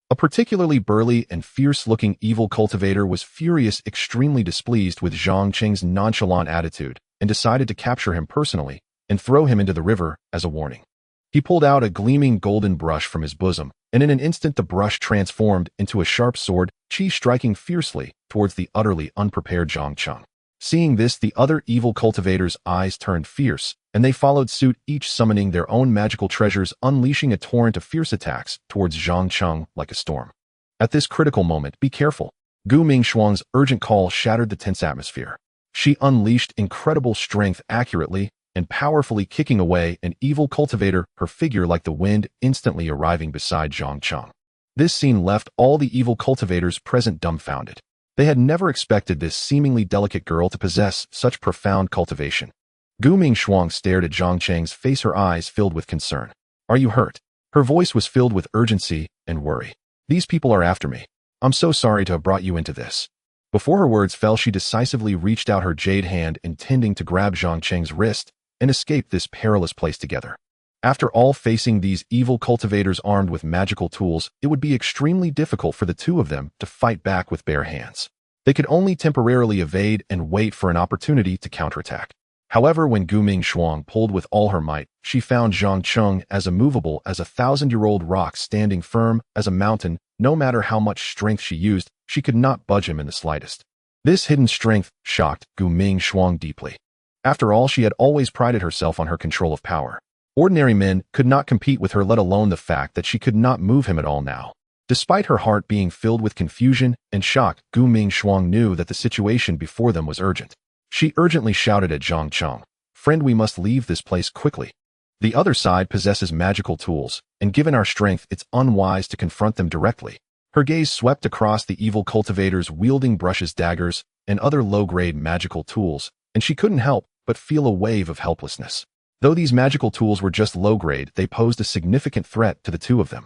A particularly burly and fierce-looking evil cultivator was furious, extremely displeased with Zhang Cheng's nonchalant attitude, and decided to capture him personally and throw him into the river as a warning. He pulled out a gleaming golden brush from his bosom, and in an instant the brush transformed into a sharp sword, striking fiercely towards the utterly unprepared Zhang Cheng. Seeing this, the other evil cultivators' eyes turned fierce, and they followed suit, each summoning their own magical treasures, unleashing a torrent of fierce attacks towards Zhang Cheng like a storm. At this critical moment, be careful. Ming Shuang's urgent call shattered the tense atmosphere. She unleashed incredible strength, accurately and powerfully kicking away an evil cultivator, her figure like the wind, instantly arriving beside Zhang Cheng. This scene left all the evil cultivators present dumbfounded. They had never expected this seemingly delicate girl to possess such profound cultivation. Ming Shuang stared at Zhang Cheng's face, her eyes filled with concern. Are you hurt? Her voice was filled with urgency and worry. These people are after me. I'm so sorry to have brought you into this. Before her words fell, she decisively reached out her jade hand, intending to grab Zhang Cheng's wrist and escape this perilous place together. After all, facing these evil cultivators armed with magical tools, it would be extremely difficult for the two of them to fight back with bare hands. They could only temporarily evade and wait for an opportunity to counterattack. However, when Ming Shuang pulled with all her might, she found Zhang Cheng as immovable as a 1,000-year-old rock, standing firm as a mountain. No matter how much strength she used, she could not budge him in the slightest. This hidden strength shocked Ming Shuang deeply. After all, she had always prided herself on her control of power. Ordinary men could not compete with her, let alone the fact that she could not move him at all now. Despite her heart being filled with confusion and shock, Ming Shuang knew that the situation before them was urgent. She urgently shouted at Zhang Cheng, "Friend, we must leave this place quickly. The other side possesses magical tools, and given our strength, it's unwise to confront them directly." Her gaze swept across the evil cultivators wielding brushes, daggers, and other low-grade magical tools, and she couldn't help but feel a wave of helplessness. Though these magical tools were just low-grade, they posed a significant threat to the two of them.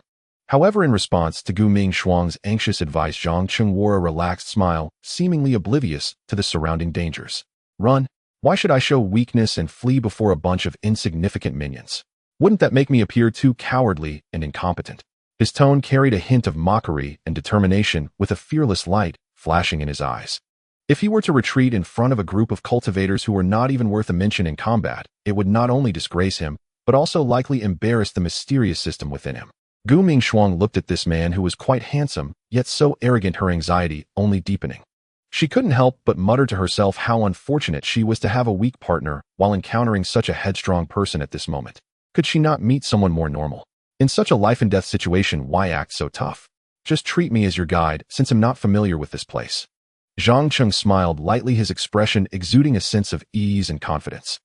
However, in response to Gu Ming Shuang's anxious advice, Zhang Cheng wore a relaxed smile, seemingly oblivious to the surrounding dangers. Run? Why should I show weakness and flee before a bunch of insignificant minions? Wouldn't that make me appear too cowardly and incompetent? His tone carried a hint of mockery and determination, with a fearless light flashing in his eyes. If he were to retreat in front of a group of cultivators who were not even worth a mention in combat, it would not only disgrace him, but also likely embarrass the mysterious system within him. Gu Ming Shuang looked at this man who was quite handsome, yet so arrogant, her anxiety only deepening. She couldn't help but mutter to herself how unfortunate she was to have a weak partner while encountering such a headstrong person at this moment. Could she not meet someone more normal? In such a life-and-death situation, why act so tough? Just treat me as your guide, since I'm not familiar with this place. Zhang Cheng smiled lightly, his expression exuding a sense of ease and confidence.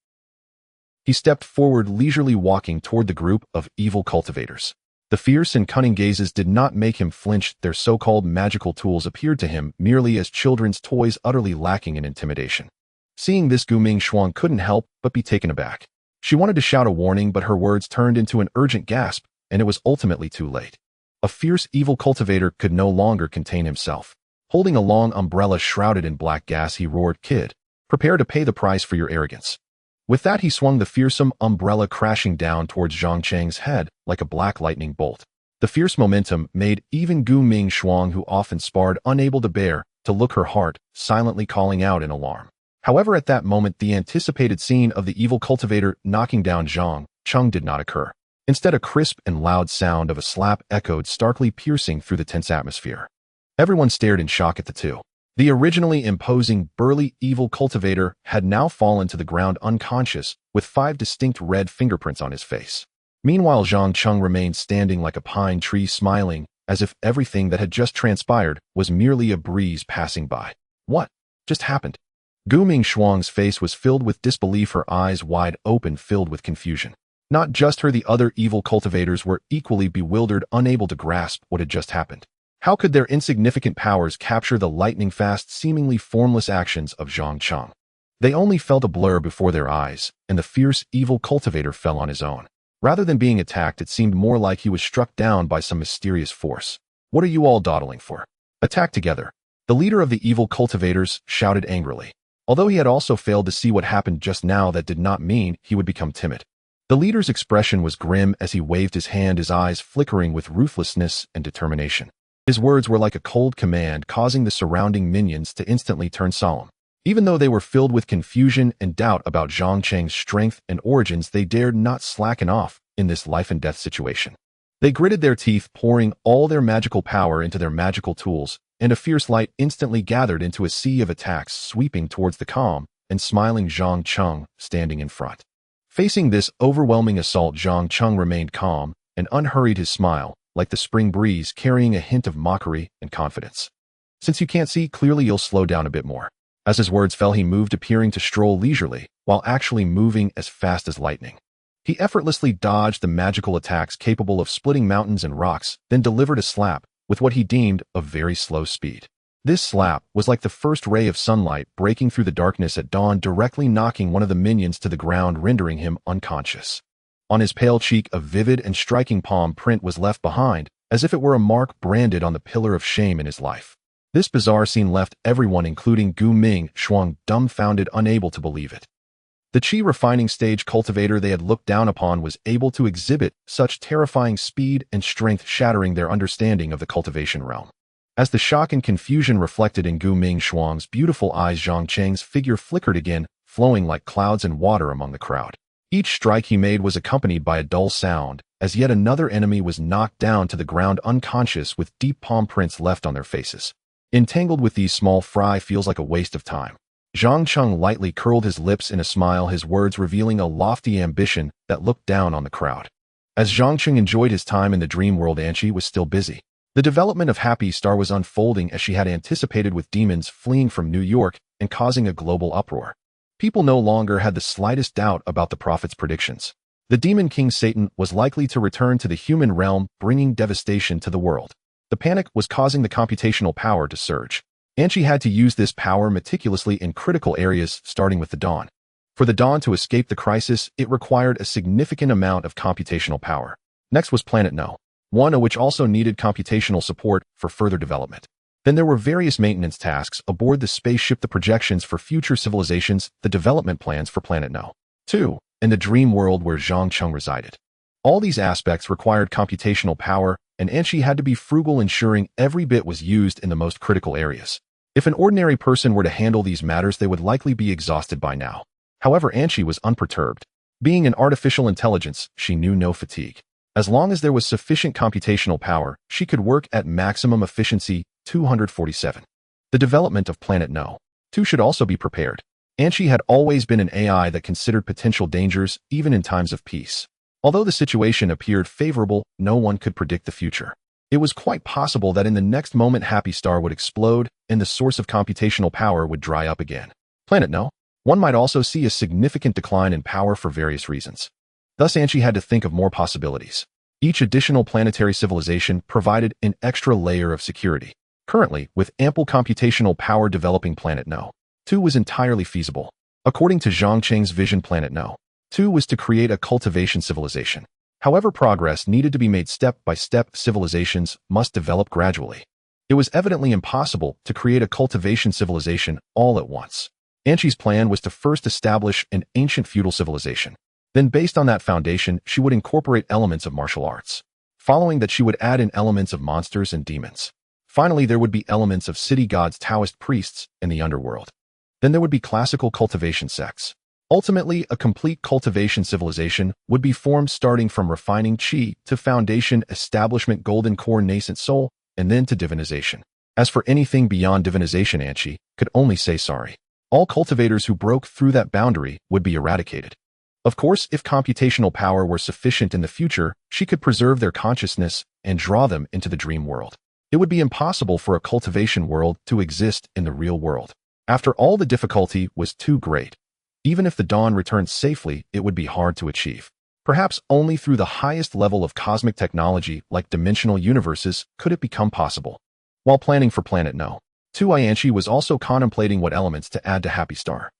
He stepped forward, leisurely walking toward the group of evil cultivators. The fierce and cunning gazes did not make him flinch. Their so-called magical tools appeared to him merely as children's toys, utterly lacking in intimidation. Seeing this, Gu Ming Shuang couldn't help but be taken aback. She wanted to shout a warning, but her words turned into an urgent gasp, and it was ultimately too late. A fierce evil cultivator could no longer contain himself. Holding a long umbrella shrouded in black gas, he roared, "Kid, prepare to pay the price for your arrogance." With that, he swung the fearsome umbrella crashing down towards Zhang Cheng's head like a black lightning bolt. The fierce momentum made even Gu Ming Shuang, who often sparred, unable to bear to look, her heart silently calling out in alarm. However, at that moment, the anticipated scene of the evil cultivator knocking down Zhang Cheng did not occur. Instead, a crisp and loud sound of a slap echoed, starkly piercing through the tense atmosphere. Everyone stared in shock at the two. The originally imposing, burly evil cultivator had now fallen to the ground unconscious, with 5 distinct red fingerprints on his face. Meanwhile, Zhang Cheng remained standing like a pine tree, smiling, as if everything that had just transpired was merely a breeze passing by. What just happened? Gu Ming Shuang's face was filled with disbelief, her eyes wide open, filled with confusion. Not just her, the other evil cultivators were equally bewildered, unable to grasp what had just happened. How could their insignificant powers capture the lightning-fast, seemingly formless actions of Zhang Cheng? They only felt a blur before their eyes, and the fierce evil cultivator fell on his own. Rather than being attacked, it seemed more like he was struck down by some mysterious force. "What are you all dawdling for? Attack together!" The leader of the evil cultivators shouted angrily. Although he had also failed to see what happened just now, that did not mean he would become timid. The leader's expression was grim as he waved his hand, his eyes flickering with ruthlessness and determination. His words were like a cold command, causing the surrounding minions to instantly turn solemn. Even though they were filled with confusion and doubt about Zhang Cheng's strength and origins, they dared not slacken off in this life-and-death situation. They gritted their teeth, pouring all their magical power into their magical tools, and a fierce light instantly gathered into a sea of attacks, sweeping towards the calm and smiling Zhang Cheng standing in front. Facing this overwhelming assault, Zhang Cheng remained calm and unhurried, his smile like the spring breeze, carrying a hint of mockery and confidence. "Since you can't see clearly, you'll slow down a bit more." As his words fell, he moved, appearing to stroll leisurely, while actually moving as fast as lightning. He effortlessly dodged the magical attacks capable of splitting mountains and rocks, then delivered a slap with what he deemed a very slow speed. This slap was like the first ray of sunlight breaking through the darkness at dawn, directly knocking one of the minions to the ground, rendering him unconscious. On his pale cheek, a vivid and striking palm print was left behind, as if it were a mark branded on the pillar of shame in his life. This bizarre scene left everyone, including Gu Ming Shuang, dumbfounded, unable to believe it. The chi refining stage cultivator they had looked down upon was able to exhibit such terrifying speed and strength, shattering their understanding of the cultivation realm. As the shock and confusion reflected in Gu Ming Shuang's beautiful eyes, Zhang Cheng's figure flickered again, flowing like clouds and water among the crowd. Each strike he made was accompanied by a dull sound, as yet another enemy was knocked down to the ground unconscious, with deep palm prints left on their faces. Entangled with these small fry feels like a waste of time. Zhang Cheng lightly curled his lips in a smile, his words revealing a lofty ambition that looked down on the crowd. As Zhang Cheng enjoyed his time in the dream world, Anchi was still busy. The development of Happy Star was unfolding as she had anticipated, with demons fleeing from New York and causing a global uproar. People no longer had the slightest doubt about the prophet's predictions. The demon king Satan was likely to return to the human realm, bringing devastation to the world. The panic was causing the computational power to surge, and she had to use this power meticulously in critical areas, starting with the Dawn. For the Dawn to escape the crisis, it required a significant amount of computational power. Next was Planet No. one of which also needed computational support for further development. Then there were various maintenance tasks aboard the spaceship, the projections for future civilizations, the development plans for Planet No. 2, and the dream world where Zhang Cheng resided. All these aspects required computational power, and Anshi had to be frugal, ensuring every bit was used in the most critical areas. If an ordinary person were to handle these matters, they would likely be exhausted by now. However, Anshi was unperturbed. Being an artificial intelligence, she knew no fatigue. As long as there was sufficient computational power, she could work at maximum efficiency. 247. The development of Planet No. 2 should also be prepared. Anshi had always been an AI that considered potential dangers, even in times of peace. Although the situation appeared favorable, no one could predict the future. It was quite possible that in the next moment Happy Star would explode, and the source of computational power would dry up again. Planet No. 1 might also see a significant decline in power for various reasons. Thus Anshi had to think of more possibilities. Each additional planetary civilization provided an extra layer of security. Currently, with ample computational power, developing Planet No. 2 was entirely feasible. According to Zhang Cheng's vision, Planet No. 2 was to create a cultivation civilization. However, progress needed to be made step by step. Civilizations must develop gradually. It was evidently impossible to create a cultivation civilization all at once. Anshi's plan was to first establish an ancient feudal civilization. Then, based on that foundation, she would incorporate elements of martial arts. Following that, she would add in elements of monsters and demons. Finally, there would be elements of city gods, Taoist priests, and the underworld. Then there would be classical cultivation sects. Ultimately, a complete cultivation civilization would be formed, starting from refining qi to foundation, establishment, golden core, nascent soul, and then to divinization. As for anything beyond divinization, Anshi could only say sorry. All cultivators who broke through that boundary would be eradicated. Of course, if computational power were sufficient in the future, she could preserve their consciousness and draw them into the dream world. It would be impossible for a cultivation world to exist in the real world. After all, the difficulty was too great. Even if the dawn returned safely, it would be hard to achieve. Perhaps only through the highest level of cosmic technology, like dimensional universes, could it become possible. While planning for Planet No. 2, Anshi was also contemplating what elements to add to Happy Star.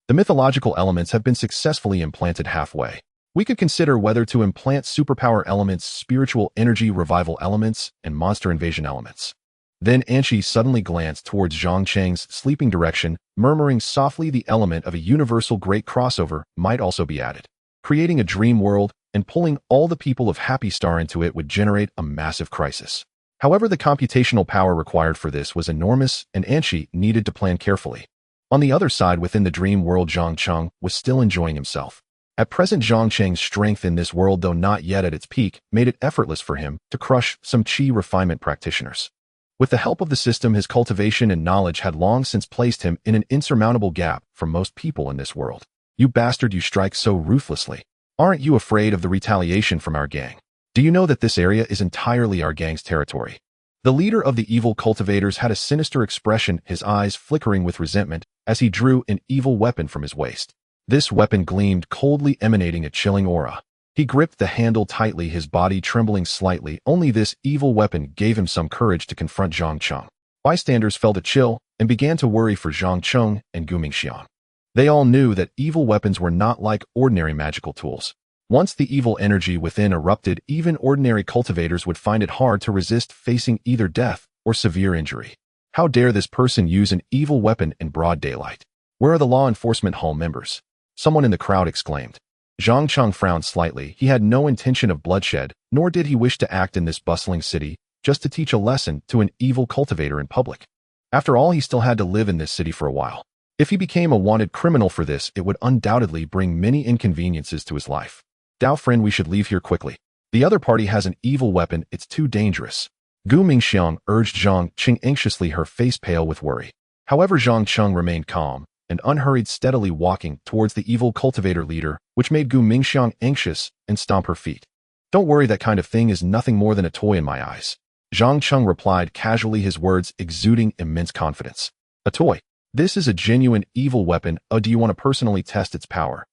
The mythological elements have been successfully implanted halfway. We could consider whether to implant superpower elements, spiritual energy revival elements, and monster invasion elements. Then Anshi suddenly glanced towards Zhang Cheng's sleeping direction, murmuring softly, the element of a universal great crossover might also be added. Creating a dream world and pulling all the people of Happy Star into it would generate a massive crisis. However, the computational power required for this was enormous, and Anshi needed to plan carefully. On the other side, within the dream world, Zhang Cheng was still enjoying himself. At present, Zhang Cheng's strength in this world, though not yet at its peak, made it effortless for him to crush some qi refinement practitioners. With the help of the system, his cultivation and knowledge had long since placed him in an insurmountable gap from most people in this world. You bastard, you strike so ruthlessly. Aren't you afraid of the retaliation from our gang? Do you know that this area is entirely our gang's territory? The leader of the evil cultivators had a sinister expression, his eyes flickering with resentment as he drew an evil weapon from his waist. This weapon gleamed coldly, emanating a chilling aura. He gripped the handle tightly, his body trembling slightly. Only this evil weapon gave him some courage to confront Zhang Cheng. Bystanders felt a chill and began to worry for Zhang Cheng and Gu Mingxiang. They all knew that evil weapons were not like ordinary magical tools. Once the evil energy within erupted, even ordinary cultivators would find it hard to resist, facing either death or severe injury. How dare this person use an evil weapon in broad daylight? Where are the law enforcement hall members? Someone in the crowd exclaimed. Zhang Cheng frowned slightly. He had no intention of bloodshed, nor did he wish to act in this bustling city just to teach a lesson to an evil cultivator in public. After all, he still had to live in this city for a while. If he became a wanted criminal for this, it would undoubtedly bring many inconveniences to his life. Dao friend, we should leave here quickly. The other party has an evil weapon, it's too dangerous. Gu Mingxiang urged Zhang Cheng anxiously, her face pale with worry. However, Zhang Cheng remained calm and unhurried, steadily walking towards the evil cultivator leader, which made Gu Mingxiang anxious and stomp her feet. Don't worry, that kind of thing is nothing more than a toy in my eyes. Zhang Cheng replied casually, his words exuding immense confidence. A toy? This is a genuine evil weapon. Oh, do you want to personally test its power?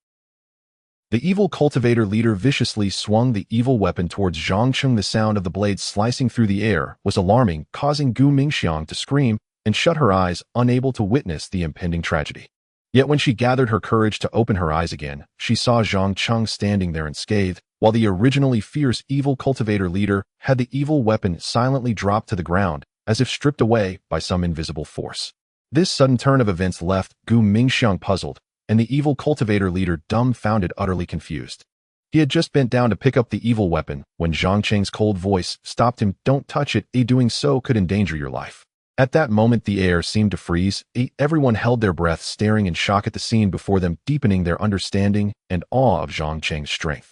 The evil cultivator leader viciously swung the evil weapon towards Zhang Cheng. The sound of the blade slicing through the air was alarming, causing Gu Mingxiang to scream and shut her eyes, unable to witness the impending tragedy. Yet when she gathered her courage to open her eyes again, she saw Zhang Cheng standing there unscathed, while the originally fierce evil cultivator leader had the evil weapon silently dropped to the ground, as if stripped away by some invisible force. This sudden turn of events left Gu Mingxiang puzzled, and the evil cultivator leader dumbfounded, utterly confused. He had just bent down to pick up the evil weapon when Zhang Cheng's cold voice stopped him. "Don't touch it, doing so could endanger your life." At that moment the air seemed to freeze. Everyone held their breath, staring in shock at the scene before them, deepening their understanding and awe of Zhang Cheng's strength.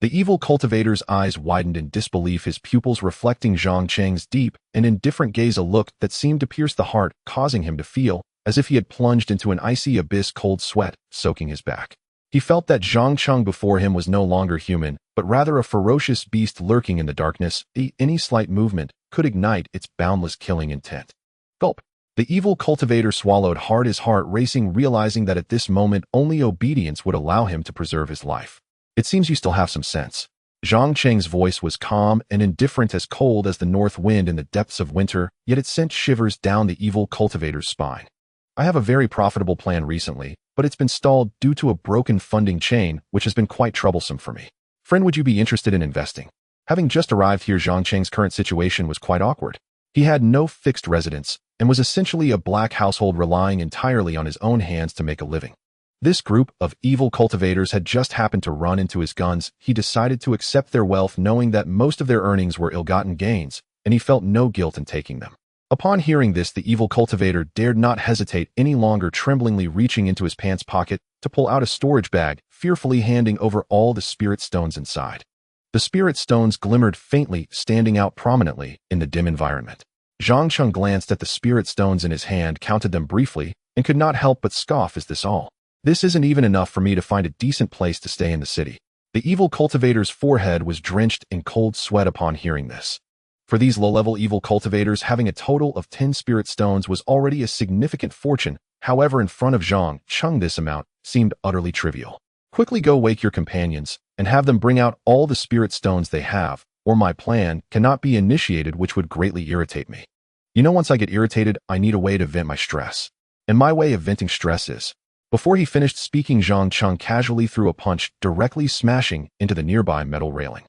The evil cultivator's eyes widened in disbelief, his pupils reflecting Zhang Cheng's deep and indifferent gaze, a look that seemed to pierce the heart, causing him to feel as if he had plunged into an icy abyss, cold sweat soaking his back. He felt that Zhang Cheng before him was no longer human, but rather a ferocious beast lurking in the darkness. Any slight movement could ignite its boundless killing intent. Gulp. The evil cultivator swallowed hard, his heart racing, realizing that at this moment only obedience would allow him to preserve his life. "It seems you still have some sense." Zhang Cheng's voice was calm and indifferent, as cold as the north wind in the depths of winter, yet it sent shivers down the evil cultivator's spine. "I have a very profitable plan recently, but it's been stalled due to a broken funding chain, which has been quite troublesome for me. Friend, would you be interested in investing?" Having just arrived here, Zhang Cheng's current situation was quite awkward. He had no fixed residence and was essentially a black household, relying entirely on his own hands to make a living. This group of evil cultivators had just happened to run into his guns. He decided to accept their wealth, knowing that most of their earnings were ill-gotten gains, and he felt no guilt in taking them. Upon hearing this, the evil cultivator dared not hesitate any longer, tremblingly reaching into his pants pocket to pull out a storage bag, fearfully handing over all the spirit stones inside. The spirit stones glimmered faintly, standing out prominently in the dim environment. Zhang Cheng glanced at the spirit stones in his hand, counted them briefly, and could not help but scoff. "Is this all? This isn't even enough for me to find a decent place to stay in the city." The evil cultivator's forehead was drenched in cold sweat upon hearing this. For these low-level evil cultivators, having a total of 10 spirit stones was already a significant fortune. However, in front of Zhang Cheng, this amount seemed utterly trivial. "Quickly go wake your companions and have them bring out all the spirit stones they have, or my plan cannot be initiated, which would greatly irritate me. You know, once I get irritated, I need a way to vent my stress. And my way of venting stress is..." Before he finished speaking, Zhang Cheng casually threw a punch, directly smashing into the nearby metal railing.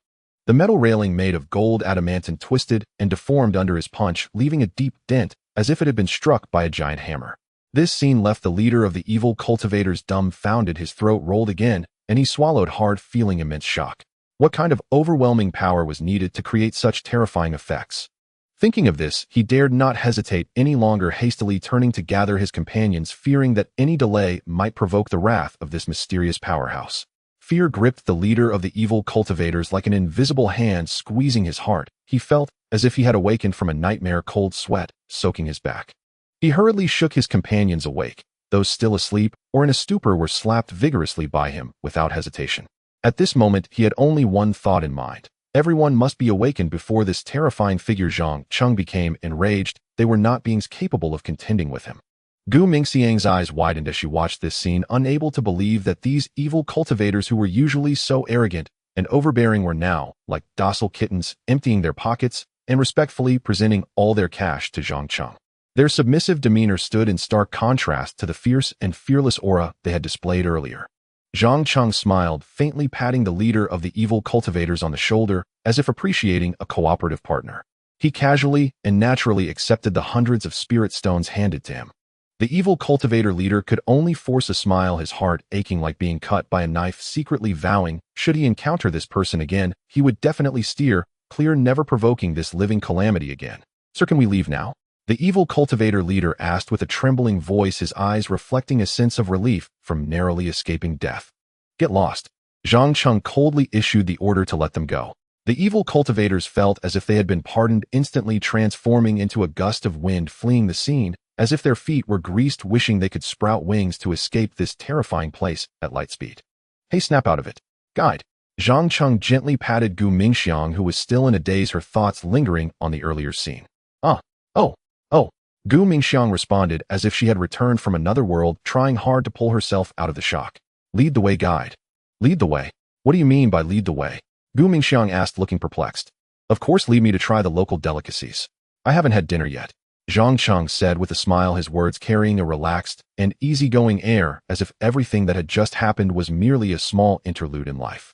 The metal railing, made of gold adamantine, twisted and deformed under his punch, leaving a deep dent as if it had been struck by a giant hammer. This scene left the leader of the evil cultivators dumbfounded. His throat rolled again, and he swallowed hard, feeling immense shock. What kind of overwhelming power was needed to create such terrifying effects? Thinking of this, he dared not hesitate any longer, hastily turning to gather his companions, fearing that any delay might provoke the wrath of this mysterious powerhouse. Fear gripped the leader of the evil cultivators like an invisible hand, squeezing his heart. He felt as if he had awakened from a nightmare, cold sweat soaking his back. He hurriedly shook his companions awake. Those still asleep or in a stupor were slapped vigorously by him without hesitation. At this moment, he had only one thought in mind. Everyone must be awakened before this terrifying figure. Zhang Cheng became enraged. They were not beings capable of contending with him. Gu Mingxiang's eyes widened as she watched this scene, unable to believe that these evil cultivators, who were usually so arrogant and overbearing, were now like docile kittens, emptying their pockets and respectfully presenting all their cash to Zhang Cheng. Their submissive demeanor stood in stark contrast to the fierce and fearless aura they had displayed earlier. Zhang Cheng smiled, faintly patting the leader of the evil cultivators on the shoulder, as if appreciating a cooperative partner. He casually and naturally accepted the hundreds of spirit stones handed to him. The evil cultivator leader could only force a smile, his heart aching like being cut by a knife, secretly vowing, should he encounter this person again, he would definitely steer clear, never provoking this living calamity again. "Sir, can we leave now?" The evil cultivator leader asked with a trembling voice, his eyes reflecting a sense of relief from narrowly escaping death. "Get lost." Zhang Cheng coldly issued the order to let them go. The evil cultivators felt as if they had been pardoned, instantly transforming into a gust of wind, fleeing the scene, as if their feet were greased, wishing they could sprout wings to escape this terrifying place at light speed. "Hey, snap out of it. Guide." Zhang Cheng gently patted Gu Mingxiang, who was still in a daze, her thoughts lingering on the earlier scene. Oh. Gu Mingxiang responded as if she had returned from another world, trying hard to pull herself out of the shock. "Lead the way, guide." "Lead the way? What do you mean by lead the way?" Gu Mingxiang asked, looking perplexed. "Of course, lead me to try the local delicacies. I haven't had dinner yet," Zhang Cheng said with a smile, his words carrying a relaxed and easygoing air, as if everything that had just happened was merely a small interlude in life.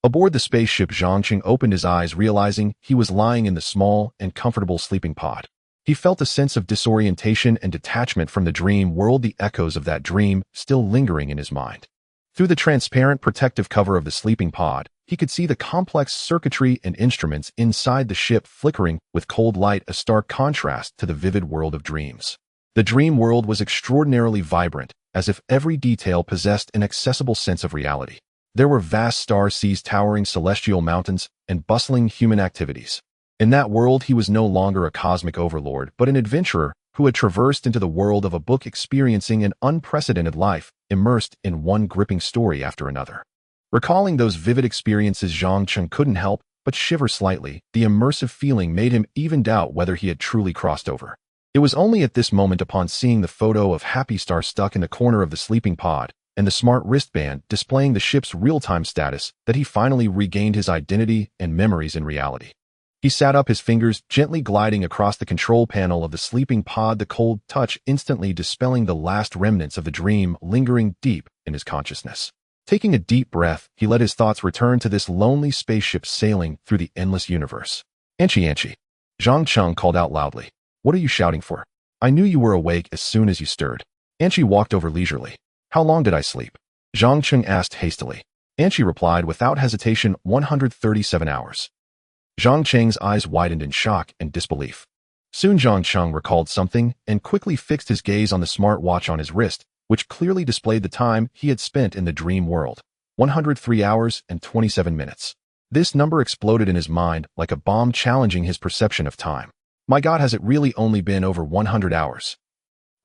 Aboard the spaceship, Zhang Cheng opened his eyes, realizing he was lying in the small and comfortable sleeping pod. He felt a sense of disorientation and detachment from the dream world, the echoes of that dream still lingering in his mind. Through the transparent protective cover of the sleeping pod, he could see the complex circuitry and instruments inside the ship flickering with cold light, a stark contrast to the vivid world of dreams. The dream world was extraordinarily vibrant, as if every detail possessed an accessible sense of reality. There were vast star seas, towering celestial mountains, and bustling human activities. In that world, he was no longer a cosmic overlord, but an adventurer who had traversed into the world of a book, experiencing an unprecedented life, immersed in one gripping story after another. Recalling those vivid experiences, Zhang Cheng couldn't help but shiver slightly. The immersive feeling made him even doubt whether he had truly crossed over. It was only at this moment, upon seeing the photo of Happy Star stuck in the corner of the sleeping pod and the smart wristband displaying the ship's real-time status, that he finally regained his identity and memories in reality. He sat up, his fingers gently gliding across the control panel of the sleeping pod, the cold touch instantly dispelling the last remnants of the dream lingering deep in his consciousness. Taking a deep breath, he let his thoughts return to this lonely spaceship sailing through the endless universe. "Anchi." Zhang Cheng called out loudly. "What are you shouting for? I knew you were awake as soon as you stirred." Anchi walked over leisurely. "How long did I sleep?" Zhang Cheng asked hastily. Anchi replied without hesitation, 137 hours. Zhang Cheng's eyes widened in shock and disbelief. Soon Zhang Cheng recalled something and quickly fixed his gaze on the smart watch on his wrist, which clearly displayed the time he had spent in the dream world. 103 hours and 27 minutes. This number exploded in his mind like a bomb, challenging his perception of time. My God, has it really only been over 100 hours?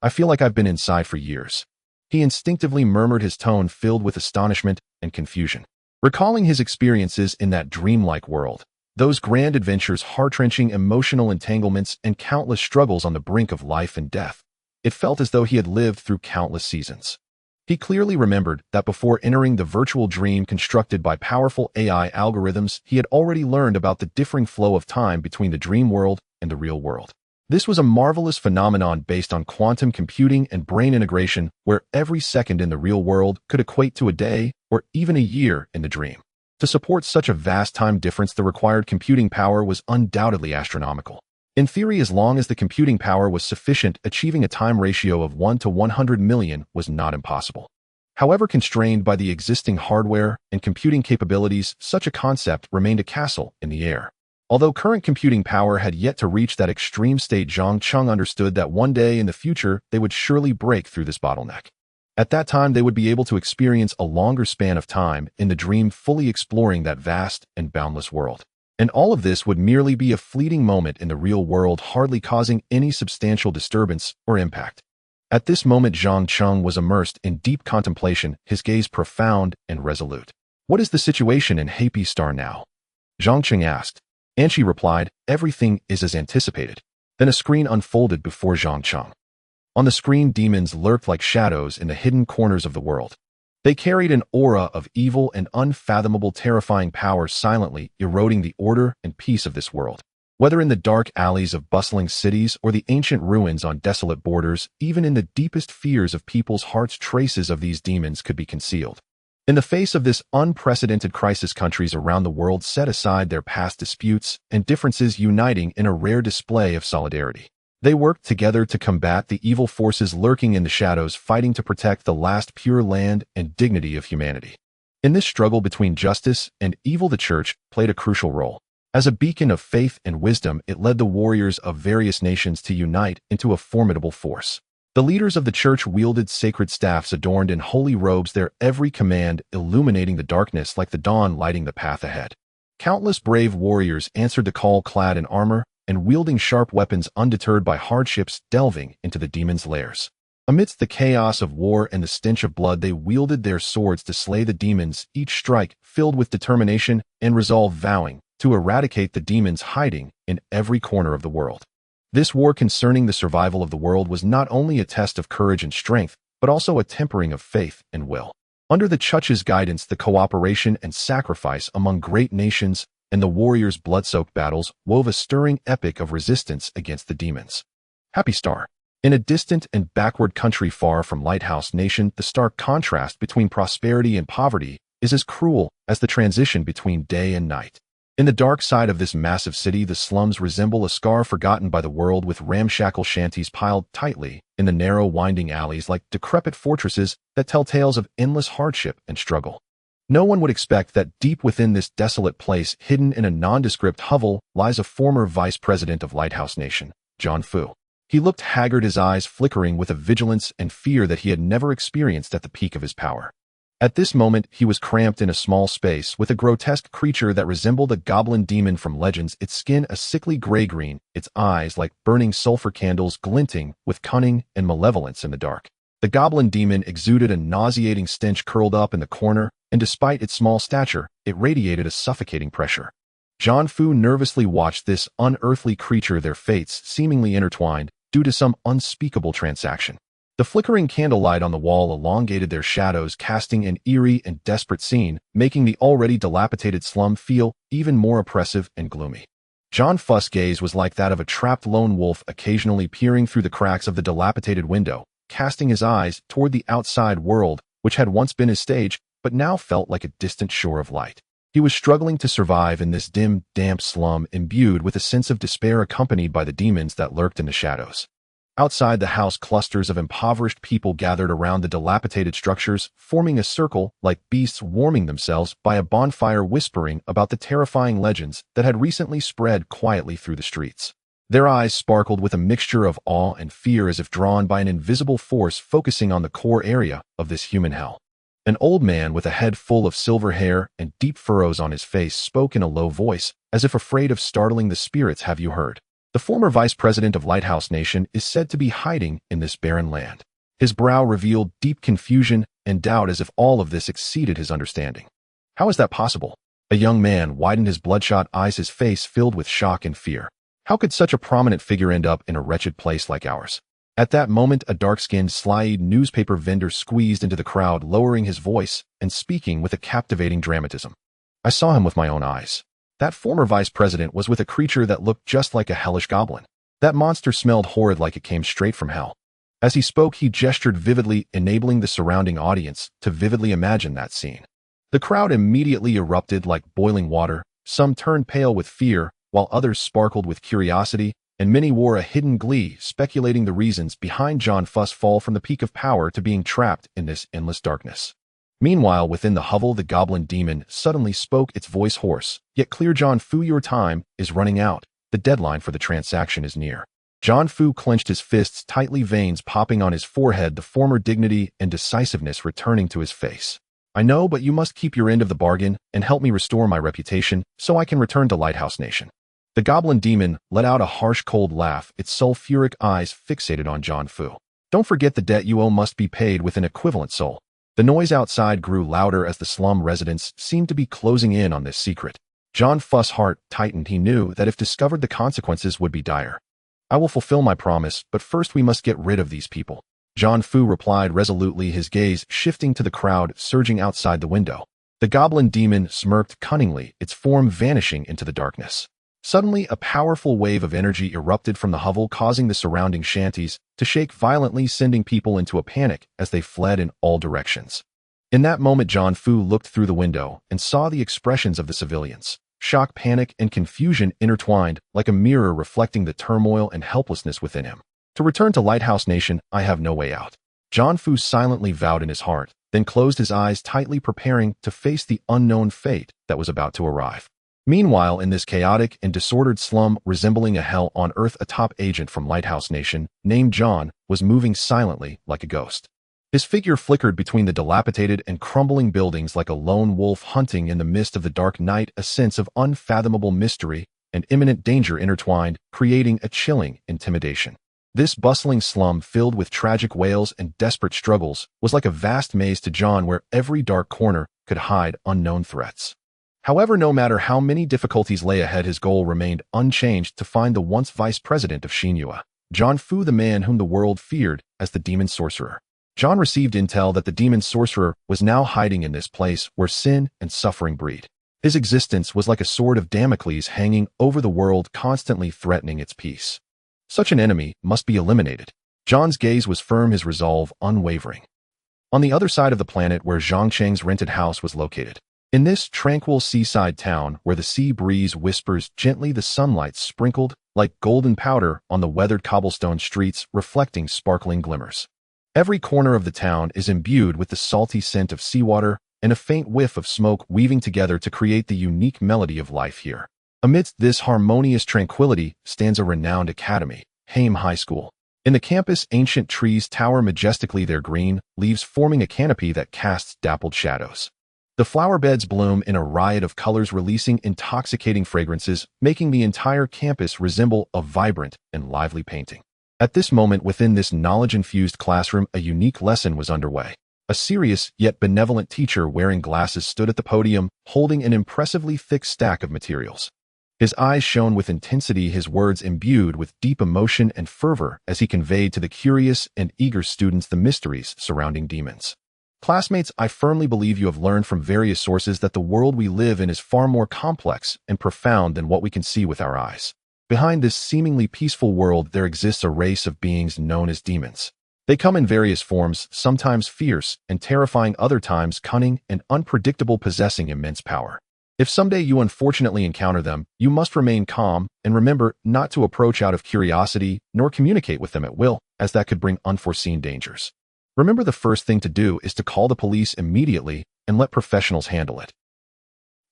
I feel like I've been inside for years. He instinctively murmured, his tone filled with astonishment and confusion. Recalling his experiences in that dreamlike world, those grand adventures, heart-wrenching emotional entanglements, and countless struggles on the brink of life and death, it felt as though he had lived through countless seasons. He clearly remembered that before entering the virtual dream constructed by powerful AI algorithms, he had already learned about the differing flow of time between the dream world and the real world. This was a marvelous phenomenon based on quantum computing and brain integration, where every second in the real world could equate to a day or even a year in the dream. To support such a vast time difference, the required computing power was undoubtedly astronomical. In theory, as long as the computing power was sufficient, achieving a time ratio of 1 to 100 million was not impossible. However, constrained by the existing hardware and computing capabilities, such a concept remained a castle in the air. Although current computing power had yet to reach that extreme state, Zhang Cheng understood that one day in the future they would surely break through this bottleneck. At that time, they would be able to experience a longer span of time in the dream, fully exploring that vast and boundless world. And all of this would merely be a fleeting moment in the real world, hardly causing any substantial disturbance or impact. At this moment, Zhang Cheng was immersed in deep contemplation, his gaze profound and resolute. "What is the situation in Happy Star now?" Zhang Cheng asked. Anchi replied, "Everything is as anticipated." Then a screen unfolded before Zhang Cheng. On the screen, demons lurked like shadows in the hidden corners of the world. They carried an aura of evil and unfathomable, terrifying power, silently eroding the order and peace of this world. Whether in the dark alleys of bustling cities or the ancient ruins on desolate borders, even in the deepest fears of people's hearts, traces of these demons could be concealed. In the face of this unprecedented crisis, countries around the world set aside their past disputes and differences, uniting in a rare display of solidarity. They worked together to combat the evil forces lurking in the shadows, fighting to protect the last pure land and dignity of humanity. In this struggle between justice and evil, the Church played a crucial role. As a beacon of faith and wisdom, it led the warriors of various nations to unite into a formidable force. The leaders of the Church wielded sacred staffs adorned in holy robes, their every command illuminating the darkness like the dawn, lighting the path ahead. Countless brave warriors answered the call, clad in armor and wielding sharp weapons, undeterred by hardships, delving into the demons' lairs. Amidst the chaos of war and the stench of blood, they wielded their swords to slay the demons, each strike filled with determination and resolve, vowing to eradicate the demons hiding in every corner of the world. This war concerning the survival of the world was not only a test of courage and strength, but also a tempering of faith and will. Under the Church's guidance, the cooperation and sacrifice among great nations and the warriors' blood-soaked battles wove a stirring epic of resistance against the demons. Happy Star. In a distant and backward country far from Lighthouse Nation, the stark contrast between prosperity and poverty is as cruel as the transition between day and night. In the dark side of this massive city, the slums resemble a scar forgotten by the world, with ramshackle shanties piled tightly in the narrow, winding alleys like decrepit fortresses that tell tales of endless hardship and struggle. No one would expect that deep within this desolate place, hidden in a nondescript hovel, lies a former vice president of Lighthouse Nation, John Fu. He looked haggard, his eyes flickering with a vigilance and fear that he had never experienced at the peak of his power. At this moment, he was cramped in a small space with a grotesque creature that resembled a goblin demon from legends, its skin a sickly gray-green, its eyes like burning sulfur candles glinting with cunning and malevolence in the dark. The goblin demon exuded a nauseating stench curled up in the corner, and despite its small stature, it radiated a suffocating pressure. John Fu nervously watched this unearthly creature, their fates seemingly intertwined due to some unspeakable transaction. The flickering candlelight on the wall elongated their shadows, casting an eerie and desperate scene, making the already dilapidated slum feel even more oppressive and gloomy. John Fu's gaze was like that of a trapped lone wolf, occasionally peering through the cracks of the dilapidated window, casting his eyes toward the outside world, which had once been his stage, but now felt like a distant shore of light. He was struggling to survive in this dim, damp slum, imbued with a sense of despair accompanied by the demons that lurked in the shadows. Outside the house, clusters of impoverished people gathered around the dilapidated structures, forming a circle like beasts warming themselves by a bonfire, whispering about the terrifying legends that had recently spread quietly through the streets. Their eyes sparkled with a mixture of awe and fear, as if drawn by an invisible force focusing on the core area of this human hell. An old man with a head full of silver hair and deep furrows on his face spoke in a low voice, as if afraid of startling the spirits. "Have you heard? The former vice president of Lighthouse Nation is said to be hiding in this barren land." His brow revealed deep confusion and doubt, as if all of this exceeded his understanding. "How is that possible?" A young man widened his bloodshot eyes, his face filled with shock and fear. "How could such a prominent figure end up in a wretched place like ours?" At that moment, a dark-skinned, sly-eyed newspaper vendor squeezed into the crowd, lowering his voice and speaking with a captivating dramatism. "I saw him with my own eyes. That former vice president was with a creature that looked just like a hellish goblin. That monster smelled horrid, like it came straight from hell." As he spoke, he gestured vividly, enabling the surrounding audience to vividly imagine that scene. The crowd immediately erupted like boiling water. Some turned pale with fear, while others sparkled with curiosity, and many wore a hidden glee, speculating the reasons behind John Fu's fall from the peak of power to being trapped in this endless darkness. Meanwhile, within the hovel, the goblin demon suddenly spoke, its voice hoarse yet clear. "John Fu, your time is running out. The deadline for the transaction is near." John Fu clenched his fists tightly, veins popping on his forehead, the former dignity and decisiveness returning to his face. "I know, but you must keep your end of the bargain and help me restore my reputation so I can return to Lighthouse Nation." The goblin demon let out a harsh, cold laugh, its sulfuric eyes fixated on John Fu. "Don't forget, the debt you owe must be paid with an equivalent soul." The noise outside grew louder as the slum residents seemed to be closing in on this secret. John Fu's heart tightened. He knew that if discovered, the consequences would be dire. "I will fulfill my promise, but first we must get rid of these people," John Fu replied resolutely, his gaze shifting to the crowd surging outside the window. The goblin demon smirked cunningly, its form vanishing into the darkness. Suddenly, a powerful wave of energy erupted from the hovel, causing the surrounding shanties to shake violently, sending people into a panic as they fled in all directions. In that moment, John Fu looked through the window and saw the expressions of the civilians. Shock, panic, and confusion intertwined like a mirror, reflecting the turmoil and helplessness within him. "To return to Lighthouse Nation, I have no way out." John Fu silently vowed in his heart, then closed his eyes tightly, preparing to face the unknown fate that was about to arrive. Meanwhile, in this chaotic and disordered slum resembling a hell on earth, a top agent from Lighthouse Nation named John was moving silently like a ghost. His figure flickered between the dilapidated and crumbling buildings like a lone wolf hunting in the mist of the dark night. A sense of unfathomable mystery and imminent danger intertwined, creating a chilling intimidation. This bustling slum, filled with tragic wails and desperate struggles, was like a vast maze to John, where every dark corner could hide unknown threats. However, no matter how many difficulties lay ahead, his goal remained unchanged: to find the once vice president of Xinhua, John Fu, the man whom the world feared as the demon sorcerer. John received intel that the demon sorcerer was now hiding in this place where sin and suffering breed. His existence was like a sword of Damocles hanging over the world, constantly threatening its peace. Such an enemy must be eliminated. John's gaze was firm, his resolve unwavering. on the other side of the planet where Zhang Cheng's rented house was located. In this tranquil seaside town where the sea breeze whispers gently, the sunlight sprinkled like golden powder on the weathered cobblestone streets, reflecting sparkling glimmers. Every corner of the town is imbued with the salty scent of seawater and a faint whiff of smoke weaving together to create the unique melody of life here. Amidst this harmonious tranquility stands a renowned academy, Haim High School. In the campus, ancient trees tower majestically, their green leaves forming a canopy that casts dappled shadows. The flower beds bloom in a riot of colors, releasing intoxicating fragrances, making the entire campus resemble a vibrant and lively painting. At this moment, within this knowledge-infused classroom, a unique lesson was underway. A serious yet benevolent teacher wearing glasses stood at the podium, holding an impressively thick stack of materials. His eyes shone with intensity, his words imbued with deep emotion and fervor as he conveyed to the curious and eager students the mysteries surrounding demons. Classmates, I firmly believe you have learned from various sources that the world we live in is far more complex and profound than what we can see with our eyes. Behind this seemingly peaceful world, there exists a race of beings known as demons. They come in various forms, sometimes fierce and terrifying, other times cunning and unpredictable, possessing immense power. If someday you unfortunately encounter them, you must remain calm and remember not to approach out of curiosity nor communicate with them at will, as that could bring unforeseen dangers. Remember, the first thing to do is to call the police immediately and let professionals handle it.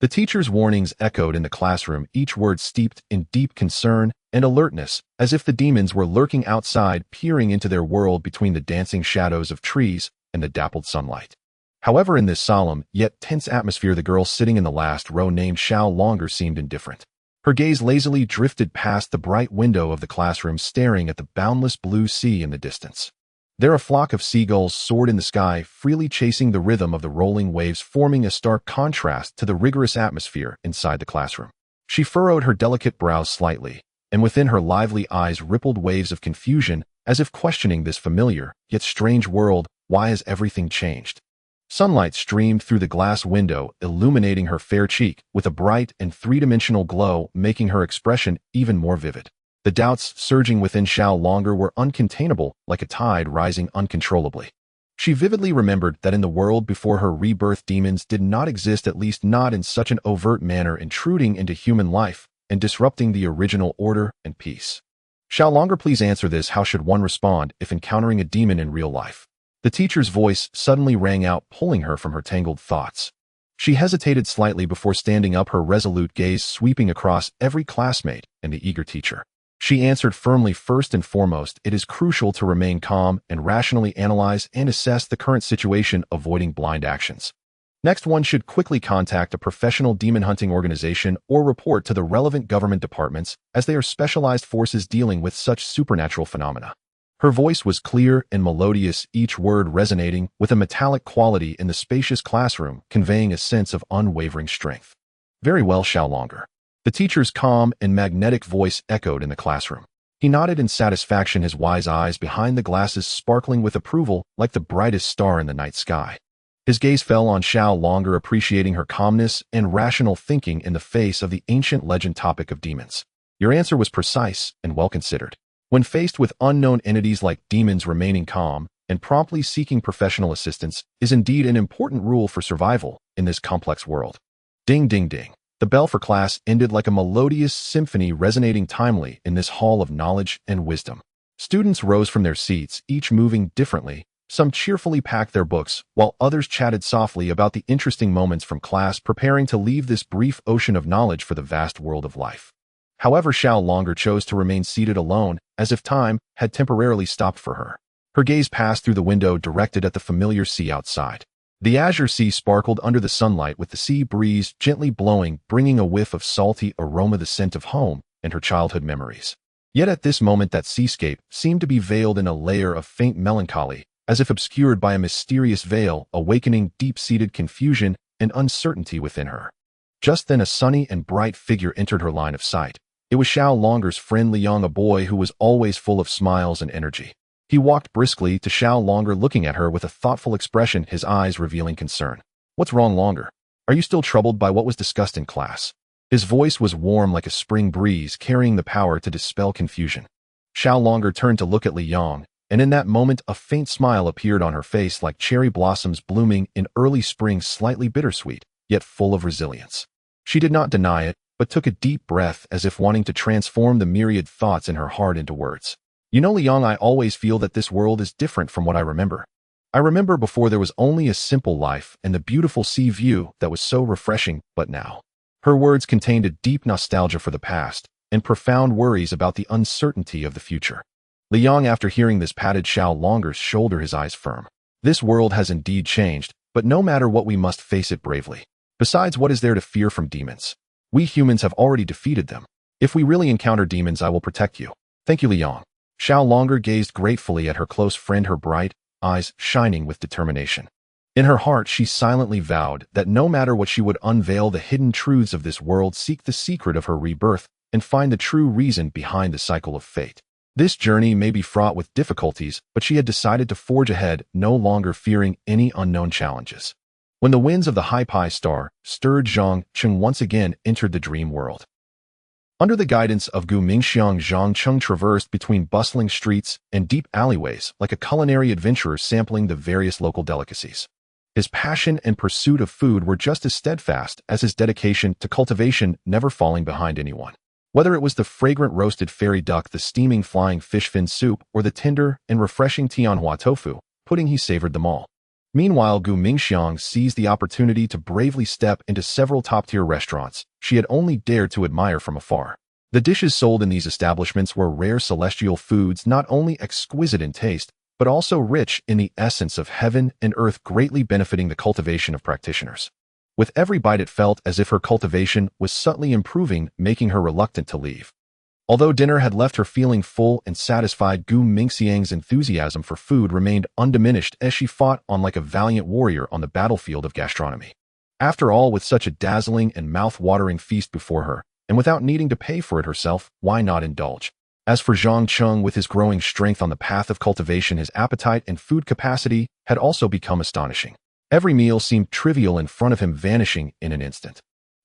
The teacher's warnings echoed in the classroom, each word steeped in deep concern and alertness, as if the demons were lurking outside, peering into their world between the dancing shadows of trees and the dappled sunlight. However, in this solemn yet tense atmosphere, the girl sitting in the last row, named Xiao Longer, seemed indifferent. Her gaze lazily drifted past the bright window of the classroom, staring at the boundless blue sea in the distance. There, a flock of seagulls soared in the sky, freely chasing the rhythm of the rolling waves, forming a stark contrast to the rigorous atmosphere inside the classroom. She furrowed her delicate brows slightly, and within her lively eyes rippled waves of confusion, as if questioning this familiar yet strange world. Why has everything changed? Sunlight streamed through the glass window, illuminating her fair cheek with a bright and three-dimensional glow, making her expression even more vivid. The doubts surging within Xiao Longer were uncontainable, like a tide rising uncontrollably. She vividly remembered that in the world before her rebirth, demons did not exist, at least not in such an overt manner, intruding into human life and disrupting the original order and peace. Xiao Longer, please answer this. How should one respond if encountering a demon in real life? The teacher's voice suddenly rang out, pulling her from her tangled thoughts. She hesitated slightly before standing up, her resolute gaze sweeping across every classmate and the eager teacher. She answered firmly, first and foremost, it is crucial to remain calm and rationally analyze and assess the current situation, avoiding blind actions. Next, one should quickly contact a professional demon hunting organization or report to the relevant government departments, as they are specialized forces dealing with such supernatural phenomena. Her voice was clear and melodious, each word resonating with a metallic quality in the spacious classroom, conveying a sense of unwavering strength. Very well, Xiao Longer. The teacher's calm and magnetic voice echoed in the classroom. He nodded in satisfaction, his wise eyes behind the glasses sparkling with approval like the brightest star in the night sky. His gaze fell on Xiao Longer, appreciating her calmness and rational thinking in the face of the ancient legend topic of demons. Your answer was precise and well considered. When faced with unknown entities like demons, remaining calm and promptly seeking professional assistance is indeed an important rule for survival in this complex world. Ding, ding, ding. The bell for class ended like a melodious symphony, resonating timely in this hall of knowledge and wisdom. Students rose from their seats, each moving differently. Some cheerfully packed their books, while others chatted softly about the interesting moments from class, preparing to leave this brief ocean of knowledge for the vast world of life. However, Xiao Longer chose to remain seated alone, as if time had temporarily stopped for her. Her gaze passed through the window, directed at the familiar sea outside. The azure sea sparkled under the sunlight, with the sea breeze gently blowing, bringing a whiff of salty aroma, the scent of home and her childhood memories. Yet at this moment, that seascape seemed to be veiled in a layer of faint melancholy, as if obscured by a mysterious veil, awakening deep-seated confusion and uncertainty within her. Just then, a sunny and bright figure entered her line of sight. It was Xiao Longer's friend Liang, a boy who was always full of smiles and energy. He walked briskly to Xiao Longer, looking at her with a thoughtful expression, his eyes revealing concern. What's wrong, Longer? Are you still troubled by what was discussed in class? His voice was warm like a spring breeze, carrying the power to dispel confusion. Xiao Longer turned to look at Liang, and in that moment a faint smile appeared on her face like cherry blossoms blooming in early spring, slightly bittersweet, yet full of resilience. She did not deny it, but took a deep breath as if wanting to transform the myriad thoughts in her heart into words. You know, Liang, I always feel that this world is different from what I remember. I remember before there was only a simple life and the beautiful sea view that was so refreshing, but now. Her words contained a deep nostalgia for the past and profound worries about the uncertainty of the future. Liang, after hearing this, patted Xiao Longer's shoulder, his eyes firm. This world has indeed changed, but no matter what, we must face it bravely. Besides, what is there to fear from demons? We humans have already defeated them. If we really encounter demons, I will protect you. Thank you, Liang. Xiao Longer gazed gratefully at her close friend, her bright eyes shining with determination. In her heart, she silently vowed that no matter what, she would unveil the hidden truths of this world, seek the secret of her rebirth, and find the true reason behind the cycle of fate. This journey may be fraught with difficulties, but she had decided to forge ahead, no longer fearing any unknown challenges. When the winds of the Hi-Pi star stirred, Zhang Cheng once again entered the dream world. Under the guidance of Gu Mingxiang, Zhang Cheng traversed between bustling streets and deep alleyways like a culinary adventurer sampling the various local delicacies. His passion and pursuit of food were just as steadfast as his dedication to cultivation, never falling behind anyone. Whether it was the fragrant roasted fairy duck, the steaming flying fish fin soup, or the tender and refreshing Tianhua tofu pudding, he savored them all. Meanwhile, Gu Mingxiang seized the opportunity to bravely step into several top-tier restaurants she had only dared to admire from afar. The dishes sold in these establishments were rare celestial foods, not only exquisite in taste, but also rich in the essence of heaven and earth, greatly benefiting the cultivation of practitioners. With every bite, it felt as if her cultivation was subtly improving, making her reluctant to leave. Although dinner had left her feeling full and satisfied, Gu Mingxiang's enthusiasm for food remained undiminished as she fought on like a valiant warrior on the battlefield of gastronomy. After all, with such a dazzling and mouth-watering feast before her, and without needing to pay for it herself, why not indulge? As for Zhang Cheng, with his growing strength on the path of cultivation, his appetite and food capacity had also become astonishing. Every meal seemed trivial in front of him, vanishing in an instant.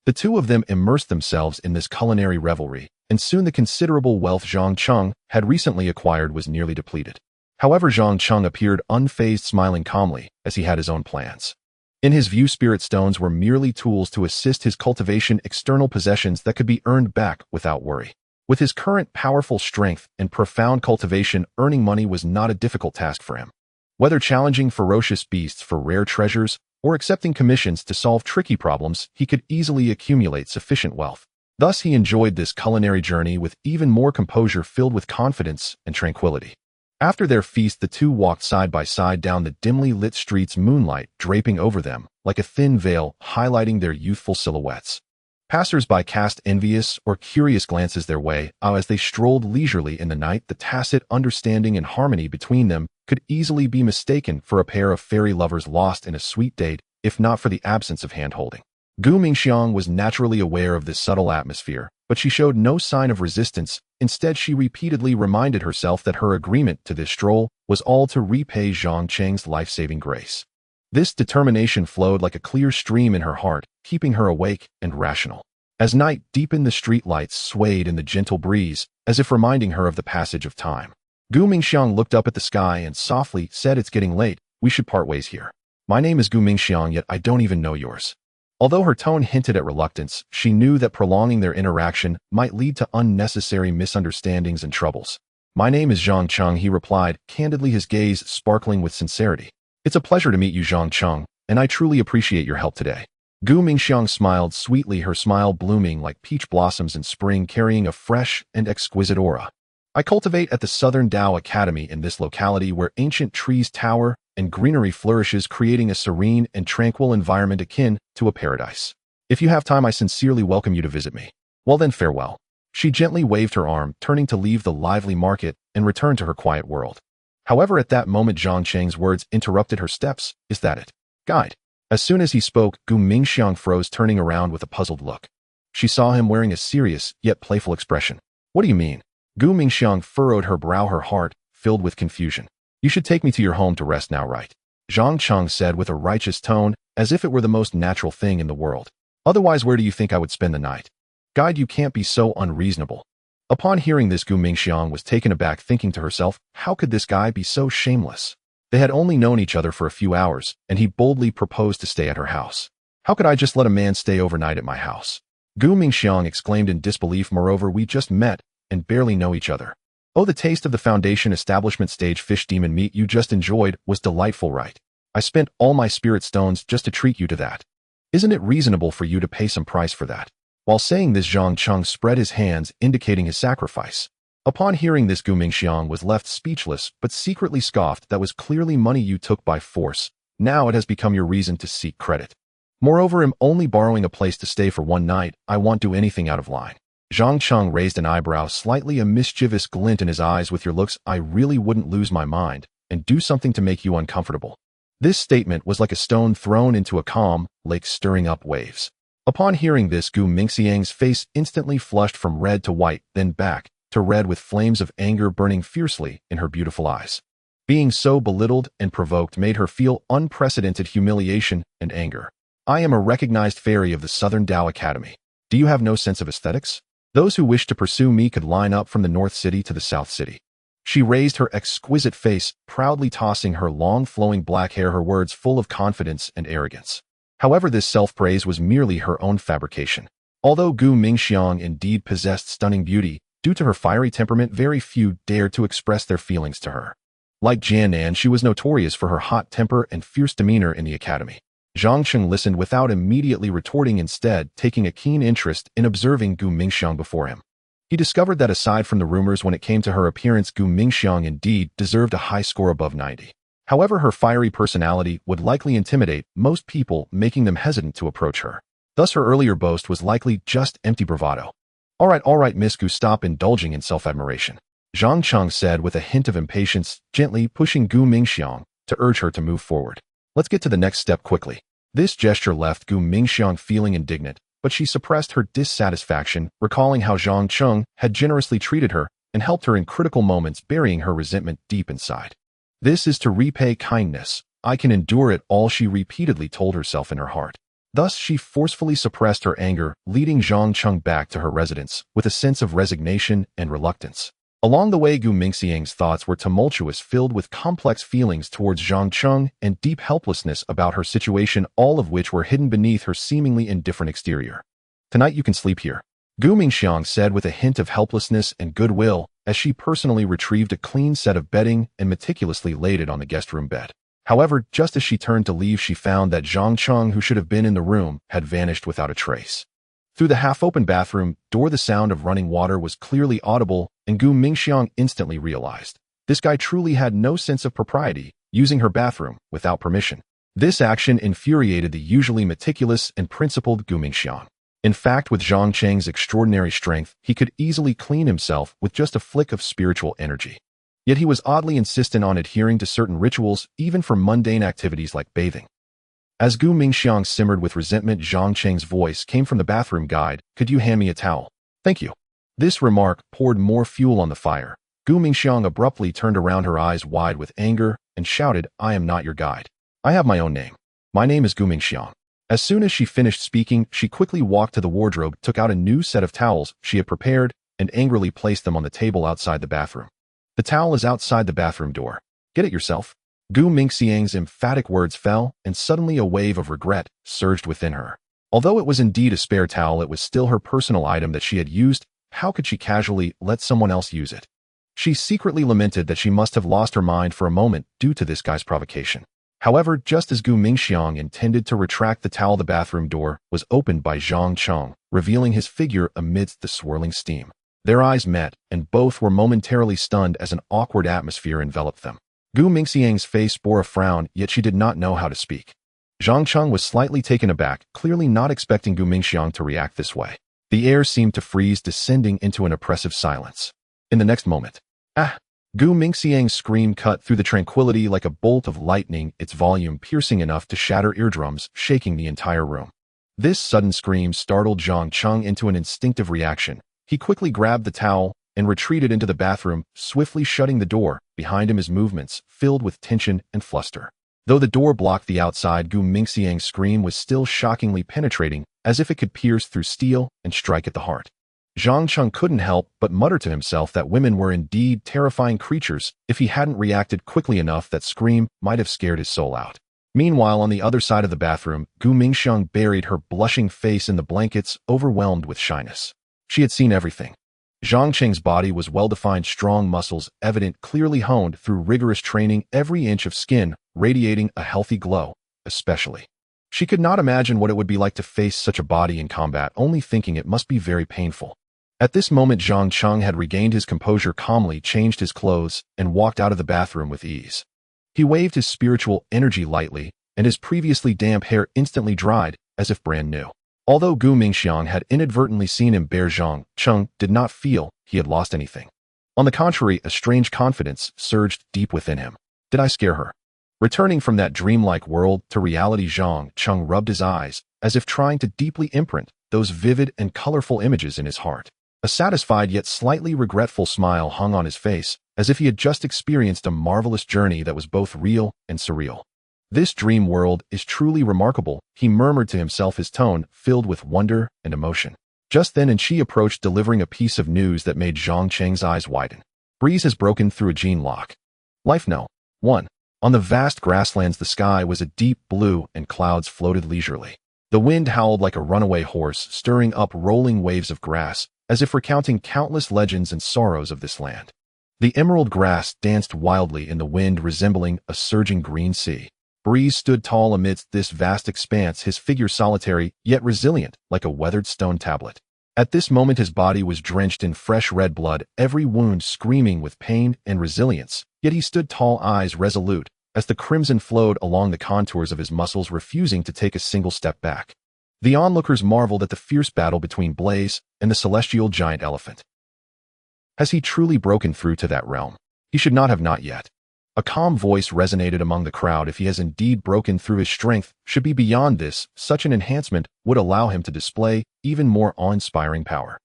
The two of them immersed themselves in this culinary revelry, and soon the considerable wealth Zhang Cheng had recently acquired was nearly depleted. However, Zhang Cheng appeared unfazed, smiling calmly, as he had his own plans. In his view, spirit stones were merely tools to assist his cultivation, external possessions that could be earned back without worry. With his current powerful strength and profound cultivation, earning money was not a difficult task for him. Whether challenging ferocious beasts for rare treasures or accepting commissions to solve tricky problems, he could easily accumulate sufficient wealth. Thus, he enjoyed this culinary journey with even more composure, filled with confidence and tranquility. After their feast, the two walked side by side down the dimly lit streets, moonlight draping over them like a thin veil, highlighting their youthful silhouettes. Passers-by cast envious or curious glances their way, as they strolled leisurely in the night. The tacit understanding and harmony between them could easily be mistaken for a pair of fairy lovers lost in a sweet date, if not for the absence of hand-holding. Gu Mingxiang was naturally aware of this subtle atmosphere, but she showed no sign of resistance. Instead, she repeatedly reminded herself that her agreement to this stroll was all to repay Zhang Cheng's life-saving grace. This determination flowed like a clear stream in her heart, keeping her awake and rational. As night deepened, the streetlights swayed in the gentle breeze, as if reminding her of the passage of time. Gu Mingxiang looked up at the sky and softly said, "It's getting late. We should part ways here. My name is Gu Mingxiang, yet I don't even know yours." Although her tone hinted at reluctance, she knew that prolonging their interaction might lead to unnecessary misunderstandings and troubles. "My name is Zhang Cheng," he replied, candidly, his gaze sparkling with sincerity. "It's a pleasure to meet you, Zhang Cheng, and I truly appreciate your help today." Gu Mingxiang smiled sweetly, her smile blooming like peach blossoms in spring, carrying a fresh and exquisite aura. "I cultivate at the Southern Dao Academy in this locality, where ancient trees tower and greenery flourishes, creating a serene and tranquil environment akin to a paradise. If you have time, I sincerely welcome you to visit me. Well then, farewell." She gently waved her arm, turning to leave the lively market and return to her quiet world. However, at that moment, Zhang Cheng's words interrupted her steps. "Is that it, guide?" As soon as he spoke, Gu Mingxiang froze, turning around with a puzzled look. She saw him wearing a serious yet playful expression. "What do you mean?" Gu Mingxiang furrowed her brow, her heart filled with confusion. "You should take me to your home to rest now, right?" Zhang Cheng said with a righteous tone, as if it were the most natural thing in the world. "Otherwise, where do you think I would spend the night?" "Guide, you can't be so unreasonable. Upon hearing this, Gu Mingxiang was taken aback, thinking to herself, how could this guy be so shameless? They had only known each other for a few hours, and he boldly proposed to stay at her house. How could I just let a man stay overnight at my house? Gu Mingxiang exclaimed in disbelief. Moreover, we just met and barely know each other. Oh, the taste of the Foundation establishment stage fish demon meat you just enjoyed was delightful, right? I spent all my spirit stones just to treat you to that. Isn't it reasonable for you to pay some price for that? While saying this, Zhang Cheng spread his hands, indicating his sacrifice. Upon hearing this, Gu Mingxiang was left speechless, but secretly scoffed. That was clearly money you took by force. Now it has become your reason to seek credit. Moreover, I'm only borrowing a place to stay for one night. I won't do anything out of line. Zhang Cheng raised an eyebrow, slightly a mischievous glint in his eyes. With your looks, I really wouldn't lose my mind and do something to make you uncomfortable. This statement was like a stone thrown into a calm lake, stirring up waves. Upon hearing this, Gu Mingxiang's face instantly flushed from red to white, then back to red, with flames of anger burning fiercely in her beautiful eyes. Being so belittled and provoked made her feel unprecedented humiliation and anger. I am a recognized fairy of the Southern Dao Academy. Do you have no sense of aesthetics? Those who wish to pursue me could line up from the North City to the South City. She raised her exquisite face, proudly tossing her long flowing black hair, her words full of confidence and arrogance. However, this self-praise was merely her own fabrication. Although Gu Mingxiang indeed possessed stunning beauty, due to her fiery temperament, very few dared to express their feelings to her. Like Jianan, she was notorious for her hot temper and fierce demeanor in the academy. Zhang Cheng listened without immediately retorting, instead taking a keen interest in observing Gu Mingxiang before him. He discovered that aside from the rumors when it came to her appearance, Gu Mingxiang indeed deserved a high score above 90. However, her fiery personality would likely intimidate most people, making them hesitant to approach her. Thus, her earlier boast was likely just empty bravado. All right, Miss Gu, stop indulging in self-admiration, Zhang Cheng said with a hint of impatience, gently pushing Gu Mingxiang to urge her to move forward. Let's get to the next step quickly. This gesture left Gu Mingxiang feeling indignant, but she suppressed her dissatisfaction, recalling how Zhang Cheng had generously treated her and helped her in critical moments, burying her resentment deep inside. This is to repay kindness. I can endure it all, she repeatedly told herself in her heart. Thus, she forcefully suppressed her anger, leading Zhang Cheng back to her residence with a sense of resignation and reluctance. Along the way, Gu Mingxiang's thoughts were tumultuous, filled with complex feelings towards Zhang Cheng and deep helplessness about her situation, all of which were hidden beneath her seemingly indifferent exterior. Tonight you can sleep here, Gu Mingxiang said with a hint of helplessness and goodwill, as she personally retrieved a clean set of bedding and meticulously laid it on the guest room bed. However, just as she turned to leave, she found that Zhang Cheng, who should have been in the room, had vanished without a trace. Through the half-open bathroom door, the sound of running water was clearly audible, and Gu Mingxiang instantly realized this guy truly had no sense of propriety, using her bathroom without permission. This action infuriated the usually meticulous and principled Gu Mingxiang. In fact, with Zhang Cheng's extraordinary strength, he could easily clean himself with just a flick of spiritual energy. Yet he was oddly insistent on adhering to certain rituals, even for mundane activities like bathing. As Gu Mingxiang simmered with resentment, Zhang Cheng's voice came from the bathroom guide. Could you hand me a towel? Thank you. This remark poured more fuel on the fire. Gu Mingxiang abruptly turned around, her eyes wide with anger, and shouted, I am not your guide. I have my own name. My name is Gu Mingxiang. As soon as she finished speaking, she quickly walked to the wardrobe, took out a new set of towels she had prepared, and angrily placed them on the table outside the bathroom. The towel is outside the bathroom door. Get it yourself. Gu Mingxiang's emphatic words fell, and suddenly a wave of regret surged within her. Although it was indeed a spare towel, it was still her personal item that she had used. How could she casually let someone else use it? She secretly lamented that she must have lost her mind for a moment due to this guy's provocation. However, just as Gu Mingxiang intended to retract the towel, the bathroom door was opened by Zhang Cheng, revealing his figure amidst the swirling steam. Their eyes met, and both were momentarily stunned as an awkward atmosphere enveloped them. Gu Mingxiang's face bore a frown, yet she did not know how to speak. Zhang Cheng was slightly taken aback, clearly not expecting Gu Mingxiang to react this way. The air seemed to freeze, descending into an oppressive silence. In the next moment, Gu Mingxiang's scream cut through the tranquility like a bolt of lightning, its volume piercing enough to shatter eardrums, shaking the entire room. This sudden scream startled Zhang Cheng into an instinctive reaction. He quickly grabbed the towel and retreated into the bathroom, swiftly shutting the door behind him, his movements filled with tension and fluster. Though the door blocked the outside, Gu Mingxiang's scream was still shockingly penetrating, as if it could pierce through steel and strike at the heart. Zhang Cheng couldn't help but mutter to himself that women were indeed terrifying creatures. If he hadn't reacted quickly enough, that scream might have scared his soul out. Meanwhile, on the other side of the bathroom, Gu Mingxiang buried her blushing face in the blankets, overwhelmed with shyness. She had seen everything. Zhang Cheng's body was well-defined, strong muscles, evident, clearly honed through rigorous training, every inch of skin radiating a healthy glow, especially. She could not imagine what it would be like to face such a body in combat, only thinking it must be very painful. At this moment, Zhang Cheng had regained his composure, calmly changed his clothes, and walked out of the bathroom with ease. He waved his spiritual energy lightly, and his previously damp hair instantly dried, as if brand new. Although Gu Mingxiang had inadvertently seen him bare, Zhang Cheng did not feel he had lost anything. On the contrary, a strange confidence surged deep within him. Did I scare her? Returning from that dreamlike world to reality, Zhang Cheng rubbed his eyes, as if trying to deeply imprint those vivid and colorful images in his heart. A satisfied yet slightly regretful smile hung on his face, as if he had just experienced a marvelous journey that was both real and surreal. This dream world is truly remarkable, he murmured to himself, his tone filled with wonder and emotion. Just then, and she approached, delivering a piece of news that made Zhang Cheng's eyes widen. Breeze has broken through a gene lock. Life No. 1. On the vast grasslands, the sky was a deep blue and clouds floated leisurely. The wind howled like a runaway horse, stirring up rolling waves of grass, as if recounting countless legends and sorrows of this land. The emerald grass danced wildly in the wind, resembling a surging green sea. Breeze stood tall amidst this vast expanse, his figure solitary, yet resilient, like a weathered stone tablet. At this moment, his body was drenched in fresh red blood, every wound screaming with pain and resilience, yet he stood tall, eyes resolute, as the crimson flowed along the contours of his muscles, refusing to take a single step back. The onlookers marveled at the fierce battle between Blaze and the celestial giant elephant. Has he truly broken through to that realm? He should not have, not yet. A calm voice resonated among the crowd. If he has indeed broken through, his strength should be beyond this. Such an enhancement would allow him to display even more awe-inspiring power.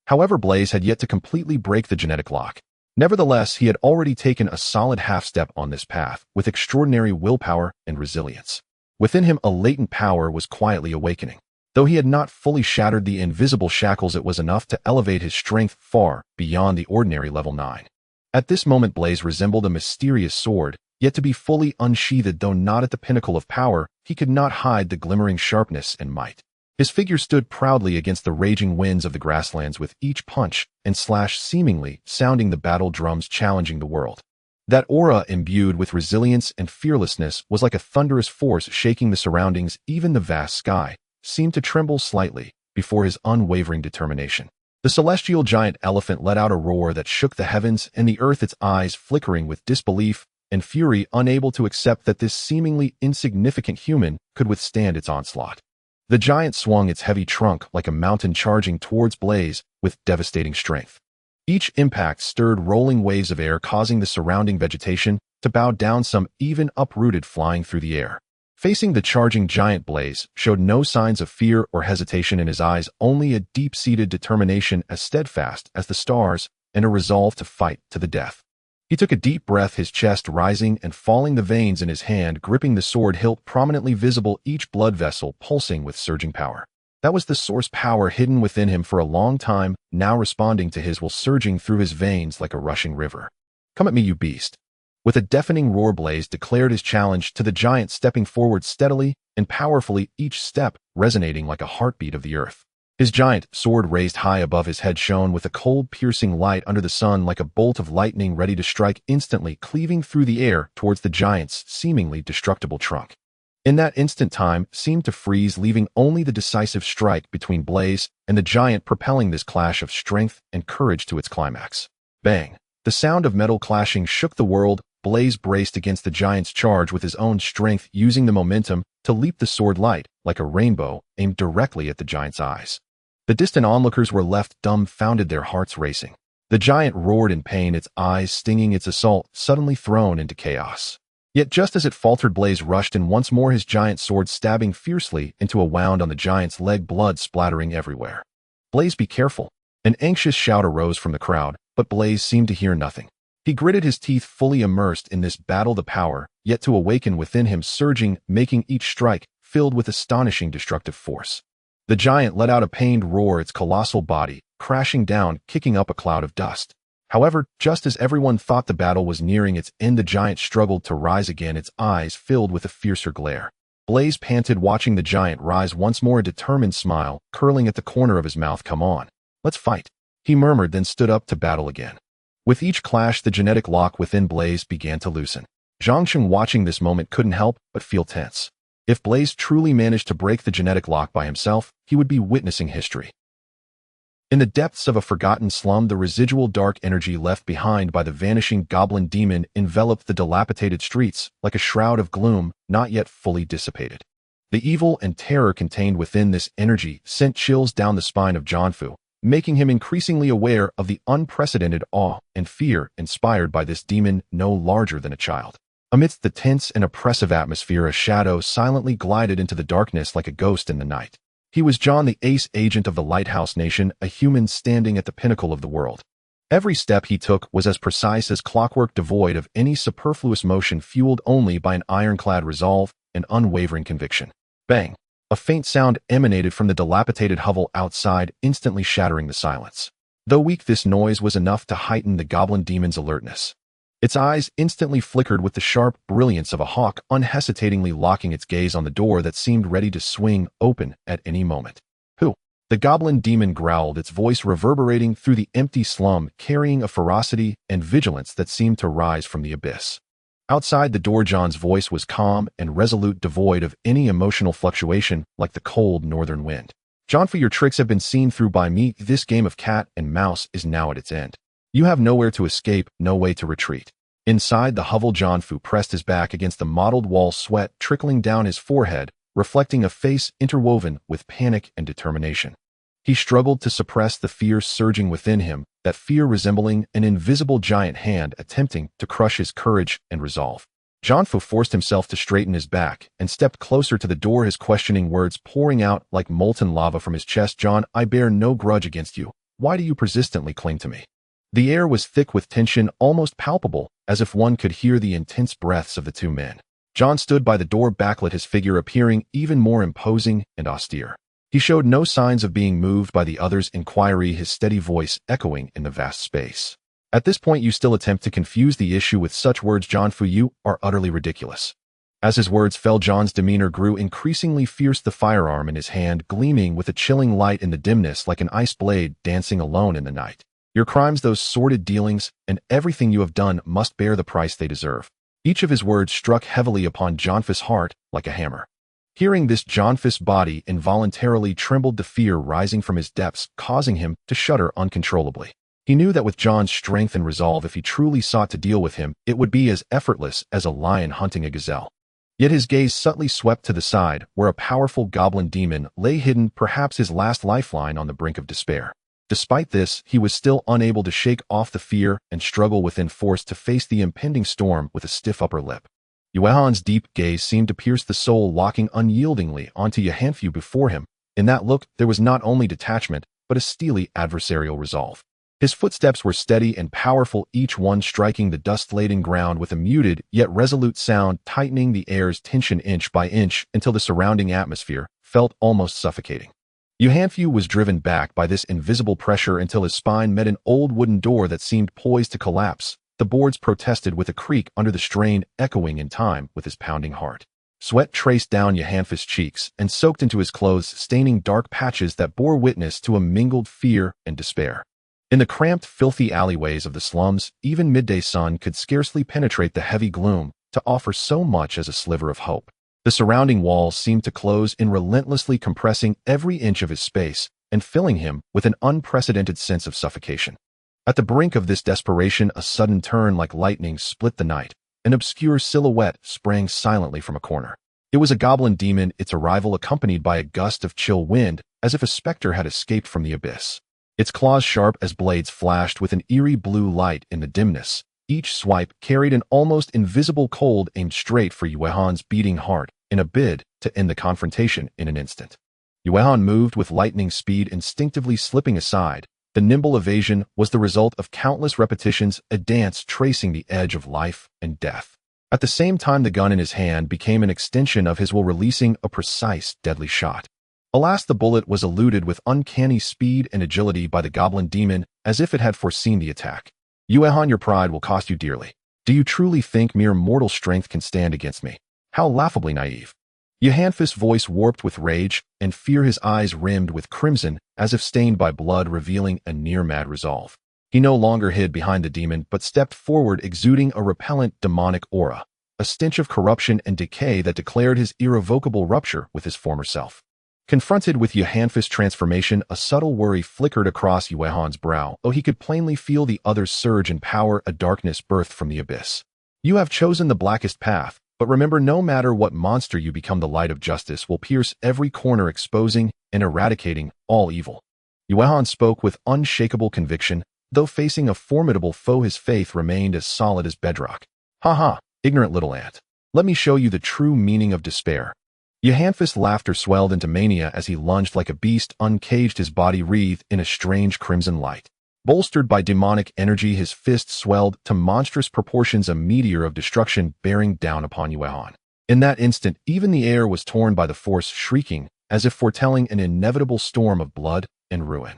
However, Blaze had yet to completely break the genetic lock. Nevertheless, he had already taken a solid half-step on this path, with extraordinary willpower and resilience. Within him, a latent power was quietly awakening. Though he had not fully shattered the invisible shackles, it was enough to elevate his strength far beyond the ordinary level 9. At this moment, Blaze resembled a mysterious sword, yet to be fully unsheathed. Though not at the pinnacle of power, he could not hide the glimmering sharpness and might. His figure stood proudly against the raging winds of the grasslands, with each punch and slash seemingly sounding the battle drums, challenging the world. That aura, imbued with resilience and fearlessness, was like a thunderous force shaking the surroundings. Even the vast sky seemed to tremble slightly before his unwavering determination. The celestial giant elephant let out a roar that shook the heavens and the earth, its eyes flickering with disbelief and fury, unable to accept that this seemingly insignificant human could withstand its onslaught. The giant swung its heavy trunk like a mountain, charging towards Blaze with devastating strength. Each impact stirred rolling waves of air, causing the surrounding vegetation to bow down, some even uprooted, flying through the air. Facing the charging giant, Blaze showed no signs of fear or hesitation in his eyes, only a deep-seated determination as steadfast as the stars and a resolve to fight to the death. He took a deep breath, his chest rising and falling, the veins in his hand gripping the sword hilt prominently visible, each blood vessel pulsing with surging power. That was the source power hidden within him for a long time, now responding to his will, surging through his veins like a rushing river. Come at me, you beast. With a deafening roar, Blaze declared his challenge to the giant, stepping forward steadily and powerfully, each step resonating like a heartbeat of the earth. His giant sword, raised high above his head, shone with a cold, piercing light under the sun, like a bolt of lightning ready to strike instantly, cleaving through the air towards the giant's seemingly destructible trunk. In that instant, time seemed to freeze, leaving only the decisive strike between Blaze and the giant, propelling this clash of strength and courage to its climax. Bang! The sound of metal clashing shook the world. Blaze braced against the giant's charge with his own strength, using the momentum to leap, the sword light like a rainbow aimed directly at the giant's eyes. The distant onlookers were left dumbfounded, their hearts racing. The giant roared in pain, its eyes stinging, its assault suddenly thrown into chaos. Yet just as it faltered, Blaze rushed in once more, his giant sword stabbing fiercely into a wound on the giant's leg, blood splattering everywhere. Blaze, be careful! An anxious shout arose from the crowd, but Blaze seemed to hear nothing. He gritted his teeth, fully immersed in this battle, the power yet to awaken within him surging, making each strike filled with astonishing destructive force. The giant let out a pained roar, its colossal body crashing down, kicking up a cloud of dust. However, just as everyone thought the battle was nearing its end, the giant struggled to rise again, its eyes filled with a fiercer glare. Blaze panted, watching the giant rise once more, a determined smile curling at the corner of his mouth. "Come on, let's fight," he murmured, then stood up to battle again. With each clash, the genetic lock within Blaze began to loosen. Zhang Cheng, watching this moment, couldn't help but feel tense. If Blaze truly managed to break the genetic lock by himself, he would be witnessing history. In the depths of a forgotten slum, the residual dark energy left behind by the vanishing goblin demon enveloped the dilapidated streets like a shroud of gloom not yet fully dissipated. The evil and terror contained within this energy sent chills down the spine of Jianfu, making him increasingly aware of the unprecedented awe and fear inspired by this demon no larger than a child. Amidst the tense and oppressive atmosphere, a shadow silently glided into the darkness like a ghost in the night. He was John, the ace agent of the Lighthouse Nation, a human standing at the pinnacle of the world. Every step he took was as precise as clockwork, devoid of any superfluous motion, fueled only by an ironclad resolve and unwavering conviction. Bang! A faint sound emanated from the dilapidated hovel outside, instantly shattering the silence. Though weak, this noise was enough to heighten the goblin demon's alertness. Its eyes instantly flickered with the sharp brilliance of a hawk, unhesitatingly locking its gaze on the door that seemed ready to swing open at any moment. "Who?" The goblin demon growled, its voice reverberating through the empty slum, carrying a ferocity and vigilance that seemed to rise from the abyss. Outside the door, John's voice was calm and resolute, devoid of any emotional fluctuation like the cold northern wind. "John, for your tricks have been seen through by me. This game of cat and mouse is now at its end. You have nowhere to escape, no way to retreat." Inside the hovel, Jianfu pressed his back against the mottled wall, sweat trickling down his forehead, reflecting a face interwoven with panic and determination. He struggled to suppress the fear surging within him, that fear resembling an invisible giant hand attempting to crush his courage and resolve. Jianfu forced himself to straighten his back and stepped closer to the door, his questioning words pouring out like molten lava from his chest. "John, I bear no grudge against you. Why do you persistently cling to me?" The air was thick with tension, almost palpable, as if one could hear the intense breaths of the two men. John stood by the door, backlit, his figure appearing even more imposing and austere. He showed no signs of being moved by the other's inquiry, his steady voice echoing in the vast space. "At this point you still attempt to confuse the issue with such words, Jianfu. You are utterly ridiculous." As his words fell, John's demeanor grew increasingly fierce, the firearm in his hand gleaming with a chilling light in the dimness like an ice blade dancing alone in the night. "Your crimes, those sordid dealings, and everything you have done must bear the price they deserve." Each of his words struck heavily upon Jianfu's heart like a hammer. Hearing this, Jianfu's body involuntarily trembled, the fear rising from his depths, causing him to shudder uncontrollably. He knew that with John's strength and resolve, if he truly sought to deal with him, it would be as effortless as a lion hunting a gazelle. Yet his gaze subtly swept to the side, where a powerful goblin demon lay hidden, perhaps his last lifeline, on the brink of despair. Despite this, he was still unable to shake off the fear and struggle within, forced to face the impending storm with a stiff upper lip. Yuehan's deep gaze seemed to pierce the soul, locking unyieldingly onto Jianfu before him. In that look, there was not only detachment, but a steely adversarial resolve. His footsteps were steady and powerful, each one striking the dust-laden ground with a muted yet resolute sound, tightening the air's tension inch by inch until the surrounding atmosphere felt almost suffocating. Jianfu was driven back by this invisible pressure until his spine met an old wooden door that seemed poised to collapse. The boards protested with a creak under the strain, echoing in time with his pounding heart. Sweat traced down Jianfu's cheeks and soaked into his clothes, staining dark patches that bore witness to a mingled fear and despair. In the cramped, filthy alleyways of the slums, even midday sun could scarcely penetrate the heavy gloom to offer so much as a sliver of hope. The surrounding walls seemed to close in, relentlessly compressing every inch of his space and filling him with an unprecedented sense of suffocation. At the brink of this desperation, a sudden turn like lightning split the night. An obscure silhouette sprang silently from a corner. It was a goblin demon, its arrival accompanied by a gust of chill wind, as if a specter had escaped from the abyss. Its claws, sharp as blades, flashed with an eerie blue light in the dimness. Each swipe carried an almost invisible cold aimed straight for Yuehan's beating heart, in a bid to end the confrontation in an instant. Yuehan moved with lightning speed, instinctively slipping aside. The nimble evasion was the result of countless repetitions, a dance tracing the edge of life and death. At the same time, the gun in his hand became an extension of his will, releasing a precise, deadly shot. Alas, the bullet was eluded with uncanny speed and agility by the goblin demon, as if it had foreseen the attack. Yuehan, your pride will cost you dearly. Do you truly think mere mortal strength can stand against me? How laughably naive. Yuhanfus' voice warped with rage, and fear, his eyes rimmed with crimson, as if stained by blood, revealing a near-mad resolve. He no longer hid behind the demon, but stepped forward, exuding a repellent demonic aura, a stench of corruption and decay that declared his irrevocable rupture with his former self. Confronted with Yuhanfus' transformation, a subtle worry flickered across Yuehan's brow, though he could plainly feel the other's surge in power, a darkness birthed from the abyss. You have chosen the blackest path, but remember, no matter what monster you become, the light of justice will pierce every corner, exposing and eradicating all evil. Yuehan spoke with unshakable conviction. Though facing a formidable foe, his faith remained as solid as bedrock. Ha ha, ignorant little ant. Let me show you the true meaning of despair. Yuhanfus' laughter swelled into mania as he lunged like a beast, uncaged, his body wreathed in a strange crimson light. Bolstered by demonic energy, his fist swelled to monstrous proportions, a meteor of destruction bearing down upon Yuehan. In that instant, even the air was torn by the force, shrieking, as if foretelling an inevitable storm of blood and ruin.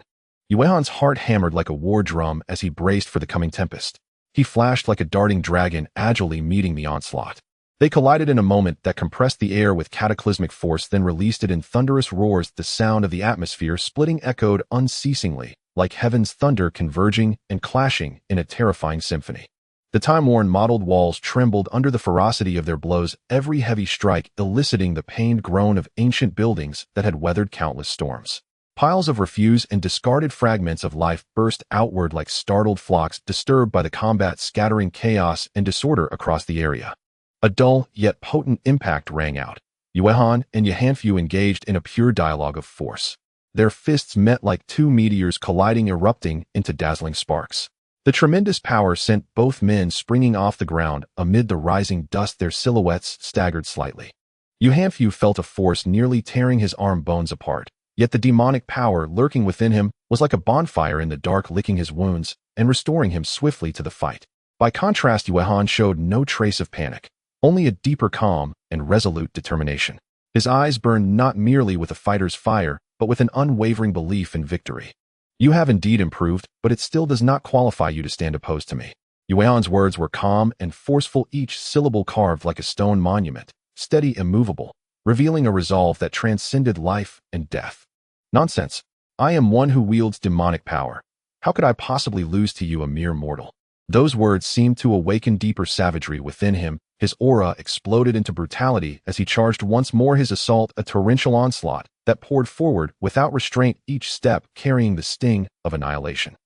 Yuehan's heart hammered like a war drum as he braced for the coming tempest. He flashed like a darting dragon, agilely meeting the onslaught. They collided in a moment that compressed the air with cataclysmic force, then released it in thunderous roars. The sound of the atmosphere splitting echoed unceasingly, like heaven's thunder converging and clashing in a terrifying symphony. The time-worn mottled walls trembled under the ferocity of their blows, every heavy strike eliciting the pained groan of ancient buildings that had weathered countless storms. Piles of refuse and discarded fragments of life burst outward like startled flocks, disturbed by the combat, scattering chaos and disorder across the area. A dull yet potent impact rang out. Yuehan and Yuhanfu engaged in a pure dialogue of force. Their fists met like two meteors colliding, erupting into dazzling sparks. The tremendous power sent both men springing off the ground. Amid the rising dust, their silhouettes staggered slightly. Yuhanfu felt a force nearly tearing his arm bones apart, yet the demonic power lurking within him was like a bonfire in the dark, licking his wounds and restoring him swiftly to the fight. By contrast, Yuehan showed no trace of panic, only a deeper calm and resolute determination. His eyes burned not merely with a fighter's fire, but with an unwavering belief in victory. You have indeed improved, but it still does not qualify you to stand opposed to me. Yuehan's words were calm and forceful, each syllable carved like a stone monument, steady, immovable, revealing a resolve that transcended life and death. Nonsense. I am one who wields demonic power. How could I possibly lose to you, a mere mortal? Those words seemed to awaken deeper savagery within him. His aura exploded into brutality as he charged once more, his assault a torrential onslaught that poured forward without restraint, each step carrying the sting of annihilation.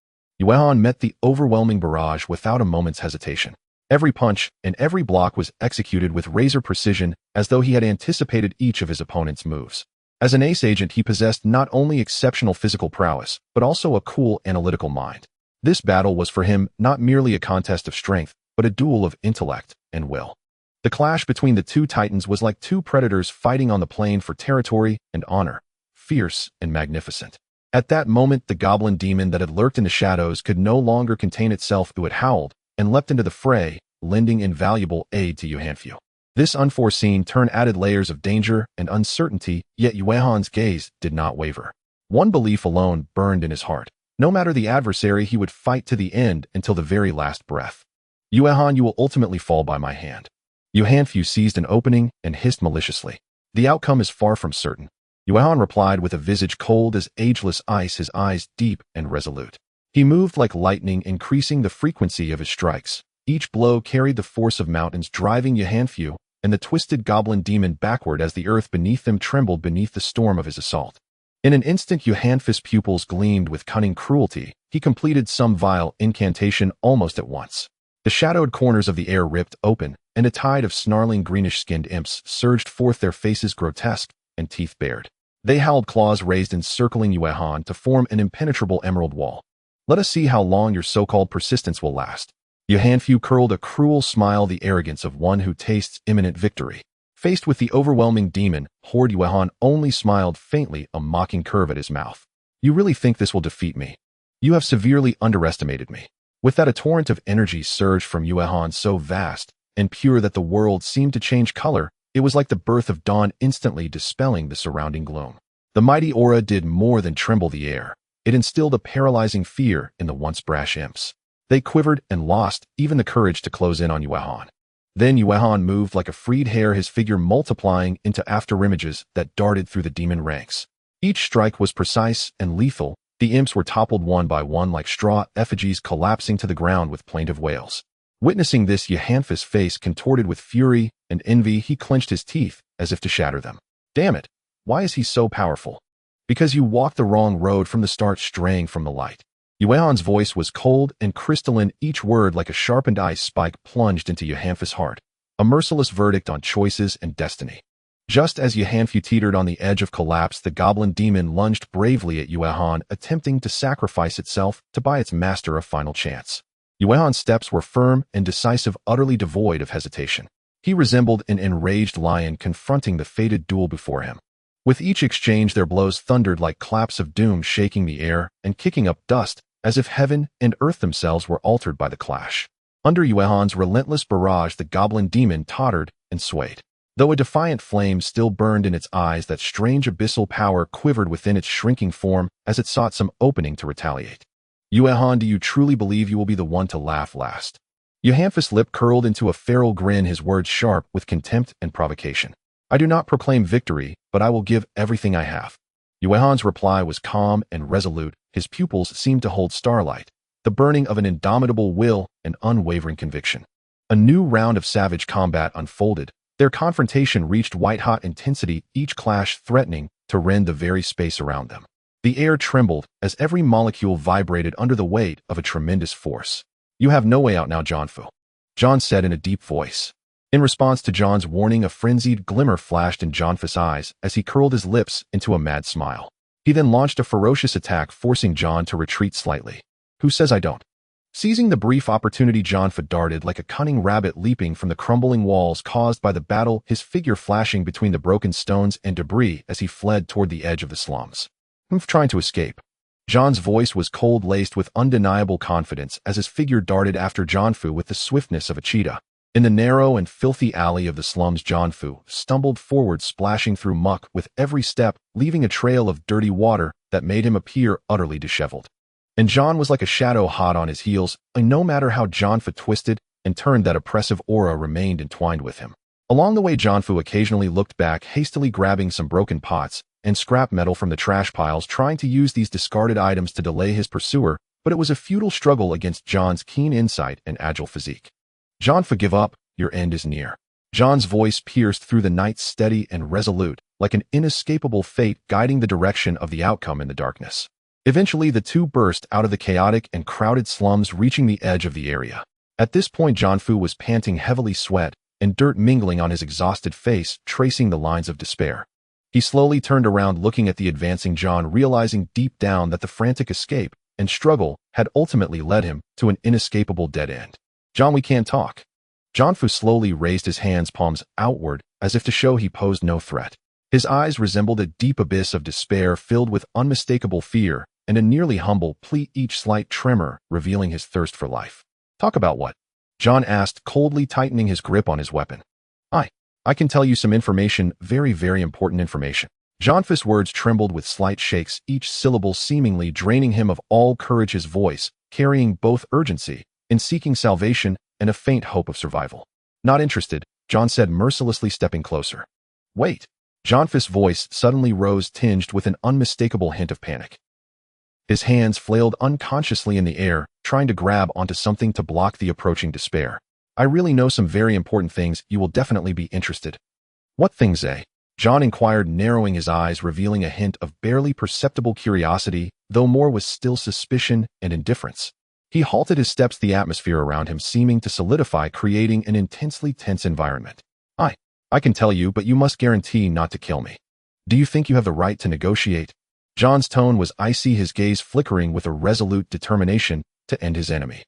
Yuehan met the overwhelming barrage without a moment's hesitation. Every punch and every block was executed with razor precision, as though he had anticipated each of his opponent's moves. As an ace agent, he possessed not only exceptional physical prowess, but also a cool, analytical mind. This battle was for him not merely a contest of strength, but a duel of intellect and will. The clash between the two titans was like two predators fighting on the plain for territory and honor, fierce and magnificent. At that moment, the goblin demon that had lurked in the shadows could no longer contain itself. It howled and leapt into the fray, lending invaluable aid to Yuhanfu. This unforeseen turn added layers of danger and uncertainty, yet Yuehan's gaze did not waver. One belief alone burned in his heart. No matter the adversary, he would fight to the end until the very last breath. Yuehan, you will ultimately fall by my hand. Yuhanfu seized an opening and hissed maliciously. The outcome is far from certain. Yuehan replied with a visage cold as ageless ice, his eyes deep and resolute. He moved like lightning, increasing the frequency of his strikes. Each blow carried the force of mountains, driving Yuhanfu and the twisted goblin demon backward as the earth beneath them trembled beneath the storm of his assault. In an instant, Yuhanfu's pupils gleamed with cunning cruelty. He completed some vile incantation almost at once. The shadowed corners of the air ripped open, and a tide of snarling greenish-skinned imps surged forth, their faces grotesque and teeth bared. They howled, claws raised, encircling Yuehan to form an impenetrable emerald wall. Let us see how long your so-called persistence will last. Yuhanfu curled a cruel smile, the arrogance of one who tastes imminent victory. Faced with the overwhelming demon horde, Yuehan only smiled faintly, a mocking curve at his mouth. You really think this will defeat me? You have severely underestimated me. With that, a torrent of energy surged from Yuehan, so vast and pure that the world seemed to change color. It was like the birth of dawn, instantly dispelling the surrounding gloom. The mighty aura did more than tremble the air. It instilled a paralyzing fear in the once brash imps. They quivered and lost even the courage to close in on Yuehan. Then Yuehan moved like a freed hare, his figure multiplying into afterimages that darted through the demon ranks. Each strike was precise and lethal. The imps were toppled one by one like straw effigies, collapsing to the ground with plaintive wails. Witnessing this, Yuehan's face contorted with fury and envy. He clenched his teeth as if to shatter them. Damn it! Why is he so powerful? Because you walked the wrong road from the start, straying from the light. Yuehan's voice was cold and crystalline, each word like a sharpened ice spike plunged into Yuehan's heart. A merciless verdict on choices and destiny. Just as Yuehan teetered on the edge of collapse, the goblin demon lunged bravely at Yuehan, attempting to sacrifice itself to buy its master a final chance. Yuehan's steps were firm and decisive, utterly devoid of hesitation. He resembled an enraged lion confronting the fated duel before him. With each exchange, their blows thundered like claps of doom, shaking the air and kicking up dust, as if heaven and earth themselves were altered by the clash. Under Yuehan's relentless barrage, the goblin demon tottered and swayed. Though a defiant flame still burned in its eyes, that strange abyssal power quivered within its shrinking form as it sought some opening to retaliate. Yuehan, do you truly believe you will be the one to laugh last? Yuehan's lip curled into a feral grin, his words sharp with contempt and provocation. I do not proclaim victory, but I will give everything I have. Yuehan's reply was calm and resolute. His pupils seemed to hold starlight, the burning of an indomitable will and unwavering conviction. A new round of savage combat unfolded. Their confrontation reached white-hot intensity, each clash threatening to rend the very space around them. The air trembled as every molecule vibrated under the weight of a tremendous force. You have no way out now, Zhang. John said in a deep voice. In response to John's warning, a frenzied glimmer flashed in Zhang's eyes as he curled his lips into a mad smile. He then launched a ferocious attack, forcing John to retreat slightly. Who says I don't? Seizing the brief opportunity, Zhang darted like a cunning rabbit, leaping from the crumbling walls caused by the battle, his figure flashing between the broken stones and debris as he fled toward the edge of the slums. Trying to escape. Zhang's voice was cold, laced with undeniable confidence as his figure darted after Zhang with the swiftness of a cheetah. In the narrow and filthy alley of the slums, Zhang stumbled forward, splashing through muck with every step, leaving a trail of dirty water that made him appear utterly disheveled. And Zhang was like a shadow hot on his heels, and no matter how Zhang twisted and turned, that oppressive aura remained entwined with him. Along the way, Zhang occasionally looked back, hastily grabbing some broken pots and scrap metal from the trash piles, trying to use these discarded items to delay his pursuer, but it was a futile struggle against Zhang's keen insight and agile physique. Zhang, give up, your end is near. Zhang's voice pierced through the night, steady and resolute, like an inescapable fate guiding the direction of the outcome in the darkness. Eventually, the two burst out of the chaotic and crowded slums, reaching the edge of the area. At this point, Zhang was panting heavily, sweat and dirt mingling on his exhausted face, tracing the lines of despair. He slowly turned around, looking at the advancing Zhang, realizing deep down that the frantic escape and struggle had ultimately led him to an inescapable dead end. Zhang, we can't talk. Zhang slowly raised his hands, palms outward, as if to show he posed no threat. His eyes resembled a deep abyss of despair, filled with unmistakable fear and a nearly humble plea, each slight tremor revealing his thirst for life. Talk about what? Zhang asked, coldly tightening his grip on his weapon. I can tell you some information, very, very important information. Zhang's words trembled with slight shakes, each syllable seemingly draining him of all courage, his voice carrying both urgency in seeking salvation and a faint hope of survival. Not interested, Zhang said, mercilessly stepping closer. Wait. Zhang's voice suddenly rose, tinged with an unmistakable hint of panic. His hands flailed unconsciously in the air, trying to grab onto something to block the approaching despair. I really know some very important things. You will definitely be interested. What things, eh? Zhang inquired, narrowing his eyes, revealing a hint of barely perceptible curiosity, though more was still suspicion and indifference. He halted his steps, the atmosphere around him seeming to solidify, creating an intensely tense environment. I can tell you, but you must guarantee not to kill me. Do you think you have the right to negotiate? Zhang's tone was icy, his gaze flickering with a resolute determination to end his enemy.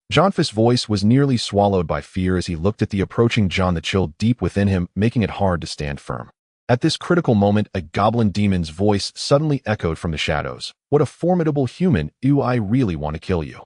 Zhang's voice was nearly swallowed by fear as he looked at the approaching Zhang, the chill deep within him making it hard to stand firm. At this critical moment, a goblin demon's voice suddenly echoed from the shadows. What a formidable human! I really want to kill you.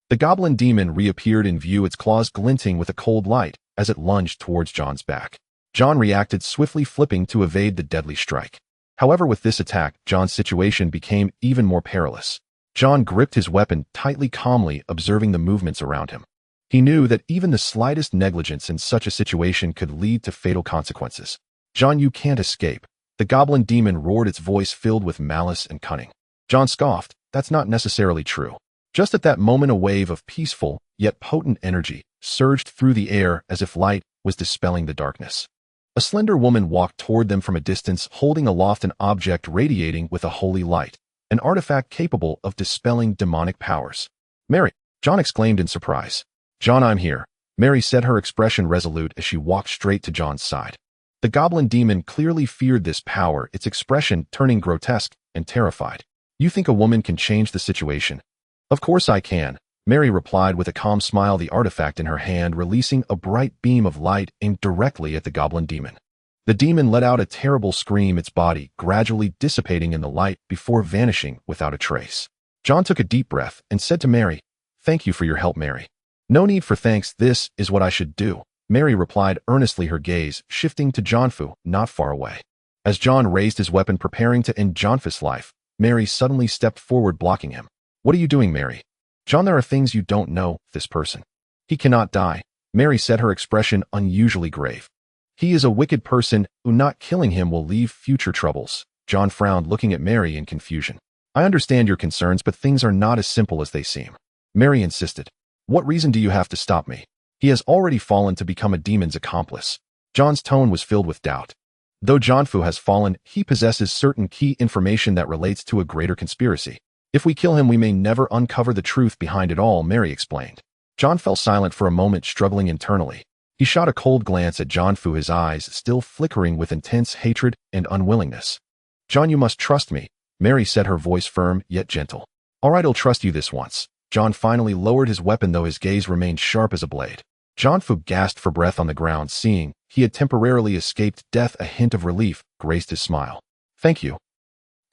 The goblin demon reappeared in view, its claws glinting with a cold light as it lunged towards Zhang's back. Zhang reacted swiftly, flipping to evade the deadly strike. However, with this attack, John's situation became even more perilous. John gripped his weapon tightly, calmly observing the movements around him. He knew that even the slightest negligence in such a situation could lead to fatal consequences. John, you can't escape. The goblin demon roared, its voice filled with malice and cunning. John scoffed. That's not necessarily true. Just at that moment, a wave of peaceful, yet potent energy surged through the air as if light was dispelling the darkness. A slender woman walked toward them from a distance, holding aloft an object radiating with a holy light, an artifact capable of dispelling demonic powers. Mary, John exclaimed in surprise. John, I'm here, Mary said, her expression resolute as she walked straight to John's side. The goblin demon clearly feared this power, its expression turning grotesque and terrified. You think a woman can change the situation? Of course I can, Mary replied with a calm smile, the artifact in her hand releasing a bright beam of light aimed directly at the goblin demon. The demon let out a terrible scream, its body gradually dissipating in the light before vanishing without a trace. John took a deep breath and said to Mary, "Thank you for your help, Mary." "No need for thanks, this is what I should do," Mary replied earnestly, her gaze shifting to Johnfu, not far away. As John raised his weapon preparing to end Johnfu's life, Mary suddenly stepped forward, blocking him. "What are you doing, Mary?" "John, there are things you don't know, this person. He cannot die," Mary said, her expression unusually grave. "He is a wicked person who not killing him will leave future troubles." John frowned, looking at Mary in confusion. "I understand your concerns, but things are not as simple as they seem," Mary insisted. "What reason do you have to stop me? He has already fallen to become a demon's accomplice." John's tone was filled with doubt. "Though Johnfu has fallen, he possesses certain key information that relates to a greater conspiracy. If we kill him, we may never uncover the truth behind it all," Mary explained. John fell silent for a moment, struggling internally. He shot a cold glance at Johnfu, his eyes still flickering with intense hatred and unwillingness. "John, you must trust me," Mary said, her voice firm yet gentle. "All right, I'll trust you this once." John finally lowered his weapon, though his gaze remained sharp as a blade. Johnfu gasped for breath on the ground, seeing he had temporarily escaped death. A hint of relief graced his smile. "Thank you."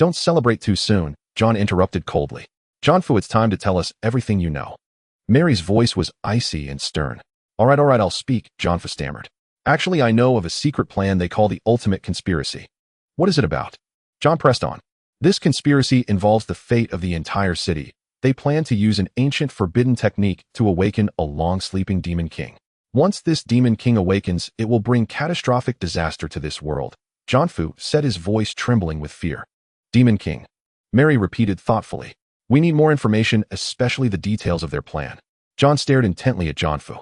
"Don't celebrate too soon," John interrupted coldly. "Johnfu, it's time to tell us everything you know." Mary's voice was icy and stern. All right, I'll speak," Johnfu stammered. "Actually, I know of a secret plan they call the ultimate conspiracy." "What is it about?" John pressed on. "This conspiracy involves the fate of the entire city. They plan to use an ancient forbidden technique to awaken a long-sleeping demon king. Once this demon king awakens, it will bring catastrophic disaster to this world." Johnfu said, his voice trembling with fear. "Demon king," Mary repeated thoughtfully. "We need more information, especially the details of their plan." John stared intently at Johnfu.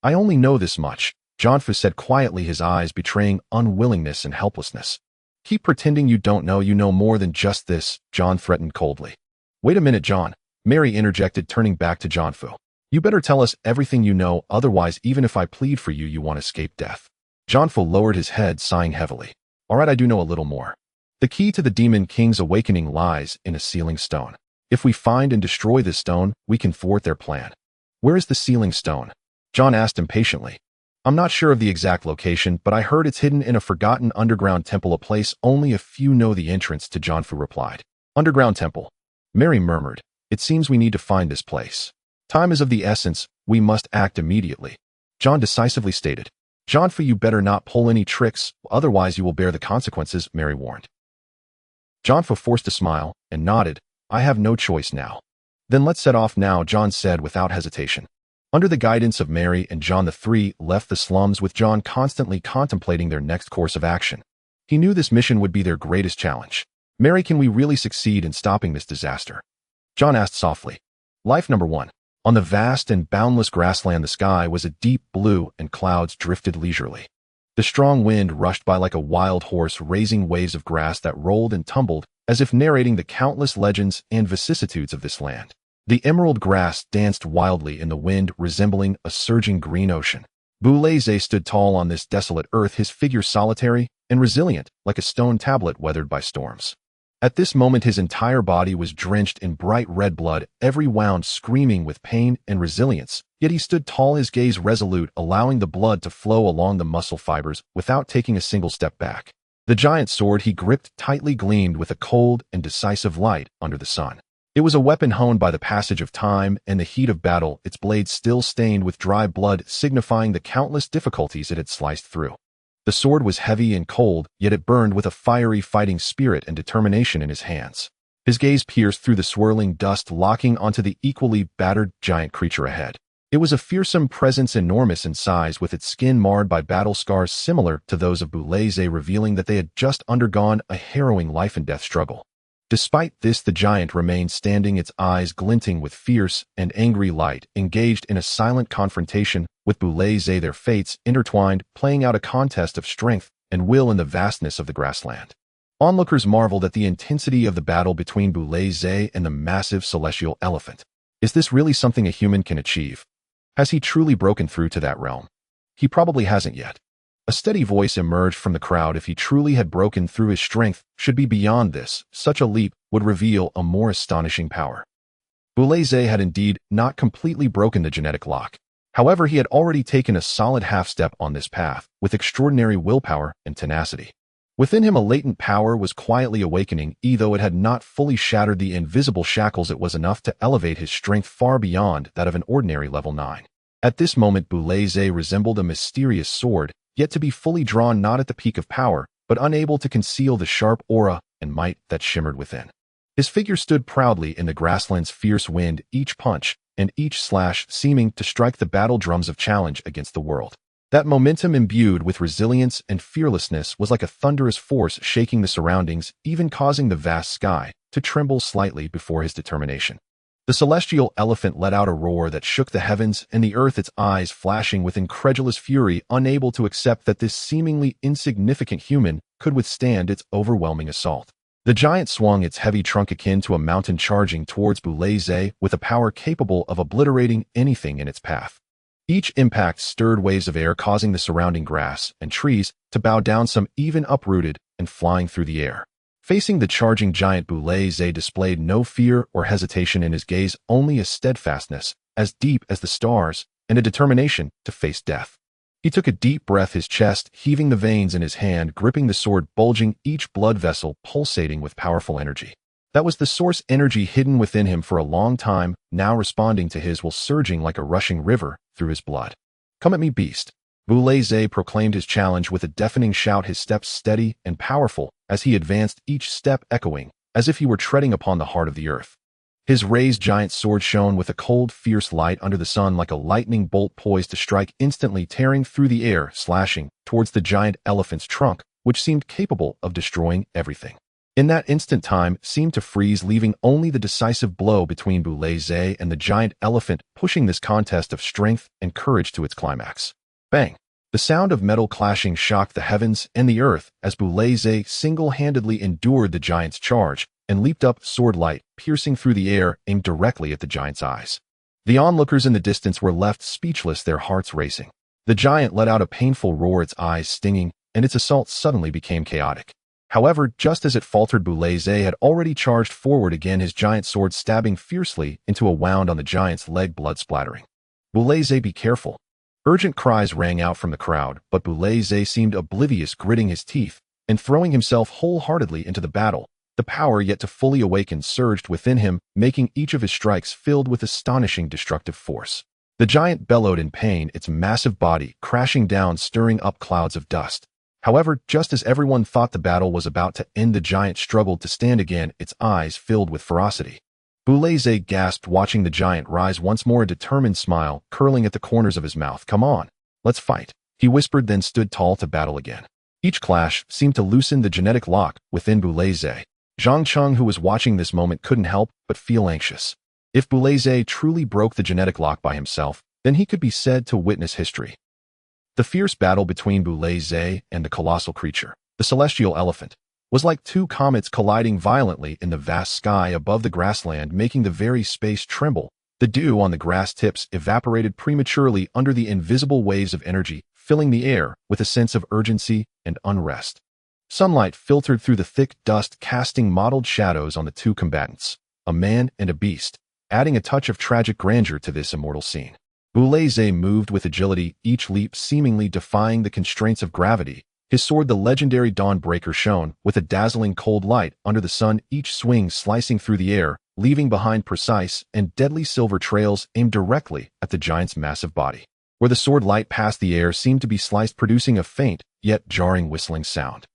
"I only know this much," Johnfu said quietly, his eyes betraying unwillingness and helplessness. "Keep pretending you don't know. You know more than just this," John threatened coldly. "Wait a minute, John," Mary interjected, turning back to Johnfu. "You better tell us everything you know, otherwise even if I plead for you, you won't escape death." Johnfu lowered his head, sighing heavily. "All right, I do know a little more. The key to the Demon King's awakening lies in a sealing stone. If we find and destroy this stone, we can thwart their plan." "Where is the sealing stone?" John asked impatiently. "I'm not sure of the exact location, but I heard it's hidden in a forgotten underground temple, a place only a few know the entrance to," Johnfu replied. "Underground temple," Mary murmured. "It seems we need to find this place. Time is of the essence. We must act immediately," John decisively stated. "Johnfu, you better not pull any tricks, otherwise you will bear the consequences," Mary warned. Johnfu forced a smile and nodded. "I have no choice now." "Then let's set off now," John said without hesitation. Under the guidance of Mary and John, the three left the slums, with John constantly contemplating their next course of action. He knew this mission would be their greatest challenge. "Mary, can we really succeed in stopping this disaster?" John asked softly. Life number 1. On the vast and boundless grassland, the sky was a deep blue and clouds drifted leisurely. The strong wind rushed by like a wild horse, raising waves of grass that rolled and tumbled as if narrating the countless legends and vicissitudes of this land. The emerald grass danced wildly in the wind, resembling a surging green ocean. Boulaze stood tall on this desolate earth, his figure solitary and resilient, like a stone tablet weathered by storms. At this moment, his entire body was drenched in bright red blood, every wound screaming with pain and resilience, yet he stood tall, his gaze resolute, allowing the blood to flow along the muscle fibers without taking a single step back. The giant sword he gripped tightly gleamed with a cold and decisive light under the sun. It was a weapon honed by the passage of time and the heat of battle, its blade still stained with dry blood, signifying the countless difficulties it had sliced through. The sword was heavy and cold, yet it burned with a fiery fighting spirit and determination in his hands. His gaze pierced through the swirling dust, locking onto the equally battered giant creature ahead. It was a fearsome presence, enormous in size, with its skin marred by battle scars similar to those of Boulaye, revealing that they had just undergone a harrowing life-and-death struggle. Despite this, the giant remained standing, its eyes glinting with fierce and angry light, engaged in a silent confrontation with Boulaye, their fates intertwined, playing out a contest of strength and will in the vastness of the grassland. Onlookers marveled at the intensity of the battle between Boulaye and the massive celestial elephant. Is this really something a human can achieve? Has he truly broken through to that realm? He probably hasn't yet. A steady voice emerged from the crowd. If he truly had broken through, his strength should be beyond this. Such a leap would reveal a more astonishing power. Boulaye had indeed not completely broken the genetic lock. However, he had already taken a solid half-step on this path, with extraordinary willpower and tenacity. Within him, a latent power was quietly awakening. Though it had not fully shattered the invisible shackles, it was enough to elevate his strength far beyond that of an ordinary level 9. At this moment, Boulaye resembled a mysterious sword, yet to be fully drawn, not at the peak of power, but unable to conceal the sharp aura and might that shimmered within. His figure stood proudly in the grassland's fierce wind, each punch and each slash seeming to strike the battle drums of challenge against the world. That momentum, imbued with resilience and fearlessness, was like a thunderous force shaking the surroundings, even causing the vast sky to tremble slightly before his determination. The celestial elephant let out a roar that shook the heavens and the earth, its eyes flashing with incredulous fury, unable to accept that this seemingly insignificant human could withstand its overwhelming assault. The giant swung its heavy trunk akin to a mountain, charging towards Boulaye with a power capable of obliterating anything in its path. Each impact stirred waves of air, causing the surrounding grass and trees to bow down, some even uprooted and flying through the air. Facing the charging giant, Boulaye displayed no fear or hesitation in his gaze, only a steadfastness as deep as the stars and a determination to face death. He took a deep breath, his chest heaving, the veins in his hand gripping the sword bulging, each blood vessel pulsating with powerful energy. That was the source energy hidden within him for a long time, now responding to his will, surging like a rushing river through his blood. "Come at me, beast." Boulaye proclaimed his challenge with a deafening shout, his steps steady and powerful as he advanced, each step echoing as if he were treading upon the heart of the earth. His raised giant sword shone with a cold, fierce light under the sun, like a lightning bolt poised to strike, instantly tearing through the air, slashing towards the giant elephant's trunk, which seemed capable of destroying everything. In that instant, time seemed to freeze, leaving only the decisive blow between Boulaye and the giant elephant, pushing this contest of strength and courage to its climax. Bang! The sound of metal clashing shocked the heavens and the earth as Boulaye single-handedly endured the giant's charge and leaped up, sword light piercing through the air, aimed directly at the giant's eyes. The onlookers in the distance were left speechless, their hearts racing. The giant let out a painful roar, its eyes stinging, and its assault suddenly became chaotic. However, just as it faltered, Boulaye had already charged forward again, his giant sword stabbing fiercely into a wound on the giant's leg, blood splattering. "Boulaye, be careful." Urgent cries rang out from the crowd, but Boulaye seemed oblivious, gritting his teeth and throwing himself wholeheartedly into the battle. The power yet to fully awaken surged within him, making each of his strikes filled with astonishing destructive force. The giant bellowed in pain, its massive body crashing down, stirring up clouds of dust. However, just as everyone thought the battle was about to end, the giant struggled to stand again, its eyes filled with ferocity. Boulaye gasped, watching the giant rise once more, a determined smile curling at the corners of his mouth. "Come on, let's fight," he whispered, then stood tall to battle again. Each clash seemed to loosen the genetic lock within Boulaye. Zhang Cheng, who was watching this moment, couldn't help but feel anxious. If Boulaye truly broke the genetic lock by himself, then he could be said to witness history. The fierce battle between Boulaye and the colossal creature, the celestial elephant, was like two comets colliding violently in the vast sky above the grassland, making the very space tremble. The dew on the grass tips evaporated prematurely under the invisible waves of energy, filling the air with a sense of urgency and unrest. Sunlight filtered through the thick dust, casting mottled shadows on the two combatants, a man and a beast, adding a touch of tragic grandeur to this immortal scene. Boulaye moved with agility, each leap seemingly defying the constraints of gravity. His sword, the legendary Dawnbreaker, shone with a dazzling cold light under the sun, each swing slicing through the air, leaving behind precise and deadly silver trails aimed directly at the giant's massive body. Where the sword light passed, the air seemed to be sliced, producing a faint yet jarring whistling sound.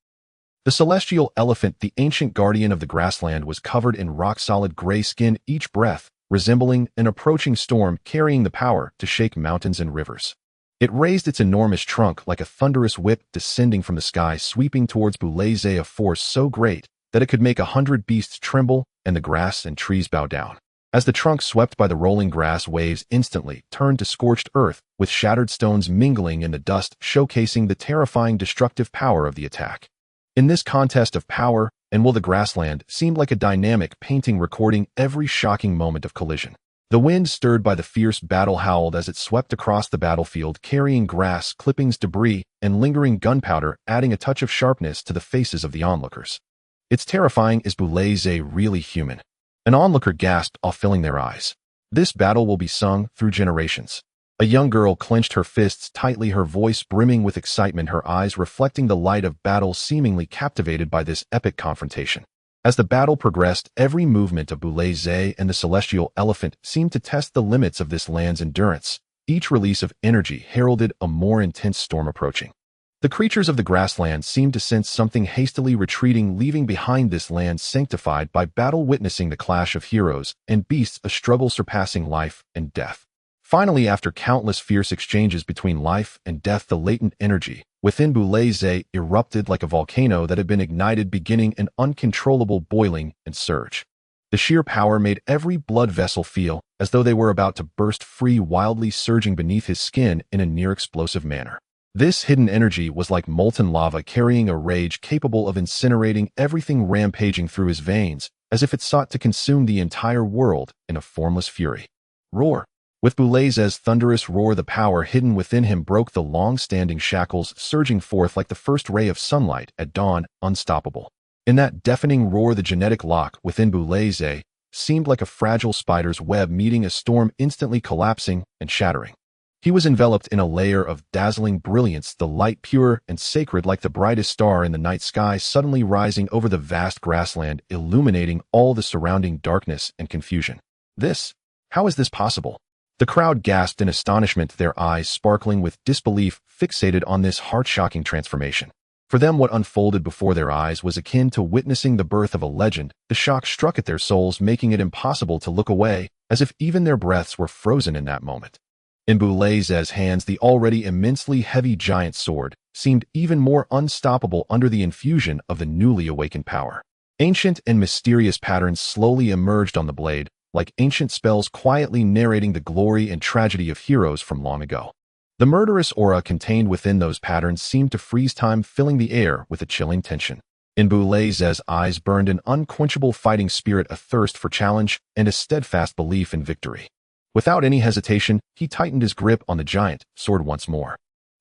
The celestial elephant, the ancient guardian of the grassland, was covered in rock-solid gray skin, each breath resembling an approaching storm, carrying the power to shake mountains and rivers. It raised its enormous trunk like a thunderous whip descending from the sky, sweeping towards Boulaze, a force so great that it could make 100 beasts tremble and the grass and trees bow down. As the trunk swept by the rolling grass, waves instantly turned to scorched earth, with shattered stones mingling in the dust, showcasing the terrifying destructive power of the attack. In this contest of power and will, the grassland seemed like a dynamic painting recording every shocking moment of collision. The wind, stirred by the fierce battle, howled as it swept across the battlefield, carrying grass clippings, debris, and lingering gunpowder, adding a touch of sharpness to the faces of the onlookers. "It's terrifying. Is Boulaze really human?" An onlooker gasped, all filling their eyes. "This battle will be sung through generations." A young girl clenched her fists tightly, her voice brimming with excitement, her eyes reflecting the light of battle, seemingly captivated by this epic confrontation. As the battle progressed, every movement of Boulaze and the celestial elephant seemed to test the limits of this land's endurance. Each release of energy heralded a more intense storm approaching. The creatures of the grassland seemed to sense something, hastily retreating, leaving behind this land sanctified by battle, witnessing the clash of heroes and beasts, a struggle surpassing life and death. Finally, after countless fierce exchanges between life and death, the latent energy within Boulaze erupted like a volcano that had been ignited, beginning an uncontrollable boiling and surge. The sheer power made every blood vessel feel as though they were about to burst free, wildly surging beneath his skin in a near-explosive manner. This hidden energy was like molten lava, carrying a rage capable of incinerating everything, rampaging through his veins as if it sought to consume the entire world in a formless fury. Roar! With Boulaze's thunderous roar, the power hidden within him broke the long-standing shackles, surging forth like the first ray of sunlight at dawn, unstoppable. In that deafening roar, the genetic lock within Boulaze seemed like a fragile spider's web meeting a storm, instantly collapsing and shattering. He was enveloped in a layer of dazzling brilliance, the light pure and sacred like the brightest star in the night sky, suddenly rising over the vast grassland, illuminating all the surrounding darkness and confusion. How is this possible? The crowd gasped in astonishment, their eyes sparkling with disbelief, fixated on this heart-shocking transformation. For them, what unfolded before their eyes was akin to witnessing the birth of a legend. The shock struck at their souls, making it impossible to look away, as if even their breaths were frozen in that moment. In Boulaze's hands, the already immensely heavy giant sword seemed even more unstoppable under the infusion of the newly awakened power. Ancient and mysterious patterns slowly emerged on the blade, like ancient spells quietly narrating the glory and tragedy of heroes from long ago. The murderous aura contained within those patterns seemed to freeze time, filling the air with a chilling tension. In Boulaze's eyes burned an unquenchable fighting spirit, a thirst for challenge, and a steadfast belief in victory. Without any hesitation, he tightened his grip on the giant sword once more.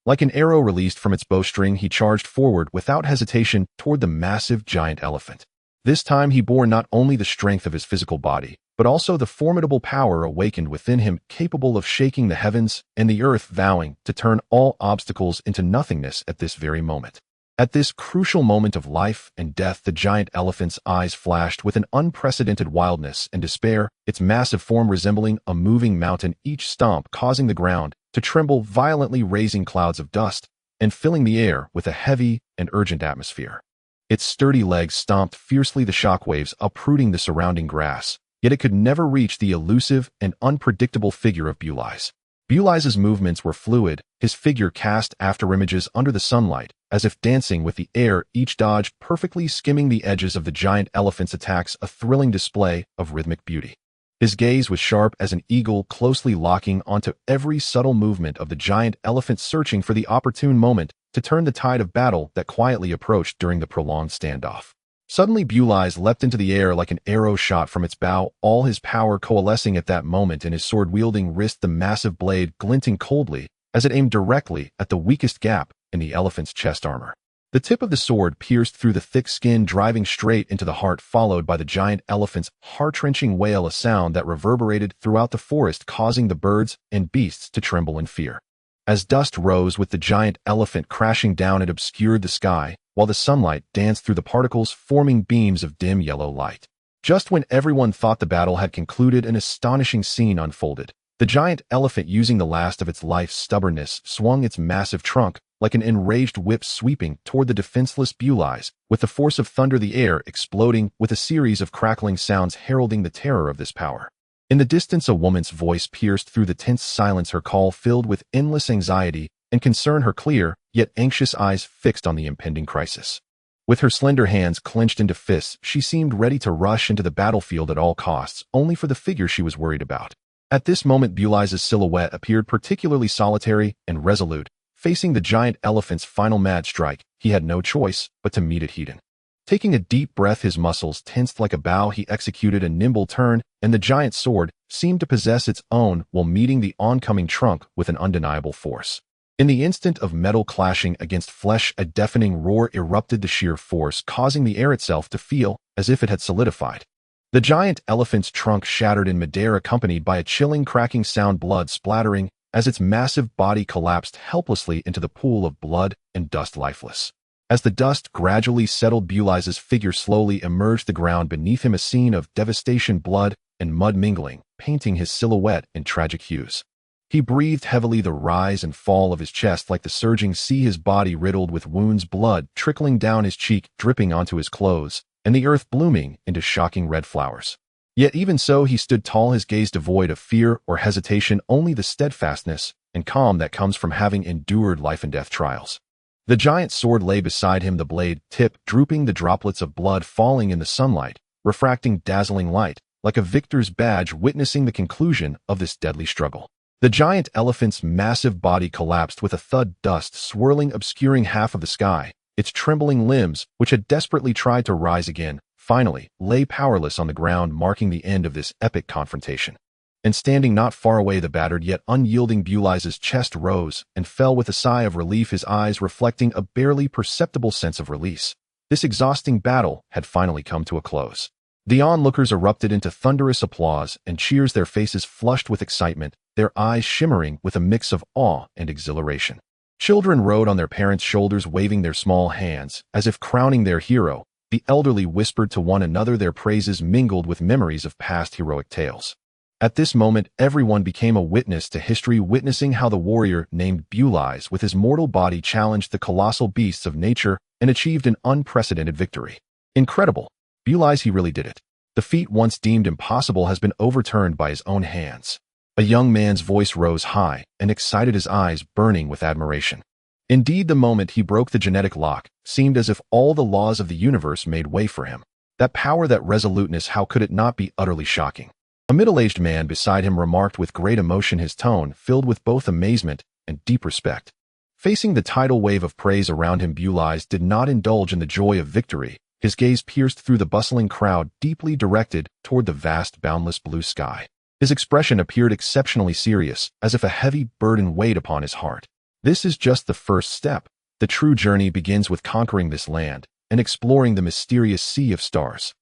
Like an arrow released from its bowstring, he charged forward without hesitation toward the massive giant elephant. This time he bore not only the strength of his physical body, but also the formidable power awakened within him, capable of shaking the heavens and the earth, vowing to turn all obstacles into nothingness at this very moment. At this crucial moment of life and death, the giant elephant's eyes flashed with an unprecedented wildness and despair, its massive form resembling a moving mountain, each stomp causing the ground to tremble violently, raising clouds of dust and filling the air with a heavy and urgent atmosphere. Its sturdy legs stomped fiercely, the shockwaves uprooting the surrounding grass. Yet it could never reach the elusive and unpredictable figure of Boulaze. Boulaze's movements were fluid, his figure cast afterimages under the sunlight, as if dancing with the air, each dodge perfectly skimming the edges of the giant elephant's attacks, a thrilling display of rhythmic beauty. His gaze was sharp as an eagle, closely locking onto every subtle movement of the giant elephant, searching for the opportune moment to turn the tide of battle that quietly approached during the prolonged standoff. Suddenly, Boulaze leapt into the air like an arrow shot from its bow, all his power coalescing at that moment in his sword-wielding wrist, the massive blade glinting coldly as it aimed directly at the weakest gap in the elephant's chest armor. The tip of the sword pierced through the thick skin, driving straight into the heart, followed by the giant elephant's heart-wrenching wail, a sound that reverberated throughout the forest, causing the birds and beasts to tremble in fear. As dust rose with the giant elephant crashing down, it obscured the sky, while the sunlight danced through the particles, forming beams of dim yellow light. Just when everyone thought the battle had concluded, an astonishing scene unfolded. The giant elephant, using the last of its life's stubbornness, swung its massive trunk, like an enraged whip sweeping toward the defenseless Bulies, with the force of thunder the air exploding with a series of crackling sounds heralding the terror of this power. In the distance, a woman's voice pierced through the tense silence, her call filled with endless anxiety and concern, her clear, yet anxious eyes fixed on the impending crisis. With her slender hands clenched into fists, she seemed ready to rush into the battlefield at all costs, only for the figure she was worried about. At this moment, Bulies' silhouette appeared particularly solitary and resolute. Facing the giant elephant's final mad strike, he had no choice but to meet it head-on. Taking a deep breath, his muscles tensed like a bow, he executed a nimble turn, and the giant sword seemed to possess its own while meeting the oncoming trunk with an undeniable force. In the instant of metal clashing against flesh, a deafening roar erupted, the sheer force causing the air itself to feel as if it had solidified. The giant elephant's trunk shattered in midair, accompanied by a chilling cracking sound, blood splattering as its massive body collapsed helplessly into the pool of blood and dust, lifeless. As the dust gradually settled, Bulies' figure slowly emerged, the ground beneath him a scene of devastation, blood and mud mingling, painting his silhouette in tragic hues. He breathed heavily, the rise and fall of his chest like the surging sea, his body riddled with wounds, blood trickling down his cheek, dripping onto his clothes, and the earth blooming into shocking red flowers. Yet even so, he stood tall, his gaze devoid of fear or hesitation, only the steadfastness and calm that comes from having endured life and death trials. The giant sword lay beside him, the blade tip drooping, the droplets of blood falling in the sunlight, refracting dazzling light, like a victor's badge witnessing the conclusion of this deadly struggle. The giant elephant's massive body collapsed with a thud, dust swirling, obscuring half of the sky. Its trembling limbs, which had desperately tried to rise again, finally lay powerless on the ground, marking the end of this epic confrontation. And standing not far away, the battered yet unyielding Bulies' chest rose and fell with a sigh of relief, his eyes reflecting a barely perceptible sense of release. This exhausting battle had finally come to a close. The onlookers erupted into thunderous applause and cheers, their faces flushed with excitement, their eyes shimmering with a mix of awe and exhilaration. Children rode on their parents' shoulders, waving their small hands as if crowning their hero. The elderly whispered to one another, their praises mingled with memories of past heroic tales. At this moment, everyone became a witness to history, witnessing how the warrior named Bulies, with his mortal body, challenged the colossal beasts of nature and achieved an unprecedented victory. Incredible! Bulies, he really did it. The feat once deemed impossible has been overturned by his own hands. A young man's voice rose high and excited, his eyes burning with admiration. Indeed, the moment he broke the genetic lock seemed as if all the laws of the universe made way for him. That power, that resoluteness, how could it not be utterly shocking? A middle-aged man beside him remarked with great emotion, his tone filled with both amazement and deep respect. Facing the tidal wave of praise around him, Bulies did not indulge in the joy of victory. His gaze pierced through the bustling crowd, deeply directed toward the vast, boundless blue sky. His expression appeared exceptionally serious, as if a heavy burden weighed upon his heart. This is just the first step. The true journey begins with conquering this land and exploring the mysterious sea of stars.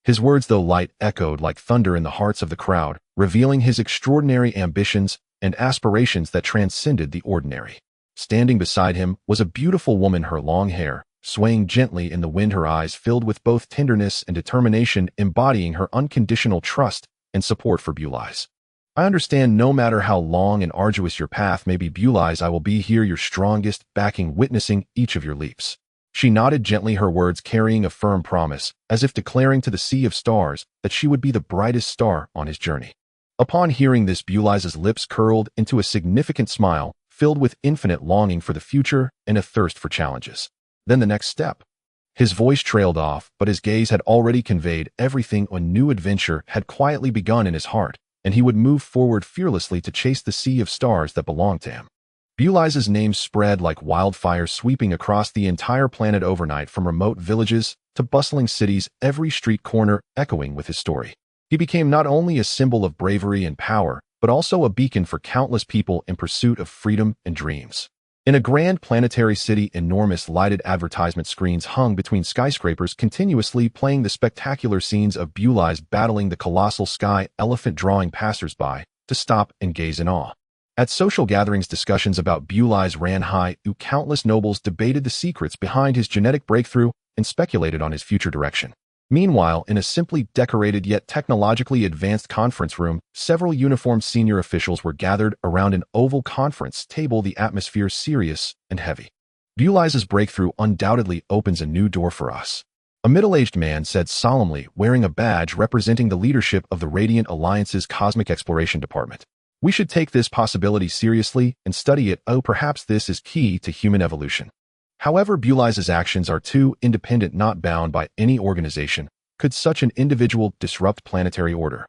His words, though light, echoed like thunder in the hearts of the crowd, revealing his extraordinary ambitions and aspirations that transcended the ordinary. Standing beside him was a beautiful woman, her long hair swaying gently in the wind, her eyes filled with both tenderness and determination, embodying her unconditional trust and support for Bulies. I understand, no matter how long and arduous your path may be, Bulies, I will be here, your strongest backing, witnessing each of your leaps. She nodded gently, her words carrying a firm promise, as if declaring to the sea of stars that she would be the brightest star on his journey. Upon hearing this, Bulies' lips curled into a significant smile, filled with infinite longing for the future and a thirst for challenges. Then the next step. His voice trailed off, but his gaze had already conveyed everything. A new adventure had quietly begun in his heart, and he would move forward fearlessly to chase the sea of stars that belonged to him. Bulies' name spread like wildfire, sweeping across the entire planet overnight, from remote villages to bustling cities, every street corner echoing with his story. He became not only a symbol of bravery and power, but also a beacon for countless people in pursuit of freedom and dreams. In a grand planetary city, enormous lighted advertisement screens hung between skyscrapers, continuously playing the spectacular scenes of Bulies battling the colossal sky elephant, drawing passers-by to stop and gaze in awe. At social gatherings, discussions about Bulies ran high. Countless nobles debated the secrets behind his genetic breakthrough and speculated on his future direction. Meanwhile, in a simply decorated yet technologically advanced conference room, several uniformed senior officials were gathered around an oval conference table, the atmosphere serious and heavy. Bulai's breakthrough undoubtedly opens a new door for us. A middle-aged man said solemnly, wearing a badge representing the leadership of the Radiant Alliance's Cosmic Exploration Department. We should take this possibility seriously and study it. Oh, perhaps this is key to human evolution. However, Bulai's actions are too independent, not bound by any organization. Could such an individual disrupt planetary order?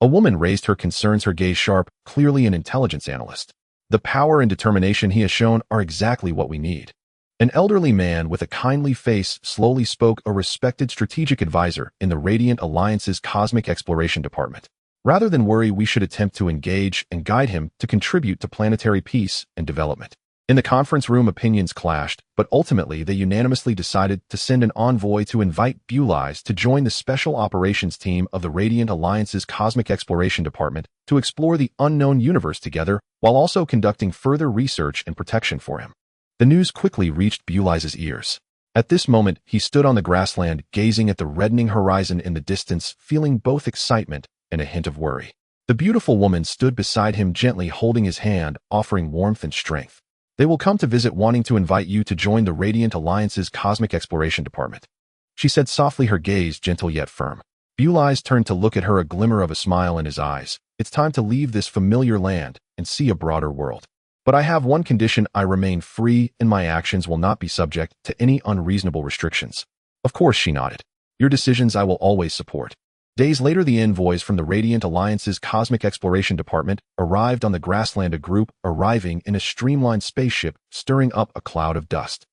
A woman raised her concerns, her gaze sharp, clearly an intelligence analyst. The power and determination he has shown are exactly what we need. An elderly man with a kindly face slowly spoke, a respected strategic advisor in the Radiant Alliance's Cosmic Exploration Department. Rather than worry, we should attempt to engage and guide him to contribute to planetary peace and development. In the conference room, opinions clashed, but ultimately they unanimously decided to send an envoy to invite Bulai to join the Special Operations Team of the Radiant Alliance's Cosmic Exploration Department to explore the unknown universe together, while also conducting further research and protection for him. The news quickly reached Bulai's ears. At this moment, he stood on the grassland, gazing at the reddening horizon in the distance, feeling both excitement and a hint of worry. The beautiful woman stood beside him, gently holding his hand, offering warmth and strength. They will come to visit, wanting to invite you to join the Radiant Alliance's Cosmic Exploration Department, she said softly, her gaze gentle yet firm. Bulai turned to look at her, a glimmer of a smile in his eyes. It's time to leave this familiar land and see a broader world. But I have one condition: I remain free and my actions will not be subject to any unreasonable restrictions. Of course, she nodded. Your decisions I will always support. Days later, the envoys from the Radiant Alliance's Cosmic Exploration Department arrived on the grassland, a group arriving in a streamlined spaceship, stirring up a cloud of dust.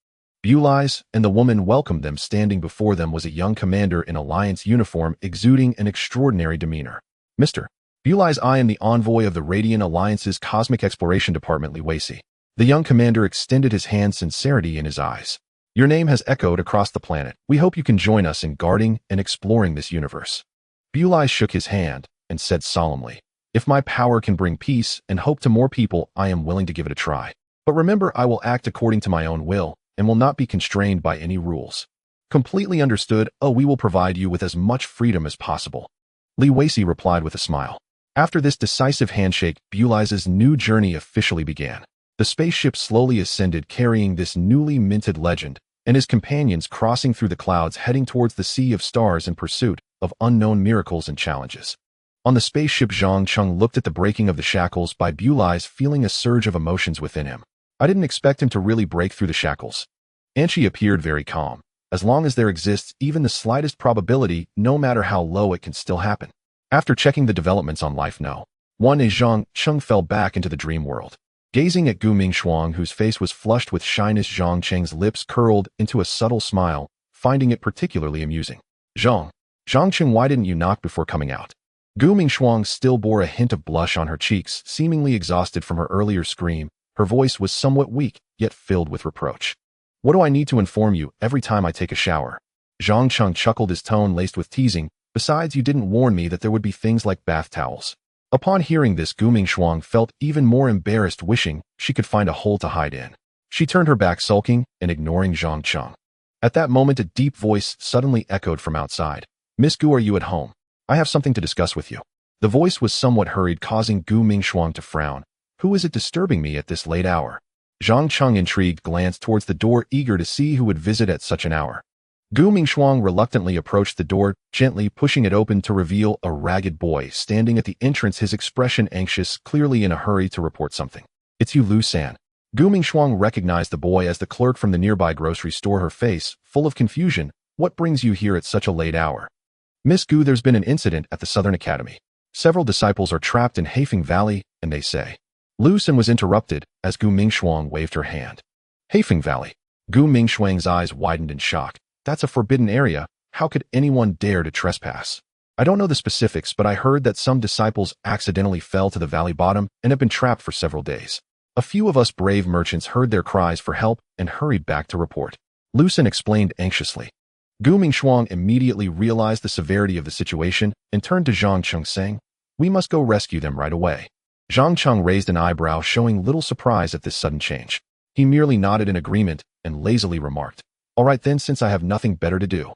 Bulai and the woman welcomed them. Standing before them was a young commander in Alliance uniform, exuding an extraordinary demeanor. Mr. Bulai, I am the envoy of the Radiant Alliance's Cosmic Exploration Department, Liwasi. The young commander extended his hand, sincerity in his eyes. Your name has echoed across the planet. We hope you can join us in guarding and exploring this universe. Bulai shook his hand and said solemnly, if my power can bring peace and hope to more people, I am willing to give it a try. But remember, I will act according to my own will and will not be constrained by any rules. Completely understood. Oh, we will provide you with as much freedom as possible, Liwasi replied with a smile. After this decisive handshake, Bulai's new journey officially began. The spaceship slowly ascended, carrying this newly minted legend, and his companions crossing through the clouds, heading towards the sea of stars in pursuit of unknown miracles and challenges. On the spaceship, Zhang Cheng looked at the breaking of the shackles by Bulai, feeling a surge of emotions within him. I didn't expect him to really break through the shackles. And she appeared very calm. As long as there exists even the slightest probability, no matter how low, it can still happen. After checking the developments on Life No. 1, Zhang Cheng fell back into the dream world. Gazing at Gu Mingshuang, whose face was flushed with shyness, Zhang Cheng's lips curled into a subtle smile, finding it particularly amusing. Zhang Cheng, why didn't you knock before coming out? Gu Mingshuang still bore a hint of blush on her cheeks, seemingly exhausted from her earlier scream. Her voice was somewhat weak, yet filled with reproach. What do I need to inform you every time I take a shower? Zhang Cheng chuckled, his tone laced with teasing. Besides, you didn't warn me that there would be things like bath towels. Upon hearing this, Gu Mingshuang felt even more embarrassed, wishing she could find a hole to hide in. She turned her back, sulking and ignoring Zhang Cheng. At that moment, a deep voice suddenly echoed from outside. Miss Gu, are you at home? I have something to discuss with you. The voice was somewhat hurried, causing Gu Mingshuang to frown. Who is it disturbing me at this late hour? Zhang Cheng, intrigued, glanced towards the door, eager to see who would visit at such an hour. Gu Mingshuang reluctantly approached the door, gently pushing it open to reveal a ragged boy standing at the entrance, his expression anxious, clearly in a hurry to report something. It's you, Lu San. Gu Mingshuang recognized the boy as the clerk from the nearby grocery store, her face full of confusion. What brings you here at such a late hour? Miss Gu, there's been an incident at the Southern Academy. Several disciples are trapped in Haifeng Valley, and they say. Lu San was interrupted as Gu Mingshuang waved her hand. Haifeng Valley. Gu Mingshuang's eyes widened in shock. That's a forbidden area. How could anyone dare to trespass? I don't know the specifics, but I heard that some disciples accidentally fell to the valley bottom and have been trapped for several days. A few of us brave merchants heard their cries for help and hurried back to report. Lu San explained anxiously. Gu Mingshuang immediately realized the severity of the situation and turned to Zhang Cheng, saying, we must go rescue them right away. Zhang Cheng raised an eyebrow, showing little surprise at this sudden change. He merely nodded in agreement and lazily remarked, all right then, since I have nothing better to do.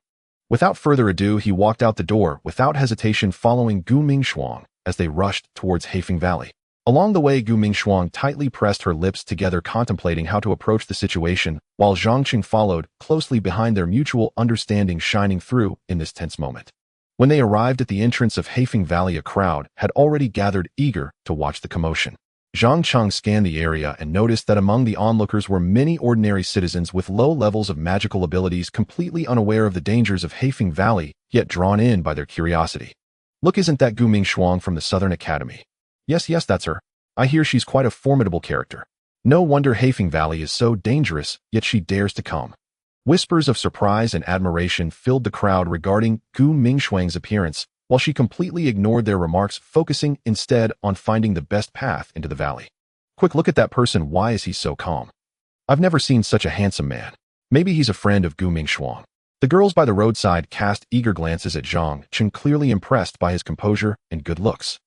Without further ado, he walked out the door, without hesitation, following Gu Mingshuang as they rushed towards Haifeng Valley. Along the way, Gu Mingshuang tightly pressed her lips together, contemplating how to approach the situation, while Zhang Cheng followed, closely behind, their mutual understanding shining through in this tense moment. When they arrived at the entrance of Haifeng Valley, a crowd had already gathered, eager to watch the commotion. Zhang Cheng scanned the area and noticed that among the onlookers were many ordinary citizens with low levels of magical abilities, completely unaware of the dangers of Haifeng Valley, yet drawn in by their curiosity. Look, isn't that Gu Mingshuang from the Southern Academy? Yes, that's her. I hear she's quite a formidable character. No wonder Haifeng Valley is so dangerous, yet she dares to come. Whispers of surprise and admiration filled the crowd regarding Gu Mingshuang's appearance, while she completely ignored their remarks, focusing instead on finding the best path into the valley. Quick, look at that person. Why is he so calm? I've never seen such a handsome man. Maybe he's a friend of Gu Mingshuang. The girls by the roadside cast eager glances at Zhang Cheng, clearly impressed by his composure and good looks.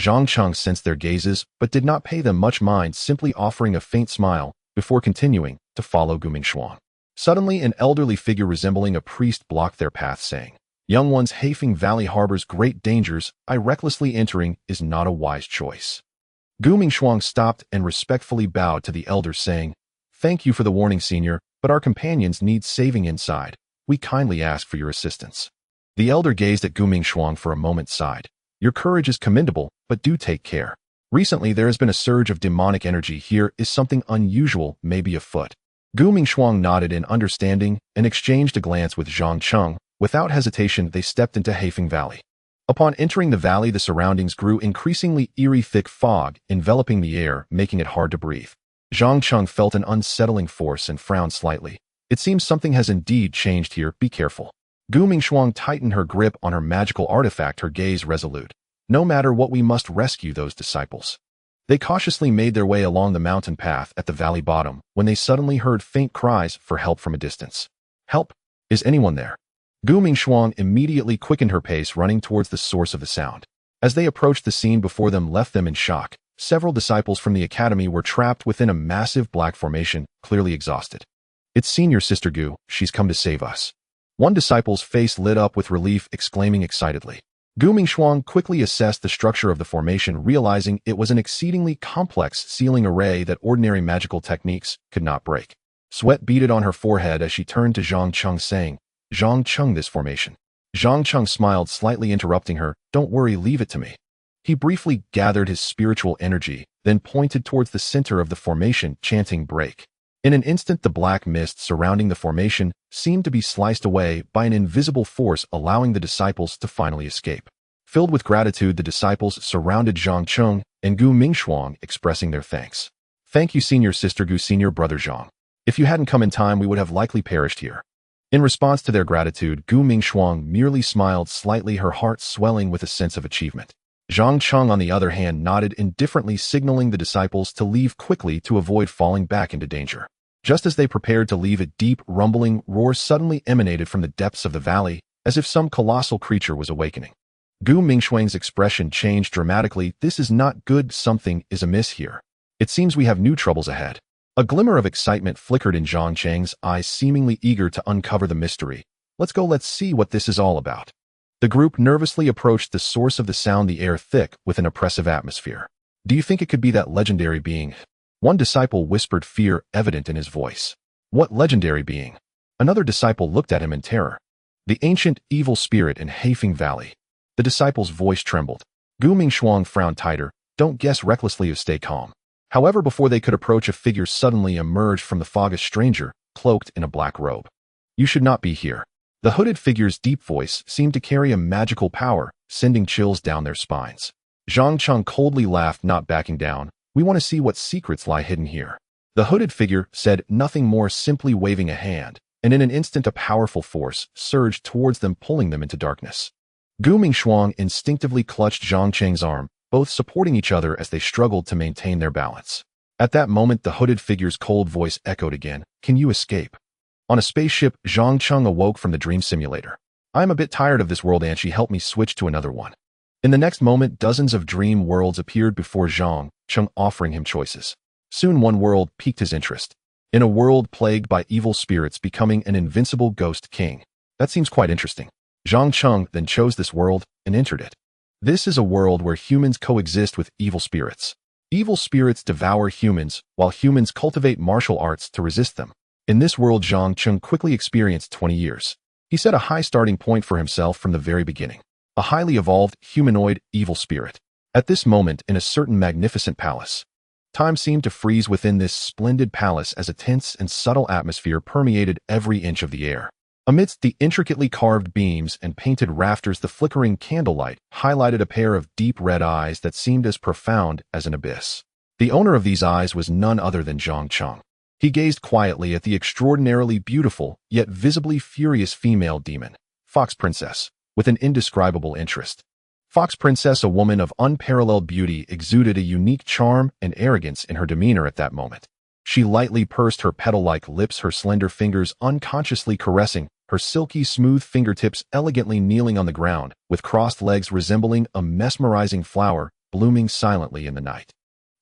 Zhang Cheng sensed their gazes, but did not pay them much mind, simply offering a faint smile before continuing to follow Gu Mingshuang. Suddenly, an elderly figure resembling a priest blocked their path, saying, "Young ones, Haifeng Valley harbors great dangers. Recklessly entering is not a wise choice." Gu Mingshuang stopped and respectfully bowed to the elders, saying, "Thank you for the warning, senior, but our companions need saving inside. We kindly ask for your assistance." The elder gazed at Gu Mingshuang for a moment, sighed. "Your courage is commendable, but do take care. Recently, there has been a surge of demonic energy here. Is something unusual maybe afoot?" Gu Mingshuang nodded in understanding and exchanged a glance with Zhang Cheng. Without hesitation, they stepped into Haifeng Valley. Upon entering the valley, the surroundings grew increasingly eerie, thick fog enveloping the air, making it hard to breathe. Zhang Cheng felt an unsettling force and frowned slightly. It seems something has indeed changed here. Be careful. Gu Mingshuang tightened her grip on her magical artifact, her gaze resolute. No matter what, we must rescue those disciples. They cautiously made their way along the mountain path at the valley bottom when they suddenly heard faint cries for help from a distance. "Help? Is anyone there?" Gu Mingshuang immediately quickened her pace, running towards the source of the sound. As they approached, the scene before them left them in shock. Several disciples from the academy were trapped within a massive black formation, clearly exhausted. "It's Senior Sister Gu. She's come to save us." One disciple's face lit up with relief, exclaiming excitedly. Gu Mingshuang quickly assessed the structure of the formation, realizing it was an exceedingly complex sealing array that ordinary magical techniques could not break. Sweat beaded on her forehead as she turned to Zhang Cheng, saying, "Zhang Cheng, this formation." Zhang Cheng smiled slightly, interrupting her, "Don't worry, leave it to me." He briefly gathered his spiritual energy, then pointed towards the center of the formation, chanting, "Break." In an instant, the black mist surrounding the formation seemed to be sliced away by an invisible force, allowing the disciples to finally escape. Filled with gratitude, the disciples surrounded Zhang Cheng and Gu Mingshuang, expressing their thanks. "Thank you, Senior Sister Gu, Senior Brother Zhang. If you hadn't come in time, we would have likely perished here." In response to their gratitude, Gu Mingshuang merely smiled slightly, her heart swelling with a sense of achievement. Zhang Cheng, on the other hand, nodded indifferently, signaling the disciples to leave quickly to avoid falling back into danger. Just as they prepared to leave, a deep, rumbling roar suddenly emanated from the depths of the valley, as if some colossal creature was awakening. Gu Mingshuang's expression changed dramatically. "This is not good. Something is amiss here. It seems we have new troubles ahead." A glimmer of excitement flickered in Zhang Cheng's eyes, seemingly eager to uncover the mystery. Let's see what this is all about." The group nervously approached the source of the sound, the air thick with an oppressive atmosphere. "Do you think it could be that legendary being?" One disciple whispered, fear evident in his voice. "What legendary being?" Another disciple looked at him in terror. "The ancient evil spirit in Haifeng Valley." The disciple's voice trembled. Gu Mingshuang frowned tighter. "Don't guess recklessly, or stay calm." However, before they could approach, a figure suddenly emerged from the fog, a stranger, cloaked in a black robe. "You should not be here." The hooded figure's deep voice seemed to carry a magical power, sending chills down their spines. Zhang Cheng coldly laughed, not backing down. "We want to see what secrets lie hidden here." The hooded figure said nothing more, simply waving a hand, and in an instant a powerful force surged towards them, pulling them into darkness. Gu Mingshuang instinctively clutched Zhang Cheng's arm, both supporting each other as they struggled to maintain their balance. At that moment, the hooded figure's cold voice echoed again. "Can you escape?" On a spaceship, Zhang Cheng awoke from the dream simulator. "I'm a bit tired of this world, and she helped me switch to another one." In the next moment, dozens of dream worlds appeared before Zhang Cheng, offering him choices. Soon one world piqued his interest. In a world plagued by evil spirits, becoming an invincible ghost king. That seems quite interesting. Zhang Cheng then chose this world and entered it. This is a world where humans coexist with evil spirits. Evil spirits devour humans, while humans cultivate martial arts to resist them. In this world, Zhang Cheng quickly experienced 20 years. He set a high starting point for himself from the very beginning. A highly evolved, humanoid, evil spirit. At this moment, in a certain magnificent palace, time seemed to freeze within this splendid palace as a tense and subtle atmosphere permeated every inch of the air. Amidst the intricately carved beams and painted rafters, the flickering candlelight highlighted a pair of deep red eyes that seemed as profound as an abyss. The owner of these eyes was none other than Zhang Cheng. He gazed quietly at the extraordinarily beautiful, yet visibly furious female demon, Fox Princess, with an indescribable interest. Fox Princess, a woman of unparalleled beauty, exuded a unique charm and arrogance in her demeanor at that moment. She lightly pursed her petal-like lips, her slender fingers unconsciously caressing, her silky smooth fingertips elegantly kneeling on the ground, with crossed legs resembling a mesmerizing flower blooming silently in the night.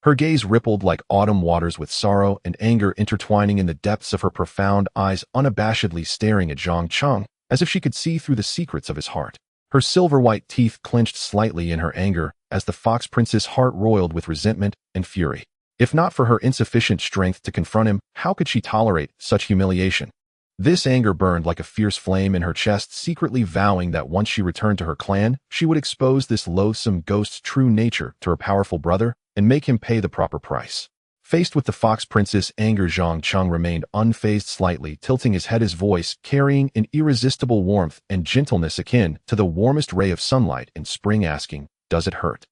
Her gaze rippled like autumn waters, with sorrow and anger intertwining in the depths of her profound eyes, unabashedly staring at Zhang Cheng as if she could see through the secrets of his heart. Her silver-white teeth clenched slightly in her anger as the Fox Princess' heart roiled with resentment and fury. If not for her insufficient strength to confront him, how could she tolerate such humiliation? This anger burned like a fierce flame in her chest, secretly vowing that once she returned to her clan, she would expose this loathsome ghost's true nature to her powerful brother and make him pay the proper price. Faced with the Fox Princess' anger, Zhang Cheng remained unfazed, slightly tilting his head, his voice carrying an irresistible warmth and gentleness akin to the warmest ray of sunlight in spring, asking, "Does it hurt?"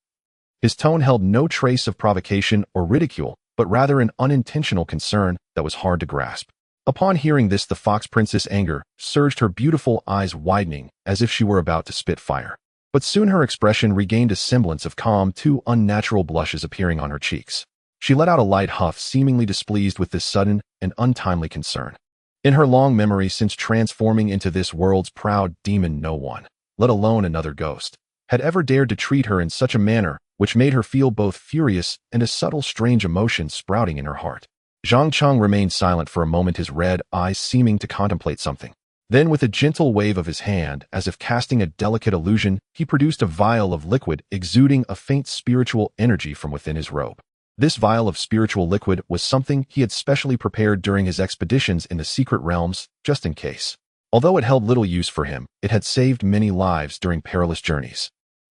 His tone held no trace of provocation or ridicule, but rather an unintentional concern that was hard to grasp. Upon hearing this, the Fox Princess' anger surged, her beautiful eyes widening as if she were about to spit fire. But soon her expression regained a semblance of calm, two unnatural blushes appearing on her cheeks. She let out a light huff, seemingly displeased with this sudden and untimely concern. In her long memory since transforming into this world's proud demon, no one, let alone another ghost, had ever dared to treat her in such a manner, which made her feel both furious and a subtle strange emotion sprouting in her heart. Zhang Cheng remained silent for a moment, his red eyes seeming to contemplate something. Then, with a gentle wave of his hand, as if casting a delicate illusion, he produced a vial of liquid exuding a faint spiritual energy from within his robe. This vial of spiritual liquid was something he had specially prepared during his expeditions in the secret realms, just in case. Although it held little use for him, it had saved many lives during perilous journeys.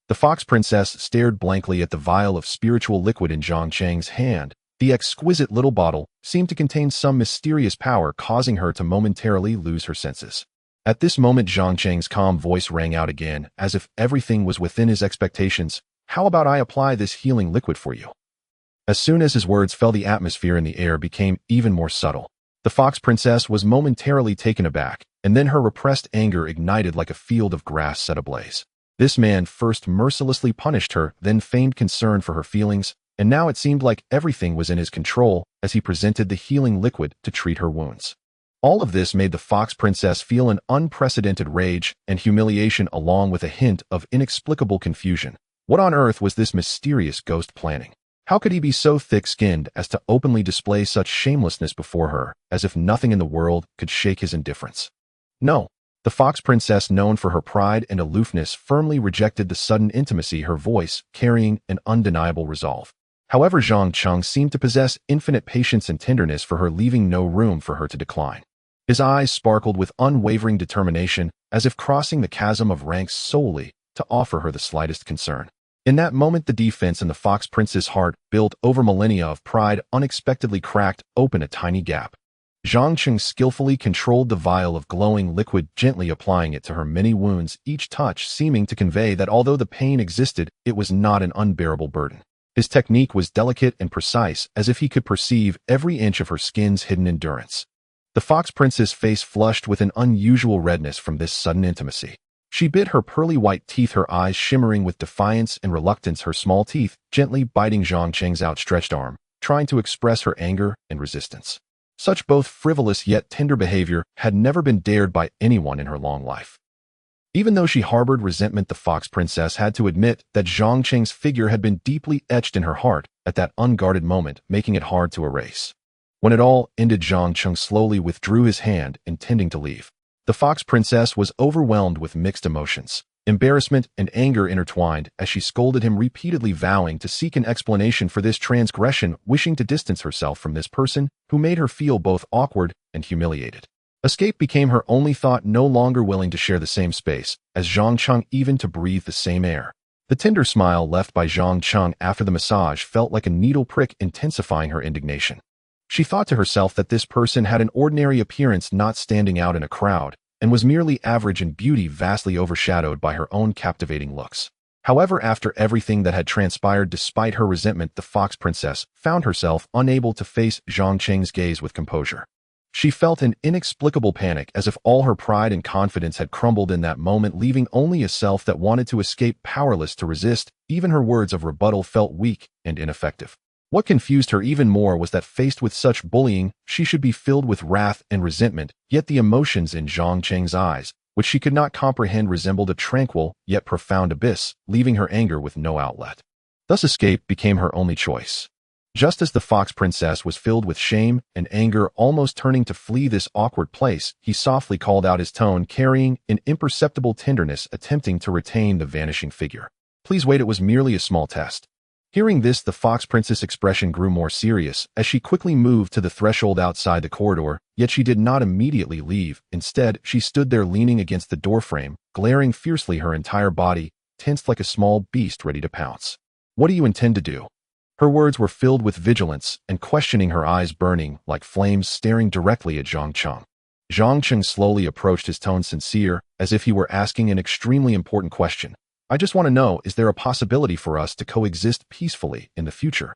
The Fox Princess stared blankly at the vial of spiritual liquid in Zhang Cheng's hand. The exquisite little bottle seemed to contain some mysterious power, causing her to momentarily lose her senses. At this moment, Zhang Cheng's calm voice rang out again, as if everything was within his expectations. "How about I apply this healing liquid for you?" As soon as his words fell, the atmosphere in the air became even more subtle. The Fox Princess was momentarily taken aback, and then her repressed anger ignited like a field of grass set ablaze. This man first mercilessly punished her, then feigned concern for her feelings, and now it seemed like everything was in his control as he presented the healing liquid to treat her wounds. All of this made the Fox Princess feel an unprecedented rage and humiliation, along with a hint of inexplicable confusion. What on earth was this mysterious ghost planning? How could he be so thick-skinned as to openly display such shamelessness before her, as if nothing in the world could shake his indifference? No. The Fox Princess, known for her pride and aloofness, firmly rejected the sudden intimacy, her voice carrying an undeniable resolve. However, Zhang Cheng seemed to possess infinite patience and tenderness for her, leaving no room for her to decline. His eyes sparkled with unwavering determination, as if crossing the chasm of ranks solely to offer her the slightest concern. In that moment, the defense in the Fox Prince's heart, built over millennia of pride, unexpectedly cracked open a tiny gap. Zhang Cheng skillfully controlled the vial of glowing liquid, gently applying it to her many wounds, each touch seeming to convey that although the pain existed, it was not an unbearable burden. His technique was delicate and precise, as if he could perceive every inch of her skin's hidden endurance. The Fox Prince's face flushed with an unusual redness from this sudden intimacy. She bit her pearly white teeth, her eyes shimmering with defiance and reluctance, her small teeth gently biting Zhang Cheng's outstretched arm, trying to express her anger and resistance. Such both frivolous yet tender behavior had never been dared by anyone in her long life. Even though she harbored resentment, the Fox Princess had to admit that Zhang Cheng's figure had been deeply etched in her heart at that unguarded moment, making it hard to erase. When it all ended, Zhang Cheng slowly withdrew his hand, intending to leave. The Fox Princess was overwhelmed with mixed emotions. Embarrassment and anger intertwined as she scolded him, repeatedly vowing to seek an explanation for this transgression, wishing to distance herself from this person who made her feel both awkward and humiliated. Escape became her only thought, no longer willing to share the same space as Zhang Cheng, even to breathe the same air. The tender smile left by Zhang Cheng after the massage felt like a needle prick, intensifying her indignation. She thought to herself that this person had an ordinary appearance, not standing out in a crowd, and was merely average in beauty, vastly overshadowed by her own captivating looks. However, after everything that had transpired, despite her resentment, the Fox Princess found herself unable to face Zhang Cheng's gaze with composure. She felt an inexplicable panic, as if all her pride and confidence had crumbled in that moment, leaving only a self that wanted to escape, powerless to resist. Even her words of rebuttal felt weak and ineffective. What confused her even more was that, faced with such bullying, she should be filled with wrath and resentment, yet the emotions in Zhang Cheng's eyes, which she could not comprehend, resembled a tranquil yet profound abyss, leaving her anger with no outlet. Thus escape became her only choice. Just as the Fox Princess was filled with shame and anger, almost turning to flee this awkward place, he softly called out, his tone carrying an imperceptible tenderness, attempting to retain the vanishing figure. "Please wait, it was merely a small test." Hearing this, the Fox Princess' expression grew more serious as she quickly moved to the threshold outside the corridor, yet she did not immediately leave. Instead, she stood there leaning against the doorframe, glaring fiercely, her entire body tensed like a small beast ready to pounce. "What do you intend to do?" Her words were filled with vigilance and questioning, her eyes burning like flames, staring directly at Zhang Cheng. Zhang Cheng slowly approached, his tone sincere, as if he were asking an extremely important question. "I just want to know, is there a possibility for us to coexist peacefully in the future?"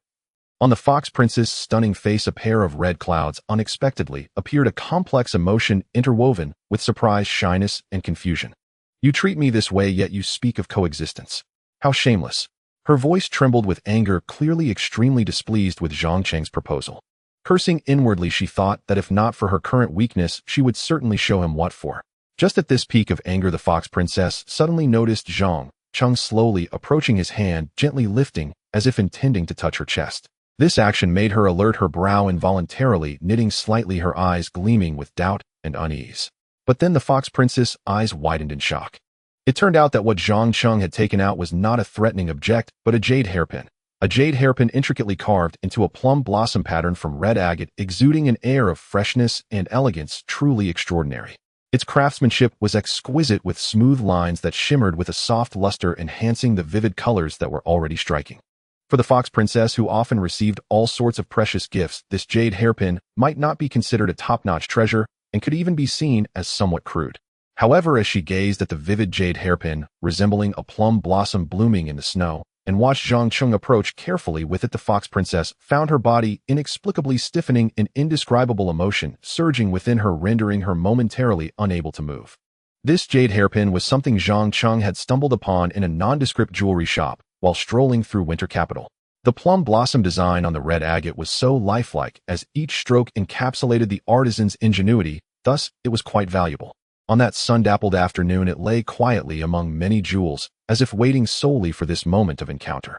On the Fox Princess' stunning face, a pair of red clouds unexpectedly appeared, a complex emotion interwoven with surprise, shyness, and confusion. "You treat me this way, yet you speak of coexistence. How shameless." Her voice trembled with anger, clearly extremely displeased with Zhang Cheng's proposal. Cursing inwardly, she thought that if not for her current weakness, she would certainly show him what for. Just at this peak of anger, the Fox Princess suddenly noticed Zhang Cheng slowly approaching, his hand gently lifting, as if intending to touch her chest. This action made her alert, her brow involuntarily knitting slightly, her eyes gleaming with doubt and unease. But then the Fox Princess' eyes widened in shock. It turned out that what Zhang Cheng had taken out was not a threatening object, but a jade hairpin. A jade hairpin intricately carved into a plum blossom pattern from red agate, exuding an air of freshness and elegance truly extraordinary. Its craftsmanship was exquisite, with smooth lines that shimmered with a soft luster, enhancing the vivid colors that were already striking. For the Fox Princess, who often received all sorts of precious gifts, this jade hairpin might not be considered a top-notch treasure and could even be seen as somewhat crude. However, as she gazed at the vivid jade hairpin, resembling a plum blossom blooming in the snow, and watched Zhang Cheng approach carefully with it, the Fox Princess found her body inexplicably stiffening, an indescribable emotion surging within her, rendering her momentarily unable to move. This jade hairpin was something Zhang Cheng had stumbled upon in a nondescript jewelry shop while strolling through Winter Capital. The plum blossom design on the red agate was so lifelike, as each stroke encapsulated the artisan's ingenuity, thus it was quite valuable. On that sun-dappled afternoon, it lay quietly among many jewels, as if waiting solely for this moment of encounter.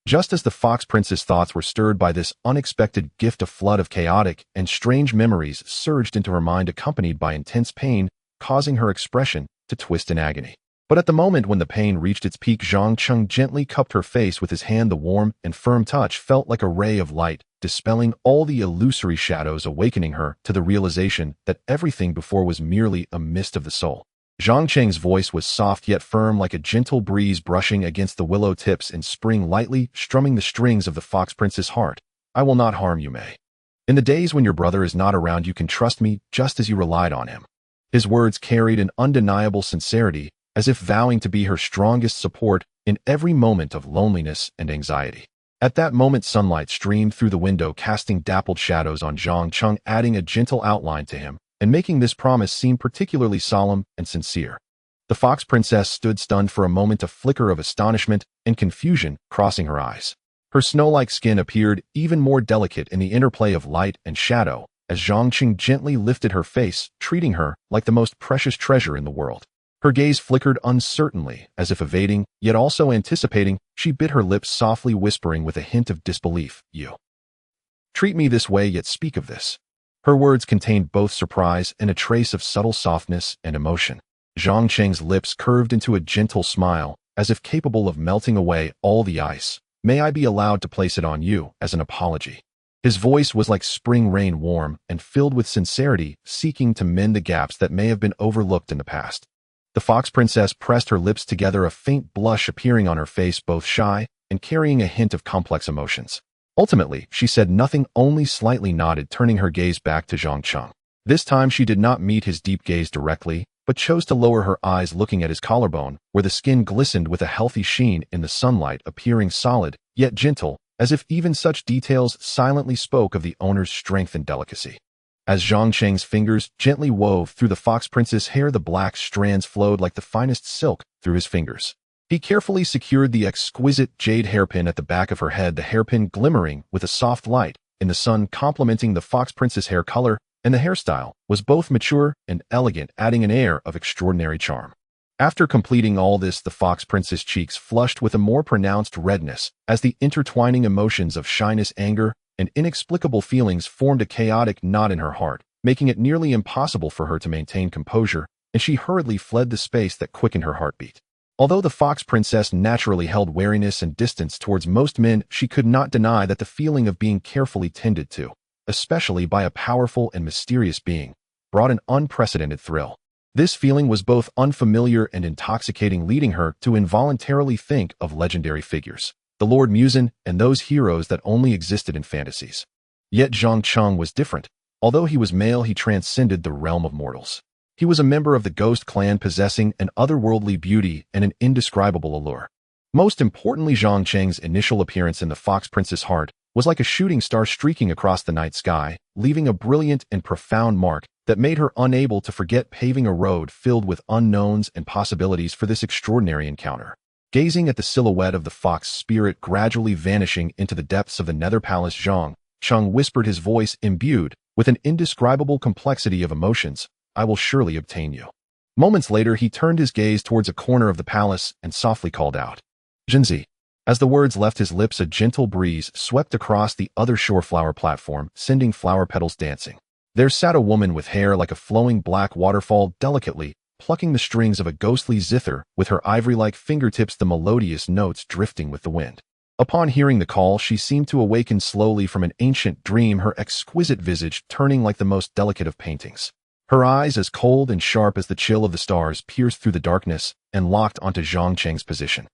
Just as the Fox Princess' thoughts were stirred by this unexpected gift, a flood of chaotic and strange memories surged into her mind, accompanied by intense pain, causing her expression to twist in agony. But at the moment when the pain reached its peak, Zhang Cheng gently cupped her face with his hand. The warm and firm touch felt like a ray of light, dispelling all the illusory shadows, awakening her to the realization that everything before was merely a mist of the soul. Zhang Cheng's voice was soft yet firm, like a gentle breeze brushing against the willow tips in spring, lightly strumming the strings of the Fox Prince's heart. "I will not harm you, May. In the days when your brother is not around, you can trust me just as you relied on him." His words carried an undeniable sincerity, as if vowing to be her strongest support in every moment of loneliness and anxiety. At that moment, sunlight streamed through the window, casting dappled shadows on Zhang Cheng, adding a gentle outline to him, and making this promise seem particularly solemn and sincere. The Fox Princess stood stunned for a moment, a flicker of astonishment and confusion crossing her eyes. Her snow-like skin appeared even more delicate in the interplay of light and shadow, as Zhang Cheng gently lifted her face, treating her like the most precious treasure in the world. Her gaze flickered uncertainly, as if evading, yet also anticipating. She bit her lips, softly whispering with a hint of disbelief, "You treat me this way, yet speak of this." Her words contained both surprise and a trace of subtle softness and emotion. Zhang Cheng's lips curved into a gentle smile, as if capable of melting away all the ice. May I be allowed to place it on you as an apology? His voice was like spring rain, warm and filled with sincerity, seeking to mend the gaps that may have been overlooked in the past. The fox princess pressed her lips together, a faint blush appearing on her face, both shy and carrying a hint of complex emotions. Ultimately, she said nothing, only slightly nodded, turning her gaze back to Zhang Cheng. This time she did not meet his deep gaze directly, but chose to lower her eyes, looking at his collarbone, where the skin glistened with a healthy sheen in the sunlight, appearing solid, yet gentle, as if even such details silently spoke of the owner's strength and delicacy. As Zhang Cheng's fingers gently wove through the fox prince's hair, the black strands flowed like the finest silk through his fingers. He carefully secured the exquisite jade hairpin at the back of her head, the hairpin glimmering with a soft light in the sun, complementing the fox prince's hair color, and the hairstyle was both mature and elegant, adding an air of extraordinary charm. After completing all this, the fox princess cheeks flushed with a more pronounced redness, as the intertwining emotions of shyness, anger, and inexplicable feelings formed a chaotic knot in her heart, making it nearly impossible for her to maintain composure, and she hurriedly fled the space that quickened her heartbeat. Although the fox princess naturally held wariness and distance towards most men, she could not deny that the feeling of being carefully tended to, especially by a powerful and mysterious being, brought an unprecedented thrill. This feeling was both unfamiliar and intoxicating, leading her to involuntarily think of legendary figures, the Lord Musin, and those heroes that only existed in fantasies. Yet Zhang Cheng was different. Although he was male, he transcended the realm of mortals. He was a member of the Ghost clan, possessing an otherworldly beauty and an indescribable allure. Most importantly, Zhang Cheng's initial appearance in the fox prince's heart was like a shooting star streaking across the night sky, leaving a brilliant and profound mark that made her unable to forget, paving a road filled with unknowns and possibilities for this extraordinary encounter. Gazing at the silhouette of the fox spirit gradually vanishing into the depths of the nether palace, Zhang Cheng whispered, his voice imbued with an indescribable complexity of emotions, "I will surely obtain you." Moments later, he turned his gaze towards a corner of the palace and softly called out, "Jinzi." As the words left his lips, a gentle breeze swept across the other shore flower platform, sending flower petals dancing. There sat a woman with hair like a flowing black waterfall, delicately plucking the strings of a ghostly zither with her ivory-like fingertips, the melodious notes drifting with the wind. Upon hearing the call, she seemed to awaken slowly from an ancient dream, her exquisite visage turning like the most delicate of paintings. Her eyes, as cold and sharp as the chill of the stars, pierced through the darkness and locked onto Zhang Cheng's position.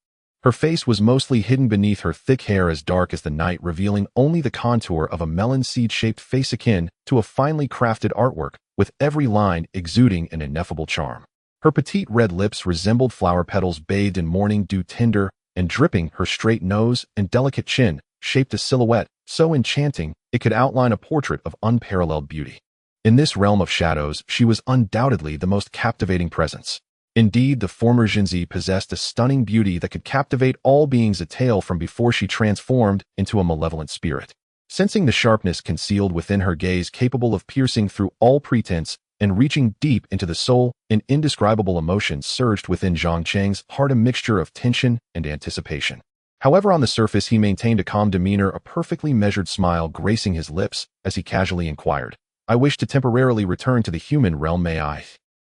Her face was mostly hidden beneath her thick hair, as dark as the night, revealing only the contour of a melon seed-shaped face akin to a finely crafted artwork, with every line exuding an ineffable charm. Her petite red lips resembled flower petals bathed in morning dew, tender and dripping. Her straight nose and delicate chin shaped a silhouette so enchanting it could outline a portrait of unparalleled beauty. In this realm of shadows, she was undoubtedly the most captivating presence. Indeed, the former Jinzi possessed a stunning beauty that could captivate all beings, a tale from before she transformed into a malevolent spirit. Sensing the sharpness concealed within her gaze, capable of piercing through all pretense and reaching deep into the soul, an indescribable emotion surged within Zhang Cheng's heart, a mixture of tension and anticipation. However, on the surface he maintained a calm demeanor, a perfectly measured smile gracing his lips as he casually inquired, "I wish to temporarily return to the human realm, may I?"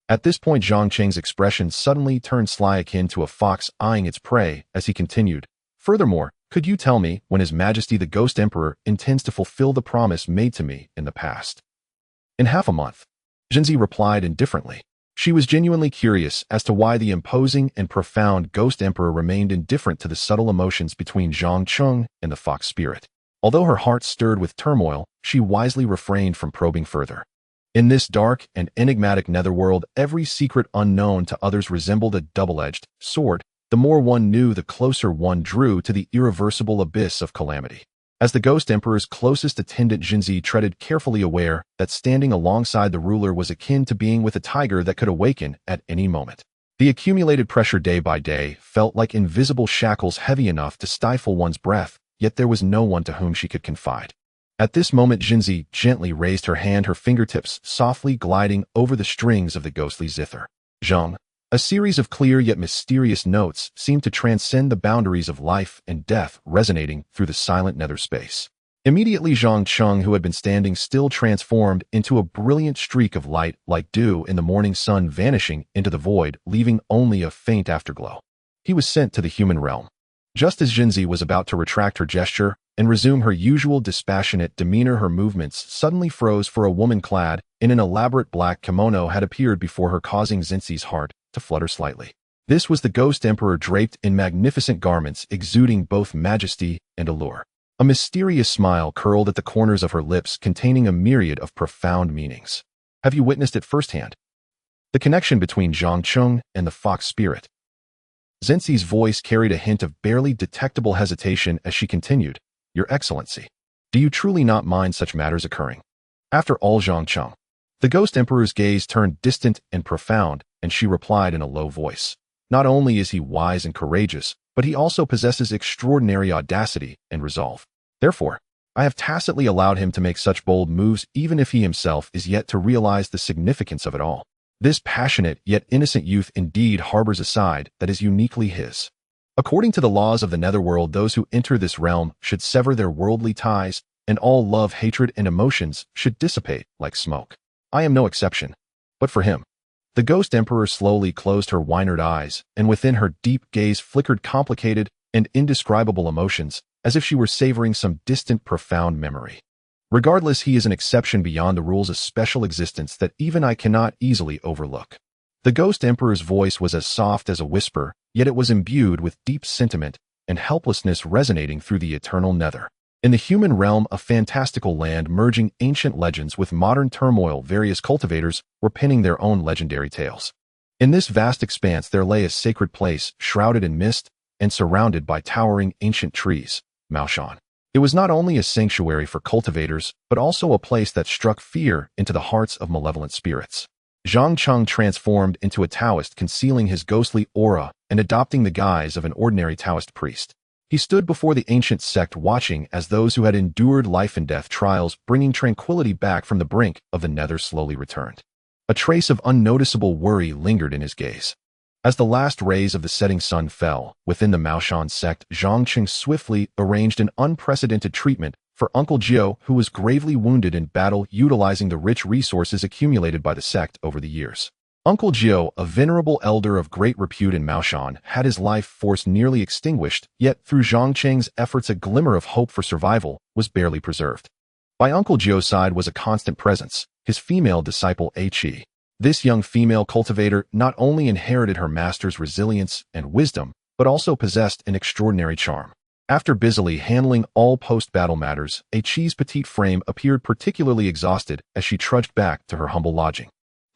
At this point, Zhang Cheng's expression suddenly turned sly, akin to a fox eyeing its prey, as he continued, "Furthermore, could you tell me when His Majesty the Ghost Emperor intends to fulfill the promise made to me in the past?" "In half a month," Jinzi replied indifferently. She was genuinely curious as to why the imposing and profound Ghost Emperor remained indifferent to the subtle emotions between Zhang Cheng and the fox spirit. Although her heart stirred with turmoil, she wisely refrained from probing further. In this dark and enigmatic netherworld, every secret unknown to others resembled a double-edged sword. The more one knew, the closer one drew to the irreversible abyss of calamity. As the Ghost Emperor's closest attendant, Jinzi treaded carefully, aware that standing alongside the ruler was akin to being with a tiger that could awaken at any moment. The accumulated pressure day by day felt like invisible shackles, heavy enough to stifle one's breath, yet there was no one to whom she could confide. At this moment, Jinzi gently raised her hand, her fingertips softly gliding over the strings of the ghostly zither. Zhang. A series of clear yet mysterious notes seemed to transcend the boundaries of life and death, resonating through the silent nether space. Immediately Zhang Cheng, who had been standing still, transformed into a brilliant streak of light like dew in the morning sun, vanishing into the void, leaving only a faint afterglow. He was sent to the human realm. Just as Jinzi was about to retract her gesture and resume her usual dispassionate demeanor, her movements suddenly froze, for a woman clad in an elaborate black kimono had appeared before her, causing Jinzi's heart to flutter slightly. This was the Ghost Emperor, draped in magnificent garments exuding both majesty and allure. A mysterious smile curled at the corners of her lips, containing a myriad of profound meanings. Have you witnessed it firsthand? The connection between Zhang Cheng and the fox spirit. Zenzi's voice carried a hint of barely detectable hesitation as she continued, Your Excellency, do you truly not mind such matters occurring? After all, Zhang Cheng. The Ghost Emperor's gaze turned distant and profound, and she replied in a low voice, Not only is he wise and courageous, but he also possesses extraordinary audacity and resolve. Therefore, I have tacitly allowed him to make such bold moves, even if he himself is yet to realize the significance of it all. This passionate yet innocent youth indeed harbors a side that is uniquely his. According to the laws of the netherworld, those who enter this realm should sever their worldly ties, and all love, hatred, and emotions should dissipate like smoke. I am no exception. But for him, the Ghost Emperor slowly closed her wide eyes, and within her deep gaze flickered complicated and indescribable emotions, as if she were savoring some distant, profound memory. Regardless, he is an exception beyond the rules, a special existence that even I cannot easily overlook. The Ghost Emperor's voice was as soft as a whisper, yet it was imbued with deep sentiment and helplessness, resonating through the eternal nether. In the human realm, a fantastical land merging ancient legends with modern turmoil, various cultivators were penning their own legendary tales. In this vast expanse there lay a sacred place, shrouded in mist and surrounded by towering ancient trees, Maoshan. It was not only a sanctuary for cultivators, but also a place that struck fear into the hearts of malevolent spirits. Zhang Cheng transformed into a Taoist, concealing his ghostly aura and adopting the guise of an ordinary Taoist priest. He stood before the ancient sect, watching as those who had endured life and death trials, bringing tranquility back from the brink of the nether, slowly returned. A trace of unnoticeable worry lingered in his gaze. As the last rays of the setting sun fell within the Maoshan sect, Zhang Cheng swiftly arranged an unprecedented treatment for Uncle Jiao, who was gravely wounded in battle, utilizing the rich resources accumulated by the sect over the years. Uncle Jiao, a venerable elder of great repute in Maoshan, had his life force nearly extinguished, yet through Zhang Cheng's efforts a glimmer of hope for survival was barely preserved. By Uncle Jiao's side was a constant presence, his female disciple Qi. This young female cultivator not only inherited her master's resilience and wisdom, but also possessed an extraordinary charm. After busily handling all post-battle matters, Qi's petite frame appeared particularly exhausted as she trudged back to her humble lodging.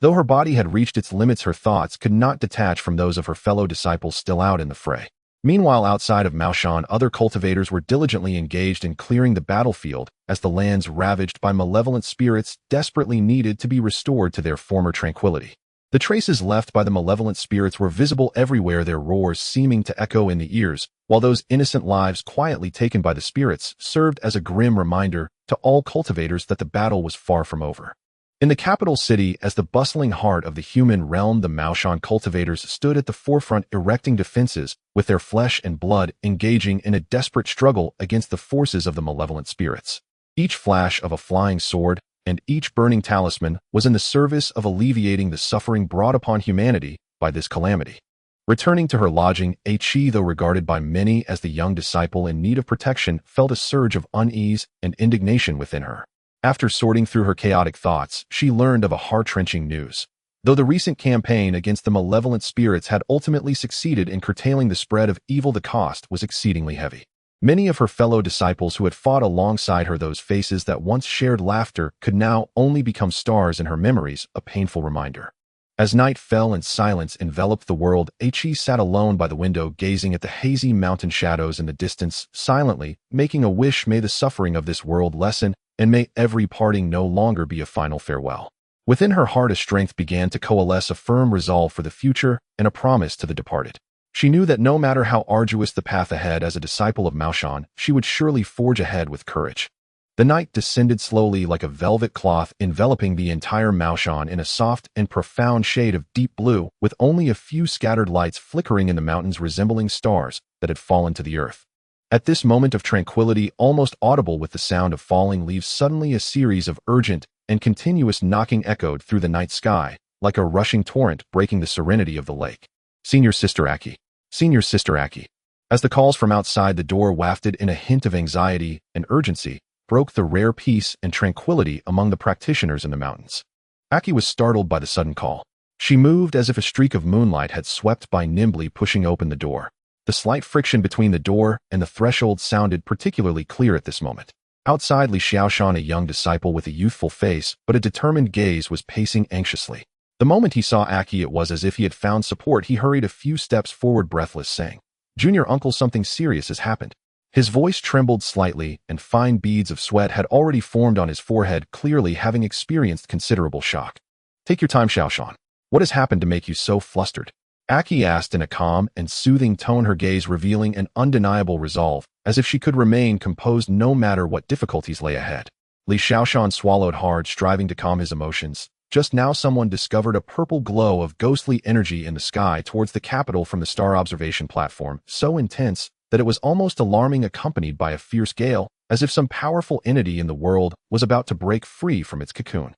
Though her body had reached its limits, her thoughts could not detach from those of her fellow disciples still out in the fray. Meanwhile, outside of Maoshan, other cultivators were diligently engaged in clearing the battlefield, as the lands ravaged by malevolent spirits desperately needed to be restored to their former tranquility. The traces left by the malevolent spirits were visible everywhere, their roars seeming to echo in the ears, while those innocent lives quietly taken by the spirits served as a grim reminder to all cultivators that the battle was far from over. In the capital city, as the bustling heart of the human realm, the Maoshan cultivators stood at the forefront, erecting defenses with their flesh and blood, engaging in a desperate struggle against the forces of the malevolent spirits. Each flash of a flying sword and each burning talisman was in the service of alleviating the suffering brought upon humanity by this calamity. Returning to her lodging, Qi, though regarded by many as the young disciple in need of protection, felt a surge of unease and indignation within her. After sorting through her chaotic thoughts, she learned of a heart-wrenching news. Though the recent campaign against the malevolent spirits had ultimately succeeded in curtailing the spread of evil, the cost was exceedingly heavy. Many of her fellow disciples who had fought alongside her, those faces that once shared laughter, could now only become stars in her memories, a painful reminder. As night fell and silence enveloped the world, Qi sat alone by the window, gazing at the hazy mountain shadows in the distance, silently making a wish: may the suffering of this world lessen, and may every parting no longer be a final farewell. Within her heart a strength began to coalesce, a firm resolve for the future and a promise to the departed. She knew that no matter how arduous the path ahead, as a disciple of Maoshan, she would surely forge ahead with courage. The night descended slowly like a velvet cloth, enveloping the entire Maoshan in a soft and profound shade of deep blue, with only a few scattered lights flickering in the mountains resembling stars that had fallen to the earth. At this moment of tranquility, almost audible with the sound of falling leaves, suddenly a series of urgent and continuous knocking echoed through the night sky, like a rushing torrent breaking the serenity of the lake. Senior Sister Aki. Senior Sister Aki. As the calls from outside the door wafted in a hint of anxiety and urgency, broke the rare peace and tranquility among the practitioners in the mountains. Aki was startled by the sudden call. She moved as if a streak of moonlight had swept by, nimbly pushing open the door. The slight friction between the door and the threshold sounded particularly clear at this moment. Outside, Li Xiaoshan, a young disciple with a youthful face but a determined gaze, was pacing anxiously. The moment he saw Aki, it was as if he had found support. He hurried a few steps forward, breathless, saying, "Junior uncle, something serious has happened." His voice trembled slightly, and fine beads of sweat had already formed on his forehead, clearly having experienced considerable shock. "Take your time, Xiaoshan. What has happened to make you so flustered?" Aki asked in a calm and soothing tone, her gaze revealing an undeniable resolve, as if she could remain composed no matter what difficulties lay ahead. Li Xiaoshan swallowed hard, striving to calm his emotions. Just now someone discovered a purple glow of ghostly energy in the sky towards the capital from the star observation platform, so intense that it was almost alarming, accompanied by a fierce gale, as if some powerful entity in the world was about to break free from its cocoon.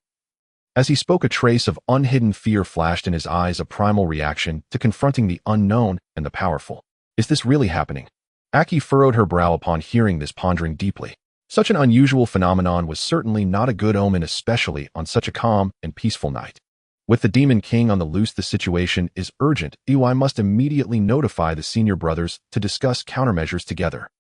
As he spoke, a trace of unhidden fear flashed in his eyes, a primal reaction to confronting the unknown and the powerful. Is this really happening? Aki furrowed her brow upon hearing this, pondering deeply. Such an unusual phenomenon was certainly not a good omen, especially on such a calm and peaceful night. With the Demon King on the loose, the situation is urgent. I must immediately notify the senior brothers to discuss countermeasures together.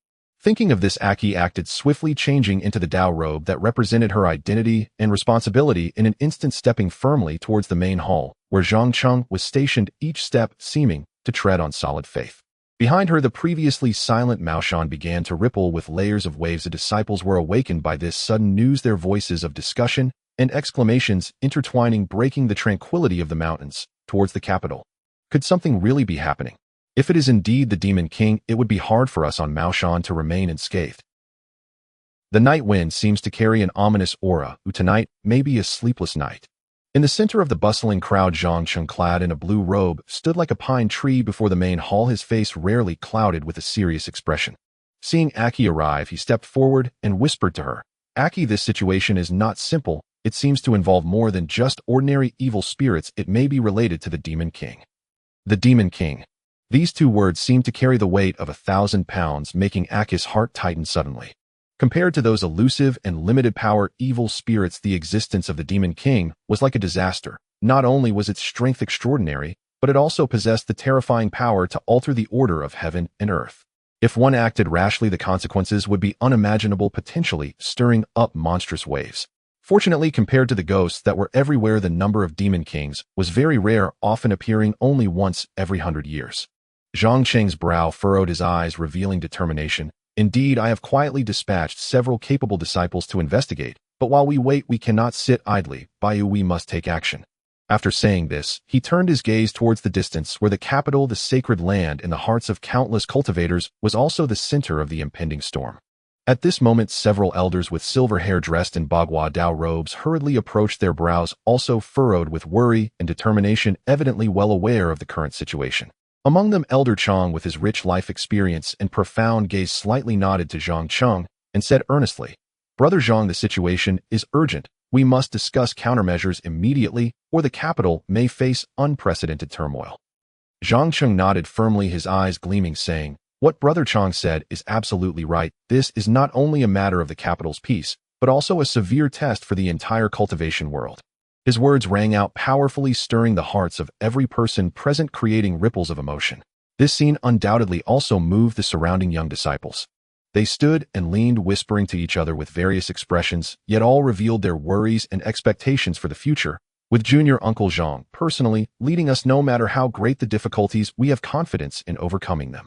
Thinking of this, Aki acted swiftly, changing into the Dao robe that represented her identity and responsibility in an instant, stepping firmly towards the main hall, where Zhang Cheng was stationed, each step seeming to tread on solid faith. Behind her, the previously silent Maoshan began to ripple with layers of waves. The disciples were awakened by this sudden news, their voices of discussion and exclamations intertwining, breaking the tranquility of the mountains towards the capital. Could something really be happening? If it is indeed the Demon King, it would be hard for us on Maoshan to remain unscathed. The night wind seems to carry an ominous aura. Tonight may be a sleepless night. In the center of the bustling crowd, Zhang Cheng, clad in a blue robe, stood like a pine tree before the main hall, his face rarely clouded with a serious expression. Seeing Aki arrive, he stepped forward and whispered to her, "Aki, this situation is not simple. It seems to involve more than just ordinary evil spirits. It may be related to the Demon King." The Demon King. These two words seemed to carry the weight of 1,000 pounds, making Aki's heart tighten suddenly. Compared to those elusive and limited power evil spirits, the existence of the Demon King was like a disaster. Not only was its strength extraordinary, but it also possessed the terrifying power to alter the order of heaven and earth. If one acted rashly, the consequences would be unimaginable, potentially stirring up monstrous waves. Fortunately, compared to the ghosts that were everywhere, the number of Demon Kings was very rare, often appearing only once every 100 years. Zhang Cheng's brow furrowed, his eyes revealing determination. "Indeed, I have quietly dispatched several capable disciples to investigate, but while we wait, we cannot sit idly. We must take action." After saying this, he turned his gaze towards the distance, where the capital, the sacred land in the hearts of countless cultivators, was also the center of the impending storm. At this moment, several elders with silver hair, dressed in Bagua Dao robes, hurriedly approached, their brows also furrowed with worry and determination, evidently well aware of the current situation. Among them, Elder Chang, with his rich life experience and profound gaze, slightly nodded to Zhang Cheng and said earnestly, "Brother Zhang, the situation is urgent. We must discuss countermeasures immediately, or the capital may face unprecedented turmoil." Zhang Cheng nodded firmly, his eyes gleaming, saying, "What Brother Chang said is absolutely right. This is not only a matter of the capital's peace, but also a severe test for the entire cultivation world." His words rang out powerfully, stirring the hearts of every person present, creating ripples of emotion. This scene undoubtedly also moved the surrounding young disciples. They stood and leaned, whispering to each other with various expressions, yet all revealed their worries and expectations for the future. With Junior Uncle Zhang personally leading us, no matter how great the difficulties, we have confidence in overcoming them.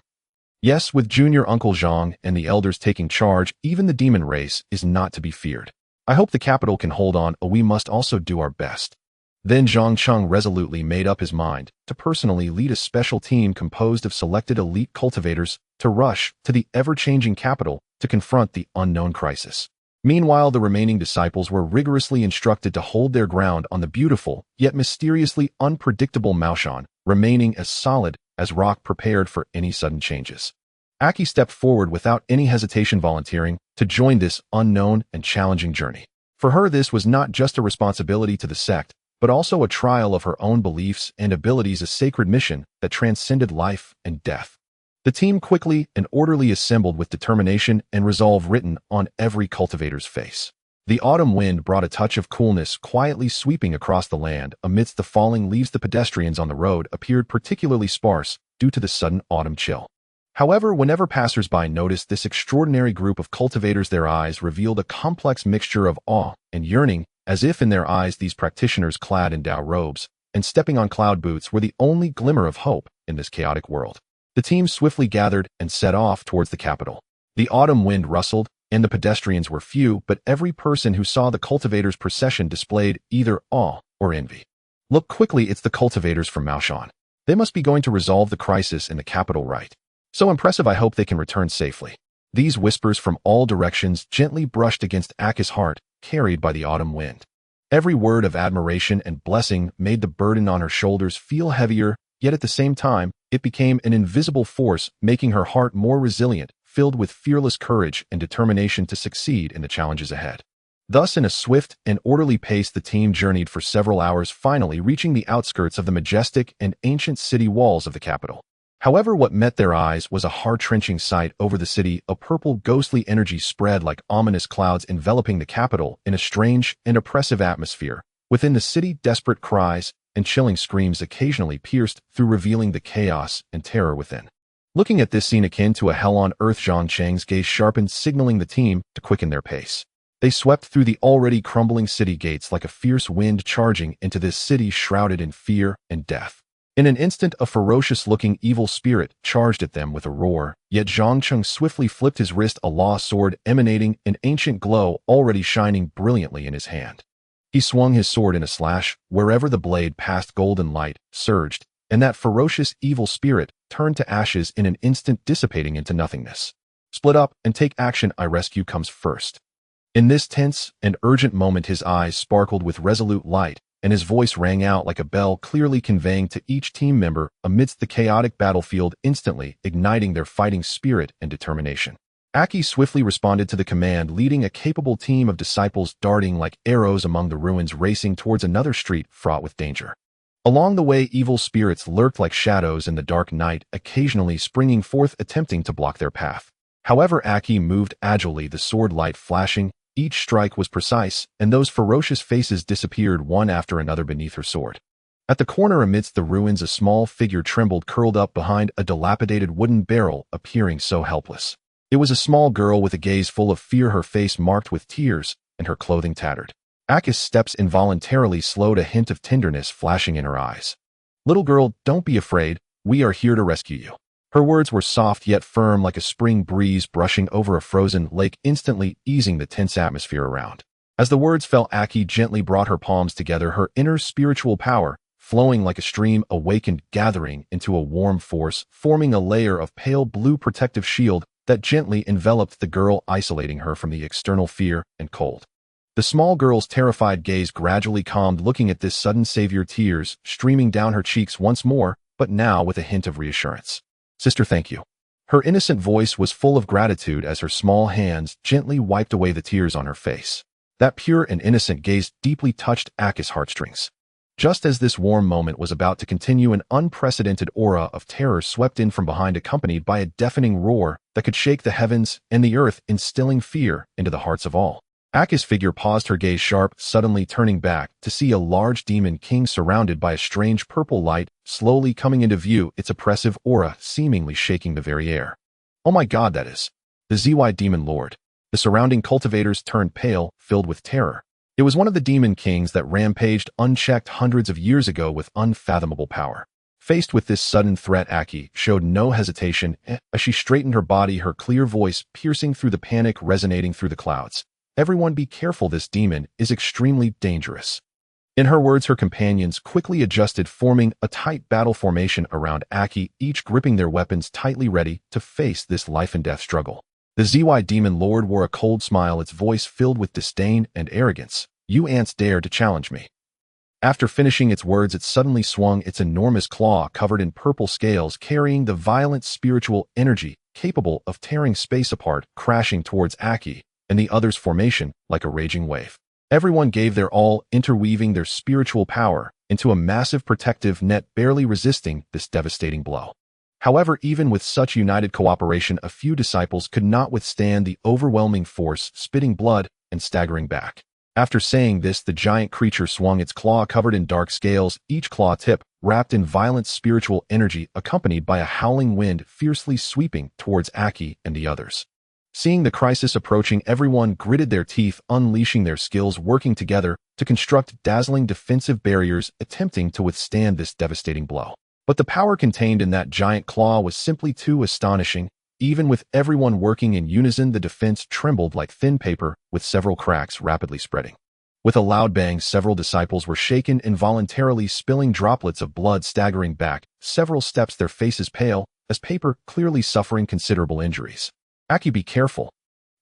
Yes, with Junior Uncle Zhang and the elders taking charge, even the demon race is not to be feared. I hope the capital can hold on. We must also do our best. Then Zhang Cheng resolutely made up his mind to personally lead a special team composed of selected elite cultivators to rush to the ever-changing capital to confront the unknown crisis. Meanwhile, the remaining disciples were rigorously instructed to hold their ground on the beautiful, yet mysteriously unpredictable Maoshan, remaining as solid as rock, prepared for any sudden changes. Aki stepped forward without any hesitation, volunteering to join this unknown and challenging journey. For her, this was not just a responsibility to the sect, but also a trial of her own beliefs and abilities, a sacred mission that transcended life and death. The team quickly and orderly assembled with determination and resolve written on every cultivator's face. The autumn wind brought a touch of coolness, quietly sweeping across the land amidst the falling leaves. The pedestrians on the road appeared particularly sparse due to the sudden autumn chill. However, whenever passers-by noticed this extraordinary group of cultivators, their eyes revealed a complex mixture of awe and yearning, as if in their eyes these practitioners clad in Dao robes and stepping on cloud boots were the only glimmer of hope in this chaotic world. The team swiftly gathered and set off towards the capital. The autumn wind rustled, and the pedestrians were few, but every person who saw the cultivators' procession displayed either awe or envy. Look quickly, it's the cultivators from Maoshan. They must be going to resolve the crisis in the capital, right? So impressive, I hope they can return safely. These whispers from all directions gently brushed against Aki's heart, carried by the autumn wind. Every word of admiration and blessing made the burden on her shoulders feel heavier, yet at the same time, it became an invisible force, making her heart more resilient, filled with fearless courage and determination to succeed in the challenges ahead. Thus, in a swift and orderly pace, the team journeyed for several hours, finally reaching the outskirts of the majestic and ancient city walls of the capital. However, what met their eyes was a heart-wrenching sight. Over the city, a purple, ghostly energy spread like ominous clouds, enveloping the capital in a strange and oppressive atmosphere. Within the city, desperate cries and chilling screams occasionally pierced through, revealing the chaos and terror within. Looking at this scene akin to a hell on earth, Zhang Cheng's gaze sharpened, signaling the team to quicken their pace. They swept through the already crumbling city gates like a fierce wind, charging into this city shrouded in fear and death. In an instant, a ferocious-looking evil spirit charged at them with a roar, yet Zhang Cheng swiftly flipped his wrist, a law sword emanating an ancient glow already shining brilliantly in his hand. He swung his sword in a slash. Wherever the blade passed, golden light surged, and that ferocious evil spirit turned to ashes in an instant, dissipating into nothingness. Split up and take action, I rescue comes first. In this tense and urgent moment, his eyes sparkled with resolute light, and his voice rang out like a bell, clearly conveying to each team member amidst the chaotic battlefield, instantly igniting their fighting spirit and determination. Aki swiftly responded to the command, leading a capable team of disciples darting like arrows among the ruins, racing towards another street fraught with danger. Along the way, evil spirits lurked like shadows in the dark night, occasionally springing forth, attempting to block their path. However, Aki moved agilely, the sword light flashing. Each strike was precise, and those ferocious faces disappeared one after another beneath her sword. At the corner amidst the ruins, a small figure trembled, curled up behind a dilapidated wooden barrel, appearing so helpless. It was a small girl with a gaze full of fear, her face marked with tears and her clothing tattered. Aki's steps involuntarily slowed, a hint of tenderness flashing in her eyes. "Little girl, don't be afraid. We are here to rescue you." Her words were soft yet firm, like a spring breeze brushing over a frozen lake, instantly easing the tense atmosphere around. As the words fell, Aki gently brought her palms together, her inner spiritual power flowing like a stream, awakened, gathering into a warm force, forming a layer of pale blue protective shield that gently enveloped the girl, isolating her from the external fear and cold. The small girl's terrified gaze gradually calmed, looking at this sudden savior, tears streaming down her cheeks once more, but now with a hint of reassurance. "Sister, thank you." Her innocent voice was full of gratitude as her small hands gently wiped away the tears on her face. That pure and innocent gaze deeply touched Aki's heartstrings. Just as this warm moment was about to continue, an unprecedented aura of terror swept in from behind, accompanied by a deafening roar that could shake the heavens and the earth, instilling fear into the hearts of all. Aki's figure paused, her gaze sharp, suddenly turning back to see a large demon king surrounded by a strange purple light slowly coming into view, its oppressive aura seemingly shaking the very air. "Oh my God, that is the ZY Demon Lord." The surrounding cultivators turned pale, filled with terror. It was one of the demon kings that rampaged unchecked hundreds of years ago with unfathomable power. Faced with this sudden threat, Aki showed no hesitation as she straightened her body, her clear voice piercing through the panic resonating through the clouds. "Everyone be careful, this demon is extremely dangerous." In her words, her companions quickly adjusted, forming a tight battle formation around Aki, each gripping their weapons tightly, ready to face this life-and-death struggle. The ZY Demon Lord wore a cold smile, its voice filled with disdain and arrogance. "You ants dare to challenge me." After finishing its words, it suddenly swung its enormous claw covered in purple scales, carrying the violent spiritual energy capable of tearing space apart, crashing towards Aki and the other's formation like a raging wave. Everyone gave their all, interweaving their spiritual power into a massive protective net, barely resisting this devastating blow. However, even with such united cooperation, a few disciples could not withstand the overwhelming force, spitting blood and staggering back. After saying this, the giant creature swung its claw covered in dark scales, each claw tip wrapped in violent spiritual energy, accompanied by a howling wind fiercely sweeping towards Aki and the others. Seeing the crisis approaching, everyone gritted their teeth, unleashing their skills, working together to construct dazzling defensive barriers, attempting to withstand this devastating blow. But the power contained in that giant claw was simply too astonishing. Even with everyone working in unison, the defense trembled like thin paper, with several cracks rapidly spreading. With a loud bang, several disciples were shaken, involuntarily spilling droplets of blood, staggering back several steps, their faces pale as paper, clearly suffering considerable injuries. Aki, be careful.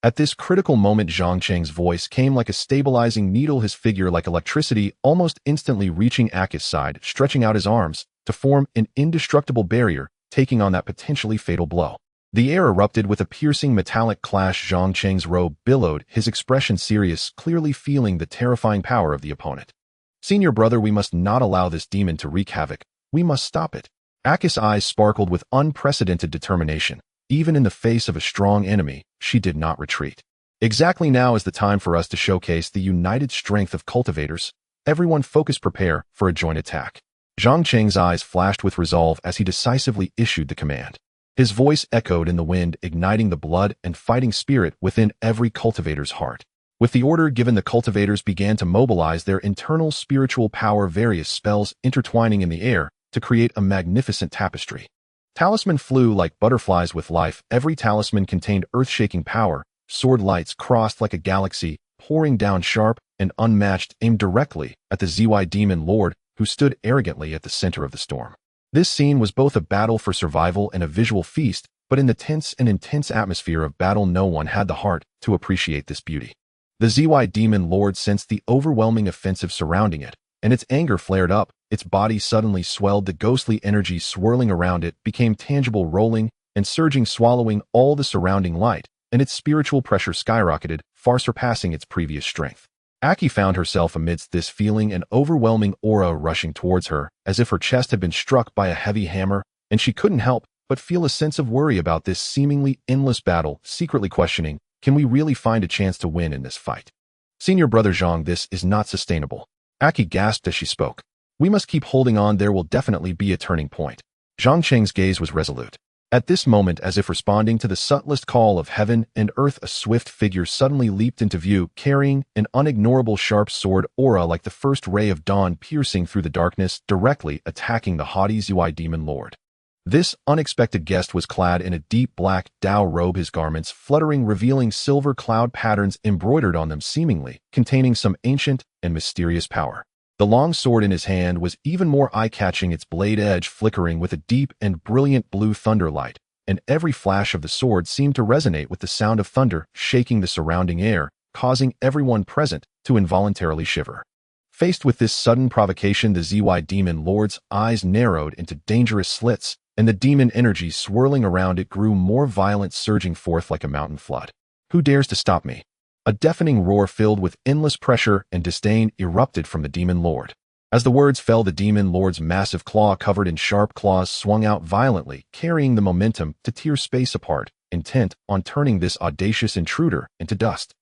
At this critical moment, Zhang Cheng's voice came like a stabilizing needle, his figure like electricity, almost instantly reaching Aki's side, stretching out his arms to form an indestructible barrier, taking on that potentially fatal blow. The air erupted with a piercing metallic clash. Zhang Cheng's robe billowed, his expression serious, clearly feeling the terrifying power of the opponent. Senior brother, we must not allow this demon to wreak havoc. We must stop it. Aki's eyes sparkled with unprecedented determination. Even in the face of a strong enemy, she did not retreat. Exactly now is the time for us to showcase the united strength of cultivators. Everyone focus, prepare for a joint attack. Zhang Cheng's eyes flashed with resolve as he decisively issued the command. His voice echoed in the wind, igniting the blood and fighting spirit within every cultivator's heart. With the order given, the cultivators began to mobilize their internal spiritual power, various spells intertwining in the air to create a magnificent tapestry. Talisman flew like butterflies with life. Every talisman contained earth-shaking power. Sword lights crossed like a galaxy, pouring down sharp and unmatched, aimed directly at the Zy Demon Lord, who stood arrogantly at the center of the storm. This scene was both a battle for survival and a visual feast, but in the tense and intense atmosphere of battle, no one had the heart to appreciate this beauty. The Zy Demon Lord sensed the overwhelming offensive surrounding it, and its anger flared up. Its body suddenly swelled, the ghostly energy swirling around it became tangible, rolling and surging, swallowing all the surrounding light, and its spiritual pressure skyrocketed, far surpassing its previous strength. Aki found herself amidst this feeling, an overwhelming aura rushing towards her, as if her chest had been struck by a heavy hammer, and she couldn't help but feel a sense of worry about this seemingly endless battle, secretly questioning, can we really find a chance to win in this fight? Senior brother Zhang, this is not sustainable. Aki gasped as she spoke. We must keep holding on, there will definitely be a turning point. Zhang Cheng's gaze was resolute. At this moment, as if responding to the subtlest call of heaven and earth, a swift figure suddenly leaped into view, carrying an unignorable sharp sword, aura like the first ray of dawn, piercing through the darkness, directly attacking the haughty Zy Demon Lord. This unexpected guest was clad in a deep black Dao robe, his garments fluttering, revealing silver cloud patterns embroidered on them, seemingly containing some ancient and mysterious power. The long sword in his hand was even more eye-catching, its blade edge flickering with a deep and brilliant blue thunder light, and every flash of the sword seemed to resonate with the sound of thunder, shaking the surrounding air, causing everyone present to involuntarily shiver. Faced with this sudden provocation, the Zy Demon Lord's eyes narrowed into dangerous slits, and the demon energy swirling around it grew more violent, surging forth like a mountain flood. Who dares to stop me? A deafening roar filled with endless pressure and disdain erupted from the Demon Lord. As the words fell, the Demon Lord's massive claw covered in sharp claws swung out violently, carrying the momentum to tear space apart, intent on turning this audacious intruder into dust.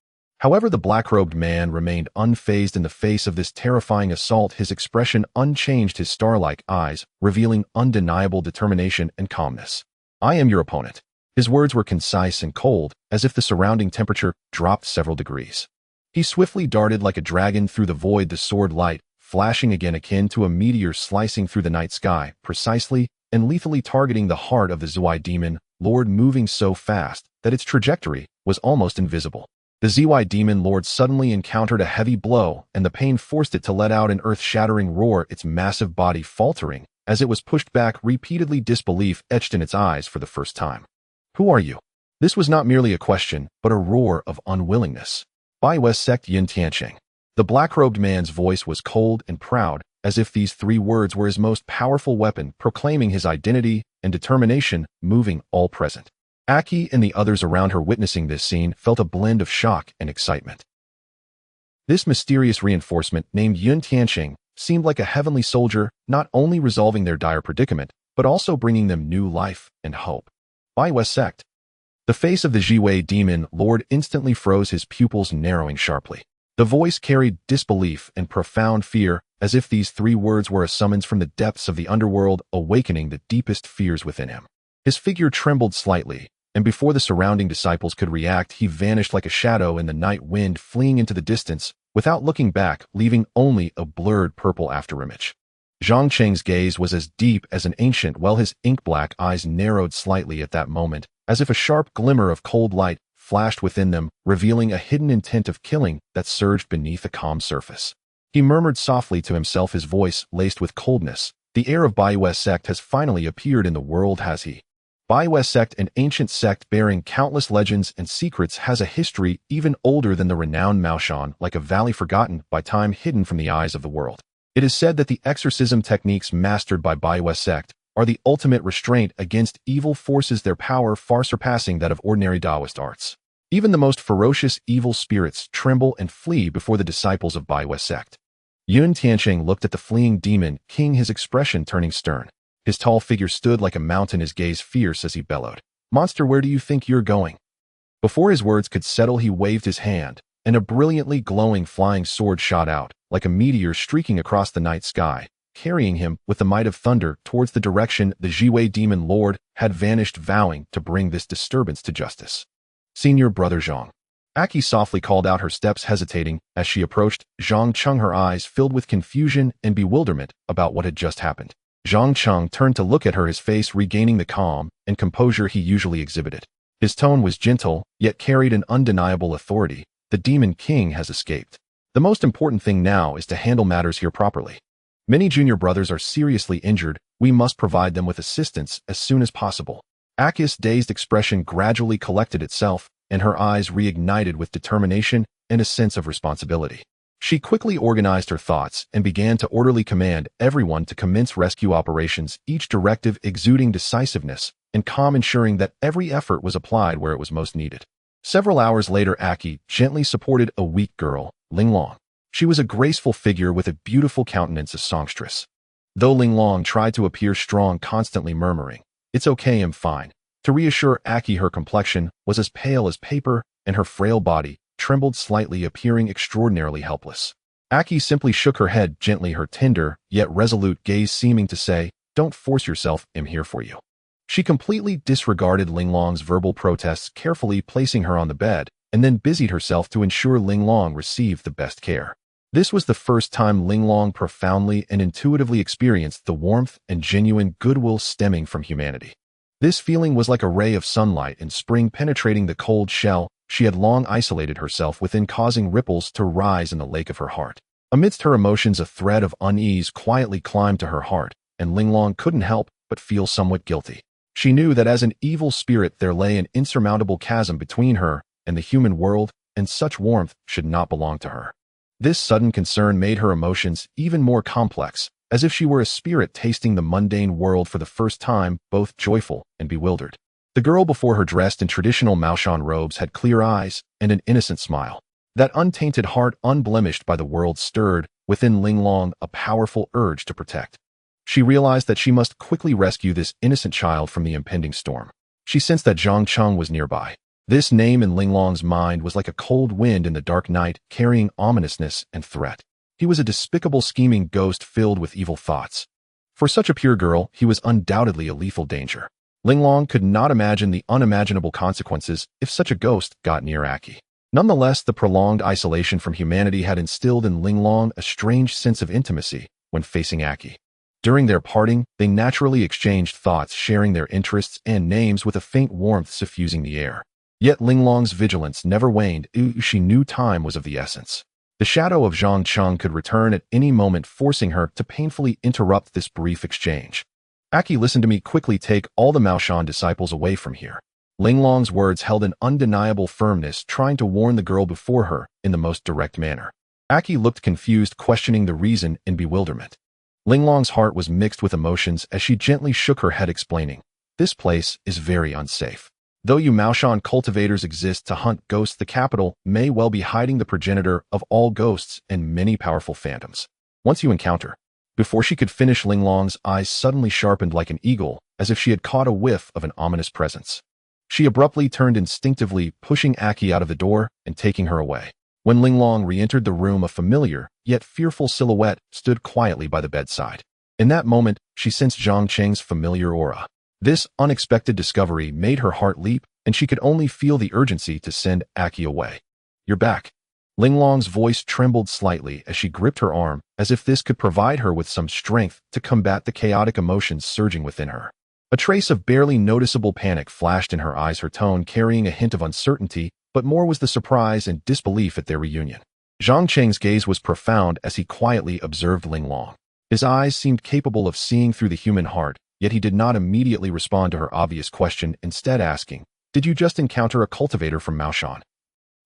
However, the black-robed man remained unfazed in the face of this terrifying assault, his expression unchanged, his star-like eyes revealing undeniable determination and calmness. I am your opponent. His words were concise and cold, as if the surrounding temperature dropped several degrees. He swiftly darted like a dragon through the void, the sword light flashing again, akin to a meteor slicing through the night sky, precisely and lethally targeting the heart of the Zy Demon Lord, moving so fast that its trajectory was almost invisible. The Zy Demon Lord suddenly encountered a heavy blow, and the pain forced it to let out an earth-shattering roar, its massive body faltering as it was pushed back repeatedly, disbelief etched in its eyes for the first time. Who are you? This was not merely a question, but a roar of unwillingness. Bai West Sect Yin Tiancheng. The black-robed man's voice was cold and proud, as if these three words were his most powerful weapon, proclaiming his identity and determination, moving all present. Aki and the others around her witnessing this scene felt a blend of shock and excitement. This mysterious reinforcement, named Yun Tianqing, seemed like a heavenly soldier, not only resolving their dire predicament, but also bringing them new life and hope. Baiwa sect. The face of the Jiwei demon lord instantly froze, his pupils narrowing sharply. The voice carried disbelief and profound fear, as if these 3 words were a summons from the depths of the underworld, awakening the deepest fears within him. His figure trembled slightly, and before the surrounding disciples could react, he vanished like a shadow in the night wind, fleeing into the distance, without looking back, leaving only a blurred purple afterimage. Zhang Cheng's gaze was as deep as an ancient well, his ink-black eyes narrowed slightly at that moment, as if a sharp glimmer of cold light flashed within them, revealing a hidden intent of killing that surged beneath a calm surface. He murmured softly to himself, his voice laced with coldness, "The heir of Baiwa sect has finally appeared in the world, has he?" Baiwa sect, an ancient sect bearing countless legends and secrets, has a history even older than the renowned Maoshan, like a valley forgotten by time, hidden from the eyes of the world. It is said that the exorcism techniques mastered by Baiwa sect are the ultimate restraint against evil forces, their power far surpassing that of ordinary Taoist arts. Even the most ferocious evil spirits tremble and flee before the disciples of Baiwa sect. Yun Tianqing looked at the fleeing demon king, his expression turning stern. His tall figure stood like a mountain, his gaze fierce as he bellowed, "Monster, where do you think you're going?" Before his words could settle, he waved his hand, and a brilliantly glowing flying sword shot out, like a meteor streaking across the night sky, carrying him with the might of thunder towards the direction the Jiwei demon lord had vanished, vowing to bring this disturbance to justice. "Senior brother Zhang." Aki softly called out, her steps hesitating as she approached Zhang Cheng, her eyes filled with confusion and bewilderment about what had just happened. Zhang Cheng turned to look at her, his face regaining the calm and composure he usually exhibited. His tone was gentle, yet carried an undeniable authority. "The demon king has escaped. The most important thing now is to handle matters here properly. Many junior brothers are seriously injured. We must provide them with assistance as soon as possible." Aki's dazed expression gradually collected itself, and her eyes reignited with determination and a sense of responsibility. She quickly organized her thoughts and began to orderly command everyone to commence rescue operations, each directive exuding decisiveness and calm, ensuring that every effort was applied where it was most needed. Several hours later, Aki gently supported a weak girl, Linglong. She was a graceful figure with a beautiful countenance, a songstress. Though Linglong tried to appear strong, constantly murmuring, "It's okay, I'm fine," to reassure Aki, her complexion was as pale as paper, and her frail body trembled slightly, appearing extraordinarily helpless. Aki simply shook her head gently, her tender yet resolute gaze seeming to say, "Don't force yourself, I'm here for you." She completely disregarded Linglong's verbal protests, carefully placing her on the bed, and then busied herself to ensure Linglong received the best care. This was the first time Linglong profoundly and intuitively experienced the warmth and genuine goodwill stemming from humanity. This feeling was like a ray of sunlight in spring penetrating the cold shell she had long isolated herself within, causing ripples to rise in the lake of her heart. Amidst her emotions, a thread of unease quietly climbed to her heart, and Linglong couldn't help but feel somewhat guilty. She knew that as an evil spirit there lay an insurmountable chasm between her and the human world, and such warmth should not belong to her. This sudden concern made her emotions even more complex, as if she were a spirit tasting the mundane world for the first time, both joyful and bewildered. The girl before her, dressed in traditional Maoshan robes, had clear eyes and an innocent smile. That untainted heart, unblemished by the world, stirred within Linglong a powerful urge to protect. She realized that she must quickly rescue this innocent child from the impending storm. She sensed that Zhang Cheng was nearby. This name in Linglong's mind was like a cold wind in the dark night, carrying ominousness and threat. He was a despicable, scheming ghost filled with evil thoughts. For such a pure girl, he was undoubtedly a lethal danger. Linglong could not imagine the unimaginable consequences if such a ghost got near Aki. Nonetheless, the prolonged isolation from humanity had instilled in Linglong a strange sense of intimacy when facing Aki. During their parting, they naturally exchanged thoughts, sharing their interests and names with a faint warmth suffusing the air. Yet Linglong's vigilance never waned. She knew time was of the essence. The shadow of Zhang Cheng could return at any moment, forcing her to painfully interrupt this brief exchange. "Aki, listen to me quickly. Take all the Maoshan disciples away from here." Linglong's words held an undeniable firmness, trying to warn the girl before her in the most direct manner. Aki looked confused, questioning the reason in bewilderment. Linglong's heart was mixed with emotions as she gently shook her head, explaining, "This place is very unsafe. Though you Maoshan cultivators exist to hunt ghosts, the capital may well be hiding the progenitor of all ghosts and many powerful phantoms. Once you encounter. Before she could finish, Linglong's eyes suddenly sharpened like an eagle, as if she had caught a whiff of an ominous presence. She abruptly turned instinctively, pushing Aki out of the door and taking her away. When Linglong re-entered the room, a familiar, yet fearful silhouette stood quietly by the bedside. In that moment, she sensed Zhang Cheng's familiar aura. This unexpected discovery made her heart leap, and she could only feel the urgency to send Aki away. "You're back." Linglong's voice trembled slightly as she gripped her arm, as if this could provide her with some strength to combat the chaotic emotions surging within her. A trace of barely noticeable panic flashed in her eyes, her tone carrying a hint of uncertainty, but more was the surprise and disbelief at their reunion. Zhang Cheng's gaze was profound as he quietly observed Linglong. His eyes seemed capable of seeing through the human heart, yet he did not immediately respond to her obvious question, instead asking, "Did you just encounter a cultivator from Maoshan?"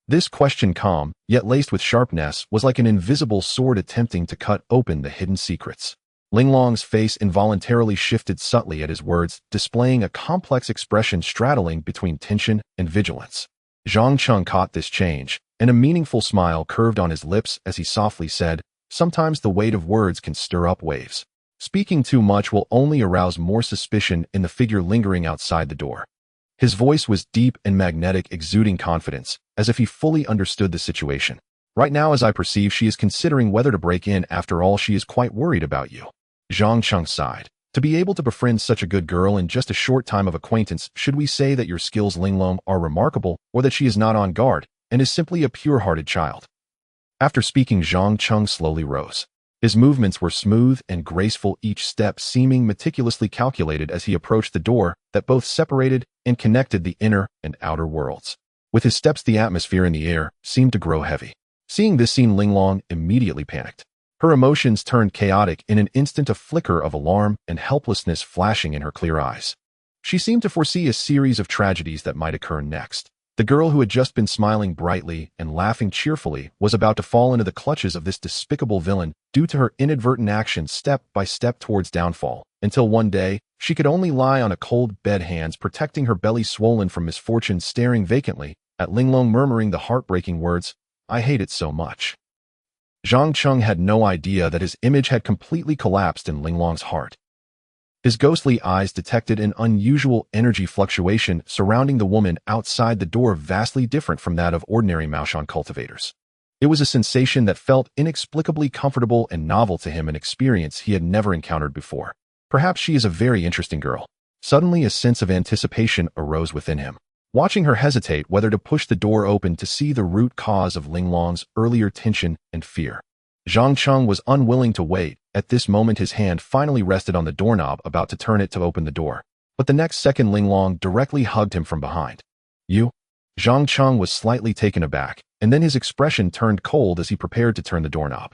This question, calm, yet laced with sharpness, was like an invisible sword attempting to cut open the hidden secrets. Linglong's face involuntarily shifted subtly at his words, displaying a complex expression straddling between tension and vigilance. Zhang Cheng caught this change, and a meaningful smile curved on his lips as he softly said, "Sometimes the weight of words can stir up waves. Speaking too much will only arouse more suspicion in the figure lingering outside the door." His voice was deep and magnetic, exuding confidence, as if he fully understood the situation. "Right now, as I perceive, she is considering whether to break in. After all, she is quite worried about you." Zhang Cheng sighed. "To be able to befriend such a good girl in just a short time of acquaintance, should we say that your skills, Linglong, are remarkable, or that she is not on guard, and is simply a pure-hearted child?" After speaking, Zhang Cheng slowly rose. His movements were smooth and graceful, each step seeming meticulously calculated as he approached the door that both separated and connected the inner and outer worlds. With his steps, the atmosphere in the air seemed to grow heavy. Seeing this scene, Linglong immediately panicked. Her emotions turned chaotic in an instant, a flicker of alarm and helplessness flashing in her clear eyes. She seemed to foresee a series of tragedies that might occur next. The girl who had just been smiling brightly and laughing cheerfully was about to fall into the clutches of this despicable villain due to her inadvertent actions, step by step towards downfall, until one day, she could only lie on a cold bed, hands protecting her belly swollen from misfortune, staring vacantly at Linglong, murmuring the heartbreaking words, "I hate it so much." Zhang Cheng had no idea that his image had completely collapsed in Linglong's heart. His ghostly eyes detected an unusual energy fluctuation surrounding the woman outside the door, vastly different from that of ordinary Maoshan cultivators. It was a sensation that felt inexplicably comfortable and novel to him, an experience he had never encountered before. Perhaps she is a very interesting girl. Suddenly, a sense of anticipation arose within him. Watching her hesitate whether to push the door open to see the root cause of Linglong's earlier tension and fear. Zhang Cheng was unwilling to wait. At this moment, his hand finally rested on the doorknob, about to turn it to open the door. But the next second, Linglong directly hugged him from behind. "You?" Zhang Cheng was slightly taken aback, and then his expression turned cold as he prepared to turn the doorknob.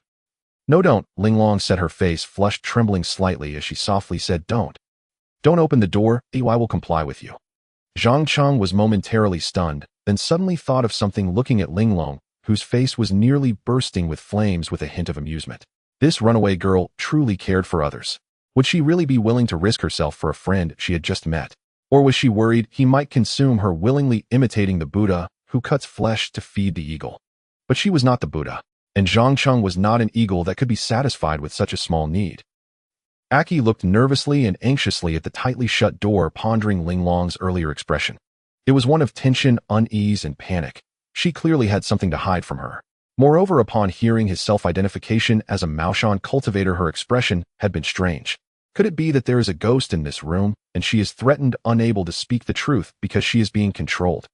"No, don't," Linglong said, her face flushed, trembling slightly as she softly said, Don't open the door, or I will comply with you." Zhang Cheng was momentarily stunned, then suddenly thought of something, looking at Linglong, whose face was nearly bursting with flames, with a hint of amusement. This runaway girl truly cared for others. Would she really be willing to risk herself for a friend she had just met? Or was she worried he might consume her willingly, imitating the Buddha who cuts flesh to feed the eagle? But she was not the Buddha, and Zhang Cheng was not an eagle that could be satisfied with such a small need. Aki looked nervously and anxiously at the tightly shut door, pondering Linglong's earlier expression. It was one of tension, unease, and panic. She clearly had something to hide from her. Moreover, upon hearing his self-identification as a Maoshan cultivator, her expression had been strange. Could it be that there is a ghost in this room, and she is threatened, unable to speak the truth because she is being controlled?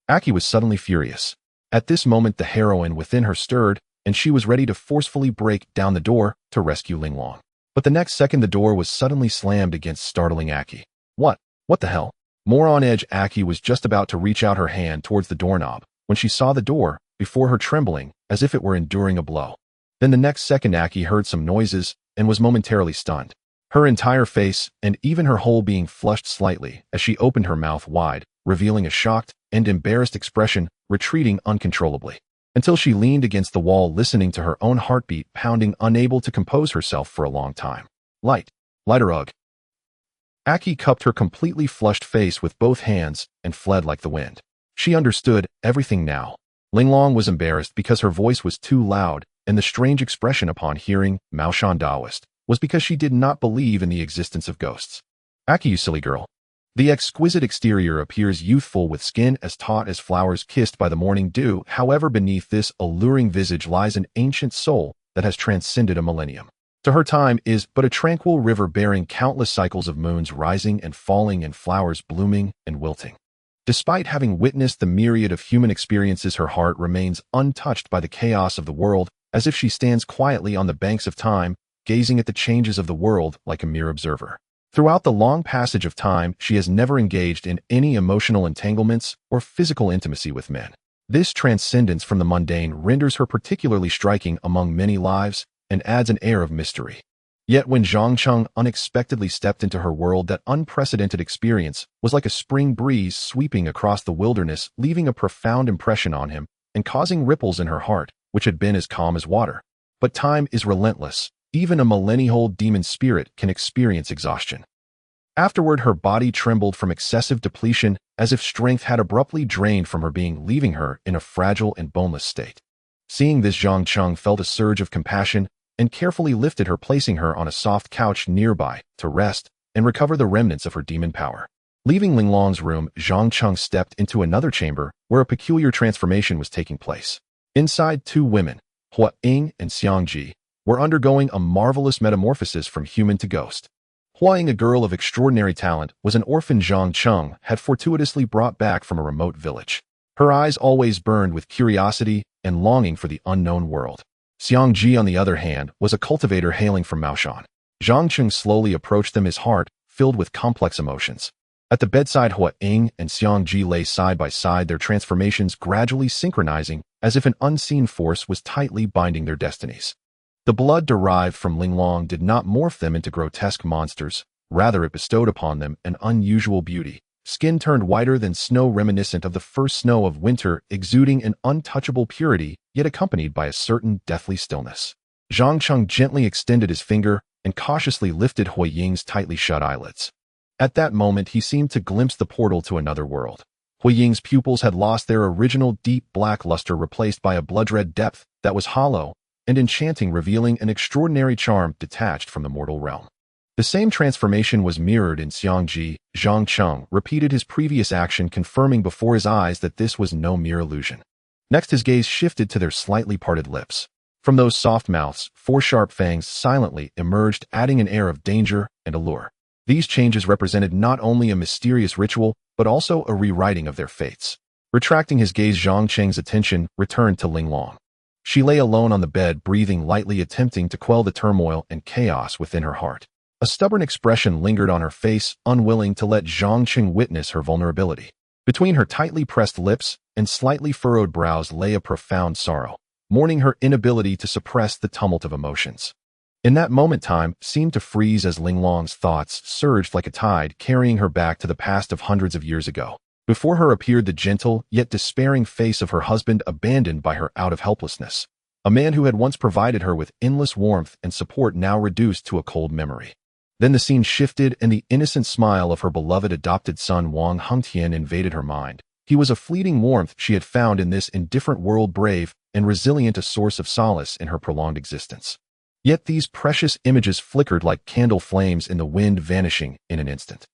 Aki was suddenly furious. At this moment, the heroine within her stirred, and she was ready to forcefully break down the door to rescue Linglong. But the next second, the door was suddenly slammed against, startling Aki. What the hell? More on edge, Aki was just about to reach out her hand towards the doorknob when she saw the door before her trembling, as if it were enduring a blow. Then the next second, Aki heard some noises and was momentarily stunned. Her entire face and even her whole being flushed slightly as she opened her mouth wide, revealing a shocked and embarrassed expression, retreating uncontrollably, until she leaned against the wall, listening to her own heartbeat pounding, unable to compose herself for a long time. Lighter, ugh. Aki cupped her completely flushed face with both hands and fled like the wind. She understood everything now. Linglong was embarrassed because her voice was too loud, and the strange expression upon hearing Mao Shan Daoist was because she did not believe in the existence of ghosts. Aki, you silly girl. The exquisite exterior appears youthful with skin as taut as flowers kissed by the morning dew. However, beneath this alluring visage lies an ancient soul that has transcended a millennium. To her, time is but a tranquil river bearing countless cycles of moons rising and falling and flowers blooming and wilting. Despite having witnessed the myriad of human experiences, her heart remains untouched by the chaos of the world, as if she stands quietly on the banks of time, gazing at the changes of the world like a mere observer. Throughout the long passage of time, she has never engaged in any emotional entanglements or physical intimacy with men. This transcendence from the mundane renders her particularly striking among many lives and adds an air of mystery. Yet when Zhang Cheng unexpectedly stepped into her world, that unprecedented experience was like a spring breeze sweeping across the wilderness, leaving a profound impression on him and causing ripples in her heart, which had been as calm as water. But time is relentless. Even a millennia-old demon spirit can experience exhaustion. Afterward, her body trembled from excessive depletion, as if strength had abruptly drained from her being, leaving her in a fragile and boneless state. Seeing this, Zhang Cheng felt a surge of compassion and carefully lifted her, placing her on a soft couch nearby to rest and recover the remnants of her demon power. Leaving Linglong's room, Zhang Cheng stepped into another chamber where a peculiar transformation was taking place. Inside, two women, Hua Ying and Xiang Ji, were undergoing a marvelous metamorphosis from human to ghost. Hua Ying, a girl of extraordinary talent, was an orphan Zhang Cheng had fortuitously brought back from a remote village. Her eyes always burned with curiosity and longing for the unknown world. Xiang Ji, on the other hand, was a cultivator hailing from Maoshan. Zhang Cheng slowly approached them, his heart filled with complex emotions. At the bedside, Hua Ying and Xiang Ji lay side by side, their transformations gradually synchronizing as if an unseen force was tightly binding their destinies. The blood derived from Linglong did not morph them into grotesque monsters, rather it bestowed upon them an unusual beauty. Skin turned whiter than snow, reminiscent of the first snow of winter, exuding an untouchable purity, yet accompanied by a certain deathly stillness. Zhang Cheng gently extended his finger and cautiously lifted Hua Ying's tightly shut eyelids. At that moment, he seemed to glimpse the portal to another world. Hua Ying's pupils had lost their original deep black luster, replaced by a blood-red depth that was hollow and enchanting, revealing an extraordinary charm detached from the mortal realm. The same transformation was mirrored in Xiang Ji. Zhang Cheng repeated his previous action, confirming before his eyes that this was no mere illusion. Next, his gaze shifted to their slightly parted lips. From those soft mouths, four sharp fangs silently emerged, adding an air of danger and allure. These changes represented not only a mysterious ritual, but also a rewriting of their fates. Retracting his gaze, Zhang Cheng's attention returned to Linglong. She lay alone on the bed, breathing lightly, attempting to quell the turmoil and chaos within her heart. A stubborn expression lingered on her face, unwilling to let Zhang Cheng witness her vulnerability. Between her tightly pressed lips and slightly furrowed brows lay a profound sorrow, mourning her inability to suppress the tumult of emotions. In that moment, time seemed to freeze as Linglong's thoughts surged like a tide, carrying her back to the past of hundreds of years ago. Before her appeared the gentle yet despairing face of her husband, abandoned by her out of helplessness. A man who had once provided her with endless warmth and support, now reduced to a cold memory. Then the scene shifted, and the innocent smile of her beloved adopted son Wang Hengtian invaded her mind. He was a fleeting warmth she had found in this indifferent world, brave and resilient, a source of solace in her prolonged existence. Yet these precious images flickered like candle flames in the wind, vanishing in an instant.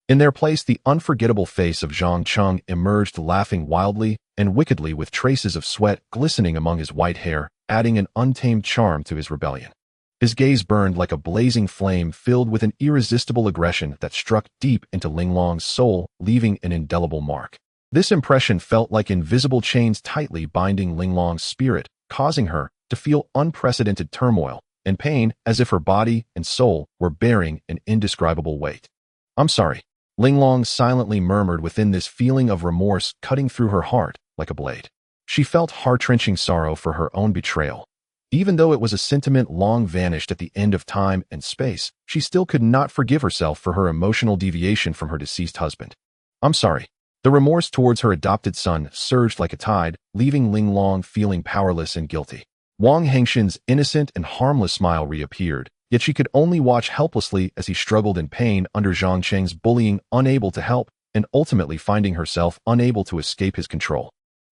In their place, the unforgettable face of Zhang Cheng emerged, laughing wildly and wickedly, with traces of sweat glistening among his white hair, adding an untamed charm to his rebellion. His gaze burned like a blazing flame, filled with an irresistible aggression that struck deep into Linglong's soul, leaving an indelible mark. This impression felt like invisible chains tightly binding Linglong's spirit, causing her to feel unprecedented turmoil and pain, as if her body and soul were bearing an indescribable weight. "I'm sorry," Linglong silently murmured within, this feeling of remorse cutting through her heart like a blade. She felt heart-wrenching sorrow for her own betrayal. Even though it was a sentiment long vanished at the end of time and space, she still could not forgive herself for her emotional deviation from her deceased husband. "I'm sorry." The remorse towards her adopted son surged like a tide, leaving Linglong feeling powerless and guilty. Wang Hengtian's innocent and harmless smile reappeared, Yet she could only watch helplessly as he struggled in pain under Zhang Cheng's bullying, unable to help, and ultimately finding herself unable to escape his control.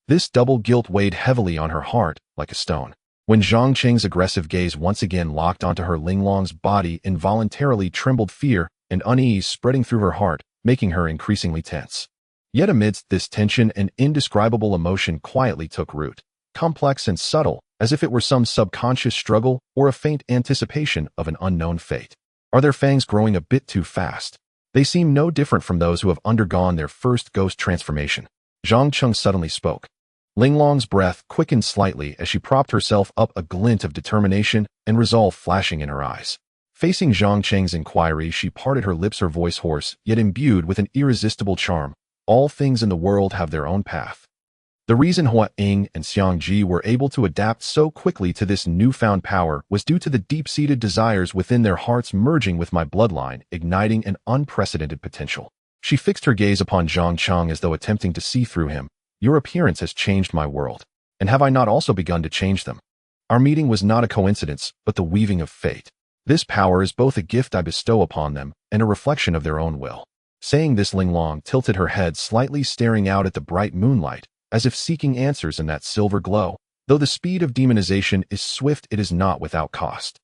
This double guilt weighed heavily on her heart, like a stone. When Zhang Cheng's aggressive gaze once again locked onto her, Linglong's body involuntarily trembled, fear and unease spreading through her heart, making her increasingly tense. Yet amidst this tension, an indescribable emotion quietly took root, complex and subtle, as if it were some subconscious struggle or a faint anticipation of an unknown fate. Are their fangs growing a bit too fast? They seem no different from those who have undergone their first ghost transformation. Zhang Cheng suddenly spoke. Linglong's breath quickened slightly as she propped herself up, a glint of determination and resolve flashing in her eyes. Facing Zhang Cheng's inquiry, she parted her lips, her voice hoarse, yet imbued with an irresistible charm. All things in the world have their own path. The reason Hua Ying and Xiang Ji were able to adapt so quickly to this newfound power was due to the deep-seated desires within their hearts merging with my bloodline, igniting an unprecedented potential. She fixed her gaze upon Zhang Cheng as though attempting to see through him. Your appearance has changed my world. And have I not also begun to change them? Our meeting was not a coincidence, but the weaving of fate. This power is both a gift I bestow upon them and a reflection of their own will. Saying this, Linglong tilted her head slightly, staring out at the bright moonlight, as if seeking answers in that silver glow. Though the speed of demonization is swift, it is not without cost.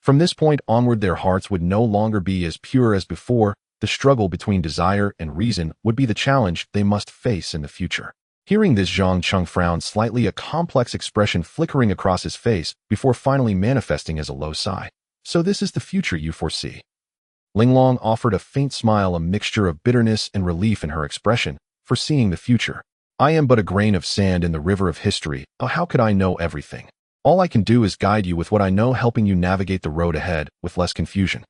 From this point onward, their hearts would no longer be as pure as before. The struggle between desire and reason would be the challenge they must face in the future. Hearing this, Zhang Cheng frowned slightly, a complex expression flickering across his face before finally manifesting as a low sigh. So this is the future you foresee? Linglong offered a faint smile, a mixture of bitterness and relief in her expression. Foreseeing the future. I am but a grain of sand in the river of history. Oh, how could I know everything? All I can do is guide you with what I know, helping you navigate the road ahead with less confusion.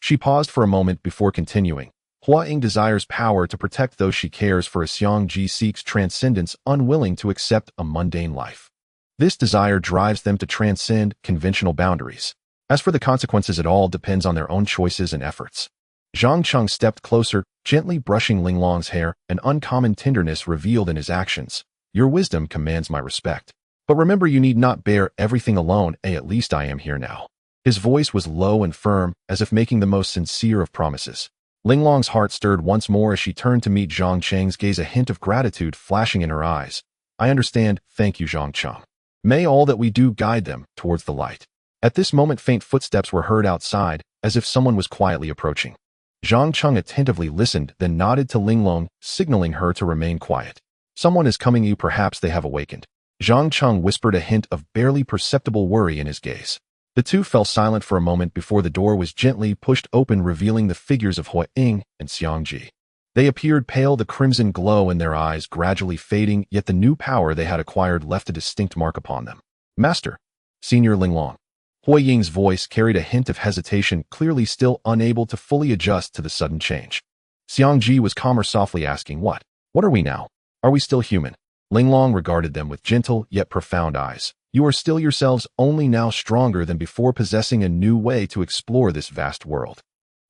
She paused for a moment before continuing. Hua Ying desires power to protect those she cares for, as Xiang Ji seeks transcendence, unwilling to accept a mundane life. This desire drives them to transcend conventional boundaries. As for the consequences, it all depends on their own choices and efforts. Zhang Cheng stepped closer, gently brushing Linglong's hair, an uncommon tenderness revealed in his actions. Your wisdom commands my respect. But remember, you need not bear everything alone. At least I am here now. His voice was low and firm, as if making the most sincere of promises. Linglong's heart stirred once more as she turned to meet Zhang Cheng's gaze, a hint of gratitude flashing in her eyes. I understand. Thank you, Zhang Cheng. May all that we do guide them towards the light. At this moment, faint footsteps were heard outside, as if someone was quietly approaching. Zhang Cheng attentively listened, then nodded to Linglong, signaling her to remain quiet. Someone is coming. You perhaps they have awakened. Zhang Cheng whispered, a hint of barely perceptible worry in his gaze. The two fell silent for a moment before the door was gently pushed open, revealing the figures of Hua Ying and Xiang Ji. They appeared pale, the crimson glow in their eyes gradually fading, yet the new power they had acquired left a distinct mark upon them. Master, Senior Linglong. Hua Ying's voice carried a hint of hesitation, clearly still unable to fully adjust to the sudden change. Xiang Ji was calmer, softly asking, What are we now? Are we still human? Linglong regarded them with gentle yet profound eyes. You are still yourselves, only now stronger than before, possessing a new way to explore this vast world.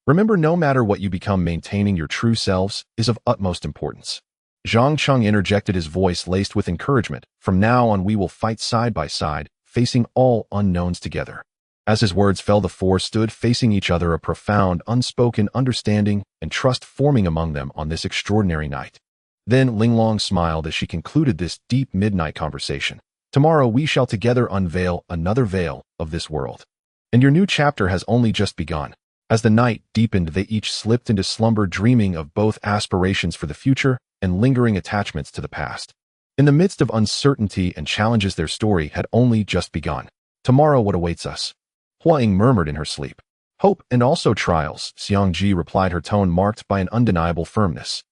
Remember, no matter what you become, maintaining your true selves is of utmost importance. Zhang Cheng interjected, his voice laced with encouragement. From now on we will fight side by side, facing all unknowns together. As his words fell, the four stood facing each other, a profound, unspoken understanding and trust forming among them on this extraordinary night. Then Linglong smiled as she concluded this deep midnight conversation. Tomorrow we shall together unveil another veil of this world. And your new chapter has only just begun. As the night deepened, they each slipped into slumber, dreaming of both aspirations for the future and lingering attachments to the past. In the midst of uncertainty and challenges, their story had only just begun. Tomorrow, what awaits us? Hua Ying murmured in her sleep. Hope and also trials, Xiang Ji replied, her tone marked by an undeniable firmness.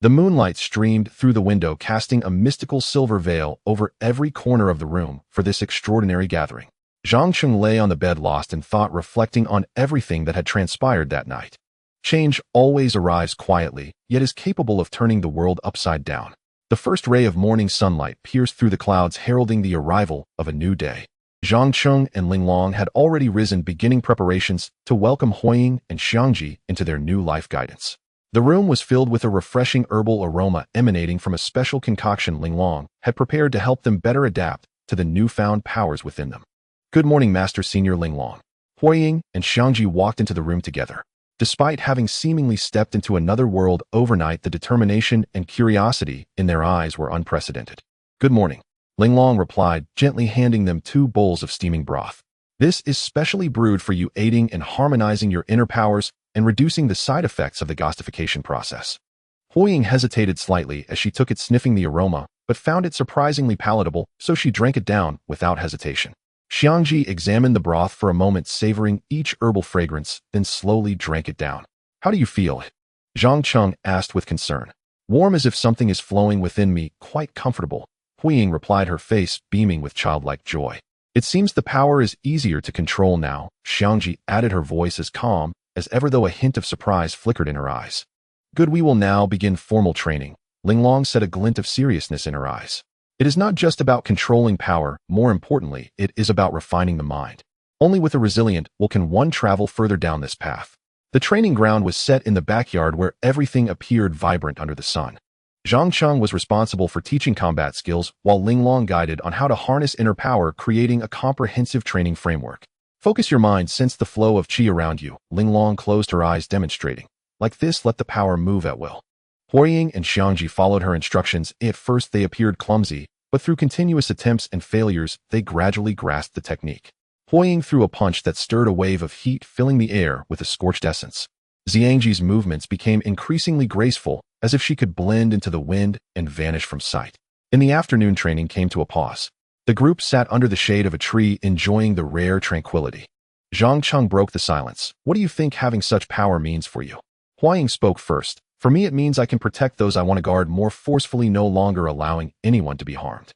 The moonlight streamed through the window, casting a mystical silver veil over every corner of the room for this extraordinary gathering. Zhang Cheng lay on the bed, lost in thought, reflecting on everything that had transpired that night. Change always arrives quietly, yet is capable of turning the world upside down. The first ray of morning sunlight pierced through the clouds, heralding the arrival of a new day. Zhang Cheng and Linglong had already risen, beginning preparations to welcome Hua Ying and Xiang Ji into their new life guidance. The room was filled with a refreshing herbal aroma emanating from a special concoction Linglong had prepared to help them better adapt to the newfound powers within them. Good morning, Master Senior Linglong. Huiying and Xiangji walked into the room together. Despite having seemingly stepped into another world overnight, the determination and curiosity in their eyes were unprecedented. "Good morning," Linglong replied, gently handing them 2 bowls of steaming broth. "This is specially brewed for you, aiding in harmonizing your inner powers and reducing the side effects of the ghostification process." Huiying hesitated slightly as she took it, sniffing the aroma, but found it surprisingly palatable, so she drank it down without hesitation. Xiangji examined the broth for a moment, savoring each herbal fragrance, then slowly drank it down. "How do you feel?" Zhang Cheng asked with concern. "Warm, as if something is flowing within me, quite comfortable," Huiying replied, her face beaming with childlike joy. "It seems the power is easier to control now," Xiangji added, her voice as calm as ever, though a hint of surprise flickered in her eyes. "Good, we will now begin formal training," Linglong said, a glint of seriousness in her eyes. "It is not just about controlling power, more importantly, it is about refining the mind. Only with a resilient will can one travel further down this path." The training ground was set in the backyard where everything appeared vibrant under the sun. Zhang Cheng was responsible for teaching combat skills, while Linglong guided on how to harness inner power, creating a comprehensive training framework. "Focus your mind, sense the flow of qi around you," Linglong closed her eyes, demonstrating. "Like this, let the power move at will." Huiying and Xiangji followed her instructions. At first they appeared clumsy, but through continuous attempts and failures, they gradually grasped the technique. Huiying threw a punch that stirred a wave of heat, filling the air with a scorched essence. Xiangji's movements became increasingly graceful, as if she could blend into the wind and vanish from sight. In the afternoon, training came to a pause. The group sat under the shade of a tree, enjoying the rare tranquility. Zhang Cheng broke the silence. "What do you think having such power means for you?" Huiying spoke first. "For me, it means I can protect those I want to guard more forcefully, no longer allowing anyone to be harmed."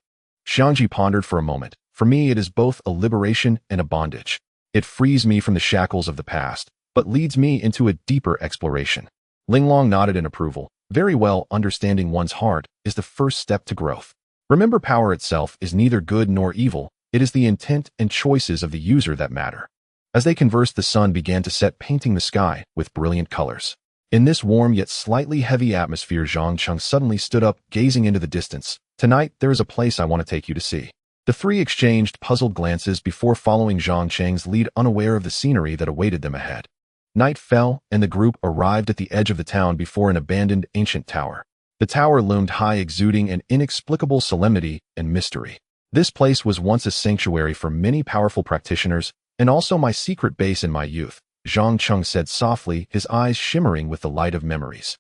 Xiangji pondered for a moment. "For me, it is both a liberation and a bondage. It frees me from the shackles of the past, but leads me into a deeper exploration." Linglong nodded in approval. "Very well, understanding one's heart is the first step to growth. Remember, power itself is neither good nor evil, it is the intent and choices of the user that matter." As they conversed, the sun began to set, painting the sky with brilliant colors. In this warm yet slightly heavy atmosphere, Zhang Cheng suddenly stood up, gazing into the distance. "Tonight, there is a place I want to take you to see." The three exchanged puzzled glances before following Zhang Cheng's lead, unaware of the scenery that awaited them ahead. Night fell, and the group arrived at the edge of the town before an abandoned ancient tower. The tower loomed high, exuding an inexplicable solemnity and mystery. "This place was once a sanctuary for many powerful practitioners, and also my secret base in my youth," Zhang Cheng said softly, his eyes shimmering with the light of memories.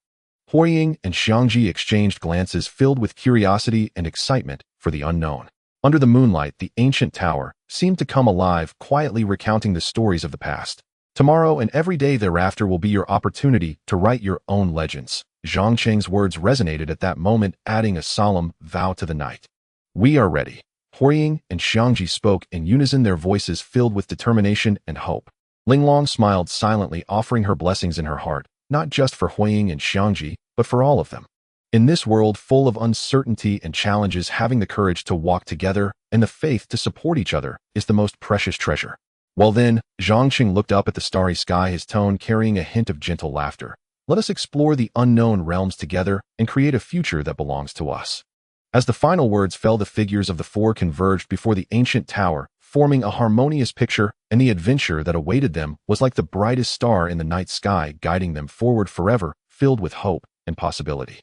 Huiying and Xiangji exchanged glances filled with curiosity and excitement for the unknown. Under the moonlight, the ancient tower seemed to come alive, quietly recounting the stories of the past. "Tomorrow and every day thereafter will be your opportunity to write your own legends." Zhang Cheng's words resonated at that moment, adding a solemn vow to the night. "We are ready." Huiying and Xiangji spoke in unison, their voices filled with determination and hope. Linglong smiled silently, offering her blessings in her heart, not just for Huiying and Xiangji, but for all of them. In this world full of uncertainty and challenges, having the courage to walk together and the faith to support each other is the most precious treasure. Well then, Zhang Cheng looked up at the starry sky, his tone carrying a hint of gentle laughter. "Let us explore the unknown realms together and create a future that belongs to us." As the final words fell, the figures of the four converged before the ancient tower, forming a harmonious picture, and the adventure that awaited them was like the brightest star in the night sky, guiding them forward forever, filled with hope and possibility.